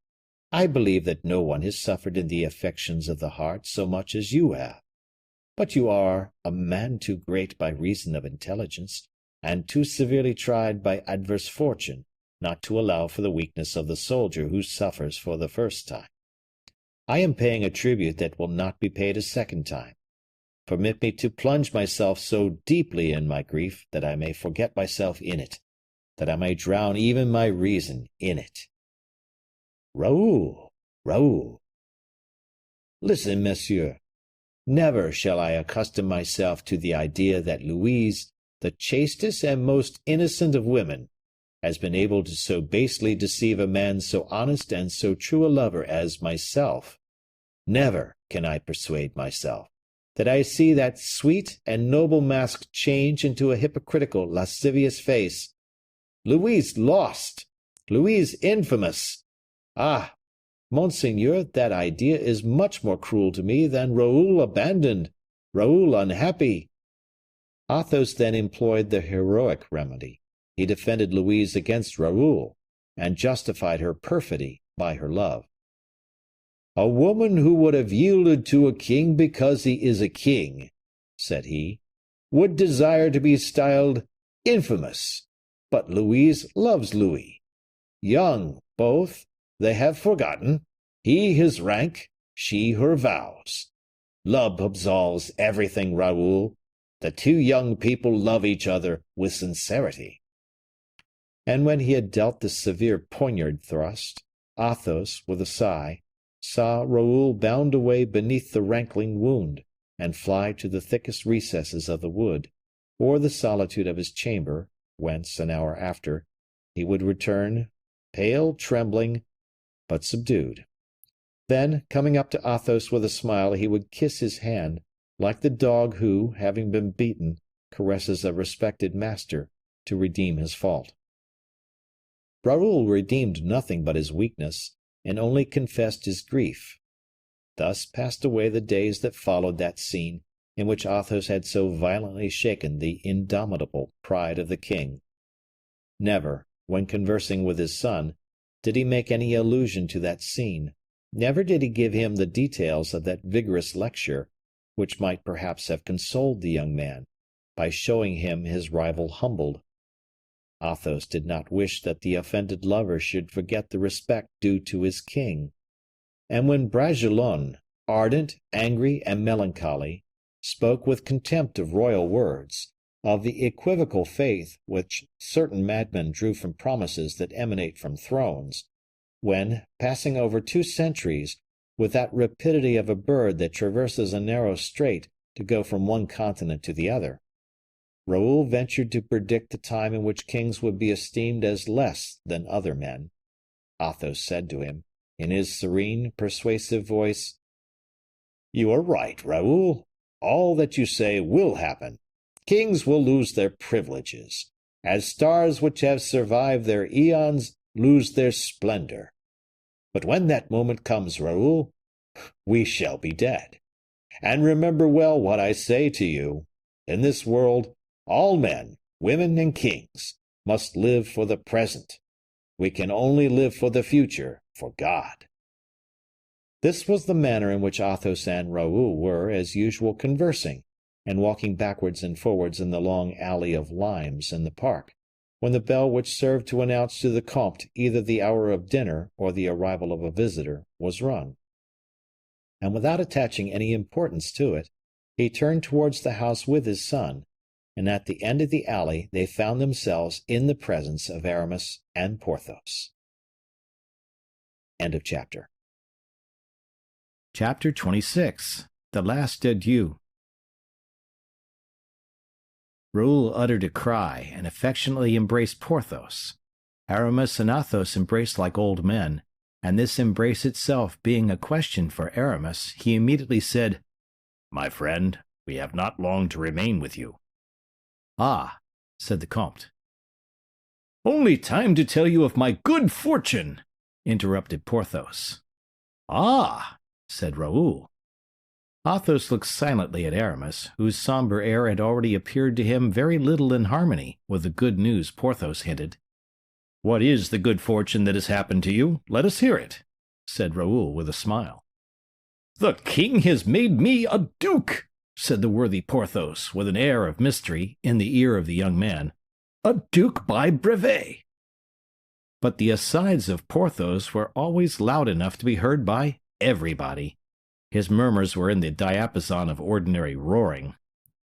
I believe that no one has suffered in the affections of the heart so much as you have. But you are a man too great by reason of intelligence, and too severely tried by adverse fortune, not to allow for the weakness of the soldier who suffers for the first time. I am paying a tribute that will not be paid a second time. Permit me to plunge myself so deeply in my grief that I may forget myself in it. that I may drown even my reason in it. Raoul, Raoul. Listen, monsieur. Never shall I accustom myself to the idea that Louise, the chastest and most innocent of women, has been able to so basely deceive a man so honest and so true a lover as myself. Never can I persuade myself that I see that sweet and noble mask change into a hypocritical, lascivious face. Louise lost! Louise infamous! Ah, monseigneur, that idea is much more cruel to me than Raoul abandoned, Raoul unhappy. Athos then employed the heroic remedy. He defended Louise against Raoul, and justified her perfidy by her love. A woman who would have yielded to a king because he is a king, said he, would desire to be styled infamous. But Louise loves Louis. Young, both, they have forgotten, he his rank, she her vows. Love absolves everything, Raoul. The two young people love each other with sincerity. And when he had dealt this severe poniard thrust, Athos, with a sigh, saw Raoul bound away beneath the rankling wound, and fly to the thickest recesses of the wood, or the solitude of his chamber, whence, an hour after, he would return, pale, trembling, but subdued. Then, coming up to Athos with a smile, he would kiss his hand, like the dog who, having been beaten, caresses a respected master to redeem his fault. Raoul redeemed nothing but his weakness, and only confessed his grief. Thus passed away the days that followed that scene in which Athos had so violently shaken the indomitable pride of the king. Never, when conversing with his son, did he make any allusion to that scene. Never did he give him the details of that vigorous lecture, which might perhaps have consoled the young man, by showing him his rival humbled. Athos did not wish that the offended lover should forget the respect due to his king. And when Bragelonne, ardent, angry, and melancholy, spoke with contempt of royal words, of the equivocal faith which certain madmen drew from promises that emanate from thrones, when, passing over 2 centuries, with that rapidity of a bird that traverses a narrow strait to go from one continent to the other, Raoul ventured to predict the time in which kings would be esteemed as less than other men, Athos said to him, in his serene, persuasive voice, "You are right, Raoul. All that you say will happen. Kings will lose their privileges, as stars which have survived their eons lose their splendor. But when that moment comes, Raoul, we shall be dead. And remember well what I say to you. In this world, all men, women, and kings must live for the present. We can only live for the future, for God." This was the manner in which Athos and Raoul were, as usual, conversing, and walking backwards and forwards in the long alley of limes in the park, when the bell which served to announce to the comte either the hour of dinner or the arrival of a visitor was rung. And without attaching any importance to it, he turned towards the house with his son, and at the end of the alley they found themselves in the presence of Aramis and Porthos. End of chapter. Chapter 26. The Last Adieu. Raoul uttered a cry and affectionately embraced Porthos. Aramis and Athos embraced like old men, and this embrace itself being a question for Aramis, he immediately said, "My friend, we have not long to remain with you." "Ah," said the comte. "Only time to tell you of my good fortune," interrupted Porthos. "Ah," said Raoul. Athos looked silently at Aramis, whose sombre air had already appeared to him very little in harmony with the good news Porthos hinted. "What is the good fortune that has happened to you? Let us hear it," said Raoul with a smile. "The king has made me a duke," said the worthy Porthos, with an air of mystery, in the ear of the young man. "A duke by brevet." But the asides of Porthos were always loud enough to be heard by everybody. His murmurs were in the diapason of ordinary roaring.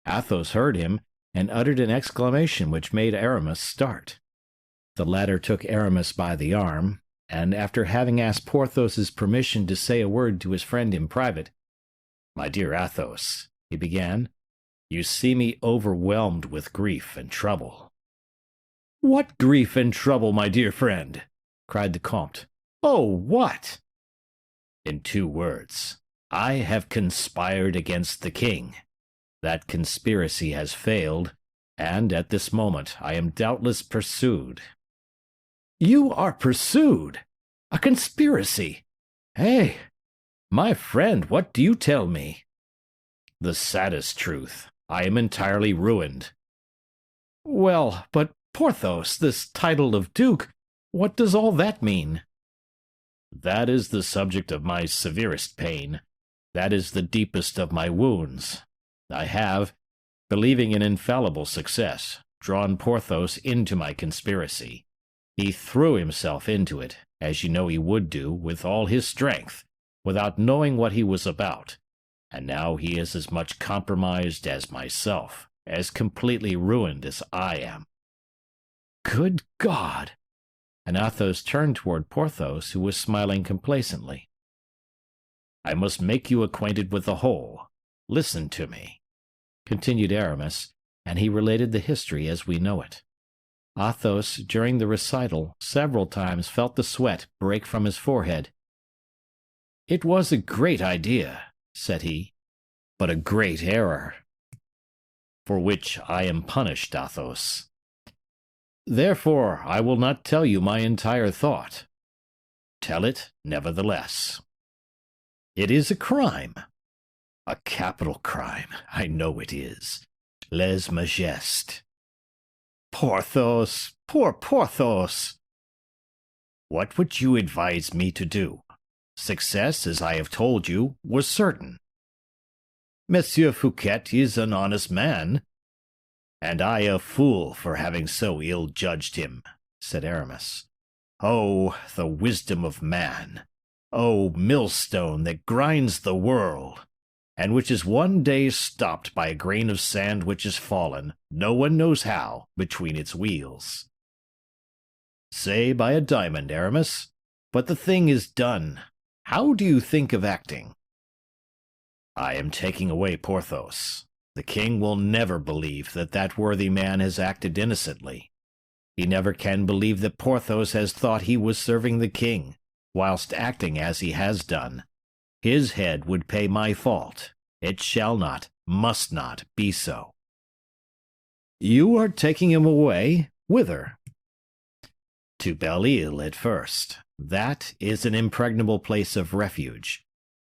Athos heard him, and uttered an exclamation which made Aramis start. The latter took Aramis by the arm, and after having asked Porthos's permission to say a word to his friend in private, "My dear Athos," he began, "you see me overwhelmed with grief and trouble." "What grief and trouble, my dear friend?" cried the comte. "Oh, what?" "In 2 words, I have conspired against the king. That conspiracy has failed, and at this moment I am doubtless pursued." "You are pursued? A conspiracy? Hey, my friend, what do you tell me?" "The saddest truth. I am entirely ruined." "Well, but Porthos, this title of Duke, what does all that mean?" "That is the subject of my severest pain. That is the deepest of my wounds. I have, believing in infallible success, drawn Porthos into my conspiracy. He threw himself into it, as you know he would do, with all his strength, without knowing what he was about, and now he is as much compromised as myself, as completely ruined as I am." "Good God!" And Athos turned toward Porthos, who was smiling complacently. "I must make you acquainted with the whole. Listen to me," continued Aramis, and he related the history as we know it. Athos, during the recital, several times felt the sweat break from his forehead. "It was a great idea," said he, "but a great error." "For which I am punished, Athos. Therefore I will not tell you my entire thought. Tell it, nevertheless. It is a crime. A capital crime, I know it is. Lèse majesté. Porthos, poor Porthos! What would you advise me to do? Success, as I have told you, was certain. Monsieur Fouquet is an honest man, and I a fool for having so ill judged him, said Aramis. Oh, the wisdom of man! Oh, millstone that grinds the world, and which is one day stopped by a grain of sand which has fallen, no one knows how, between its wheels. Say by a diamond, Aramis, but the thing is done. How do you think of acting? I am taking away Porthos. The king will never believe that that worthy man has acted innocently. He never can believe that Porthos has thought he was serving the king, whilst acting as he has done. His head would pay my fault. It shall not, must not be so. You are taking him away? Whither? To Belle-Isle at first. That is an impregnable place of refuge.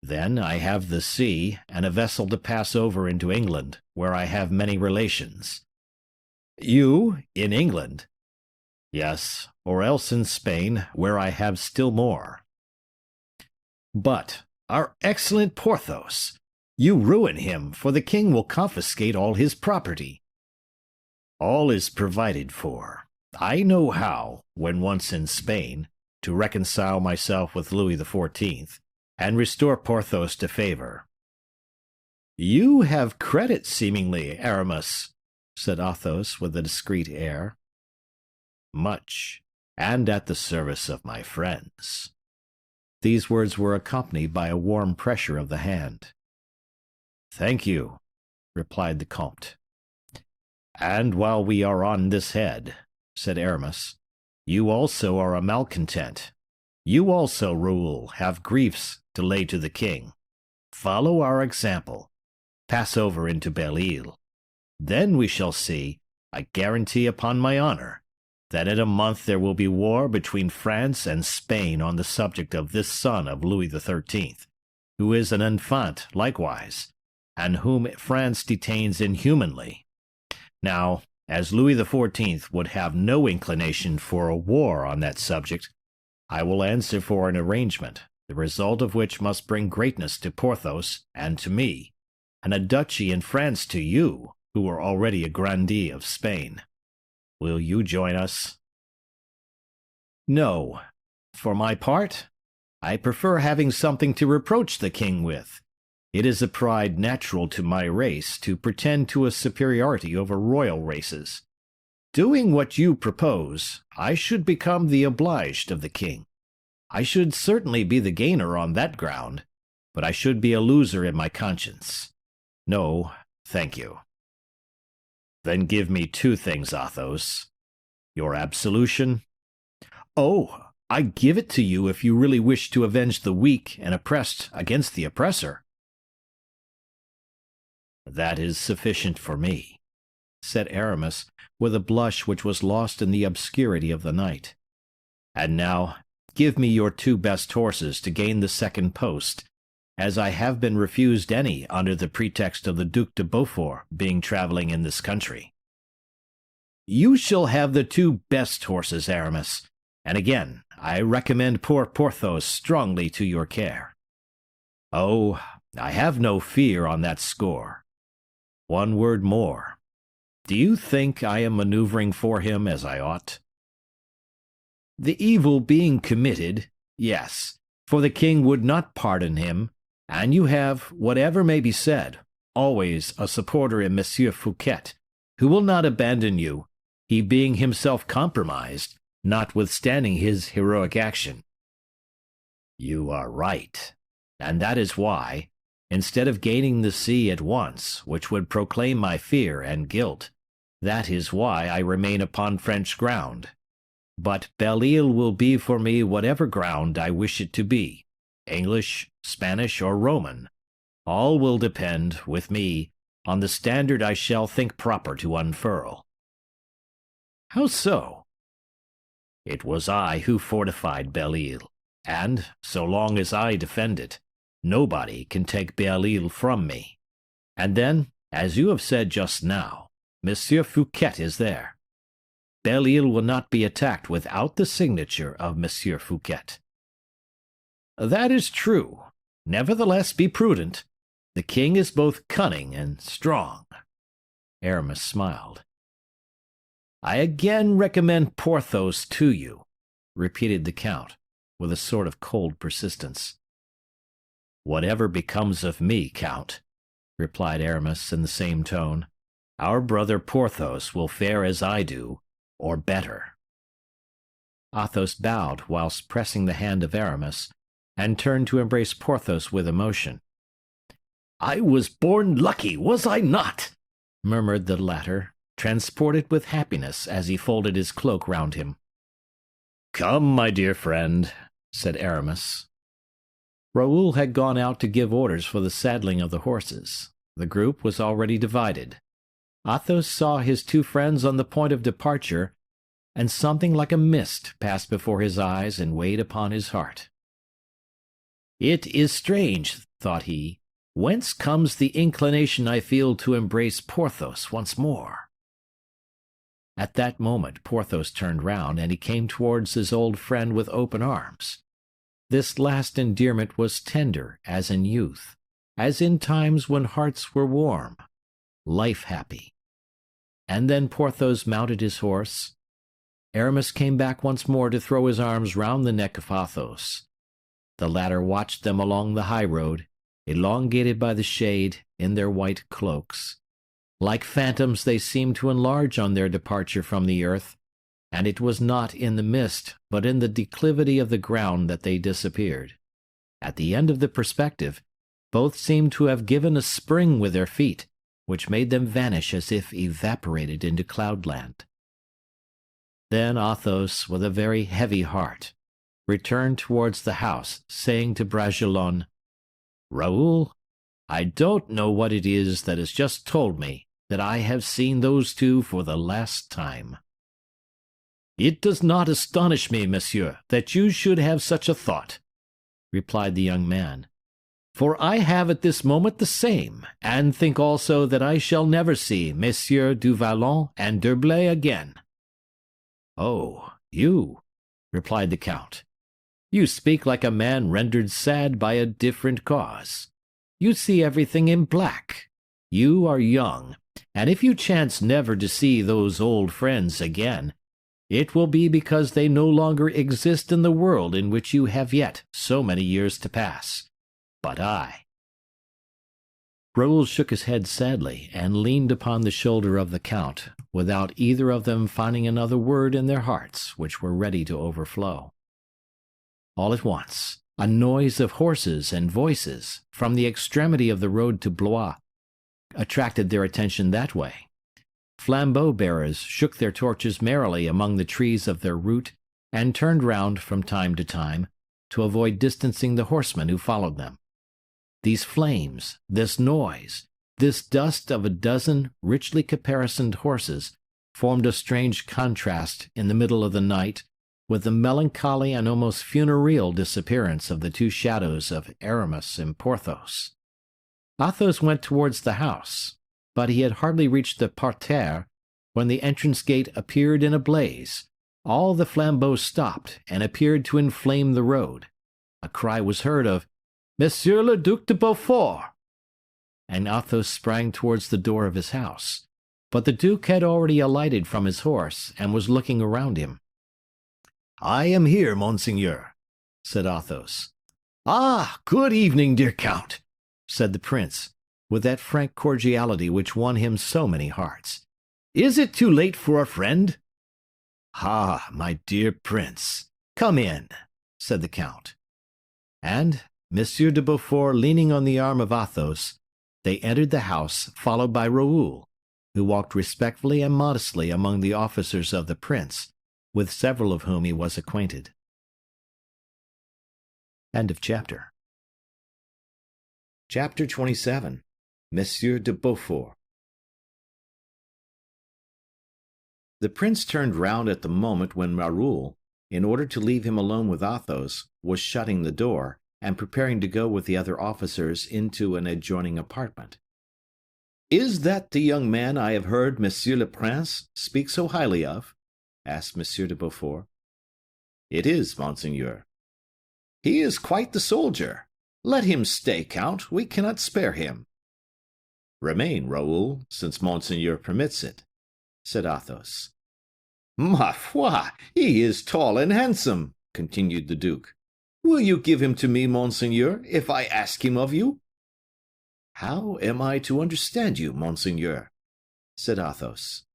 Then I have the sea, and a vessel to pass over into England, where I have many relations. You, in England? Yes, or else in Spain, where I have still more. But our excellent Porthos! You ruin him, for the king will confiscate all his property. All is provided for. I know how, when once in Spain, to reconcile myself with Louis XIV, and restore Porthos to favor. You have credit, seemingly, Aramis, said Athos with a discreet air. Much, and at the service of my friends. These words were accompanied by a warm pressure of the hand. Thank you, replied the comte. And while we are on this head, said Aramis, you also are a malcontent. You also, Raoul, have griefs to lay to the king. Follow our example. Pass over into Belle-Isle. Then we shall see, I guarantee upon my honor, that in a month there will be war between France and Spain on the subject of this son of Louis XIII, who is an infant likewise, and whom France detains inhumanly. Now, as Louis XIV would have no inclination for a war on that subject, I will answer for an arrangement, the result of which must bring greatness to Porthos and to me, and a duchy in France to you, who are already a grandee of Spain. Will you join us? No. For my part, I prefer having something to reproach the king with. It is a pride natural to my race to pretend to a superiority over royal races. Doing what you propose, I should become the obliged of the king. I should certainly be the gainer on that ground, but I should be a loser in my conscience. No, thank you. Then give me two things, Athos. Your absolution. Oh, I give it to you if you really wish to avenge the weak and oppressed against the oppressor. That is sufficient for me, said Aramis, with a blush which was lost in the obscurity of the night. And now, give me your two best horses to gain the second post, as I have been refused any under the pretext of the Duc de Beaufort being travelling in this country. You shall have the two best horses, Aramis, and again I recommend poor Porthos strongly to your care. Oh, I have no fear on that score. One word more. Do you think I am maneuvering for him as I ought? The evil being committed, yes, for the king would not pardon him, and you have, whatever may be said, always a supporter in Monsieur Fouquet, who will not abandon you, he being himself compromised, notwithstanding his heroic action. You are right, and that is why, instead of gaining the sea at once, which would proclaim my fear and guilt, that is why I remain upon French ground. But Belle-Île will be for me whatever ground I wish it to be, English, Spanish, or Roman. All will depend, with me, on the standard I shall think proper to unfurl. How so? It was I who fortified Belle-Île, and, so long as I defend it, nobody can take Belle-Île from me. And then, as you have said just now, Monsieur Fouquet is there. Belle-Île will not be attacked without the signature of Monsieur Fouquet. That is true. Nevertheless, be prudent. The king is both cunning and strong. Aramis smiled. I again recommend Porthos to you, repeated the count, with a sort of cold persistence. Whatever becomes of me, Count, replied Aramis in the same tone, our brother Porthos will fare as I do, or better. Athos bowed whilst pressing the hand of Aramis, and turned to embrace Porthos with emotion. I was born lucky, was I not? Murmured the latter, transported with happiness as he folded his cloak round him. Come, my dear friend, said Aramis. Raoul had gone out to give orders for the saddling of the horses. The group was already divided. Athos saw his two friends on the point of departure, and something like a mist passed before his eyes and weighed upon his heart. It is strange, thought he, whence comes the inclination I feel to embrace Porthos once more? At that moment Porthos turned round, and he came towards his old friend with open arms. This last endearment was tender as in youth, as in times when hearts were warm, life-happy. And then Porthos mounted his horse. Aramis came back once more to throw his arms round the neck of Athos. The latter watched them along the high road, elongated by the shade, in their white cloaks. Like phantoms they seemed to enlarge on their departure from the earth, and it was not in the mist, but in the declivity of the ground that they disappeared. At the end of the perspective, both seemed to have given a spring with their feet, which made them vanish as if evaporated into cloudland. Then Athos, with a very heavy heart, returned towards the house, saying to Bragelonne, Raoul, I don't know what it is that has just told me that I have seen those two for the last time. It does not astonish me, monsieur, that you should have such a thought, replied the young man, for I have at this moment the same, and think also that I shall never see Messieurs du Vallon and d'Herblay again. Oh, you, replied the count. You speak like a man rendered sad by a different cause. You see everything in black. You are young, and if you chance never to see those old friends again, it will be because they no longer exist in the world in which you have yet so many years to pass. But I. Raoul shook his head sadly and leaned upon the shoulder of the count, without either of them finding another word in their hearts, which were ready to overflow. All at once, a noise of horses and voices from the extremity of the road to Blois attracted their attention that way. Flambeau bearers shook their torches merrily among the trees of their route and turned round from time to time to avoid distancing the horsemen who followed them. These flames, this noise, this dust of a dozen richly caparisoned horses formed a strange contrast in the middle of the night with the melancholy and almost funereal disappearance of the two shadows of Aramis and Porthos. Athos went towards the house, but he had hardly reached the parterre when the entrance gate appeared in a blaze. All the flambeaux stopped and appeared to inflame the road. A cry was heard of "Monsieur le Duc de Beaufort!" and Athos sprang towards the door of his house. But the duke had already alighted from his horse and was looking around him. "I am here, monseigneur," said Athos. "Ah, good evening, dear count," said the prince, with that frank cordiality which won him so many hearts. "Is it too late for a friend?" "Ah, my dear prince, come in," said the count. And, Monsieur de Beaufort leaning on the arm of Athos, they entered the house, followed by Raoul, who walked respectfully and modestly among the officers of the prince, with several of whom he was acquainted. End of chapter. Chapter 27. Monsieur de Beaufort. The prince turned round at the moment when Raoul, in order to leave him alone with Athos, was shutting the door and preparing to go with the other officers into an adjoining apartment. "Is that the young man I have heard Monsieur le Prince speak so highly of?" asked Monsieur de Beaufort. "It is, monseigneur." "He is quite the soldier. Let him stay, Count. We cannot spare him." "Remain, Raoul, since monseigneur permits it," said Athos. "Ma foi, he is tall and handsome," continued the duke. "Will you give him to me, monseigneur, if I ask him of you?" "How am I to understand you, monseigneur?" said Athos.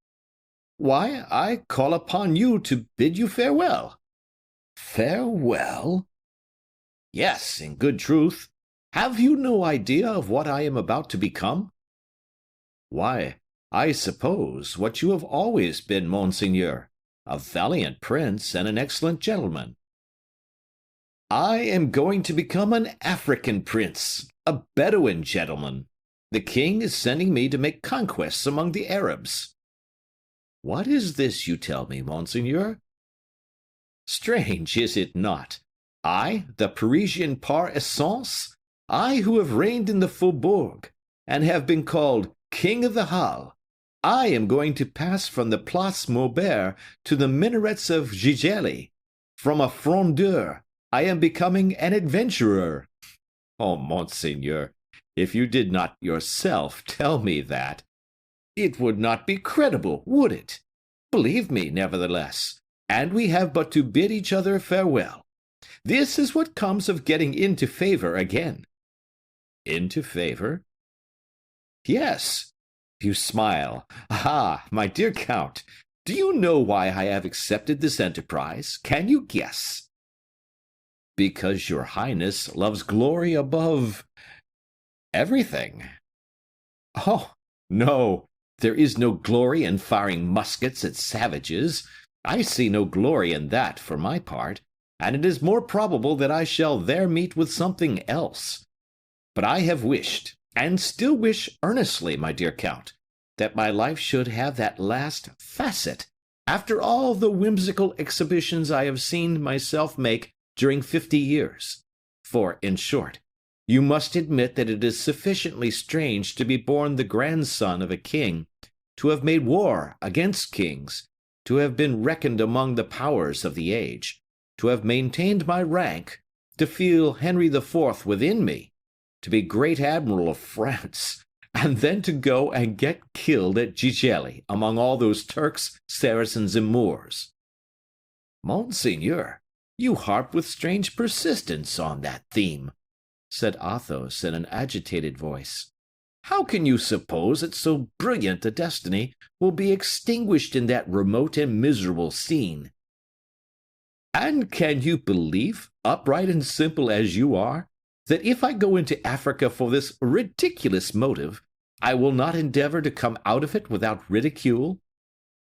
"Why, I call upon you to bid you farewell." "Farewell?" "Yes, in good truth. Have you no idea of what I am about to become?" "Why, I suppose what you have always been, monseigneur, a valiant prince and an excellent gentleman." "I am going to become an African prince, a Bedouin gentleman. The king is sending me to make conquests among the Arabs." "What is this you tell me, monseigneur?" "Strange, is it not? I, the Parisian par essence, I who have reigned in the faubourg, and have been called King of the Halles, I am going to pass from the Place Maubert to the minarets of Gigelli. From a frondeur, I am becoming an adventurer. Oh, monseigneur, if you did not yourself tell me that, it would not be credible, would it? Believe me, nevertheless, and we have but to bid each other farewell. This is what comes of getting into favor again." "Into favor?" "Yes. You smile. Ah, my dear count, do you know why I have accepted this enterprise? Can you guess?" "Because your highness loves glory above everything." "Oh, no, there is no glory in firing muskets at savages. I see no glory in that, for my part, and it is more probable that I shall there meet with something else. But I have wished, and still wish earnestly, my dear count, that my life should have that last facet, after all the whimsical exhibitions I have seen myself make during 50 years. For, in short, you must admit that it is sufficiently strange to be born the grandson of a king, to have made war against kings, to have been reckoned among the powers of the age, to have maintained my rank, to feel Henry IV within me, to be great admiral of France, and then to go and get killed at Gigelli among all those Turks, Saracens, and Moors." "Monseigneur, you harp with strange persistence on that theme," said Athos in an agitated voice. How can you suppose that so brilliant a destiny will be extinguished in that remote and miserable scene? And can you believe, upright and simple as you are, that if I go into Africa for this ridiculous motive, I will not endeavor to come out of it without ridicule?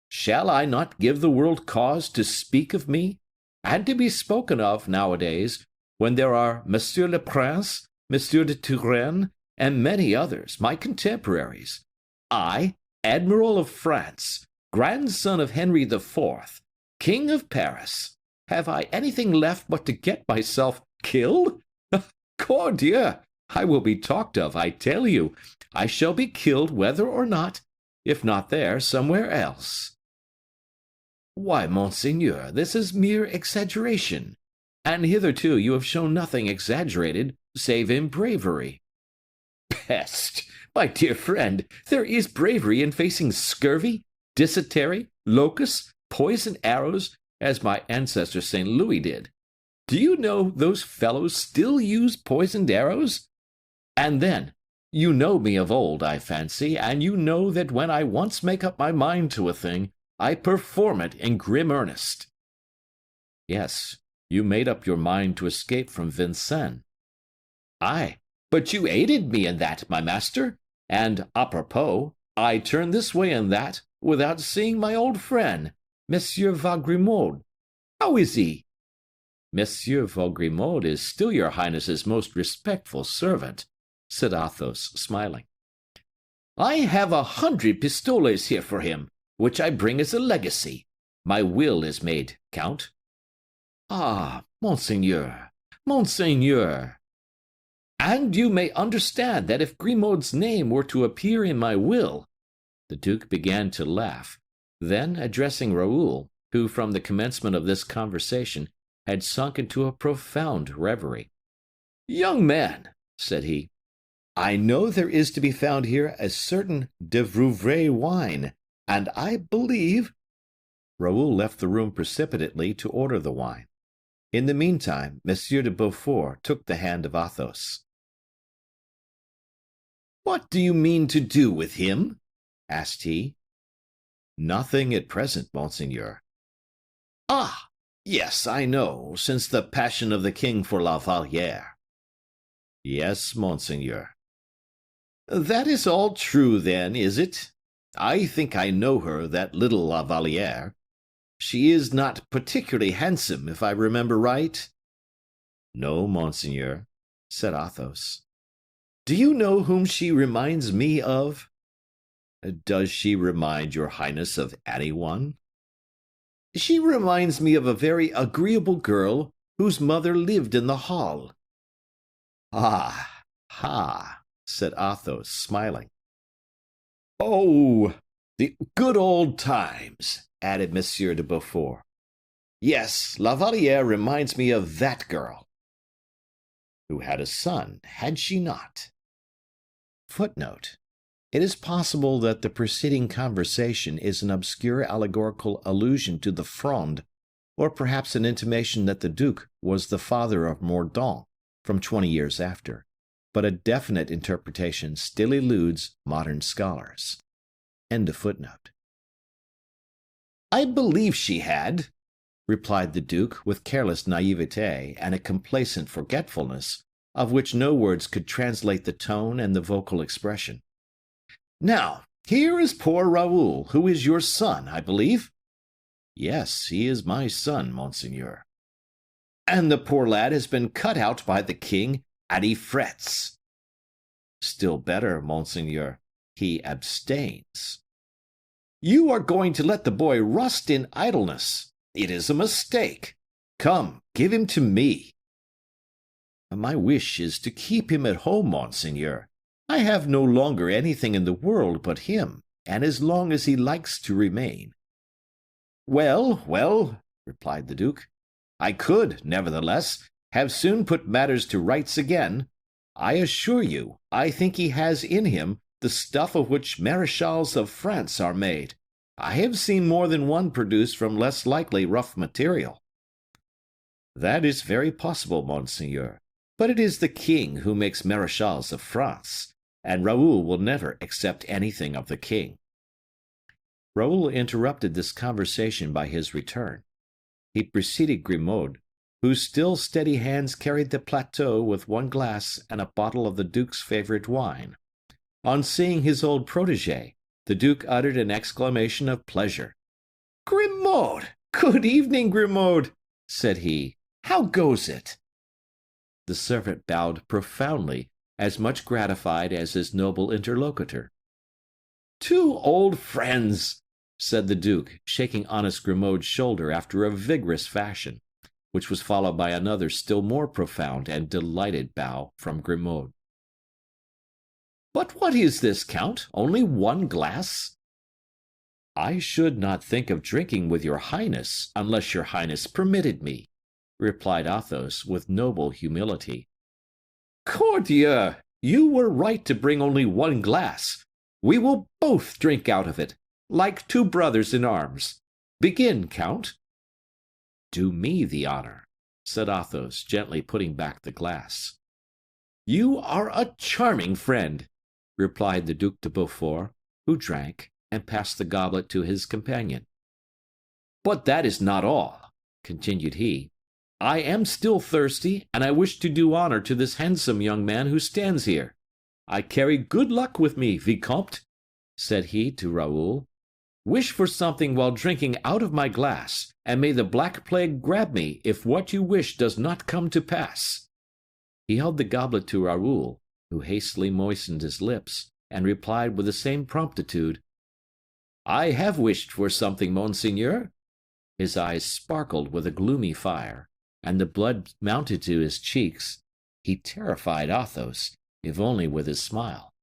Shall I not give the world cause to speak of me, and to be spoken of nowadays, when there are Monsieur le Prince, Monsieur de Turenne, and many others, my contemporaries? I, Admiral of France, grandson of Henry IV, King of Paris, have I anything left but to get myself killed? Cordieu! I will be talked of, I tell you. I shall be killed whether or not, if not there, somewhere else. Why, monseigneur, this is mere exaggeration, and hitherto you have shown nothing exaggerated save in bravery. Peste! My dear friend, there is bravery in facing scurvy, dysentery, locusts, poisoned arrows, as my ancestor St. Louis did. Do you know those fellows still use poisoned arrows? And then, you know me of old, I fancy, and you know that when I once make up my mind to a thing, I perform it in grim earnest. Yes, you made up your mind to escape from Vincennes. Aye, but you aided me in that, my master, and, apropos, I turned this way and that, without seeing my old friend, Monsieur Vaugrimaud. How is he? Monsieur Vaugrimaud is still your Highness's most respectful servant, said Athos, smiling. I have 100 pistoles here for him, which I bring as a legacy. My will is made, Count. Ah, monseigneur, monseigneur. And you may understand that if Grimaud's name were to appear in my will— The Duke began to laugh. Then, addressing Raoul, who from the commencement of this conversation had sunk into a profound reverie. Young man, said he, I know there is to be found here a certain de Vouvray wine, and I believe— Raoul left the room precipitately to order the wine. In the meantime, Monsieur de Beaufort took the hand of Athos. What do you mean to do with him? Asked he. Nothing at present, monseigneur. Ah, yes, I know, since the passion of the king for La Valliere. Yes, monseigneur. That is all true, then, is it? I think I know her, that little La Valliere. She is not particularly handsome, if I remember right. No, monseigneur, said Athos. Do you know whom she reminds me of? Does she remind your Highness of anyone? She reminds me of a very agreeable girl whose mother lived in the hall. Ah, ha, said Athos, smiling. Oh, the good old times, added Monsieur de Beaufort. Yes, La Valliere reminds me of that girl. Who had a son, had she not? Footnote. It is possible that the preceding conversation is an obscure allegorical allusion to the Fronde, or perhaps an intimation that the Duke was the father of Mordaunt from 20 years after, but a definite interpretation still eludes modern scholars. End of footnote. I believe she had, replied the Duke with careless naivete and a complacent forgetfulness, of which no words could translate the tone and the vocal expression. Now, here is poor Raoul, who is your son, I believe? Yes, he is my son, monseigneur. And the poor lad has been cut out by the king, and he frets. Still better, monseigneur, he abstains. You are going to let the boy rust in idleness. It is a mistake. Come, give him to me. My wish is to keep him at home, monseigneur. I have no longer anything in the world but him, and as long as he likes to remain. Well, well, replied the Duke, I could, nevertheless, have soon put matters to rights again. I assure you, I think he has in him the stuff of which maréchals of France are made. I have seen more than one produced from less likely rough material. That is very possible, monseigneur, but it is the king who makes maréchals of France, and Raoul will never accept anything of the king." Raoul interrupted this conversation by his return. He preceded Grimaud, whose still steady hands carried the plateau with one glass and a bottle of the duke's favorite wine. On seeing his old protege, the duke uttered an exclamation of pleasure. "Grimaud! Good evening, Grimaud!" said he. "How goes it?" The servant bowed profoundly, as much gratified as his noble interlocutor. "Two old friends!" said the duke, shaking honest Grimaud's shoulder after a vigorous fashion, which was followed by another still more profound and delighted bow from Grimaud. "But what is this, Count? Only one glass?" "I should not think of drinking with your highness unless your highness permitted me," replied Athos with noble humility. "Cordieu! You were right to bring only one glass. We will both drink out of it, like two brothers in arms. Begin, Count." "Do me the honor," said Athos, gently putting back the glass. "You are a charming friend," replied the Duc de Beaufort, who drank, and passed the goblet to his companion. "But that is not all," continued he. "I am still thirsty, and I wish to do honor to this handsome young man who stands here. I carry good luck with me, Vicomte," said he to Raoul. "Wish for something while drinking out of my glass, and may the black plague grab me if what you wish does not come to pass." He held the goblet to Raoul, who hastily moistened his lips, and replied with the same promptitude, "I have wished for something, monseigneur." His eyes sparkled with a gloomy fire, and the blood mounted to his cheeks. He terrified Athos, if only with his smile.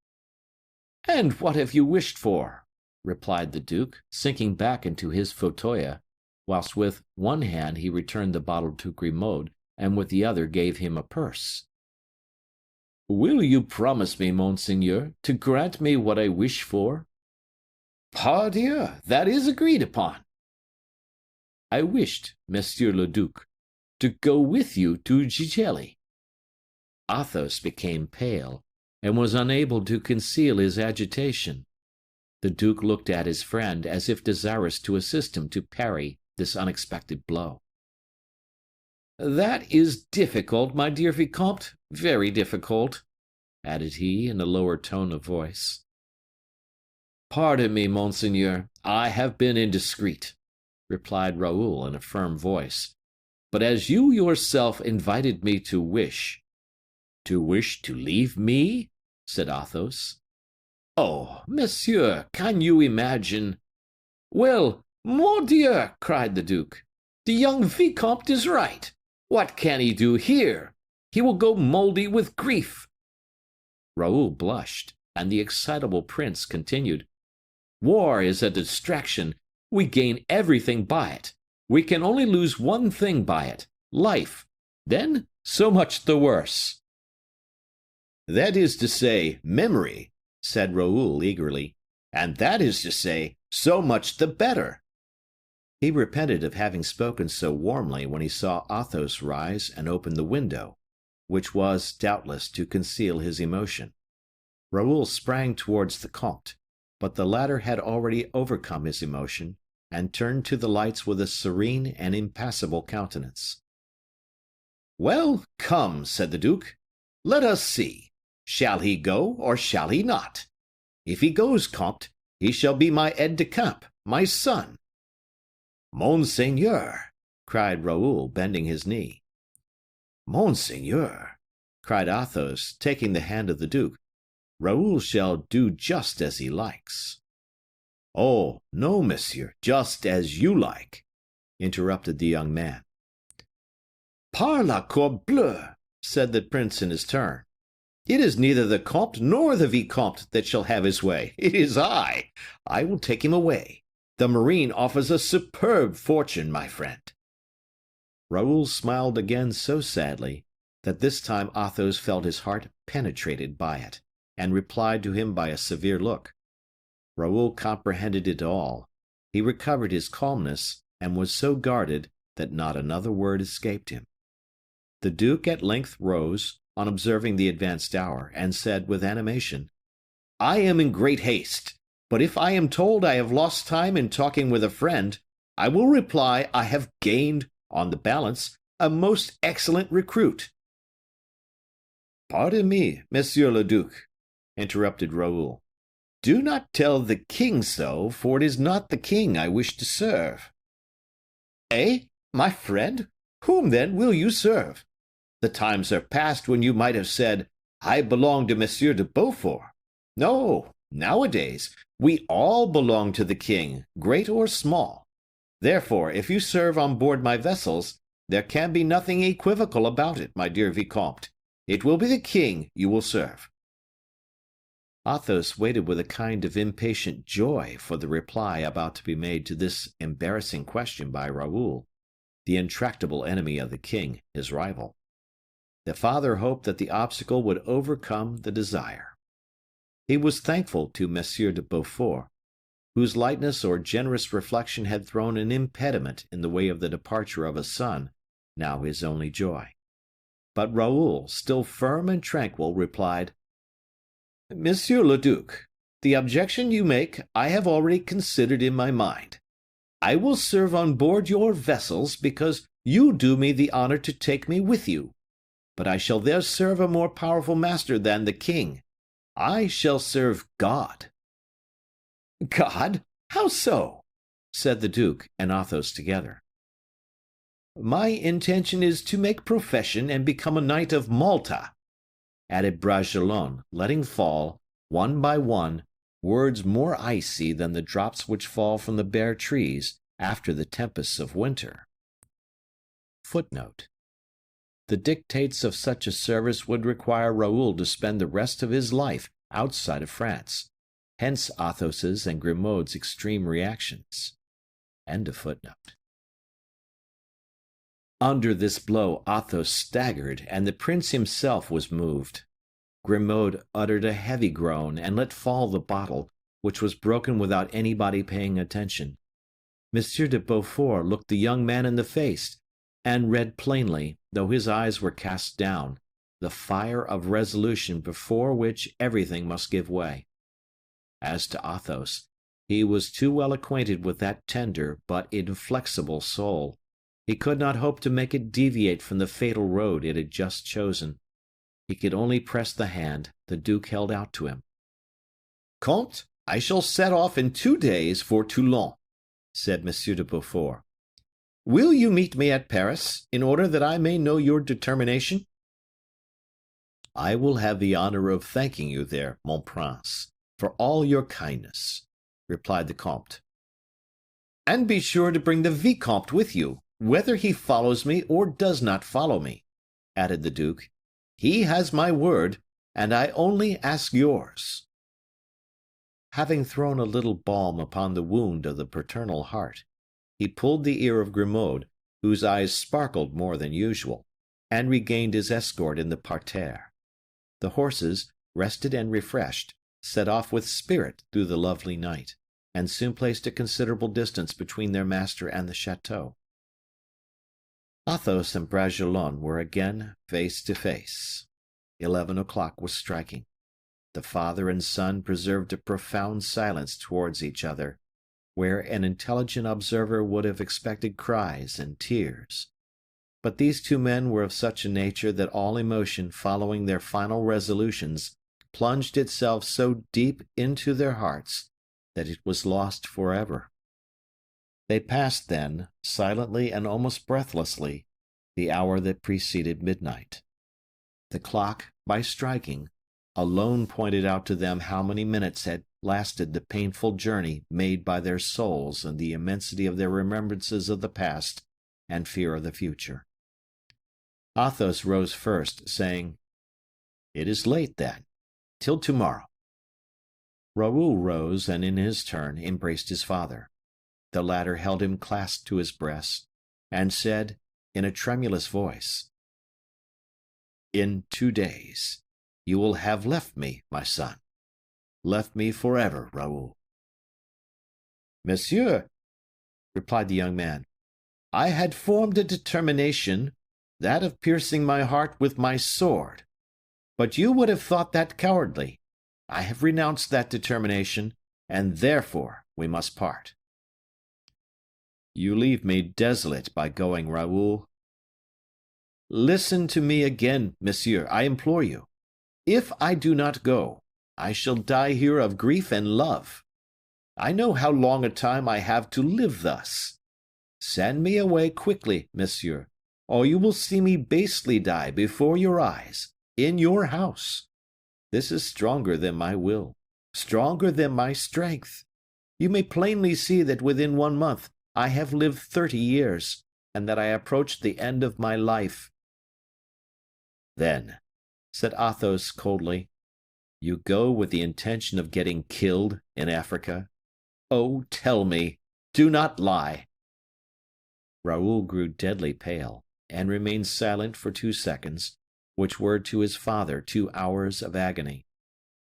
"And what have you wished for?" replied the duke, sinking back into his fauteuil, whilst with one hand he returned the bottle to Grimaud, and with the other gave him a purse. "Will you promise me, monseigneur, to grant me what I wish for?" "Pardieu, that is agreed upon." "I wished, Monsieur le Duc, to go with you to Gigelli." Athos became pale, and was unable to conceal his agitation. The duke looked at his friend as if desirous to assist him to parry this unexpected blow. "That is difficult, my dear Vicomte, very difficult," added he in a lower tone of voice. "Pardon me, monseigneur, I have been indiscreet," replied Raoul in a firm voice. "But as you yourself invited me to wish—" "To wish to leave me?" said Athos. "Oh, monsieur, can you imagine—" "Well, mon Dieu!" cried the duke, "the young Vicomte is right. What can he do here? He will go mouldy with grief." Raoul blushed, and the excitable prince continued, "War is a distraction. We gain everything by it. We can only lose one thing by it, life. Then, so much the worse." "That is to say, memory," said Raoul eagerly. "And that is to say, so much the better." He repented of having spoken so warmly when he saw Athos rise and open the window, which was, doubtless, to conceal his emotion. Raoul sprang towards the comte, but the latter had already overcome his emotion, and turned to the lights with a serene and impassible countenance. "Well, come," said the duke, "let us see. Shall he go, or shall he not? If he goes, comte, he shall be my aide de camp, my son." "Monseigneur!" cried Raoul, bending his knee. "Monseigneur!" cried Athos, taking the hand of the duke. "Raoul shall do just as he likes." "Oh, no, monsieur, just as you like," interrupted the young man. "Par la corbleu!" said the prince in his turn. "It is neither the comte nor the vicomte that shall have his way. It is I. I will take him away. The marine offers a superb fortune, my friend." Raoul smiled again so sadly that this time Athos felt his heart penetrated by it, and replied to him by a severe look. Raoul comprehended it all. He recovered his calmness, and was so guarded that not another word escaped him. The duke at length rose, on observing the advanced hour, and said with animation, I am in great haste, but if I am told I have lost time in talking with a friend, I will reply I have gained, on the balance, a most excellent recruit." "Pardon me, Monsieur le Duc," interrupted Raoul. "Do not tell the king so, for it is not the king I wish to serve." "Eh, my friend? Whom, then, will you serve? The times are past when you might have said, 'I belong to Monsieur de Beaufort.' No, nowadays, we all belong to the king, great or small. Therefore, if you serve on board my vessels, there can be nothing equivocal about it, my dear Vicomte. It will be the king you will serve." Athos waited with a kind of impatient joy for the reply about to be made to this embarrassing question by Raoul, the intractable enemy of the king, his rival. The father hoped that the obstacle would overcome the desire. He was thankful to Monsieur de Beaufort, whose lightness or generous reflection had thrown an impediment in the way of the departure of a son, now his only joy. But Raoul, still firm and tranquil, replied, "Monsieur le Duc, the objection you make I have already considered in my mind. I will serve on board your vessels because you do me the honor to take me with you. But I shall there serve a more powerful master than the king. I shall serve God." "God? How so?" said the duke and Athos together. "My intention is to make profession and become a knight of Malta," added Bragelonne, letting fall, one by one, words more icy than the drops which fall from the bare trees after the tempests of winter. Footnote: the dictates of such a service would require Raoul to spend the rest of his life outside of France, hence Athos's and Grimaud's extreme reactions. End of footnote. Under this blow Athos staggered, and the prince himself was moved. Grimaud uttered a heavy groan and let fall the bottle, which was broken without anybody paying attention. Monsieur de Beaufort looked the young man in the face, and read plainly, though his eyes were cast down, the fire of resolution before which everything must give way. As to Athos, he was too well acquainted with that tender but inflexible soul. He could not hope to make it deviate from the fatal road it had just chosen. He could only press the hand the duke held out to him. "Comte, I shall set off in 2 days for Toulon," said Monsieur de Beaufort. "Will you meet me at Paris, in order that I may know your determination?" "I will have the honor of thanking you there, mon prince, for all your kindness," replied the comte. "And be sure to bring the vicomte with you, whether he follows me or does not follow me," added the duke. "He has my word, and I only ask yours." Having thrown a little balm upon the wound of the paternal heart, he pulled the ear of Grimaud, whose eyes sparkled more than usual, and regained his escort in the parterre. The horses, rested and refreshed, set off with spirit through the lovely night, and soon placed a considerable distance between their master and the chateau. Athos and Bragelonne were again face to face. 11 o'clock was striking. The father and son preserved a profound silence towards each other, where an intelligent observer would have expected cries and tears. But these two men were of such a nature that all emotion following their final resolutions plunged itself so deep into their hearts that it was lost forever. They passed then, silently and almost breathlessly, the hour that preceded midnight. The clock, by striking, alone pointed out to them how many minutes had lasted the painful journey made by their souls and the immensity of their remembrances of the past and fear of the future. Athos rose first, saying, "It is late, then. Till tomorrow." Raoul rose, and in his turn embraced his father. The latter held him clasped to his breast, and said, in a tremulous voice, "In 2 days you will have left me, my son. Left me forever, Raoul." "Monsieur," replied the young man, "I had formed a determination, that of piercing my heart with my sword, but you would have thought that cowardly. I have renounced that determination, and therefore we must part. You leave me desolate by going, Raoul. Listen to me again, monsieur, I implore you. If I do not go, I shall die here of grief and love. I know how long a time I have to live thus. Send me away quickly, monsieur, or you will see me basely die before your eyes, in your house. This is stronger than my will, stronger than my strength. You may plainly see that within 1 month I have lived 30 years, and that I approach the end of my life. Then, said Athos coldly, you go with the intention of getting killed in Africa? Oh, tell me, do not lie. Raoul grew deadly pale, and remained silent for 2 seconds, which were to his father 2 hours of agony.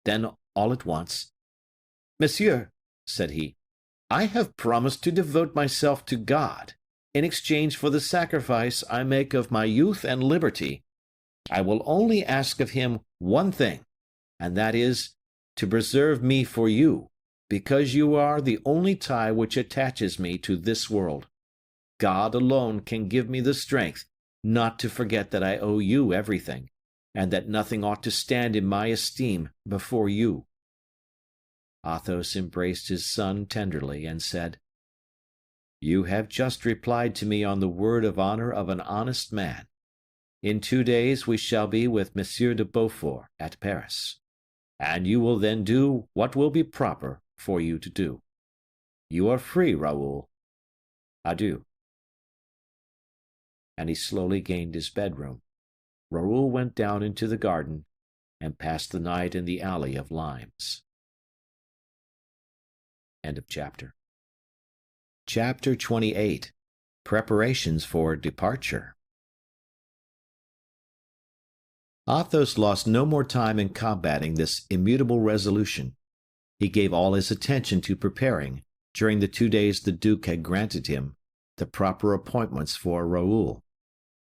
Then, all at once, Monsieur, said he, I have promised to devote myself to God, in exchange for the sacrifice I make of my youth and liberty. I will only ask of him one thing, and that is, to preserve me for you, because you are the only tie which attaches me to this world. God alone can give me the strength not to forget that I owe you everything, and that nothing ought to stand in my esteem before you. Athos embraced his son tenderly and said, You have just replied to me on the word of honor of an honest man. In 2 days we shall be with Monsieur de Beaufort at Paris, and you will then do what will be proper for you to do. You are free, Raoul. Adieu. And he slowly gained his bedroom. Raoul went down into the garden and passed the night in the alley of limes. End of chapter. Chapter 28. Preparations for Departure. Athos lost no more time in combating this immutable resolution. He gave all his attention to preparing, during the 2 days the Duke had granted him, the proper appointments for Raoul.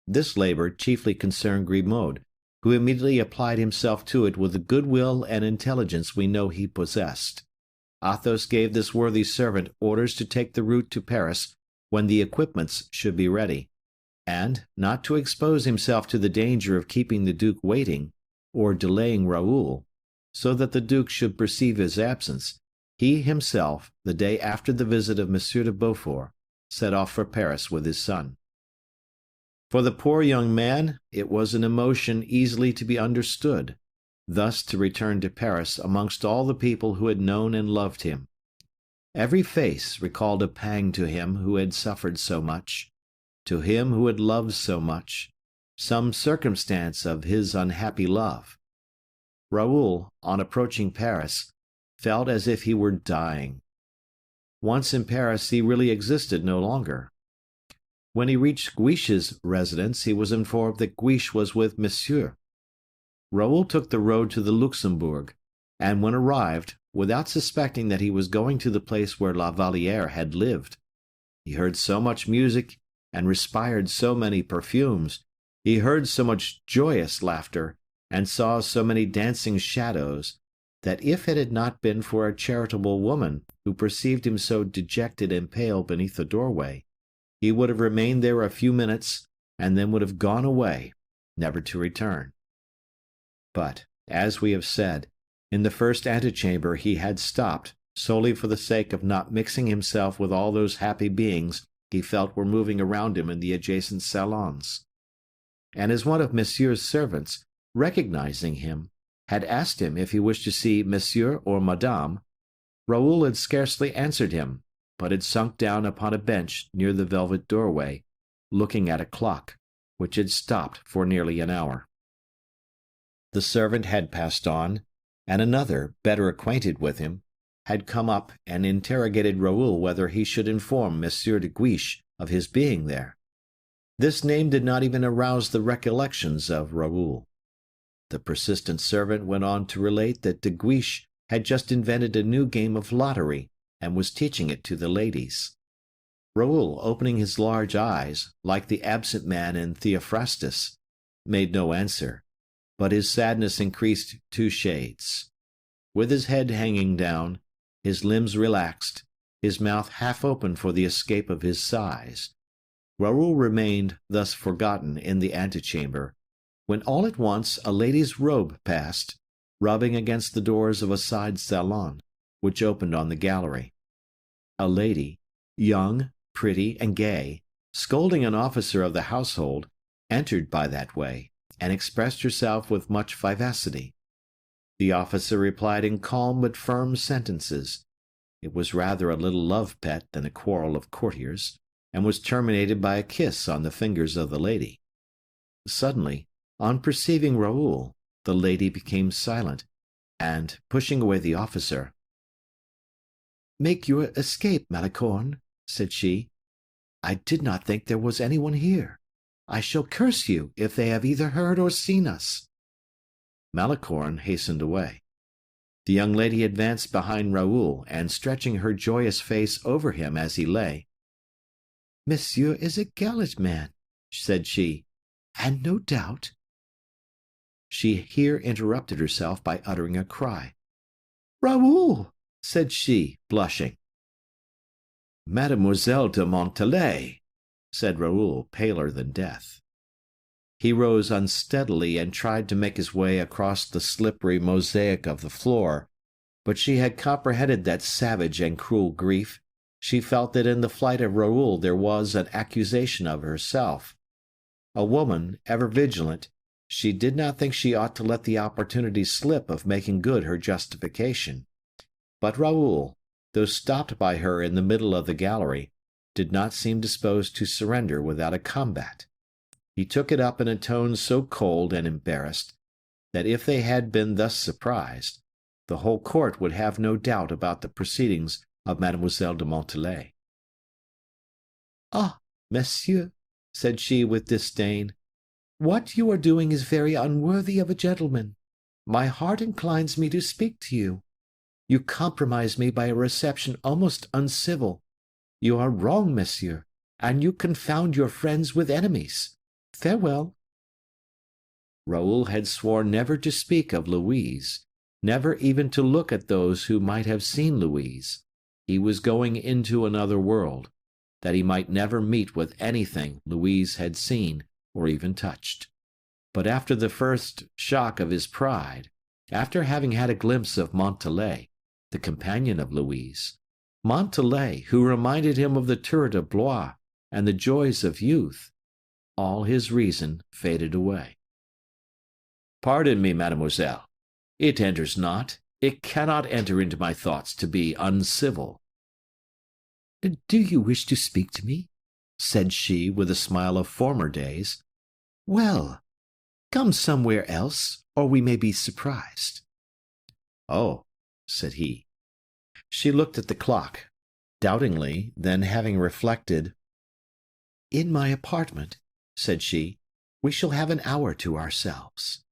This labor chiefly concerned Grimaud, who immediately applied himself to it with the good will and intelligence we know he possessed. Athos gave this worthy servant orders to take the route to Paris when the equipments should be ready, and, not to expose himself to the danger of keeping the Duke waiting, or delaying Raoul, so that the Duke should perceive his absence, he himself, the day after the visit of Monsieur de Beaufort, set off for Paris with his son. For the poor young man, it was an emotion easily to be understood, thus to return to Paris amongst all the people who had known and loved him. Every face recalled a pang to him who had suffered so much, to him who had loved so much, some circumstance of his unhappy love. Raoul, on approaching Paris, felt as if he were dying. Once in Paris, he really existed no longer. When he reached Guiche's residence, he was informed that Guiche was with Monsieur. Raoul took the road to the Luxembourg, and when arrived, without suspecting that he was going to the place where La Valliere had lived, he heard so much music and respired so many perfumes, he heard so much joyous laughter, and saw so many dancing shadows, that if it had not been for a charitable woman who perceived him so dejected and pale beneath the doorway, he would have remained there a few minutes, and then would have gone away, never to return. But, as we have said, in the first antechamber he had stopped, solely for the sake of not mixing himself with all those happy beings he felt were moving around him in the adjacent salons. And as one of Monsieur's servants, recognizing him, had asked him if he wished to see Monsieur or Madame, Raoul had scarcely answered him, but had sunk down upon a bench near the velvet doorway, looking at a clock, which had stopped for nearly an hour. The servant had passed on, and another, better acquainted with him, had come up and interrogated Raoul whether he should inform Monsieur de Guiche of his being there. This name did not even arouse the recollections of Raoul. The persistent servant went on to relate that de Guiche had just invented a new game of lottery and was teaching it to the ladies. Raoul, opening his large eyes, like the absent man in Theophrastus, made no answer, but his sadness increased 2 shades. with his head hanging down, his limbs relaxed, his mouth half open for the escape of his sighs. Raoul remained thus forgotten in the antechamber, when all at once a lady's robe passed, rubbing against the doors of a side salon, which opened on the gallery. A lady, young, pretty, and gay, scolding an officer of the household, entered by that way, and expressed herself with much vivacity. The officer replied in calm but firm sentences. It was rather a little love-pet than a quarrel of courtiers, and was terminated by a kiss on the fingers of the lady. Suddenly, on perceiving Raoul, the lady became silent, and, pushing away the officer, "Make your escape, Malicorne," said she. "I did not think there was anyone here. I shall curse you if they have either heard or seen us." Malicorne hastened away. The young lady advanced behind Raoul, and stretching her joyous face over him as he lay, "Monsieur is a gallant man," said she, "and no doubt—" She here interrupted herself by uttering a cry. "Raoul!" said she, blushing. "Mademoiselle de Montalais!" said Raoul, paler than death. He rose unsteadily and tried to make his way across the slippery mosaic of the floor, but she had comprehended that savage and cruel grief. She felt that in the flight of Raoul there was an accusation of herself. A woman, ever vigilant, she did not think she ought to let the opportunity slip of making good her justification. But Raoul, though stopped by her in the middle of the gallery, did not seem disposed to surrender without a combat. He took it up in a tone so cold and embarrassed that if they had been thus surprised, the whole court would have no doubt about the proceedings of Mademoiselle de Montalais. "Ah, monsieur," said she with disdain, "what you are doing is very unworthy of a gentleman. My heart inclines me to speak to you. You compromise me by a reception almost uncivil. You are wrong, monsieur, and you confound your friends with enemies. Farewell." Raoul had sworn never to speak of Louise, never even to look at those who might have seen Louise. He was going into another world, that he might never meet with anything Louise had seen or even touched. But after the first shock of his pride, after having had a glimpse of Montalais, the companion of Louise, Montalais, who reminded him of the turret of Blois and the joys of youth, all his reason faded away. "Pardon me, mademoiselle. It enters not, it cannot enter into my thoughts to be uncivil." "Do you wish to speak to me?" said she, with a smile of former days. "Well, come somewhere else, or we may be surprised." "Oh," said he. She looked at the clock, doubtingly, then having reflected, "In my apartment," said she, "we shall have an hour to ourselves."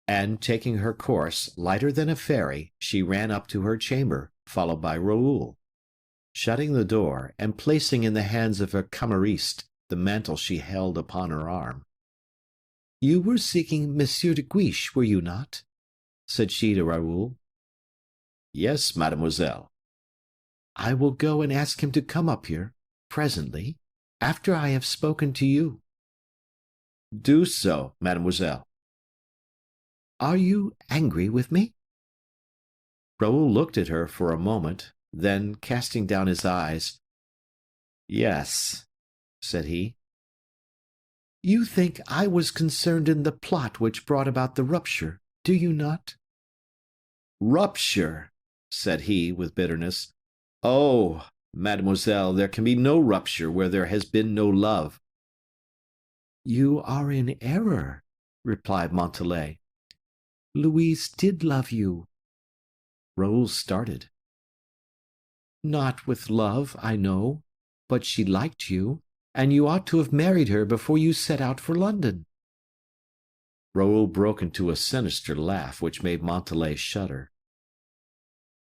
And taking her course, lighter than a fairy, she ran up to her chamber, followed by Raoul. Shutting the door, and placing in the hands of her camariste the mantle she held upon her arm. "You were seeking Monsieur de Guiche, were you not?" said she to Raoul. "Yes, mademoiselle." "I will go and ask him to come up here, presently, after I have spoken to you." "Do so, mademoiselle." "Are you angry with me?" Raoul looked at her for a moment, then, casting down his eyes, "Yes," said he. "You think I was concerned in the plot which brought about the rupture, do you not?" "Rupture!" said he, with bitterness. "Oh, mademoiselle, there can be no rupture where there has been no love." "You are in error," replied Montalais. "Louise did love you." Raoul started. "Not with love, I know, but she liked you, and you ought to have married her before you set out for London." Raoul broke into a sinister laugh which made Montalais shudder.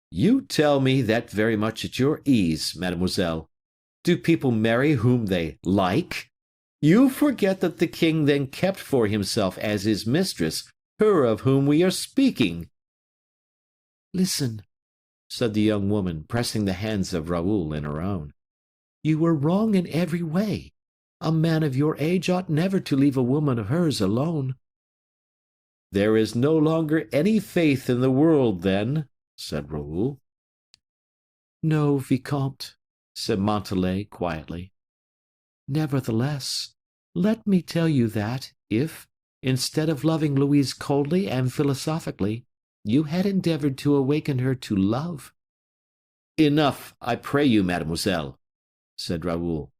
"You tell me that very much at your ease, mademoiselle. Do people marry whom they like? You forget that the king then kept for himself as his mistress her of whom we are speaking." Listen, said the young woman, pressing the hands of Raoul in her own. You were wrong in every way. A man of your age ought never to leave a woman of hers alone. There is no longer any faith in the world, then, said Raoul. No, Vicomte, said Montalais quietly. Nevertheless, let me tell you that if, instead of loving Louise coldly and philosophically, you had endeavored to awaken her to love. Enough, I pray you, mademoiselle, said Raoul.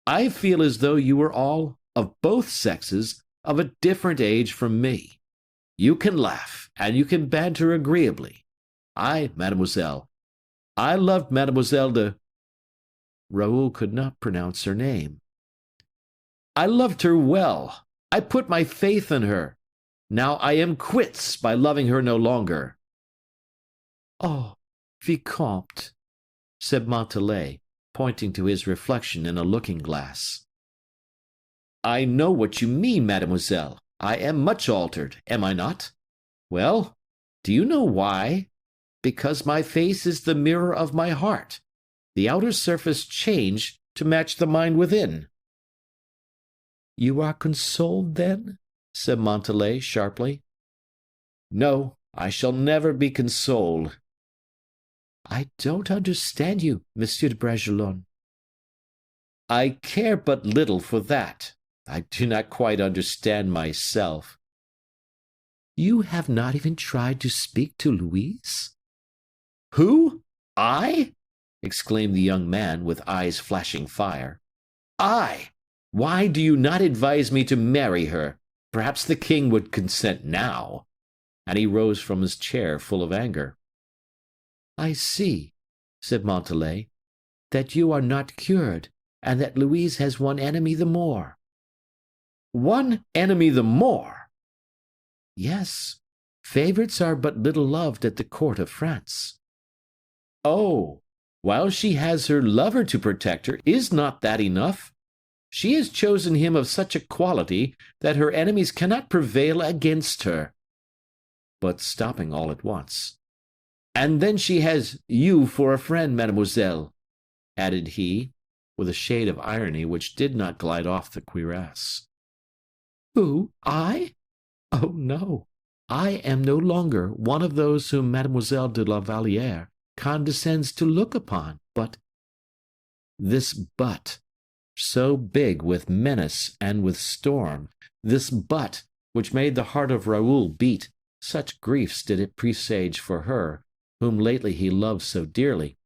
I feel as though you were all, of both sexes, of a different age from me. You can laugh, and you can banter agreeably. Mademoiselle, I loved Mademoiselle de... Raoul could not pronounce her name. I loved her well. I put my faith in her. Now I am quits by loving her no longer. Oh, Vicomte, said Montalais, pointing to his reflection in a looking-glass. I know what you mean, mademoiselle. I am much altered, am I not? Well, do you know why? Because my face is the mirror of my heart. The outer surface changed to match the mind within. You are consoled, then? Said Montalais sharply. No, I shall never be consoled. I don't understand you, Monsieur de Bragelonne. I care but little for that. I do not quite understand myself. You have not even tried to speak to Louise? Who? I? Exclaimed the young man with eyes flashing fire. I? Why do you not advise me to marry her? Perhaps the king would consent now. And he rose from his chair full of anger. I see, said Montalais, that you are not cured, and that Louise has one enemy the more. One enemy the more? Yes, favorites are but little loved at the court of France. Oh, while she has her lover to protect her, is not that enough? She has chosen him of such a quality that her enemies cannot prevail against her. But stopping all at once. And then she has you for a friend, mademoiselle, added he, with a shade of irony which did not glide off the cuirass. Who, I? Oh, no, I am no longer one of those whom Mademoiselle de la Valliere condescends to look upon, but... This but, so big with menace and with storm, this but, which made the heart of Raoul beat, such griefs did it presage for her, whom lately he loved so dearly.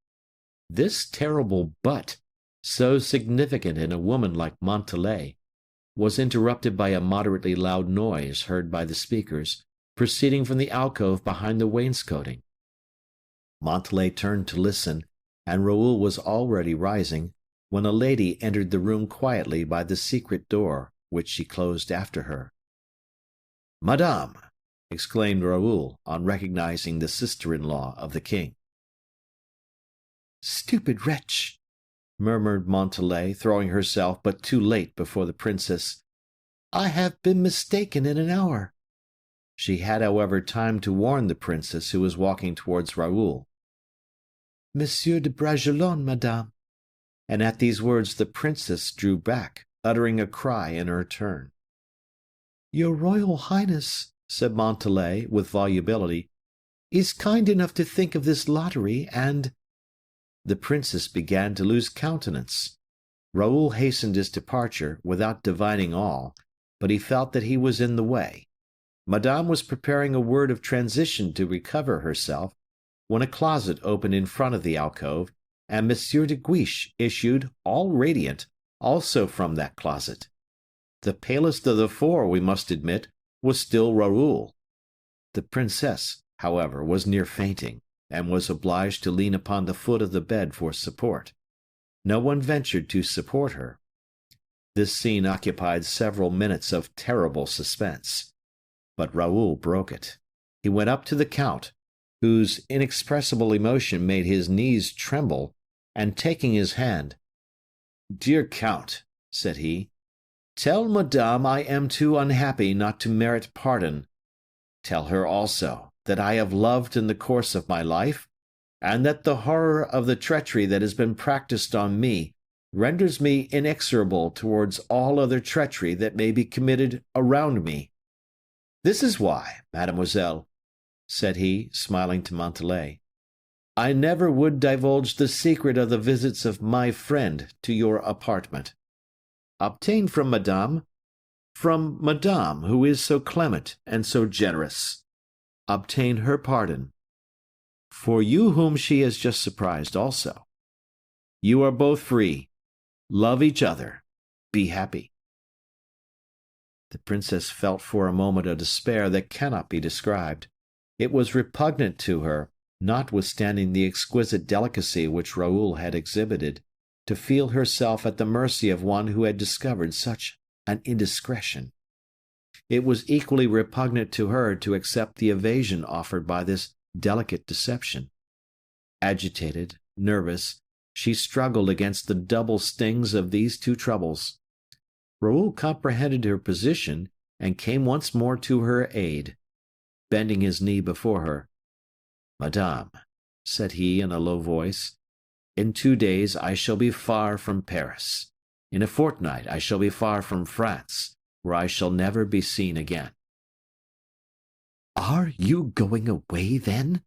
This terrible but, so significant in a woman like Montalais, was interrupted by a moderately loud noise heard by the speakers, proceeding from the alcove behind the wainscoting. Montalais turned to listen, and Raoul was already rising, when a lady entered the room quietly by the secret door, which she closed after her. "Madame!" exclaimed Raoul, on recognizing the sister-in-law of the king. "Stupid wretch!" murmured Montalais, throwing herself but too late before the princess. "I have been mistaken in an hour." She had, however, time to warn the princess, who was walking towards Raoul. "Monsieur de Bragelonne, madame." And at these words the princess drew back, uttering a cry in her turn. "Your Royal Highness," said Montalais, with volubility, "is kind enough to think of this lottery, and—" The princess began to lose countenance. Raoul hastened his departure, without divining all, but he felt that he was in the way. Madame was preparing a word of transition to recover herself, when a closet opened in front of the alcove, and Monsieur de Guiche issued, all radiant, also from that closet. The palest of the four, we must admit, was still Raoul. The princess, however, was near fainting, and was obliged to lean upon the foot of the bed for support. No one ventured to support her. This scene occupied several minutes of terrible suspense. But Raoul broke it. He went up to the count, whose inexpressible emotion made his knees tremble, and taking his hand, "Dear count," said he, "tell madame I am too unhappy not to merit pardon. Tell her also that I have loved in the course of my life, and that the horror of the treachery that has been practiced on me renders me inexorable towards all other treachery that may be committed around me. This is why, mademoiselle, said he, smiling to Montalais, I never would divulge the secret of the visits of my friend to your apartment. Obtain from Madame, who is so clement and so generous, obtain her pardon. For you whom she has just surprised also. You are both free. Love each other. Be happy. The princess felt for a moment a despair that cannot be described. It was repugnant to her, notwithstanding the exquisite delicacy which Raoul had exhibited, to feel herself at the mercy of one who had discovered such an indiscretion. It was equally repugnant to her to accept the evasion offered by this delicate deception. Agitated, nervous, she struggled against the double stings of these two troubles. Raoul comprehended her position and came once more to her aid, bending his knee before her. Madame, said he in a low voice, in 2 days I shall be far from Paris. In a fortnight I shall be far from France, where I shall never be seen again. Are you going away, then?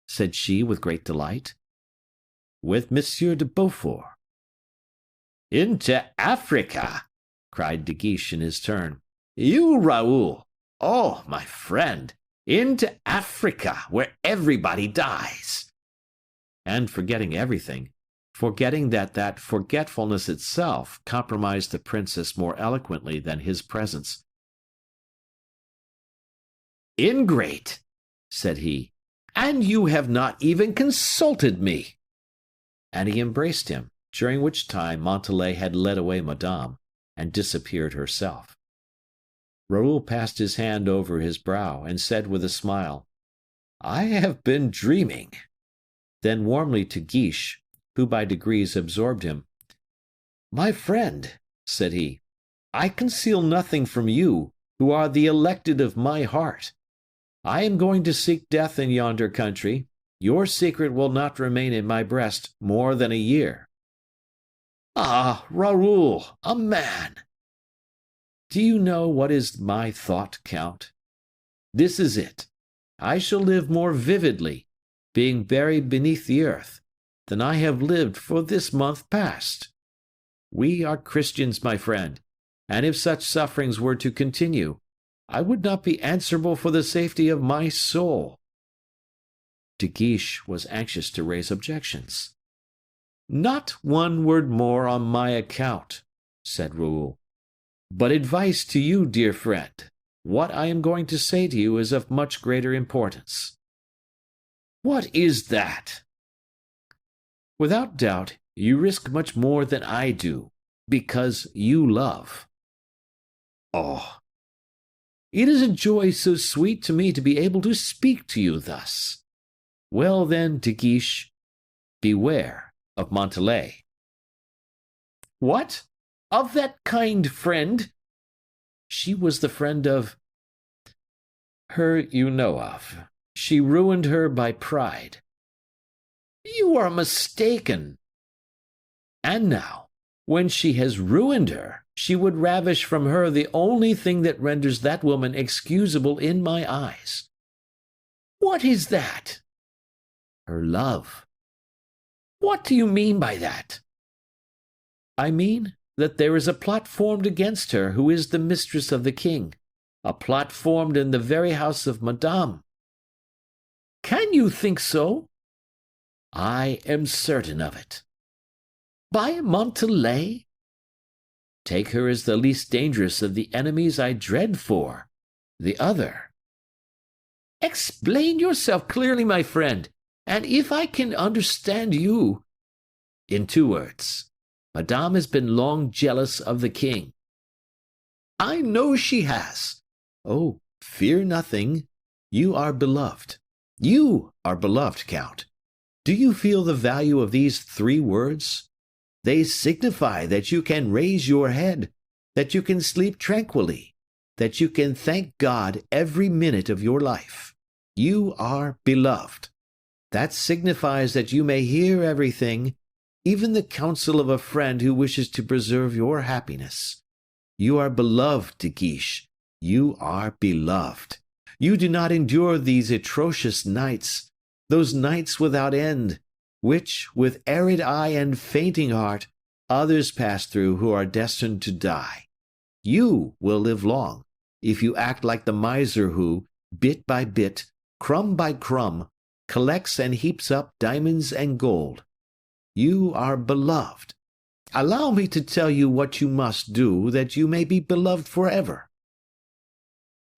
Said she with great delight. With Monsieur de Beaufort. Into Africa, cried De Guiche in his turn. You, Raoul! Oh, my friend! Into Africa, where everybody dies! And forgetting everything, forgetting that forgetfulness itself compromised the princess more eloquently than his presence. Ingrate, said he, and you have not even consulted me. And he embraced him, during which time Montalais had led away Madame, and disappeared herself. Raoul passed his hand over his brow, and said with a smile, I have been dreaming. Then warmly to Guiche, who by degrees absorbed him, My friend, said he, I conceal nothing from you, who are the elected of my heart. I am going to seek death in yonder country. Your secret will not remain in my breast more than a year. Ah, Raoul, a man! Do you know what is my thought, Count? This is it. I shall live more vividly, being buried beneath the earth, than I have lived for this month past. We are Christians, my friend, and if such sufferings were to continue, I would not be answerable for the safety of my soul. De Guiche was anxious to raise objections. Not one word more on my account, said Raoul. But advice to you, dear friend. What I am going to say to you is of much greater importance. What is that? Without doubt, you risk much more than I do, because you love. Oh, it is a joy so sweet to me to be able to speak to you thus. Well then, De Guiche, beware of Montalais. What? Of that kind friend? She was the friend of her you know of. She ruined her by pride. You are mistaken. And now, when she has ruined her, she would ravish from her the only thing that renders that woman excusable in my eyes. What is that? Her love. What do you mean by that? I mean that there is a plot formed against her who is the mistress of the king, a plot formed in the very house of Madame. Can you think so? I am certain of it. By Montalais? Take her as the least dangerous of the enemies I dread for. The other. Explain yourself clearly, my friend, and if I can understand you. In 2 words, Madame has been long jealous of the king. I know she has. Oh, fear nothing. You are beloved. You are beloved, Count. Do you feel the value of these 3 words? They signify that you can raise your head, that you can sleep tranquilly, that you can thank God every minute of your life. You are beloved. That signifies that you may hear everything, even the counsel of a friend who wishes to preserve your happiness. You are beloved, De Guiche. You are beloved. You do not endure these atrocious nights, those nights without end, which, with arid eye and fainting heart, others pass through who are destined to die. You will live long, if you act like the miser who, bit by bit, crumb by crumb, collects and heaps up diamonds and gold. You are beloved. Allow me to tell you what you must do that you may be beloved forever.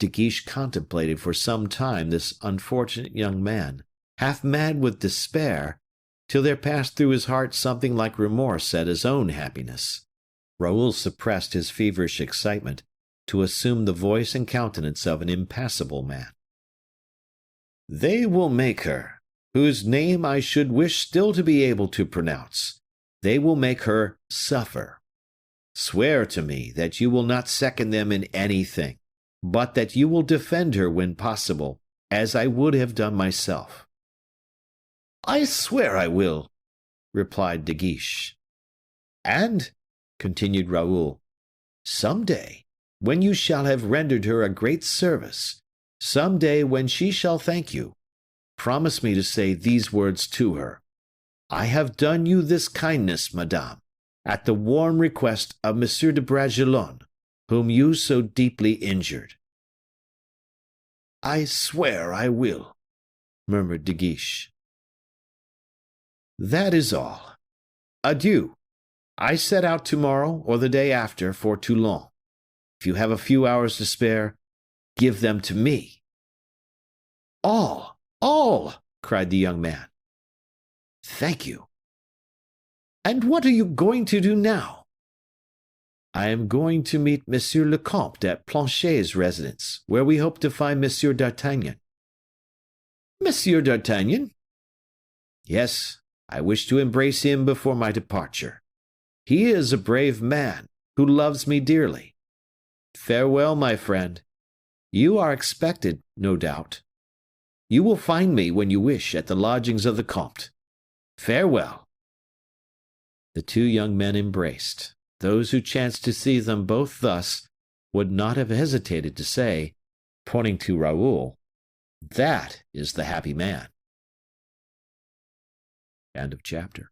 De Guiche contemplated for some time this unfortunate young man, half mad with despair, till there passed through his heart something like remorse at his own happiness. Raoul suppressed his feverish excitement to assume the voice and countenance of an impassible man. They will make her, whose name I should wish still to be able to pronounce. They will make her suffer. Swear to me that you will not second them in anything, but that you will defend her when possible, as I would have done myself. I swear I will, replied De Guiche. And, continued Raoul, some day, when you shall have rendered her a great service, some day when she shall thank you, promise me to say these words to her. I have done you this kindness, madame, at the warm request of Monsieur de Bragelonne, whom you so deeply injured. I swear I will, murmured De Guiche. That is all. Adieu. I set out tomorrow or the day after for Toulon. If you have a few hours to spare, give them to me. All, cried the young man. Thank you. And what are you going to do now? I am going to meet Monsieur le Comte at Planchet's residence, where we hope to find Monsieur d'Artagnan. Monsieur d'Artagnan? Yes, I wish to embrace him before my departure. He is a brave man, who loves me dearly. Farewell, my friend. You are expected, no doubt. You will find me, when you wish, at the lodgings of the Comte. Farewell. The two young men embraced. Those who chanced to see them both thus would not have hesitated to say, pointing to Raoul, "That is the happy man." End of chapter.